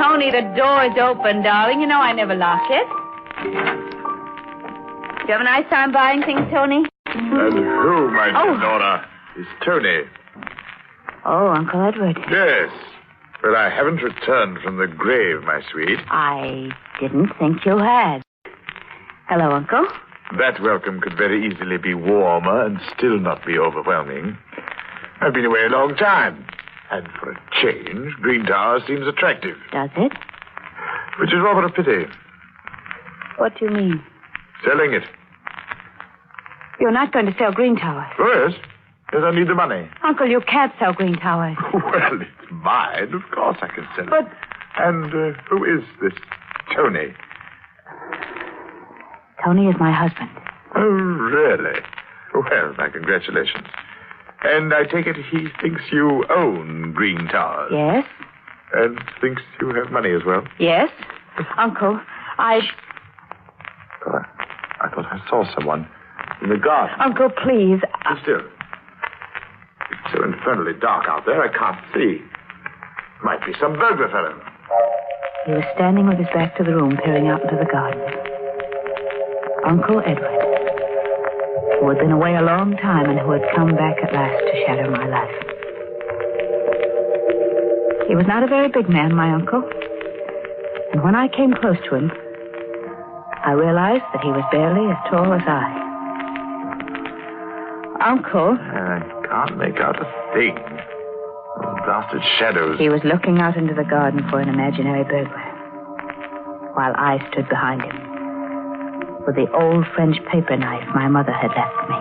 Tony, the door's open, darling. You know I never lock it. You have a nice time buying things, Tony? And who, my dear Nora, is Tony? Oh, Uncle Edward. Yes, but I haven't returned from the grave, my sweet. I didn't think you had. Hello, Uncle. That welcome could very easily be warmer and still not be overwhelming. I've been away a long time, and for a change, Green Tower seems attractive. Does it? Which is rather a pity. What do you mean? Selling it. You're not going to sell Green Tower? Oh, yes. Yes, I need the money. Uncle, you can't sell Green Tower. Well, it's mine. Of course I can sell it. But... And who is this Tony? Tony is my husband. Oh, really? Well, my congratulations. And I take it he thinks you own Green Tower? Yes. And thinks you have money as well? Yes. Uncle, I thought I saw someone in the garden. Uncle, please. Sit still. It's so infernally dark out there, I can't see. Might be some burglar fellow. He was standing with his back to the room, peering out into the garden. Uncle Edward, who had been away a long time and who had come back at last to shatter my life. He was not a very big man, my uncle. And when I came close to him, I realized that he was barely as tall as I. Uncle. I can't make out a thing. Those blasted shadows. He was looking out into the garden for an imaginary burglar, while I stood behind him with the old French paper knife my mother had left me.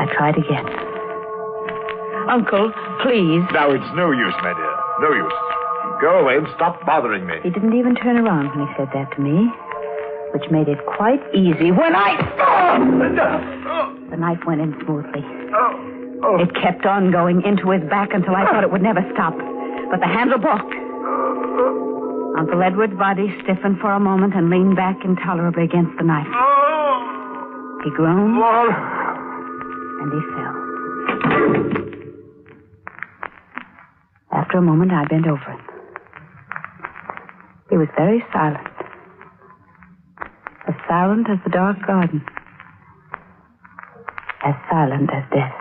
I tried again. Uncle, please. Now, it's no use, my dear. No use. Go away and stop bothering me. He didn't even turn around when he said that to me, which made it quite easy when I... The knife went in smoothly. It kept on going into his back until I thought it would never stop. But the handle broke. Uncle Edward's body stiffened for a moment and leaned back intolerably against the knife. He groaned, and he fell. After a moment, I bent over him. He was very silent. As silent as the dark garden. As silent as death.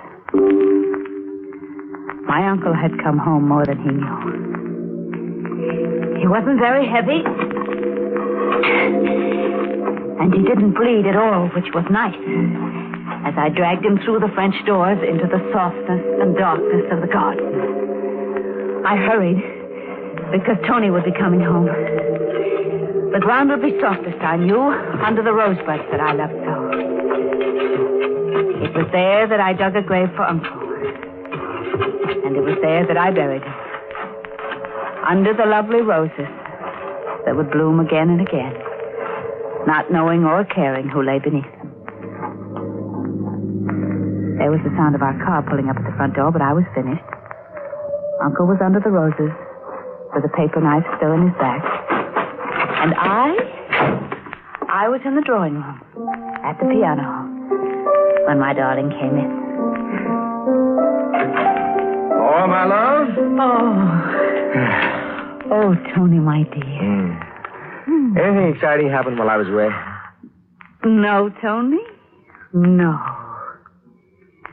My uncle had come home more than he knew. He wasn't very heavy. And he didn't bleed at all, which was nice. As I dragged him through the French doors into the softness and darkness of the garden. I hurried, because Tony would be coming home. The ground would be softest, I knew, under the rosebuds that I loved so. It was there that I dug a grave for Uncle. And it was there that I buried him. Under the lovely roses that would bloom again and again, not knowing or caring who lay beneath them. There was the sound of our car pulling up at the front door, but I was finished. Uncle was under the roses, with a paper knife still in his back. And I was in the drawing room, at the piano, when my darling came in. Oh, my love? Oh, Tony, my dear. Anything exciting happened while I was away? No, Tony. No.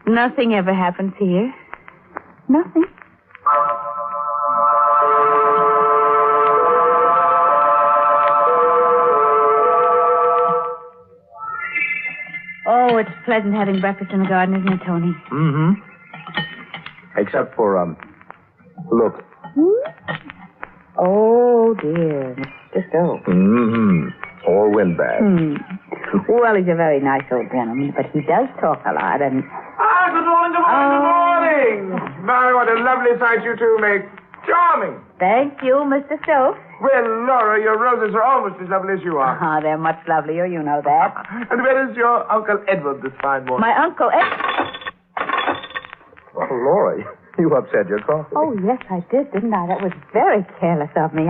Nothing ever happens here. Nothing. Oh, it's pleasant having breakfast in the garden, isn't it, Tony? Mm-hmm. Except for, look. Oh, dear. Mr. Stokes. Mm-hmm. Or windbag. Well, he's a very nice old gentleman, but he does talk a lot, and... Good morning, good morning, good morning. My, what a lovely sight you two make. Charming. Thank you, Mr. Stokes. Well, Laura, your roses are almost as lovely as you are. They're much lovelier, you know that. And where is your Uncle Edward this fine morning? My Uncle Edward... Oh, Laura, you upset your coffee. Oh, yes, I did, didn't I? That was very careless of me.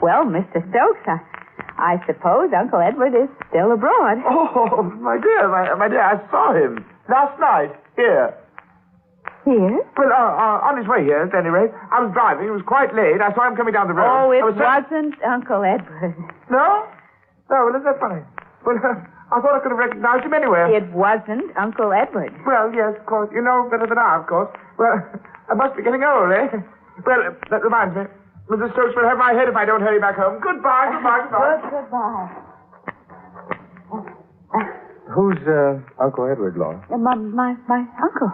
Well, Mr. Stokes, I suppose Uncle Edward is still abroad. Oh, my dear, I saw him last night here. Here? Well, on his way here, at any rate. I was driving. It was quite late. I saw him coming down the road. Oh, it wasn't Uncle Edward. No? No, well, isn't that funny? Well, I thought I could have recognized him anywhere. It wasn't Uncle Edward. Well, yes, of course. You know better than I, of course. Well, I must be getting old, eh? Well, that reminds me. Mrs. Stokes will have my head if I don't hurry back home. Goodbye. Goodbye. Who's, Uncle Edward, Laura? My uncle. Oh,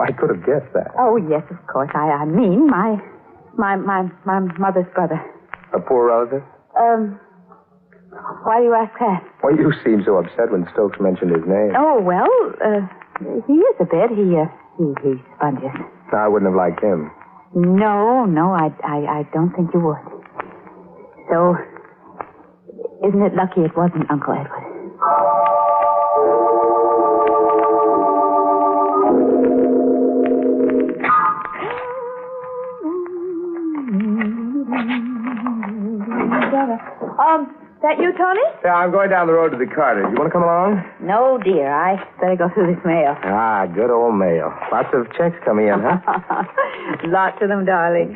I could have guessed that. Oh, yes, of course. I mean, my mother's brother. A poor relative? Why do you ask that? Well, you seemed so upset when Stokes mentioned his name. Oh, well, he is a bit. He's spongious. I wouldn't have liked him. No, I don't think you would. So, isn't it lucky it wasn't Uncle Edward? That you, Tony? Yeah, I'm going down the road to the Carters. You want to come along? No, dear. I better go through this mail. Ah, good old mail. Lots of checks coming in, huh? Lots of them, darling.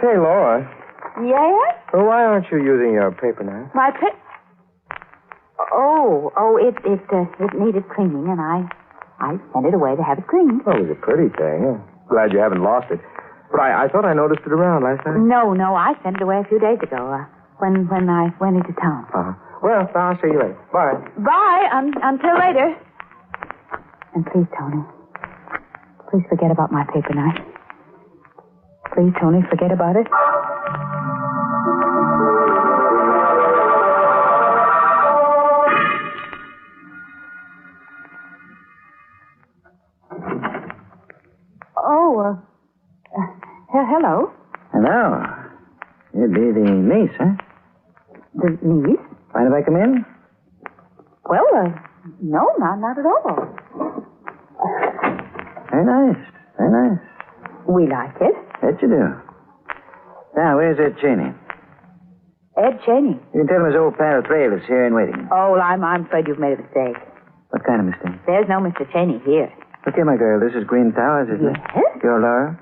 Say, Laura. Yes? Well, why aren't you using your paper knife? My it needed cleaning, and I sent it away to have it cleaned. Oh, it was a pretty thing. Yeah. Glad you haven't lost it. But I thought I noticed it around last night. No, I sent it away a few days ago, when I went into town. Uh-huh. Well, I'll see you later. Bye. Bye, until later. And please, Tony, please forget about my paper knife. Please, Tony, forget about it. Oh, hello. Hello. You'd be the niece, huh? The niece? Mind if I come in? Well, no, not at all. Very nice. Very nice. We like it. Bet you do. Now, where's Ed Cheney? Ed Cheney? You can tell him his old pal Thrail is here and waiting. Oh, well, I'm afraid you've made a mistake. What kind of mistake? There's no Mr. Cheney here. Look here, my girl. This is Green Towers, isn't it? Yes? You're Laura?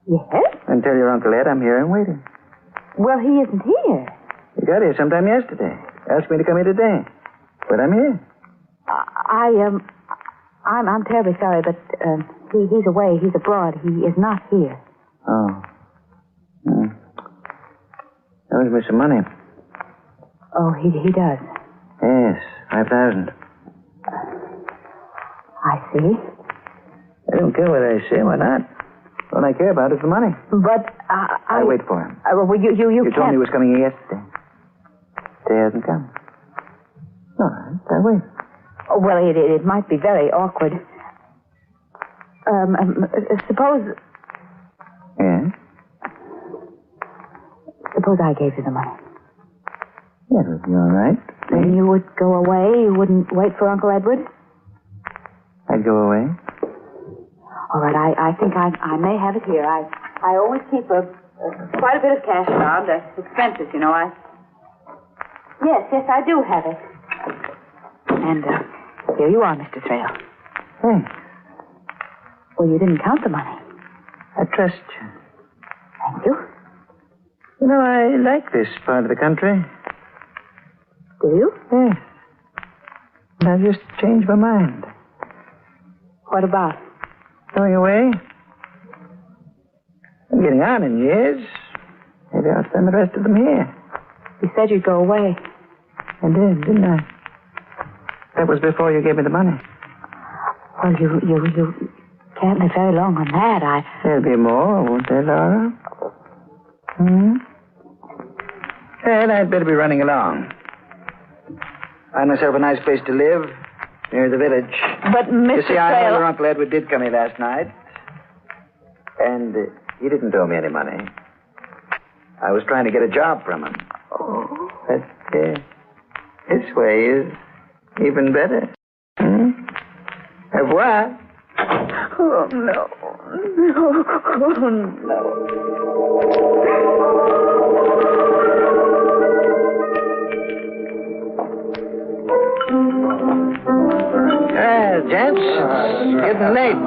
Yes? And tell your Uncle Ed I'm here and waiting. Well, he isn't here. He got here sometime yesterday. Asked me to come here today. But I'm here. I'm terribly sorry, but he's away. He's abroad. He is not here. Oh. That owes me some money. Oh, he does. Yes, 5,000. I see. I don't care what I say. Why not? All I care about is the money. But I'll wait for him. Well, you You can't. told me he was coming here yesterday. Today hasn't come. All right, I'll wait. Oh, well, it might be very awkward. Suppose I gave you the money. Yeah, it'll be all right. Then you would go away? You wouldn't wait for Uncle Edward? I'd go away. All right, I think I may have it here. I always keep quite a bit of cash around. Expenses, you know. Yes, I do have it. And here you are, Mr. Thrale. Thanks. Well, you didn't count the money. I trust you. Thank you. You know, I like this part of the country. Do you? Yes. And I've just changed my mind. What about? Going away? I'm getting on in years. Maybe I'll spend the rest of them here. You said you'd go away. I did, didn't I? That was before you gave me the money. Well, you can't live very long on that. There'll be more, won't there, Laura? Well, I'd better be running along. Find myself a nice place to live, near the village. But, Mr. You see, I know Thrale... your Uncle Edward did come here last night. And he didn't owe me any money. I was trying to get a job from him. Oh. But this way is even better. Au revoir. Oh, no. No. Oh, Gents, it's getting late.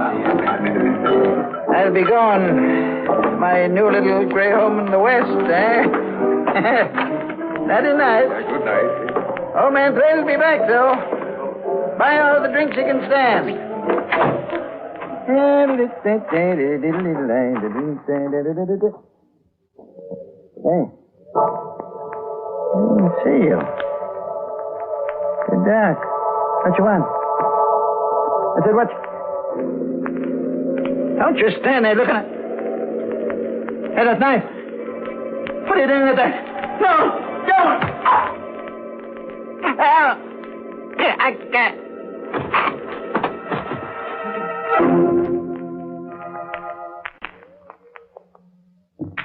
I'll be going to my new little gray home in the west, eh? Nighty night. Good night. Old man Thrale will be back, though. Buy all the drinks you can stand. Hey. I didn't see you. You're dark. What you want? I said, what? Don't you stand there looking at... Hey, that knife. What are you doing with that? No! Don't! I can't.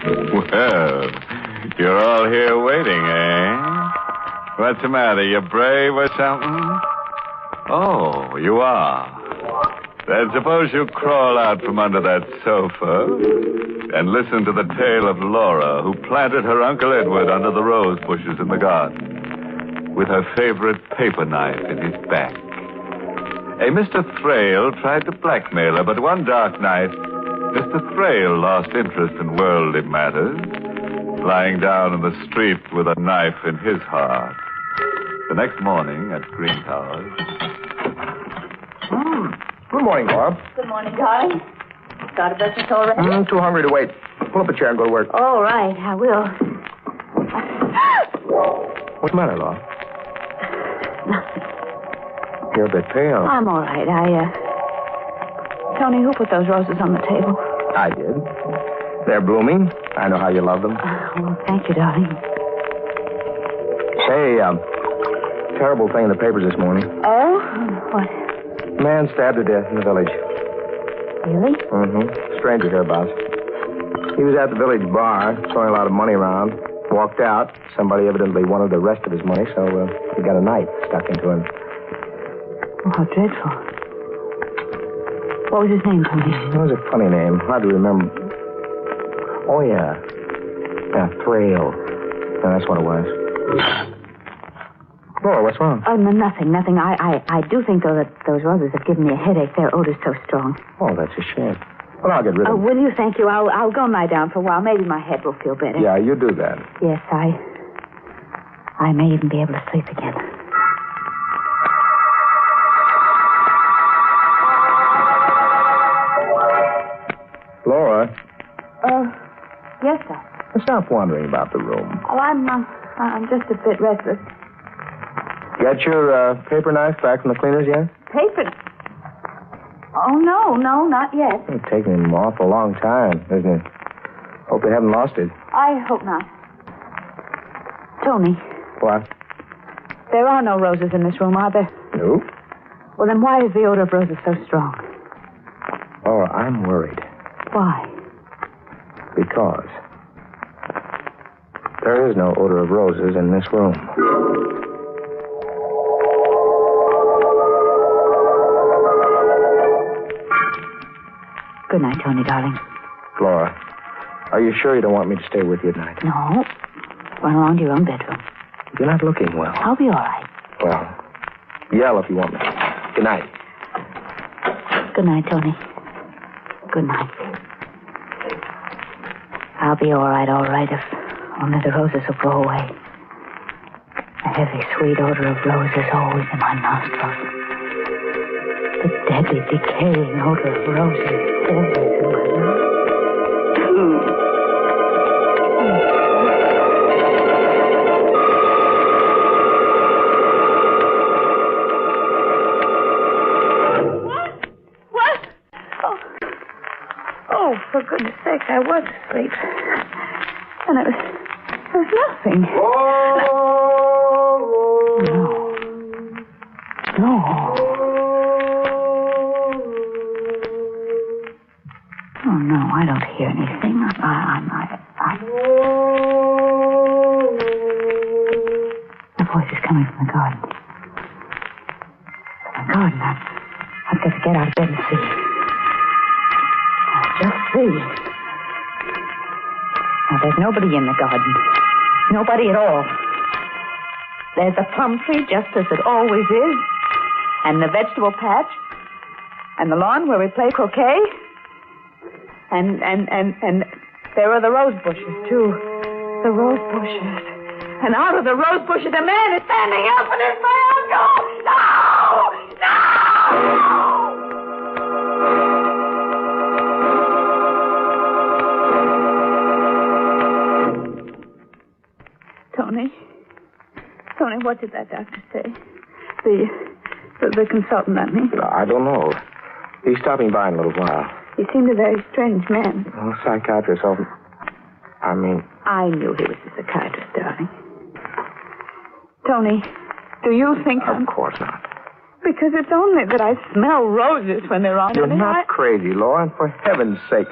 Well, you're all here waiting, eh? What's the matter? You brave or something? Oh, you are. Then suppose you crawl out from under that sofa and listen to the tale of Laura, who planted her Uncle Edward under the rose bushes in the garden with her favorite paper knife in his back. A Mr. Thrale tried to blackmail her, but one dark night, Mr. Thrale lost interest in worldly matters, lying down in the street with a knife in his heart. The next morning at Green Towers... Good morning, Laura. Good morning, darling. Started breakfast already? I'm too hungry to wait. Pull up a chair and go to work. All right, I will. What's the matter, Laura? Nothing. You're a bit pale. I'm all right. Tony, who put those roses on the table? I did. They're blooming. I know how you love them. Well, thank you, darling. Say, terrible thing in the papers this morning. Oh? What? A man stabbed to death in the village. Really? Mm-hmm. Stranger hereabouts. He was at the village bar, throwing a lot of money around. Walked out. Somebody evidently wanted the rest of his money, so he got a knife stuck into him. Oh, how dreadful. What was his name, Tony? It was a funny name. Hard to remember. Oh, yeah. Yeah, Thrale. Yeah, that's what it was. Laura, what's wrong? Oh, no, nothing. I do think, though, that those roses have given me a headache. Their odor's so strong. Oh, that's a shame. Well, I'll get rid of them. Will you? Thank you. I'll go and lie down for a while. Maybe my head will feel better. Yeah, you do that. Yes, I may even be able to sleep again. Laura, Yes, sir. stop wandering about the room. Oh, I'm I'm just a bit restless. Got your paper knife back from the cleaners yet? Paper? Oh, no, not yet. It's taking an awful long time, isn't it? Hope they haven't lost it. I hope not. Tony, What? there are no roses in this room, are there? No. Well, then why is the odor of roses so strong? Oh, I'm worried. Why? Because there is no odor of roses in this room. Good night, Tony, darling. Flora, are you sure you don't want me to stay with you at night? No. Run along to your own bedroom. You're not looking well. I'll be all right. Well, yell if you want me. Good night. Good night, Tony. Good night. I'll be all right, if only the roses will go away. The heavy, sweet odor of roses always in my nostrils. The deadly, decaying odor of roses always in my nostrils. Oh, for goodness sake, I was asleep. And it was nothing. No. Oh, no, I don't hear anything. The voice is coming from the garden. The garden. I've got to get out of bed and see. Just see. Now, there's nobody in the garden. Nobody at all. There's the plum tree, just as it always is. And the vegetable patch. And the lawn where we play croquet. And there are the rose bushes, too. The rose bushes. And out of the rose bushes, a man is standing up, and it's my uncle! No! Tony, what did that doctor say? The consultant, I mean. I don't know. He's stopping by in a little while. He seemed a very strange man. Oh, psychiatrist often... I knew he was a psychiatrist, darling. Tony, do you think Of course not. Because it's only that I smell roses when they're on. You're not crazy, Laura, and for heaven's sake.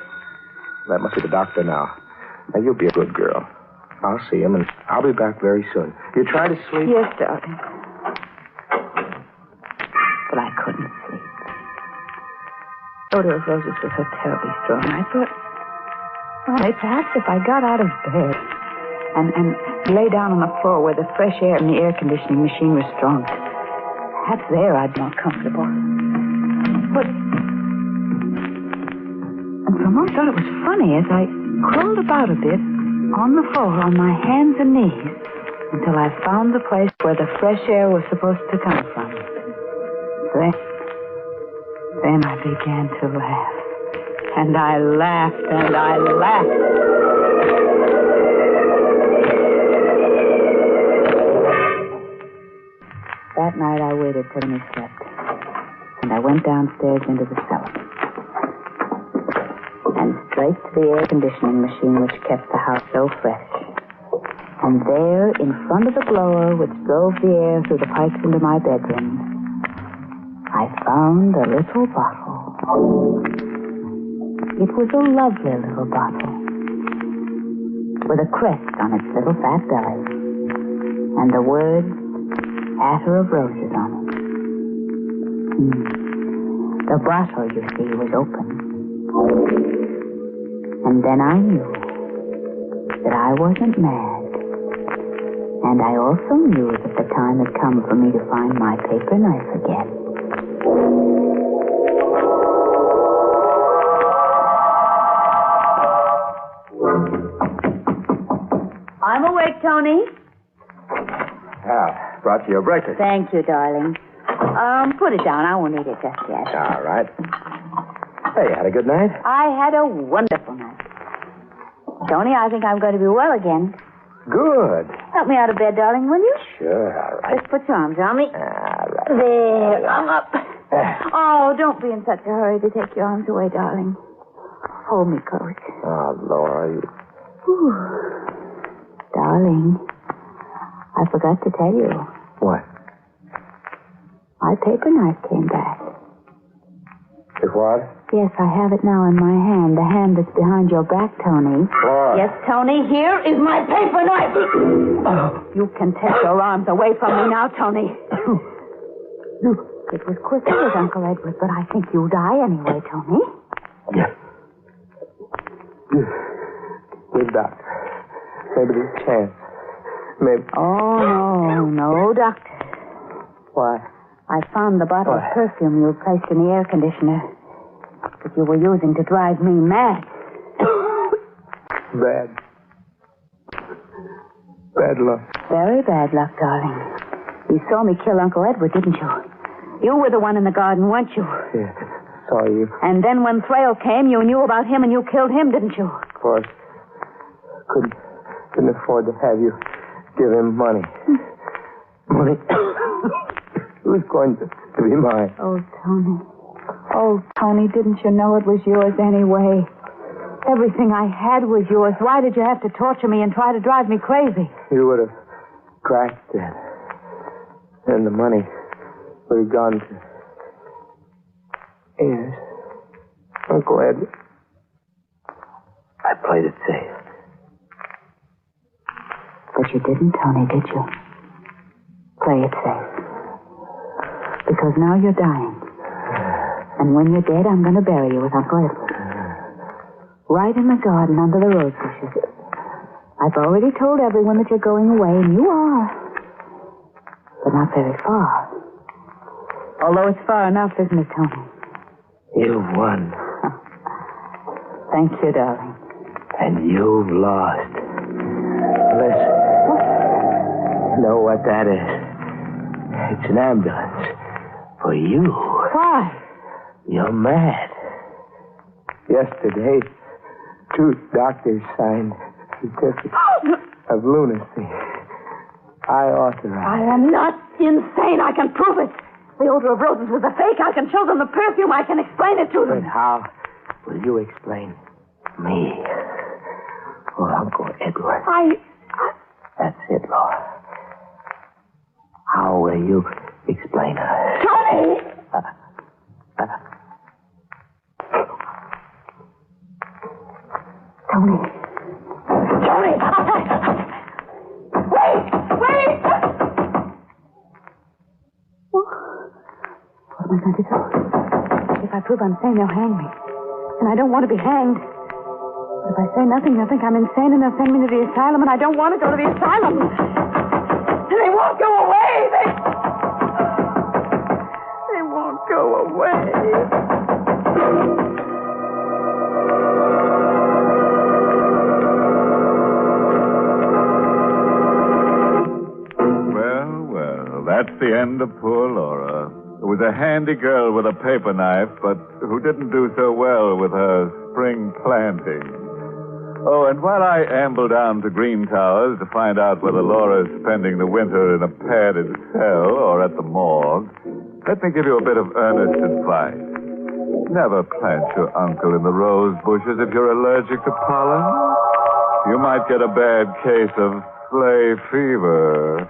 That must be the doctor now. Now, you'll be a good girl. I'll see him, and I'll be back very soon. You try to sleep? Yes, darling. But I couldn't sleep. The odor of roses was so terribly strong. I thought, perhaps if I got out of bed and lay down on the floor where the fresh air in the air conditioning machine was strong, perhaps there I'd be more comfortable. But... And someone thought it was funny as I crawled about a bit on the floor on my hands and knees until I found the place where the fresh air was supposed to come from. Then I began to laugh. And I laughed and I laughed. That night I waited till he slept. And I went downstairs into the cellar. And straight to the air conditioning machine which kept the house so fresh. And there, in front of the blower which drove the air through the pipes into my bedroom, I found a little bottle. It was a lovely little bottle with a crest on its little fat belly and the words, Attar of Roses on it. The bottle, you see, was open. And then I knew that I wasn't mad. And I also knew that the time had come for me to find my paper knife again. I'm awake, Tony. Brought you your breakfast. Thank you, darling. Put it down. I won't eat it just yet. All right. Hey, you had a good night? I had a wonderful night. Tony, I think I'm going to be well again. Good. Help me out of bed, darling, will you? Sure, all right. Just put your arms around me. All right. There, I'm up. Oh, don't be in such a hurry to take your arms away, darling. Hold me close. Oh, Laura, you... Whew. Darling, I forgot to tell you. What? My paper knife came back. The what? Yes, I have it now in my hand. The hand that's behind your back, Tony. What? Yes, Tony, here is my paper knife. You can take your arms away from me now, Tony. It was quicker with Uncle Edward, but I think you'll die anyway, Tony. Yeah. Good doctor. Maybe there's a chance. Maybe. Oh, no, doctor. Why? I found the bottle of perfume you placed in the air conditioner that you were using to drive me mad. Bad. Bad luck. Very bad luck, darling. You saw me kill Uncle Edward, didn't you? You were the one in the garden, weren't you? Yeah, saw you. And then when Thrale came, you knew about him and you killed him, didn't you? Of course. Couldn't afford to have you give him money. Money. Who's going to be mine? Oh, Tony. Oh, Tony, didn't you know it was yours anyway? Everything I had was yours. Why did you have to torture me and try to drive me crazy? You would have cracked it. And the money would have gone to... Yes. Uncle Edward. I played it safe. But you didn't, Tony, did you? Play it safe. Because now you're dying. And when you're dead, I'm going to bury you with Uncle Edward. Right in the garden under the rose bushes. I've already told everyone that you're going away, and you are. But not very far. Although it's far enough, isn't it, Tony? You've won. Thank you, darling. And you've lost. Listen. You know what that is? It's an ambulance. For you. Why? You're mad. Yesterday, 2 doctors signed certificates of lunacy. I authorized. I am not insane. I can prove it. The odor of roses was a fake. I can show them the perfume. I can explain it to them. But how will you explain me or Uncle Edward? That's it, Laura. How will you explain us? Tony! Tony. Tony! Wait! Wait! What am I going to do? If I prove I'm sane, they'll hang me. And I don't want to be hanged. But if I say nothing, they'll think I'm insane and they'll send me to the asylum, and I don't want to go to the asylum. And they won't go away. They won't go away. Well, that's the end of poor Laura, who was a handy girl with a paper knife, but who didn't do so well with her spring planting. Oh, and while I amble down to Green Towers to find out whether Laura's spending the winter in a padded cell or at the morgue, let me give you a bit of earnest advice. Never plant your uncle in the rose bushes if you're allergic to pollen. You might get a bad case of sleigh fever.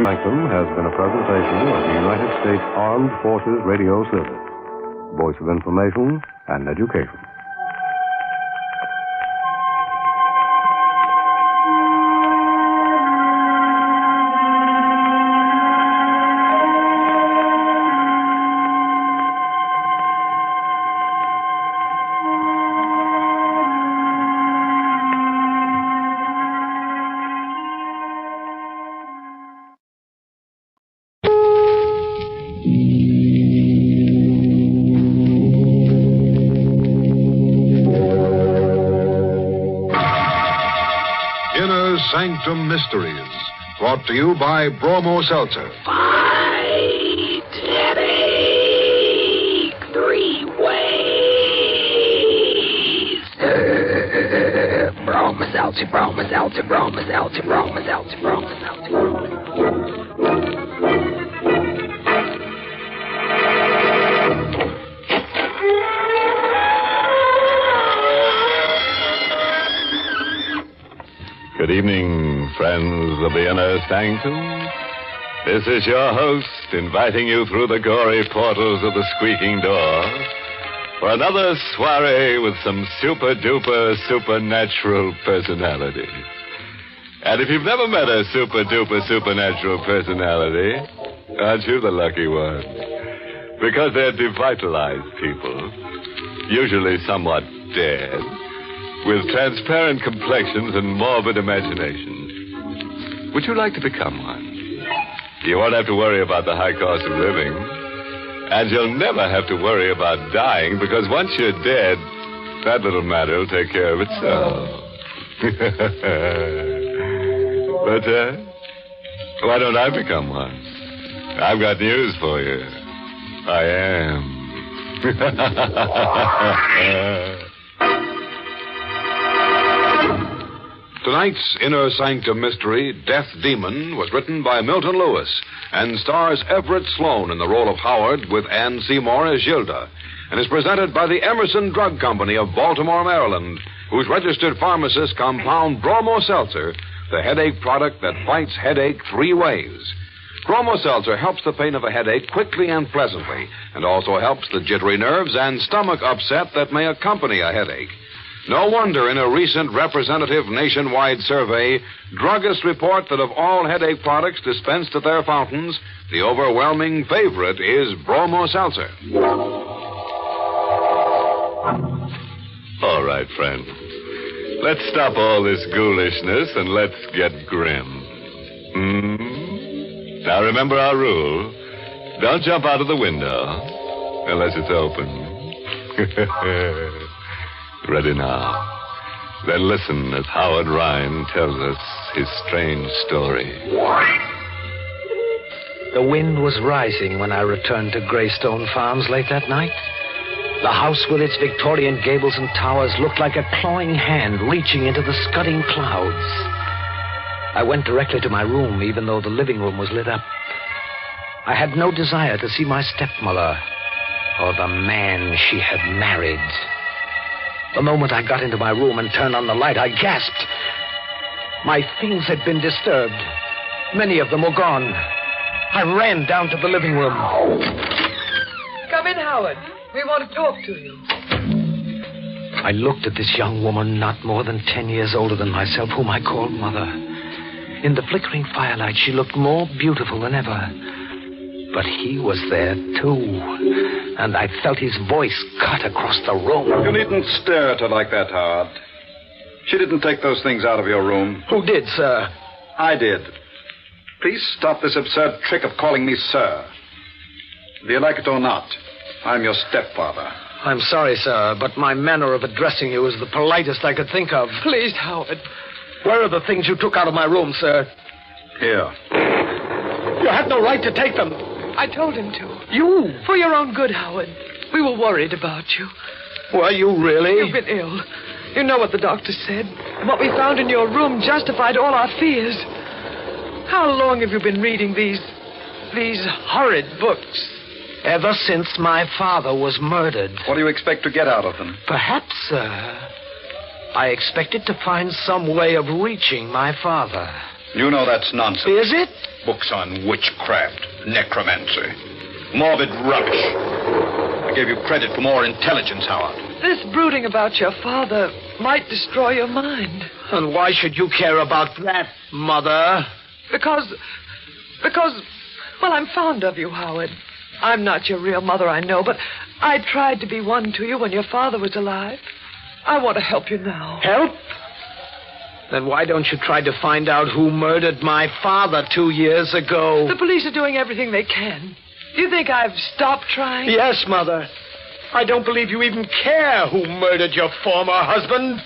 Sanctum has been a presentation of the United States Armed Forces Radio Service. Voice of information and education. Sanctum Mysteries, brought to you by Bromo Seltzer. Fight headache 3 ways. Elsie Bromas, Elsie Bromas, Elsie Bromas, Elsie Bromas, Elsie Bromas. Good evening, friends of the inner sanctum. This is your host inviting you through the gory portals of the squeaking door for another soiree with some super-duper supernatural personality. And if you've never met a super-duper supernatural personality, aren't you the lucky one? Because they're devitalized people, usually somewhat dead, with transparent complexions and morbid imaginations. Would you like to become one? You won't have to worry about the high cost of living. And you'll never have to worry about dying, because once you're dead, that little matter will take care of itself. But, why don't I become one? I've got news for you. I am. Tonight's Inner Sanctum mystery, Death Demon, was written by Milton Lewis and stars Everett Sloan in the role of Howard with Ann Seymour as Gilda, and is presented by the Emerson Drug Company of Baltimore, Maryland, whose registered pharmacists compound Bromo Seltzer, the headache product that fights headache 3 ways. Bromo Seltzer helps the pain of a headache quickly and pleasantly, and also helps the jittery nerves and stomach upset that may accompany a headache. No wonder in a recent representative nationwide survey, druggists report that of all headache products dispensed at their fountains, the overwhelming favorite is Bromo Seltzer. All right, friend. Let's stop all this ghoulishness and let's get grim. Now remember our rule. Don't jump out of the window unless it's open. Ready now. Then listen as Howard Rhine tells us his strange story. The wind was rising when I returned to Greystone Farms late that night. The house with its Victorian gables and towers looked like a clawing hand reaching into the scudding clouds. I went directly to my room, even though the living room was lit up. I had no desire to see my stepmother or the man she had married. The moment I got into my room and turned on the light, I gasped. My things had been disturbed. Many of them were gone. I ran down to the living room. Come in, Howard. We want to talk to you. I looked at this young woman, not more than 10 years older than myself, whom I called Mother. In the flickering firelight, she looked more beautiful than ever. But he was there, too. And I felt his voice cut across the room. You needn't stare at her like that, Howard. She didn't take those things out of your room. Who did, sir? I did. Please stop this absurd trick of calling me sir. Do you like it or not? I'm your stepfather. I'm sorry, sir, but my manner of addressing you is the politest I could think of. Please, Howard. Where are the things you took out of my room, sir? Here. You had no right to take them. I told him to. You? For your own good, Howard. We were worried about you. Were you really? You've been ill. You know what the doctor said. What we found in your room justified all our fears. How long have you been reading these horrid books? Ever since my father was murdered. What do you expect to get out of them? Perhaps, sir, I expected to find some way of reaching my father. You know that's nonsense. Is it? Books on witchcraft, necromancy, morbid rubbish. I gave you credit for more intelligence, Howard. This brooding about your father might destroy your mind. And why should you care about that, Mother? Because, well, I'm fond of you, Howard. I'm not your real mother, I know, but I tried to be one to you when your father was alive. I want to help you now. Help? Then why don't you try to find out who murdered my father 2 years ago? The police are doing everything they can. Do you think I've stopped trying? Yes, Mother. I don't believe you even care who murdered your former husband.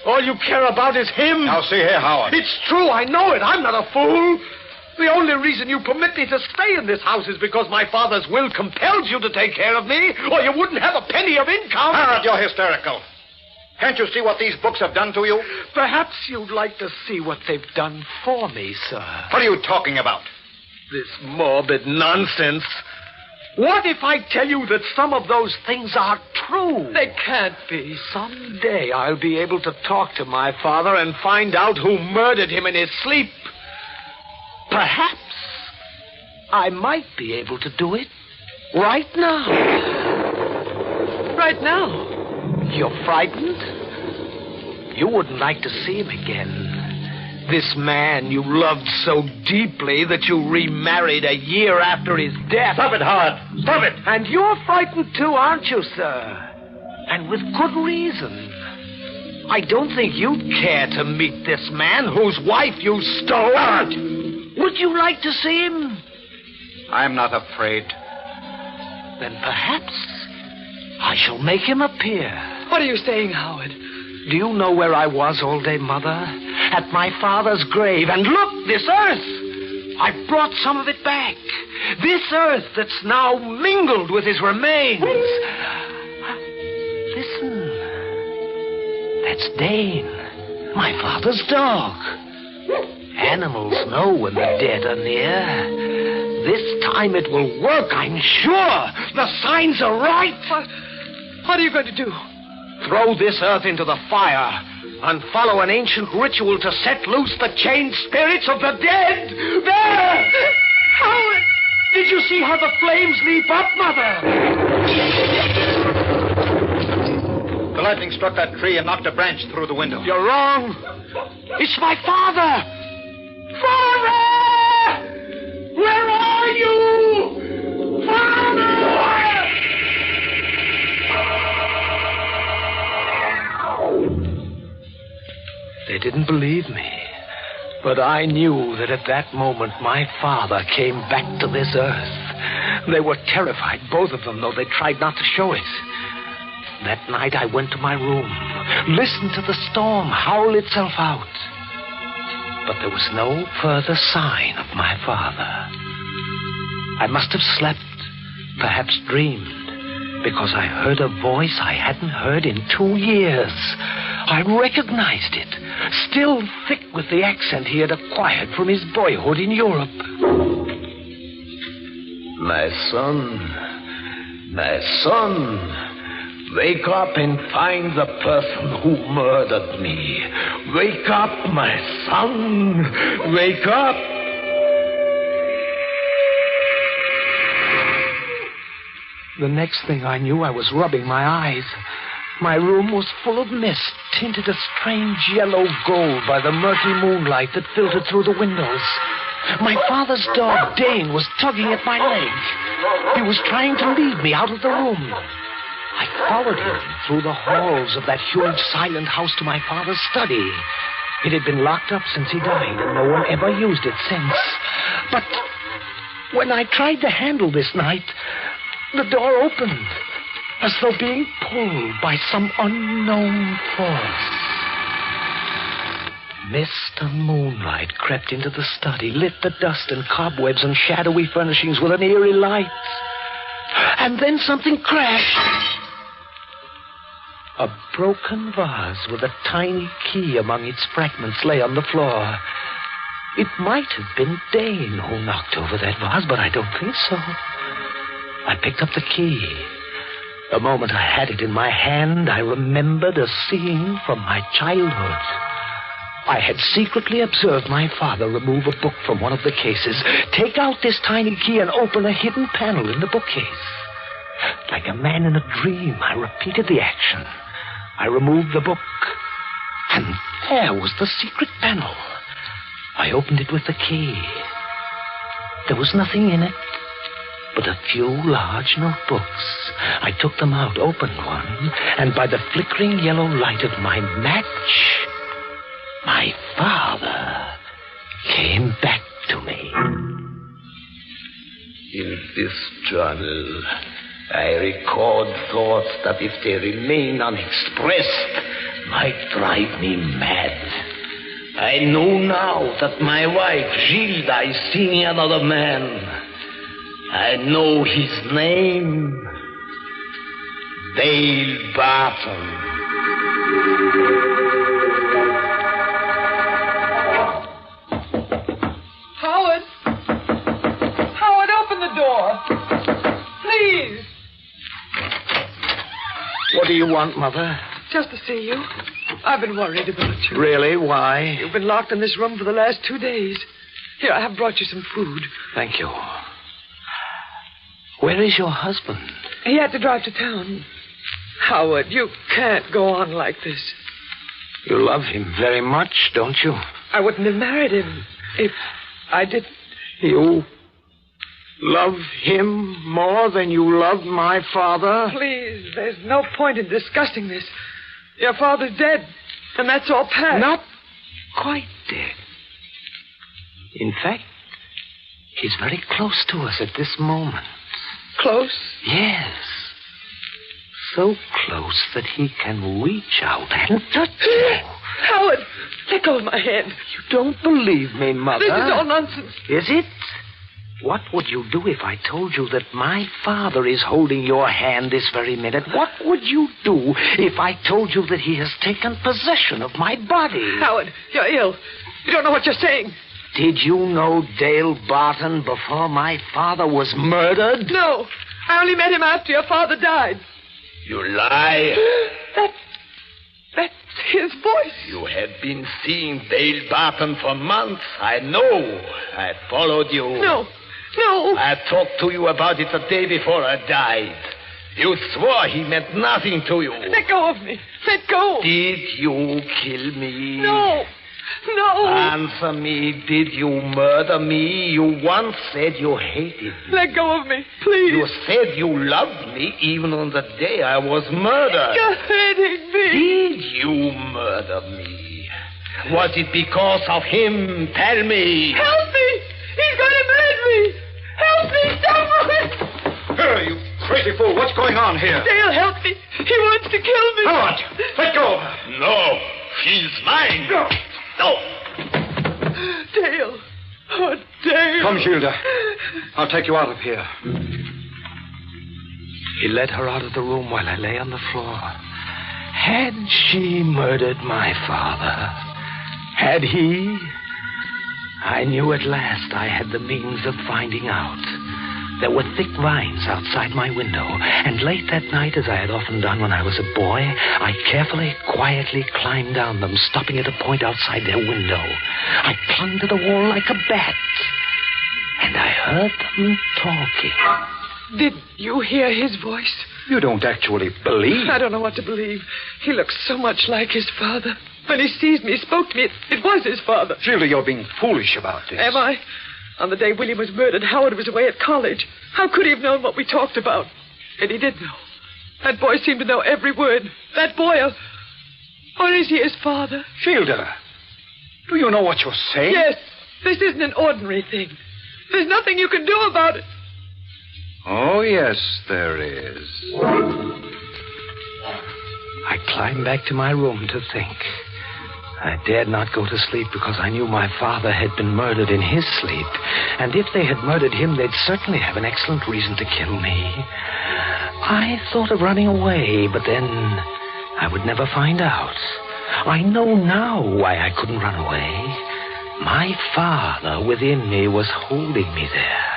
All you care about is him. Now, see here, Howard. It's true, I know it. I'm not a fool. The only reason you permit me to stay in this house is because my father's will compels you to take care of me, or you wouldn't have a penny of income. Howard, you're hysterical. Can't you see what these books have done to you? Perhaps you'd like to see what they've done for me, sir. What are you talking about? This morbid nonsense. What if I tell you that some of those things are true? They can't be. Someday I'll be able to talk to my father and find out who murdered him in his sleep. Perhaps I might be able to do it right now. Right now? You're frightened? You wouldn't like to see him again. This man you loved so deeply that you remarried a year after his death. Stop it, Howard. Stop it. And you're frightened too, aren't you, sir? And with good reason. I don't think you'd care to meet this man whose wife you stole. Howard! Would you like to see him? I'm not afraid. Then perhaps I shall make him appear. What are you saying, Howard? Do you know where I was all day, Mother? At my father's grave. And look, this earth! I've brought some of it back. This earth that's now mingled with his remains. Listen. That's Dane, my father's dog. Animals know when the dead are near. This time it will work, I'm sure. The signs are right. What are you going to do? Throw this earth into the fire and follow an ancient ritual to set loose the chained spirits of the dead. There! Howard! Did you see how the flames leap up, Mother? The lightning struck that tree and knocked a branch through the window. You're wrong. It's my father! Father! Where are you? Father! They didn't believe me. But I knew that at that moment my father came back to this earth. They were terrified, both of them, though they tried not to show it. That night I went to my room, listened to the storm howl itself out. But there was no further sign of my father. I must have slept, perhaps dreamed, because I heard a voice I hadn't heard in 2 years. I recognized it, still thick with the accent he had acquired from his boyhood in Europe. My son, wake up and find the person who murdered me. Wake up, my son, wake up. The next thing I knew, I was rubbing my eyes. My room was full of mist, tinted a strange yellow gold by the murky moonlight that filtered through the windows. My father's dog, Dane, was tugging at my leg. He was trying to lead me out of the room. I followed him through the halls of that huge silent house to my father's study. It had been locked up since he died, and no one ever used it since. But when I tried the handle this night, the door opened, as though being pulled by some unknown force. Mist and moonlight crept into the study, lit the dust and cobwebs and shadowy furnishings with an eerie light. And then something crashed. A broken vase with a tiny key among its fragments lay on the floor. It might have been Dane who knocked over that vase, but I don't think so. I picked up the key. The moment I had it in my hand, I remembered a scene from my childhood. I had secretly observed my father remove a book from one of the cases, take out this tiny key, and open a hidden panel in the bookcase. Like a man in a dream, I repeated the action. I removed the book, and there was the secret panel. I opened it with the key. There was nothing in it but a few large notebooks. I took them out, opened one, and by the flickering yellow light of my match, my father came back to me. In this journal, I record thoughts that, if they remain unexpressed, might drive me mad. I know now that my wife, Gilda, is seeing another man. I know his name. Dale Barton. What do you want, Mother? Just to see you. I've been worried about you. Really? Why? You've been locked in this room for the last 2 days. Here, I have brought you some food. Thank you. Where is your husband? He had to drive to town. Howard, you can't go on like this. You love him very much, don't you? I wouldn't have married him if I didn't. You love him more than you loved my father? Please, there's no point in discussing this. Your father's dead, and that's all past. Not quite dead. In fact, he's very close to us at this moment. Close? Yes. So close that he can reach out and touch you. Howard, let go of my hand. You don't believe me, Mother? This is all nonsense. Is it? What would you do if I told you that my father is holding your hand this very minute? What would you do if I told you that he has taken possession of my body? Howard, you're ill. You don't know what you're saying. Did you know Dale Barton before my father was murdered? No. I only met him after your father died. You lie. That's his voice. You have been seeing Dale Barton for months. I know. I followed you. No. I talked to you about it the day before I died. You swore he meant nothing to you. Let go of me. Let go. Did you kill me? No. Answer me. Did you murder me? You once said you hated me. Let go of me, please. You said you loved me even on the day I was murdered. You're hurting me. Did you murder me? Was it because of him? Tell me. Help me. He's going to murder me. Help me. Stop it. Hey, you crazy fool. What's going on here? Dale, help me. He wants to kill me. Howard, let go. No. She's mine. No. Dale. Oh, Dale. Come, Gilda. I'll take you out of here. He led her out of the room while I lay on the floor. Had she murdered my father? Had he? I knew at last I had the means of finding out. There were thick vines outside my window, and late that night, as I had often done when I was a boy, I carefully, quietly climbed down them, stopping at a point outside their window. I clung to the wall like a bat, and I heard them talking. Did you hear his voice? You don't actually believe? I don't know what to believe. He looks so much like his father. When he sees me, spoke to me, it was his father. Gilda, you're being foolish about this. Am I? On the day William was murdered, Howard was away at college. How could he have known what we talked about? And he did know. That boy seemed to know every word. That boy, or is he his father? Gilda, do you know what you're saying? Yes. This isn't an ordinary thing. There's nothing you can do about it. Oh, yes, there is. I climbed back to my room to think. I dared not go to sleep because I knew my father had been murdered in his sleep. And if they had murdered him, they'd certainly have an excellent reason to kill me. I thought of running away, but then I would never find out. I know now why I couldn't run away. My father within me was holding me there.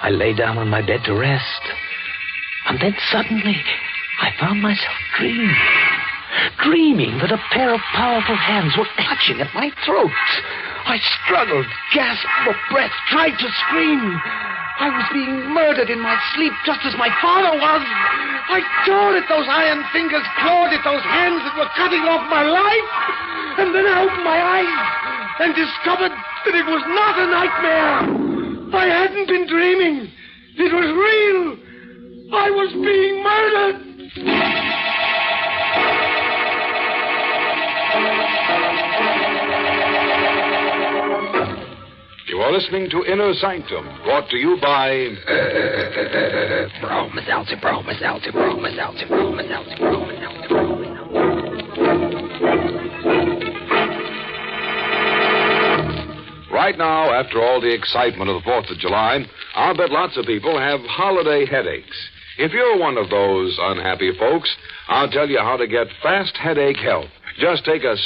I lay down on my bed to rest. And then suddenly I found myself dreaming that a pair of powerful hands were clutching at my throat. I struggled, gasped for breath, tried to scream. I was being murdered in my sleep just as my father was. I tore at those iron fingers, clawed at those hands that were cutting off my life. And then I opened my eyes and discovered that it was not a nightmare. I hadn't been dreaming. It was real. I was being murdered. You are listening to Inner Sanctum, brought to you by... Right now, after all the excitement of the 4th of July, I'll bet lots of people have holiday headaches. If you're one of those unhappy folks, I'll tell you how to get fast headache help. Just take a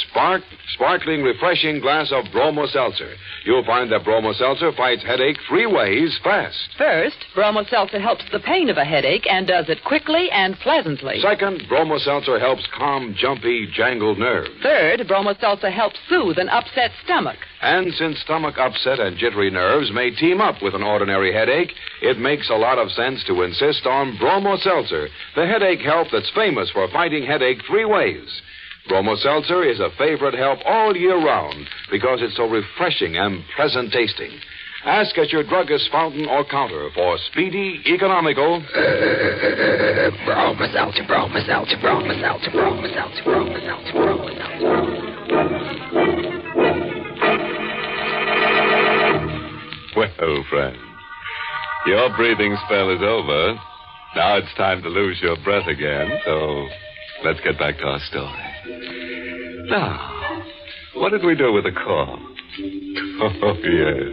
sparkling, refreshing glass of Bromo Seltzer. You'll find that Bromo Seltzer fights headache 3 ways fast. First, Bromo Seltzer helps the pain of a headache and does it quickly and pleasantly. Second, Bromo Seltzer helps calm, jumpy, jangled nerves. Third, Bromo Seltzer helps soothe an upset stomach. And since stomach upset and jittery nerves may team up with an ordinary headache, it makes a lot of sense to insist on Bromo Seltzer, the headache help that's famous for fighting headache 3 ways. Bromo Seltzer is a favorite help all year round because it's so refreshing and pleasant tasting. Ask at your druggist fountain or counter for speedy, economical... Bromo Seltzer, Bromo Seltzer, Bromo Seltzer, Bromo Seltzer, Bromo Seltzer, Bromo Seltzer. Well, friend, your breathing spell is over. Now it's time to lose your breath again, so let's get back to our story. Now, what did we do with the call? Oh, yes.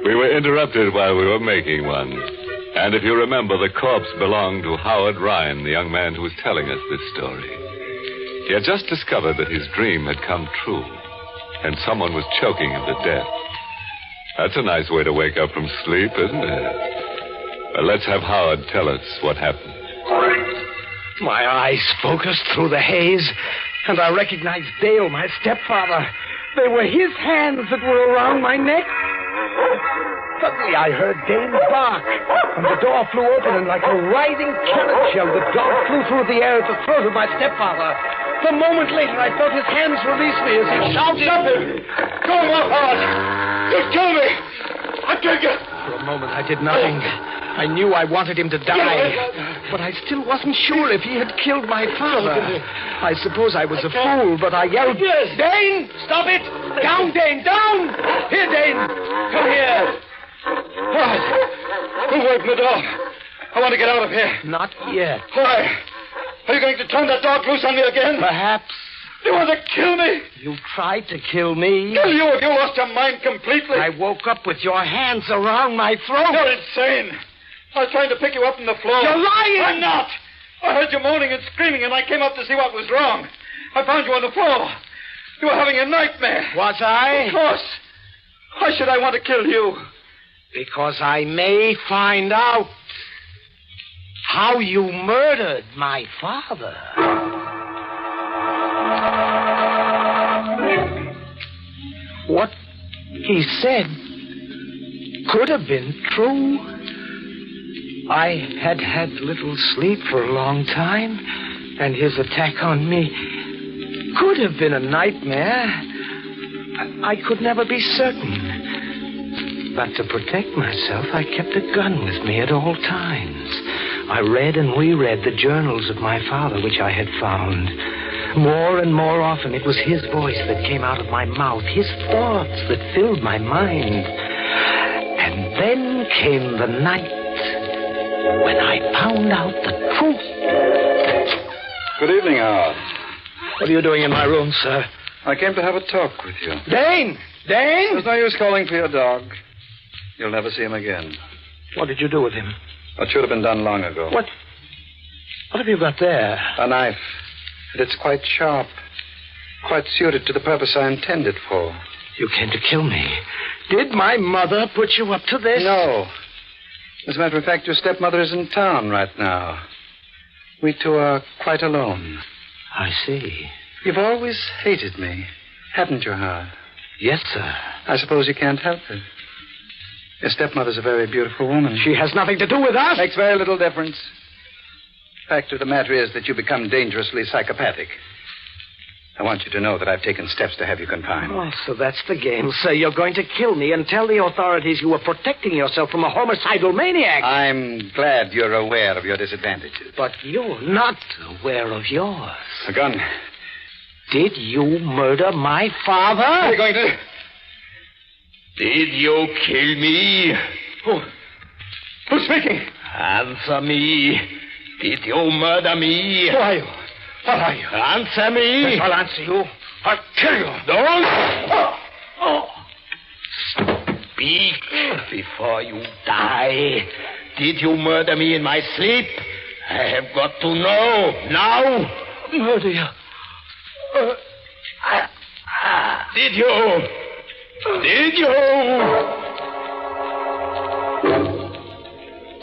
We were interrupted while we were making one. And if you remember, the corpse belonged to Howard Ryan, the young man who was telling us this story. He had just discovered that his dream had come true, and someone was choking him to death. That's a nice way to wake up from sleep, isn't it? Well, let's have Howard tell us what happened. My eyes focused through the haze, and I recognized Dale, my stepfather. They were his hands that were around my neck. Suddenly I heard Dale bark, and the door flew open, and like a rising cannon shell, the dog flew through the air at the throat of my stepfather. A moment later, I felt his hands release me as he shouted... Stop him! Go on, Howard! Just kill me! I'll kill you! For a moment, I did nothing. I knew I wanted him to die, but I still wasn't sure if he had killed my father. I suppose I was a fool, but I yelled, Dane, stop it! Down, Dane, down! Here, Dane, come here. What? Who opened the door? I want to get out of here. Not yet. Why? Are you going to turn that dog loose on me again? Perhaps. You want to kill me? You tried to kill me. Kill you if you lost your mind completely. I woke up with your hands around my throat. You're insane. I was trying to pick you up from the floor. You're lying! I'm not! I heard you moaning and screaming, and I came up to see what was wrong. I found you on the floor. You were having a nightmare. Was I? Of course. Why should I want to kill you? Because I may find out how you murdered my father. What he said could have been true. I had had little sleep for a long time, and his attack on me could have been a nightmare. I could never be certain. But to protect myself, I kept a gun with me at all times. I read and reread the journals of my father, which I had found. More and more often, it was his voice that came out of my mouth, his thoughts that filled my mind. And then came the night when I found out the truth. Good evening, Howard. What are you doing in my room, sir? I came to have a talk with you. Dane! Dane! There's no use calling for your dog. You'll never see him again. What did you do with him? What should have been done long ago. What have you got there? A knife. And it's quite sharp. Quite suited to the purpose I intended for. You came to kill me. Did my mother put you up to this? No. As a matter of fact, your stepmother is in town right now. We two are quite alone. I see. You've always hated me, haven't you, Howard? Yes, sir. I suppose you can't help it. Your stepmother's a very beautiful woman. She has nothing to do with us. Makes very little difference. Fact of the matter is that you become dangerously psychopathic. I want you to know that I've taken steps to have you confined. Oh, so that's the game, sir. You're going to kill me and tell the authorities you were protecting yourself from a homicidal maniac. I'm glad you're aware of your disadvantages. But you're not aware of yours. A gun. Did you murder my father? Are you going to... Did you kill me? Who's speaking? Answer me. Did you murder me? Who are you? What are you? Answer me. Yes, I'll answer you. I'll kill you. Don't. Speak before you die. Did you murder me in my sleep? I have got to know now. Murder you? Did you?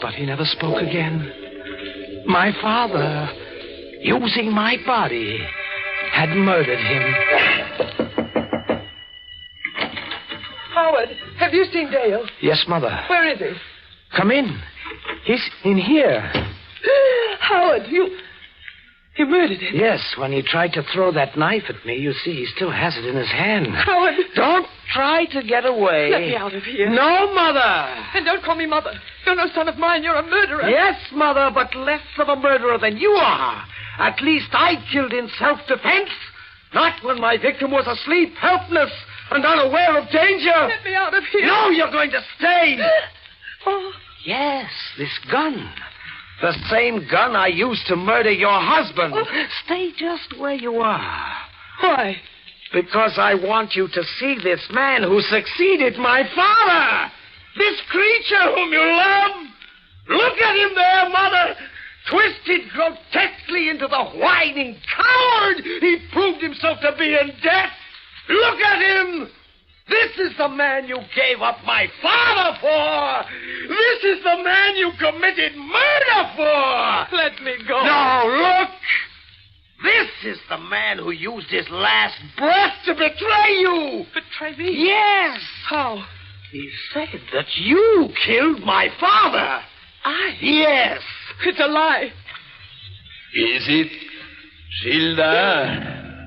But he never spoke again. My father, using my body, had murdered him. Howard, have you seen Dale? Yes, Mother. Where is he? Come in. He's in here. Howard, you murdered him. Yes, when he tried to throw that knife at me, you see, he still has it in his hand. Howard! Don't try to get away. Let me out of here. No, Mother! And don't call me Mother. You're no son of mine. You're a murderer. Yes, Mother, but less of a murderer than you are. At least I killed in self-defense. Not when my victim was asleep, helpless, and unaware of danger. Let me out of here. No, you're going to stay. Oh. Yes, this gun. The same gun I used to murder your husband. Oh. Stay just where you are. Why? Because I want you to see this man who succeeded my father. This creature whom you love. Look at him there, Mother. Twisted grotesquely into the whining coward he proved himself to be in death. Look at him. This is the man you gave up my father for. This is the man you committed murder for. Let me go. No, look. This is the man who used his last breath to betray you. Betray me? Yes. How? He said that you killed my father. I? Yes. It's a lie. Is it, Gilda?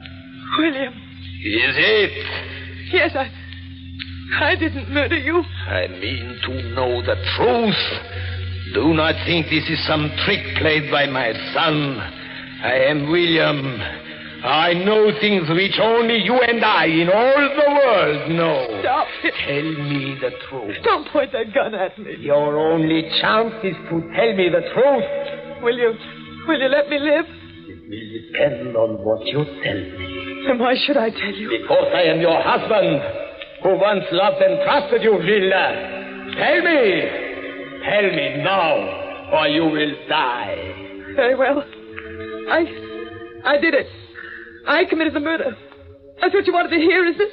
William. Is it? Yes, I didn't murder you. I mean to know the truth. Do not think this is some trick played by my son. I am William. I know things which only you and I in all the world know. Stop. Tell me the truth. Don't point that gun at me. Your only chance is to tell me the truth. Will you let me live? It will depend on what you tell me. And why should I tell you? Because I am your husband, who once loved and trusted you, Gilda. Tell me. Tell me now, or you will die. Very well. I did it. I committed the murder. That's what you wanted to hear, isn't it?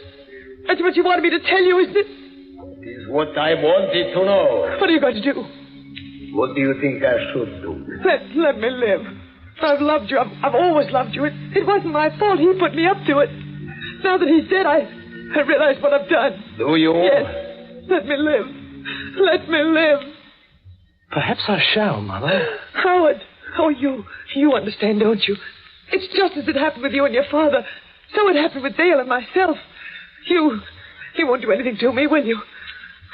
That's what you wanted me to tell you, isn't it? It is what I wanted to know. What are you going to do? What do you think I should do? Let me live. I've loved you. I've always loved you. It wasn't my fault. He put me up to it. Now that he's dead, I realize what I've done. Do you? Yes. Let me live. Let me live. Perhaps I shall, Mother. Howard. Oh, you understand, don't you? It's just as it happened with you and your father. So it happened with Dale and myself. You won't do anything to me, will you?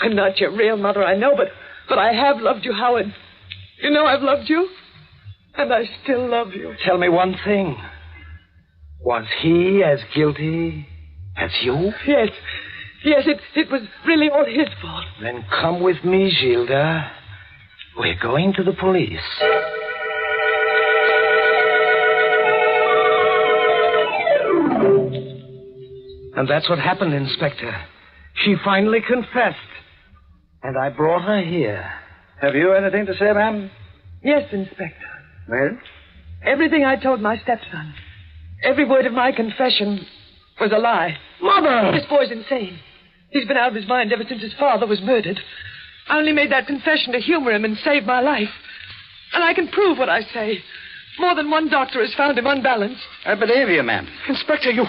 I'm not your real mother, I know, but I have loved you, Howard. You know I've loved you, and I still love you. Tell me one thing. Was he as guilty as you? Yes, it was really all his fault. Then come with me, Gilda. We're going to the police. And that's what happened, Inspector. She finally confessed. And I brought her here. Have you anything to say, ma'am? Yes, Inspector. Well? Everything I told my stepson. Every word of my confession was a lie. Mother! This boy's insane. He's been out of his mind ever since his father was murdered. I only made that confession to humor him and save my life. And I can prove what I say. More than one doctor has found him unbalanced. I believe you, ma'am. Inspector, you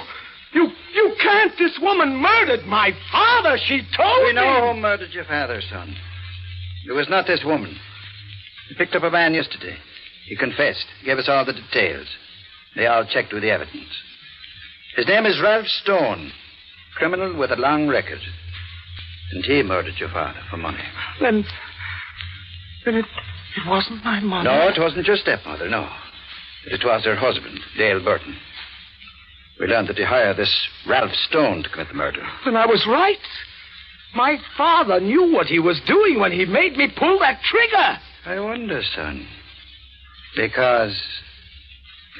can't. This woman murdered my father. She told me. We know who murdered your father, son. It was not this woman. We picked up a man yesterday. He confessed, gave us all the details. They all checked with the evidence. His name is Ralph Stone, criminal with a long record. And he murdered your father for money. Then it wasn't my mother. No, it wasn't your stepmother, no. It was her husband, Dale Burton. We learned that he hired this Ralph Stone to commit the murder. Then I was right. My father knew what he was doing when he made me pull that trigger. I wonder, son. Because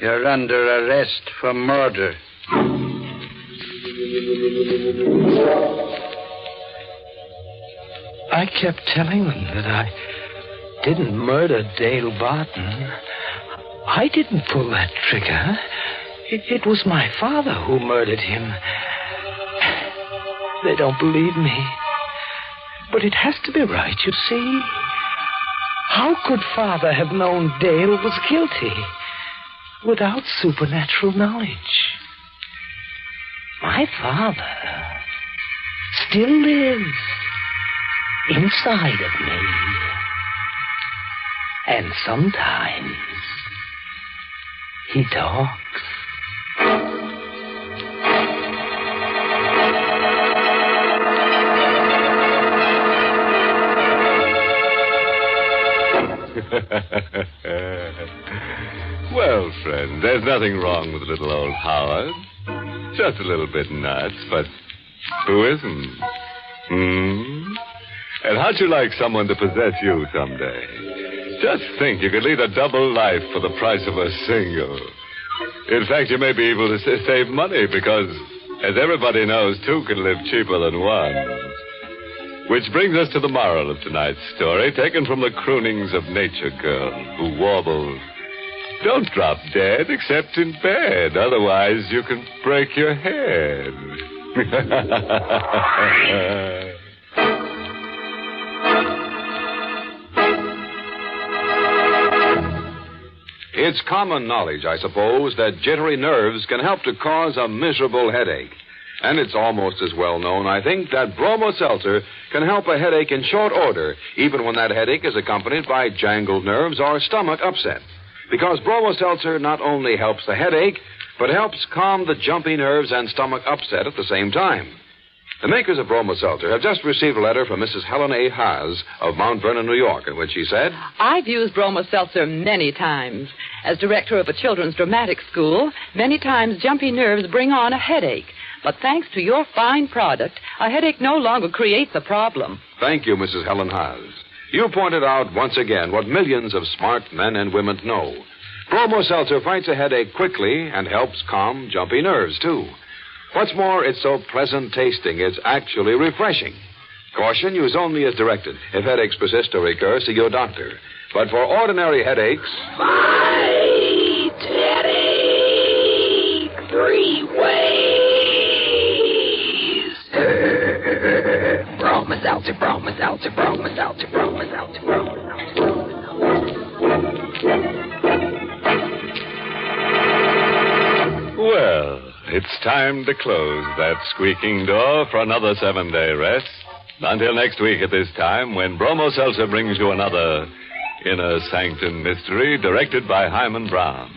you're under arrest for murder. I kept telling them that I didn't murder Dale Barton. I didn't pull that trigger. It was my father who murdered him. They don't believe me. But it has to be right, you see. How could Father have known Dale was guilty without supernatural knowledge? My father still lives inside of me. And sometimes he talks. Well, friend, there's nothing wrong with little old Howard. Just a little bit nuts, but who isn't? And how'd you like someone to possess you someday? Just think, you could lead a double life for the price of a single. In fact, you may be able to save money because, as everybody knows, two can live cheaper than one. Which brings us to the moral of tonight's story, taken from the croonings of Nature Girl, who warbled, "Don't drop dead except in bed, otherwise you can break your head." It's common knowledge, I suppose, that jittery nerves can help to cause a miserable headache. And it's almost as well known, I think, that Bromo Seltzer can help a headache in short order, even when that headache is accompanied by jangled nerves or stomach upset. Because Bromo Seltzer not only helps the headache, but helps calm the jumpy nerves and stomach upset at the same time. The makers of Bromo Seltzer have just received a letter from Mrs. Helen A. Haas of Mount Vernon, New York, in which she said, "I've used Bromo Seltzer many times. As director of a children's dramatic school, many times jumpy nerves bring on a headache. But thanks to your fine product, a headache no longer creates a problem." Thank you, Mrs. Helen Haas. You pointed out once again what millions of smart men and women know. Bromo Seltzer fights a headache quickly and helps calm jumpy nerves, too. What's more, it's so pleasant tasting, it's actually refreshing. Caution, use only as directed. If headaches persist or recur, see your doctor. But for ordinary headaches... Fight headache 3 ways. Bromo Seltzer, Bromo Seltzer, Bromo Seltzer, Bromo Seltzer, Bromo Seltzer. Well, it's time to close that squeaking door for another 7-day rest. Until next week at this time, when Bromo Seltzer brings you another Inner Sanctum mystery directed by Hyman Brown.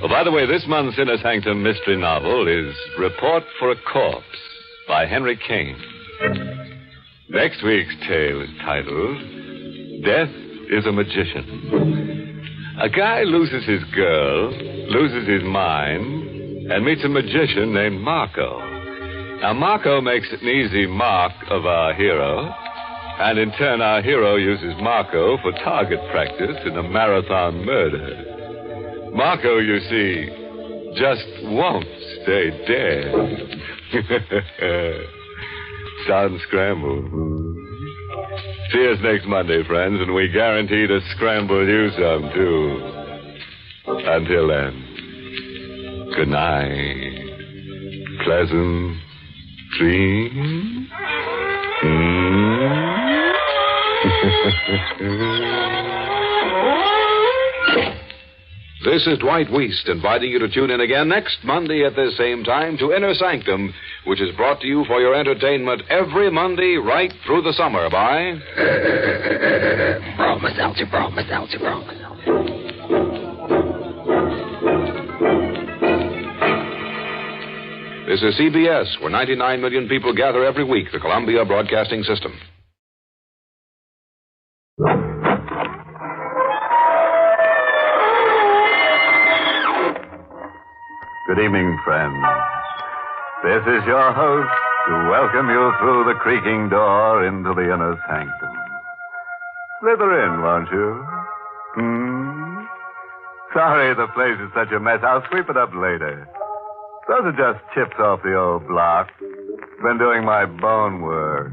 Oh, by the way, this month's Inner Sanctum mystery novel is Report for a Corpse by Henry Kane. Next week's tale is titled Death is a Magician. A guy loses his girl, loses his mind, and meets a magician named Marco. Now, Marco makes an easy mark of our hero, and in turn, our hero uses Marco for target practice in a marathon murder. Marco, you see, just won't stay dead. Sound scrambled. See us next Monday, friends, and we guarantee to scramble you some, too. Until then, good night. Pleasant dreams. This is Dwight Weist inviting you to tune in again next Monday at this same time to Inner Sanctum, which is brought to you for your entertainment every Monday right through the summer by... Bromo Seltzer, Bromo Seltzer, Bromo Seltzer. This is CBS, where 99 million people gather every week, the Columbia Broadcasting System. Good evening, friends. This is your host to welcome you through the creaking door into the Inner Sanctum. Slither in, won't you? Sorry the place is such a mess. I'll sweep it up later. Those are just chips off the old block. Been doing my bone work.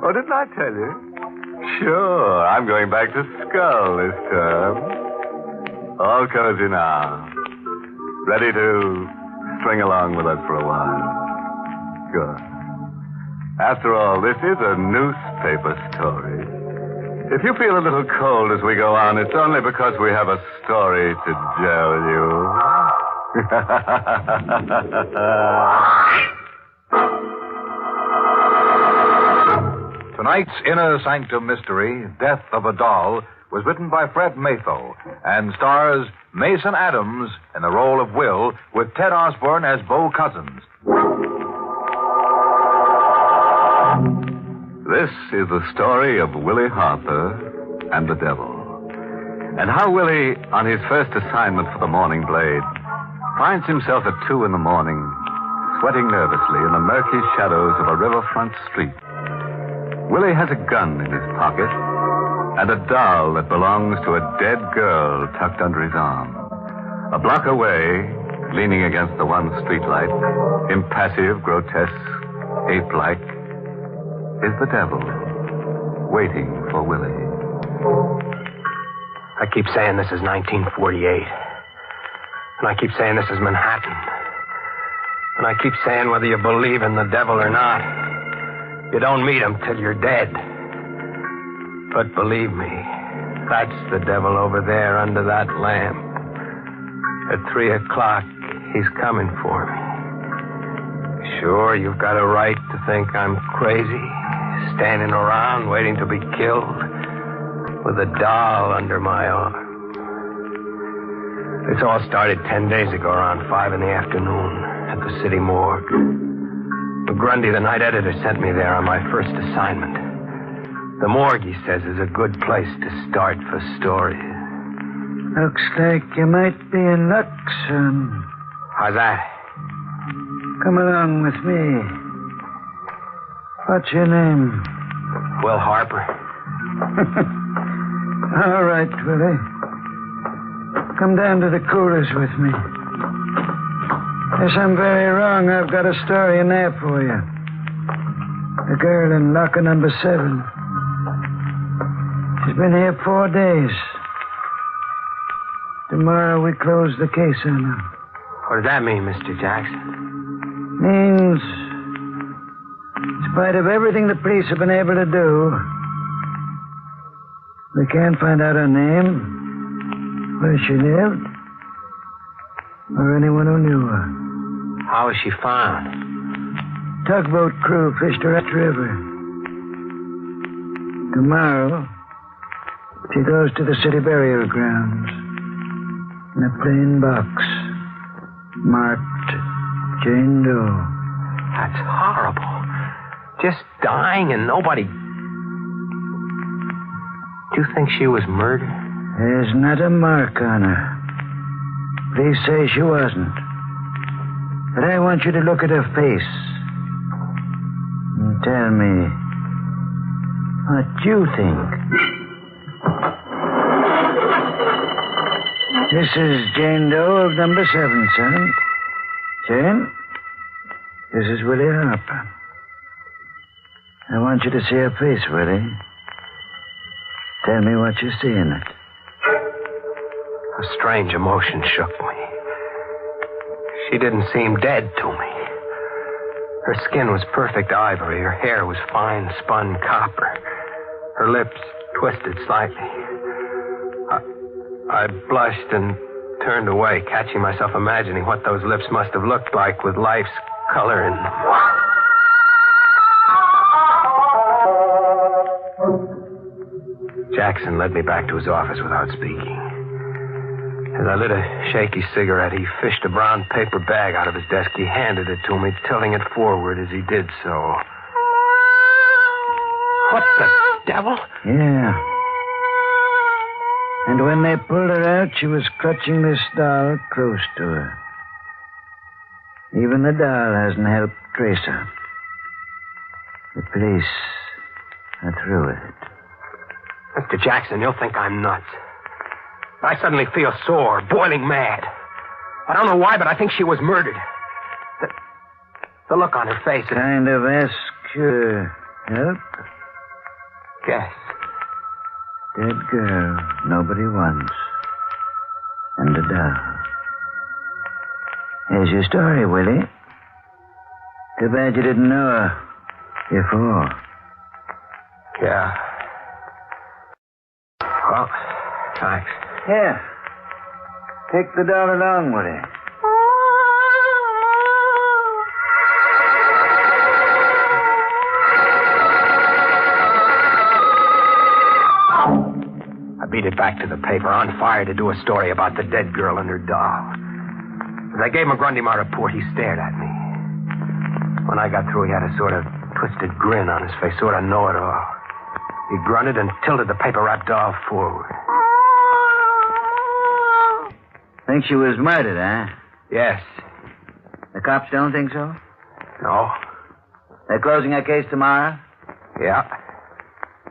Oh, didn't I tell you? Sure, I'm going back to Skull this term. All cozy now. Ready to string along with us for a while. Good. After all, this is a newspaper story. If you feel a little cold as we go on, it's only because we have a story to tell you. Tonight's Inner Sanctum mystery, Death of a Doll, was written by Fred Matho and stars Mason Adams in the role of Will, with Ted Osborne as Bo Cousins. This is the story of Willie Harper and the devil. And how Willie, on his first assignment for the Morning Blade, finds himself at 2 in the morning, sweating nervously in the murky shadows of a riverfront street. Willie has a gun in his pocket and a doll that belongs to a dead girl tucked under his arm. A block away, leaning against the one streetlight, impassive, grotesque, ape-like, is the devil, waiting for Willie. I keep saying this is 1948. And I keep saying this is Manhattan. And I keep saying whether you believe in the devil or not, you don't meet him till you're dead. But believe me, that's the devil over there under that lamp. At 3 o'clock, he's coming for me. Sure, you've got a right to think I'm crazy, standing around waiting to be killed with a doll under my arm. This all started 10 days ago around 5 in the afternoon at the city morgue. McGrundy, the night editor, sent me there on my first assignment. The morgue, he says, is a good place to start for stories. Looks like you might be in luck, son. How's that? Come along with me. What's your name? Will Harper. All right, Willie. Come down to the coolers with me. Yes, I'm very wrong. I've got a story in there for you. The girl in locker number 7. She's been here 4 days. Tomorrow we close the case on her. What does that mean, Mr. Jackson? Means, in spite of everything the police have been able to do, we can't find out her name, where she lived, or anyone who knew her. How was she found? Tugboat crew fished her up the river. Tomorrow, she goes to the city burial grounds in a plain box marked Jane Doe. That's horrible. Just dying and nobody... Do you think she was murdered? There's not a mark on her. Police say she wasn't. But I want you to look at her face and tell me what you think. This is Jane Doe of number 7, son. Jane, this is Willie Harper. I want you to see her face, Willie. Tell me what you see in it. A strange emotion shook me. She didn't seem dead to me. Her skin was perfect ivory. Her hair was fine spun copper. Her lips twisted slightly. I blushed and turned away, catching myself imagining what those lips must have looked like with life's color in them. Jackson led me back to his office without speaking. As I lit a shaky cigarette, he fished a brown paper bag out of his desk. He handed it to me, tilting it forward as he did so. What the devil? Yeah. And when they pulled her out, she was clutching this doll close to her. Even the doll hasn't helped trace her. The police are through with it. Mr. Jackson, you'll think I'm nuts. I suddenly feel sore, boiling mad. I don't know why, but I think she was murdered. The look on her face... Kind of ask your help? Guess. Dead girl nobody wants. doll. Here's your story, Willie. Too bad you didn't know her before. Yeah. Well, thanks. Here. Take the doll along, Willie. I beat it back to the paper, on fire to do a story about the dead girl and her doll. As I gave McGrundy my report, he stared at me. When I got through, he had a sort of twisted grin on his face, sort of know-it-all. He grunted and tilted the paper-wrapped doll forward. Think she was murdered, huh? Yes. The cops don't think so? No. They're closing our case tomorrow? Yeah.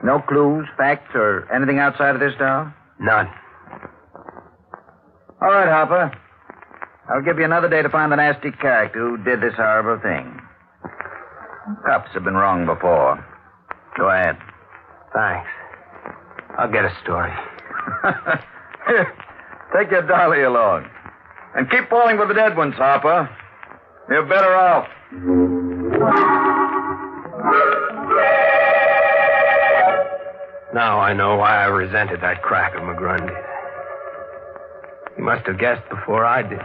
No clues, facts, or anything outside of this doll? None. All right, Hopper. I'll give you another day to find the nasty character who did this horrible thing. Cops have been wrong before. Go ahead. Thanks. I'll get a story. Here, take your dolly along. And keep falling for the dead ones, Hopper. You're better off. Now I know why I resented that crack of McGrundy's. He must have guessed before I did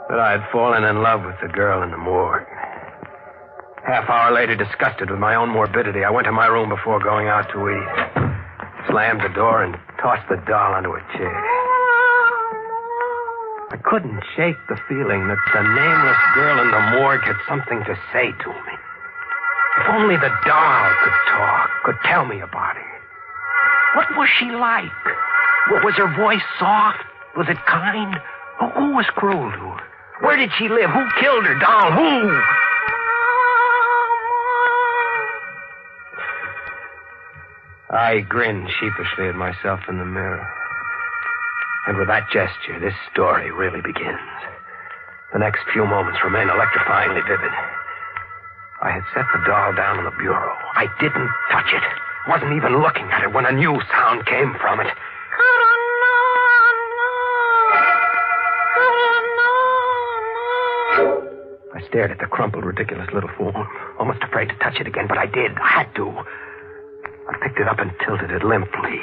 that I had fallen in love with the girl in the morgue. Half hour later, disgusted with my own morbidity, I went to my room before going out to eat. Slammed the door and tossed the doll onto a chair. I couldn't shake the feeling that the nameless girl in the morgue had something to say to me. If only the doll could talk, could tell me about her. What was she like? Was her voice soft? Was it kind? Who was cruel to her? Where did she live? Who killed her? Doll, who? I grinned sheepishly at myself in the mirror. And with that gesture, this story really begins. The next few moments remain electrifyingly vivid. I had set the doll down on the bureau. I didn't touch it. Wasn't even looking at it when a new sound came from it. I stared at the crumpled, ridiculous little form, almost afraid to touch it again, but I did. I had to. I picked it up and tilted it limply.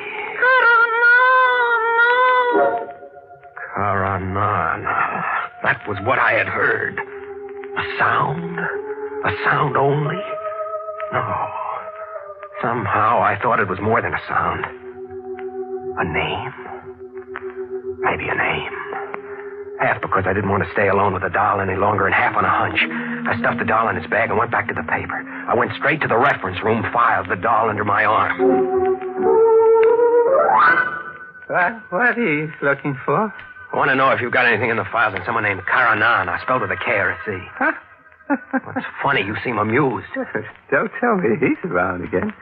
Karanana. That was what I had heard. A sound? A sound only? No. Somehow I thought it was more than a sound. A name? Maybe a name. Half because I didn't want to stay alone with the doll any longer, and half on a hunch. I stuffed the doll in its bag and went back to the paper. I went straight to the reference room, filed the doll under my arm. What are you looking for? I want to know if you've got anything in the files on someone named Karanana, spelled with a K or a C. Huh? What's funny? You seem amused. Don't tell me he's around again.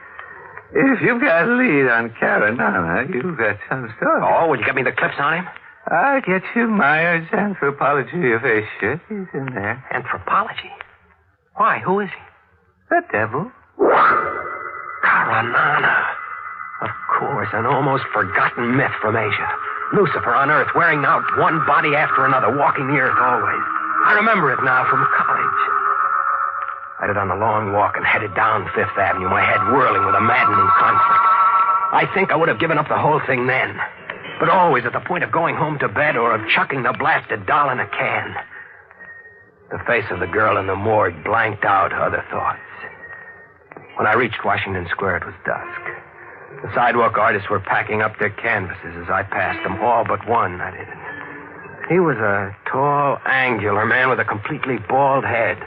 If you've got a lead on Karanana, you've got some story. Oh, will you get me the clips on him? I'll get you Myers' Anthropology of Asia. He's in there. Anthropology? Why? Who is he? The devil. Karanana. Of course, an almost forgotten myth from Asia. Lucifer on Earth, wearing out one body after another, walking the earth always. I remember it now from college. I had on a long walk and headed down Fifth Avenue, my head whirling with a maddening conflict. I think I would have given up the whole thing then, but always at the point of going home to bed or of chucking the blasted doll in a can. The face of the girl in the morgue blanked out other thoughts. When I reached Washington Square, it was dusk. The sidewalk artists were packing up their canvases as I passed them, all but one. I didn't. He was a tall, angular man with a completely bald head,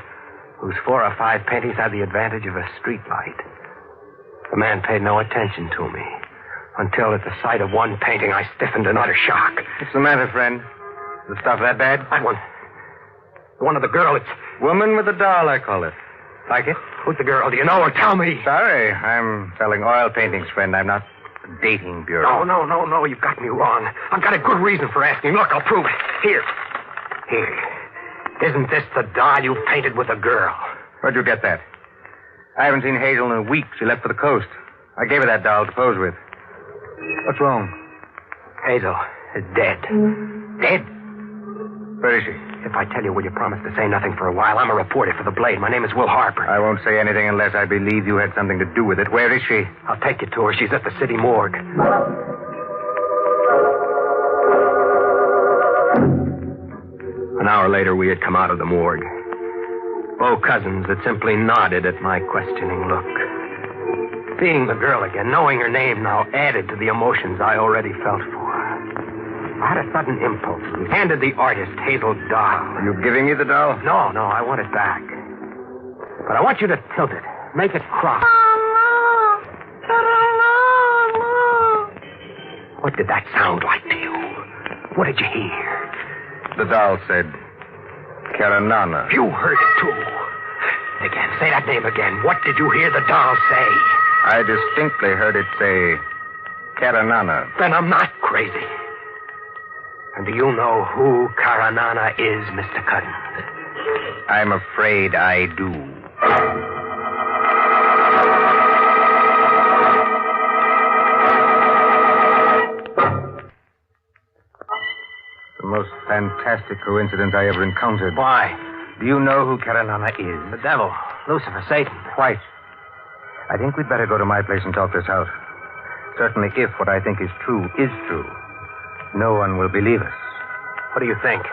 whose 4 or 5 paintings had the advantage of a streetlight. The man paid no attention to me, until at the sight of one painting I stiffened in utter shock. What's the matter, friend? Is the stuff that bad? That one. One of the girl. It's... Woman with a doll, I call it. Like it? Who's the girl? Do you know her? Tell me. Sorry, I'm selling oil paintings, friend. I'm not a dating bureau. No. You've got me wrong. I've got a good reason for asking. Look, I'll prove it. Here. Isn't this the doll you painted with a girl? Where'd you get that? I haven't seen Hazel in a week. She left for the coast. I gave her that doll to pose with. What's wrong? Hazel. Dead. Dead? Where is she? If I tell you, will you promise to say nothing for a while? I'm a reporter for the Blade. My name is Will Harper. I won't say anything unless I believe you had something to do with it. Where is she? I'll take you to her. She's at the city morgue. An hour later, we had come out of the morgue. Bo Cousins had simply nodded at my questioning look. Seeing the girl again, knowing her name now, added to the emotions I already felt for her. I had a sudden impulse and handed the artist Hazel's doll. Are you giving me the doll? No, I want it back. But I want you to tilt it. Make it cross. What did that sound like to you? What did you hear? The doll said, Karanana. You heard it, too. Again, say that name again. What did you hear the doll say? I distinctly heard it say, Karanana. Then I'm not crazy. And do you know who Karanana is, Mr. Cutton? I'm afraid I do. The most fantastic coincidence I ever encountered. Why? Do you know who Karanana is? The devil. Lucifer, Satan. Quite. I think we'd better go to my place and talk this out. Certainly, if what I think is true, no one will believe us. What do you think?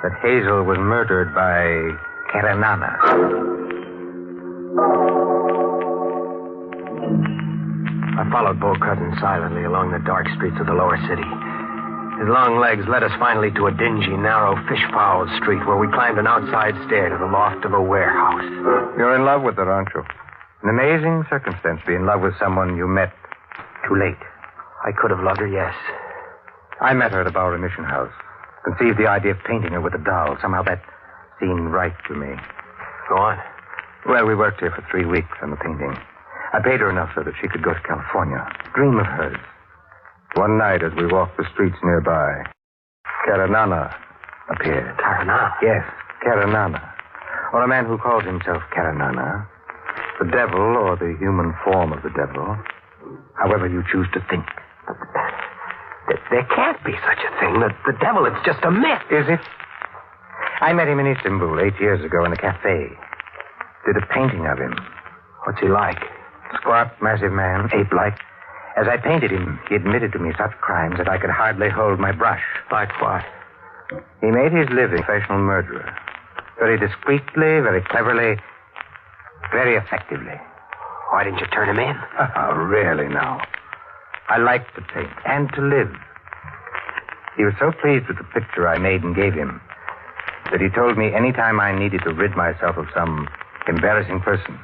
That Hazel was murdered by Karanana. I followed Bo Cousins silently along the dark streets of the lower city. His long legs led us finally to a dingy, narrow, fish-fowl street where we climbed an outside stair to the loft of a warehouse. You're in love with her, aren't you? An amazing circumstance to be in love with someone you met too late. I could have loved her, yes. I met her at a Bowery Mission House. Conceived the idea of painting her with a doll. Somehow that seemed right to me. Go on. Well, we worked here for 3 weeks on the painting. I paid her enough so that she could go to California. Dream of hers. One night as we walked the streets nearby, Karanana appeared. Karanana? Yes, Karanana. Or a man who calls himself Karanana. The devil or the human form of the devil. However you choose to think. There can't be such a thing. The devil, it's just a myth. Is it? I met him in Istanbul 8 years ago in a cafe. Did a painting of him. What's he like? Squat, massive man, ape-like. As I painted him, he admitted to me such crimes that I could hardly hold my brush. Like what? He made his living a professional murderer. Very discreetly, very cleverly, very effectively. Why didn't you turn him in? Really now. I liked to paint and to live. He was so pleased with the picture I made and gave him that he told me any time I needed to rid myself of some embarrassing person,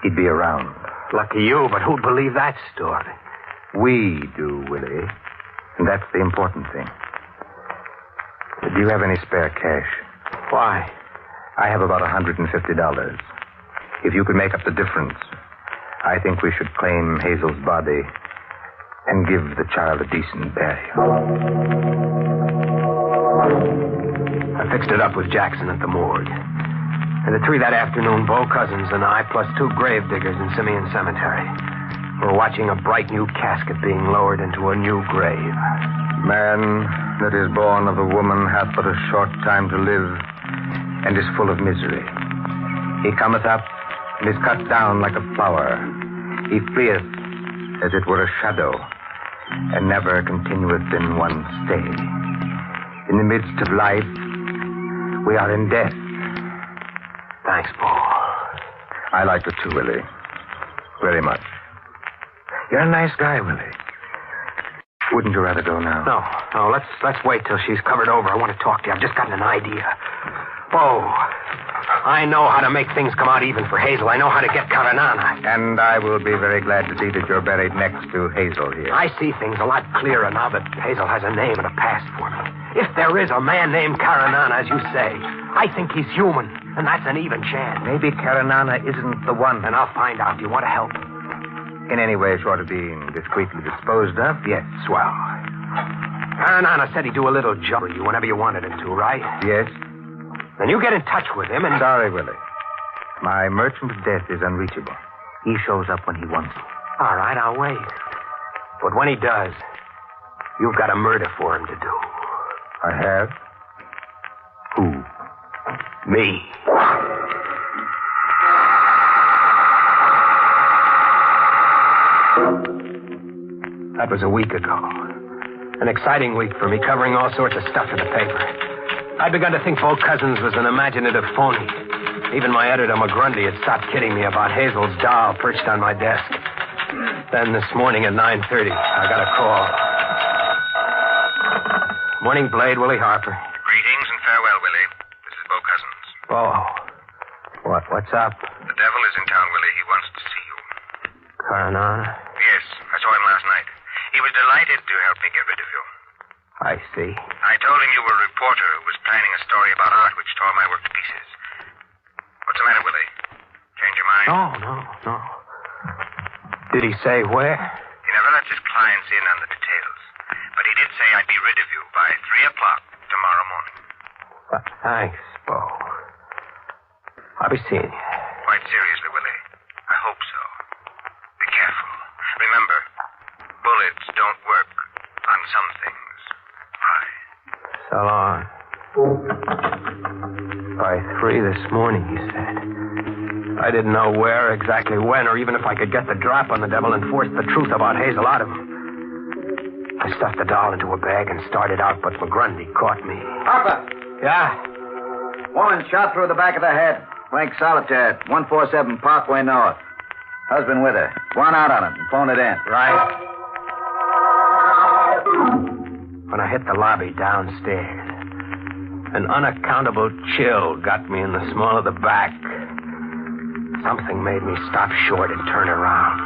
he'd be around. Lucky you, but who'd believe that story? We do, Willie. And that's the important thing. Do you have any spare cash? Why? I have about $150. If you could make up the difference, I think we should claim Hazel's body and give the child a decent burial. I fixed it up with Jackson at the morgue. And at 3 that afternoon, Bo Cousins and I, plus 2 grave diggers in Simeon Cemetery, were watching a bright new casket being lowered into a new grave. Man that is born of a woman hath but a short time to live and is full of misery. He cometh up and is cut down like a flower. He fleeth as it were a shadow and never continueth in one stay. In the midst of life, we are in death. Thanks, Paul. I liked it too, Willie. Very much. You're a nice guy, Willie. Wouldn't you rather go now? No. Let's wait till she's covered over. I want to talk to you. I've just got an idea. Oh, I know how to make things come out even for Hazel. I know how to get Karanana. And I will be very glad to see that you're buried next to Hazel here. I see things a lot clearer now that Hazel has a name and a past for me. If there is a man named Karanana, as you say, I think he's human, and that's an even chance. Maybe Karanana isn't the one. And I'll find out. Do you want to help? In any way short of being discreetly disposed of, yes. Swell. Karanana said he'd do a little job for you whenever you wanted him to, right? Yes. Then you get in touch with him and... Sorry, Willie. My merchant of death is unreachable. He shows up when he wants to. All right, I'll wait. But when he does, You've got a murder for him to do. I have? Who? Me. That was a week ago. An exciting week for me, covering all sorts of stuff in the paper. I'd begun to think Bo Cousins was an imaginative phony. Even my editor, McGrundy, had stopped kidding me about Hazel's doll perched on my desk. Then this morning at 9:30, I got a call. Morning, Blade, Willie Harper. Greetings and farewell, Willie. This is Bo Cousins. Bo. What's up? The devil is in town, Willie. He wants to see you. Caranana? Yes, I saw him last night. He was delighted to help me get rid of you. I see. I told him you were a reporter who was planning a story about art which tore my work to pieces. What's the matter, Willie? Change your mind? No. Did he say where? He never lets his clients in on the details. But he did say I'd be rid of you by 3 o'clock tomorrow morning. Thanks, Bo. I'll be seeing you. Quite seriously, Willie. I hope so. Be careful. Remember, bullets don't work on some things. Bye. So long. By 3 this morning, he said. I didn't know where, exactly when, or even if I could get the drop on the devil and force the truth about Hazel out of him. I stuffed the doll into a bag and started out, but McGrundy caught me. Harper! Yeah? Woman shot through the back of the head. Rank solitaire, 147 Parkway North. Husband with her. Go on out on it and phone it in. Right. When I hit the lobby downstairs, an unaccountable chill got me in the small of the back. Something made me stop short and turn around.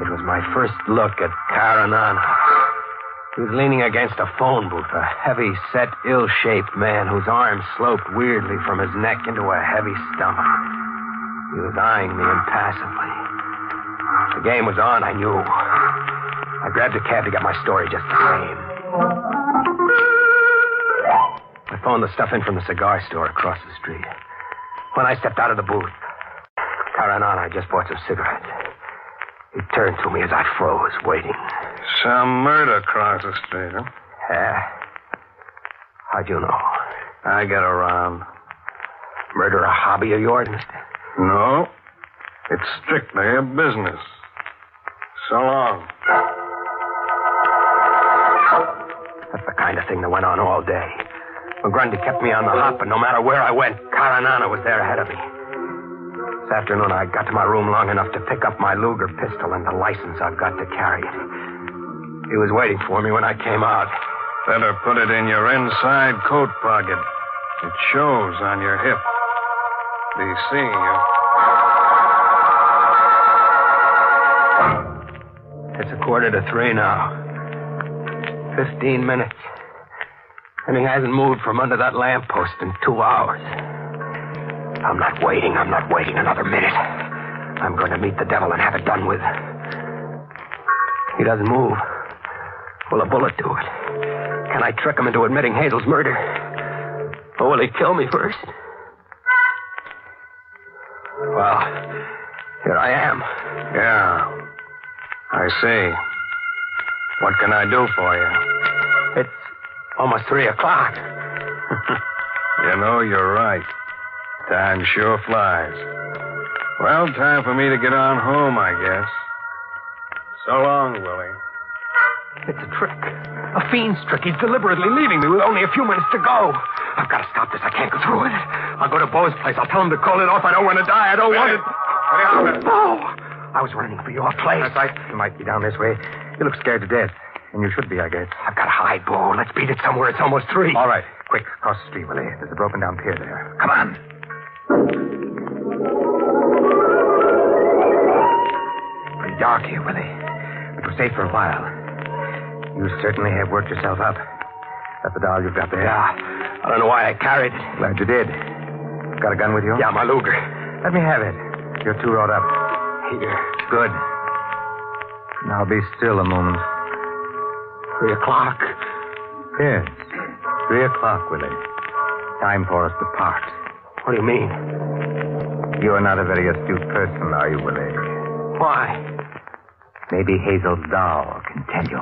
It was my first look at Caranana. He was leaning against a phone booth, a heavy-set, ill-shaped man whose arms sloped weirdly from his neck into a heavy stomach. He was eyeing me impassively. The game was on, I knew. I grabbed a cab to get my story just the same. I phoned the stuff in from the cigar store across the street. When I stepped out of the booth, Caranana just bought some cigarettes. He turned to me as I froze, waiting. Some murder across the street, huh? Yeah. How'd you know? I get around. Murder a hobby of yours, mister? No. It's strictly a business. So long. That's the kind of thing that went on all day. McGrundy kept me on the hop, and no matter where I went, Caranana was there ahead of me. This afternoon, I got to my room long enough to pick up my Luger pistol and the license I've got to carry it. He was waiting for me when I came out. Better put it in your inside coat pocket. It shows on your hip. Be seeing you. It's 2:45 now. 15 minutes. And he hasn't moved from under that lamppost in 2 hours. I'm not waiting another minute. I'm going to meet the devil and have it done with. He doesn't move. Will a bullet do it? Can I trick him into admitting Hazel's murder? Or will he kill me first? Well, here I am. Yeah. I see. What can I do for you? It's almost 3 o'clock. You know, you're right. Time sure flies. Well, time for me to get on home, I guess. So long, Willie. It's a trick. A fiend's trick. He's deliberately leaving me with only a few minutes to go. I've got to stop this. I can't go through it. I'll go to Bo's place. I'll tell him to call it off. I don't want to die. I don't want it. Bo! I was running for your place. That's right. You might be down this way. You look scared to death. And you should be, I guess. I've got to hide, Bo. Let's beat it somewhere. It's almost 3. All right. Quick, cross the street, Willie. There's a broken down pier there. Come on. Pretty dark here, Willie. But we're safe for a while. You certainly have worked yourself up. That's the doll you've got there. Yeah. I don't know why I carried it. Glad you did. Got a gun with you? Yeah, my Luger. Let me have it. You're too wrought up. Here. Good. Now be still a moment. 3 o'clock. Yes. 3 o'clock, Willie. Time for us to part. What do you mean? You're not a very astute person, are you, Willie? Why? Maybe Hazel's doll can tell you.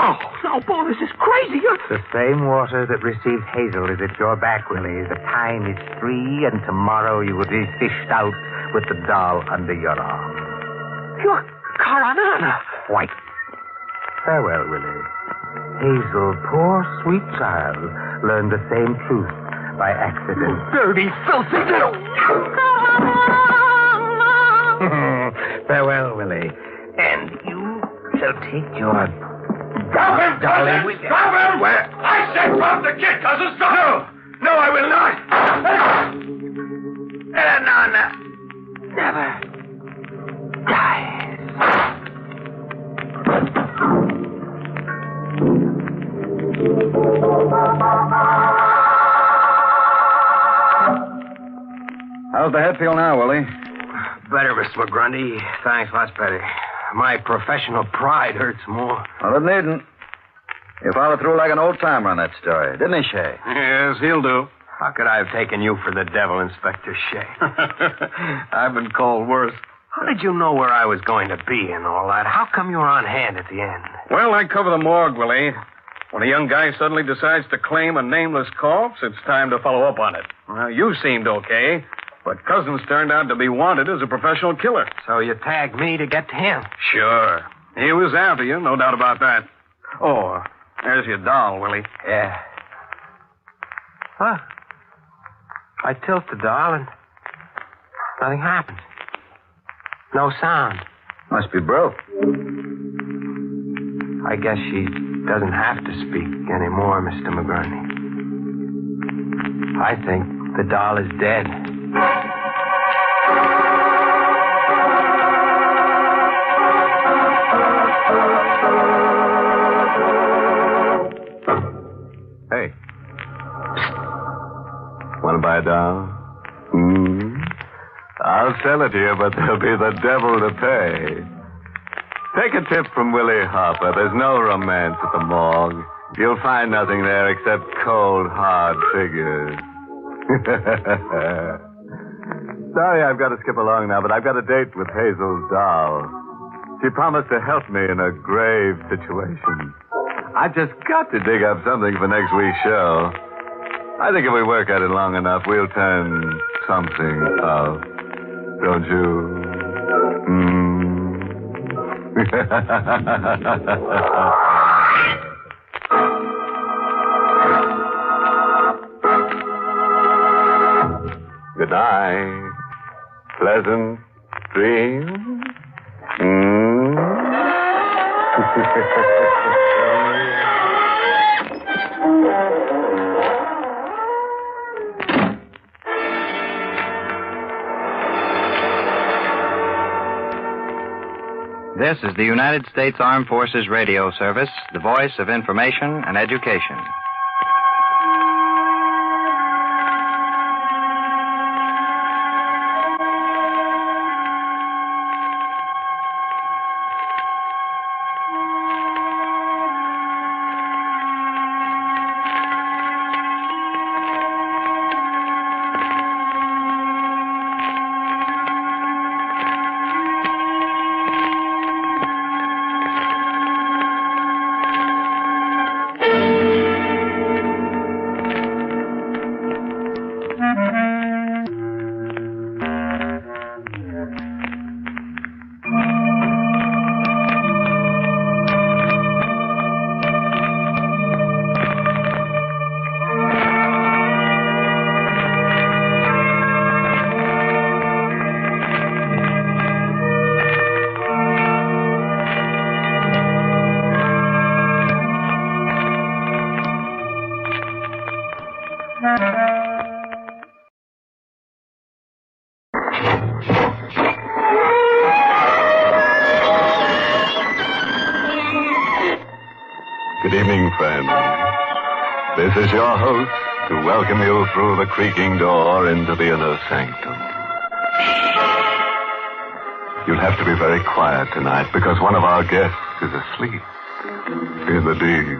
No, Bo, this is crazy. The same water that received Hazel is at your back, Willie. The time is 3, and tomorrow you will be fished out with the doll under your arm. You're Caranana. White. Farewell, Willie. Hazel, poor sweet child, learned the same truth by accident. Dirty, filthy little... Farewell, Willie. And you shall take your darling with you. Stop him! Where? I said drop the kid, cousin. Stop! No, I will not. Eleanor never dies. How's the head feel now, Willie? Better, Mr. McGrundy. Thanks, lots better. My professional pride hurts more. Well, it needn't. You followed through like an old timer on that story, didn't he, Shay? Yes, he'll do. How could I have taken you for the devil, Inspector Shea? I've been called worse. How did you know where I was going to be and all that? How come you were on hand at the end? Well, I cover the morgue, Willie. When a young guy suddenly decides to claim a nameless corpse, it's time to follow up on it. Well, you seemed okay, but Cousins turned out to be wanted as a professional killer. So you tagged me to get to him? Sure. He was after you, no doubt about that. Oh, there's your doll, Willie. Yeah. Huh. I tilt the doll and nothing happens. No sound. Must be broke. I guess she doesn't have to speak anymore, Mr. McGurney. I think the doll is dead. Hey. Want to buy a doll? I'll sell it to you, but there'll be the devil to pay. Take a tip from Willie Hopper. There's no romance at the morgue. You'll find nothing there except cold, hard figures. Sorry I've got to skip along now, but I've got a date with Hazel's doll. She promised to help me in a grave situation. I just got to dig up something for next week's show. I think if we work at it long enough, we'll turn something up. Don't you? Good night. Pleasant dreams. This is the United States Armed Forces Radio Service, the voice of information and education. Good evening, friends. This is your host to welcome you through the creaking door into the inner sanctum. You'll have to be very quiet tonight because one of our guests is asleep in the deep.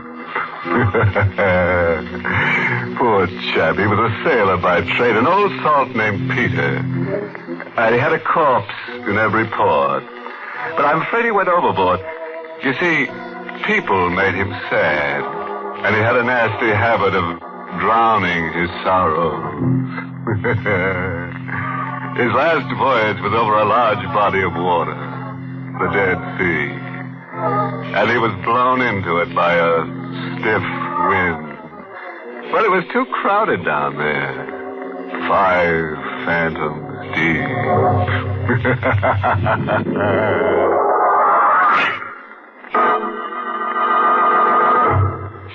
Poor chap, he was a sailor by trade, an old salt named Peter. And he had a corpse in every port. But I'm afraid he went overboard. You see, people made him sad, and he had a nasty habit of drowning his sorrows. His last voyage was over a large body of water, the Dead Sea, and he was blown into it by a stiff wind. But it was too crowded down there. 5 fathoms deep.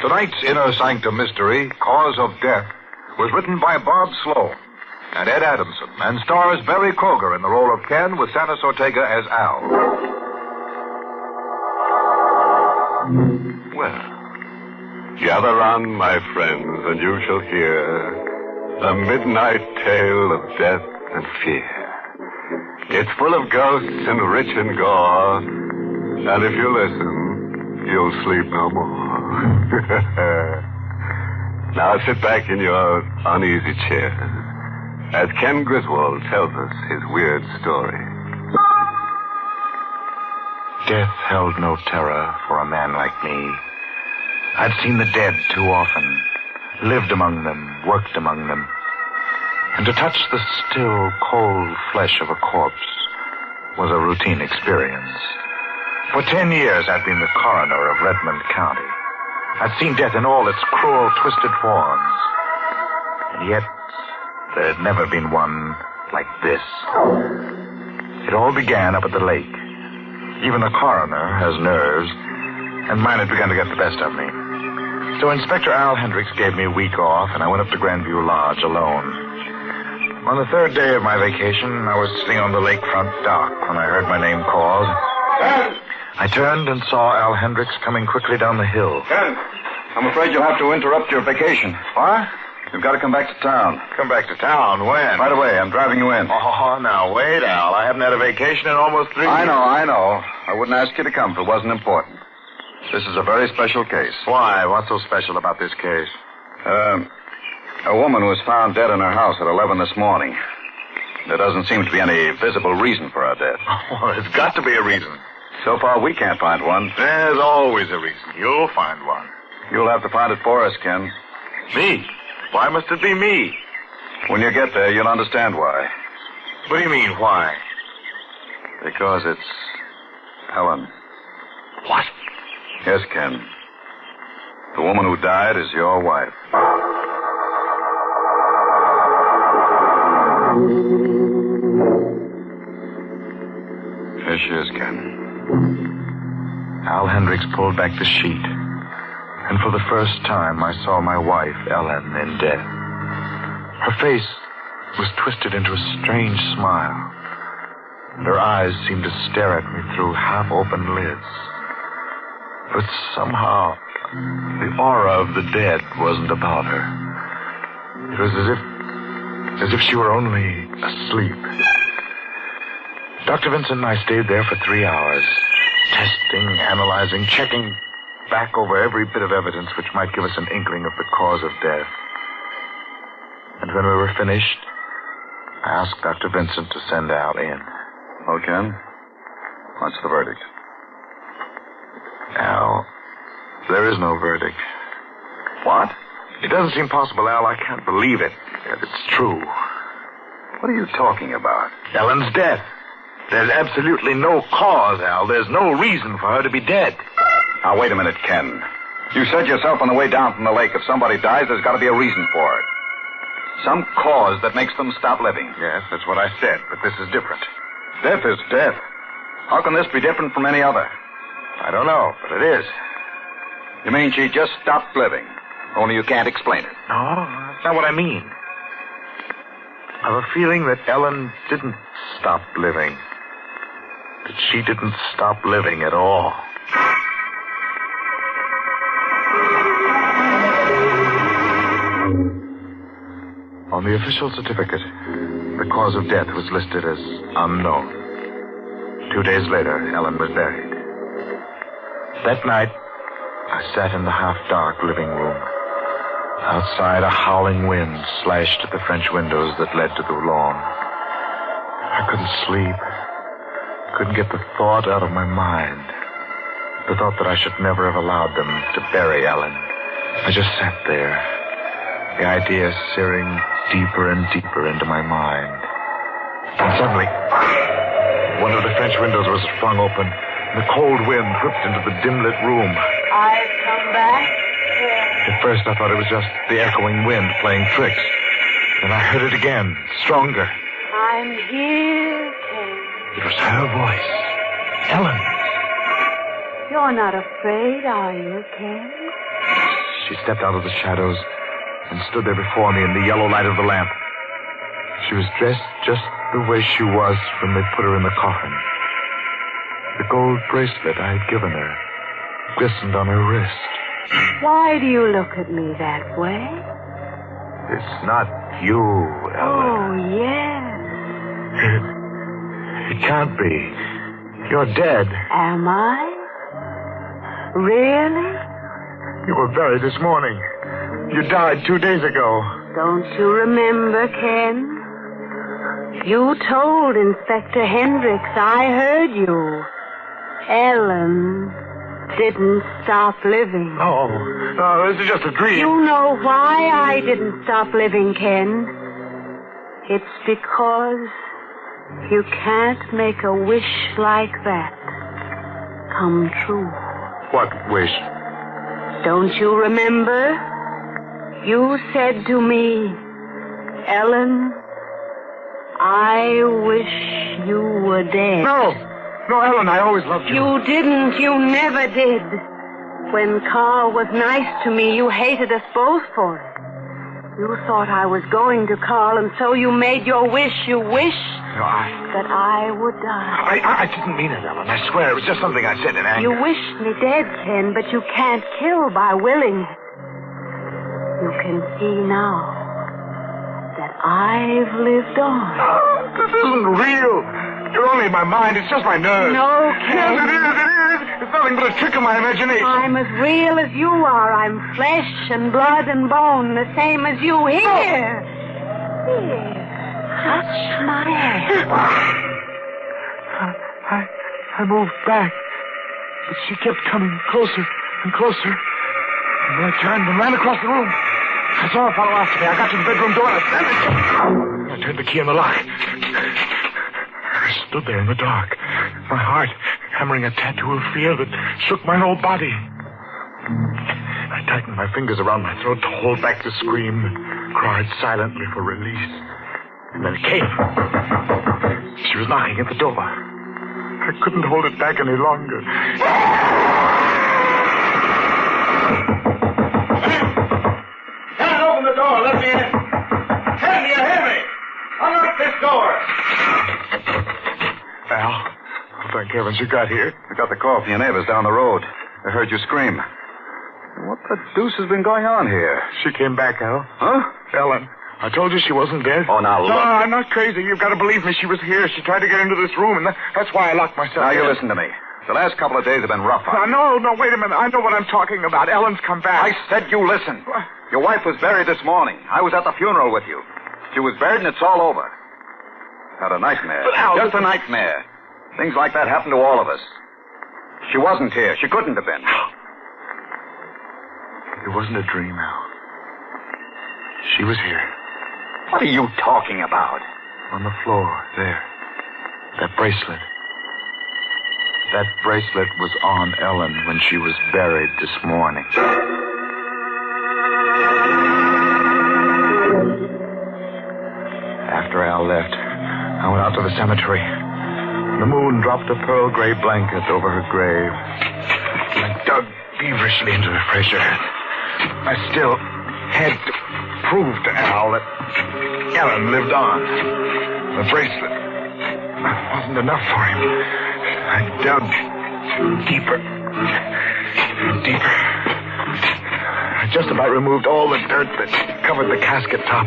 Tonight's Inner Sanctum mystery, Cause of Death, was written by Bob Sloan and Ed Adamson, and stars Barry Kroger in the role of Ken with Santos Ortega as Al. Well, gather round, my friends, and you shall hear a midnight tale of death and fear. It's full of ghosts and rich in gore, and if you listen, you'll sleep no more. Now sit back in your uneasy chair as Ken Griswold tells us his weird story. Death held no terror for a man like me. I'd seen the dead too often, lived among them, worked among them. And to touch the still, cold flesh of a corpse was a routine experience. For 10 years, I'd been the coroner of Redmond County. I'd seen death in all its cruel, twisted forms. And yet, there had never been one like this. It all began up at the lake. Even the coroner has nerves, and mine had begun to get the best of me. So Inspector Al Hendricks gave me a week off, and I went up to Grandview Lodge alone. On the 3rd day of my vacation, I was sitting on the lakefront dock when I heard my name called. Ken! I turned and saw Al Hendricks coming quickly down the hill. Ken, I'm afraid you'll have to interrupt your vacation. What? You've got to come back to town. Come back to town? When? Right away. I'm driving you in. Oh, now, wait, Al. I haven't had a vacation in almost 3 years. I know. I wouldn't ask you to come if it wasn't important. This is a very special case. Why? What's so special about this case? A woman was found dead in her house at 11 this morning. There doesn't seem to be any visible reason for her death. Oh, there's got to be a reason. So far, we can't find one. There's always a reason. You'll find one. You'll have to find it for us, Ken. Me? Why must it be me? When you get there, you'll understand why. What do you mean, why? Because it's Helen. What? Yes, Ken. The woman who died is your wife. Here she is, Ken. Al Hendricks pulled back the sheet, and for the first time I saw my wife, Ellen, in death. Her face was twisted into a strange smile, and her eyes seemed to stare at me through half-open lids. But somehow, the aura of the dead wasn't about her. It was as if she were only asleep. Dr. Vincent and I stayed there for 3 hours, testing, analyzing, checking back over every bit of evidence which might give us an inkling of the cause of death. And when we were finished, I asked Dr. Vincent to send Al in. Well, Ken, what's the verdict? Al, there is no verdict. What? It doesn't seem possible, Al. I can't believe it. Yet it's true. What are you talking about? Ellen's death. There's absolutely no cause, Al. There's no reason for her to be dead. Now, wait a minute, Ken. You said yourself on the way down from the lake, if somebody dies, there's got to be a reason for it. Some cause that makes them stop living. Yes, that's what I said, but this is different. Death is death. How can this be different from any other? I don't know, but it is. You mean she just stopped living, only you can't explain it? No, that's not what I mean. I have a feeling that Ellen didn't stop living. That she didn't stop living at all. On the official certificate, the cause of death was listed as unknown. 2 days later, Ellen was buried. That night, I sat in the half-dark living room. Outside, a howling wind slashed at the French windows that led to the lawn. I couldn't sleep. Couldn't get the thought out of my mind. The thought that I should never have allowed them to bury Ellen. I just sat there, the idea searing deeper and deeper into my mind. And suddenly, one of the French windows was flung open, and the cold wind whipped into the dim-lit room. I've come back. At first, I thought it was just the echoing wind playing tricks. Then I heard it again, stronger. I'm here, Ken. It was her voice. Ellen. You're not afraid, are you, Ken? She stepped out of the shadows and stood there before me in the yellow light of the lamp. She was dressed just the way she was when they put her in the coffin. The gold bracelet I had given her glistened on her wrist. Why do you look at me that way? It's not you, Ellen. Oh, yes. It can't be. You're dead. Am I? Really? You were buried this morning. You died 2 days ago. Don't you remember, Ken? You told Inspector Hendricks. I heard you. Ellen didn't stop living. No, this is just a dream. You know why I didn't stop living, Ken? It's because you can't make a wish like that come true. What wish? Don't you remember? You said to me, Ellen, I wish you were dead. No, Ellen, I always loved you. You didn't. You never did. When Carl was nice to me, you hated us both for it. You thought I was going to Carl, and so you made your wish. You wished that I would die. I didn't mean it, Ellen. I swear. It was just something I said in anger. You wished me dead, Ken, but you can't kill by willing it. You can see now that I've lived on. This isn't real. You're only in my mind. It's just my nerves. No, Ken. Yes, it is. It's nothing but a trick of my imagination. I'm as real as you are. I'm flesh and blood and bone, the same as you. Here. Here. Touch my hand. I moved back, but she kept coming closer and closer. And when I turned and ran across the room, I saw her follow after me. I got to the bedroom door and I slammed it. I turned the key in the lock. I stood there in the dark, my heart hammering a tattoo of fear that shook my whole body. I tightened my fingers around my throat to hold back the scream and cried silently for release. And then it came. She was knocking at the door. I couldn't hold it back any longer. Can't open the door. Let me in. Ken, do you hear me? Unlock this door. Al, thank heavens you got here. I got the call from your neighbors down the road. I heard you scream. What the deuce has been going on here? She came back, Al. Huh? Ellen, I told you she wasn't dead. Oh, now look. No, I'm not crazy. You've got to believe me. She was here. She tried to get into this room, and that's why I locked myself Now, in. you listen to me. The last couple of days have been rough on you. No, wait a minute. I know what I'm talking about. Ellen's come back. I said you listen. Your wife was buried this morning. I was at the funeral with you. She was buried, and it's all over. Had a nightmare. But Al, just a nightmare. Things like that happen to all of us. She wasn't here. She couldn't have been. It wasn't a dream, Al. She was here. What are you talking about? On the floor, there. That bracelet. That bracelet was on Ellen when she was buried this morning. After Al left, I went out to the cemetery. The moon dropped a pearl gray blanket over her grave. I dug feverishly into the fresh earth. I still had to prove to Al that Ellen lived on. The bracelet wasn't enough for him. I dug deeper and deeper. I just about removed all the dirt that covered the casket top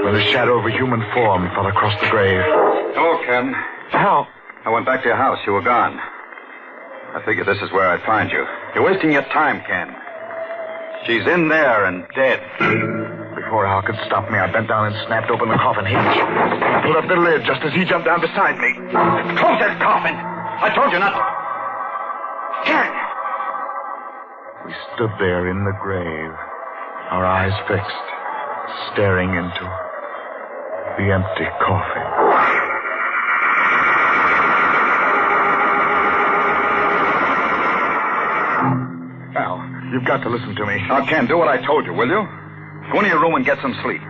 when the shadow of a human form fell across the grave. Hello, Ken. Al. I went back to your house. You were gone. I figured this is where I'd find you. You're wasting your time, Ken. She's in there and dead. Before Al could stop me, I bent down and snapped open the coffin hinge. I pulled up the lid just as he jumped down beside me. Close that coffin! I told you not to. Ken! We stood there in the grave, our eyes fixed, staring into the empty coffin. Al, you've got to listen to me. Now, Ken, do what I told you, will you? Go into your room and get some sleep.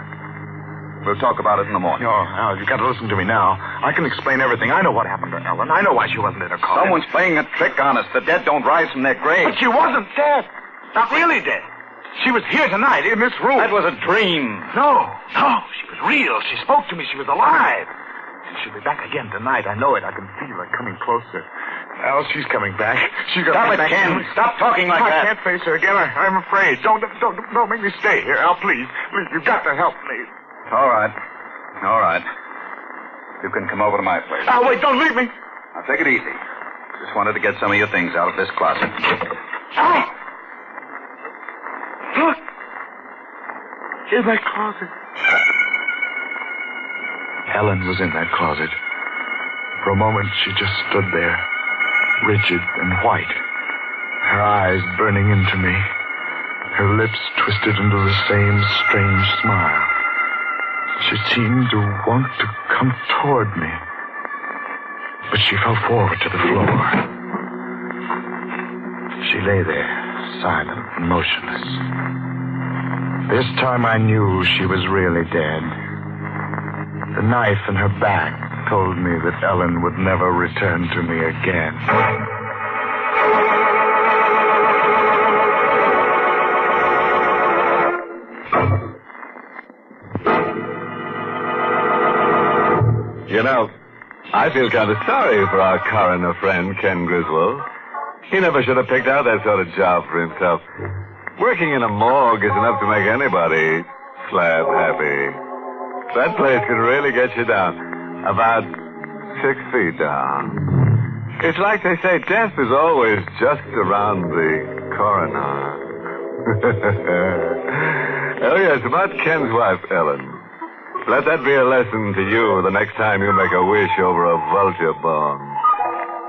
We'll talk about it in the morning. No, Al, you've got to listen to me now. I can explain everything. I know what happened to Ellen. I know why she wasn't in her coffin. Someone's playing a trick on us. The dead don't rise from their graves. But she wasn't dead. Not really dead. She was here tonight, in this room. That was a dream. No, she was real. She spoke to me. She was alive. And she'll be back again tonight. I know it. I can feel her coming closer. Al, she's coming back. She's going Stop to it, back. Ken. Stop talking like that. I can't face her again. I'm afraid. Don't make me stay here, Al. Please, you've got to help me. All right. You can come over to my place. Al, wait! Don't leave me. Now, take it easy. Just wanted to get some of your things out of this closet. Al! Look! In that closet. Ellen was in that closet. For a moment, she just stood there, rigid and white, her eyes burning into me, her lips twisted into the same strange smile. She seemed to want to come toward me, but she fell forward to the floor. She lay there, silent and motionless. This time I knew she was really dead. The knife in her back told me that Ellen would never return to me again. You know, I feel kind of sorry for our coroner friend, Ken Griswold. He never should have picked out that sort of job for himself. Working in a morgue is enough to make anybody slab happy. That place can really get you down. About 6 feet down. It's like they say, death is always just around the corner. Oh, yes, about Ken's wife, Ellen. Let that be a lesson to you the next time you make a wish over a vulture bone.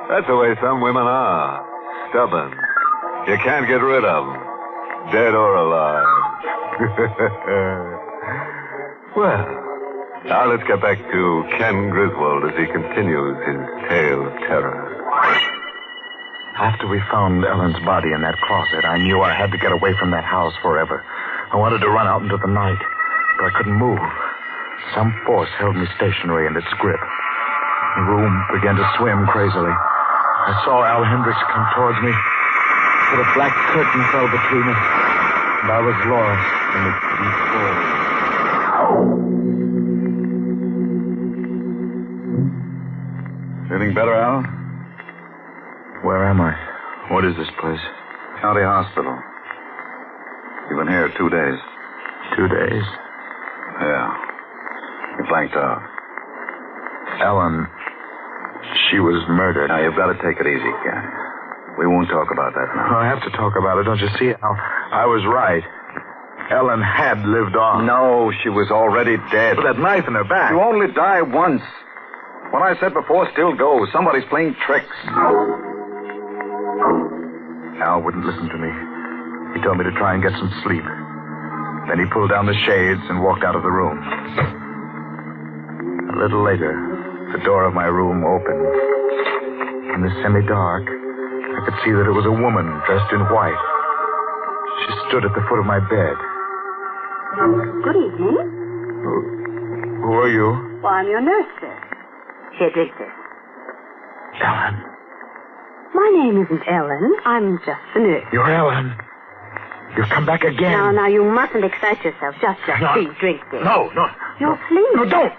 That's the way some women are. Stubborn. You can't get rid of them. Dead or alive. Well, now let's get back to Ken Griswold as he continues his tale of terror. After we found Ellen's body in that closet, I knew I had to get away from that house forever. I wanted to run out into the night, but I couldn't move. Some force held me stationary in its grip. The room began to swim crazily. I saw Al Hendricks come towards me, but a black curtain fell between us, and I was lost in its deep void. Feeling better, Al? Where am I? What is this place? County Hospital. You've been here 2 days. 2 days? Yeah. You blanked out. Ellen, she was murdered. Now, you've got to take it easy, Ken. We won't talk about that now. I have to talk about it, don't you see? I was right. Ellen had lived on. No, she was already dead. With that knife in her back. You only die once. What I said before still goes. Somebody's playing tricks. Al wouldn't listen to me. He told me to try and get some sleep. Then he pulled down the shades and walked out of the room. A little later, the door of my room opened. In the semi-dark, I could see that it was a woman dressed in white. She stood at the foot of my bed. Good evening. Who are you? Well, I'm your nurse, sir. Here, drink this. Ellen. My name isn't Ellen. I'm just the nurse. You're Ellen. You've come back again. Now, you mustn't excite yourself. Just No. please drink this. No. You'll sleep. No, don't.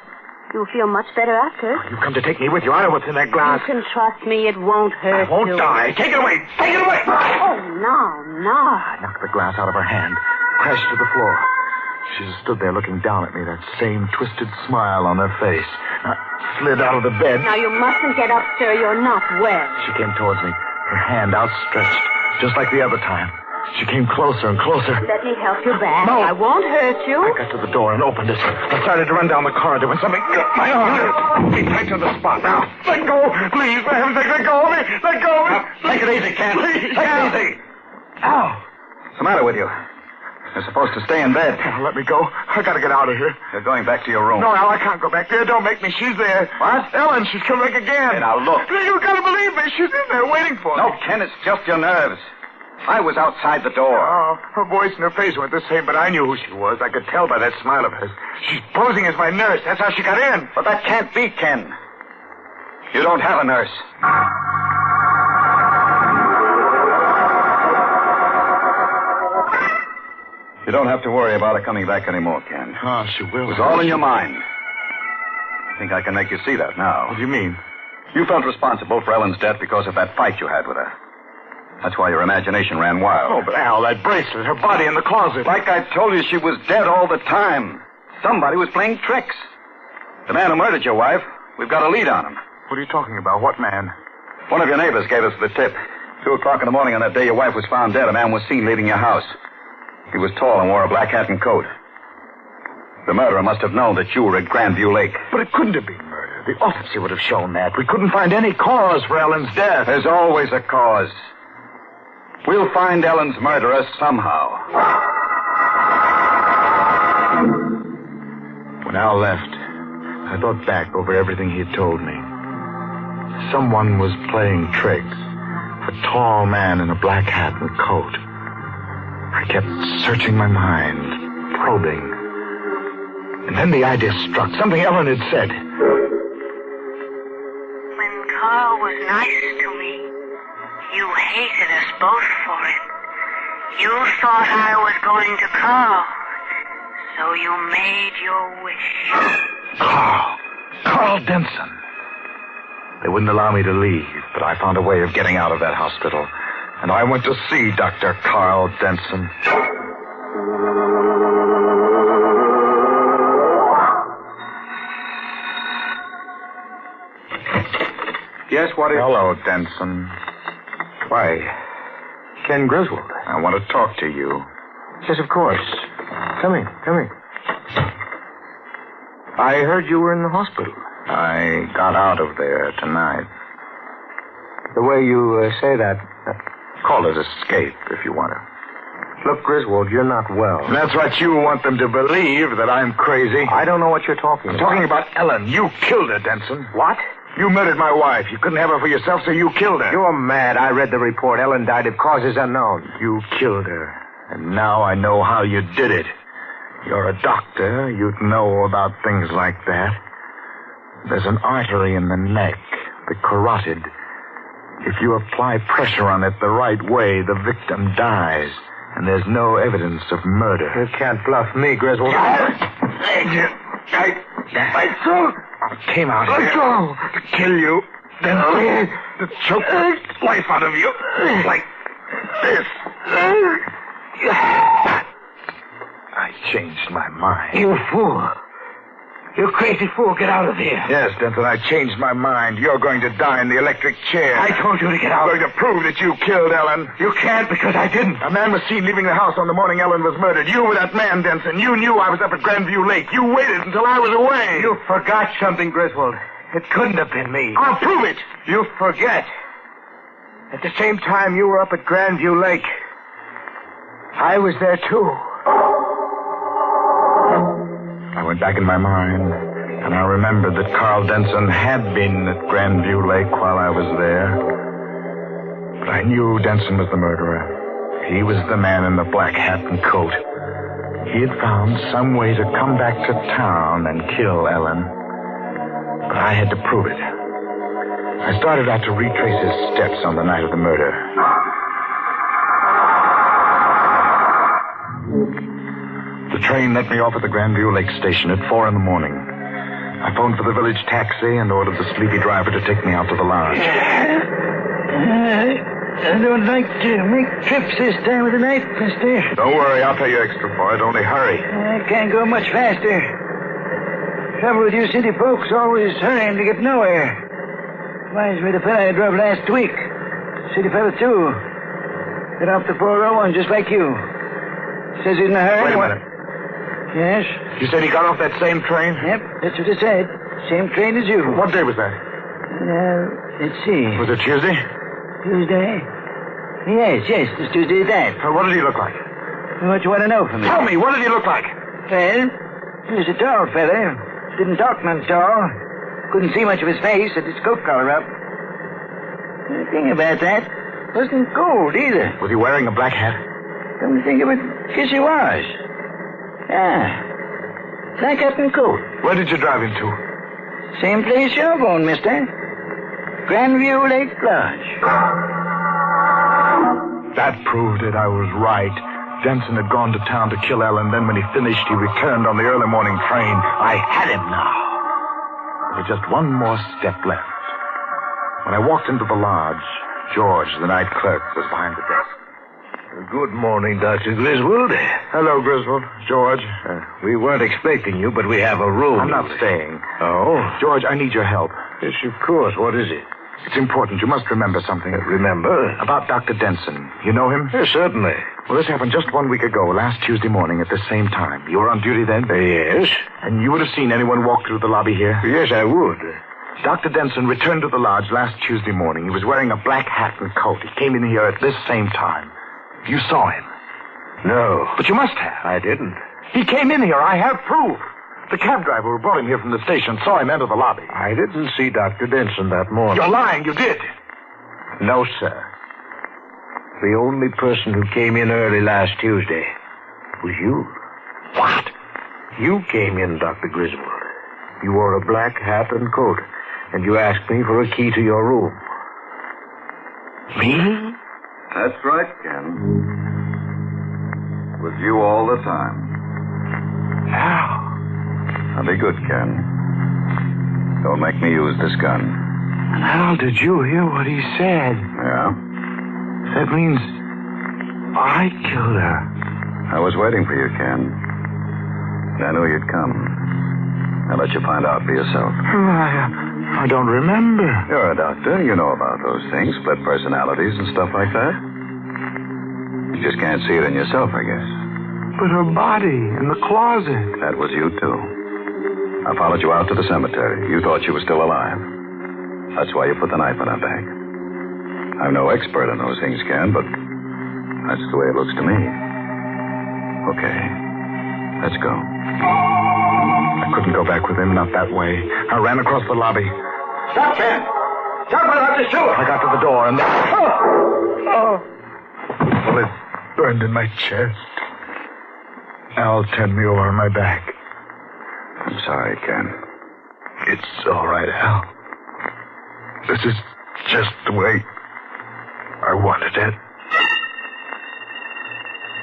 You'll feel much better after. You've come to take me with you. I know what's in that glass. You can trust me. It won't hurt I won't you. die. Take it away. Take it away. Oh, no. I knocked the glass out of her hand, crashed to the floor. She just stood there looking down at me, that same twisted smile on her face. I slid out of the bed. Now, you mustn't get up, sir. You're not well. She came towards me, her hand outstretched, just like the other time. She came closer and closer. Let me help you back. No. I won't hurt you. I got to the door and opened it. I started to run down the corridor when something got my arm. Be right to the spot now. Let go, please. For heaven's sake, let go of me. Let go of me. Take it easy, Ken. Please. Take it easy. Ow. What's the matter with you? You're supposed to stay in bed. Now, let me go. I gotta get out of here. You're going back to your room. No, Al, I can't go back there. Don't make me. She's there. What? Ellen, she's come back again. Hey, now, look. You gotta believe me. She's in there waiting for me. No, Ken, it's just your nerves. I was outside the door. Oh, her voice and her face weren't the same, but I knew who she was. I could tell by that smile of hers. She's posing as my nurse. That's how she got in. But that can't be, Ken. You don't have a nurse. You don't have to worry about her coming back anymore, Ken. Oh, she will. It was all in your mind. I think I can make you see that now. What do you mean? You felt responsible for Ellen's death because of that fight you had with her. That's why your imagination ran wild. Oh, but Al, that bracelet, her body in the closet. Like I told you, she was dead all the time. Somebody was playing tricks. The man who murdered your wife, we've got a lead on him. What are you talking about? What man? One of your neighbors gave us the tip. 2:00 in the morning on that day your wife was found dead, a man was seen leaving your house. He was tall and wore a black hat and coat. The murderer must have known that you were at Grandview Lake. But it couldn't have been murder. The autopsy would have shown that. We couldn't find any cause for Ellen's death. There's always a cause. We'll find Ellen's murderer somehow. When Al left, I thought back over everything he'd told me. Someone was playing tricks. A tall man in a black hat and coat. I kept searching my mind, probing. And then the idea struck. Something Ellen had said. When Carl was nice to me, you hated us both for it. You thought I was going to Carl, so you made your wish. Carl Denson. They wouldn't allow me to leave, but I found a way of getting out of that hospital. And I went to see Dr. Carl Denson. Yes, what is... Hello, Denson. Why, Ken Griswold. I want to talk to you. Yes, of course. Come in. I heard you were in the hospital. I got out of there tonight. The way you say that... Call it escape, if you want to. Look, Griswold, you're not well. That's what you want them to believe, that I'm crazy. I don't know what you're talking about. I'm talking about Ellen. You killed her, Denson. What? You murdered my wife. You couldn't have her for yourself, so you killed her. You're mad. I read the report. Ellen died of causes unknown. You killed her. And now I know how you did it. You're a doctor. You'd know about things like that. There's an artery in the neck, the carotid. If you apply pressure on it the right way, the victim dies. And there's no evidence of murder. You can't bluff me, Griswold. My throat came out here to kill you. Then to choke the life out of you. Like this. I changed my mind. You fool. You crazy fool, get out of here. Yes, Denton, I changed my mind. You're going to die in the electric chair. I told you to get out. I'm going to prove that you killed Ellen. You can't because I didn't. A man was seen leaving the house on the morning Ellen was murdered. You were that man, Denton. You knew I was up at Grandview Lake. You waited until I was away. You forgot something, Griswold. It couldn't have been me. I'll prove it. You forget. At the same time you were up at Grandview Lake, I was there too. I went back in my mind, and I remembered that Carl Denson had been at Grandview Lake while I was there. But I knew Denson was the murderer. He was the man in the black hat and coat. He had found some way to come back to town and kill Ellen. But I had to prove it. I started out to retrace his steps on the night of the murder. The train let me off at the Grandview Lake station at 4 a.m. I phoned for the village taxi and ordered the sleepy driver to take me out to the lodge. I don't like to make trips this time of the night, mister. Don't worry, I'll pay you extra for it. Only hurry. I can't go much faster. Trouble with you city folks, always hurrying to get nowhere. Reminds me of the fella I drove last week. City fella, too. Got off the 401 just like you. Says he's in a hurry. Wait a minute. Yes? You said he got off that same train? Yep, that's what he said. Same train as you. What day was that? Let's see. Was it Tuesday? Tuesday? Yes, it's Tuesday that. What did he look like? What you want to know from me? Tell me, what did he look like? Well, he was a tall fella. Didn't talk none tall. Couldn't see much of his face, had his coat collar up. The thing about that, wasn't cold either. Was he wearing a black hat? Come to think of it, guess he was. Ah, black hat and coat. Where did you drive him to? Same place you're going, mister. Grandview Lake Lodge. That proved it. I was right. Denson had gone to town to kill Ellen. Then when he finished, he returned on the early morning train. I had him now. There was just one more step left. When I walked into the lodge, George, the night clerk, was behind the desk. Good morning, Dr. Griswold. Hello, Griswold. George. We weren't expecting you, but we have a room. I'm not staying. Oh? George, I need your help. Yes, of course. What is it? It's important. You must remember something. Remember? About Dr. Denson. You know him? Yes, certainly. Well, this happened just 1 week ago, last Tuesday morning at the same time. You were on duty then? Yes. And you would have seen anyone walk through the lobby here? Yes, I would. Dr. Denson returned to the lodge last Tuesday morning. He was wearing a black hat and coat. He came in here at this same time. You saw him. No. But you must have. I didn't. He came in here. I have proof. The cab driver who brought him here from the station saw him enter the lobby. I didn't see Dr. Denson that morning. You're lying. You did. No, sir. The only person who came in early last Tuesday was you. What? You came in, Dr. Griswold. You wore a black hat and coat, and you asked me for a key to your room. Me? That's right, Ken. With you all the time. Al. Now be good, Ken. Don't make me use this gun. Al, did you hear what he said? Yeah? That means I killed her. I was waiting for you, Ken. I knew you'd come. I'll let you find out for yourself. I don't remember. You're a doctor. You know about those things. Split personalities and stuff like that. You just can't see it in yourself, I guess. But her body in the closet. That was you, too. I followed you out to the cemetery. You thought she was still alive. That's why you put the knife in her back. I'm no expert in those things, Ken, but that's the way it looks to me. Okay. Let's go. I couldn't go back with him, not that way. I ran across the lobby. Stop, Ken! Stop, I'll have to shoot! I got to the door and... Oh! Bullet burned in my chest. Al turned me over on my back. I'm sorry, Ken. It's all right, Al. This is just the way I wanted it.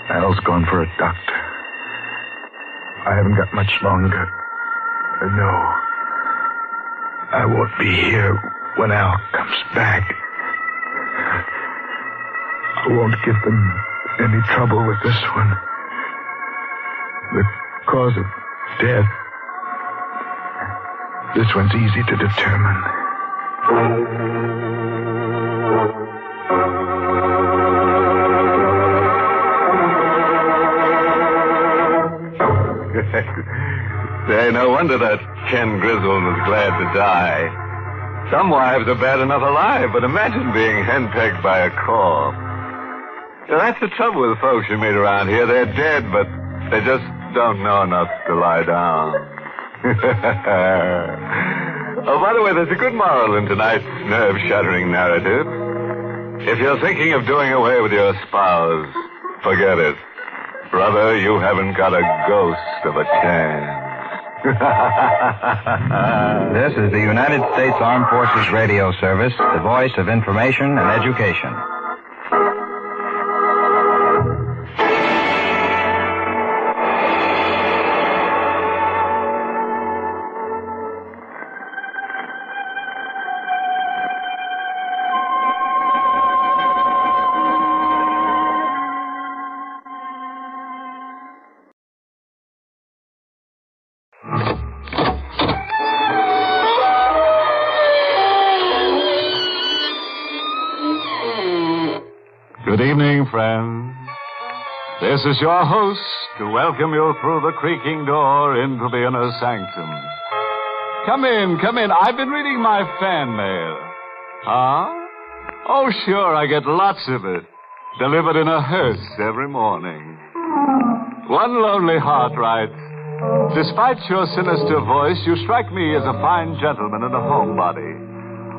Al's gone for a doctor. I haven't got much longer. No. I won't be here when Al comes back. I won't give them any trouble with this one. The cause of death. This one's easy to determine. Say, no wonder that Ken Griswold was glad to die. Some wives are bad enough alive, but imagine being henpecked by a corpse. Yeah, that's the trouble with folks you meet around here. They're dead, but they just don't know enough to lie down. Oh, by the way, there's a good moral in tonight's nerve-shattering narrative. If you're thinking of doing away with your spouse, forget it. Brother, you haven't got a ghost of a chance. This is the United States Armed Forces Radio Service, the voice of information and education. friends. This is your host to welcome you through the creaking door into the inner sanctum. Come in, come in. I've been reading my fan mail. Huh? Oh, sure, I get lots of it. Delivered in a hearse every morning. One lonely heart writes, despite your sinister voice, you strike me as a fine gentleman and a homebody.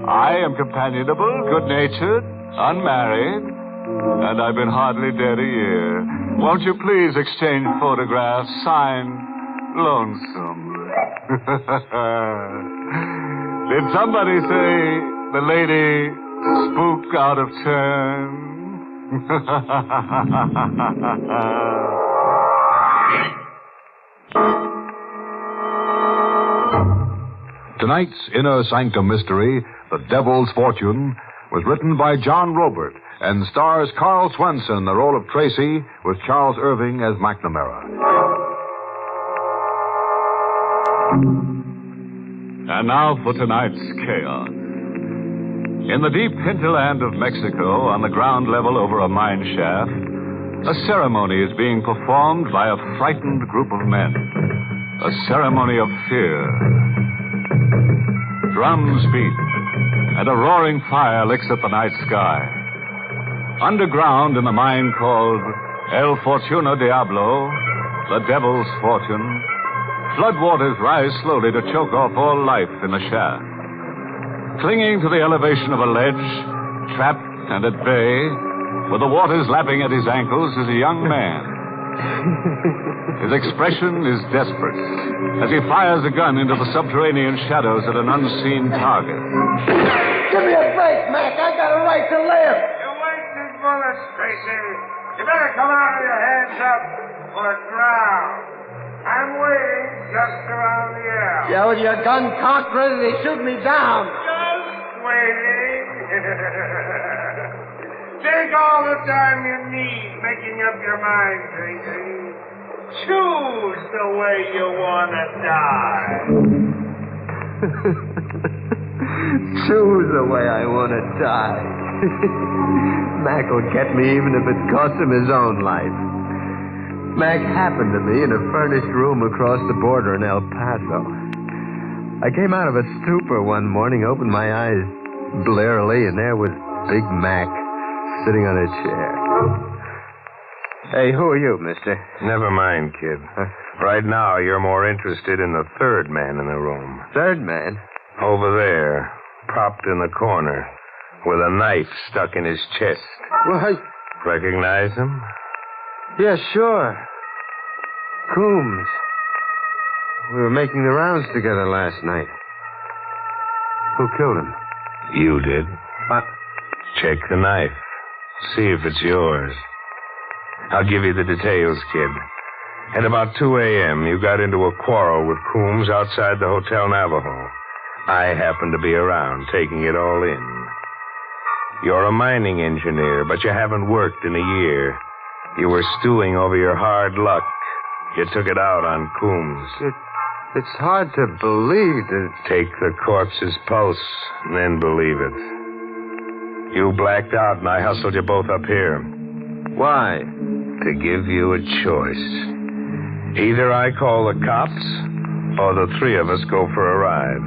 I am companionable, good-natured, unmarried, and I've been hardly dead a year. Won't you please exchange photographs, signed, Lonesome? Did somebody say the lady spook out of turn? Tonight's Inner Sanctum mystery, The Devil's Fortune, was written by John Robert and stars Carl Swenson in the role of Tracy, with Charles Irving as McNamara. And now for tonight's chaos. In the deep hinterland of Mexico, on the ground level over a mine shaft, a ceremony is being performed by a frightened group of men. A ceremony of fear. Drums beat, and a roaring fire licks at the night sky. Underground in the mine called El Fortuna Diablo, the Devil's Fortune, floodwaters rise slowly to choke off all life in the shaft. Clinging to the elevation of a ledge, trapped and at bay, with the waters lapping at his ankles, is a young man. His expression is desperate as he fires a gun into the subterranean shadows at an unseen target. Give me a break, Mac. I got a right to live. You wasted bullets, Tracy. You better come out with your hands up or drown. I'm waiting just around the air. Yeah, with your gun cocked, ready to shoot me down. Just waiting. Take all the time you need making up your mind, Tracy. Choose the way you want to die. Choose the way I want to die. Mac will get me even if it costs him his own life. Mac happened to me in a furnished room across the border in El Paso. I came out of a stupor one morning, opened my eyes blearily, and there was Big Mac sitting on a chair. Hey, who are you, mister? Never mind, kid. Right now, you're more interested in the third man in the room. Third man? Over there, propped in the corner, with a knife stuck in his chest. What? Recognize him? Yeah, sure. Coombs. We were making the rounds together last night. Who killed him? You did. What? Check the knife. See if it's yours. I'll give you the details, kid. At about 2 a.m., you got into a quarrel with Coombs outside the Hotel Navajo. I happened to be around, taking it all in. You're a mining engineer, but you haven't worked in a year. You were stewing over your hard luck. You took it out on Coombs. It's hard to believe that... Take the corpse's pulse, and then believe it. You blacked out, and I hustled you both up here. Why? To give you a choice. Either I call the cops, or the three of us go for a ride.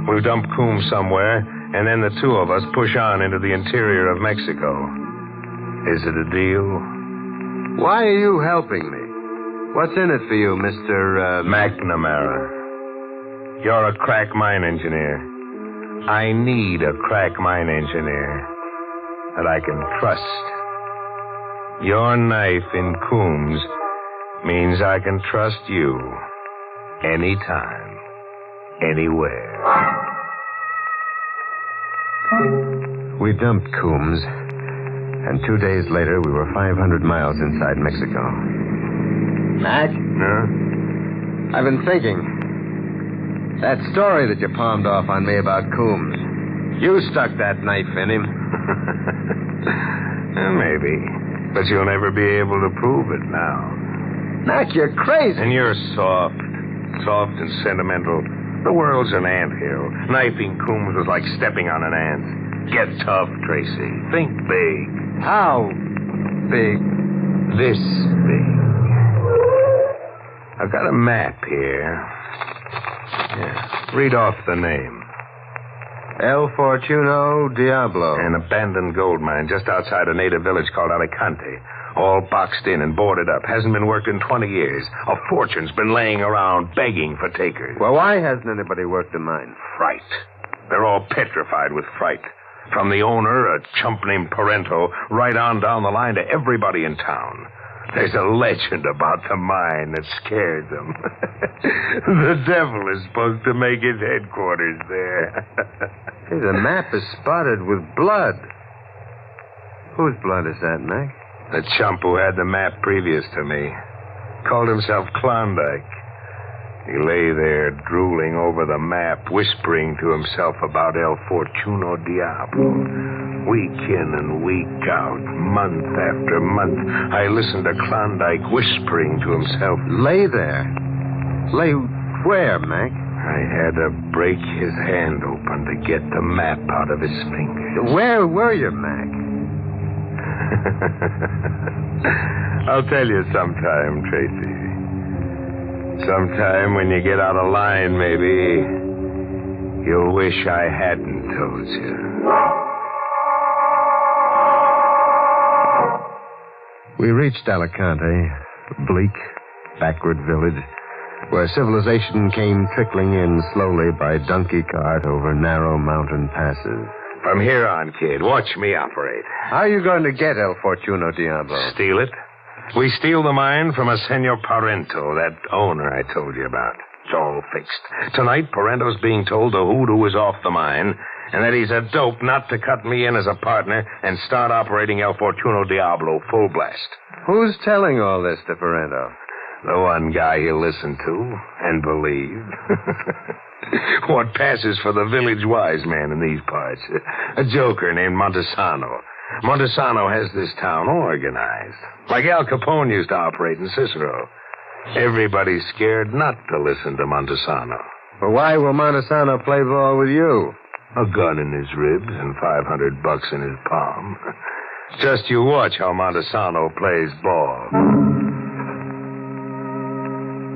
We'll dump Coombs somewhere, and then the two of us push on into the interior of Mexico. Is it a deal? Why are you helping me? What's in it for you, Mr. McNamara. You're a crack mine engineer. I need a crack mine engineer that I can trust. Your knife in Coombs means I can trust you anytime, anywhere. We dumped Coombs, and 2 days later we were 500 miles inside Mexico. Mac? Huh? I've been thinking. That story that you palmed off on me about Coombs. You stuck that knife in him. Maybe. But you'll never be able to prove it now. Mac, you're crazy. And you're soft. Soft and sentimental. The world's an anthill. Knifing Coombs was like stepping on an ant. Get tough, Tracy. Think big. How? big? This big. I've got a map here. Yeah. Read off the name. El Fortuno Diablo. An abandoned gold mine just outside a native village called Alicante. All boxed in and boarded up. Hasn't been worked in 20 years. A fortune's been laying around begging for takers. Well, why hasn't anybody worked the mine? Fright. They're all petrified with fright. From the owner, a chump named Parento, right on down the line to everybody in town. There's a legend about the mine that scares them. The devil is supposed to make his headquarters there. Hey, the map is spotted with blood. Whose blood is that, Mac? The chump who had the map previous to me. Called himself Klondike. He lay there drooling over the map, whispering to himself about El Fortuno Diablo. Week in and week out, month after month, I listened to Klondike whispering to himself. Lay there? Lay where, Mac? I had to break his hand open to get the map out of his fingers. Where were you, Mac? I'll tell you sometime, Tracy. Sometime when you get out of line, maybe, you'll wish I hadn't told you. We reached Alicante, a bleak, backward village, where civilization came trickling in slowly by donkey cart over narrow mountain passes. From here on, kid, watch me operate. How are you going to get El Fortuno Diablo? Steal it. We steal the mine from a Senor Parento, that owner I told you about. It's all fixed. Tonight, Parento's being told the hoodoo is off the mine, and that he's a dope not to cut me in as a partner and start operating El Fortuno Diablo full blast. Who's telling all this to Parento? The one guy he'll listen to and believe. What passes for the village wise man in these parts? A joker named Montesano. Montesano has this town organized, like Al Capone used to operate in Cicero. Everybody's scared not to listen to Montesano. But why will Montesano play ball with you? A gun in his ribs and $500 in his palm. Just you watch how Montesano plays ball.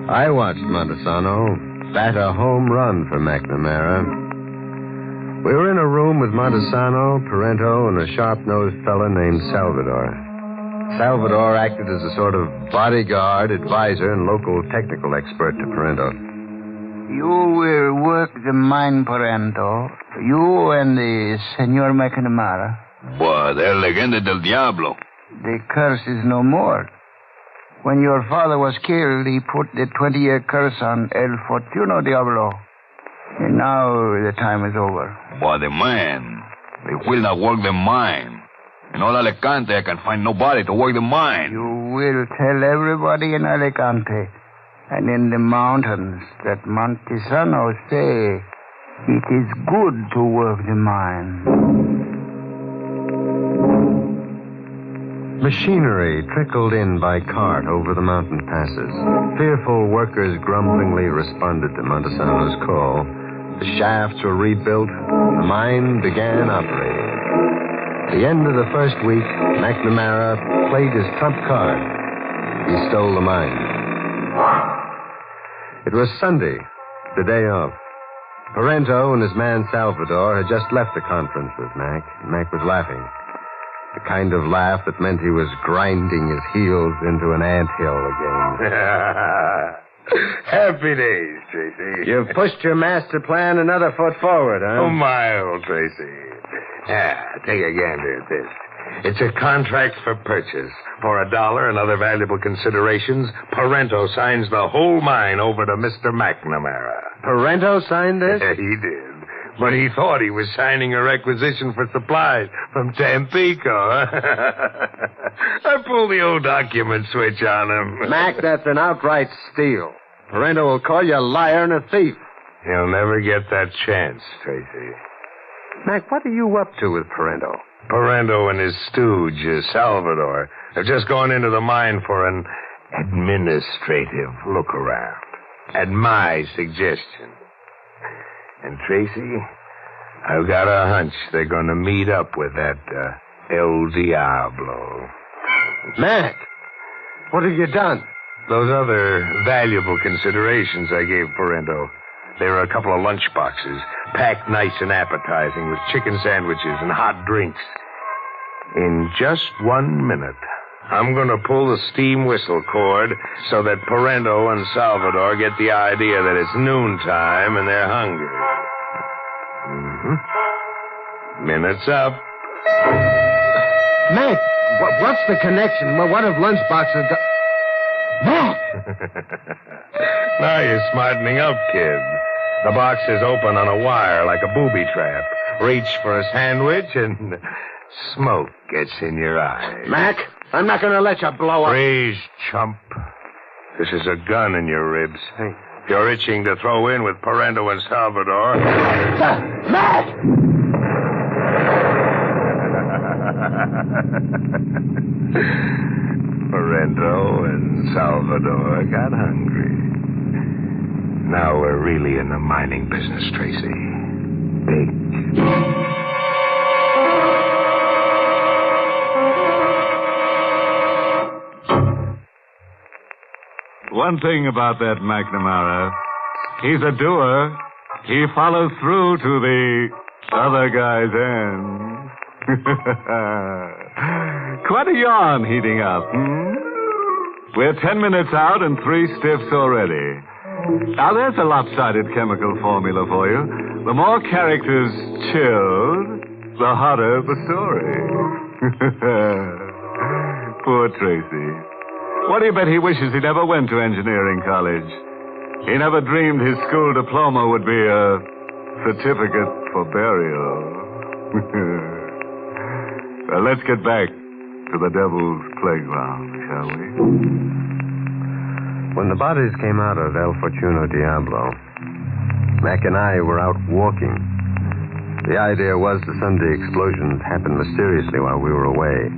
I watched Montesano bat a home run for McNamara. We were in a room with Montesano, Parento, and a sharp-nosed fella named Salvador. Salvador acted as a sort of bodyguard, advisor, and local technical expert to Parento. You will work the mine, Parento. You and the Senor McNamara. Boy, they're legenda del Diablo. The curse is no more. When your father was killed, he put the 20-year curse on El Fortuno Diablo. And now the time is over. Boy, the mine. They will not work the mine. In all Alicante, I can find nobody to work the mine. You will tell everybody in Alicante and in the mountains that Montesano say it is good to work the mine. Machinery trickled in by cart over the mountain passes. Fearful workers grumblingly responded to Montesano's call. The shafts were rebuilt. The mine began operating. At the end of the first week, McNamara played his trump card. He stole the mine. It was Sunday, the day off. Parento and his man Salvador had just left the conference with Mac. Mac was laughing. The kind of laugh that meant he was grinding his heels into an anthill again. Happy days, Tracy. You've pushed your master plan another foot forward, huh? Oh, my old Tracy. Take a gander at this. It's a contract for purchase. For $1 and other valuable considerations, Parento signs the whole mine over to Mr. McNamara. Parento signed this? He did. But he thought he was signing a requisition for supplies from Tampico. I pulled the old document switch on him. Mac, that's an outright steal. Parento will call you a liar and a thief. He'll never get that chance, Tracy. Mac, what are you up to with Parento? Parento and his stooge, Salvador, have just gone into the mine for an administrative look-around. At my suggestion. And, Tracy, I've got a hunch they're going to meet up with that El Diablo. Mac, what have you done? Those other valuable considerations I gave Parento. There were a couple of lunch boxes, packed nice and appetizing with chicken sandwiches and hot drinks. In just 1 minute, I'm going to pull the steam whistle cord so that Parento and Salvador get the idea that it's noontime and they're hungry. Minute's up. Mac, what's the connection? What have lunchboxes got... Mac! Now you're smartening up, kid. The box is open on a wire like a booby trap. Reach for a sandwich and smoke gets in your eye. Mac, I'm not going to let you blow up. Freeze, chump. This is a gun in your ribs. If you're itching to throw in with Parento and Salvador... Mac! Parento and Salvador got hungry. Now we're really in the mining business, Tracy. Big. One thing about that McNamara, he's a doer. He follows through to the other guy's end. Quite a yarn heating up, We're 10 minutes out and 3 stiffs already. Now, there's a lopsided chemical formula for you. The more characters chilled, the hotter the story. Poor Tracy. What do you bet he wishes he never went to engineering college? He never dreamed his school diploma would be a certificate for burial. Well, let's get back to the devil's playground, shall we? When the bodies came out of El Fortuno Diablo, Mac and I were out walking. The idea was the Sunday explosions happened mysteriously while we were away.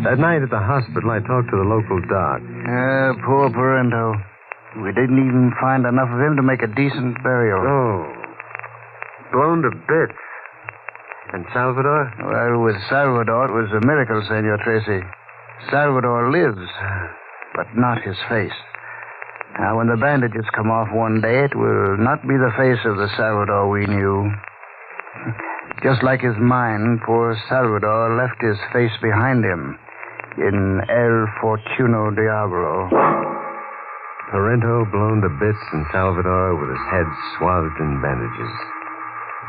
That night at the hospital, I talked to the local doc. Poor Parento. We didn't even find enough of him to make a decent burial. Oh. Blown to bits. And Salvador? Well, with Salvador, it was a miracle, Senor Tracy. Salvador lives, but not his face. Now, when the bandages come off one day, it will not be the face of the Salvador we knew. Just like his mind, poor Salvador left his face behind him in El Fortuno Diablo. Parento blown to bits and Salvador with his head swathed in bandages.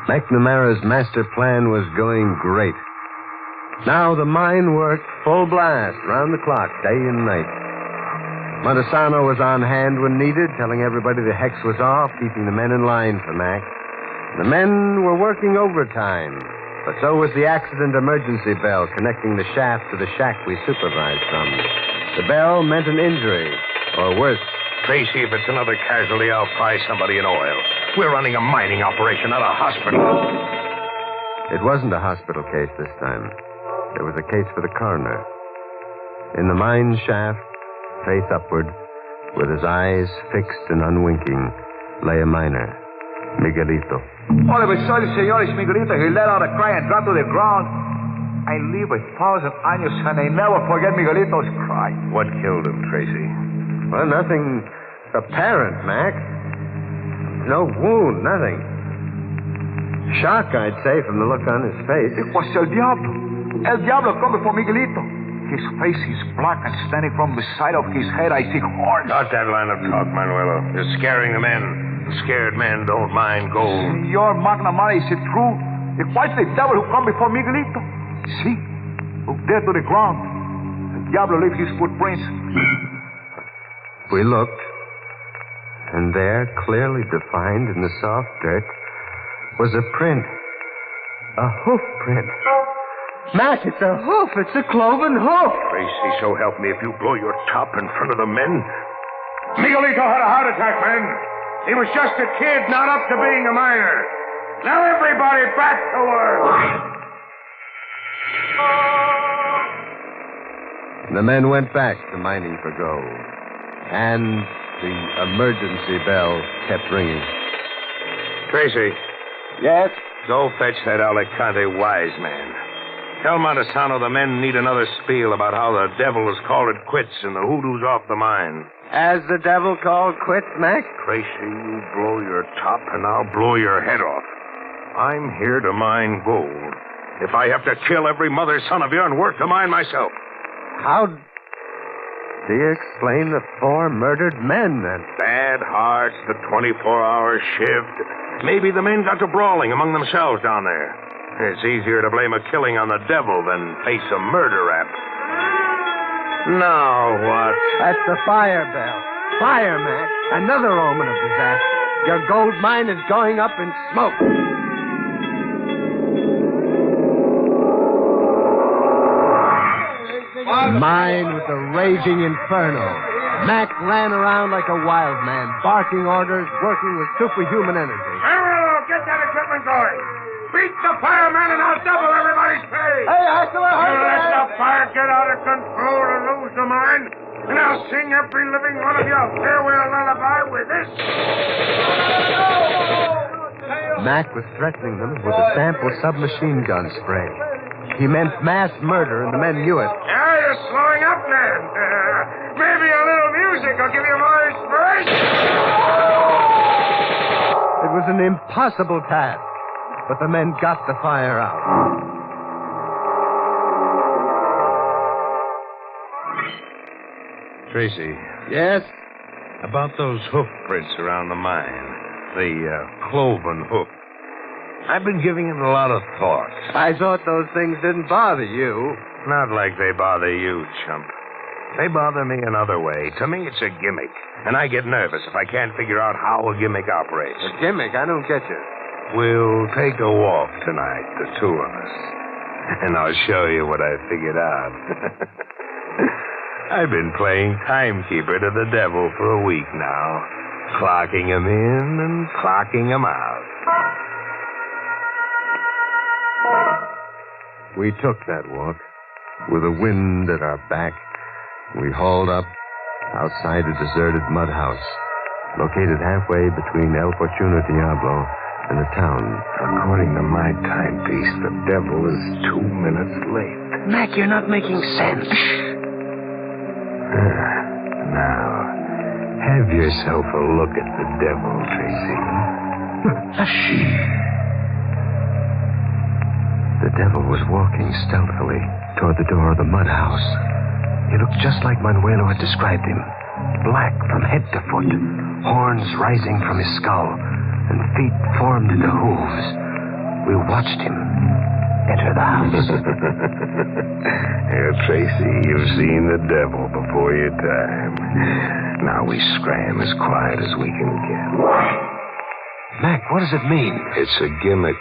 McNamara's master plan was going great. Now the mine worked full blast, round the clock, day and night. Montesano was on hand when needed, telling everybody the hex was off, keeping the men in line for Mac. The men were working overtime, but so was the accident emergency bell connecting the shaft to the shack we supervised from. The bell meant an injury, or worse. Tracy, if it's another casualty, I'll fry somebody in oil. We're running a mining operation, not a hospital. It wasn't a hospital case this time. It was a case for the coroner. In the mine shaft, face upward, with his eyes fixed and unwinking, lay a miner, Miguelito. All of a sudden, senor, it's Miguelito. He let out a cry and dropped to the ground. I live 1,000 años and I never forget Miguelito's cry. What killed him, Tracy? Well, nothing apparent, Mac. No wound, nothing. Shock, I'd say, from the look on his face. It was El Diablo. El Diablo come before Miguelito. His face is black and standing from the side of his head, I see horns. Not that line of talk, Manuelo. You're scaring the men. The scared men don't mind gold. Senor McNamara, is it true? It was the devil who come before Miguelito. See? Look there to the ground. El Diablo left his footprints. We looked, and there, clearly defined in the soft dirt, was a print. A hoof print. Mac, it's a hoof. It's a cloven hoof. Tracy, so help me if you blow your top in front of the men. Miguelito had a heart attack, men. He was just a kid, not up to being a miner. Now everybody back to work. The men went back to mining for gold. And the emergency bell kept ringing. Tracy. Yes? Go fetch that Alicante wise man. Tell Montesano the men need another spiel about how the devil has called it quits and the hoodoo's off the mine. Has the devil called quits, Mac? Tracy, you blow your top and I'll blow your head off. I'm here to mine gold. If I have to kill every mother's son of yours and work the mine myself. How do you explain the 4 murdered men, then? Bad hearts, the 24-hour shift. Maybe the men got to brawling among themselves down there. It's easier to blame a killing on the devil than face a murder rap. Now what? That's the fire bell. Fire, Mac. Another omen of disaster. Your gold mine is going up in smoke. Mine with the raging inferno. Mac ran around like a wild man, barking orders, working with superhuman energy. Arrow, get that equipment going. Beat the fireman and I'll double everybody's pay. Hey, Hackler, You let the fire get out of control and lose the mine, and I'll sing every living one of you a farewell lullaby with this. Mac was threatening them with a sample submachine gun spray. He meant mass murder, and the men knew it. Yeah, you're slowing up, man. Maybe a little music will give you more inspiration. It was an impossible task, but the men got the fire out. Tracy. Yes? About those hoof prints around the mine. The cloven hoof. I've been giving it a lot of thought. I thought those things didn't bother you. Not like they bother you, chump. They bother me another way. To me, it's a gimmick. And I get nervous if I can't figure out how a gimmick operates. A gimmick? I don't get you. We'll take a walk tonight, the 2 of us. And I'll show you what I figured out. I've been playing timekeeper to the devil for a week now. Clocking him in and clocking him out. We took that walk. With the wind at our back, we hauled up outside a deserted mud house, located halfway between El Fortuno Diablo and the town. According to my timepiece, the devil is 2 minutes late. Mac, you're not making sense. Now, have yourself a look at the devil, Tracy. The devil was walking stealthily toward the door of the mud house. He looked just like Manuelo had described him. Black from head to foot, horns rising from his skull, and feet formed into hooves. We watched him enter the house. Here, Tracy, you've seen the devil before your time. Now we scram as quiet as we can get. Mac, what does it mean? It's a gimmick.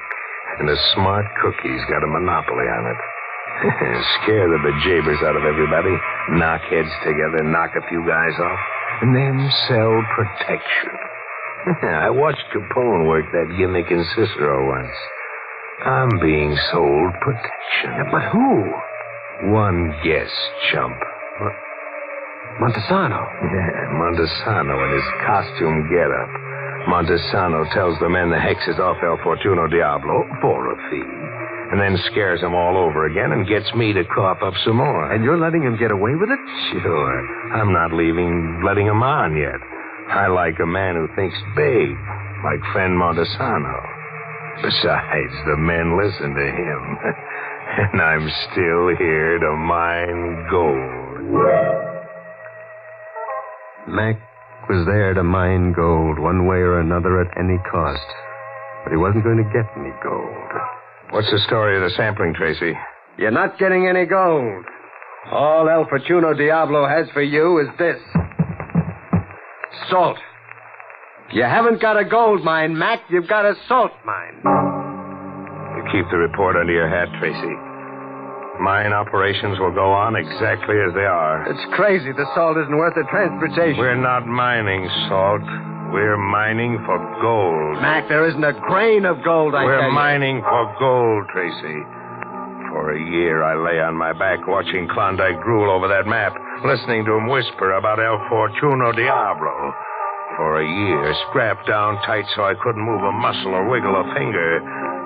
And a smart cookie's got a monopoly on it. Scare the bejabers out of everybody, knock heads together, knock a few guys off, and then sell protection. I watched Capone work that gimmick in Cicero once. I'm being sold protection. But who? One guess, chump. Montesano. Yeah, Montesano in his costume getup. Montesano tells the men the hex is off El Fortuno Diablo for a fee, and then scares them all over again and gets me to cough up some more. And you're letting him get away with it? Sure. I'm not letting him on yet. I like a man who thinks big, like friend Montesano. Besides, the men listen to him. And I'm still here to mine gold. Mac was there to mine gold one way or another at any cost. But he wasn't going to get any gold. What's the story of the sampling, Tracy? You're not getting any gold. All El Fortuno Diablo has for you is this. Salt. You haven't got a gold mine, Mac. You've got a salt mine. You keep the report under your hat, Tracy. Mine operations will go on exactly as they are. It's crazy. The salt isn't worth the transportation. We're not mining salt. We're mining for gold. Mac, there isn't a grain of gold, I tell you. We're mining for gold, Tracy. For a year, I lay on my back watching Klondike drool over that map, listening to him whisper about El Fortuno Diablo. For a year, strapped down tight so I couldn't move a muscle or wiggle a finger.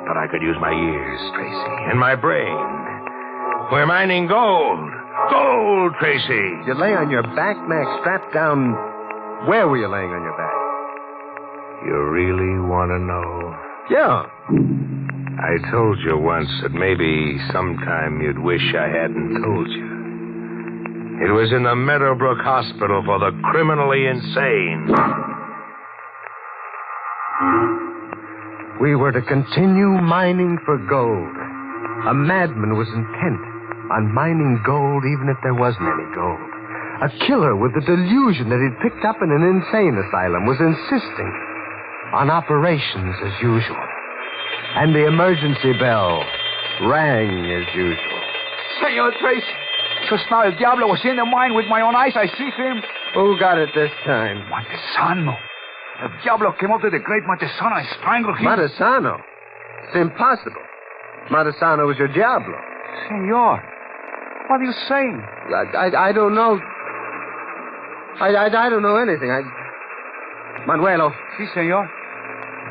But I could use my ears, Tracy, and my brain. We're mining gold. Gold, Tracy. You lay on your back, Mac, strapped down. Where were you laying on your back? You really want to know? Yeah. I told you once that maybe sometime you'd wish I hadn't told you. It was in the Meadowbrook Hospital for the criminally insane. We were to continue mining for gold. A madman was intent on mining gold even if there wasn't any gold. A killer with the delusion that he'd picked up in an insane asylum was insisting on operations as usual. And the emergency bell rang as usual. Senor Tracy, just now El Diablo was in the mine with my own eyes. I see him. Who got it this time? Montesano. El Diablo came up to the great Montesano and strangled him. Montesano? It's impossible. Montesano was your Diablo. Senor, what are you saying? I don't know. I don't know anything. Manuelo. Si, senor.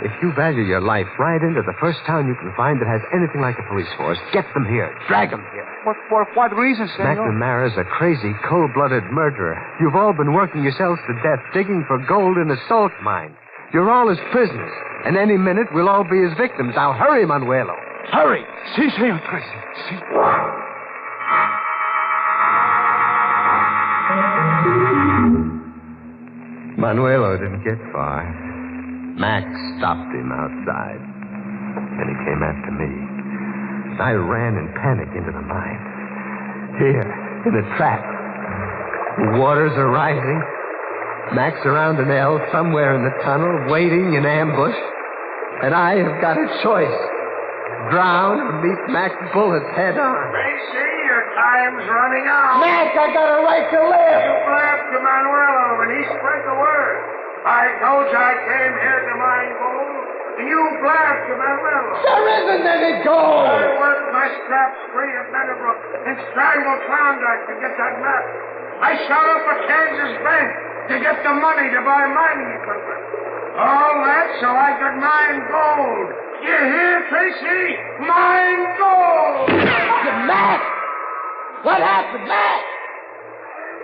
If you value your life, ride into the first town you can find that has anything like a police force. Get them here. Drag them here. For what reason, senor? McNamara's a crazy, cold-blooded murderer. You've all been working yourselves to death, digging for gold in a salt mine. You're all his prisoners, and any minute we'll all be his victims. Now hurry, Manuelo. Hurry. Si, senor Tracy. Si. Manuelo didn't get far. Max stopped him outside. Then he came after me. I ran in panic into the mine. Here, in the trap. The waters are rising. Max around an L somewhere in the tunnel, waiting in ambush. And I have got a choice. Drown or meet Max bullets head on. Tracy, your time's running out. Mac, I got a right to live. You blabbed to Manuelo and he spread the word. I told you I came here to mine gold, and you blabbed to Manuelo. There isn't any gold. I worked my scraps free at Meadowbrook and strangled Klondike to get that map. I shot up a Kansas bank to get the money to buy mining equipment. All that so I could mine gold. You hear, Tracy? Mine gold! Mac! What happened, Mac?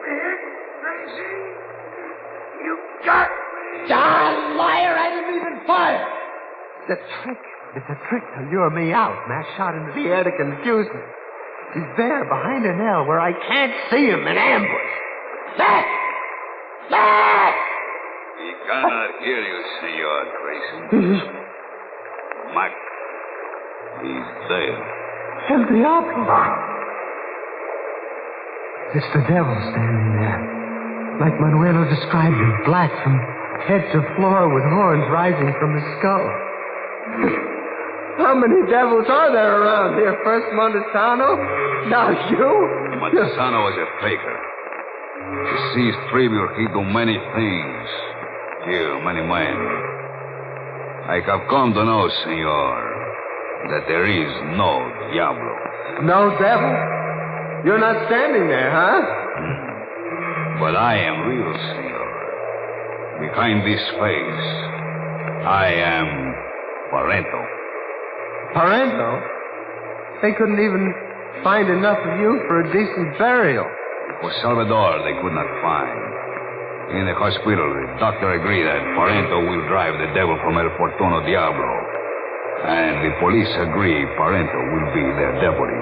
Hit, Tracy? You got me. Darn liar, I didn't even fire. It's a trick. It's a trick to lure me out. Max shot into the air to confuse me. He's there behind an L where I can't see him in ambush. Mac! Mac! He cannot hear you, Senor Tracy. Mac, he's there. El Diablo. It's the devil standing there. Like Manuelo described him, black from head to floor with horns rising from his skull. How many devils are there around here? First Montesano, now you? Montesano was a faker. He sees tribute, he do many things. Kill many men. I have come to know, senor, that there is no Diablo. No devil? You're not standing there, huh? But I am real, senor. Behind this face, I am Parento. Parento? They couldn't even find enough of you for a decent burial. For Salvador, they could not find. In the hospital, the doctor agreed that Parento will drive the devil from El Fortuno Diablo. And the police agree Parento will be their deputy.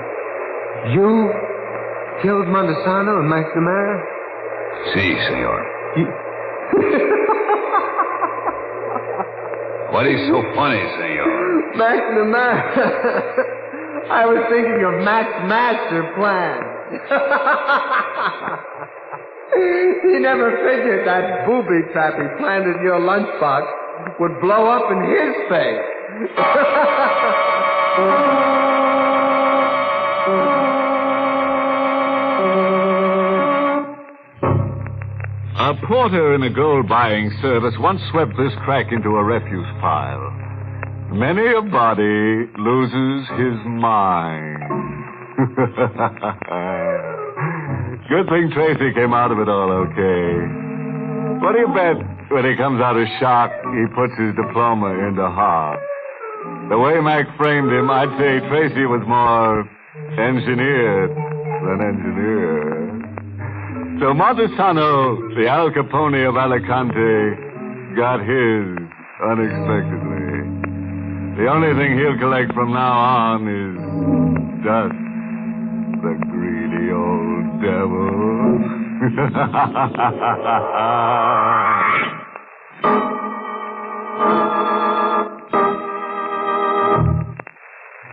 You killed Montesano and McNamara? Si, senor. What is so funny, senor? McNamara. I was thinking of Mac's master plan. He never figured that booby trap he planted in your lunchbox would blow up in his face. A porter in a gold-buying service once swept this crack into a refuse pile. Many a body loses his mind. Good thing Tracy came out of it all okay. What do you bet when he comes out of shock, he puts his diploma in the heart? The way Mac framed him, I'd say Tracy was more engineered. an engineer. So Montesano, the Al Capone of Alicante, got his unexpectedly. The only thing he'll collect from now on is dust. The greedy old devil.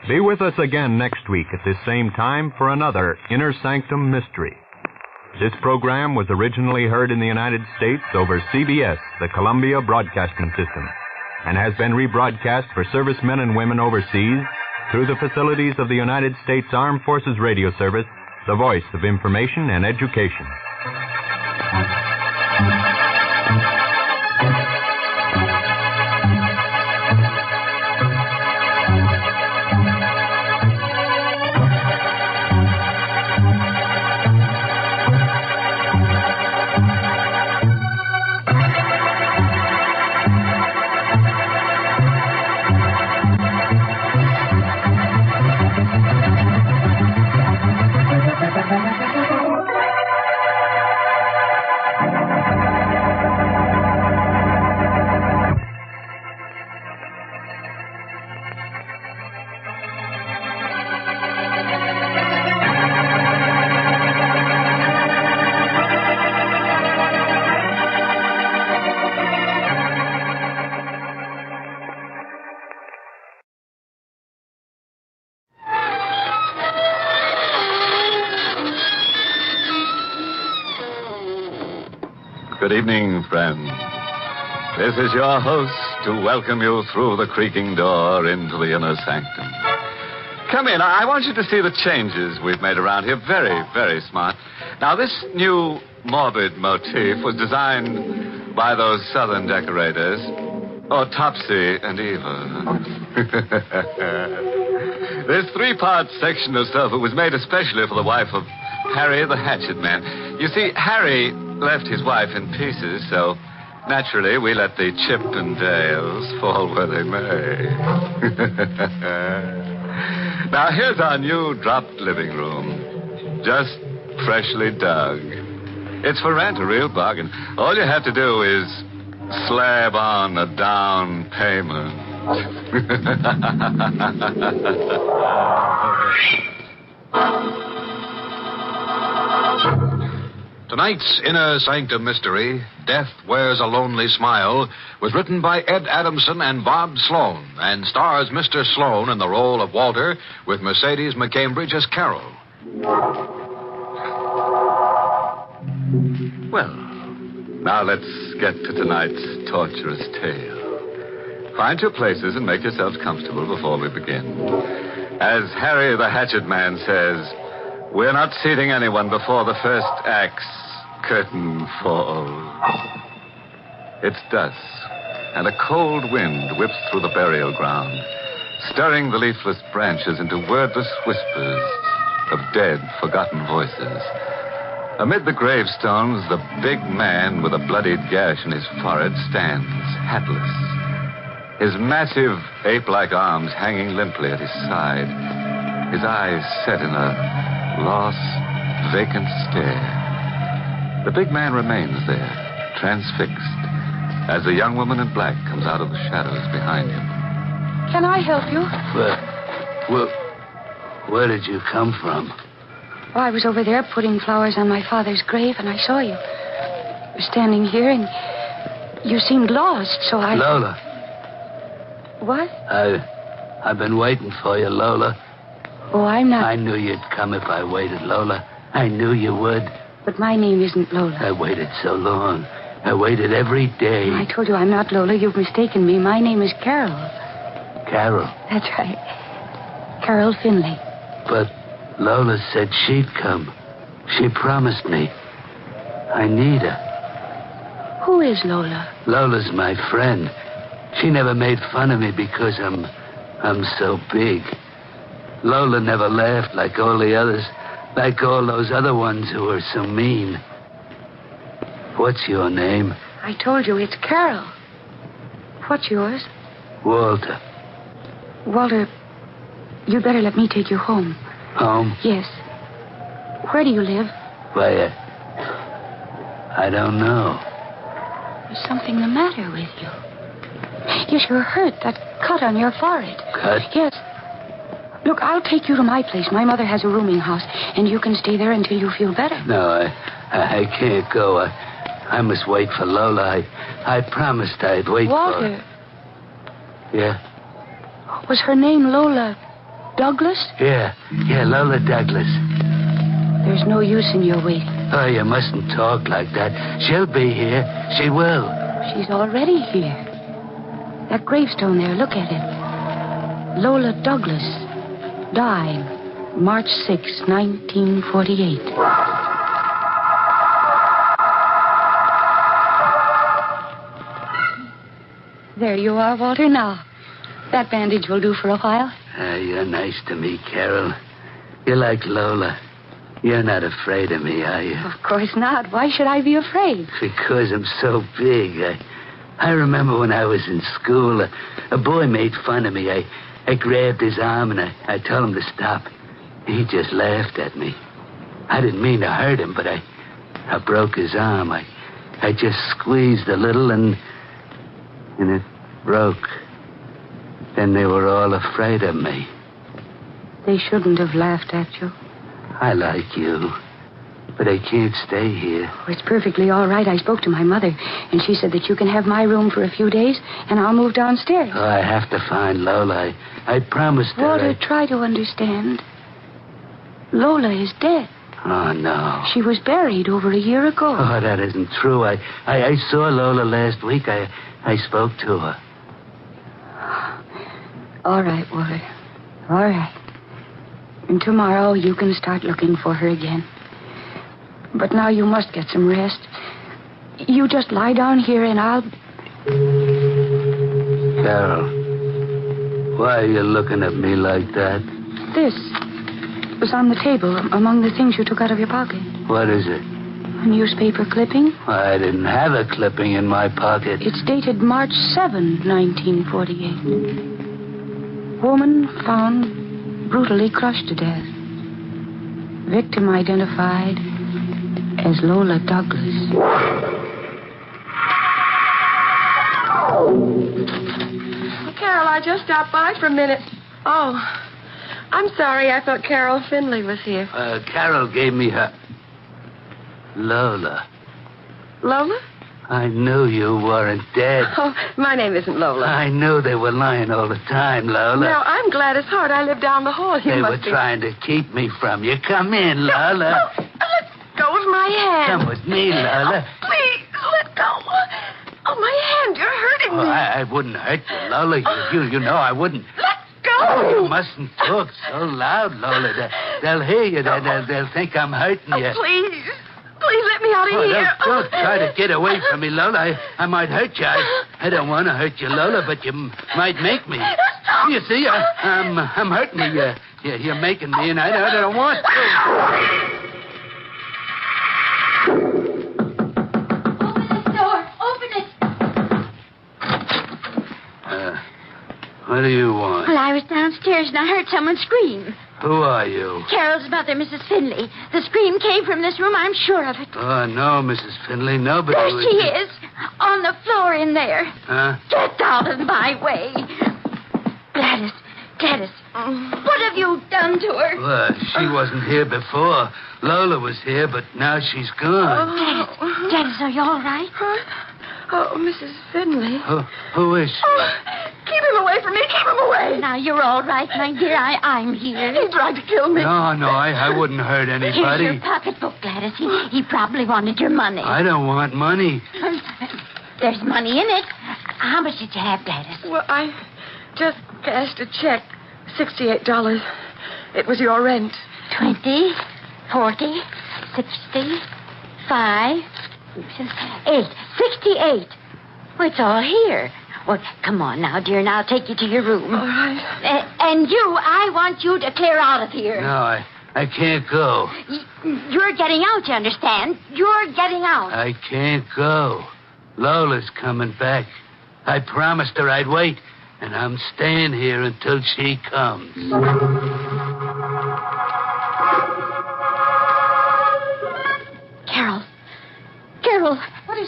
Be with us again next week at this same time for another Inner Sanctum Mystery. This program was originally heard in the United States over CBS, the Columbia Broadcasting System, and has been rebroadcast for servicemen and women overseas through the facilities of the United States Armed Forces Radio Service, the voice of information and education. Good evening, friends. This is your host to welcome you through the creaking door into the inner sanctum. Come in. I want you to see the changes we've made around here. Very, very smart. Now, this new morbid motif was designed by those southern decorators. Oh, Topsy and Eva. This three-part section of sofa was made especially for the wife of Harry the Hatchet Man. You see, Harry left his wife in pieces, so naturally we let the chip and dales fall where they may. Now, here's our new dropped living room. Just freshly dug. It's for rent, a real bargain. All you have to do is slab on a down payment. Tonight's Inner Sanctum Mystery, Death Wears a Lonely Smile, was written by Ed Adamson and Bob Sloan and stars Mr. Sloan in the role of Walter with Mercedes McCambridge as Carol. Well, now let's get to tonight's torturous tale. Find your places and make yourselves comfortable before we begin. As Harry the Hatchet Man says, we're not seating anyone before the first act's curtain falls. It's dusk, and a cold wind whips through the burial ground, stirring the leafless branches into wordless whispers of dead, forgotten voices. Amid the gravestones, the big man with a bloodied gash in his forehead stands, hatless, his massive ape-like arms hanging limply at his side, his eyes set in a lost, vacant stare. The big man remains there, transfixed, as the young woman in black comes out of the shadows behind him. Can I help you? Where did you come from? Oh, I was over there putting flowers on my father's grave, and I saw you. You were standing here, and you seemed lost, so I... Lola. What? I've been waiting for you, Lola. Oh, I'm not... I knew you'd come if I waited, Lola. I knew you would. But my name isn't Lola. I waited so long. I waited every day. I told you I'm not Lola. You've mistaken me. My name is Carol. Carol? That's right. Carol Finley. But Lola said she'd come. She promised me. I need her. Who is Lola? Lola's my friend. She never made fun of me because I'm so big. Lola never laughed like all the others, like all those other ones who were so mean. What's your name? I told you, it's Carol. What's yours? Walter. Walter, you'd better let me take you home. Home? Yes. Where do you live? Why, I don't know. There's something the matter with you. Yes, you're hurt. That cut on your forehead. Cut? Yes. Look, I'll take you to my place. My mother has a rooming house, and you can stay there until you feel better. No, I can't go. I must wait for Lola. I promised I'd wait Walter. for her. Yeah? Was her name Lola Douglas? Yeah, Lola Douglas. There's no use in your waiting. Oh, you mustn't talk like that. She'll be here. She will. She's already here. That gravestone there, look at it. Lola Douglas died March 6, 1948. There you are, Walter, now. That bandage will do for a while. You're nice to me, Carol. You're like Lola. You're not afraid of me, are you? Of course not. Why should I be afraid? Because I'm so big. I remember when I was in school, a boy made fun of me. I grabbed his arm and I told him to stop. He just laughed at me. I didn't mean to hurt him, but I broke his arm. I just squeezed a little and it broke. Then they were all afraid of me. They shouldn't have laughed at you. I like you, but I can't stay here. Oh, it's perfectly all right. I spoke to my mother, and she said that you can have my room for a few days, and I'll move downstairs. Oh, I have to find Lola. I promised her. Walter, try to understand. Lola is dead. Oh, no. She was buried over a year ago. Oh, that isn't true. I saw Lola last week. I spoke to her. All right, Walter. All right. And tomorrow you can start looking for her again. But now you must get some rest. You just lie down here and I'll... Carol, why are you looking at me like that? This was on the table among the things you took out of your pocket. What is it? A newspaper clipping. I didn't have a clipping in my pocket. It's dated March 7, 1948. Woman found brutally crushed to death. Victim identified as Lola Douglas. Carol, I just stopped by for a minute. Oh, I'm sorry. I thought Carol Finley was here. Carol gave me her... Lola. Lola? I knew you weren't dead. Oh, my name isn't Lola. I knew they were lying all the time, Lola. No, I'm Gladys Hart. I live down the hall. They were trying to keep me from you. Come in, Lola. No, let go of my hand. Come with me, Lola. Oh, please, let go. Oh, my hand. You're hurting me. I wouldn't hurt you, Lola. You know I wouldn't. Let go. Oh, you mustn't talk so loud, Lola. They'll hear you. They'll think I'm hurting you. Please. Please let me out of here. Don't try to get away from me, Lola. I might hurt you. I don't want to hurt you, Lola, but you might make me. You see, I'm hurting you. You're making me, and I don't want to. Open the door. Open it. What do you want? Well, I was downstairs and I heard someone scream. Who are you? Carol's mother, Mrs. Finley. The scream came from this room, I'm sure of it. Oh, no, Mrs. Finley. Nobody There was... she is, on the floor in there. Huh? Get out of my way. Gladys, what have you done to her? Well, she wasn't here before. Lola was here, but now she's gone. Gladys, are you all right? Oh, Mrs. Finley. Who is she? Keep him away from me. Keep him away. Now, you're all right, my dear. I'm here. He tried to kill me. No, I wouldn't hurt Here's anybody. your pocketbook, Gladys. He probably wanted your money. I don't want money. There's money in it. How much did you have, Gladys? Well, I just cashed a check. $68. It was your rent. 20, 40, 60, 5, 8. 68. Well, it's all here. Well, come on now, dear, and I'll take you to your room. All right. And I want you to clear out of here. No, I can't go. You're getting out, you understand? You're getting out. I can't go. Lola's coming back. I promised her I'd wait, and I'm staying here until she comes.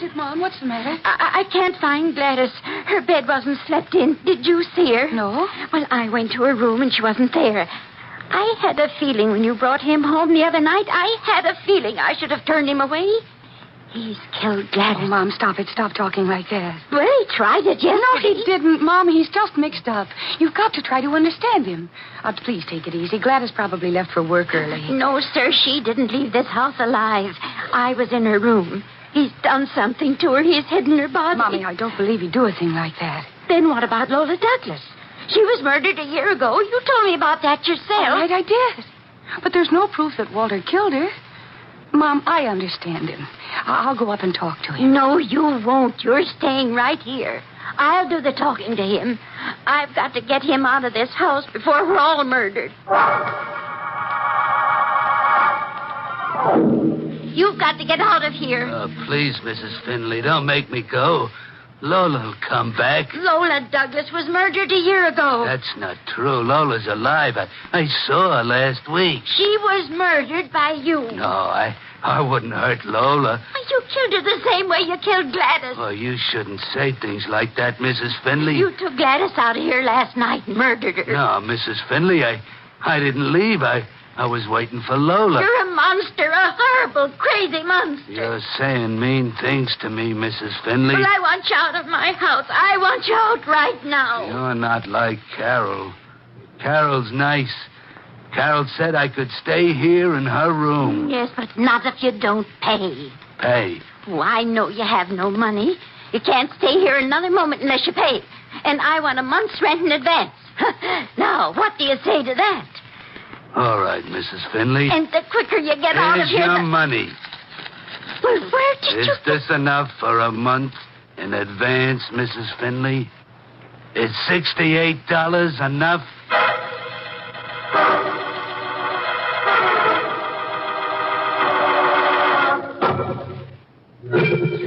it, Mom? What's the matter? I can't find Gladys. Her bed wasn't slept in. Did you see her? No. Well, I went to her room and she wasn't there. I had a feeling when you brought him home the other night, I had a feeling I should have turned him away. He's killed Gladys. Oh, Mom, stop it. Stop talking like that. Well, he tried it yesterday. No, he didn't, Mom. He's just mixed up. You've got to try to understand him. Please take it easy. Gladys probably left for work early. No, sir, she didn't leave this house alive. I was in her room. He's done something to her. He's hidden her body. Mommy, I don't believe he'd do a thing like that. Then what about Lola Douglas? She was murdered a year ago. You told me about that yourself. All right, I did. But there's no proof that Walter killed her. Mom, I understand him. I'll go up and talk to him. No, you won't. You're staying right here. I'll do the talking to him. I've got to get him out of this house before we're all murdered. You've got to get out of here. Please, Mrs. Finley, don't make me go. Lola'll come back. Lola Douglas was murdered a year ago. That's not true. Lola's alive. I saw her last week. She was murdered by you. No, I wouldn't hurt Lola. You killed her the same way you killed Gladys. Oh, you shouldn't say things like that, Mrs. Finley. You took Gladys out of here last night and murdered her. No, Mrs. Finley, I didn't leave. I was waiting for Lola. You're a monster, a horrible, crazy monster. You're saying mean things to me, Mrs. Finley. Well, I want you out of my house. I want you out right now. You're not like Carol. Carol's nice. Carol said I could stay here in her room. Yes, but not if you don't pay. Pay? Oh, I know you have no money. You can't stay here another moment unless you pay. And I want a month's rent in advance. Now, what do you say to that? All right, Mrs. Finley. And the quicker you get out of here... Here's your money. Well, where did Is this enough for a month in advance, Mrs. Finley? Is $68 enough?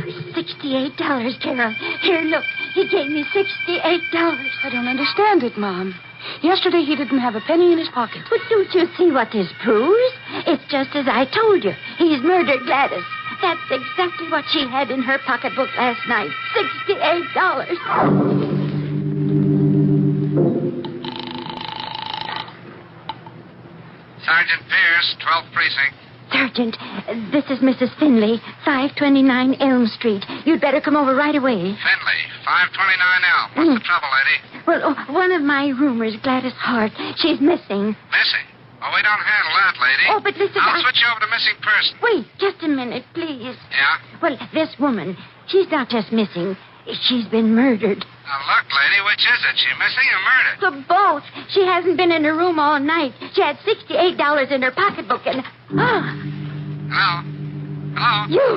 $68, Carol. Here, look. He gave me $68. I don't understand it, Mom. Yesterday he didn't have a penny in his pocket. But don't you see what this proves? It's just as I told you. He's murdered Gladys. That's exactly what she had in her pocketbook last night. $68. Sergeant Pierce, 12th Precinct. Sergeant, this is Mrs. Finley, 529 Elm Street. You'd better come over right away. Finley, 529 Elm. What's the trouble, lady? Well, one of my roomers, Gladys Hart, she's missing. Missing? Oh, we don't handle that, lady. Oh, but listen, I'll switch you over to missing person. Wait, just a minute, please. Yeah? Well, this woman, she's not just missing. She's been murdered. Now, look, lady, which is it? She missing or murdered? For both. She hasn't been in her room all night. She had $68 in her pocketbook and... Hello? Hello? You!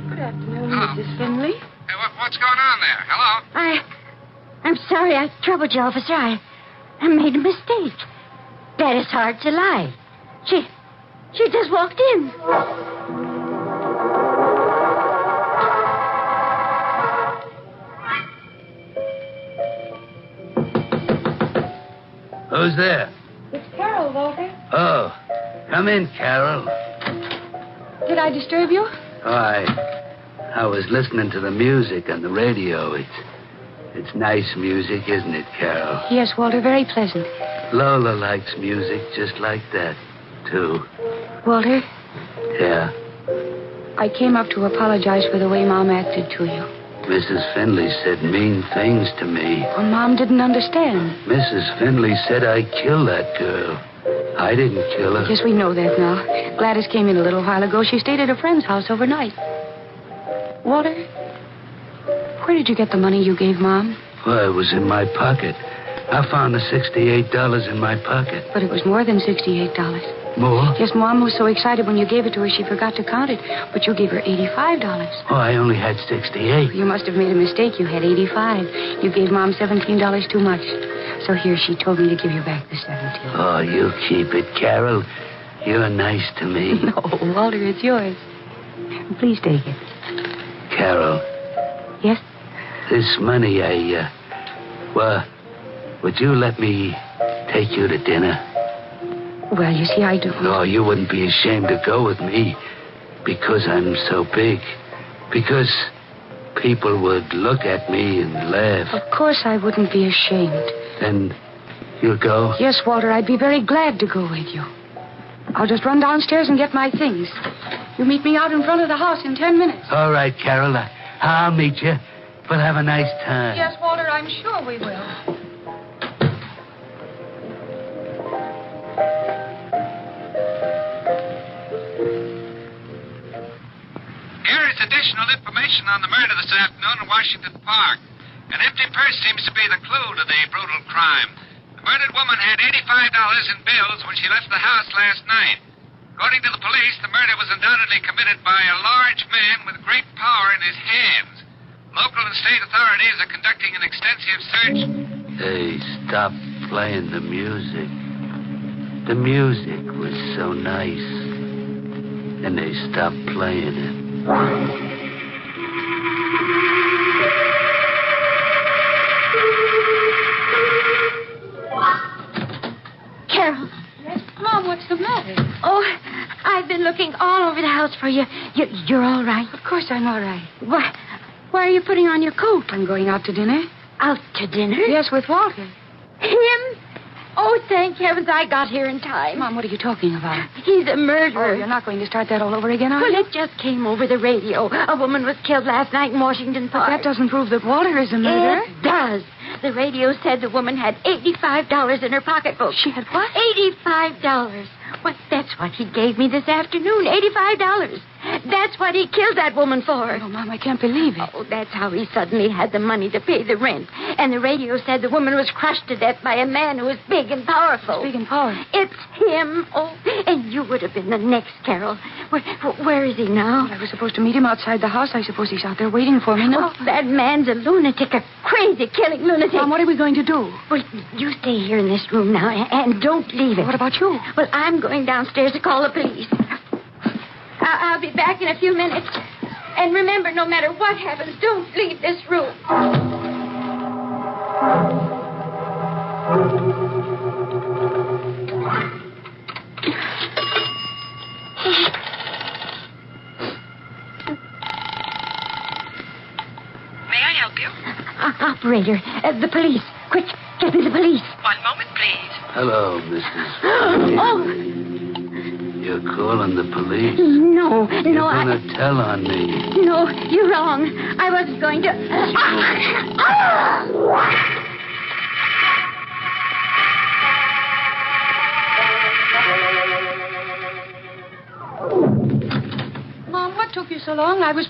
Good afternoon, Hello? Mrs. Finley. Hey, what's going on there? Hello? I'm sorry I troubled you, officer. I made a mistake. Gladys Hart's alive. She just walked in. Who's there? It's Carol, Walter. Oh, come in, Carol. Did I disturb you? I was listening to the music on the radio. It's nice music, isn't it, Carol? Yes, Walter, very pleasant. Lola likes music just like that, too. Walter, Yeah. I came up to apologize for the way Mom acted to you. Mrs. Finley said mean things to me. Well, Mom didn't understand. Mrs. Finley said I killed that girl. I didn't kill her. Yes, we know that now. Gladys came in a little while ago. She stayed at a friend's house overnight. Walter, where did you get the money you gave Mom? Well, it was in my pocket. I found the $68 in my pocket. But it was more than $68. More? Yes, Mom was so excited when you gave it to her, she forgot to count it. But you gave her $85. Oh, I only had 68. You must have made a mistake. You had 85. You gave Mom $17 too much. So here, she told me to give you back the 17. Oh, you keep it, Carol. You're nice to me. No, Walter, it's yours. Please take it. Carol. Yes? This money, well, would you let me take you to dinner? Well, you see, I don't. No, you wouldn't be ashamed to go with me because I'm so big. Because people would look at me and laugh. Of course I wouldn't be ashamed. Then you'll go? Yes, Walter, I'd be very glad to go with you. I'll just run downstairs and get my things. You meet me out in front of the house in 10 minutes. All right, Carol. I'll meet you. We'll have a nice time. Yes, Walter, I'm sure we will. Here is additional information on the murder this afternoon in Washington Park. An empty purse seems to be the clue to the brutal crime. The murdered woman had $85 in bills when she left the house last night. According to the police, the murder was undoubtedly committed by a large man with great power in his hands. Local and state authorities are conducting an extensive search. Hey, stop playing the music. The music was so nice. And they stopped playing it. Carol. Yes, Mom, what's the matter? Oh, I've been looking all over the house for you. You're all right? Of course I'm all right. Why are you putting on your coat? I'm going out to dinner. Out to dinner? Yes, with Walter. Him? Oh, thank heavens I got here in time. Mom, what are you talking about? He's a murderer. Oh, you're not going to start that all over again, are you? Well, it just came over the radio. A woman was killed last night in Washington Park. But that doesn't prove that Walter is a murderer. It does. The radio said the woman had $85 in her pocketbook. She had what? $85. Well, that's what he gave me this afternoon, $85. That's what he killed that woman for. Oh, Mom, I can't believe it. Oh, that's how he suddenly had the money to pay the rent. And the radio said the woman was crushed to death by a man who was big and powerful. Big and powerful? It's him. Oh, and you would have been the next, Carol. Where is he now? Well, I was supposed to meet him outside the house. I suppose he's out there waiting for me now. Oh, that man's a lunatic, a crazy, killing lunatic. Mom, what are we going to do? Well, you stay here in this room now and don't leave it. What about you? Well, I'm going downstairs to call the police. I'll be back in a few minutes. And remember, no matter what happens, don't leave this room. May I help you? Operator, the police. Quick, get me the police. One moment, please. Hello, Mrs. Oh! You're calling the police? No, You're no, going to tell on me. No, you're wrong. I wasn't going to... Mom, what took you so long? I was...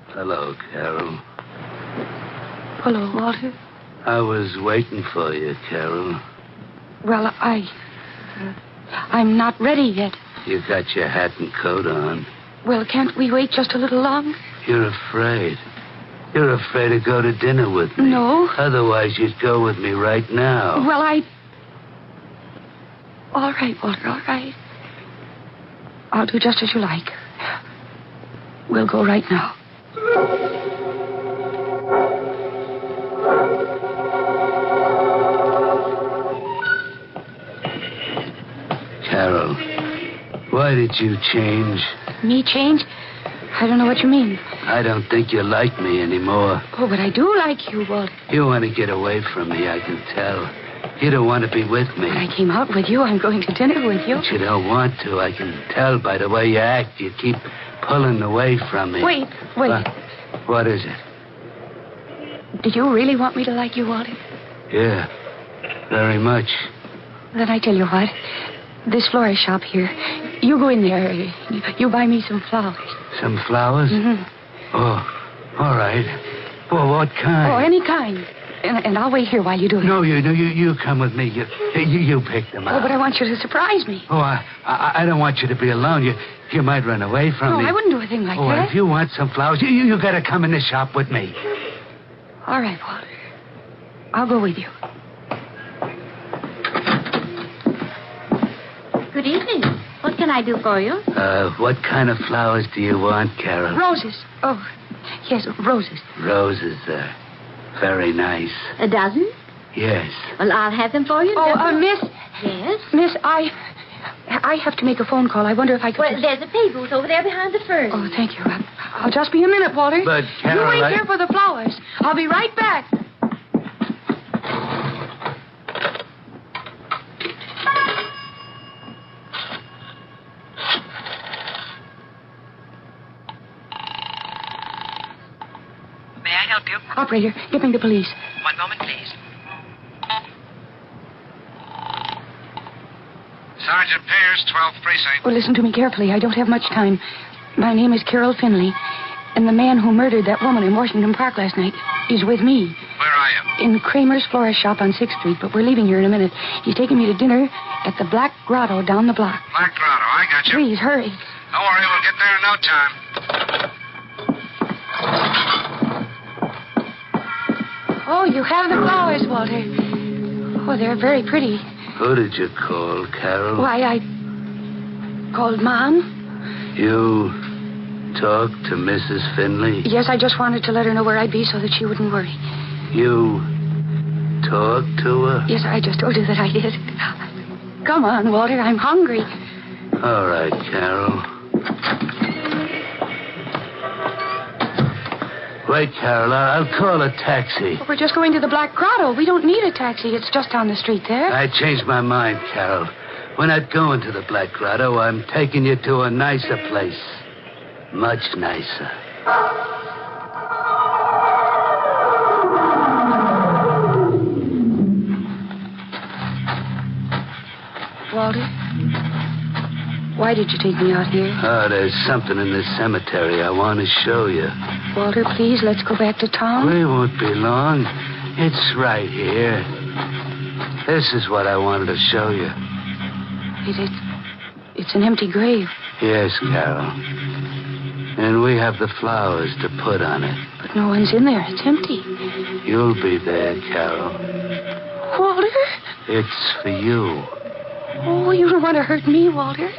Hello, Carol. Hello, Walter. I was waiting for you, Carol. Well, I'm not ready yet. You got your hat and coat on. Well, can't we wait just a little longer? You're afraid. You're afraid to go to dinner with me. No. Otherwise, you'd go with me right now. Well, All right, Walter, all right. I'll do just as you like. We'll go right now. Carol, why did you change? Me change? I don't know what you mean. I don't think you like me anymore. Oh, but I do like you, Walter. You want to get away from me, I can tell. You don't want to be with me. When I came out with you, I'm going to dinner with you. But you don't want to. I can tell by the way you act. You keep pulling away from me. Wait. What is it? Did you really want me to like you, Walter? Yeah, very much. Then I tell you what. This florist shop here. You go in there. You buy me some flowers. Some flowers? Mm-hmm. Oh, all right. Well, what kind? Oh, any kind. And I'll wait here while you do it. No, you come with me. You pick them out. Oh, but I want you to surprise me. Oh, I don't want you to be alone. You might run away from me. No, I wouldn't do a thing like that. Oh, if you want some flowers, you got to come in the shop with me. All right, Walter. I'll go with you. Good evening. What can I do for you? What kind of flowers do you want, Carol? Roses. Oh, yes, roses. Roses, very nice. A dozen? Yes. Well, I'll have them for you. Oh, Miss. Yes? Miss, I have to make a phone call. I wonder if I could... Well, there's a pay booth over there behind the fern. Oh, thank you. I'll just be a minute, Walter. But, Carol, you wait here for the flowers. I'll be right back. May I help you? Operator, get me the police. One moment, please. Sergeant Pierce, 12th Precinct. Well, listen to me carefully. I don't have much time. My name is Carol Finley, and the man who murdered that woman in Washington Park last night is with me. Where are you? In Kramer's florist shop on 6th Street, but we're leaving here in a minute. He's taking me to dinner at the Black Grotto down the block. Black Grotto, I got you. Please, hurry. Don't worry, we'll get there in no time. Oh, you have the flowers, Walter. Oh, they're very pretty. Who did you call, Carol? Why, I called Mom. You talked to Mrs. Finley? Yes, I just wanted to let her know where I'd be so that she wouldn't worry. You talked to her? Yes, I just told you that I did. Come on, Walter, I'm hungry. All right, Carol. Wait, Carol, I'll call a taxi. We're just going to the Black Grotto. We don't need a taxi. It's just down the street there. I changed my mind, Carol. We're not going to the Black Grotto. I'm taking you to a nicer place. Much nicer. Walter, why did you take me out here? Oh, there's something in this cemetery I want to show you. Walter, please, let's go back to town. We won't be long. It's right here. This is what I wanted to show you. It's an empty grave. Yes, Carol. And we have the flowers to put on it. But no one's in there. It's empty. You'll be there, Carol. Walter? It's for you. Oh, you don't want to hurt me, Walter.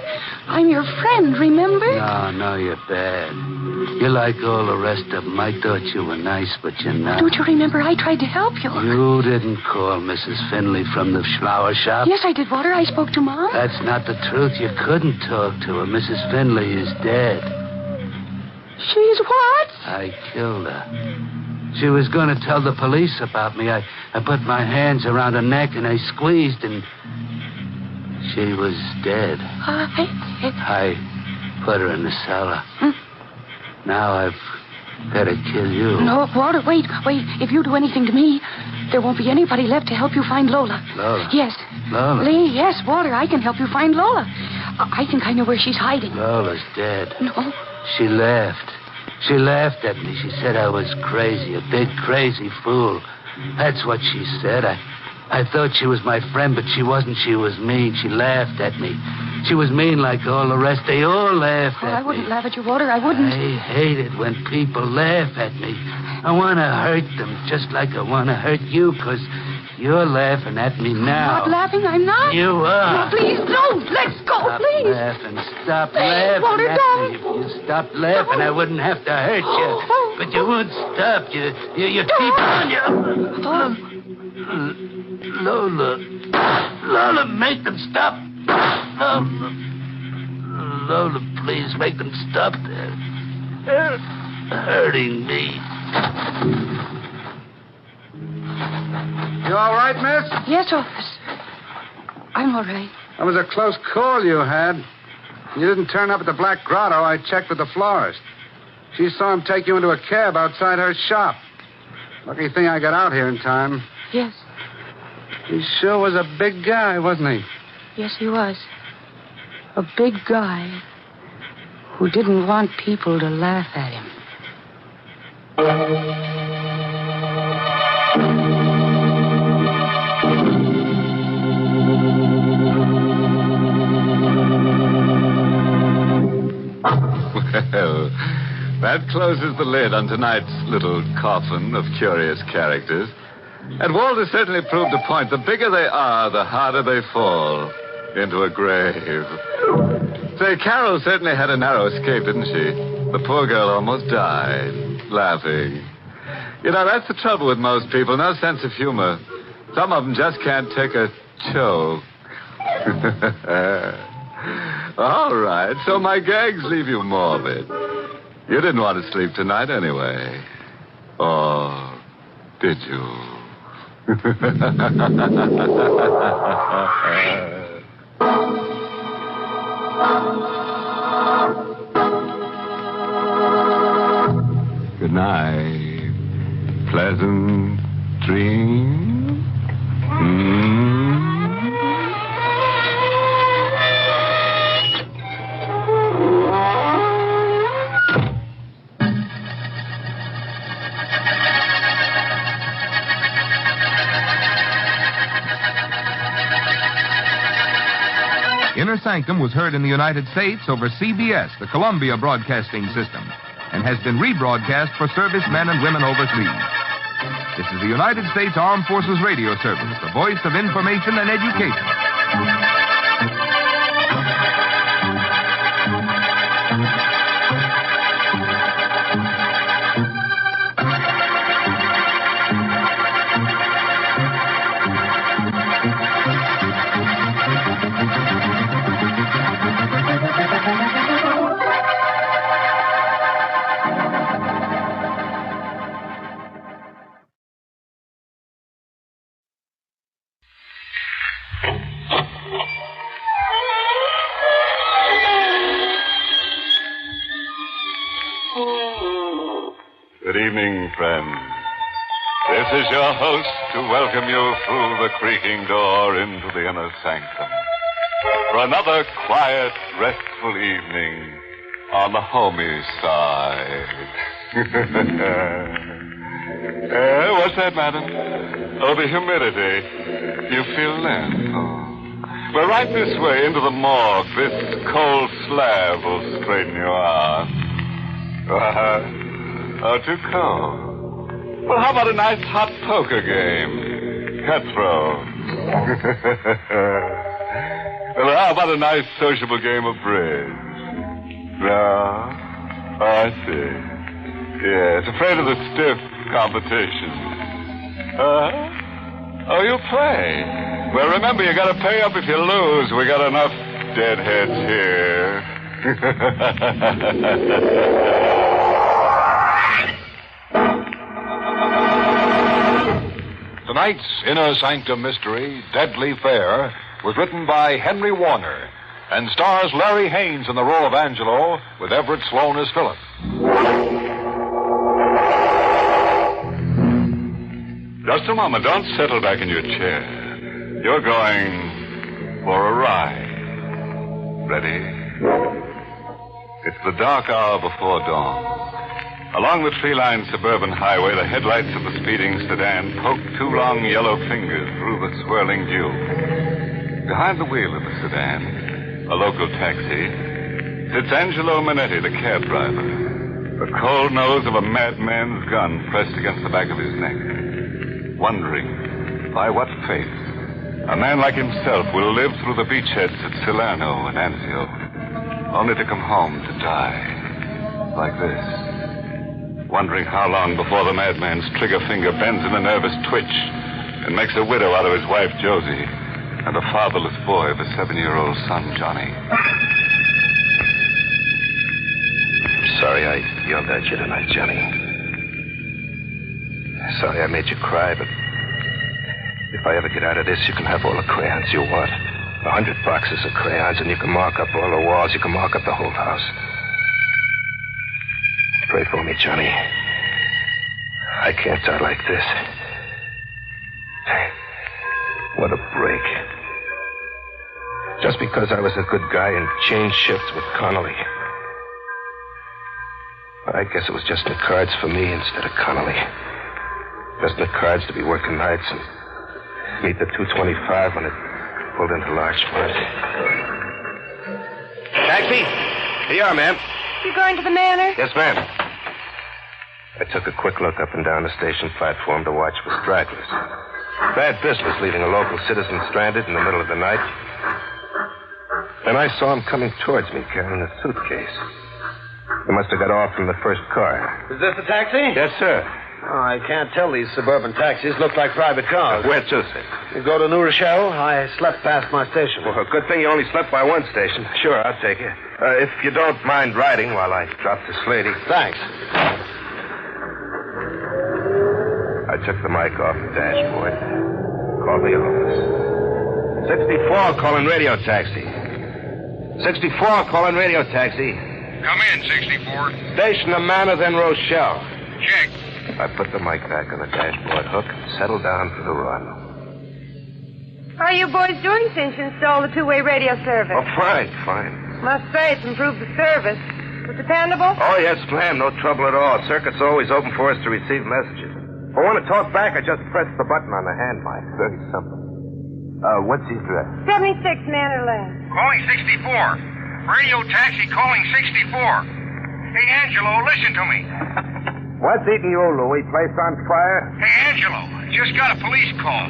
I'm your friend, remember? No, you're bad. You're like all the rest of them. I thought you were nice, but you're not. Don't you remember I tried to help you? You didn't call Mrs. Finley from the flower shop? Yes, I did, Walter. I spoke to Mom. That's not the truth. You couldn't talk to her. Mrs. Finley is dead. She's what? I killed her. She was going to tell the police about me. I put my hands around her neck and I squeezed and she was dead. I put her in the cellar. Now I've got to kill you. No, Walter, wait. If you do anything to me, there won't be anybody left to help you find Lola. Lola? Yes. Lola? Lee, yes, Walter, I can help you find Lola. I think I know where she's hiding. Lola's dead. No. She laughed. She laughed at me. She said I was crazy, a big crazy fool. That's what she said. I thought she was my friend, but she wasn't. She was mean. She laughed at me. She was mean like all the rest. They all laughed at me. I wouldn't laugh at you, Walter. I wouldn't. I hate it when people laugh at me. I want to hurt them just like I want to hurt you, because you're laughing at me now. I'm not laughing. I'm not. You are. No, please, don't. Let's go, Stop please. Laughing. Stop laughing. Walter, at don't. me. If you stopped laughing, I wouldn't have to hurt you. But you won't stop. You keep on. Lola, make them stop. Lola, please make them stop. They're hurting me. You all right, miss? Yes, officer. I'm all right. That was a close call you had. You didn't turn up at the Black Grotto. I checked with the florist. She saw him take you into a cab outside her shop. Lucky thing I got out here in time. Yes. He sure was a big guy, wasn't he? Yes, he was. A big guy who didn't want people to laugh at him. Well, that closes the lid on tonight's little coffin of curious characters. And Walter certainly proved a point. The bigger they are, the harder they fall into a grave. Say, Carol certainly had a narrow escape, didn't she? The poor girl almost died, laughing. You know, that's the trouble with most people. No sense of humor. Some of them just can't take a joke. All right, so my gags leave you morbid. You didn't want to sleep tonight anyway. Or did you? Good night. Pleasant dreams. Inner Sanctum was heard in the United States over CBS, the Columbia Broadcasting System, and has been rebroadcast for servicemen and women overseas. This is the United States Armed Forces Radio Service, the voice of information and education. Good evening, friends. This is your host to welcome you through the creaking door into the inner sanctum for another quiet, restful evening on the homey side. What's that, madam? Oh, the humidity. You feel limp. Oh. Well, right this way into the morgue. This cold slab will straighten you out. Oh, too cold. Well, how about a nice hot poker game? Cutthroat. Well, how about a nice sociable game of bridge? No? Oh, I see. Yes, afraid of the stiff competition. Oh, you play. Well, remember, you gotta pay up if you lose. We got enough deadheads here. Tonight's Inner Sanctum Mystery, Deadly Fair, was written by Henry Warner and stars Larry Haynes in the role of Angelo with Everett Sloane as Philip. Just a moment. Don't settle back in your chair. You're going for a ride. Ready? It's the dark hour before dawn. Along the tree-lined suburban highway, the headlights of the speeding sedan poke two long yellow fingers through the swirling dew. Behind the wheel of the sedan, a local taxi, sits Angelo Manetti, the cab driver, the cold nose of a madman's gun pressed against the back of his neck, wondering by what fate a man like himself will live through the beachheads at Salerno and Anzio, only to come home to die like this. Wondering how long before the madman's trigger finger bends in a nervous twitch and makes a widow out of his wife, Josie, and a fatherless boy of a 7-year-old son, Johnny. Sorry I yelled at you tonight, Johnny. Sorry I made you cry, but if I ever get out of this, you can have all the crayons you want. 100 boxes of crayons, and you can mark up all the walls. You can mark up the whole house. Pray for me, Johnny. I can't die like this. What a break. Just because I was a good guy and changed shifts with Connolly. I guess it was just in the cards for me instead of Connolly. Just in the cards to be working nights and meet the 225 when it pulled into Larchmont. Taxi? Here you are, ma'am. You going to the manor? Yes, ma'am. I took a quick look up and down the station platform to watch for stragglers. Bad business leaving a local citizen stranded in the middle of the night. Then I saw him coming towards me carrying a suitcase. He must have got off from the first car. Is this the taxi? Yes, sir. Oh, I can't tell. These suburban taxis look like private cars. Where to, sir? You go to New Rochelle? I slept past my station. Well, good thing you only slept by one station. Sure, I'll take you. If you don't mind riding while I drop this lady. Thanks. I took the mic off the dashboard. Called the office. 64, calling radio taxi. 64, calling radio taxi. Come in, 64. Station of Manor, then Rochelle. Check. I put the mic back on the dashboard hook and settled down for the run. How are you boys doing since you installed the two-way radio service? Oh, fine. Must say, it's improved the service. Was it dependable? Oh, yes, ma'am. No trouble at all. Circuit's always open for us to receive messages. If I want to talk back, I just press the button on the hand mic. Very simple. What's the address? 76 Manor Lane. Calling 64. Radio taxi calling 64. Hey, Angelo, listen to me. What's eating you, Louie? Place on fire? Hey, Angelo, just got a police call.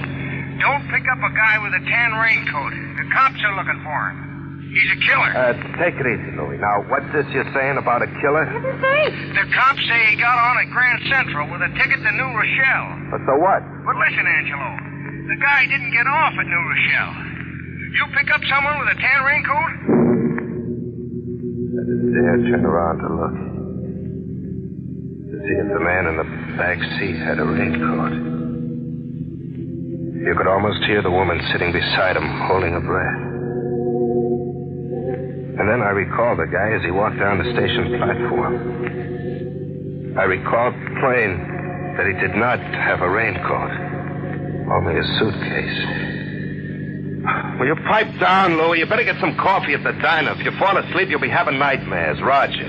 Don't pick up a guy with a tan raincoat. The cops are looking for him. He's a killer. Take it easy, Louie. Now, what's this you're saying about a killer? The cops say he got on at Grand Central with a ticket to New Rochelle. So what? But listen, Angelo, the guy didn't get off at New Rochelle. You pick up someone with a tan raincoat? I didn't dare turn around to look. To see if the man in the back seat had a raincoat. You could almost hear the woman sitting beside him, holding her breath. And then I recalled the guy as he walked down the station platform. I recalled plain that he did not have a raincoat, only a suitcase. Will you pipe down, Louie? You better get some coffee at the diner. If you fall asleep, you'll be having nightmares. Roger.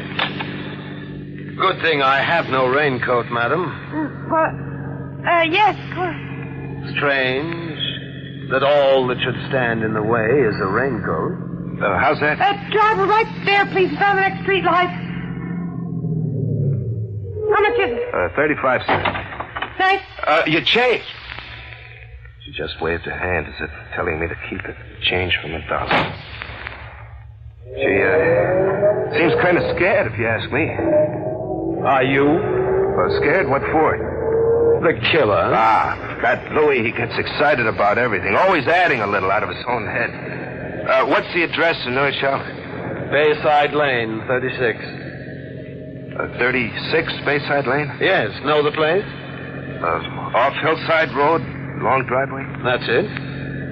Good thing I have no raincoat, madam. What? Yes. Strange that all that should stand in the way is a raincoat. How's that? Driver, right there, please. Found the next street light. How much is it? 35 cents. Thanks. Your change. She just waved her hand as if telling me to keep it. Change from $1. She, seems kind of scared, if you ask me. Are you? Scared? What for? The killer. That Louie, he gets excited about everything. Always adding a little out of his own head. What's the address in New Rochelle? Bayside Lane, 36. 36 Bayside Lane? Yes. Know the place? Off Hillside Road, long driveway? That's it.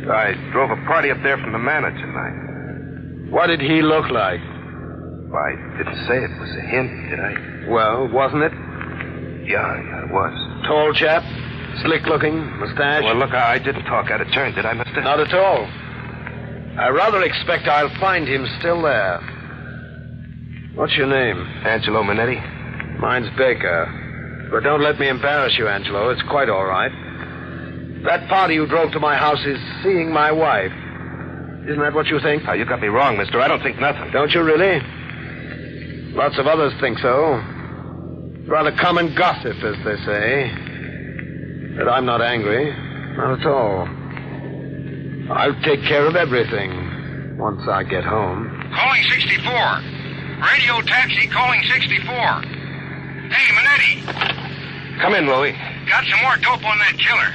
I drove a party up there from the manor tonight. What did he look like? I didn't say it was a hint, did I? Well, wasn't it? Yeah, it was. Tall chap? Slick-looking? Mustache? Well, look, I didn't talk out of turn, did I, mister? Not at all. I rather expect I'll find him still there. What's your name? Angelo Minetti. Mine's Baker. But don't let me embarrass you, Angelo. It's quite all right. That party you drove to my house is seeing my wife. Isn't that what you think? You got me wrong, mister. I don't think nothing. Don't you really? Lots of others think so. Rather common gossip, as they say. But I'm not angry. Not at all. I'll take care of everything once I get home. Calling 64. Radio taxi calling 64. Hey, Minetti. Come in, Louie. Got some more dope on that killer.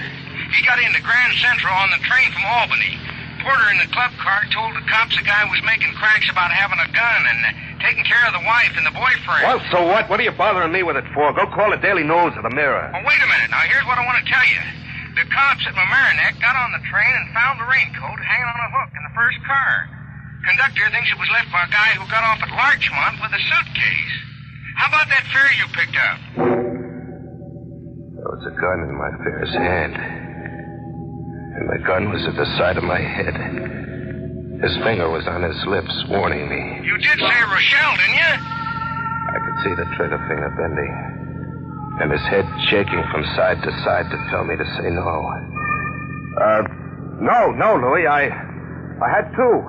He got into Grand Central on the train from Albany. Porter in the club car told the cops the guy was making cracks about having a gun and taking care of the wife and the boyfriend. Well, so what? What are you bothering me with it for? Go call the Daily News or the Mirror. Well, wait a minute. Now, here's what I want to tell you. The cops at Mamaroneck got on the train and found the raincoat hanging on a hook in the first car. Conductor thinks it was left by a guy who got off at Larchmont with a suitcase. How about that fare you picked up? There was a gun in my fare's hand. And the gun was at the side of my head. His finger was on his lips, warning me. You did say Rochelle, didn't you? I could see the trigger finger bending. And his head shaking from side to side to tell me to say no. No, Louie. I had two.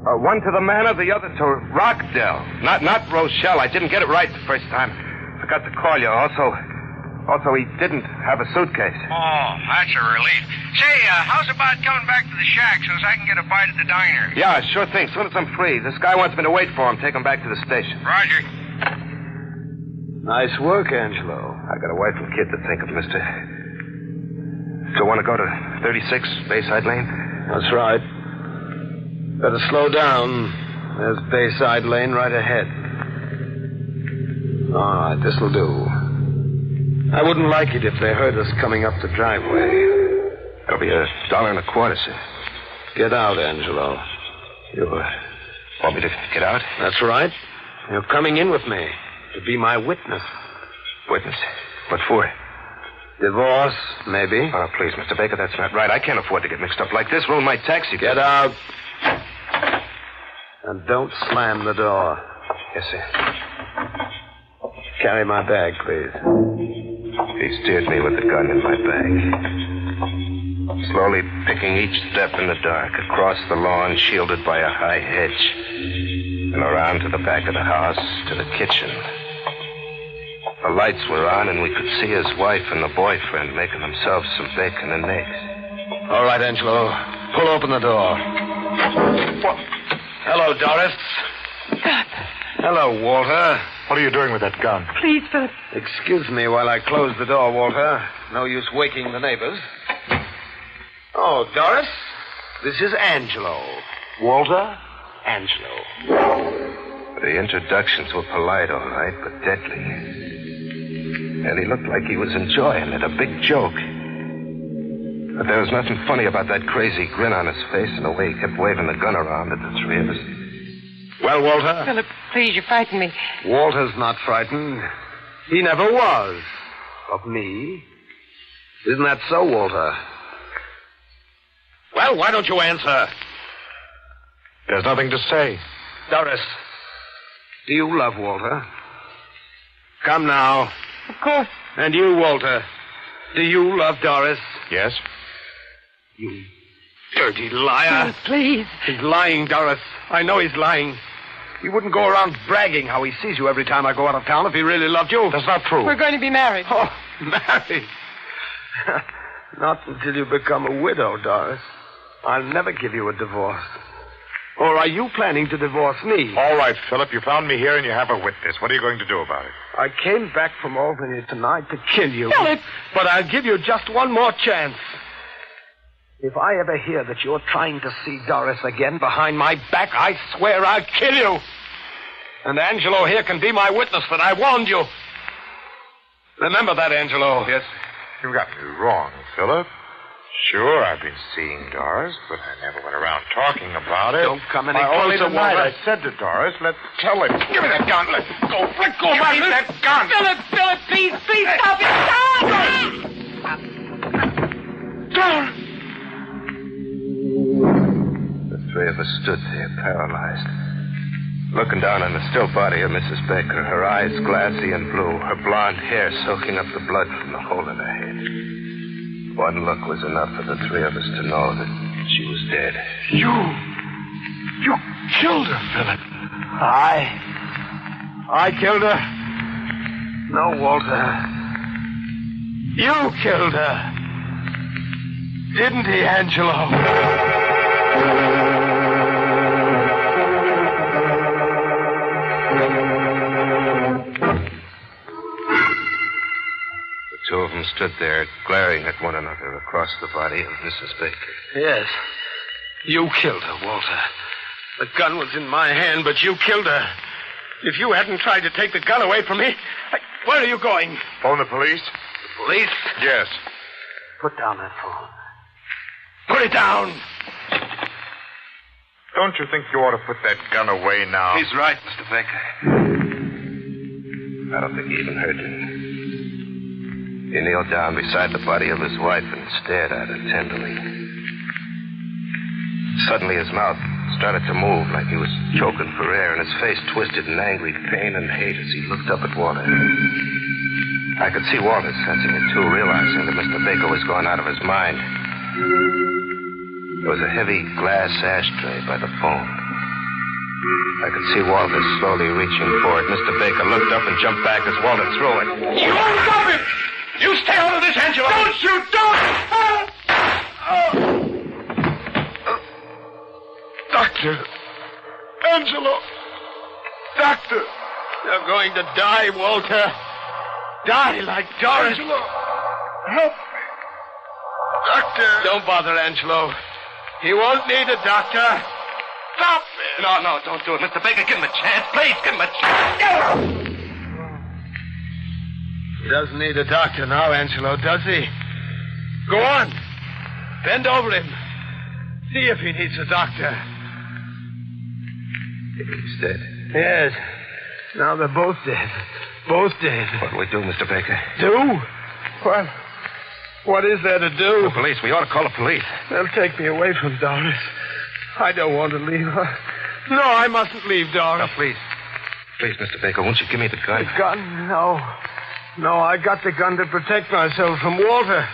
One to the manor, the other to Rockdale. Not Rochelle. I didn't get it right the first time. Forgot to call you. Also, he didn't have a suitcase. Oh, that's a relief. Say, how's about coming back to the shack so I can get a bite at the diner? Yeah, sure thing. As soon as I'm free. This guy wants me to wait for him, take him back to the station. Roger. Nice work, Angelo. I got a wife and kid to think of, mister. So want to go to 36 Bayside Lane? That's right. Better slow down. There's Bayside Lane right ahead. All right, this'll do. I wouldn't like it if they heard us coming up the driveway. That'll be $1.25, sir. Get out, Angelo. You want me to get out? That's right. You're coming in with me to be my witness. Witness? What for? Divorce, maybe. Oh, please, Mr. Baker, that's not right. I can't afford to get mixed up like this. Ruin my taxi. Get out. And don't slam the door. Yes, sir. Carry my bag, please. He steered me with the gun in my bag. Slowly picking each step in the dark, across the lawn shielded by a high hedge, and around to the back of the house, to the kitchen. The lights were on, and we could see his wife and the boyfriend making themselves some bacon and eggs. All right, Angelo. Pull open the door. What? Hello, Doris. Hello, Walter. What are you doing with that gun? Please, Philip. Excuse me while I close the door, Walter. No use waking the neighbors. Oh, Doris, this is Angelo. Walter, Angelo. The introductions were polite, all right, but deadly. And he looked like he was enjoying it, a big joke. But there was nothing funny about that crazy grin on his face and the way he kept waving the gun around at the three of us. Well, Walter? Philip, please, you frighten me. Walter's not frightened. He never was. Of me. Isn't that so, Walter? Well, why don't you answer? There's nothing to say. Doris, do you love Walter? Come now. Of course. And you, Walter, do you love Doris? Yes. You dirty liar. Please. He's lying, Doris. I know he's lying. He wouldn't go around bragging how he sees you every time I go out of town if he really loved you. That's not true. We're going to be married. Oh, married? Not until you become a widow, Doris. I'll never give you a divorce. Or are you planning to divorce me? All right, Philip, you found me here and you have a witness. What are you going to do about it? I came back from Albany tonight to kill you. Philip! But I'll give you just one more chance. If I ever hear that you're trying to see Doris again behind my back, I swear I'll kill you. And Angelo here can be my witness that I warned you. Remember that, Angelo. Yes. You got me wrong, Philip. Sure, I've been seeing Doris, but I never went around talking about it. Don't come any Only closer, tonight Walter. I said to Doris, let's tell him. Give me that gun. Let go. Let go, Give me that gun. Philip, please stop it. Stop! The three of us stood there, paralyzed, looking down on the still body of Mrs. Baker, her eyes glassy and blue, her blonde hair soaking up the blood from the hole in her head. One look was enough for the three of us to know that she was dead. You killed her, Philip. I killed her? No, Walter. You killed her. Didn't he, Angelo? Two of them stood there, glaring at one another across the body of Mrs. Baker. Yes. You killed her, Walter. The gun was in my hand, but you killed her. If you hadn't tried to take the gun away from me... Where are you going? Phone the police? The police? Yes. Put down that phone. Put it down! Don't you think you ought to put that gun away now? He's right, Mr. Baker. I don't think he even heard me. He kneeled down beside the body of his wife and stared at her tenderly. Suddenly his mouth started to move like he was choking for air, and his face twisted in angry pain and hate as he looked up at Walter. I could see Walter sensing it, too, realizing that Mr. Baker was going out of his mind. There was a heavy glass ashtray by the phone. I could see Walter slowly reaching for it. Mr. Baker looked up and jumped back as Walter threw it. You won't stop him! You stay out of this, Angelo! Don't shoot! Don't! Doctor! Angelo! Doctor! You're going to die, Walter. Die like Doris. Angelo, help me. Doctor. Don't bother, Angelo. He won't need a doctor. Stop it. No, don't do it. Mr. Baker, give him a chance. Please, give him a chance. He doesn't need a doctor now, Angelo, does he? Go on. Bend over him. See if he needs a doctor. He's dead. Yes. Now they're both dead. Both dead. What do we do, Mr. Baker? Do? What is there to do? The police. We ought to call the police. They'll take me away from Doris. I don't want to leave her. No, I mustn't leave Doris. Now, please. Please, Mr. Baker, won't you give me the gun? The gun? No. No, I got the gun to protect myself from Walter.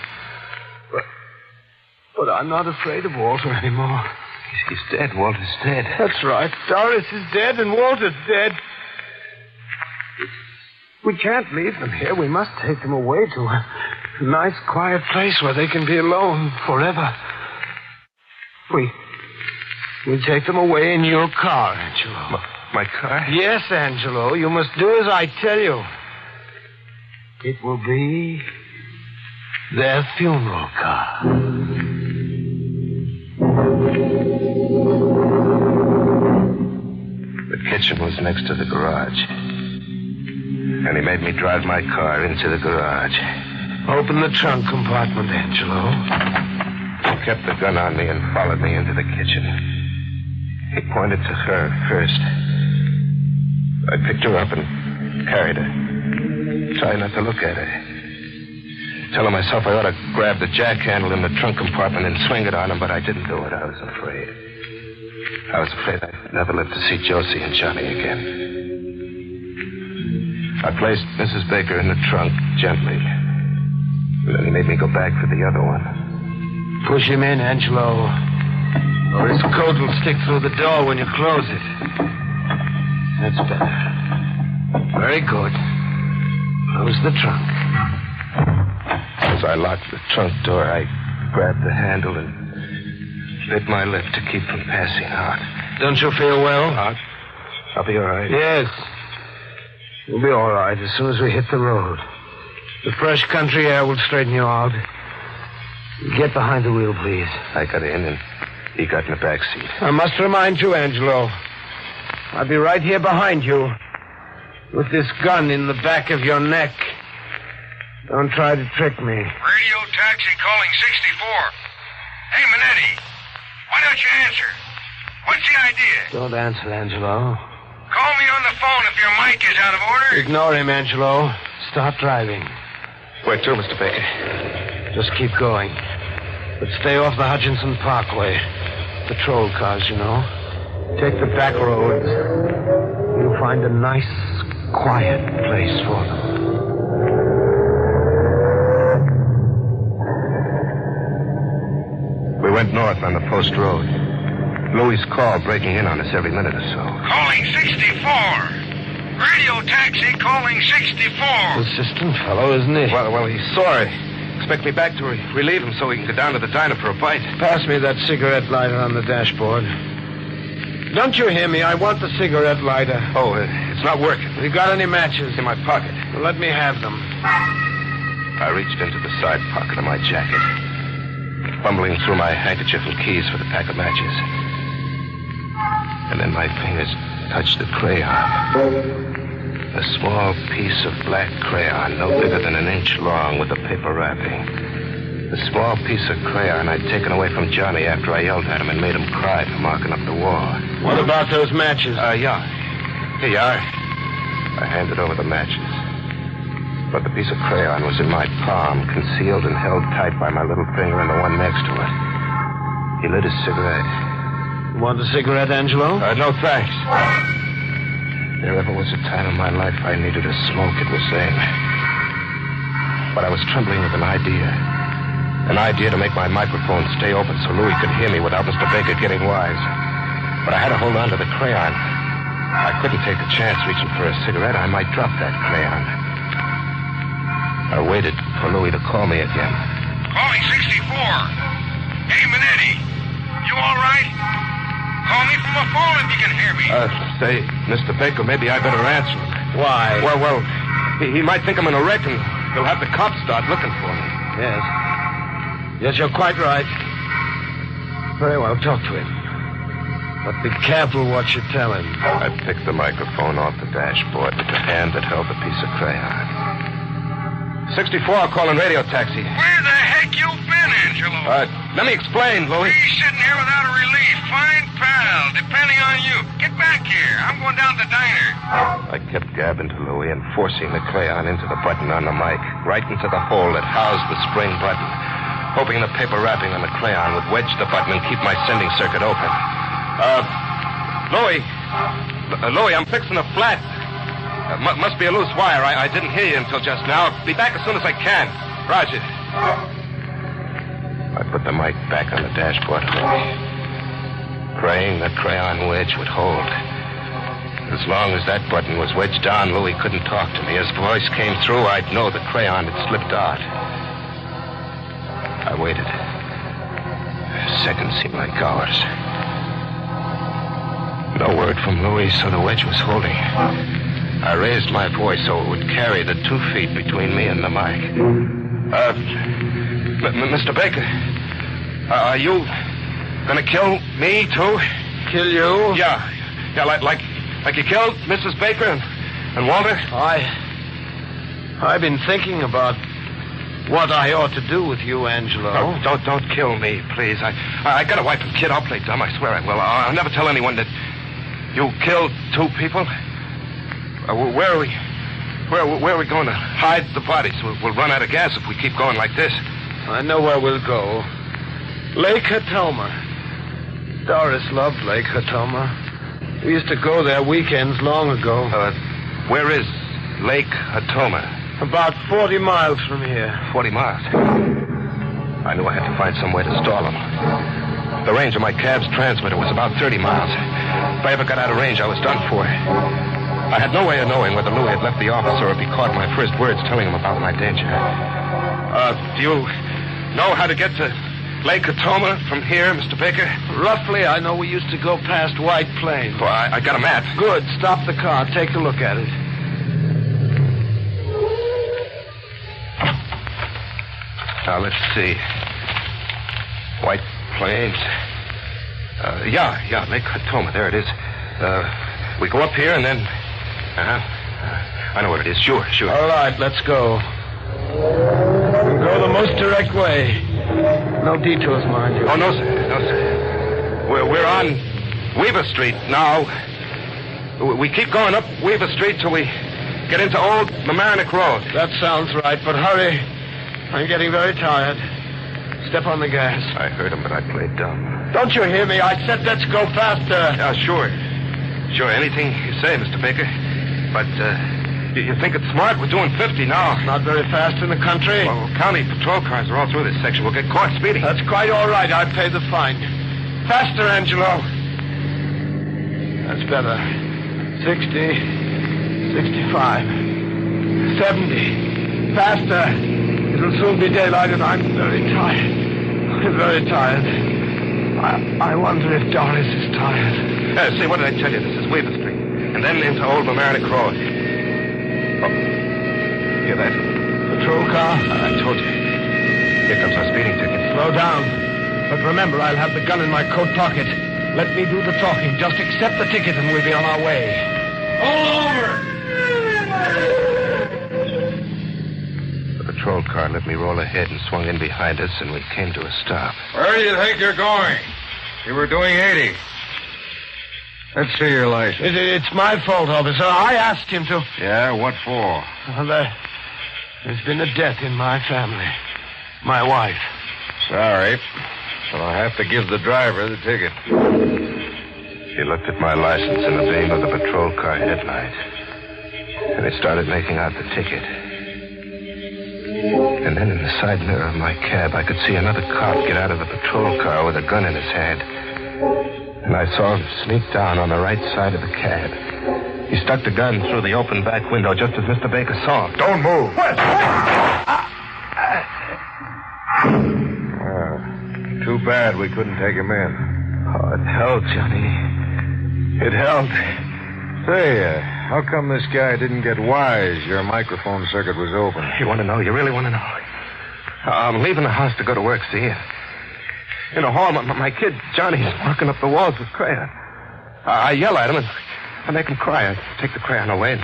But I'm not afraid of Walter anymore. He's dead. Walter's dead. That's right. Doris is dead and Walter's dead. We can't leave them here. We must take them away to a nice, quiet place where they can be alone forever. We take them away in your car, Angelo. My car? Yes, Angelo. You must do as I tell you. It will be their funeral car. The kitchen was next to the garage. And he made me drive my car into the garage. Open the trunk compartment, Angelo. He kept the gun on me and followed me into the kitchen. He pointed to her first. I picked her up and carried her. Trying not to look at her. Telling myself I ought to grab the jack handle in the trunk compartment and swing it on him, but I didn't do it. I was afraid. I was afraid I'd never live to see Josie and Johnny again. I placed Mrs. Baker in the trunk gently. And then he made me go back for the other one. Push him in, Angelo. Or his coat will stick through the door when you close it. That's better. Very good. Close the trunk. As I locked the trunk door, I grabbed the handle and bit my lip to keep from passing out. Don't you feel well? I'll be all right. Yes. You'll be all right as soon as we hit the road. The fresh country air will straighten you out. Get behind the wheel, please. I got in and he got in the back seat. I must remind you, Angelo. I'll be right here behind you. With this gun in the back of your neck. Don't try to trick me. Radio taxi calling 64. Hey, Minetti. Why don't you answer? What's the idea? Don't answer, Angelo. Call me on the phone if your mic is out of order. Ignore him, Angelo. Start driving. Where to, Mr. Baker? Just keep going. But stay off the Hutchinson Parkway. Patrol cars, you know. Take the back roads. You'll find a nice, quiet place for them. We went north on the post road. Louis' call breaking in on us every minute or so. Calling 64. Radio taxi calling 64. Persistent fellow, isn't he? Well, he's sorry. Expect me back to relieve him so he can go down to the diner for a bite. Pass me that cigarette lighter on the dashboard. Don't you hear me? I want the cigarette lighter. Oh, it's not working. You got any matches? In my pocket. Well, let me have them. I reached into the side pocket of my jacket, fumbling through my handkerchief and keys for the pack of matches. And then my fingers touched the crayon. A small piece of black crayon, no bigger than an inch long, with a paper wrapping. The small piece of crayon I'd taken away from Johnny after I yelled at him and made him cry for marking up the wall. What about those matches? Yeah. Here you are. I handed over the matches. But the piece of crayon was in my palm, concealed and held tight by my little finger and the one next to it. He lit his cigarette. Want a cigarette, Angelo? No, thanks. There ever was a time in my life I needed a smoke, it was then. But I was trembling with an idea. An idea to make my microphone stay open so Louis could hear me without Mr. Baker getting wise. But I had to hold on to the crayon. I couldn't take a chance reaching for a cigarette. I might drop that crayon. I waited for Louis to call me again. Calling 64. Hey, Minetti. You all right? Call me from a phone if you can hear me. Say, Mr. Baker, maybe I better answer him. Why? Well, He might think I'm in a wreck, and he'll have the cops start looking for me. Yes. Yes, you're quite right. Very well, talk to him. But be careful what you tell him. I picked the microphone off the dashboard with the hand that held the piece of crayon. 64, calling radio taxi. Where the heck you been, Angelo? Let me explain, Louie. Me sitting here without a relief. Fine pal, depending on you. Get back here. I'm going down to the diner. I kept gabbing to Louie and forcing the crayon into the button on the mic, right into the hole that housed the spring button, hoping the paper wrapping on the crayon would wedge the button and keep my sending circuit open. Louie, I'm fixing a flat. Must be a loose wire. I didn't hear you until just now. Be back as soon as I can. Roger. I put the mic back on the dashboard, praying that crayon wedge would hold. As long as that button was wedged down, Louie couldn't talk to me. His voice came through, I'd know the crayon had slipped out. I waited. Seconds seemed like hours. No word from Louie, so the wedge was holding. I raised my voice so it would carry the 2 feet between me and the mic. Mr. Baker, are you gonna kill me, too? Kill you? Yeah, like you killed Mrs. Baker and Walter? I've been thinking about what I ought to do with you, Angelo. Oh, don't kill me, please. I got a wife and kid. I'll play dumb. I swear I will. I'll never tell anyone that you killed 2 people. Where are we going to hide the bodies? We'll run out of gas if we keep going like this. I know where we'll go. Lake Hatoma. Doris loved Lake Hatoma. We used to go there weekends long ago. Where is Lake Hatoma? About 40 miles from here. 40 miles? I knew I had to find some way to stall them. The range of my cab's transmitter was about 30 miles. If I ever got out of range, I was done for. I had no way of knowing whether Louie had left the office or if he caught my first words telling him about my danger. Do you know how to get to Lake Hatoma from here, Mr. Baker? Roughly, I know we used to go past White Plains. Well, I got a map. Good. Stop the car. Take a look at it. Now, let's see. White Plains. Yeah, Lake Hatoma. There it is. We go up here and then... I know what it is. Sure. All right, let's go. We'll go the most direct way. No detours, mind you. Oh, no, sir. We're on Weaver Street now. We keep going up Weaver Street till we get into Old Mamaroneck Road. That sounds right, but hurry. I'm getting very tired. Step on the gas. I heard him, but I played dumb. Don't you hear me? I said let's go faster. Yeah, sure. Sure, anything you say, Mr. Baker. But, you think it's smart? We're doing 50 now. Not very fast in the country. Well, county patrol cars are all through this section. We'll get caught speeding. That's quite all right. I'll pay the fine. Faster, Angelo. That's better. 60, 65, 70. Faster. It'll soon be daylight, and I'm very tired. I wonder if Doris is tired. See, what did I tell you? This is Weaver Street. And then into Old Mamaroneck Road. Oh. Hear that? Patrol car? I told you. Here comes our speeding ticket. Slow down. But remember, I'll have the gun in my coat pocket. Let me do the talking. Just accept the ticket and we'll be on our way. All over! The patrol car let me roll ahead and swung in behind us, and we came to a stop. Where do you think you're going? You were doing 80. Let's see your license. It's my fault, officer. I asked him to. Yeah, what for? Well, there's been a death in my family. My wife. Sorry. But I'll have to give the driver the ticket. He looked at my license in the beam of the patrol car headlight. And he started making out the ticket. And then in the side mirror of my cab, I could see another cop get out of the patrol car with a gun in his hand. And I saw him sneak down on the right side of the cab. He stuck the gun through the open back window just as Mr. Baker saw him. Don't move. Too bad we couldn't take him in. Oh, it held, Johnny. It held. Say, How come this guy didn't get wise? Your microphone circuit was open. You want to know? You really want to know? I'm leaving the house to go to work, see? In the hall, my kid, Johnny, is marking up the walls with crayon. I yell at him and I make him cry. I take the crayon away, and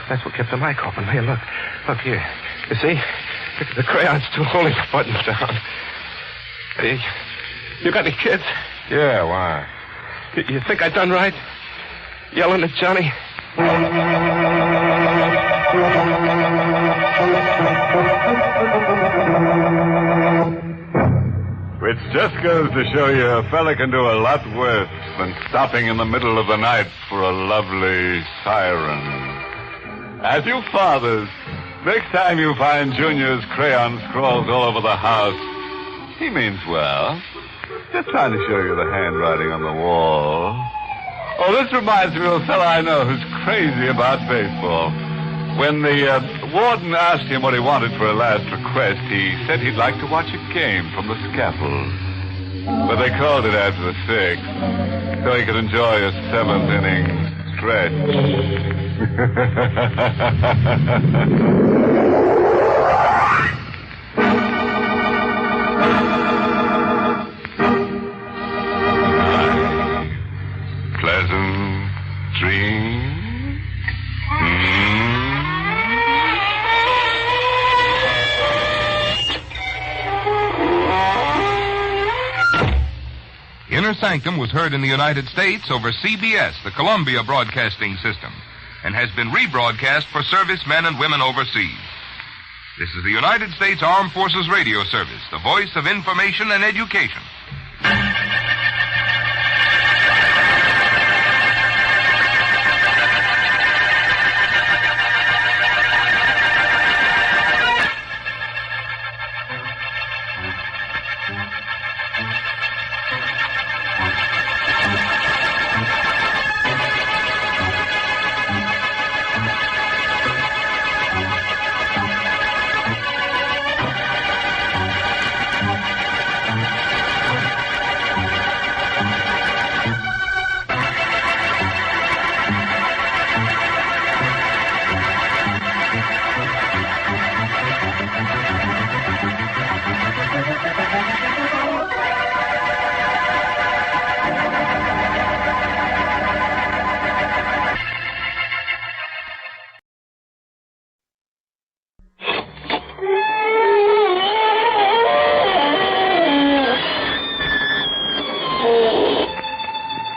that's what kept the mic open. Here, look here. You see? The crayon's still holding the buttons down. Hey, you got any kids? Yeah, why? You think I done right? Yelling at Johnny? Which just goes to show you a fella can do a lot worse than stopping in the middle of the night for a lovely siren. As you fathers, next time you find Junior's crayon scrawls all over the house, he means well. Just trying to show you the handwriting on the wall. Oh, this reminds me of a fella I know who's crazy about baseball. When the warden asked him what he wanted for a last request, he said he'd like to watch a game from the scaffold. But they called it after the sixth, so he could enjoy a seventh inning stretch. Pleasant dream. Inner Sanctum was heard in the United States over CBS, the Columbia Broadcasting System, and has been rebroadcast for servicemen and women overseas. This is the United States Armed Forces Radio Service, the voice of information and education.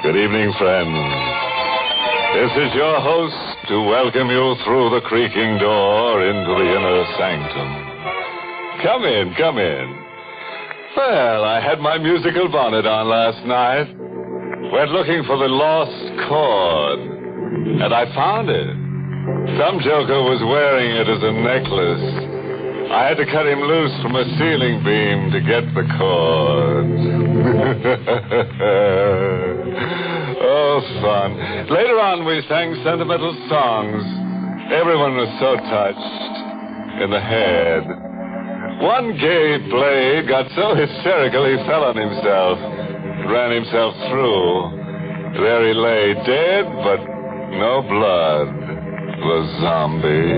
Good evening, friends. This is your host to welcome you through the creaking door into the inner sanctum. Come in, come in. Well, I had my musical bonnet on last night. Went looking for the lost chord, and I found it. Some joker was wearing it as a necklace. I had to cut him loose from a ceiling beam to get the chord. Oh, fun. Later on, we sang sentimental songs. Everyone was so touched in the head. One gay blade got so hysterical he fell on himself, ran himself through. There he lay, dead, but no blood. The zombie.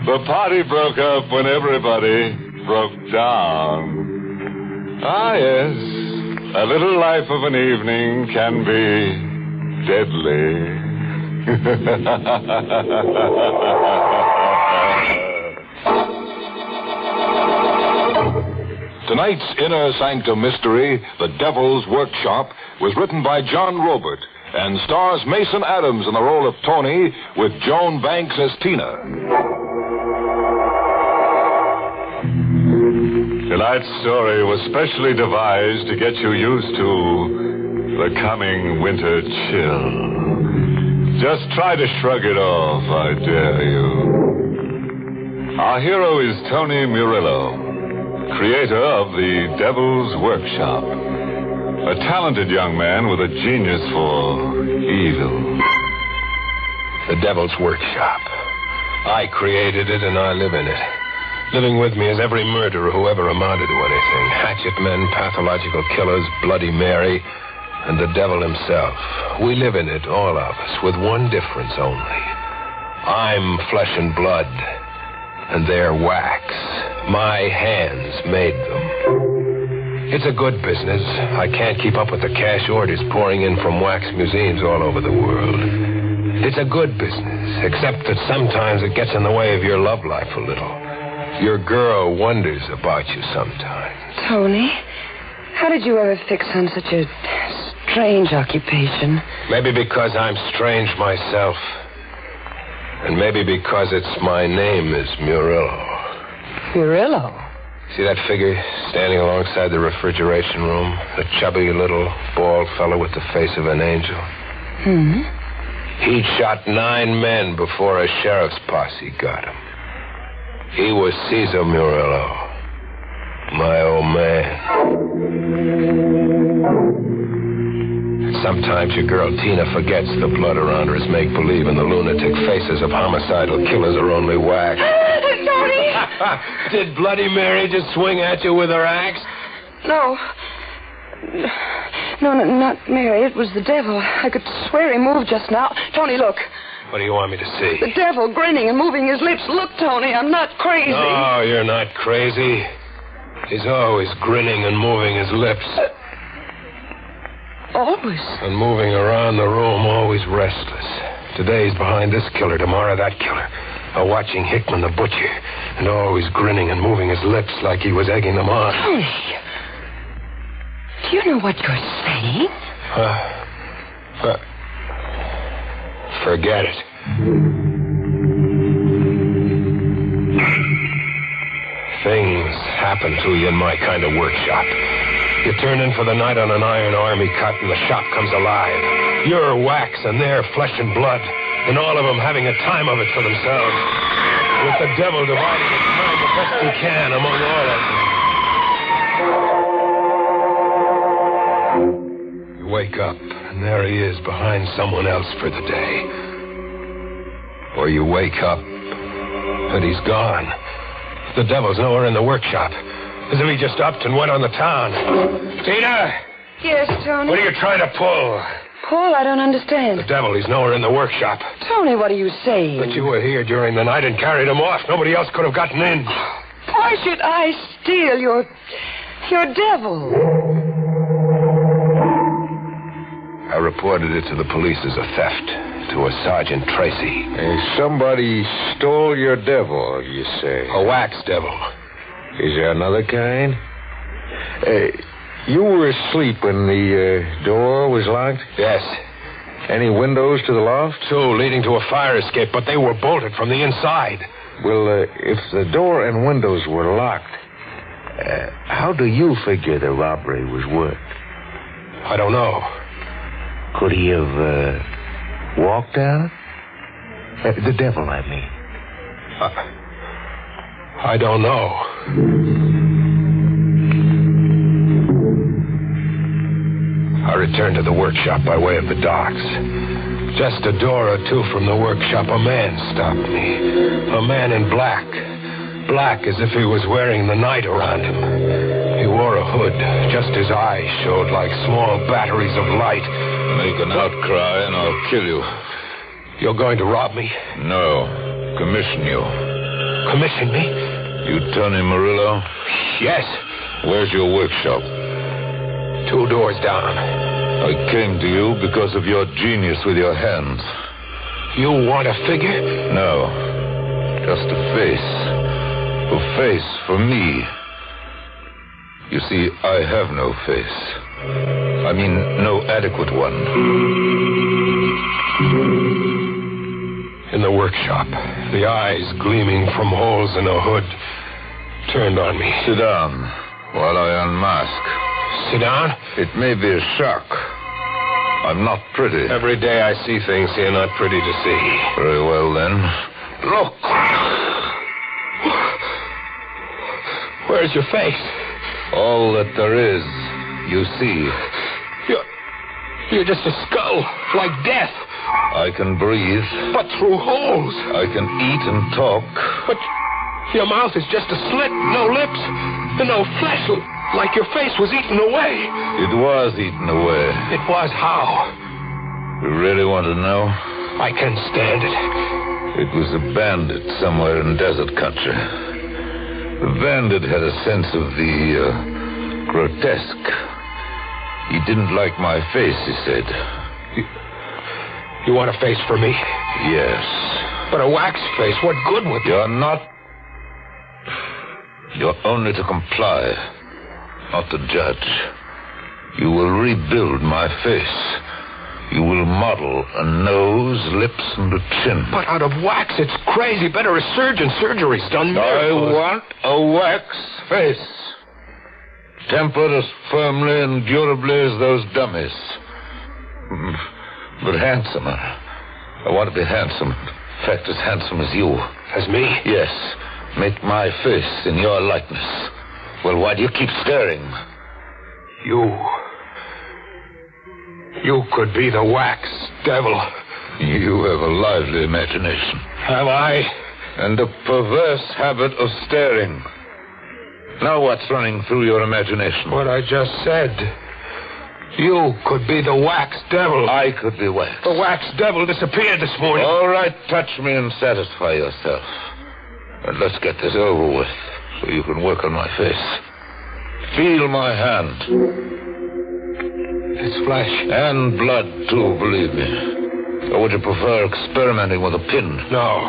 The party broke up when everybody broke down. Ah, yes. A little life of an evening can be deadly. Tonight's Inner Sanctum mystery, The Devil's Workshop, was written by John Robert and stars Mason Adams in the role of Tony with Joan Banks as Tina. Tonight's story was specially devised to get you used to the coming winter chill. Just try to shrug it off, I dare you. Our hero is Tony Murillo, creator of The Devil's Workshop. A talented young man with a genius for evil. The Devil's Workshop. I created it and I live in it. Living with me is every murderer who ever amounted to anything. Hatchet men, pathological killers, Bloody Mary. and the devil himself. We live in it, all of us, with one difference only. I'm flesh and blood, and they're wax. My hands made them. It's a good business. I can't keep up with the cash orders pouring in from wax museums all over the world. It's a good business, except that sometimes it gets in the way of your love life a little. Your girl wonders about you sometimes. Tony, how did you ever fix on such a strange occupation? Maybe because I'm strange myself. And maybe because my name is Murillo. Murillo? See that figure standing alongside the refrigeration room? The chubby little bald fellow with the face of an angel? He'd shot 9 men before a sheriff's posse got him. He was Cesar Murillo, my old man. Sometimes your girl Tina forgets the blood around her is make-believe and the lunatic faces of homicidal killers are only wax. Tony! Did Bloody Mary just swing at you with her axe? No. No, not Mary. It was the devil. I could swear he moved just now. Tony, look. What do you want me to see? The devil grinning and moving his lips. Look, Tony, I'm not crazy. No, you're not crazy. He's always grinning and moving his lips. Always? And moving around the room, always restless. Today he's behind this killer, tomorrow that killer. Or watching Hickman the butcher. And always grinning and moving his lips like he was egging them on. Tony, do you know what you're saying? Forget it. Things happen to you in my kind of workshop. You turn in for the night on an iron army cut and the shop comes alive. You're wax and they're flesh and blood, and all of them having a time of it for themselves. With the devil dividing his time the best he can among all of them. You wake up, and there he is behind someone else for the day. Or you wake up, and he's gone. The devil's nowhere in the workshop. As if he just upped and went on the town. Tina! Yes, Tony? What are you trying to pull? Paul, I don't understand. The devil, he's nowhere in the workshop. Tony, what are you saying? But you were here during the night and carried him off. Nobody else could have gotten in. Why should I steal your devil? I reported it to the police as a theft. To a Sergeant Tracy. Somebody stole your devil, you say? A wax devil. Is there another kind? You were asleep when the door was locked? Yes. Any windows to the loft? 2 leading to a fire escape, but they were bolted from the inside. Well, if the door and windows were locked, how do you figure the robbery was worked? I don't know. Could he have walked out? The devil, I mean. I don't know. I returned to the workshop by way of the docks. Just a door or 2 from the workshop, a man stopped me. A man in black. Black as if he was wearing the night around him. He wore a hood. Just his eyes showed like small batteries of light. Make an outcry and I'll kill you. You're going to rob me? No. Commission you. Commission me? You Tony Murillo? Yes. Where's your workshop? 2 doors down. I came to you because of your genius with your hands. You want a figure? No. Just a face. A face for me. You see, I have no face. I mean, no adequate one. In the workshop, the eyes gleaming from holes in a hood turned on me. Sit down while I unmask. Sit down? It may be a shock. I'm not pretty. Every day I see things here not pretty to see. Very well, then. Look. Where's your face? All that there is, you see. You're just a skull, like death. I can breathe. But through holes. I can eat and talk. But your mouth is just a slit, no lips. And no flesh, like your face was eaten away. It was eaten away. It was how? You really want to know? I can't stand it. It was a bandit somewhere in desert country. The bandit had a sense of the grotesque. He didn't like my face, he said. You want a face for me? Yes. But a wax face, what good would it? You're not. You're only to comply, not to judge. You will rebuild my face. You will model a nose, lips, and a chin. But out of wax, it's crazy. Better a surgeon. Surgery's done miracles. I want a wax face. Tempered as firmly and durably as those dummies. But handsomer. I want to be handsome. In fact, as handsome as you. As me? Yes. Make my face in your likeness. Well, why do you keep staring? You could be the wax devil. You have a lively imagination. Have I? And a perverse habit of staring. Now what's running through your imagination? What I just said. You could be the wax devil. I could be wax. The wax devil disappeared this morning. All right, touch me and satisfy yourself. And let's get this over with so you can work on my face. Feel my hand. It's flesh. And blood, too, believe me. Or would you prefer experimenting with a pin? No.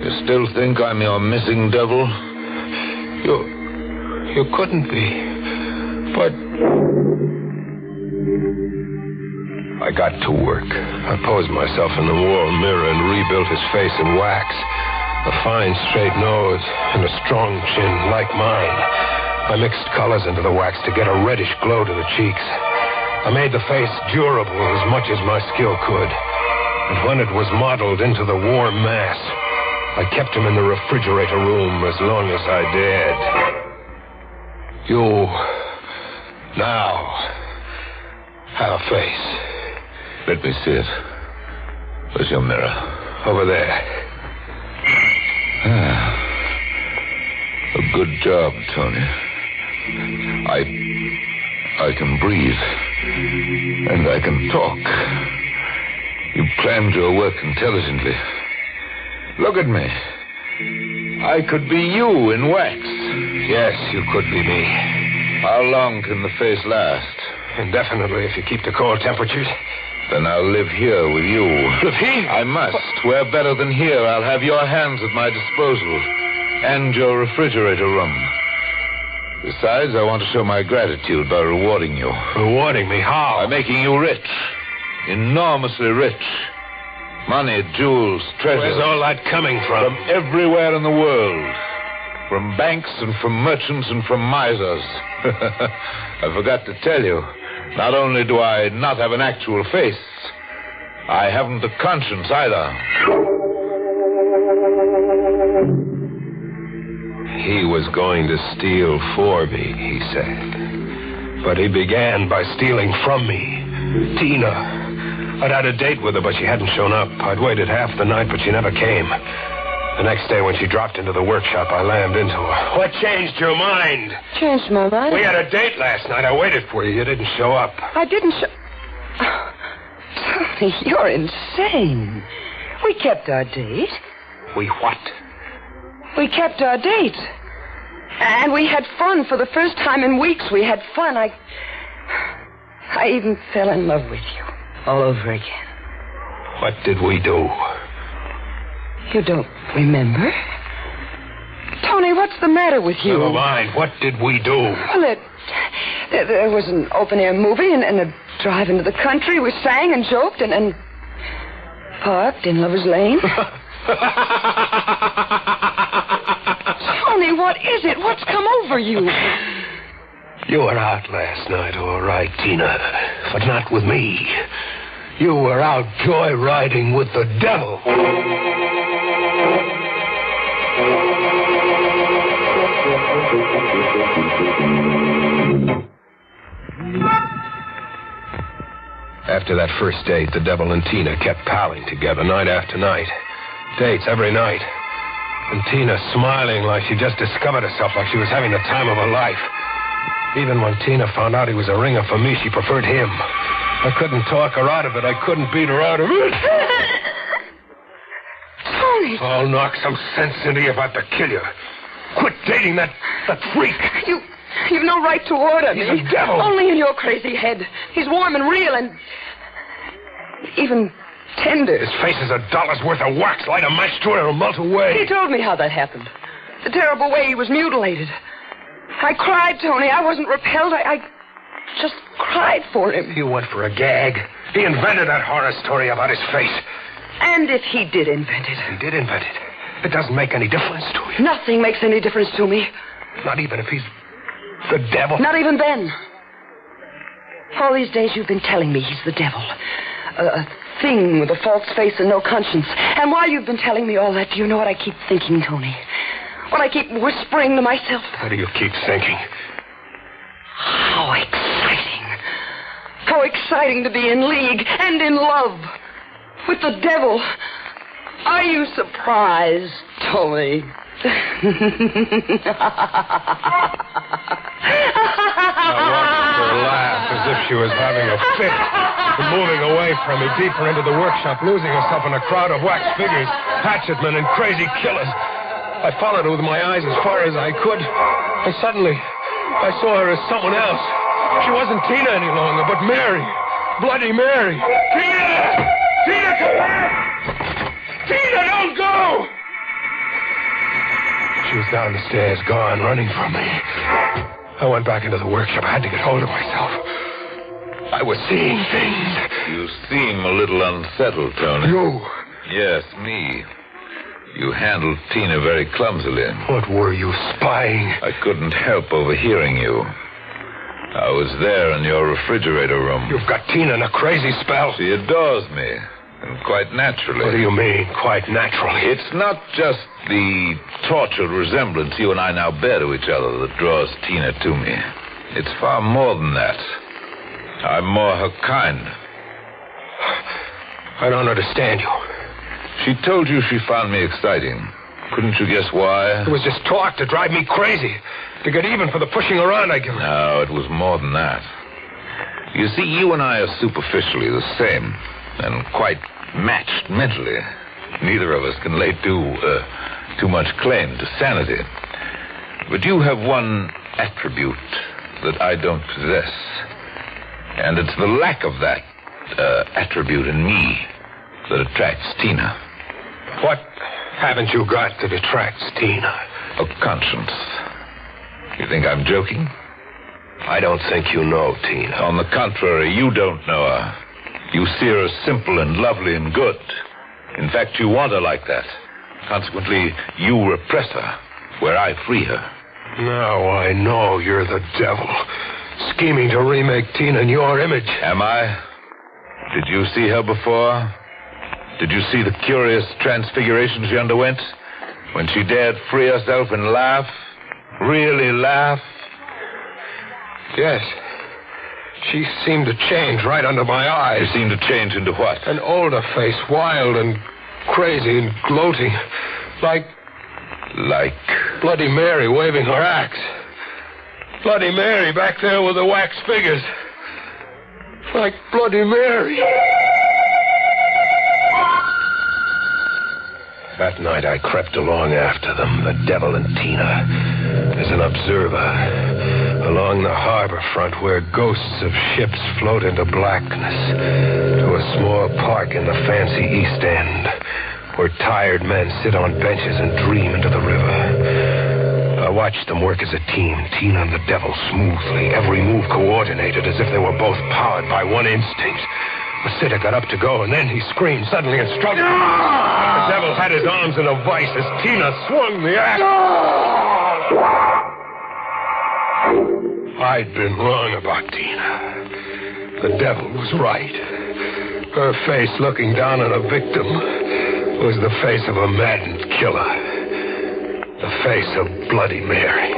You still think I'm your missing devil? You couldn't be. But I got to work. I posed myself in the wall mirror and rebuilt his face in wax. A fine, straight nose and a strong chin like mine. I mixed colors into the wax to get a reddish glow to the cheeks. I made the face durable as much as my skill could. And when it was modeled into the warm mass, I kept him in the refrigerator room as long as I dared. You now have a face. Let me see it. Where's your mirror? Over there. A good job, Tony. I can breathe. And I can talk. You planned your work intelligently. Look at me. I could be you in wax. Yes, you could be me. How long can the face last? Indefinitely, if you keep the cold temperatures. Then I'll live here with you. Live here? I must. Where better than here? I'll have your hands at my disposal. And your refrigerator room. Besides, I want to show my gratitude by rewarding you. Rewarding me? How? By making you rich. Enormously rich. Money, jewels, treasure. Where's all that coming from? From everywhere in the world. From banks and from merchants and from misers. I forgot to tell you. Not only do I not have an actual face, I haven't a conscience either. He was going to steal for me, he said. But he began by stealing from me. Tina. I'd had a date with her, but she hadn't shown up. I'd waited half the night, but she never came. The next day, when she dropped into the workshop, I lammed into her. What changed your mind? Changed my mind? We had a date last night. I waited for you. You didn't show up. I didn't show... Tony, you're insane. We kept our date. We what? We kept our date. And we had fun. For the first time in weeks, we had fun. I even fell in love with you. All over again. What did we do? You don't remember? Tony, what's the matter with you? Never mind. What did we do? Well, there was an open-air movie and a drive into the country. We sang and joked and parked in Lover's Lane. Tony, what is it? What's come over you? You were out last night, all right, Tina. But not with me. You were out joyriding with the devil. After that first date, the devil and Tina kept palling together night after night. Dates every night. And Tina smiling like she just discovered herself, like she was having the time of her life. Even when Tina found out he was a ringer for me, she preferred him. I couldn't talk her out of it. I couldn't beat her out of it. Tony! I'll knock some sense into you if I have to kill you. Quit dating that freak. You've no right to order me. He's a devil. Only in your crazy head. He's warm and real and even tender. His face is $1 worth of wax. Light a match to it, it'll melt away. He told me how that happened. The terrible way he was mutilated. I cried, Tony. I wasn't repelled. I just cried for him. You went for a gag. He invented that horror story about his face. And if he did invent it. He did invent it. It doesn't make any difference to you. Nothing makes any difference to me. Not even if he's the devil. Not even then. All these days you've been telling me he's the devil. A thing with a false face and no conscience. And while you've been telling me all that, do you know what I keep thinking, Tony? What I keep whispering to myself? What do you keep thinking? How exciting. How exciting to be in league and in love with the devil. Are you surprised, Tony? I watched her laugh as if she was having a fit, and moving away from me deeper into the workshop, losing herself in a crowd of wax figures, hatchetmen, and crazy killers. I followed her with my eyes as far as I could, and suddenly I saw her as someone else. She wasn't Tina any longer, but Mary. Bloody Mary. Tina! Tina, come back! Tina, don't go! She was down the stairs, gone, running from me. I went back into the workshop. I had to get hold of myself. I was seeing things. You seem a little unsettled, Tony. You? Yes, me. You handled Tina very clumsily. What were you, spying? I couldn't help overhearing you. I was there in your refrigerator room. You've got Tina in a crazy spell. She adores me, and quite naturally. What do you mean, quite naturally? It's not just the tortured resemblance you and I now bear to each other that draws Tina to me. It's far more than that. I'm more her kind. I don't understand you. She told you she found me exciting. Couldn't you guess why? It was just talk to drive me crazy. To get even for the pushing around I give her. No, it was more than that. You see, you and I are superficially the same, and quite matched mentally. Neither of us can lay too much claim to sanity. But you have one attribute that I don't possess. And it's the lack of that attribute in me that attracts Tina. What haven't you got that attracts Tina? A conscience. You think I'm joking? I don't think you know Tina. On the contrary, you don't know her. You see her as simple and lovely and good. In fact, you want her like that. Consequently, you repress her, where I free her. Now I know you're the devil, scheming to remake Tina in your image. Am I? Did you see her before? Did you see the curious transfiguration she underwent? When she dared free herself and laugh? Really laugh? Yes. She seemed to change right under my eyes. She seemed to change into what? An older face, wild and crazy and gloating. Like Bloody Mary waving her axe. Bloody Mary back there with the wax figures. Like Bloody Mary. That night I crept along after them, the devil and Tina, as an observer, along the harbor front where ghosts of ships float into blackness, to a small park in the fancy East End, where tired men sit on benches and dream into the river. I watched them work as a team, Tina and the devil, smoothly, every move coordinated as if they were both powered by one instinct. The sitter got up to go, and then he screamed suddenly and struggled. The devil had his arms in a vice as Tina swung the axe. I'd been wrong about Tina. The devil was right. Her face looking down on a victim was the face of a maddened killer. The face of Bloody Mary.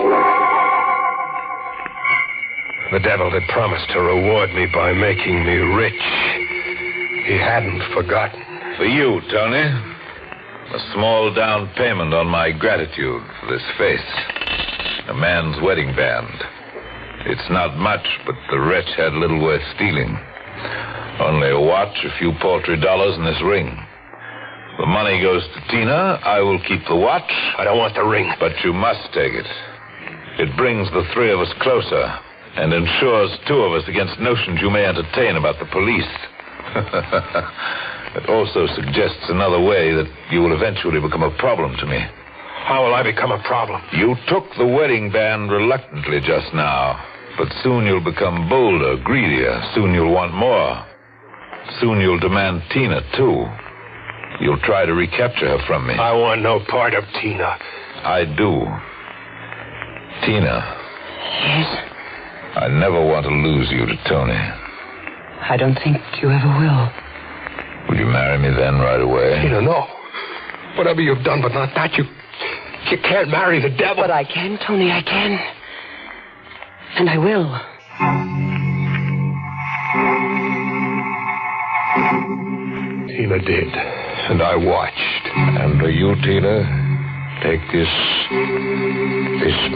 The devil had promised to reward me by making me rich. He hadn't forgotten. For you, Tony. A small down payment on my gratitude for this face. A man's wedding band. It's not much, but the wretch had little worth stealing. Only a watch, a few paltry dollars, and this ring. The money goes to Tina. I will keep the watch. I don't want the ring. But you must take it. It brings the three of us closer and ensures two of us against notions you may entertain about the police. It also suggests another way that you will eventually become a problem to me. How will I become a problem? You took the wedding band reluctantly just now, but soon you'll become bolder, greedier. Soon you'll want more. Soon you'll demand Tina, too. You'll try to recapture her from me. I want no part of Tina. I do. Tina. Yes? I never want to lose you to Tony. I don't think you ever will. Will you marry me then right away? Tina, no. Whatever you've done, but not that. You can't marry the devil. But I can, Tony, I can. And I will. Tina did. And I watched. And do you, Tina, take this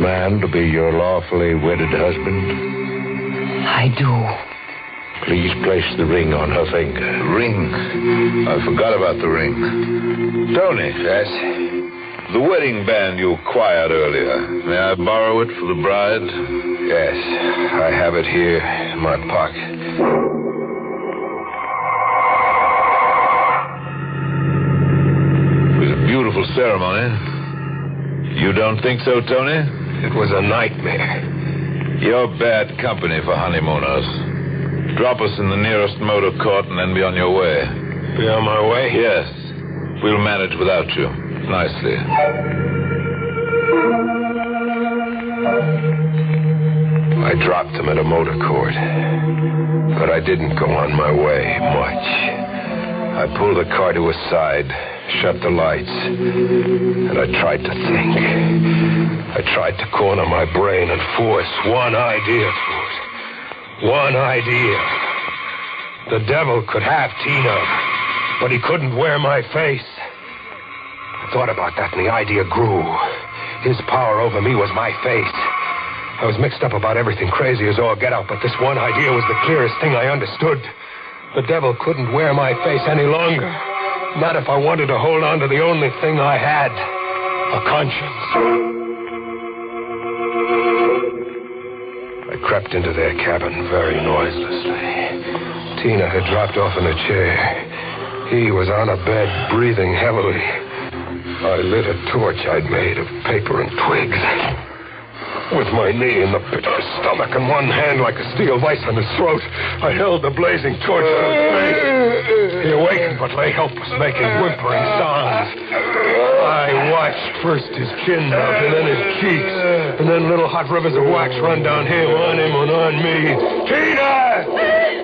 man to be your lawfully wedded husband? I do. Please place the ring on her finger. Ring? I forgot about the ring. Tony. Yes? The wedding band you acquired earlier. May I borrow it for the bride? Yes. I have it here in my pocket. Beautiful ceremony. You don't think so, Tony? It was a nightmare. You're bad company for honeymooners. Drop us in the nearest motor court and then be on your way. Be on my way? Yes. We'll manage without you. Nicely. I dropped him at a motor court. But I didn't go on my way much. I pulled the car to a side, shut the lights, and I tried to think. I tried to corner my brain and force one idea through it. One idea. The devil could have Tina, but he couldn't wear my face. I thought about that, and the idea grew. His power over me was my face. I was mixed up about everything, crazy as all get out, but this one idea was the clearest thing I understood. The devil couldn't wear my face any longer. Not if I wanted to hold on to the only thing I had, a conscience. I crept into their cabin very noiselessly. Tina had dropped off in a chair. He was on a bed, breathing heavily. I lit a torch I'd made of paper and twigs. With my knee in the pit of his stomach and one hand like a steel vice on his throat, I held the blazing torch to his face. He awakened but lay helpless, making whimpering sounds. I watched first his chin mount and then his cheeks, and then little hot rivers of wax run down him and on me. Tina!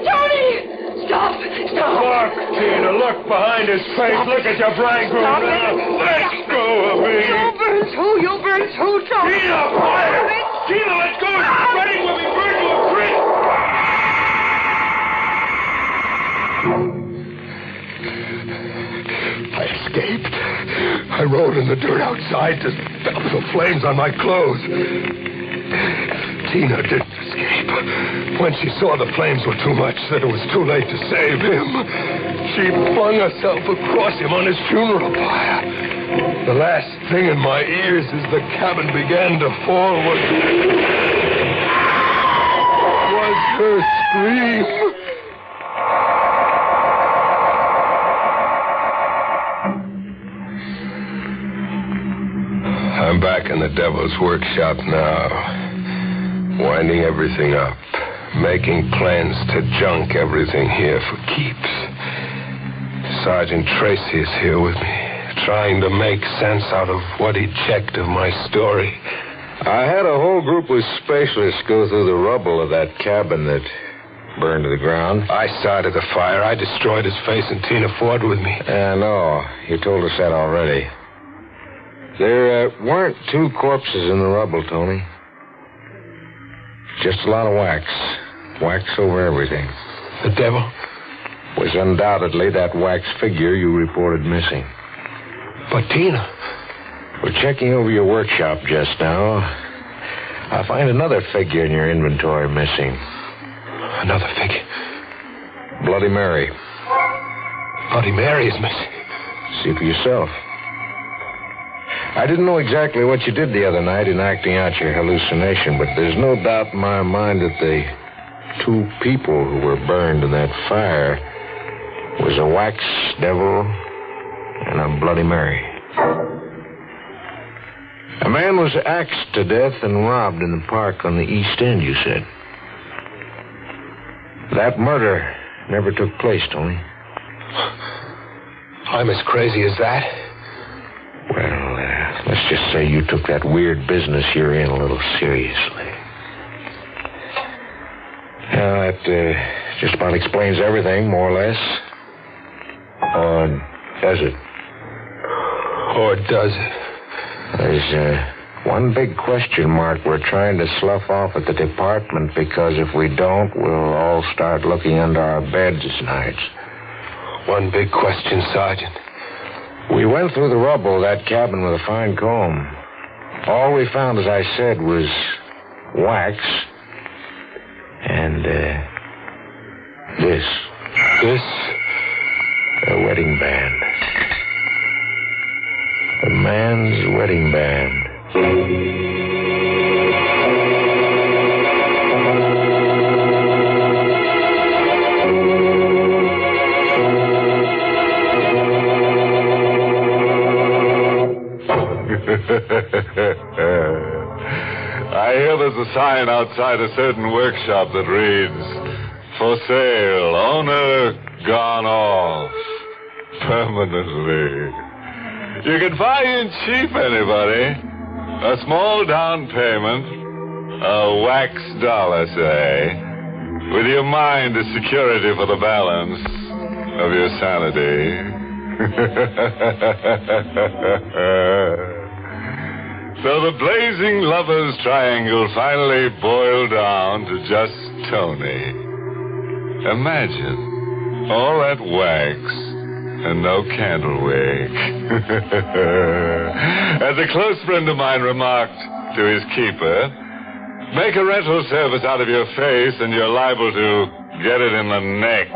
Tony! Stop! Stop! Look, Tina, look behind his face. Stop. Look at your bridegroom now. Let go of me. You'll burn too. You'll burn too, Tony. Tina, fire! Tina, let's go. It's spreading when we burn to a crisp. I escaped. I rolled in the dirt outside to stop the flames on my clothes. Tina didn't escape. When she saw the flames were too much, that it was too late to save him, she flung herself across him on his funeral pyre. The last thing in my ears as the cabin began to fall was her scream. I'm back in the devil's workshop now, winding everything up, making plans to junk everything here for keeps. Sergeant Tracy is here with me, trying to make sense out of what he checked of my story. I had a whole group of specialists go through the rubble of that cabin that burned to the ground. I started the fire. I destroyed his face, and Tina fought with me. No, you told us that already. There weren't two corpses in the rubble, Tony. Just a lot of wax. Wax over everything. The devil? Was undoubtedly that wax figure you reported missing. But Tina... We're checking over your workshop just now. I find another figure in your inventory missing. Another figure? Bloody Mary. Bloody Mary is missing. See for yourself. I didn't know exactly what you did the other night in acting out your hallucination, but there's no doubt in my mind that the two people who were burned in that fire was a wax devil and a Bloody Mary. A man was axed to death and robbed in the park on the East End, you said. That murder never took place, Tony. I'm as crazy as that? Well, let's just say you took that weird business you're in a little seriously. Now, that just about explains everything, more or less. Or does it? Or does it? There's one big question mark we're trying to slough off at the department, because if we don't, we'll all start looking under our beds nights. One big question, Sergeant. We went through the rubble of that cabin with a fine comb. All we found, as I said, was wax and this. This? A wedding band. A man's wedding band. I hear there's a sign outside a certain workshop that reads, "For sale, owner gone off permanently." You can buy in cheap, anybody. A small down payment, a wax dollar, say, with your mind as security for the balance of your sanity. So the blazing lovers' triangle finally boiled down to just Tony. Imagine all that wax and no candle wick. As a close friend of mine remarked to his keeper, make a rental service out of your face and you're liable to get it in the neck.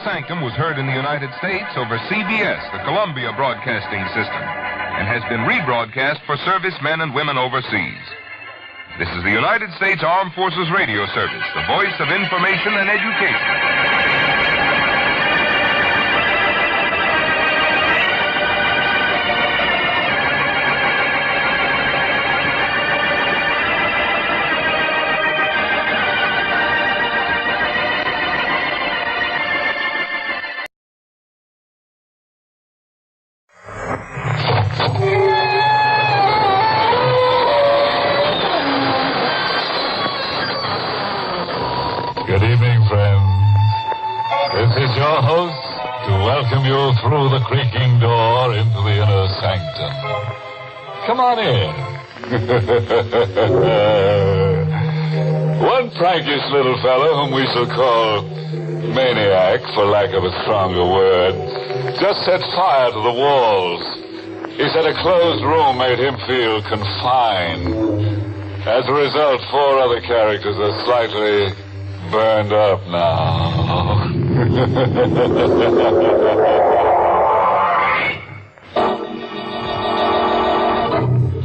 Sanctum was heard in the United States over CBS, the Columbia Broadcasting System, and has been rebroadcast for servicemen and women overseas. This is the United States Armed Forces Radio Service, the voice of information and education. Good evening, friends. This is your host to welcome you through the creaking door into the inner sanctum. Come on in. One prankish little fellow, whom we shall call Maniac, for lack of a stronger word, just set fire to the walls. He said a closed room made him feel confined. As a result, 4 other characters are slightly burned up now.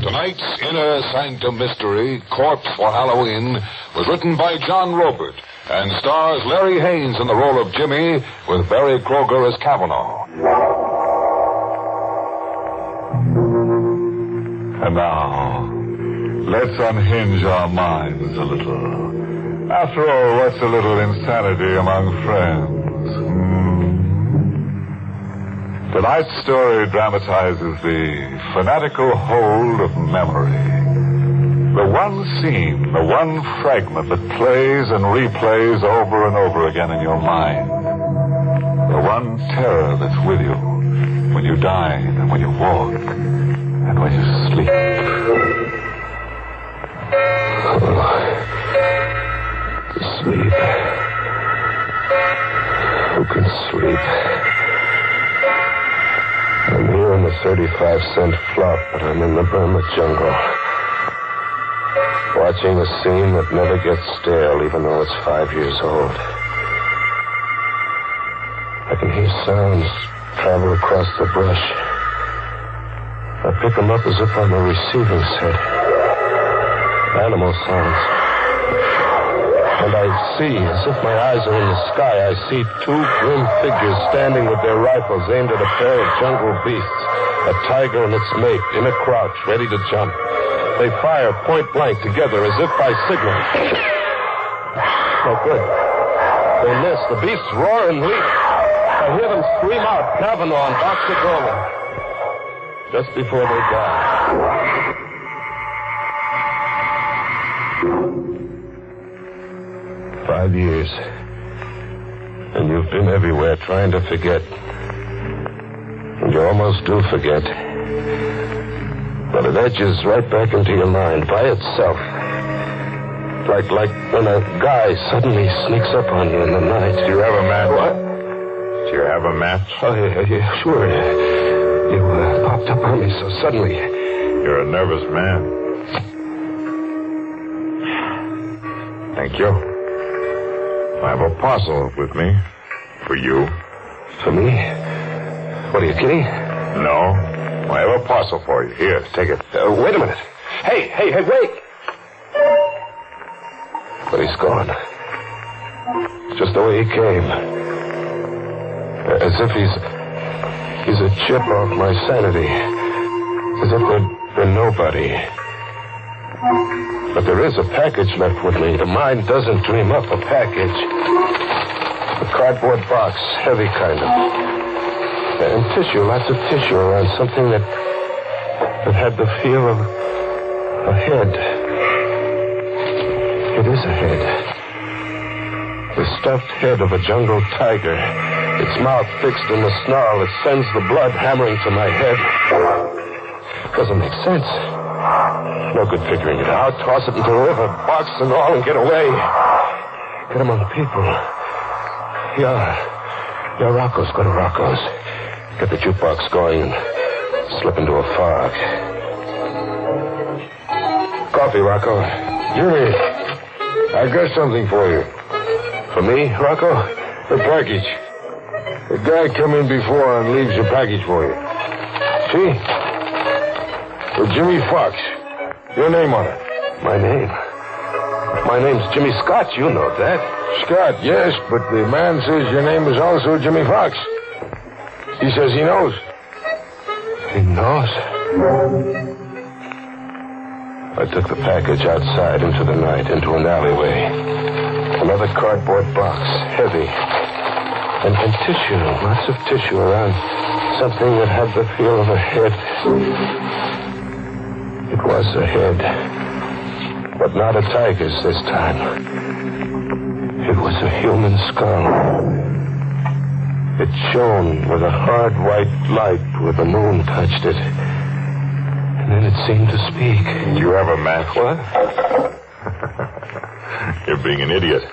Tonight's Inner Sanctum Mystery, Corpse for Halloween, was written by John Robert and stars Larry Haynes in the role of Jimmy with Barry Kroger as Kavanaugh. And now, let's unhinge our minds a little. After all, what's a little insanity among friends? Tonight's story dramatizes the fanatical hold of memory. The one scene, the one fragment that plays and replays over and over again in your mind. The one terror that's with you when you dine and when you walk and when you sleep. Sleep. Who can sleep? I'm here in the 35-cent flop, but I'm in the Burma jungle. Watching a scene that never gets stale, even though it's 5 years old. I can hear sounds travel across the brush. I pick them up as if I'm a receiving set. Animal sounds. And I see, as if my eyes are in the sky, I see two grim figures standing with their rifles aimed at a pair of jungle beasts. A tiger and its mate in a crouch, ready to jump. They fire point blank together as if by signal. No good. They miss. The beasts roar and leap. I hear them scream out, Kavanaugh and Dr. Golan. Just before they die. 5 years. And you've been everywhere trying to forget. And you almost do forget. But it edges right back into your mind by itself. Like when a guy suddenly sneaks up on you in the night. Do you have a match? What? Do you have a match? Oh, yeah, sure. You popped up on me so suddenly. You're a nervous man. Thank you. I have a parcel with me. For you. For me? What, are you kidding? No. I have a parcel for you. Here, take it. Wait a minute. Hey, wait! But he's gone. Just the way he came. As if he's a chip off my sanity. As if there'd been nobody. But there is a package left with me. The mind doesn't dream up a package. A cardboard box, heavy kind of. And tissue, lots of tissue around something that had the feel of a head. It is a head. The stuffed head of a jungle tiger. Its mouth fixed in the snarl that sends the blood hammering to my head. Doesn't make sense. No good figuring it out. Toss it into the river, box and all, and get away. Get among people. Yeah, Rocco's. Go to Rocco's. Get the jukebox going and slip into a fog. Coffee, Rocco. Jimmy, I got something for you. For me, Rocco? A package. A guy come in before and leaves a package for you. See? For Jimmy Fox. Your name on it. My name? My name's Jimmy Scott. You know that. Scott, yes, but the man says your name is also Jimmy Fox. He says he knows. He knows? I took the package outside into the night, into an alleyway. Another cardboard box, heavy. And tissue, lots of tissue around something that had the feel of a head. It was a head. But not a tiger's this time. It was a human skull. It shone with a hard white light where the moon touched it. And then it seemed to speak. Do you have a match? What? You're being an idiot.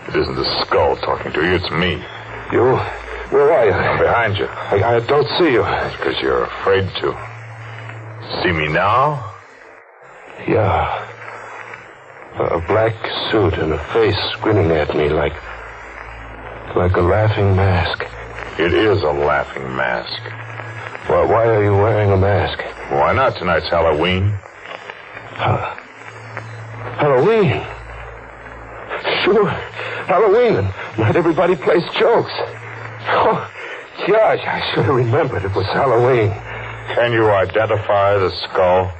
It isn't the skull talking to you, it's me. You? Where are you? I'm behind you. I don't see you. It's because you're afraid to. See me now? Yeah. A black suit and a face grinning at me like a laughing mask. It is a laughing mask. Well, why are you wearing a mask? Why not? Tonight's Halloween. Halloween. Sure, Halloween, and not everybody plays jokes. Oh, gosh, I should have remembered it was Halloween. Can you identify the skull?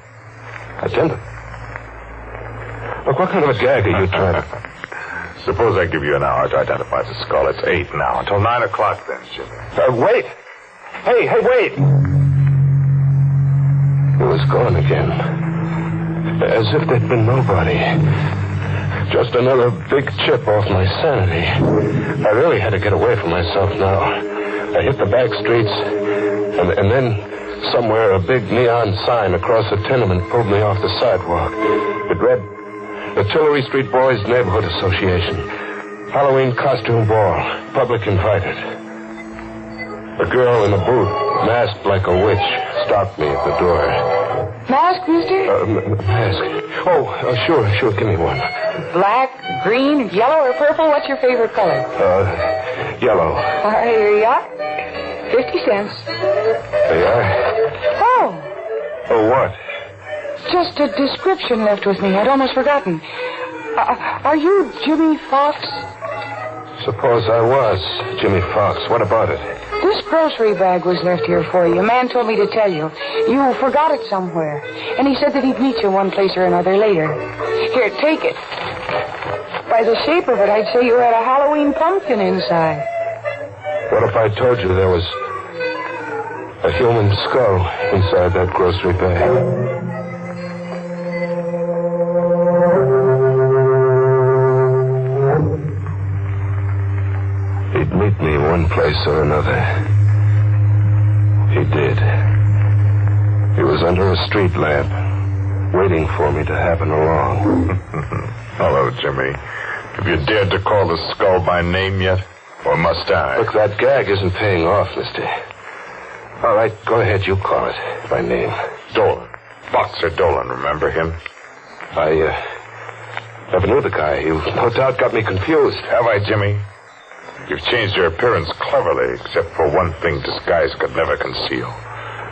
Look, what kind of a gag are you trying to... Suppose I give you an hour to identify the skull. It's 8 now. Until 9 o'clock then, Jimmy. Wait! Hey, wait! It was gone again. As if there'd been nobody. Just another big chip off my sanity. I really had to get away from myself now. I hit the back streets, and then somewhere a big neon sign across a tenement pulled me off the sidewalk. It read, Artillery Street Boys Neighborhood Association. Halloween costume ball. Public invited. A girl in a booth, masked like a witch, stopped me at the door. Mask, mister? Mask. Oh, sure. Give me one. Black, green, yellow, or purple? What's your favorite color? Yellow. Here you are. 50 cents. There you are. Oh. Oh, what? Just a description left with me. I'd almost forgotten. Are you Jimmy Fox? Suppose I was Jimmy Fox. What about it? This grocery bag was left here for you. A man told me to tell you. You forgot it somewhere. And he said that he'd meet you one place or another later. Here, take it. By the shape of it, I'd say you had a Halloween pumpkin inside. What if I told you there was a human skull inside that grocery bag? He'd meet me one place or another. He did. He was under a street lamp, waiting for me to happen along. Hello, Jimmy. Have you dared to call the skull by name yet? Or must I? Look, that gag isn't paying off, mister. All right, go ahead. You call it by name. Dolan. Boxer Dolan, remember him? I never knew the guy. You no doubt got me confused. Have I, Jimmy? You've changed your appearance cleverly, except for one thing disguise could never conceal.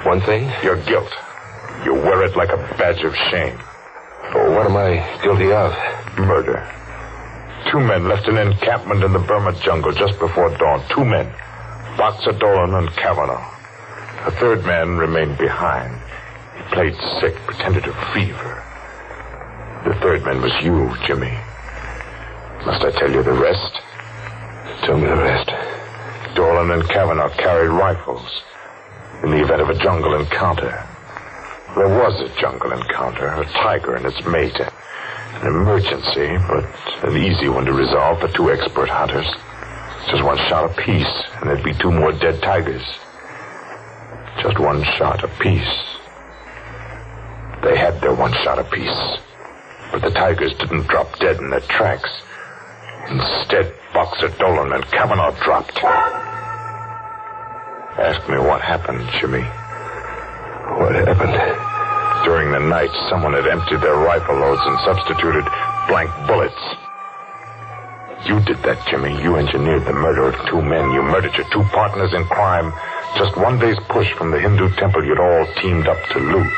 One thing? Your guilt. You wear it like a badge of shame. Oh, what am I guilty of? Murder. 2 men left an encampment in the Burma jungle just before dawn. 2 men. Boxer Dolan and Kavanaugh. A 3rd man remained behind. He played sick, pretended to fever. The 3rd man was you, Jimmy. Must I tell you the rest? Tell me the rest. Dolan and Kavanaugh carried rifles in the event of a jungle encounter. There was a jungle encounter, a tiger and its mate. An emergency, but an easy one to resolve for 2 expert hunters. Just 1 shot apiece, and there'd be 2 more dead tigers. Just 1 shot apiece. They had their 1 shot apiece, but the tigers didn't drop dead in their tracks. Instead, Boxer Dolan and Kavanaugh dropped. Ask me what happened, Jimmy. What happened? During the night, someone had emptied their rifle loads and substituted blank bullets. You did that, Jimmy. You engineered the murder of 2 men. You murdered your 2 partners in crime. Just 1 day's push from the Hindu temple you'd all teamed up to loot.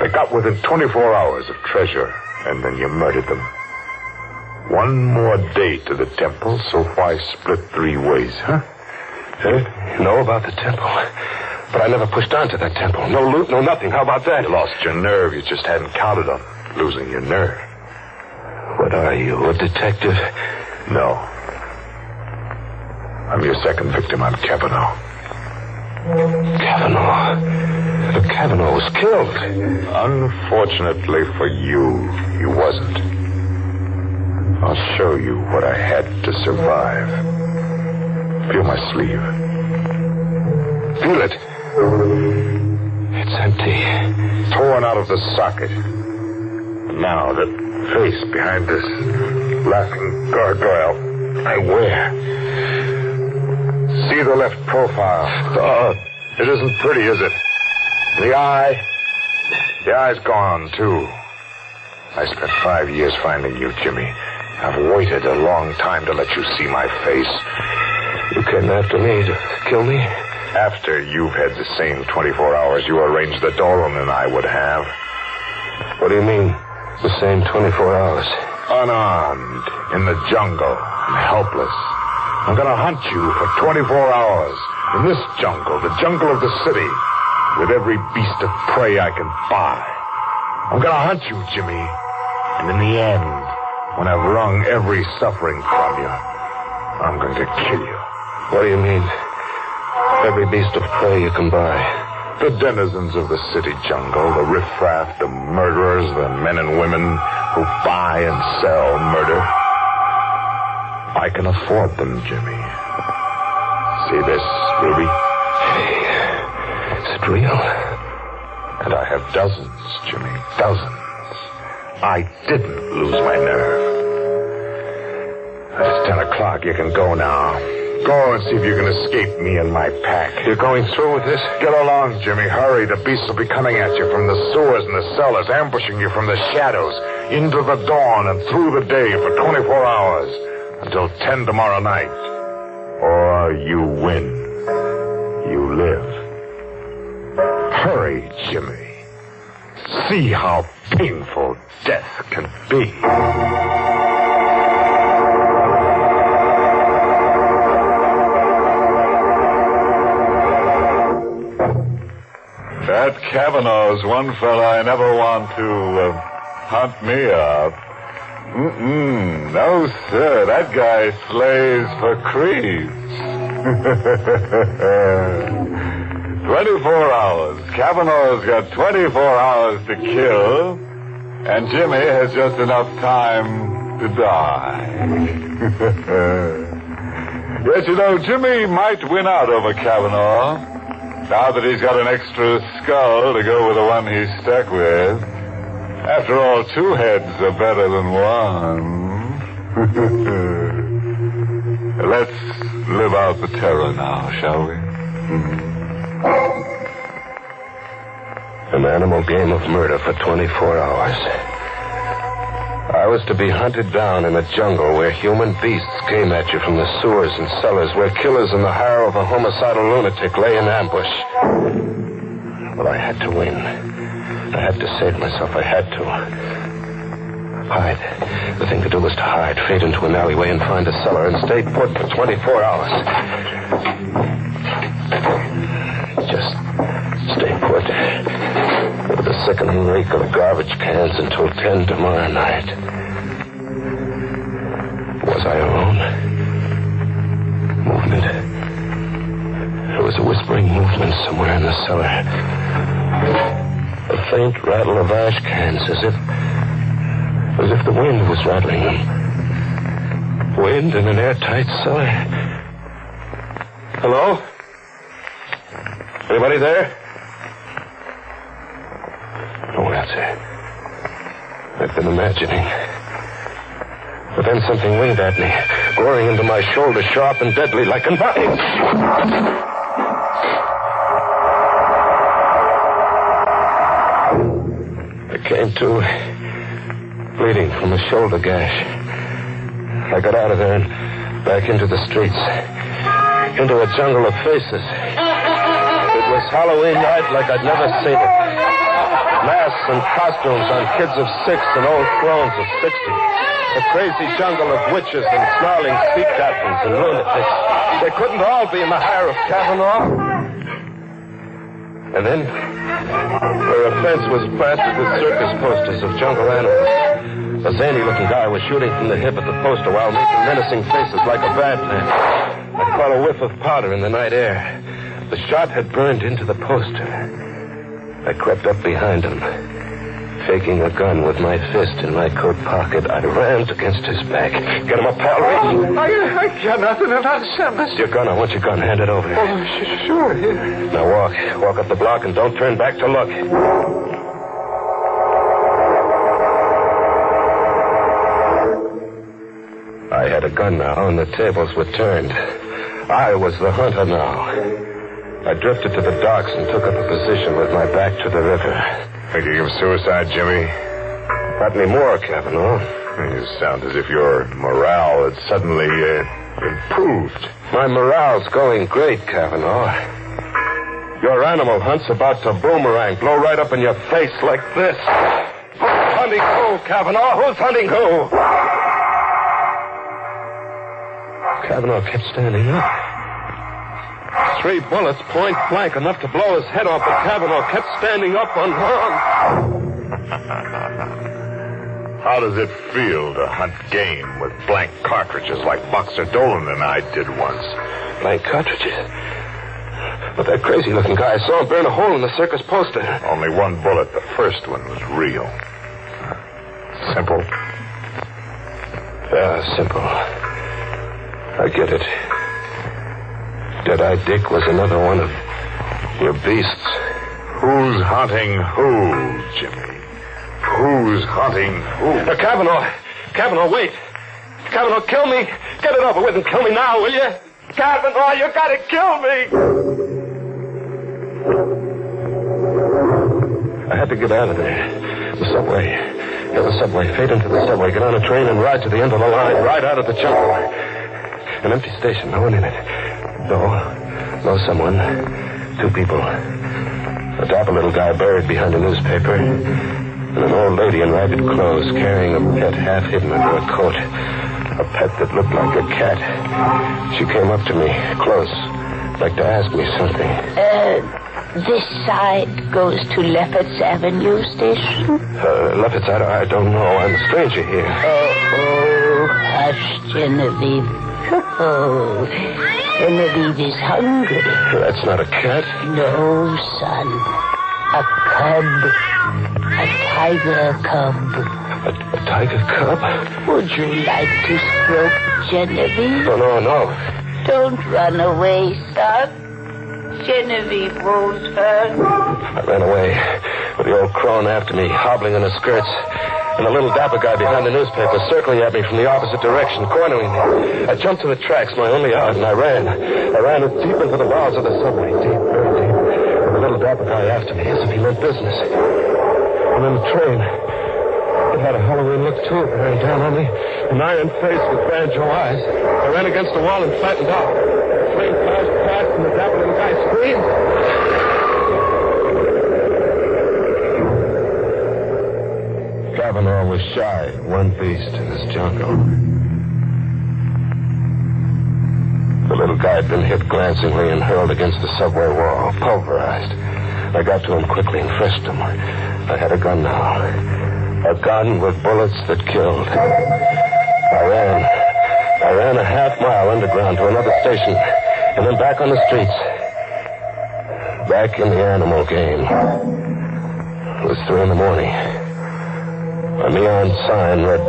They got within 24 hours of treasure, and then you murdered them. 1 more day to the temple, so why split 3 ways, huh? Know about the temple. But I never pushed on to that temple. No loot, no nothing. How about that? You lost your nerve. You just hadn't counted on losing your nerve. What are you, a detective? No. I'm your 2nd victim. I'm Kavanaugh. Kavanaugh? But Kavanaugh was killed. Unfortunately for you, he wasn't. I'll show you what I had to survive. Feel my sleeve. Feel it. It's empty. Torn out of the socket. Now, that face behind this laughing gargoyle I wear. See the left profile. Oh, it isn't pretty, is it? The eye. The eye's gone, too. I spent 5 years finding you, Jimmy. I've waited a long time to let you see my face. You came after me to kill me? After you've had the same 24 hours you arranged that Dolan and I would have. What do you mean, the same 24 hours? Unarmed, in the jungle, and helpless. I'm gonna hunt you for 24 hours. In this jungle, the jungle of the city, with every beast of prey I can buy. I'm gonna hunt you, Jimmy. And in the end, when I've wrung every suffering from you, I'm going to kill you. What do you mean? Every beast of prey you can buy. The denizens of the city jungle, the riffraff, the murderers, the men and women who buy and sell murder. I can afford them, Jimmy. See this, Ruby? Hey, is it real? And I have dozens, Jimmy, dozens. I didn't lose my nerve. It's 10 o'clock. You can go now. Go and see if you can escape me and my pack. You're going through with this? Get along, Jimmy. Hurry. The beasts will be coming at you from the sewers and the cellars, ambushing you from the shadows, into the dawn and through the day for 24 hours, until 10 tomorrow night. Or you win. You live. Hurry, Jimmy. See how painful death can be. That Kavanaugh's one fella I never want to hunt me up. No, sir. That guy slays for creeps. 24 hours. Kavanaugh's got 24 hours to kill, and Jimmy has just enough time to die. Yes, you know, Jimmy might win out over Kavanaugh, now that he's got an extra skull to go with the one he's stuck with. After all, 2 heads are better than 1. Let's live out the terror now, shall we? An animal game of murder for 24 hours. I was to be hunted down in a jungle where human beasts came at you from the sewers and cellars, where killers in the hire of a homicidal lunatic lay in ambush. But I had to win. I had to save myself. I had to. Hide. The thing to do was to hide, fade into an alleyway and find a cellar and stay put for 24 hours. Just stay put. With the sickening reek of garbage cans until 10 tomorrow night. Was I alone? Movement. There was a whispering movement somewhere in the cellar. A faint rattle of ash cans, as if the wind was rattling them. Wind in an airtight cellar. Hello? Anybody there? No answer. I've been imagining. But then something winged at me, goring into my shoulder, sharp and deadly, like a knife. I came to, bleeding from a shoulder gash. I got out of there and back into the streets, into a jungle of faces. It was Halloween night like I'd never seen it. Masks and costumes on kids of 6 and old crones of 60. A crazy jungle of witches and snarling sea captains and lunatics. They couldn't all be in the hire of Kavanaugh. And then, where a fence was planted with circus posters of jungle animals, a zany-looking guy was shooting from the hip at the poster while making menacing faces like a bad man. I caught a whiff of powder in the night air. The shot had burned into the poster. I crept up behind him. Faking a gun with my fist in my coat pocket, I rammed against his back. Get him up, pal. I got nothing to understand. Your gun. I want your gun. Hand it over. Oh, sure. Here. Now walk. Walk up the block and don't turn back to look. I had a gun now, and the tables were turned. I was the hunter now. I drifted to the docks and took up a position with my back to the river. Thinking of suicide, Jimmy? Not anymore, Kavanaugh. You sound as if your morale had suddenly improved. My morale's going great, Kavanaugh. Your animal hunt's about to boomerang, blow right up in your face like this. hunting who, Kavanaugh? Who's hunting who? Kavanaugh kept standing up. 3 bullets, point blank, enough to blow his head off, but Kavanaugh kept standing up unharmed. How does it feel to hunt game with blank cartridges like Boxer Dolan and I did once? Blank cartridges? But that crazy-looking guy, I saw him burn a hole in the circus poster. Only 1 bullet. The first one was real. Simple. Yeah, simple. I get it. Dead-Eye Dick was another one of your beasts. Who's hunting who, Jimmy? Who's hunting who? Kavanaugh! Kavanaugh, wait! Kavanaugh, kill me! Get it over with and kill me now, will you? Kavanaugh, you gotta kill me! I had to get out of there. The subway. Yeah, the subway. Fade into the subway. Get on a train and ride to the end of the line. Ride out of the jungle. An empty station. No one in it. No someone. 2 people. A dapper little guy buried behind a newspaper. And an old lady in ragged clothes carrying a pet half hidden under a coat. A pet that looked like a cat. She came up to me, close, like to ask me something. This side goes to Lefferts Avenue Station? Lefferts, I don't know. I'm a stranger here. Oh, hush, Genevieve. Oh, Genevieve is hungry. That's not a cat. No, son. A cub. A tiger cub. A tiger cub? Would you like to stroke Genevieve? No. Don't run away, son. Genevieve won't hurt. I ran away with the old crone after me, hobbling in her skirts, and the little dapper guy behind the newspaper circling at me from the opposite direction, cornering me. I jumped to the tracks, my only out, and I ran. I ran deep into the bowels of the subway, deep, very deep, with the little dapper guy after me, as if he meant business. And then the train. It had a Halloween look, too. It ran down on me, an iron face with banjo eyes. I ran against the wall and flattened out. The train flashed past, and the dapper little guy screamed. Kavanaugh was shy, one beast in this jungle. The little guy had been hit glancingly and hurled against the subway wall, pulverized. I got to him quickly and fetched him. I had a gun now. A gun with bullets that killed. I ran a half-mile underground to another station, and then back on the streets. Back in the animal game. It was 3 a.m. A neon sign read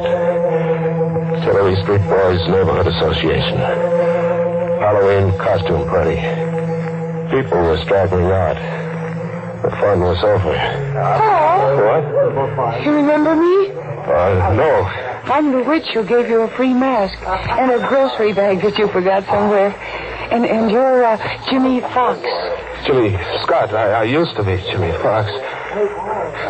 Tillery Street Boys Neighborhood Association. Halloween costume party. People were straggling out. The fun was over. What? You remember me? No. I'm the witch who gave you a free mask and a grocery bag that you forgot somewhere. And you're Jimmy Fox. Jimmy Scott. I used to be Jimmy Fox.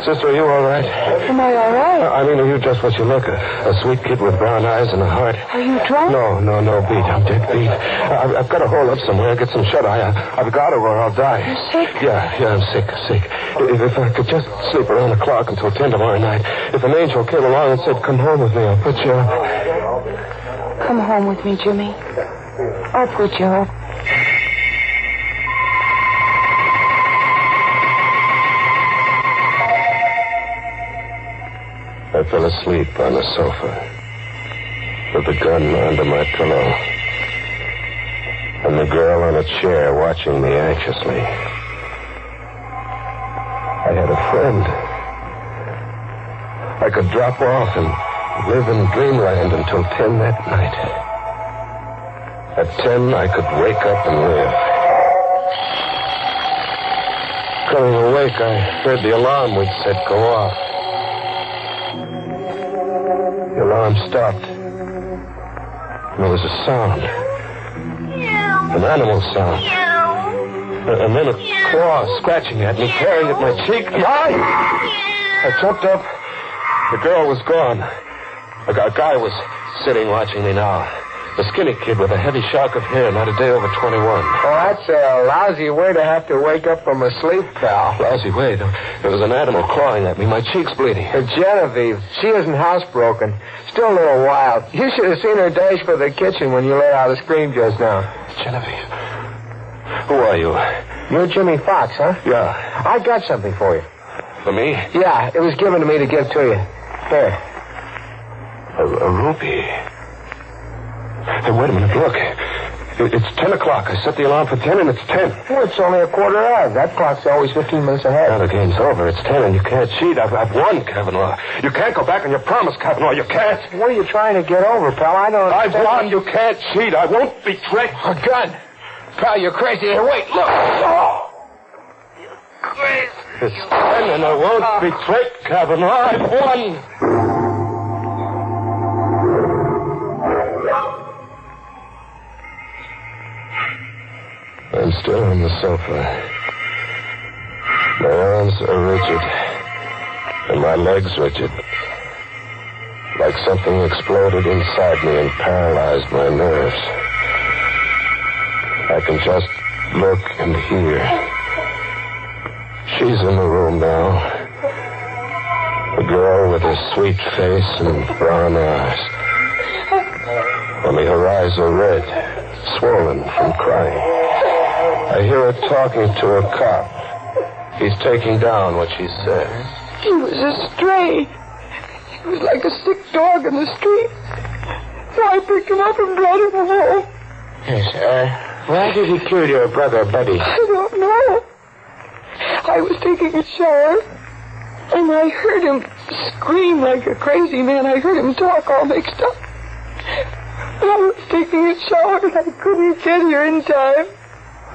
Sister, are you all right? Am I all right? I mean, are you just what you look? A sweet kid with brown eyes and a heart. Are you drunk? No, beat. I'm dead beat. I've got to hole up somewhere, get some shut-eye. I've got to or I'll die. You're sick? Yeah, I'm sick. If I could just sleep around the clock until 10 tomorrow night. If an angel came along and said, come home with me, I'll put you up. Come home with me, Jimmy. I'll put you up. I fell asleep on the sofa with the gun under my pillow and the girl on a chair watching me anxiously. I had a friend. I could drop off and live in dreamland until 10 that night. At 10, I could wake up and live. Coming awake, I heard the alarm we'd set go off. The alarm stopped. There was a sound. An animal sound. And then a claw scratching at me, tearing at my cheek. I jumped up. The girl was gone. A guy was sitting watching me now. The skinny kid with a heavy shock of hair, not a day over 21. Oh, that's a lousy way to have to wake up from a sleep, pal. Lousy way. There was an animal clawing at me. My cheek's bleeding. Genevieve, she isn't housebroken. Still a little wild. You should have seen her dash for the kitchen when you let out a scream just now. Genevieve. Who are you? You're Jimmy Fox, huh? Yeah. I got something for you. For me? Yeah, it was given to me to give to you. Here. A rupee. Hey, wait a minute, look. It's 10 o'clock. I set the alarm for 10 and it's 10. Well, it's only a quarter hour. That clock's always 15 minutes ahead. Now the game's over. It's 10 and you can't cheat. I've won, Kavanaugh. You can't go back on your promise, Kavanaugh. You can't. What are you trying to get over, pal? I don't I've won. You can't cheat. I won't be tricked. A gun. Pal, you're crazy. Here, wait, look. Oh. Crazy. It's 10 and I won't be tricked, Kavanaugh. I've won. I'm still on the sofa. My arms are rigid, and my legs rigid. Like something exploded inside me and paralyzed my nerves. I can just look and hear. She's in the room now. A girl with a sweet face and brown eyes. Only her eyes are red, swollen from crying. I hear her talking to a cop. He's taking down what she says. He was a stray. He was like a sick dog in the street. So I picked him up and brought him home. Yes, why did he kill your brother, Buddy? I don't know. I was taking a shower, and I heard him scream like a crazy man. I heard him talk all mixed up. And I was taking a shower, and I couldn't get here in time.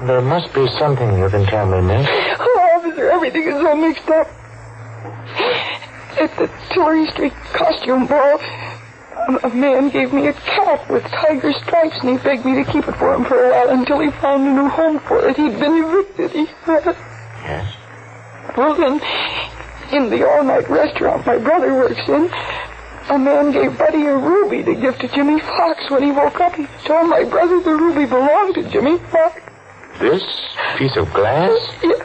There must be something you can tell me, miss. Oh, officer, everything is all mixed up. At the Tillery Street costume ball, a man gave me a cap with tiger stripes, and he begged me to keep it for him for a while until he found a new home for it. He'd been evicted, he said. Yes? Well, then, in the all-night restaurant my brother works in, a man gave Buddy a ruby to give to Jimmy Fox. When he woke up, he told my brother the ruby belonged to Jimmy Fox. This piece of glass? Yes.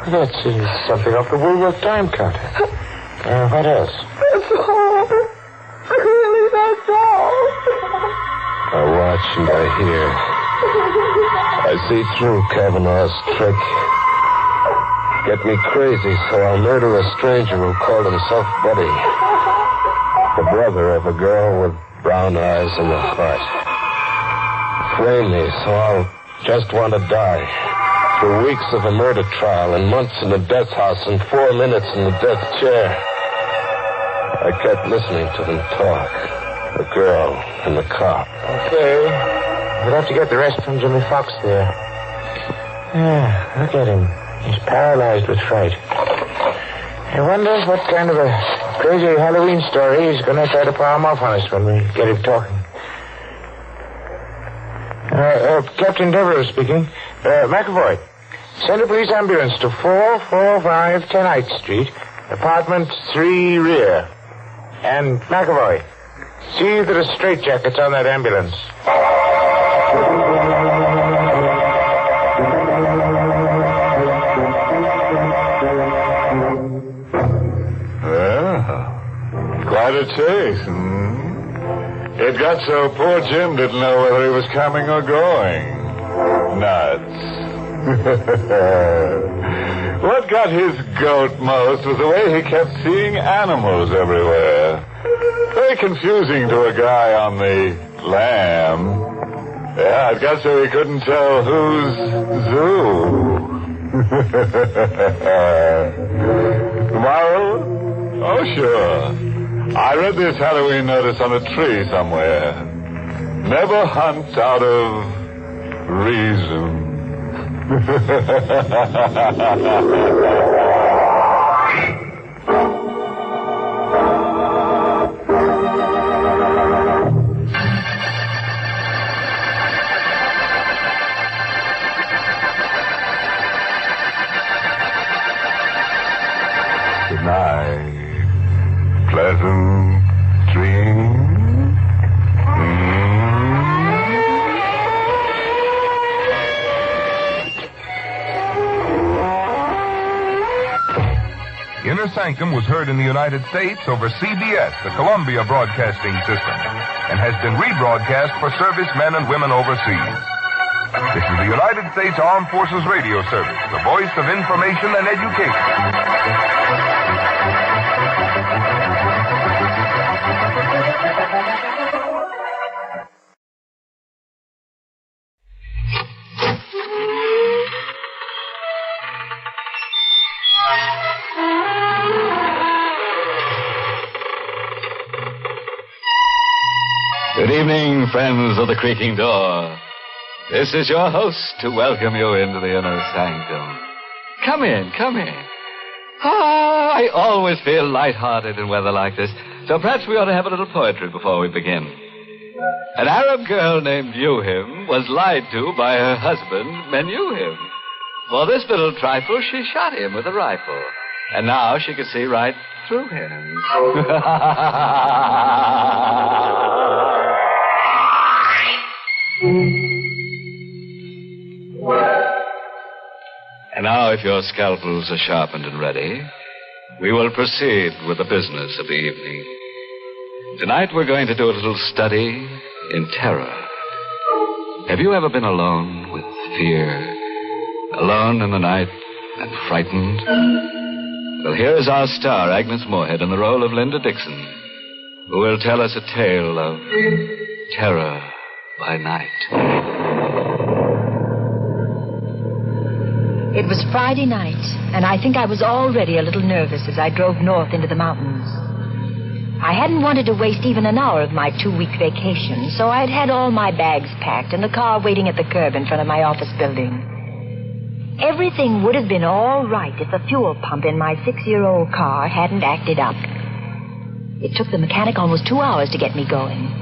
That's something off the Woolworth time counter. What else? That's all. Really, that's all. I watch and I hear. I see through Kavanaugh's trick. Get me crazy, so I'll murder a stranger who called himself Buddy. The brother of a girl with brown eyes and a heart. Frame me, so I'll just want to die. Through weeks of a murder trial and months in the death house and 4 minutes in the death chair. I kept listening to them talk. The girl and the cop. Okay. We'll have to get the rest from Jimmy Fox there. Yeah, look at him. He's paralyzed with fright. I wonder what kind of a crazy Halloween story he's going to try to palm off on us when we get him talking. Captain Devereux speaking. McAvoy, send a police ambulance to 445 10th Street, apartment 3 rear. And McAvoy, see that a straitjacket's on that ambulance. Well, quite a chase, It got so poor Jim didn't know whether he was coming or going. Nuts. What got his goat most was the way he kept seeing animals everywhere. Very confusing to a guy on the lam. Yeah, it got so he couldn't tell who's zoo. Moral? Oh, sure. I read this Halloween notice on a tree somewhere. Never hunt out of reason. Good night. Pleasant dreams. Inner Sanctum was heard in the United States over CBS, the Columbia Broadcasting System, and has been rebroadcast for servicemen and women overseas. This is the United States Armed Forces Radio Service, the voice of information and education. Good evening, friends of the creaking door. This is your host to welcome you into the inner sanctum. Come in, come in. I always feel lighthearted in weather like this, so perhaps we ought to have a little poetry before we begin. An Arab girl named Yuhim was lied to by her husband, Menuhim. For this little trifle, she shot him with a rifle. And now she can see right through him. And now, if your scalpels are sharpened and ready, we will proceed with the business of the evening. Tonight we're going to do a little study in terror. Have you ever been alone with fear? Alone in the night and frightened? Well, here is our star, Agnes Moorehead, in the role of Linda Dixon, who will tell us a tale of terror by night. It was Friday night, and I think I was already a little nervous as I drove north into the mountains. I hadn't wanted to waste even an hour of my 2-week vacation, so I'd had all my bags packed and the car waiting at the curb in front of my office building. Everything would have been all right if the fuel pump in my 6-year-old car hadn't acted up. It took the mechanic almost 2 hours to get me going.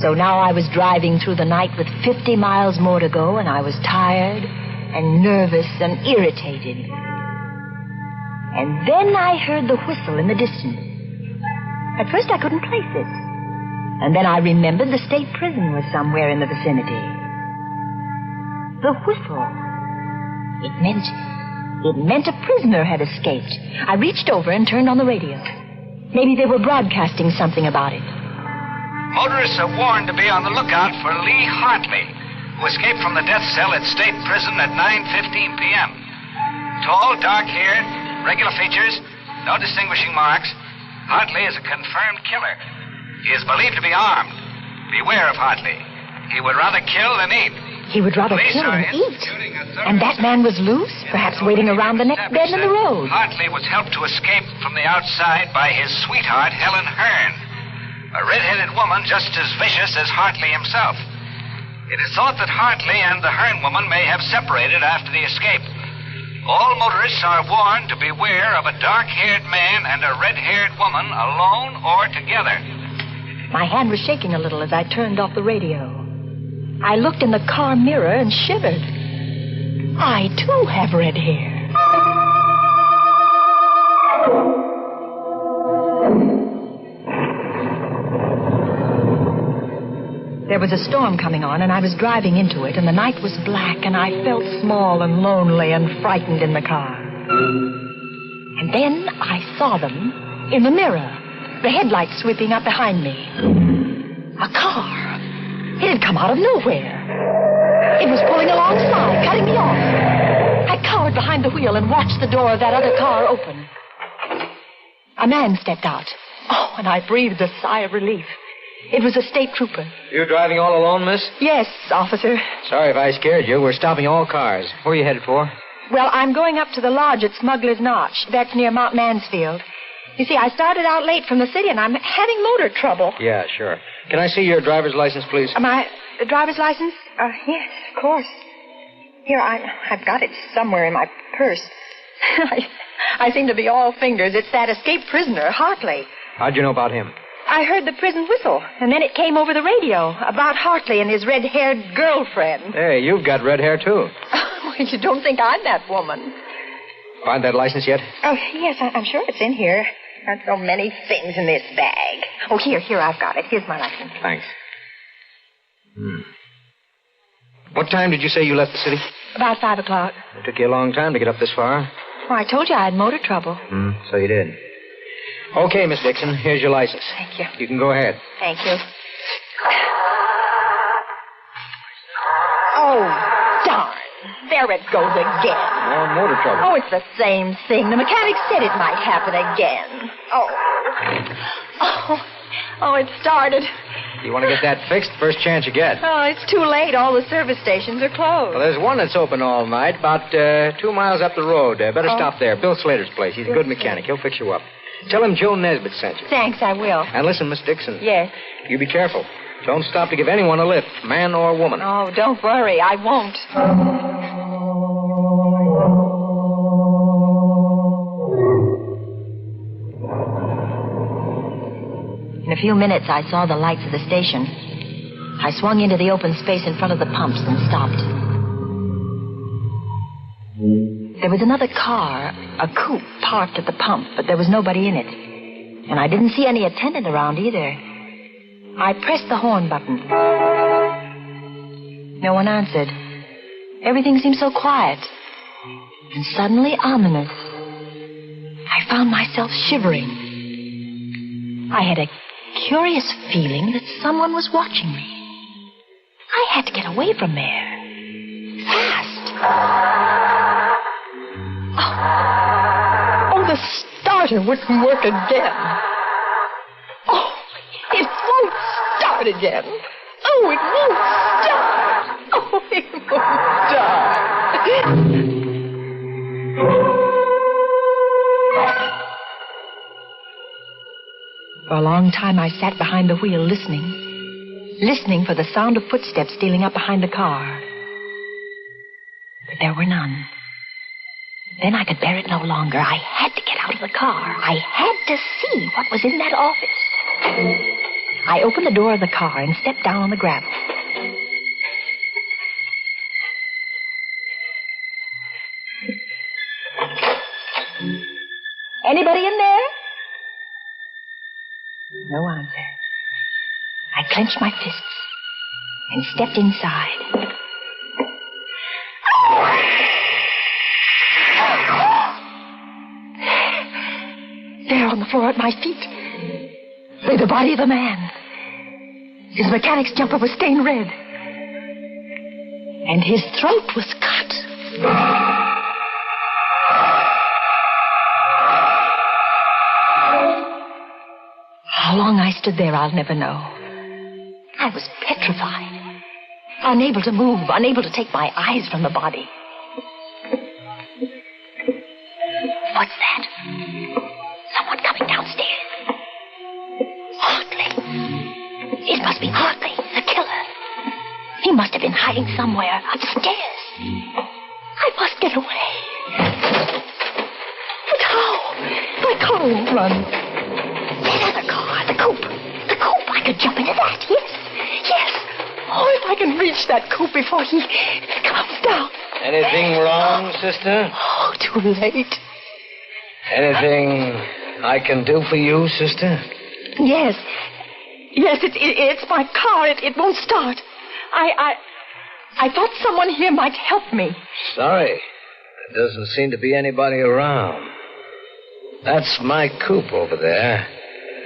So now I was driving through the night with 50 miles more to go, and I was tired and nervous and irritated. And then I heard the whistle in the distance. At first I couldn't place it. And then I remembered the state prison was somewhere in the vicinity. The whistle. It meant a prisoner had escaped. I reached over and turned on the radio. Maybe they were broadcasting something about it. Motorists are warned to be on the lookout for Lee Hartley, who escaped from the death cell at state prison at 9:15 p.m. Tall, dark-haired, regular features, no distinguishing marks. Hartley is a confirmed killer. He is believed to be armed. Beware of Hartley. He would rather kill than eat. He would rather Police kill are than eat. And that man was loose, perhaps waiting around the next bend in the road. Hartley was helped to escape from the outside by his sweetheart, Helen Hearn, a red-headed woman just as vicious as Hartley himself. It is thought that Hartley and the Hearn woman may have separated after the escape. All motorists are warned to beware of a dark-haired man and a red-haired woman alone or together. My hand was shaking a little as I turned off the radio. I looked in the car mirror and shivered. I, too, have red hair. There was a storm coming on, and I was driving into it, and the night was black, and I felt small and lonely and frightened in the car. And then I saw them in the mirror, the headlights sweeping up behind me. A car. It had come out of nowhere. It was pulling alongside, cutting me off. I cowered behind the wheel and watched the door of that other car open. A man stepped out. Oh, and I breathed a sigh of relief. It was a state trooper. You're driving all alone, miss? Yes, officer. Sorry if I scared you. We're stopping all cars. Where are you headed for? Well, I'm going up to the lodge at Smuggler's Notch. That's near Mount Mansfield. You see, I started out late from the city, and I'm having motor trouble. Yeah, sure. Can I see your driver's license, please? My driver's license? Yes, of course. Here, I've got it somewhere in my purse. I seem to be all fingers. It's that escaped prisoner, Hartley. How'd you know about him? I heard the prison whistle, and then it came over the radio about Hartley and his red-haired girlfriend. Hey, you've got red hair, too. You don't think I'm that woman? Find that license yet? Oh, yes, I'm sure it's in here. There's so many things in this bag. Oh, here, I've got it. Here's my license. Thanks. What time did you say you left the city? About 5 o'clock. It took you a long time to get up this far. I told you I had motor trouble. So you did. Okay, Miss Dixon, here's your license. Thank you. You can go ahead. Thank you. Oh, darn. There it goes again. More motor trouble. Oh, it's the same thing. The mechanic said it might happen again. Oh, it started. You want to get that fixed first chance you get. Oh, it's too late. All the service stations are closed. Well, there's one that's open all night, about 2 miles up the road. Better stop there. Bill Slater's place. He's a good mechanic. He'll fix you up. Tell him Joe Nesbitt sent you. Thanks, I will. And listen, Miss Dixon. Yes? You be careful. Don't stop to give anyone a lift, man or woman. Oh, don't worry. I won't. In a few minutes, I saw the lights of the station. I swung into the open space in front of the pumps and stopped. There was another car, a coupe, parked at the pump, but there was nobody in it. And I didn't see any attendant around either. I pressed the horn button. No one answered. Everything seemed so quiet. And suddenly ominous. I found myself shivering. I had a curious feeling that someone was watching me. I had to get away from there. Fast. Oh, the starter wouldn't work again. Oh, it won't start again. Oh, it won't start. Oh, it won't start. For a long time, I sat behind the wheel listening for the sound of footsteps stealing up behind the car. But there were none. Then I could bear it no longer. I had to get out of the car. I had to see what was in that office. I opened the door of the car and stepped down on the gravel. Anybody in there? No answer. I clenched my fists and stepped inside. There on the floor at my feet lay the body of a man. His mechanic's jumper was stained red. And his throat was cut. How long I stood there, I'll never know. I was petrified. Unable to move, unable to take my eyes from the body. What's that? Someone coming downstairs. Hartley. It must be Hartley, the killer. He must have been hiding somewhere upstairs. I must get away. But how? My car won't run. That other car, the coupe. The coupe, I could jump into that. Yes. Oh, if I can reach that coupe before he comes down. Anything wrong, sister? Oh, too late. Anything I can do for you, sister? Yes, it's my car. It won't start. I thought someone here might help me. Sorry. There doesn't seem to be anybody around. That's my coupe over there.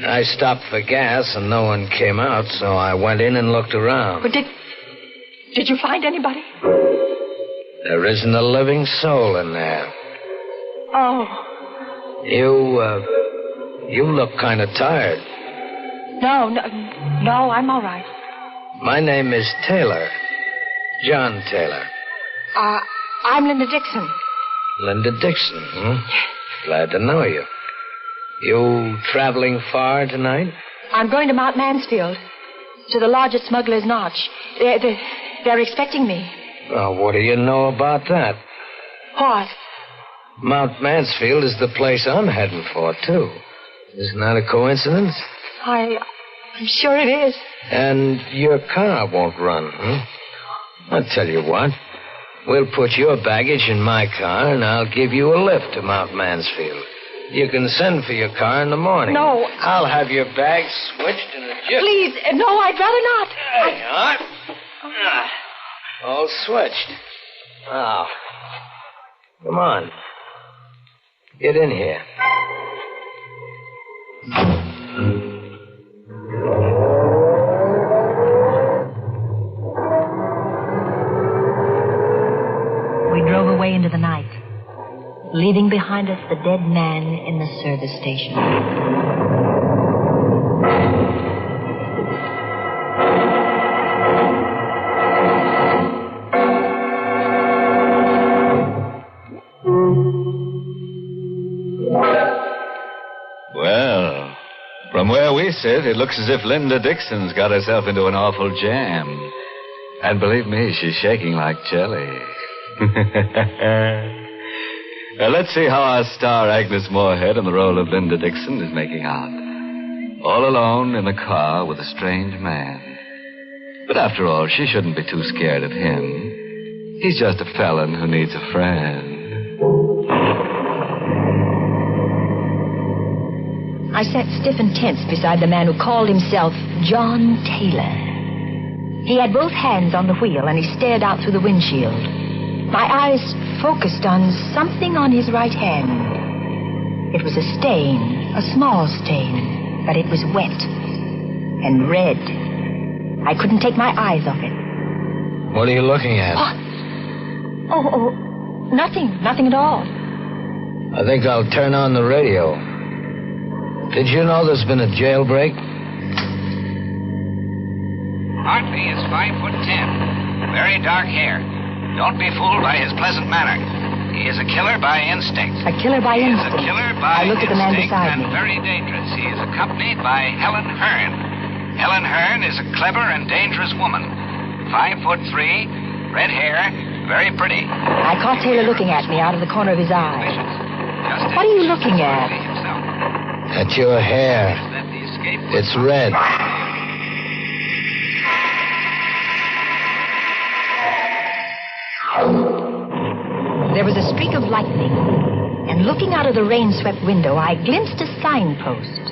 I stopped for gas and no one came out, so I went in and looked around. But did you find anybody? There isn't a living soul in there. Oh. You look kind of tired. No, I'm all right. My name is Taylor. John Taylor. I'm Linda Dixon. Linda Dixon, Glad to know you. You traveling far tonight? I'm going to Mount Mansfield, to the lodge at Smuggler's Notch. They're expecting me. Well, what do you know about that? What? Mount Mansfield is the place I'm heading for, too. Isn't that a coincidence? I'm sure it is. And your car won't run, I'll tell you what. We'll put your baggage in my car, and I'll give you a lift to Mount Mansfield. You can send for your car in the morning. No. I'll have your bag switched in a jiff. Please, no, I'd rather not. There you are. All switched. Now, come on. Get in here. We drove away into the night, leaving behind us the dead man in the service station. Well, from where we sit, it looks as if Linda Dixon's got herself into an awful jam. And believe me, she's shaking like jelly. Let's see how our star Agnes Moorehead in the role of Linda Dixon is making out. All alone in a car with a strange man. But after all, she shouldn't be too scared of him. He's just a felon who needs a friend. I sat stiff and tense beside the man who called himself John Taylor. He had both hands on the wheel, and he stared out through the windshield. My eyes focused on something on his right hand. It was a stain, a small stain, but it was wet and red. I couldn't take my eyes off it. What are you looking at? Nothing at all. I think I'll turn on the radio. Did you know there's been a jailbreak? Hartley is 5'10", very dark hair. Don't be fooled by his pleasant manner. He is a killer by instinct. A killer by instinct? He is a killer by I looked at the man beside and me. Very dangerous. He is accompanied by Helen Hearn. Helen Hearn is a clever and dangerous woman. 5'3", red hair, very pretty. I caught Taylor looking at me out of the corner of his eye. What are you looking at? At your hair. It's red. There was a streak of lightning, and looking out of the rain-swept window, I glimpsed a signpost.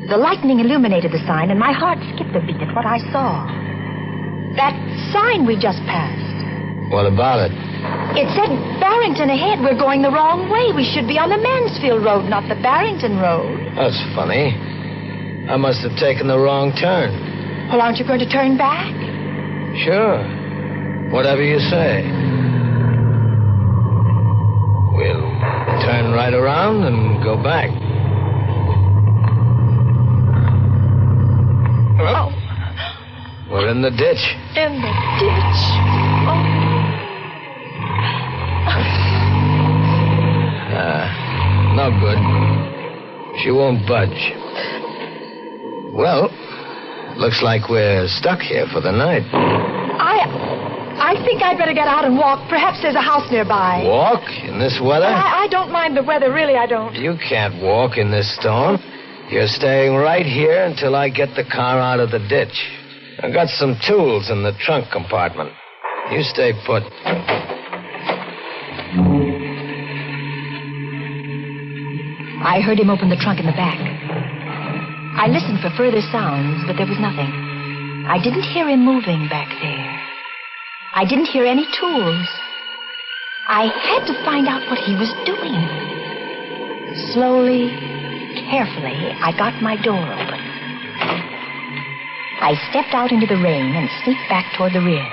The lightning illuminated the sign, and my heart skipped a beat at what I saw. That sign we just passed. What about it? It said Barrington ahead. We're going the wrong way. We should be on the Mansfield Road, not the Barrington Road. That's funny. I must have taken the wrong turn. Well, aren't you going to turn back? Sure. Whatever you say. We'll turn right around and go back. Oh. We're in the ditch. In the ditch. Oh. No good. She won't budge. Well, looks like we're stuck here for the night. I think I'd better get out and walk. Perhaps there's a house nearby. Walk? In this weather? I don't mind the weather, really, I don't. You can't walk in this storm. You're staying right here until I get the car out of the ditch. I've got some tools in the trunk compartment. You stay put. I heard him open the trunk in the back. I listened for further sounds, but there was nothing. I didn't hear him moving back there. I didn't hear any tools. I had to find out what he was doing. Slowly, carefully, I got my door open. I stepped out into the rain and sneaked back toward the rear.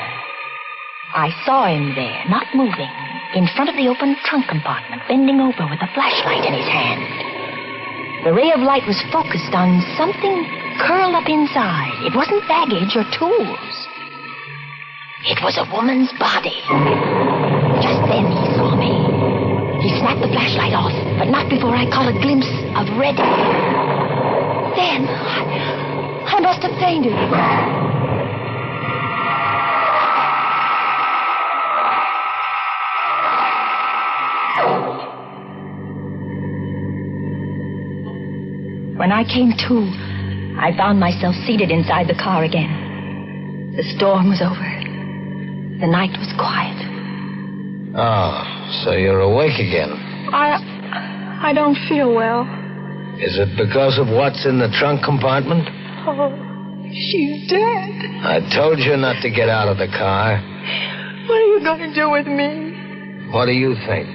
I saw him there, not moving, in front of the open trunk compartment, bending over with a flashlight in his hand. The ray of light was focused on something curled up inside. It wasn't baggage or tools. It was a woman's body. Just then he saw me. He snapped the flashlight off, but not before I caught a glimpse of red hair. Then I must have fainted. When I came to, I found myself seated inside the car again. The storm was over. The night was quiet. Oh, so you're awake again. I don't feel well. Is it because of what's in the trunk compartment? Oh, she's dead. I told you not to get out of the car. What are you going to do with me? What do you think?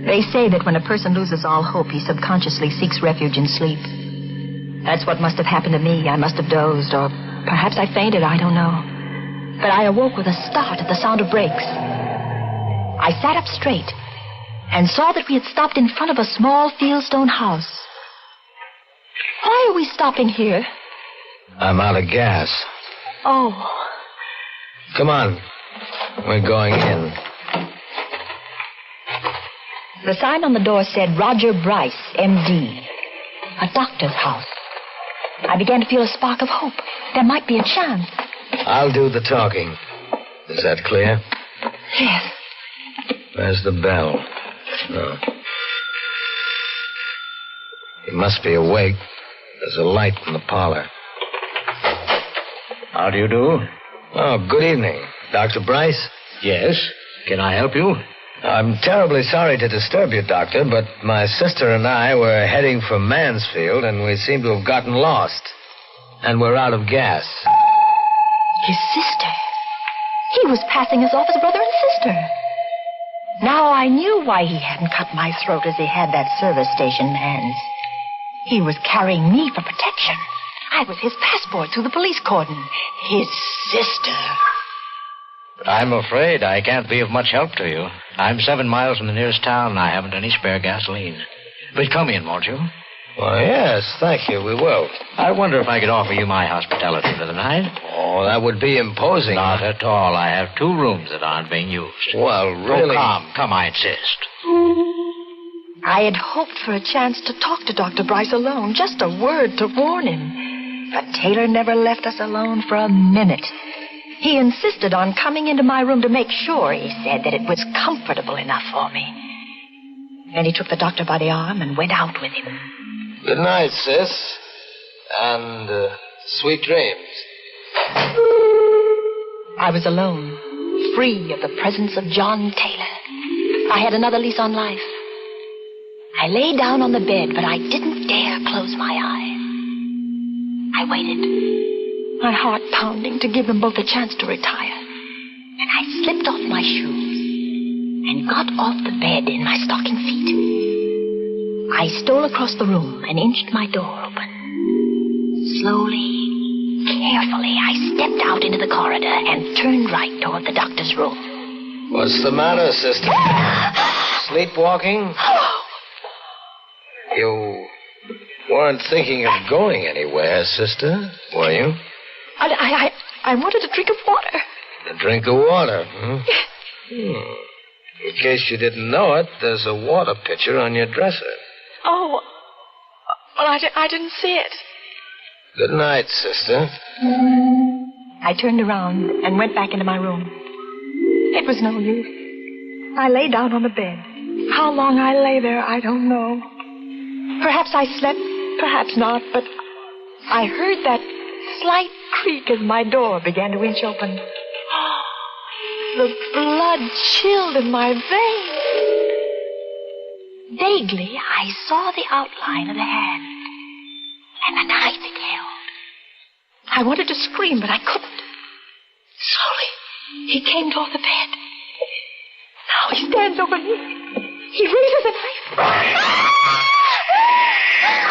They say that when a person loses all hope, he subconsciously seeks refuge in sleep. That's what must have happened to me. I must have dozed, or perhaps I fainted, I don't know. But I awoke with a start at the sound of brakes. I sat up straight and saw that we had stopped in front of a small fieldstone house. Why are we stopping here? I'm out of gas. Oh. Come on. We're going in. The sign on the door said Roger Bryce, M.D., a doctor's house. I began to feel a spark of hope. There might be a chance. I'll do the talking. Is that clear? Yes. Where's the bell? No. He must be awake. There's a light in the parlor. How do you do? Oh, good evening. Dr. Bryce? Yes. Can I help you? I'm terribly sorry to disturb you, Doctor, but my sister and I were heading for Mansfield, and we seem to have gotten lost. And we're out of gas. His sister? He was passing us off as brother and sister. Now I knew why he hadn't cut my throat as he had that service station man's. He was carrying me for protection. I was his passport through the police cordon. His sister. I'm afraid I can't be of much help to you. I'm 7 miles from the nearest town, and I haven't any spare gasoline. But come in, won't you? Well, yes, thank you, we will. I wonder if I could offer you my hospitality for the night. Oh, that would be imposing. Not at all. I have 2 rooms that aren't being used. Well, really... Oh, come, I insist. I had hoped for a chance to talk to Dr. Bryce alone, just a word to warn him. But Taylor never left us alone for a minute. He insisted on coming into my room to make sure, he said, that it was comfortable enough for me. Then he took the doctor by the arm and went out with him. Good night, sis. And sweet dreams. I was alone, free of the presence of John Taylor. I had another lease on life. I lay down on the bed, but I didn't dare close my eyes. I waited, my heart pounding to give them both a chance to retire. And I slipped off my shoes and got off the bed in my stocking feet. I stole across the room and inched my door open. Slowly, carefully, I stepped out into the corridor and turned right toward the doctor's room. What's the matter, sister? Sleepwalking? You weren't thinking of going anywhere, sister, were you? I wanted a drink of water. A drink of water, huh? In case you didn't know it, there's a water pitcher on your dresser. Oh, well, I didn't see it. Good night, sister. I turned around and went back into my room. It was no use. I lay down on the bed. How long I lay there, I don't know. Perhaps I slept, perhaps not, but I heard that slight creak as my door began to inch open. The blood chilled in my veins. Vaguely, I saw the outline of the hand and the knife it held. I wanted to scream, but I couldn't. Slowly, he came toward the bed. Now he stands over me. He raises a knife.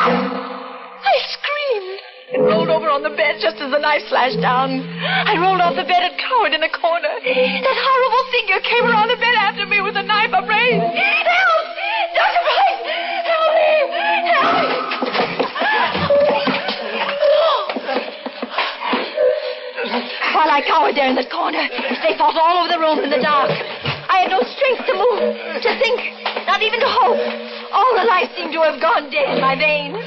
I screamed and rolled over on the bed just as the knife slashed down. I rolled off the bed and cowered in a corner. That horrible figure came around the bed after me with a knife upraised. Help! Dr. Bryce! Help me! Help me! While I cowered there in the corner, they fought all over the room in the dark. I had no strength to move, to think, not even to hope. All the life seemed to have gone dead in my veins.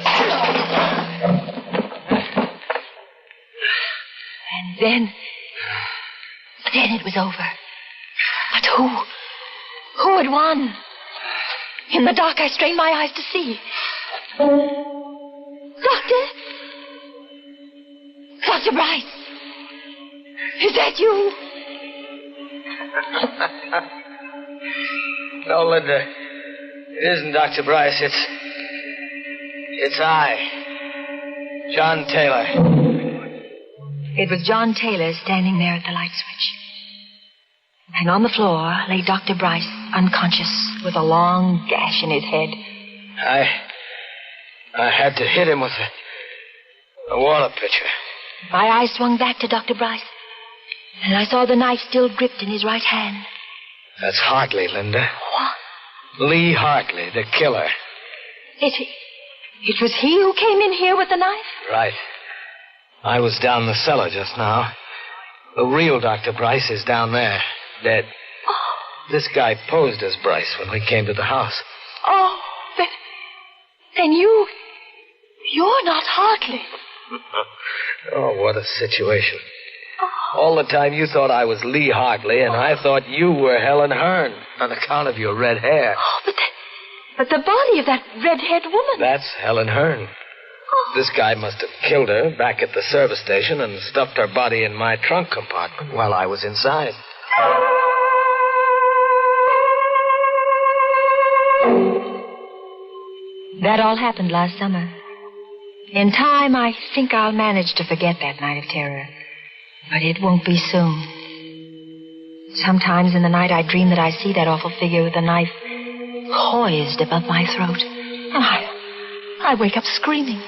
And then it was over. But who had won? In the dark, I strained my eyes to see. Dr. Bryce. Is that you? No, Linda. It isn't Dr. Bryce. It's I. John Taylor. It was John Taylor standing there at the light switch. And on the floor lay Dr. Bryce, unconscious, with a long gash in his head. I had to hit him with a water pitcher. My eyes swung back to Dr. Bryce, and I saw the knife still gripped in his right hand. That's Hartley, Linda. What? Lee Hartley, the killer. It was he who came in here with the knife? Right. I was down the cellar just now. The real Dr. Bryce is down there, dead. Oh. This guy posed as Bryce when we came to the house. Oh, then you're not Hartley. Oh, what a situation. All the time you thought I was Lee Hartley, and I thought you were Helen Hearn on account of your red hair. Oh, but the body of that red-haired woman. That's Helen Hearn. Oh. This guy must have killed her back at the service station and stuffed her body in my trunk compartment while I was inside. That all happened last summer. In time, I think I'll manage to forget that night of terror. But it won't be soon. Sometimes in the night, I dream that I see that awful figure with the knife poised above my throat. And I wake up screaming.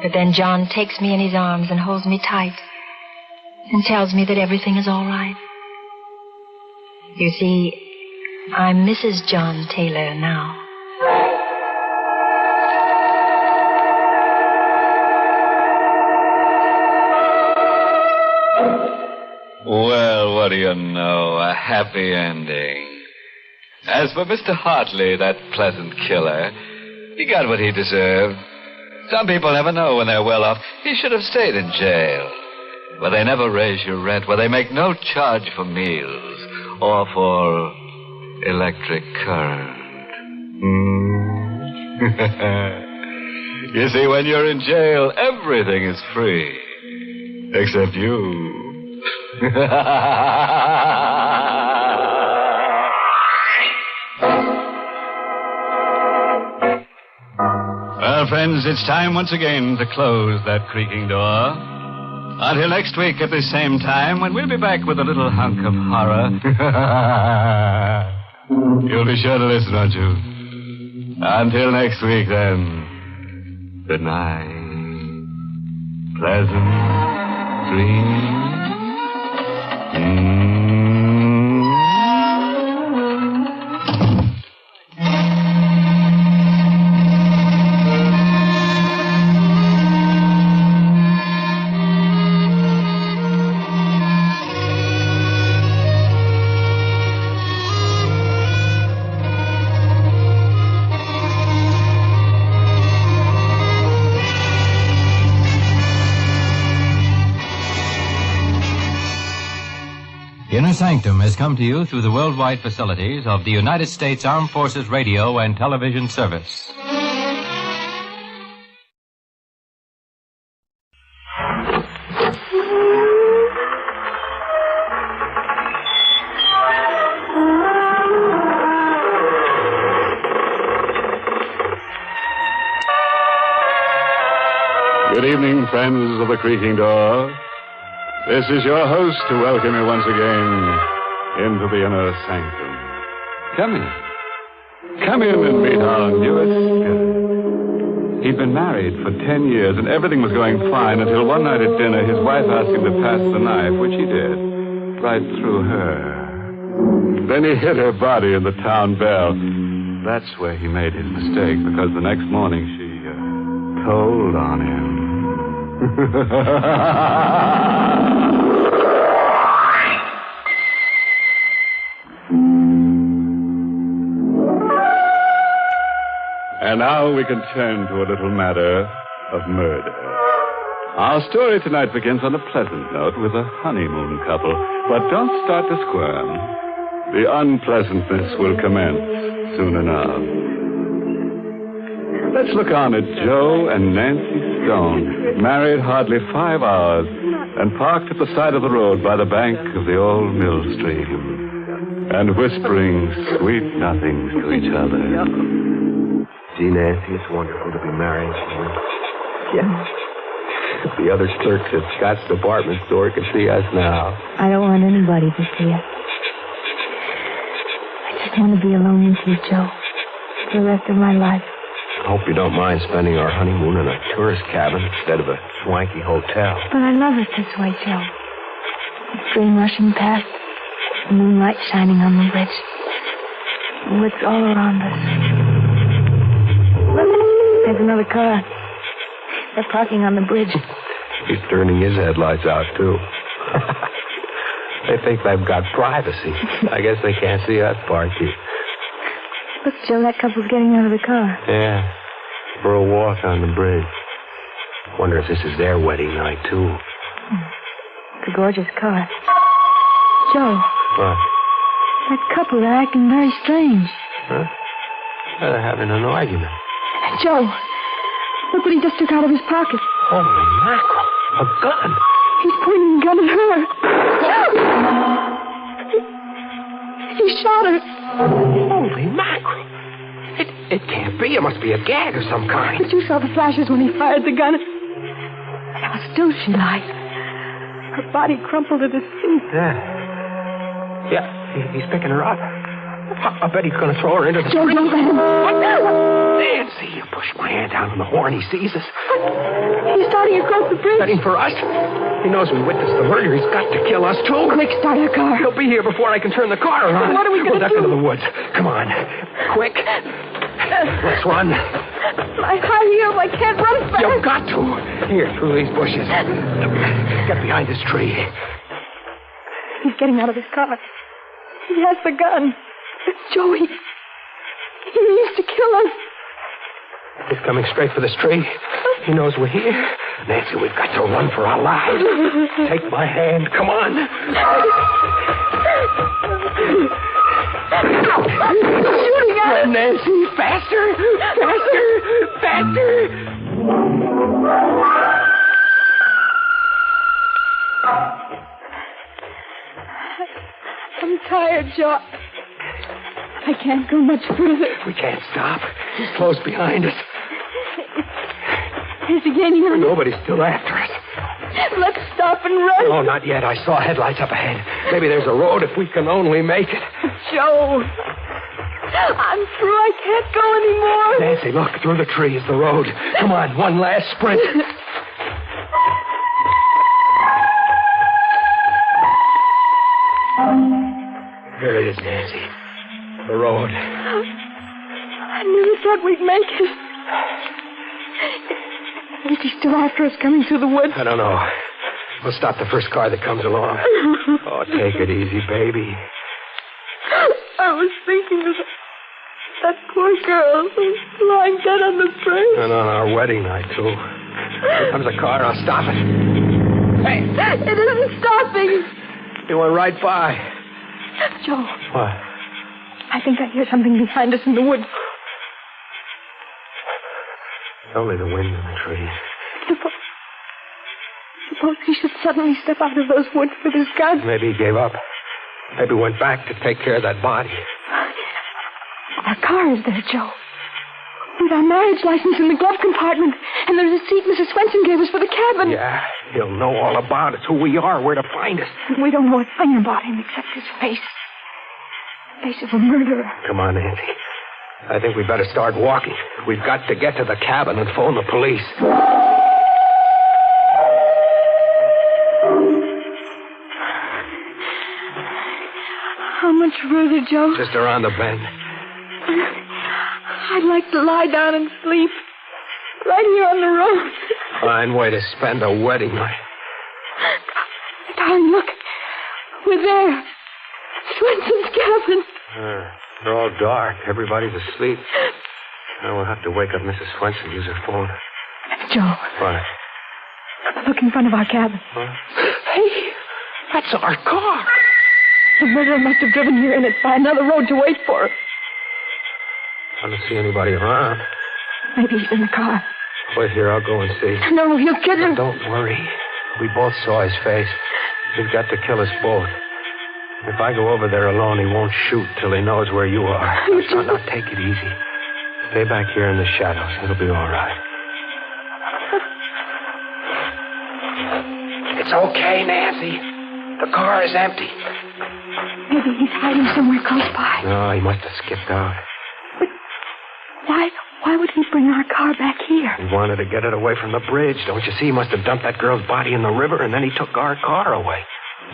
But then John takes me in his arms and holds me tight and tells me that everything is all right. You see, I'm Mrs. John Taylor now. Well, what do you know? A happy ending. As for Mr. Hartley, that pleasant killer, he got what he deserved. Some people never know when they're well off. He should have stayed in jail, where they never raise your rent, where they make no charge for meals or for electric current. You see, when you're in jail, everything is free, except you. Well, friends, it's time once again to close that creaking door. Until next week at the same time, when we'll be back with a little hunk of horror. You'll be sure to listen, won't you? Until next week, then. Good night. Pleasant dreams. Inner Sanctum has come to you through the worldwide facilities of the United States Armed Forces Radio and Television Service. Good evening, friends of the creaking door. This is your host to welcome you once again into the Inner Sanctum. Come in. Come in and meet our newest guest. He'd been married for 10 years, and everything was going fine until one night at dinner, his wife asked him to pass the knife, which he did, right through her. Then he hit her body in the town bell. That's where he made his mistake, because the next morning she told on him. And now we can turn to a little matter of murder. Our story tonight begins on a pleasant note with a honeymoon couple. But don't start to squirm. The unpleasantness will commence soon enough. Let's look on at Joe and Nancy Stone, married hardly 5 hours, and parked at the side of the road by the bank of the old mill stream, and whispering sweet nothings to each other. Gee, Nancy, it's wonderful to be married. Yes. The other clerks at Scott's department store can see us now. I don't want anybody to see us. I just want to be alone with you, Joe, for the rest of my life. I hope you don't mind spending our honeymoon in a tourist cabin instead of a swanky hotel. But I love it this way, Joe. The stream rushing past, the moonlight shining on the bridge. The woods all around us. Look, there's another car. They're parking on the bridge. He's turning his headlights out, too. They think they've got privacy. I guess they can't see us parked here. Look, Joe, that couple's getting out of the car. Yeah, for a walk on the bridge. Wonder if this is their wedding night, too. It's a gorgeous car. Joe. What? That couple, they're acting very strange. Huh? They're having an argument. Joe, look what he just took out of his pocket. Holy mackerel. A gun. He's pointing a gun at her. He shot her. Holy mackerel. It can't be. It must be a gag of some kind. But you saw the flashes when he fired the gun. How still she lied. Her body crumpled at his feet. Yeah, he's picking her up. I bet he's going to throw her into the Joe, street. don't let him. Nancy, you pushed my hand down on the horn. He sees us. He's starting across the bridge. Heading for us. He knows we witnessed the murder. He's got to kill us, too. Quick, start your car. He'll be here before I can turn the car around. What are we going to do? We'll duck into the woods. Come on. Quick. Let's run. My high heels, I can't run fast. You've got to. Here, through these bushes. Get behind this tree. He's getting out of his car. He has the gun. It's Joey. He means to kill us. He's coming straight for this tree. He knows we're here. Nancy, we've got to run for our lives. Take my hand. Come on. He's shooting at us. Run, Nancy. Faster. Faster. Faster. I'm tired, Joe. I can't go much further. We can't stop. He's close behind us. Is he gaining on us? Nobody's still after us. Let's stop and run. No, not yet. I saw headlights up ahead. Maybe there's a road if we can only make it. Joe. I'm through. I can't go anymore. Nancy, look. Through the tree is the road. Come on. One last sprint. Here it is, Nancy. The road. I never thought we'd make it. Is he still after us coming through the woods? I don't know. We'll stop the first car that comes along. Oh, take it easy, baby. I was thinking of that poor girl who's lying dead on the bridge. And on our wedding night, too. Here comes a car. I'll stop it. Hey! It isn't stopping. You went right by. Joe. What? I think I hear something behind us in the woods. Only the wind in the trees. Suppose he should suddenly step out of those woods with his gun. Maybe he gave up. Maybe went back to take care of that body. Our car is there, Joe. With our marriage license in the glove compartment. And the receipt Mrs. Swenson gave us for the cabin. Yeah, he'll know all about us, who we are, where to find us. We don't know a thing about him except his face. The face of a murderer. Come on, Nancy. I think we better start walking. We've got to get to the cabin and phone the police. How much further, Joe? Just around the bend. I'd like to lie down and sleep. Right here on the road. Fine way to spend a wedding night. Darling, look. We're there. Swenson's cabin. They're all dark. Everybody's asleep. Now we'll have to wake up Mrs. Swenson, use her phone. Joe. What? Look in front of our cabin. Huh? Hey, that's our car. The murderer must have driven here in it by another road to wait for us. I don't see anybody around. Maybe he's in the car. Wait here, I'll go and see. No, he'll kill him. Don't worry. We both saw his face. He's got to kill us both. If I go over there alone, he won't shoot till he knows where you are. Now, take it easy. Stay back here in the shadows. It'll be all right. It's okay, Nancy. The car is empty. Maybe he's hiding somewhere close by. No, he must have skipped out. Why would he bring our car back here? He wanted to get it away from the bridge. Don't you see? He must have dumped that girl's body in the river, and then he took our car away.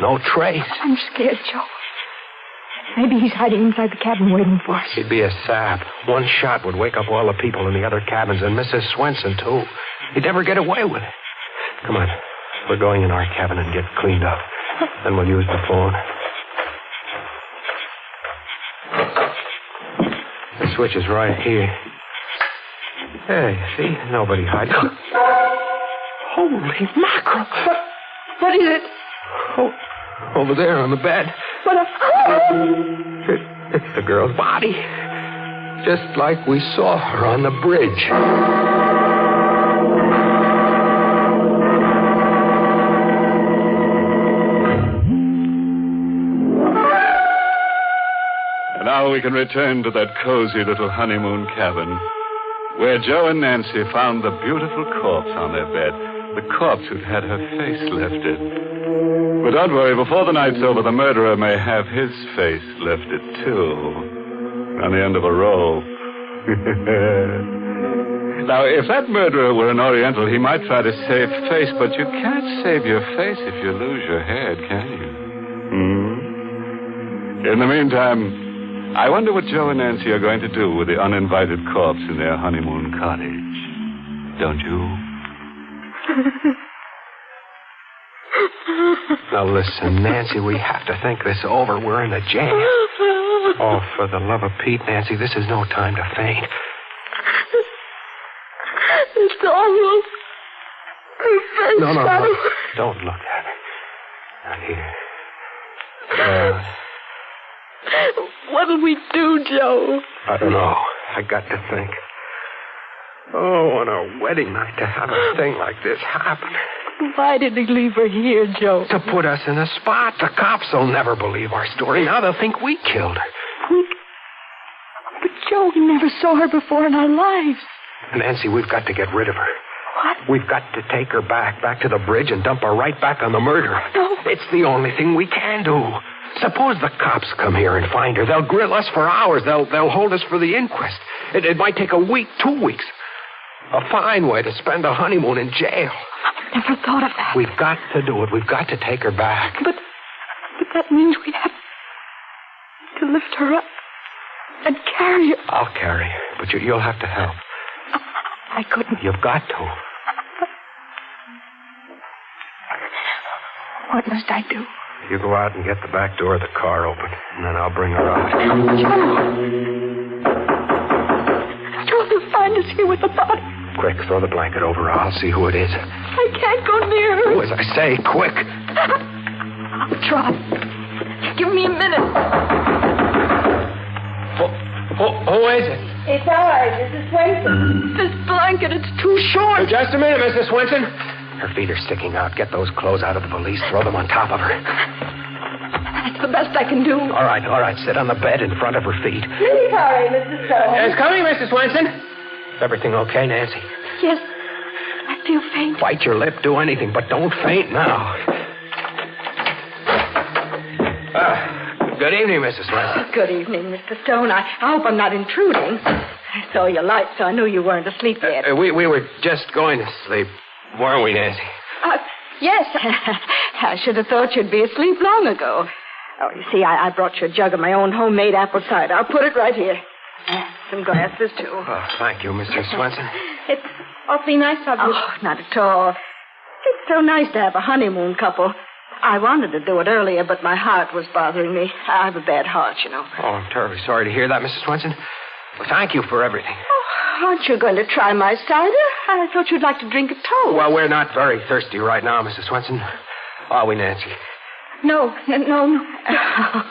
No trace. I'm scared, Joe. Maybe he's hiding inside the cabin waiting for us. He'd be a sap. One shot would wake up all the people in the other cabins, and Mrs. Swenson, too. He'd never get away with it. Come on. We're going in our cabin and get cleaned up. Then we'll use the phone. The switch is right here. Hey, see? Nobody hiding. Holy mackerel. What is it? Oh, over there on the bed. What a... It's the girl's body. Just like we saw her on the bridge. And now we can return to that cozy little honeymoon cabin where Joe and Nancy found the beautiful corpse on their bed, the corpse who'd had her face lifted. But don't worry, before the night's over, the murderer may have his face lifted, too, on the end of a rope. Now, if that murderer were an Oriental, he might try to save face, but you can't save your face if you lose your head, can you? In the meantime, I wonder what Joe and Nancy are going to do with the uninvited corpse in their honeymoon cottage. Don't you? Now listen, Nancy, we have to think this over. We're in a jam. Oh, for the love of Pete, Nancy, this is no time to faint. It's awful. No. Don't look at it. Now, here. What'll we do, Joe? I don't know. I got to think. Oh, on our wedding night to have a thing like this happen. Why did he leave her here, Joe? To put us in a spot. The cops will never believe our story. Now they'll think we killed her. But, Joe, we never saw her before in our lives. Nancy, we've got to get rid of her. What? We've got to take her back to the bridge and dump her right back on the murderer. No. It's the only thing we can do. Suppose the cops come here and find her. They'll grill us for hours. They'll hold us for the inquest. It might take a week, 2 weeks. A fine way to spend a honeymoon in jail. I never thought of that. We've got to do it. We've got to take her back. But that means we have to lift her up and carry her. I'll carry her, but you'll have to help. I couldn't. You've got to. What must I do? You go out and get the back door of the car open, and then I'll bring her out. Joe, they'll find us here with the body. Quick, throw the blanket over her. I'll see who it is. I can't go near her. Do as I say, quick. I'll try. Give me a minute. Who is it? It's I, Mrs. Swenson. This blanket, it's too short. Just a minute, Mrs. Swenson. Her feet are sticking out. Get those clothes out of the valise. Throw them on top of her. That's the best I can do. All right. Sit on the bed in front of her feet. Really sorry, Mrs. Stone. It's coming, Mrs. Swenson. Is everything okay, Nancy? Yes. I feel faint. Bite your lip. Do anything, but don't faint now. Good evening, Mrs. Swenson. Good evening, Mr. Stone. I hope I'm not intruding. I saw your light, so I knew you weren't asleep yet. We were just going to sleep, weren't we, Nancy? Yes. I should have thought you'd be asleep long ago. Oh, you see, I brought you a jug of my own homemade apple cider. I'll put it right here. Some glasses, too. Oh, thank you, Mrs. Swenson. It's awfully nice of you. Oh, not at all. It's so nice to have a honeymoon couple. I wanted to do it earlier, but my heart was bothering me. I have a bad heart, you know. Oh, I'm terribly sorry to hear that, Mrs. Swenson. Well, thank you for everything. Oh, aren't you going to try my cider? I thought you'd like to drink a toast. Well, we're not very thirsty right now, Mrs. Swenson. Are we, Nancy? No.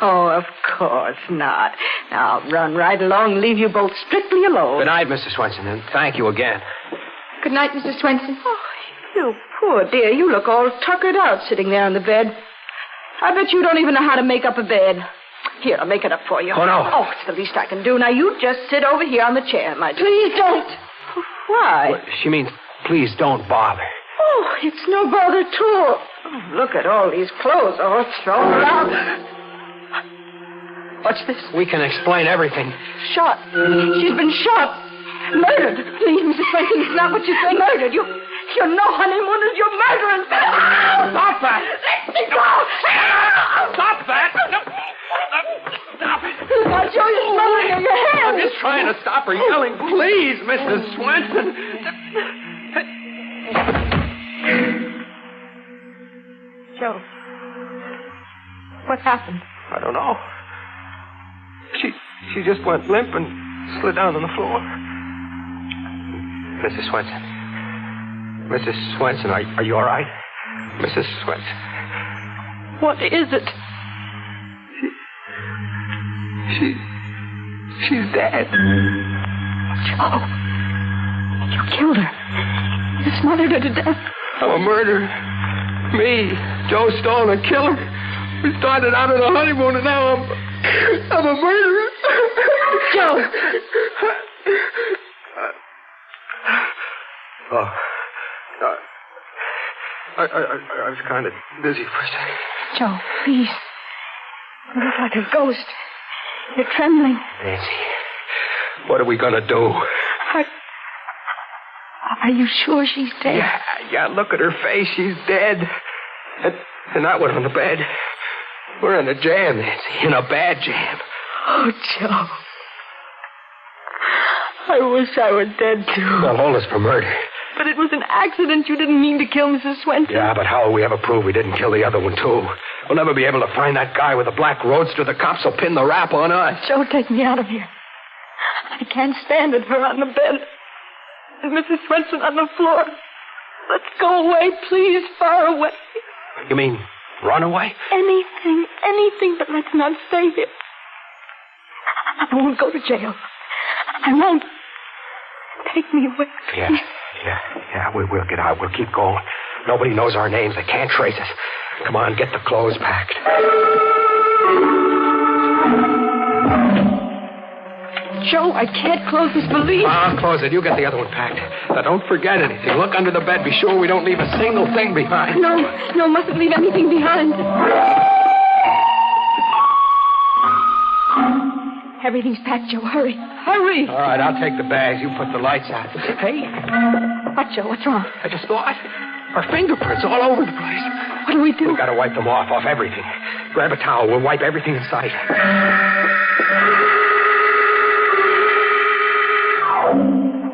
Oh, of course not. Now, I'll run right along and leave you both strictly alone. Good night, Mrs. Swenson, and thank you again. Good night, Mrs. Swenson. Oh, you poor dear. You look all tuckered out sitting there on the bed. I bet you don't even know how to make up a bed. Here, I'll make it up for you. Oh, no. Oh, it's the least I can do. Now, you just sit over here on the chair, my dear. Please don't. Why? Well, she means, please don't bother. Oh, it's no bother at all. Oh, look at all these clothes all thrown around. What's this? We can explain everything. Shot. She's been shot. Murdered. Please, Mrs. Swenson, it's not what you say. Murdered. You're no honeymooners. You're murdering. Stop that. Let me go. Stop that. Stop it. I'll show you smuggling in your hands. I'm just trying to stop her yelling. Please, Mrs. Swenson. Joe. What happened? I don't know. She just went limp and slid down on the floor. Mrs. Swenson. Mrs. Swenson, are you all right? Mrs. Swenson. What is it? She's dead. Joe. You killed her. You smothered her to death. I'm a murderer. Me, Joe Stone, a killer. We started out on a honeymoon and now I'm a murderer. Joe. I was kind of dizzy for a second. Joe, please. You look like a ghost. You're trembling. Nancy, what are we going to do? Are you sure she's dead? Yeah, look at her face. She's dead. And that one on the bed. We're in a jam, Nancy. In a bad jam. Oh, Joe. I wish I were dead, too. They'll hold us for murder. But it was an accident. You didn't mean to kill Mrs. Swenson. Yeah, but how will we ever prove we didn't kill the other one, too? We'll never be able to find that guy with the black roadster. The cops will pin the rap on us. Joe, take me out of here. I can't stand it. Her on the bed. And Mrs. Swenson on the floor. Let's go away, please. Far away. You mean run away? Anything, but let's not stay here. I won't go to jail. I won't. Take me away. Yeah. We'll get out. We'll keep going. Nobody knows our names. They can't trace us. Come on, get the clothes packed. Joe, I can't close this valise. I'll close it. You get the other one packed. Now, don't forget anything. Look under the bed. Be sure we don't leave a single thing behind. No, mustn't leave anything behind. Everything's packed, Joe. Hurry. All right, I'll take the bags. You put the lights out. Hey. What, Joe? What's wrong? I just thought. Our fingerprints all over the place. What do we do? We've got to wipe them off everything. Grab a towel. We'll wipe everything in sight.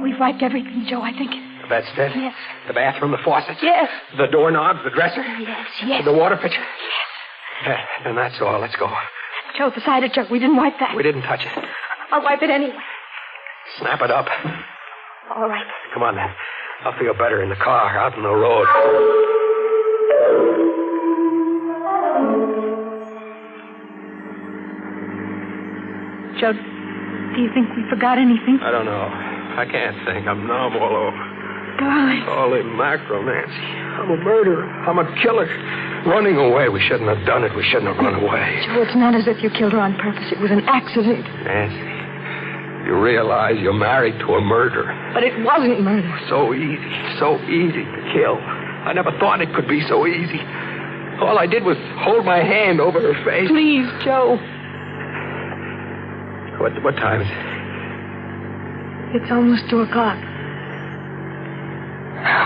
We've wiped everything, Joe, I think. The bedstead? Yes. The bathroom, the faucets? Yes. The doorknobs, the dresser? Yes. The water pitcher? Yes. And that's all. Let's go. Joe, the cider jug. We didn't wipe that. We didn't touch it. I'll wipe it anyway. Snap it up. All right. Come on, then. I'll feel better in the car, out on the road. Joe, do you think we forgot anything? I don't know. I can't think. I'm numb all over. Darling. Holy mackerel, Nancy. I'm a murderer. I'm a killer. Running away. We shouldn't have done it. We shouldn't have run away. Joe, it's not as if you killed her on purpose. It was an accident. Nancy, you realize you're married to a murderer. But it wasn't murder. So easy to kill. I never thought it could be so easy. All I did was hold my hand over her face. Please, Joe. What time is it? It's almost 2:00.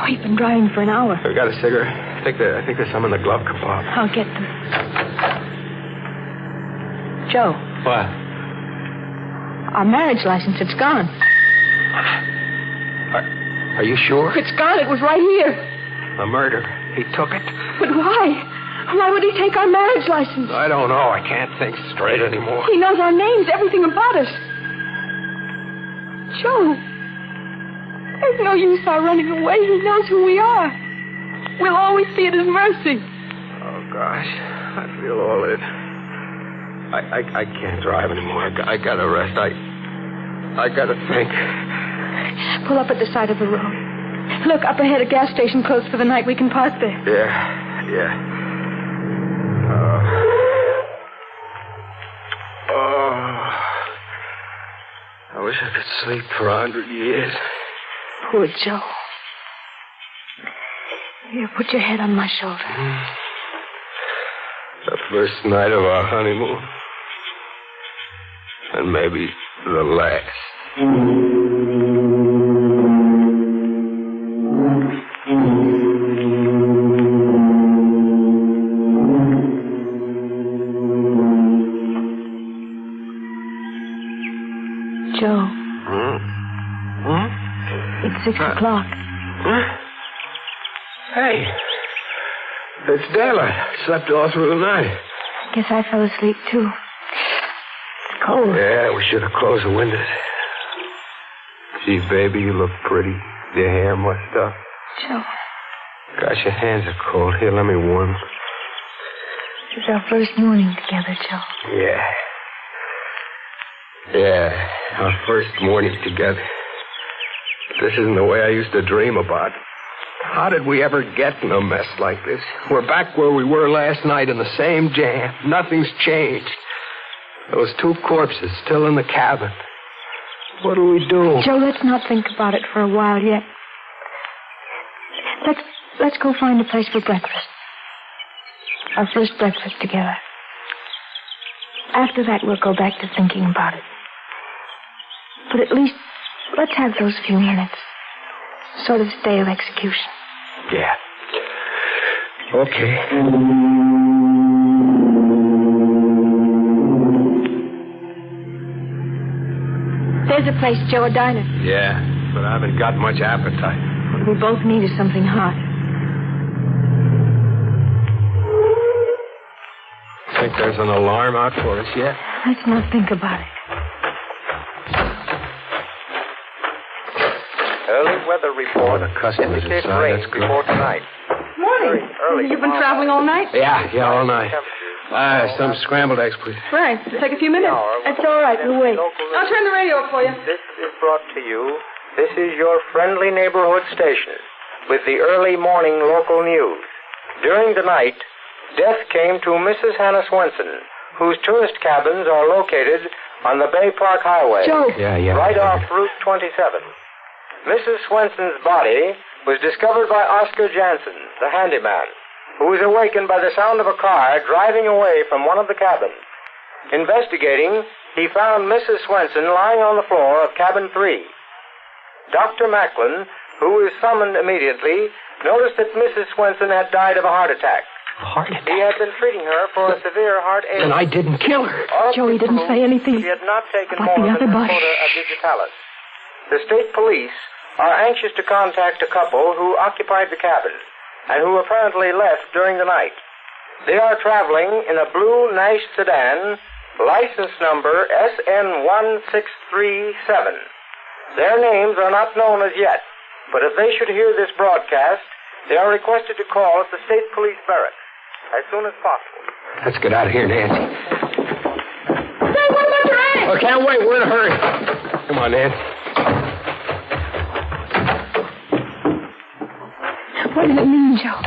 We've been driving for an hour. I got a cigarette. I think there's some in the glove compartment. I'll get them. Joe. What? Our marriage license, it's gone. Are you sure? It's gone. It was right here. The murder. He took it. But why? Why would he take our marriage license? I don't know. I can't think straight anymore. He knows our names, everything about us. Joe. There's no use our running away. He knows who we are. We'll always be at his mercy. Oh, gosh. I feel all it. I can't drive anymore. I gotta rest. I gotta think. Pull up at the side of the road. Look, up ahead, a gas station closed for the night. We can park there. Yeah. I wish I could sleep for 100 years. Poor Joe. Here, put your head on my shoulder. The first night of our honeymoon. And maybe the last. Joe. It's 6 o'clock. Hey. It's daylight. I slept all through the night. Guess I fell asleep, too. It's cold. Yeah, we should have closed the windows. Gee, baby, you look pretty. Your hair mussed up. Joe. Gosh, your hands are cold. Here, let me warm them. It's our first morning together, Joe. Yeah. Yeah, our first morning together. This isn't the way I used to dream about. How did we ever get in a mess like this? We're back where we were last night in the same jam. Nothing's changed. Those two corpses still in the cabin. What do we do? Joe, let's not think about it for a while yet. Let's go find a place for breakfast. Our first breakfast together. After that, we'll go back to thinking about it. But at least, let's have those few minutes. Sort of stay of execution. Yeah. Okay. There's a place, Joe, a diner. Yeah, but I haven't got much appetite. What we both need is something hot. Think there's an alarm out for us yet? Let's not think about it. Early weather report. The customers indicates inside. rain That's good. before tonight. Morning. You've been traveling all night? Yeah, all night. Some scrambled eggs, please. Right. Take a few minutes. That's all right. We'll wait. I'll turn the radio up for you. This is brought to you. This is your friendly neighborhood station with the early morning local news. During the night, death came to Mrs. Hannah Swenson, whose tourist cabins are located on the Bay Park Highway. Joe. Yeah. Right off Route 27. Mrs. Swenson's body was discovered by Oscar Jansen, the handyman, who was awakened by the sound of a car driving away from one of the cabins. Investigating, he found Mrs. Swenson lying on the floor of cabin 3. Dr. Macklin, who was summoned immediately, noticed that Mrs. Swenson had died of a heart attack. Heart attack? He had been treating her for a severe heart ailment. And I didn't kill her. Joe, he didn't say anything He had not taken about more the than other a body. quota of digitalis. The state police are anxious to contact a couple who occupied the cabin and who apparently left during the night. They are traveling in a blue Nash sedan, license number SN1637. Their names are not known as yet, but if they should hear this broadcast, they are requested to call at the state police barracks as soon as possible. Let's get out of here, Nancy. Say, what about your eggs? I can't wait. We're in a hurry. Come on, Nancy. What does it mean, Joe?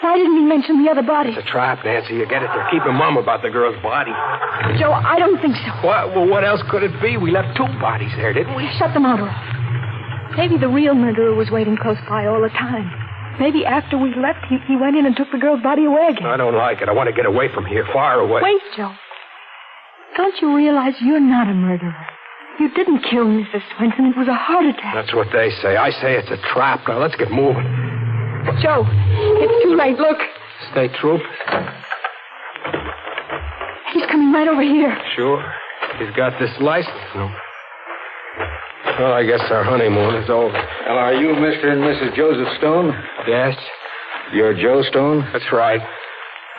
Why didn't he mention the other body? It's a trap, Nancy. You get it? They're keeping mum about the girl's body. Joe, I don't think so. What? Well, what else could it be? We left two bodies there, didn't we? Shut the motor off. Maybe the real murderer was waiting close by all the time. Maybe after we left, he went in and took the girl's body away again. I don't like it. I want to get away from here, far away. Wait, Joe. Don't you realize you're not a murderer? You didn't kill Mrs. Swenson. It was a heart attack. That's what they say. I say it's a trap. Now, let's get moving. Joe, it's too late. Look. State troop? He's coming right over here. Sure. He's got this license number. Well, I guess our honeymoon is over. Well, are you Mr. and Mrs. Joseph Stone? Yes. You're Joe Stone? That's right.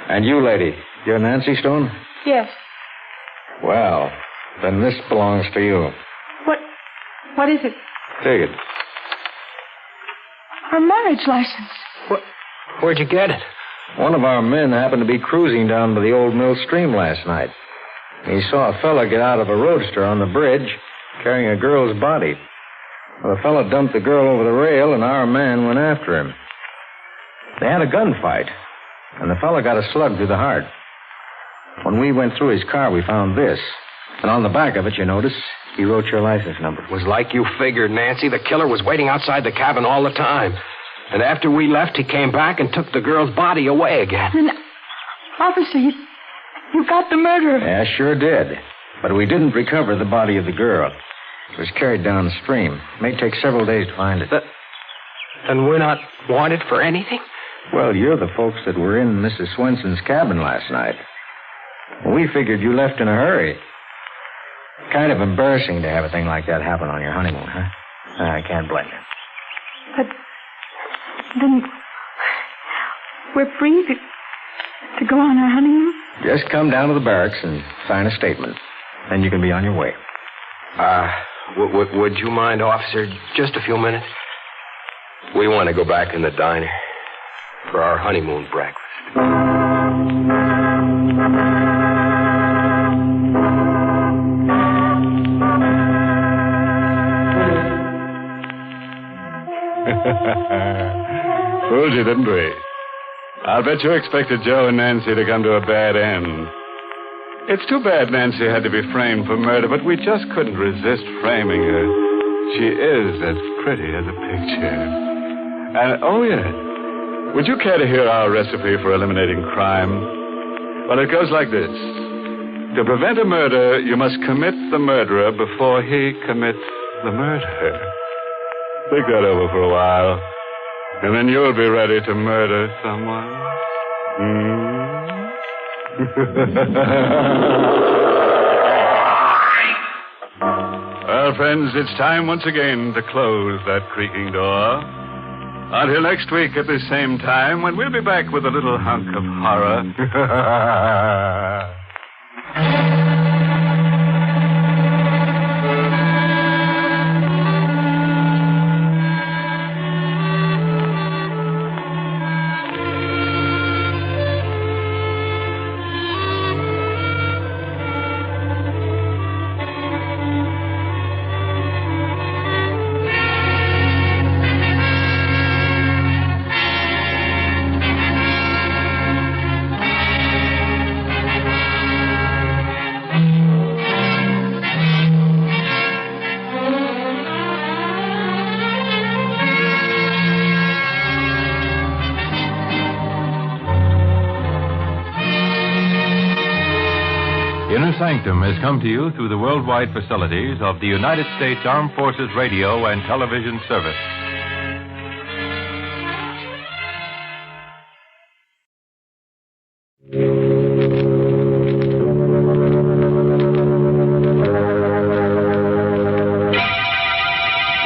And you, lady, you're Nancy Stone? Yes. Well, then this belongs to you. What is it? Take it. Our marriage license. Where'd you get it? One of our men happened to be cruising down by the old mill stream last night. He saw a fella get out of a roadster on the bridge carrying a girl's body. Well, the fella dumped the girl over the rail, and our man went after him. They had a gunfight, and the fella got a slug through the heart. When we went through his car, we found this. And on the back of it, you notice, he wrote your license number. It was like you figured, Nancy. The killer was waiting outside the cabin all the time. And after we left, he came back and took the girl's body away again. And, officer, you got the murderer. Yeah, sure did. But we didn't recover the body of the girl. It was carried downstream. It may take several days to find it. And we're not wanted for anything? Well, you're the folks that were in Mrs. Swenson's cabin last night. We figured you left in a hurry. Kind of embarrassing to have a thing like that happen on your honeymoon, huh? I can't blame you. But then we're free to go on our honeymoon? Just come down to the barracks and sign a statement. Then you can be on your way. Would you mind, officer, just a few minutes? We want to go back in the diner for our honeymoon breakfast. Fooled you, didn't we? I'll bet you expected Joe and Nancy to come to a bad end. It's too bad Nancy had to be framed for murder, but we just couldn't resist framing her. She is as pretty as a picture. And, oh, yes. Would you care to hear our recipe for eliminating crime? Well, it goes like this. To prevent a murder, you must commit the murderer before he commits the murder. Think that over for a while. And then you'll be ready to murder someone. Well, friends, it's time once again to close that creaking door. Until next week at the same time, when we'll be back with a little hunk of horror. Inner Sanctum has come to you through the worldwide facilities of the United States Armed Forces Radio and Television Service.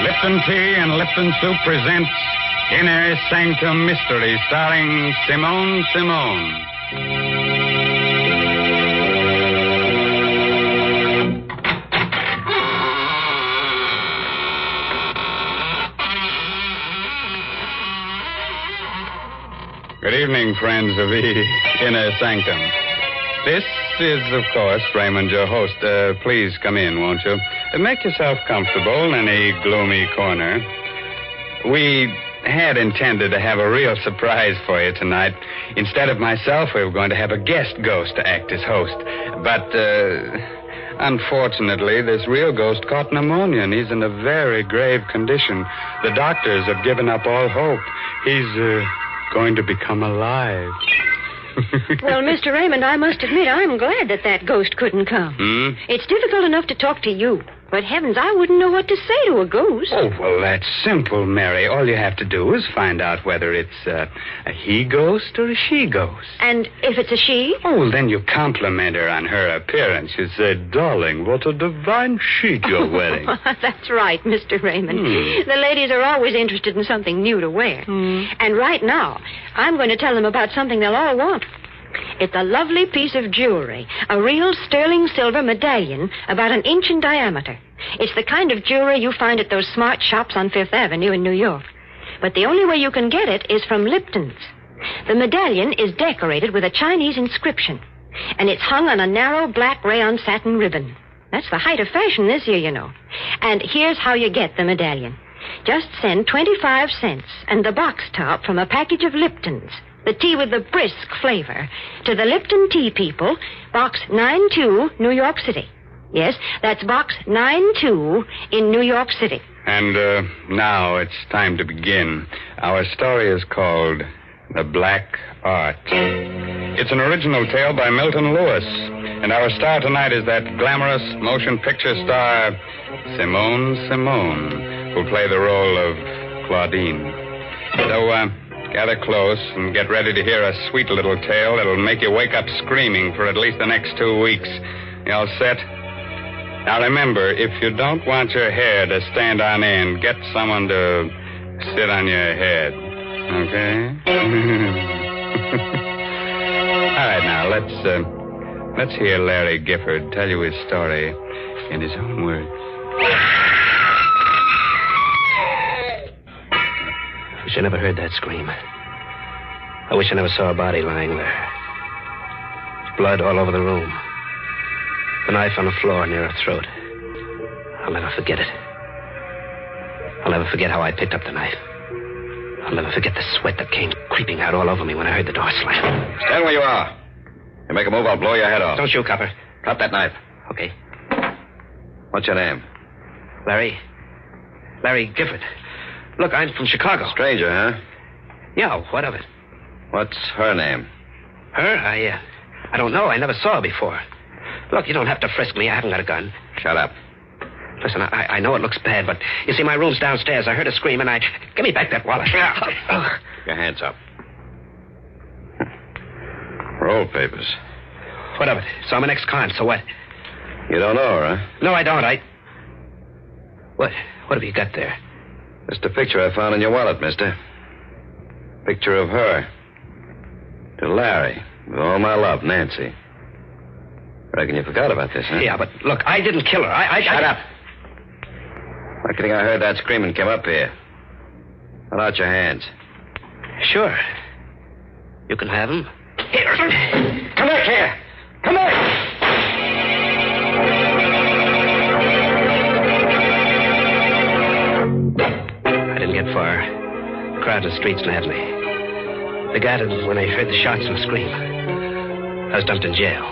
Lipton Tea and Lipton Soup presents Inner Sanctum Mystery, starring Simone Simone. Good evening, friends of the Inner Sanctum. This is, of course, Raymond, your host. Please come in, won't you? Make yourself comfortable in any gloomy corner. We had intended to have a real surprise for you tonight. Instead of myself, we were going to have a guest ghost to act as host. But, unfortunately, this real ghost caught pneumonia, and he's in a very grave condition. The doctors have given up all hope. He's, going to become alive. Well, Mr. Raymond, I must admit I'm glad that ghost couldn't come. It's difficult enough to talk to you. But heavens, I wouldn't know what to say to a ghost. Oh, well, that's simple, Mary. All you have to do is find out whether it's a he ghost or a she ghost. And if it's a she? Oh, well, then you compliment her on her appearance. You say, darling, what a divine sheet you're wearing. That's right, Mr. Raymond. The ladies are always interested in something new to wear. And right now, I'm going to tell them about something they'll all want. It's a lovely piece of jewelry, a real sterling silver medallion about an inch in diameter. It's the kind of jewelry you find at those smart shops on Fifth Avenue in New York. But the only way you can get it is from Lipton's. The medallion is decorated with a Chinese inscription, and it's hung on a narrow black rayon satin ribbon. That's the height of fashion this year, you know. And here's how you get the medallion. Just send 25 cents and the box top from a package of Lipton's, the tea with the brisk flavor, to the Lipton Tea people, Box 92, New York City. Yes, that's Box 92 in New York City. And now it's time to begin. Our story is called The Black Art. It's an original tale by Milton Lewis. And our star tonight is that glamorous motion picture star, Simone, who'll play the role of Claudine. So, gather close and get ready to hear a sweet little tale that'll make you wake up screaming for at least the next 2 weeks. You all set? Now remember, if you don't want your hair to stand on end, get someone to sit on your head. Okay? All right, now, let's hear Larry Gifford tell you his story in his own words. I wish I never heard that scream. I wish I never saw a body lying there. Blood all over the room. The knife on the floor near her throat. I'll never forget it. I'll never forget how I picked up the knife. I'll never forget the sweat that came creeping out all over me when I heard the door slam. Stand where you are. You make a move, I'll blow your head off. Don't shoot, copper. Drop that knife. Okay. What's your name? Larry Gifford. Look, I'm from Chicago. Stranger, huh? Yeah, what of it? What's her name? Her? I don't know. I never saw her before. Look, you don't have to frisk me. I haven't got a gun. Shut up. Listen, I know it looks bad, but you see, my room's downstairs. I heard a scream, and Give me back that wallet. Your hands up. Roll papers. What of it? So I'm an ex-con, so what? You don't know her, huh? No, I don't. What have you got there? Just a picture I found in your wallet, mister. Picture of her. To Larry. With all my love, Nancy. Reckon you forgot about this, huh? Yeah, but look, I didn't kill her. Shut up. Reckoning I heard that scream and came up here. Put out your hands. Sure. You can have them. Here. Come back here. Come back. I didn't get far. The crowd in the streets nabbed me. They got it when I heard the shots and the scream. I was dumped in jail.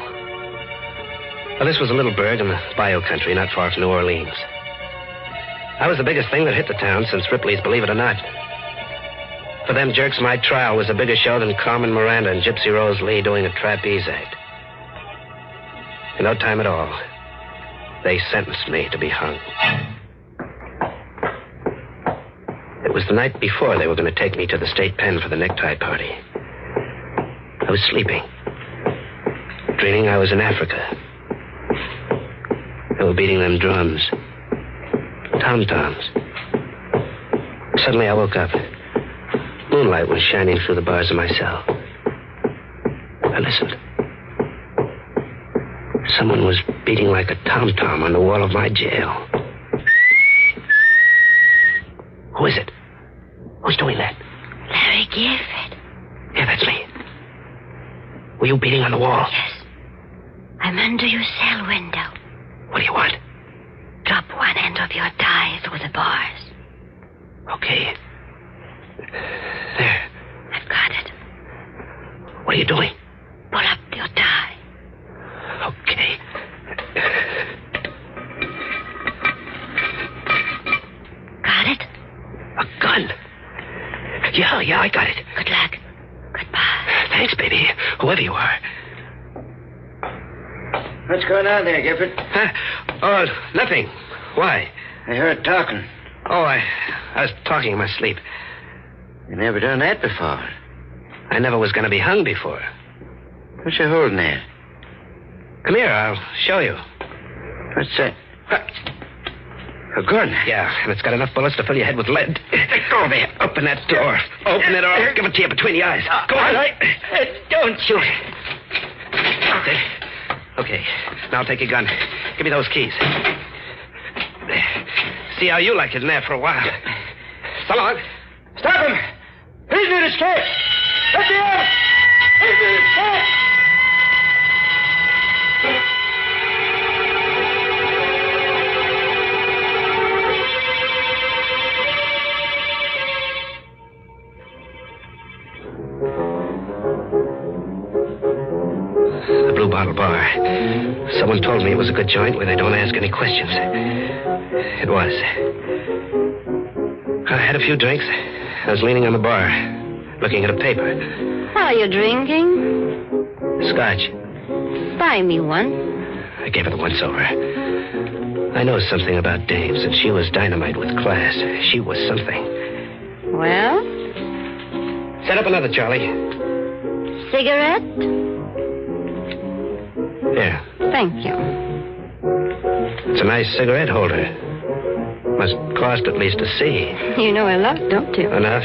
Well, this was a little burg in the bayou country, not far from New Orleans. I was the biggest thing that hit the town since Ripley's Believe It or Not. For them jerks, my trial was a bigger show than Carmen Miranda and Gypsy Rose Lee doing a trapeze act. In no time at all, they sentenced me to be hung. It was the night before they were going to take me to the state pen for the necktie party. I was sleeping, dreaming I was in Africa. They were beating them drums, tom-toms. Suddenly I woke up. Moonlight was shining through the bars of my cell. I listened. Someone was beating like a tom-tom on the wall of my jail. Who is it? Who's doing that? Larry Gifford. Yeah, that's me. Were you beating on the wall? Yes. I'm under your cell window. What do you want? Drop one end of your tie through the bars. Okay. There. I've got it. What are you doing? Pull up your tie. Okay. Got it? A gun? Yeah, I got it. Good luck. Goodbye. Thanks, baby. Whoever you are. What's going on there, Gifford? Oh, nothing. Why? I heard talking. Oh, I was talking in my sleep. You never done that before. I never was going to be hung before. What's you holding there? Come here, I'll show you. What's that? A gun? Yeah, and it's got enough bullets to fill your head with lead. Go there. Open that door. Open it or I'll give it to you between the eyes. Go on. Don't shoot. Okay. Now take your gun. Give me those keys. See how you like it in there for a while. So long. Stop him! Prisoner escape! Let me out! Prisoner escape! The Blue Bottle Bar. Someone told me it was a good joint where they don't ask any questions. It was. I had a few drinks. I was leaning on the bar, looking at a paper. What are you drinking? Scotch. Buy me one. I gave her the once-over. I know something about dames, and she was dynamite with class. She was something. Well? Set up another, Charlie. Cigarette? Here. Thank you. It's a nice cigarette holder. Must cost at least a C. You know a lot, don't you? Enough.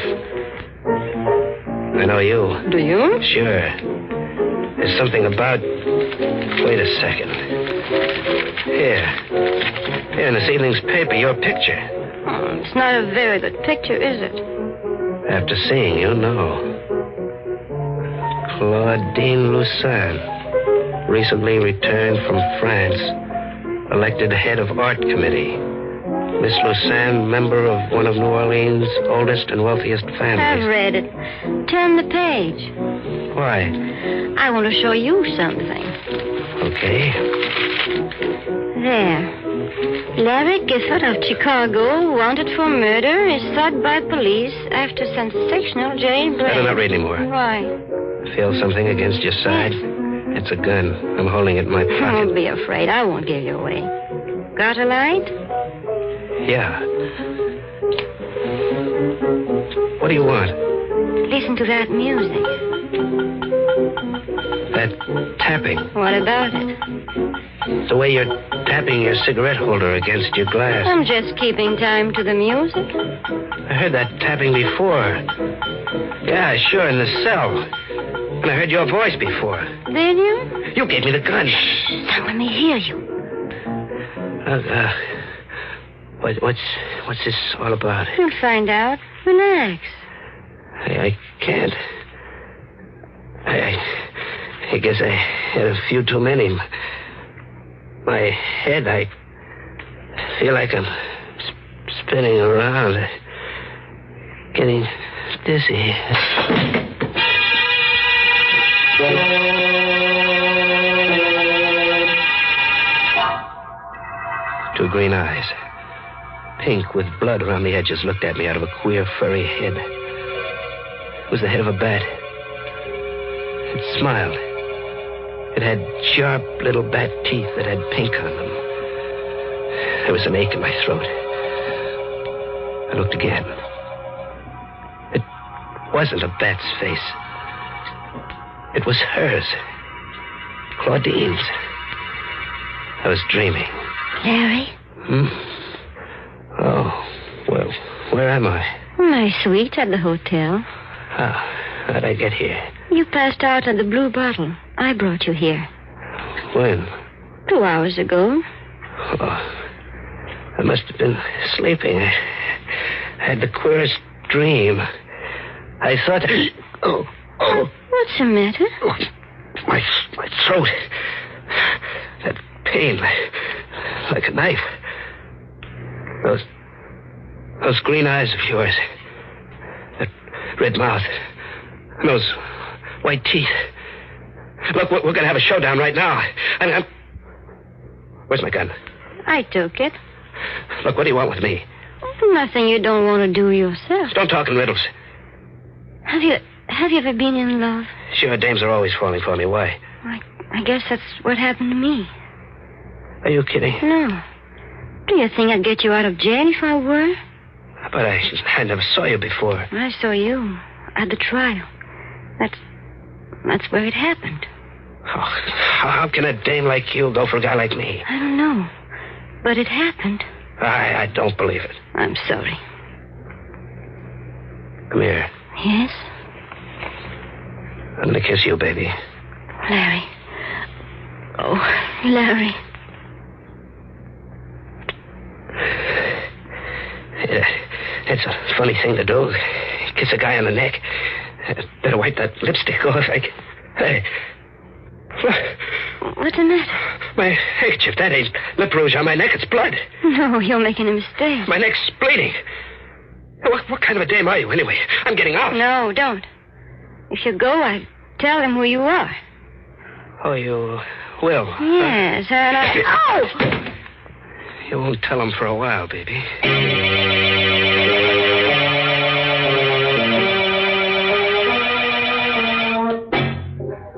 I know you. Do you? Sure. There's something about... Wait a second. Here in this evening's paper, your picture. Oh, it's not a very good picture, is it? After seeing you, no. Claudine Lucin, recently returned from France, elected head of art committee. Miss Lucin, member of one of New Orleans' oldest and wealthiest families. I've read it. Turn the page. Why? I want to show you something. Okay. There. Larry Gifford of Chicago, wanted for murder, is sought by police after sensational jailbreak. Better not read anymore. Why? Feel something against your side? It's a gun. I'm holding it in my pocket. Don't be afraid. I won't give you away. Got a light? Yeah. What do you want? Listen to that music. That tapping. What about it? The way you're tapping your cigarette holder against your glass. I'm just keeping time to the music. I heard that tapping before. Yeah, sure, in the cell. And I heard your voice before. Did you? You gave me the gun. Now let me hear you. What's this all about? You'll find out. Relax. I can't. I guess I had a few too many. My head, I feel like I'm spinning around, getting dizzy. Two green eyes, pink with blood around the edges, looked at me out of a queer, furry head. It was the head of a bat. It smiled. It had sharp little bat teeth that had pink on them. There was an ache in my throat. I looked again. It wasn't a bat's face. It was hers. Claudine's. I was dreaming. Larry? Oh, well, where am I? My suite at the hotel. How'd I get here? You passed out on the blue bottle. I brought you here. When? 2 hours ago. Oh, I must have been sleeping. I had the queerest dream. I thought... Oh. What's the matter? My throat. That pain, like a knife. Those green eyes of yours. That red mouth. And those white teeth. Look, we're going to have a showdown right now. I'm... Where's my gun? I took it. Look, what do you want with me? Nothing you don't want to do yourself. Don't talk in riddles. Have you ever been in love? Sure, dames are always falling for me. Why? I guess that's what happened to me. Are you kidding? No. Do you think I'd get you out of jail if I were? But I never saw you before. I saw you at the trial. That's where it happened. Oh, how can a dame like you go for a guy like me? I don't know. But it happened. I don't believe it. I'm sorry. Come here. Yes? I'm going to kiss you, baby. Larry. Oh, Larry. Yeah, it's a funny thing to do. Kiss a guy on the neck. Better wipe that lipstick off. Hey. What's the matter? My handkerchief. That ain't lip rouge on my neck. It's blood. No, you're making a mistake. My neck's bleeding. What kind of a dame are you, anyway? I'm getting out. No, don't. If you go, I'll tell him who you are. Oh, you will? Yes, and I... Oh! You won't tell him for a while, baby.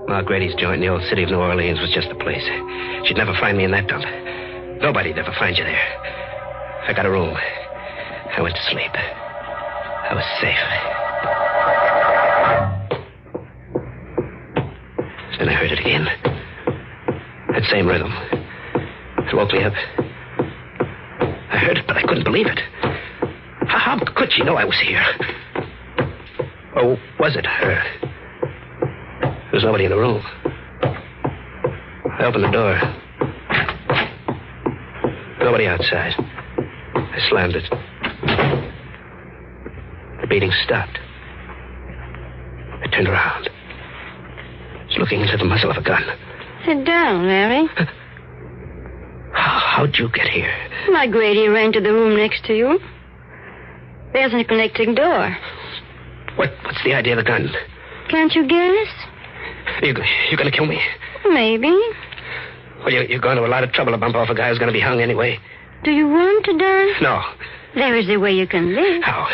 Ma Grady's joint in the old city of New Orleans was just the place. She'd never find me in that dump. Nobody'd ever find you there. I got a room. I went to sleep. I was safe. Then I heard it again. That same rhythm. It woke me up. I heard it, but I couldn't believe it. How could she know I was here? Or was it her? There was nobody in the room. I opened the door. Nobody outside. I slammed it. The beating stopped. I turned around. I was looking into the muzzle of a gun. Sit down, Larry. How'd you get here? My Grady ran to the room next to you. There's a connecting door. What's the idea of the gun? Can't you guess? You gonna kill me? Maybe. Well, you're going to a lot of trouble to bump off a guy who's going to be hung anyway. Do you want to die? No. There is a way you can live. How?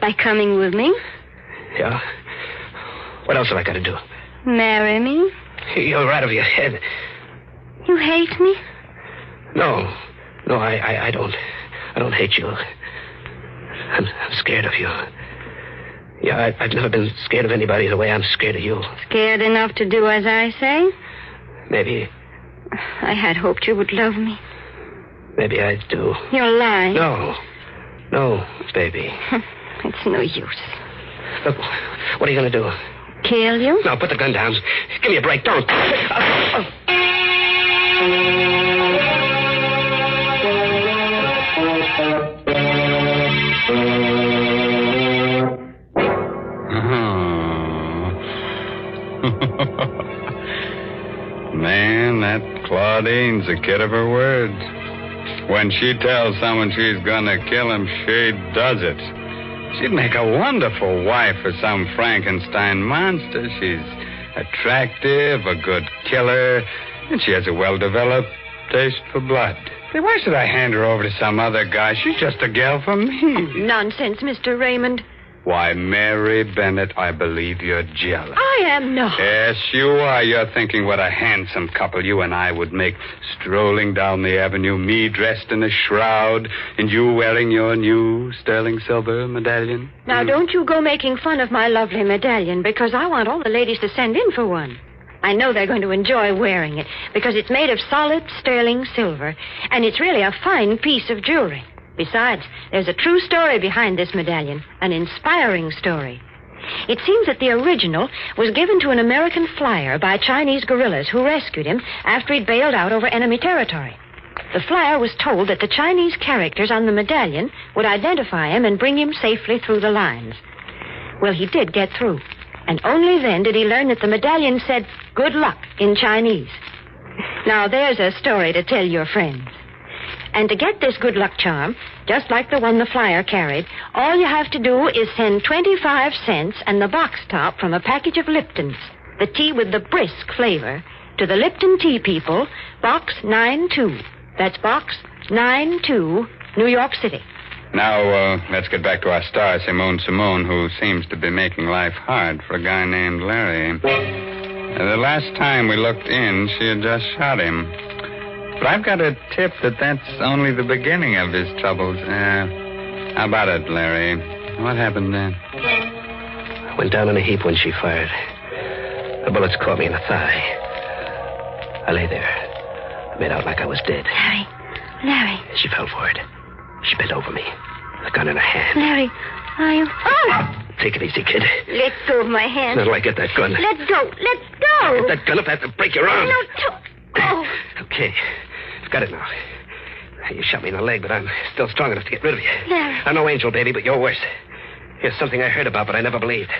By coming with me. Yeah? What else have I got to do? Marry me. You're out of your head. You hate me? No, I don't. I don't hate you. I'm scared of you. Yeah, I've never been scared of anybody the way I'm scared of you. Scared enough to do as I say? Maybe. I had hoped you would love me. Maybe I do. You're lying. No, baby. It's no use. Look, what are you going to do? Kill you? No, put the gun down. Give me a break. Don't. Man, that Claudine's a kid of her words. When she tells someone she's gonna kill him, she does it. She'd make a wonderful wife for some Frankenstein monster. She's attractive, a good killer, and she has a well-developed taste for blood. Hey, why should I hand her over to some other guy? She's just a gal for me. Nonsense, Mr. Raymond. Why, Mary Bennett, I believe you're jealous. I am not. Yes, you are. You're thinking what a handsome couple you and I would make, strolling down the avenue, me dressed in a shroud, and you wearing your new sterling silver medallion. Now, don't you go making fun of my lovely medallion, because I want all the ladies to send in for one. I know they're going to enjoy wearing it, because it's made of solid sterling silver, and it's really a fine piece of jewelry. Besides, there's a true story behind this medallion, an inspiring story. It seems that the original was given to an American flyer by Chinese guerrillas who rescued him after he'd bailed out over enemy territory. The flyer was told that the Chinese characters on the medallion would identify him and bring him safely through the lines. Well, he did get through, and only then did he learn that the medallion said, "Good luck," in Chinese. Now, there's a story to tell your friends. And to get this good luck charm, just like the one the flyer carried, all you have to do is send 25 cents and the box top from a package of Lipton's, the tea with the brisk flavor, to the Lipton Tea people, Box 92. That's Box 92, New York City. Now, let's get back to our star, Simone, who seems to be making life hard for a guy named Larry. The last time we looked in, she had just shot him. But I've got a tip that that's only the beginning of his troubles. How about it, Larry? What happened then? I went down in a heap when she fired. The bullets caught me in the thigh. I lay there. I made out like I was dead. Larry. She fell for it. She bent over me, the gun in her hand. Larry, are you... Oh! Take it easy, kid. Let go of my hand. How do I get that gun? Let go. Let go. Get that gun up, I have to break your arm. No, don't. Oh. Okay. I've got it now. You shot me in the leg, but I'm still strong enough to get rid of you. Larry. I'm no angel, baby, but you're worse. Here's something I heard about, but I never believed.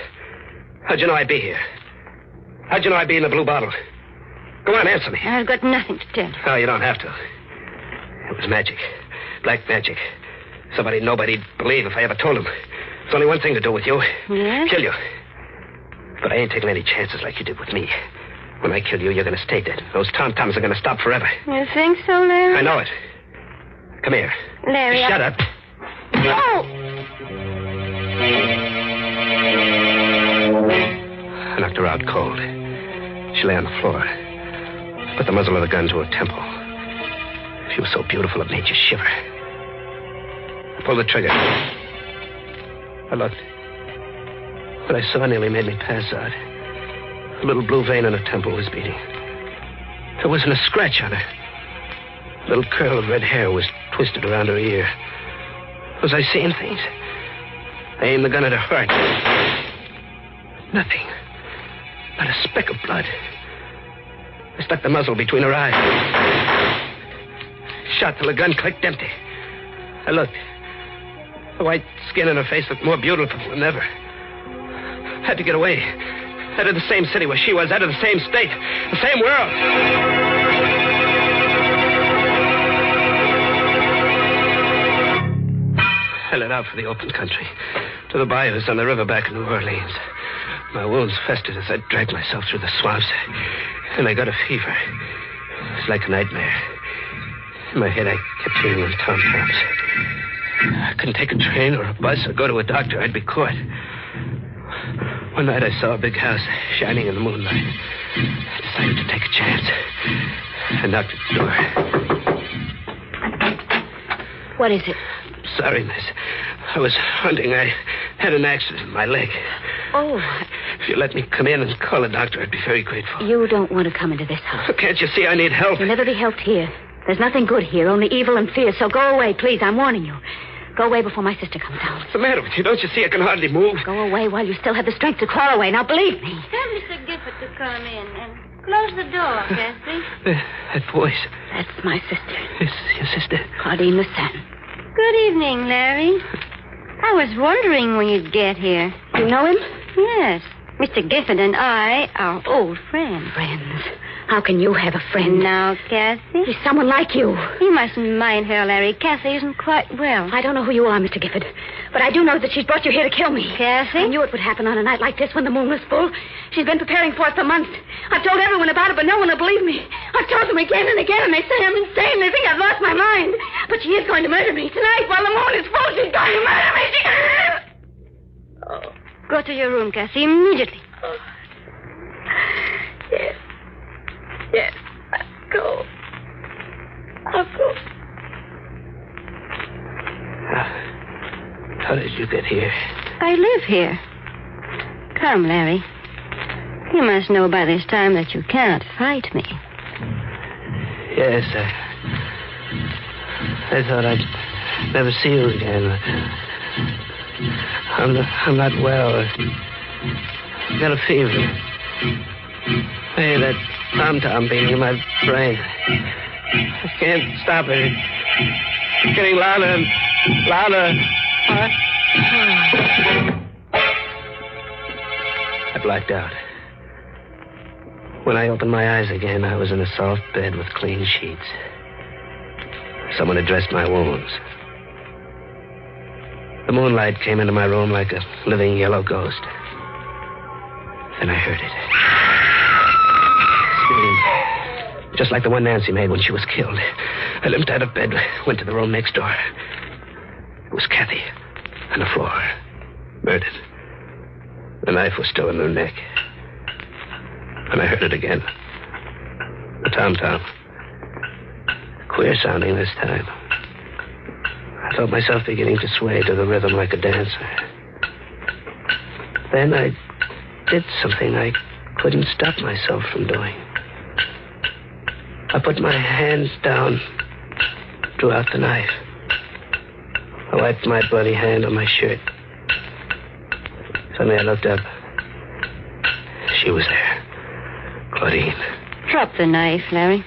How'd you know I'd be here? How'd you know I'd be in the blue bottle? Go on, answer me. I've got nothing to tell you. Oh, you don't have to. It was magic. Black magic. Somebody nobody'd believe if I ever told him. There's only one thing to do with you. Yes? Kill you. But I ain't taking any chances like you did with me. When I kill you, you're going to stay dead. Those tom-toms are going to stop forever. You think so, Larry? I know it. Come here. Larry, Shut up. No! I knocked her out cold. She lay on the floor. Put the muzzle of the gun to her temple. She was so beautiful it made you shiver. I pulled the trigger. I looked. What I saw nearly made me pass out. A little blue vein on her temple was beating. There wasn't a scratch on her. A little curl of red hair was twisted around her ear. Was I seeing things? I aimed the gun at her heart. Nothing. Not a speck of blood. I stuck the muzzle between her eyes. Shot till the gun clicked empty. I looked. The white skin on her face looked more beautiful than ever. Had to get away. Out of the same city where she was, out of the same state, the same world. I let out for the open country, to the bayous on the river back in New Orleans. My wounds festered as I dragged myself through the swamps, and I got a fever. It was like a nightmare. In my head, I kept hearing the tom-toms. I couldn't take a train or a bus or go to a doctor. I'd be caught. One night I saw a big house shining in the moonlight. I decided to take a chance. I knocked at the door. What is it? Sorry, miss. I was hunting. I had an accident in my leg. Oh. If you let me come in and call a doctor, I'd be very grateful. You don't want to come into this house. Can't you see I need help? You'll never be helped here. There's nothing good here, only evil and fear. So go away, please. I'm warning you. Go away before my sister comes down. What's the matter with you? Don't you see I can hardly move? Go away while you still have the strength to crawl away. Now, believe me. Tell Mr. Gifford to come in and close the door, Cassie. That voice. That's my sister. It's your sister. Claudine LeSaint. Good evening, Larry. I was wondering when you'd get here. You know him? Yes. Mr. Gifford and I are old friends. Friends? How can you have a friend? Now, Cassie. He's someone like you. You mustn't mind her, Larry. Cassie isn't quite well. I don't know who you are, Mr. Gifford, but I do know that she's brought you here to kill me. Cassie? I knew it would happen on a night like this when the moon was full. She's been preparing for it for months. I've told everyone about it, but no one will believe me. I've told them again and again, and they say I'm insane. They think I've lost my mind. But she is going to murder me tonight while the moon is full. She's going to murder me. Go to your room, Cassie, immediately. Yes. Yes. I'll go. How did you get here? I live here. Come, Larry. You must know by this time that you can't fight me. Yes, I thought I'd never see you again. I'm not well. I've got a fever. Hey, that tom-tom beating in my brain. I can't stop it. It's getting louder and louder. I blacked out. When I opened my eyes again, I was in a soft bed with clean sheets. Someone had dressed my wounds. The moonlight came into my room like a living yellow ghost. Then I heard it. Scream. Just like the one Nancy made when she was killed. I limped out of bed, went to the room next door. It was Kathy on the floor, murdered. The knife was still in her neck. And I heard it again. The tom-tom. Queer sounding this time. I felt myself beginning to sway to the rhythm like a dancer. Then I did something I couldn't stop myself from doing. I put my hands down, drew out the knife. I wiped my bloody hand on my shirt. Suddenly I looked up. She was there. Claudine. Drop the knife, Larry.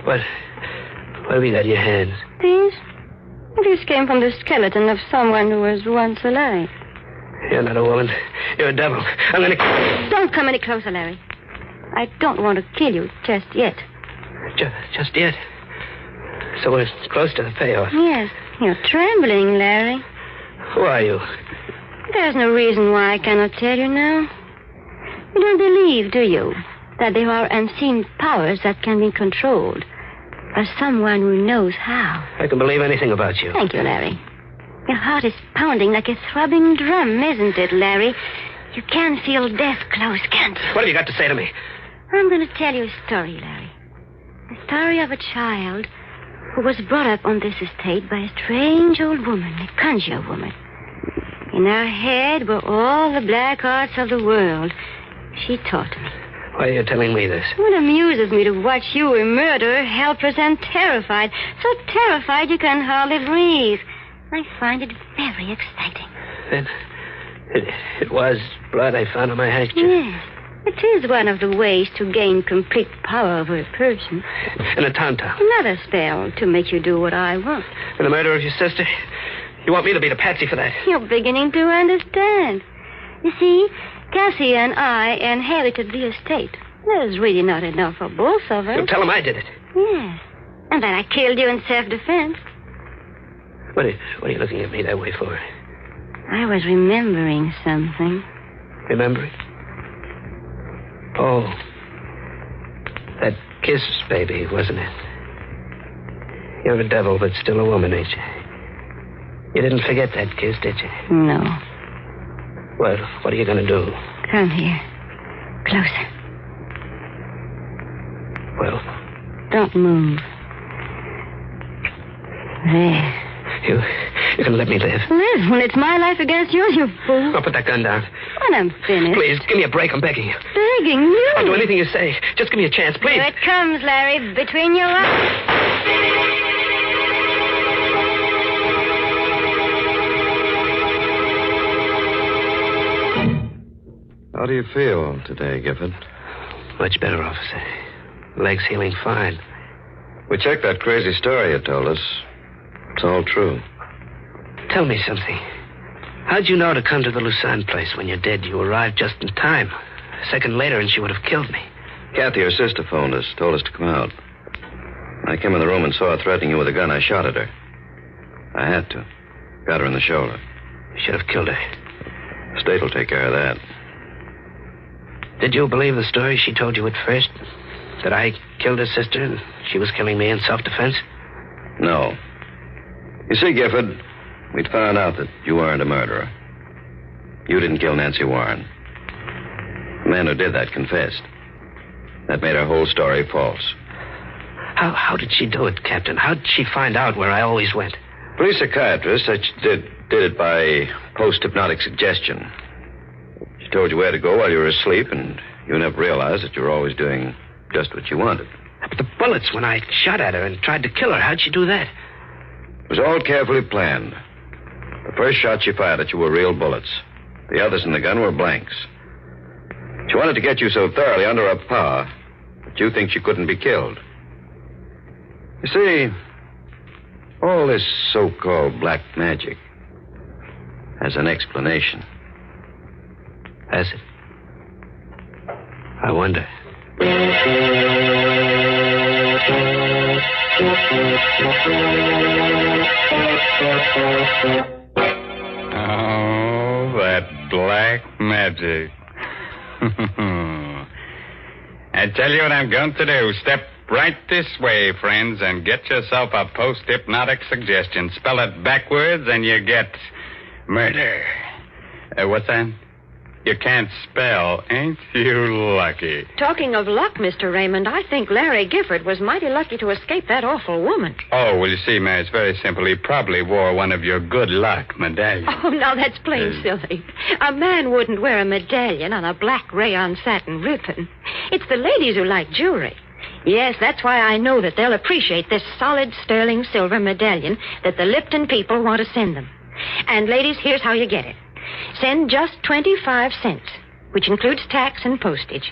What have you got in your hands? These? These came from the skeleton of someone who was once alive. You're not a woman. You're a devil. I'm going to... Don't come any closer, Larry. I don't want to kill you just yet. Just yet? So we're close to the payoff. Yes. You're trembling, Larry. Who are you? There's no reason why I cannot tell you now. You don't believe, do you, that there are unseen powers that can be controlled by someone who knows how? I can believe anything about you. Thank you, Larry. Your heart is pounding like a throbbing drum, isn't it, Larry? You can feel death close, can't you? What have you got to say to me? I'm going to tell you a story, Larry. The story of a child who was brought up on this estate by a strange old woman, a conjure woman. In her head were all the black arts of the world. She taught me. Why are you telling me this? It amuses me to watch you a murderer, helpless and terrified. So terrified you can hardly breathe. I find it very exciting. Then it was blood I found on my handkerchief. Yes. It is one of the ways to gain complete power over a person. And a tom-tom. Another spell to make you do what I want. And the murder of your sister? You want me to be the patsy for that? You're beginning to understand. You see, Cassie and I inherited the estate. There's really not enough for both of us. So tell him I did it. Yes. And then I killed you in self-defense. What are you looking at me that way for? I was remembering something. Remembering? Oh. That kiss, baby, wasn't it? You're a devil, but still a woman, ain't you? You didn't forget that kiss, did you? No. Well, what are you going to do? Come here. Closer. Well? Don't move. There. You're going to let me live? Live when it's my life against yours, you fool. I'll put that gun down. When I'm finished. Please, give me a break. I'm begging you. Begging you? I'll do anything you say. Just give me a chance, please. Here it comes, Larry, between your eyes. How do you feel today, Gifford? Much better, officer. Leg's healing fine. We checked that crazy story you told us. It's all true. Tell me something. How'd you know to come to the Lucerne place when you're dead? You arrived just in time. A second later and she would have killed me. Kathy, your sister, phoned us, told us to come out. When I came in the room and saw her threatening you with a gun, I shot at her. I had to. Got her in the shoulder. You should have killed her. State will take care of that. Did you believe the story she told you at first? That I killed her sister and she was killing me in self-defense? No. You see, Gifford, we'd found out that you weren't a murderer. You didn't kill Nancy Warren. The man who did that confessed. That made her whole story false. How did she do it, Captain? How did she find out where I always went? Police psychiatrist said she did it by post-hypnotic suggestion. She told you where to go while you were asleep, and you never realized that you were always doing just what you wanted. But the bullets, when I shot at her and tried to kill her, how'd she do that? It was all carefully planned. The first shot she fired at you were real bullets. The others in the gun were blanks. She wanted to get you so thoroughly under her power that you think she couldn't be killed. You see, all this so-called black magic has an explanation. Has it? I wonder. Oh, that black magic. I tell you what I'm going to do. Step right this way, friends, and get yourself a post-hypnotic suggestion. Spell it backwards, and you get murder. What's that? You can't spell. Ain't you lucky? Talking of luck, Mr. Raymond, I think Larry Gifford was mighty lucky to escape that awful woman. Oh, well, you see, Mary, it's very simple. He probably wore one of your good luck medallions. Oh, now that's plain silly. A man wouldn't wear a medallion on a black rayon satin ribbon. It's the ladies who like jewelry. Yes, that's why I know that they'll appreciate this solid sterling silver medallion that the Lipton people want to send them. And, ladies, here's how you get it. Send just 25 cents, which includes tax and postage,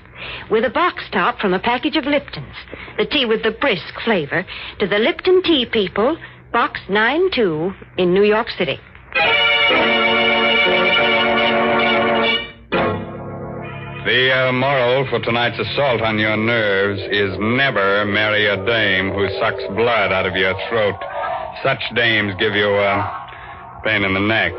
with a box top from a package of Liptons, the tea with the brisk flavor, to the Lipton Tea People, Box 92 in New York City. The moral for tonight's assault on your nerves is never marry a dame who sucks blood out of your throat. Such dames give you a pain in the neck.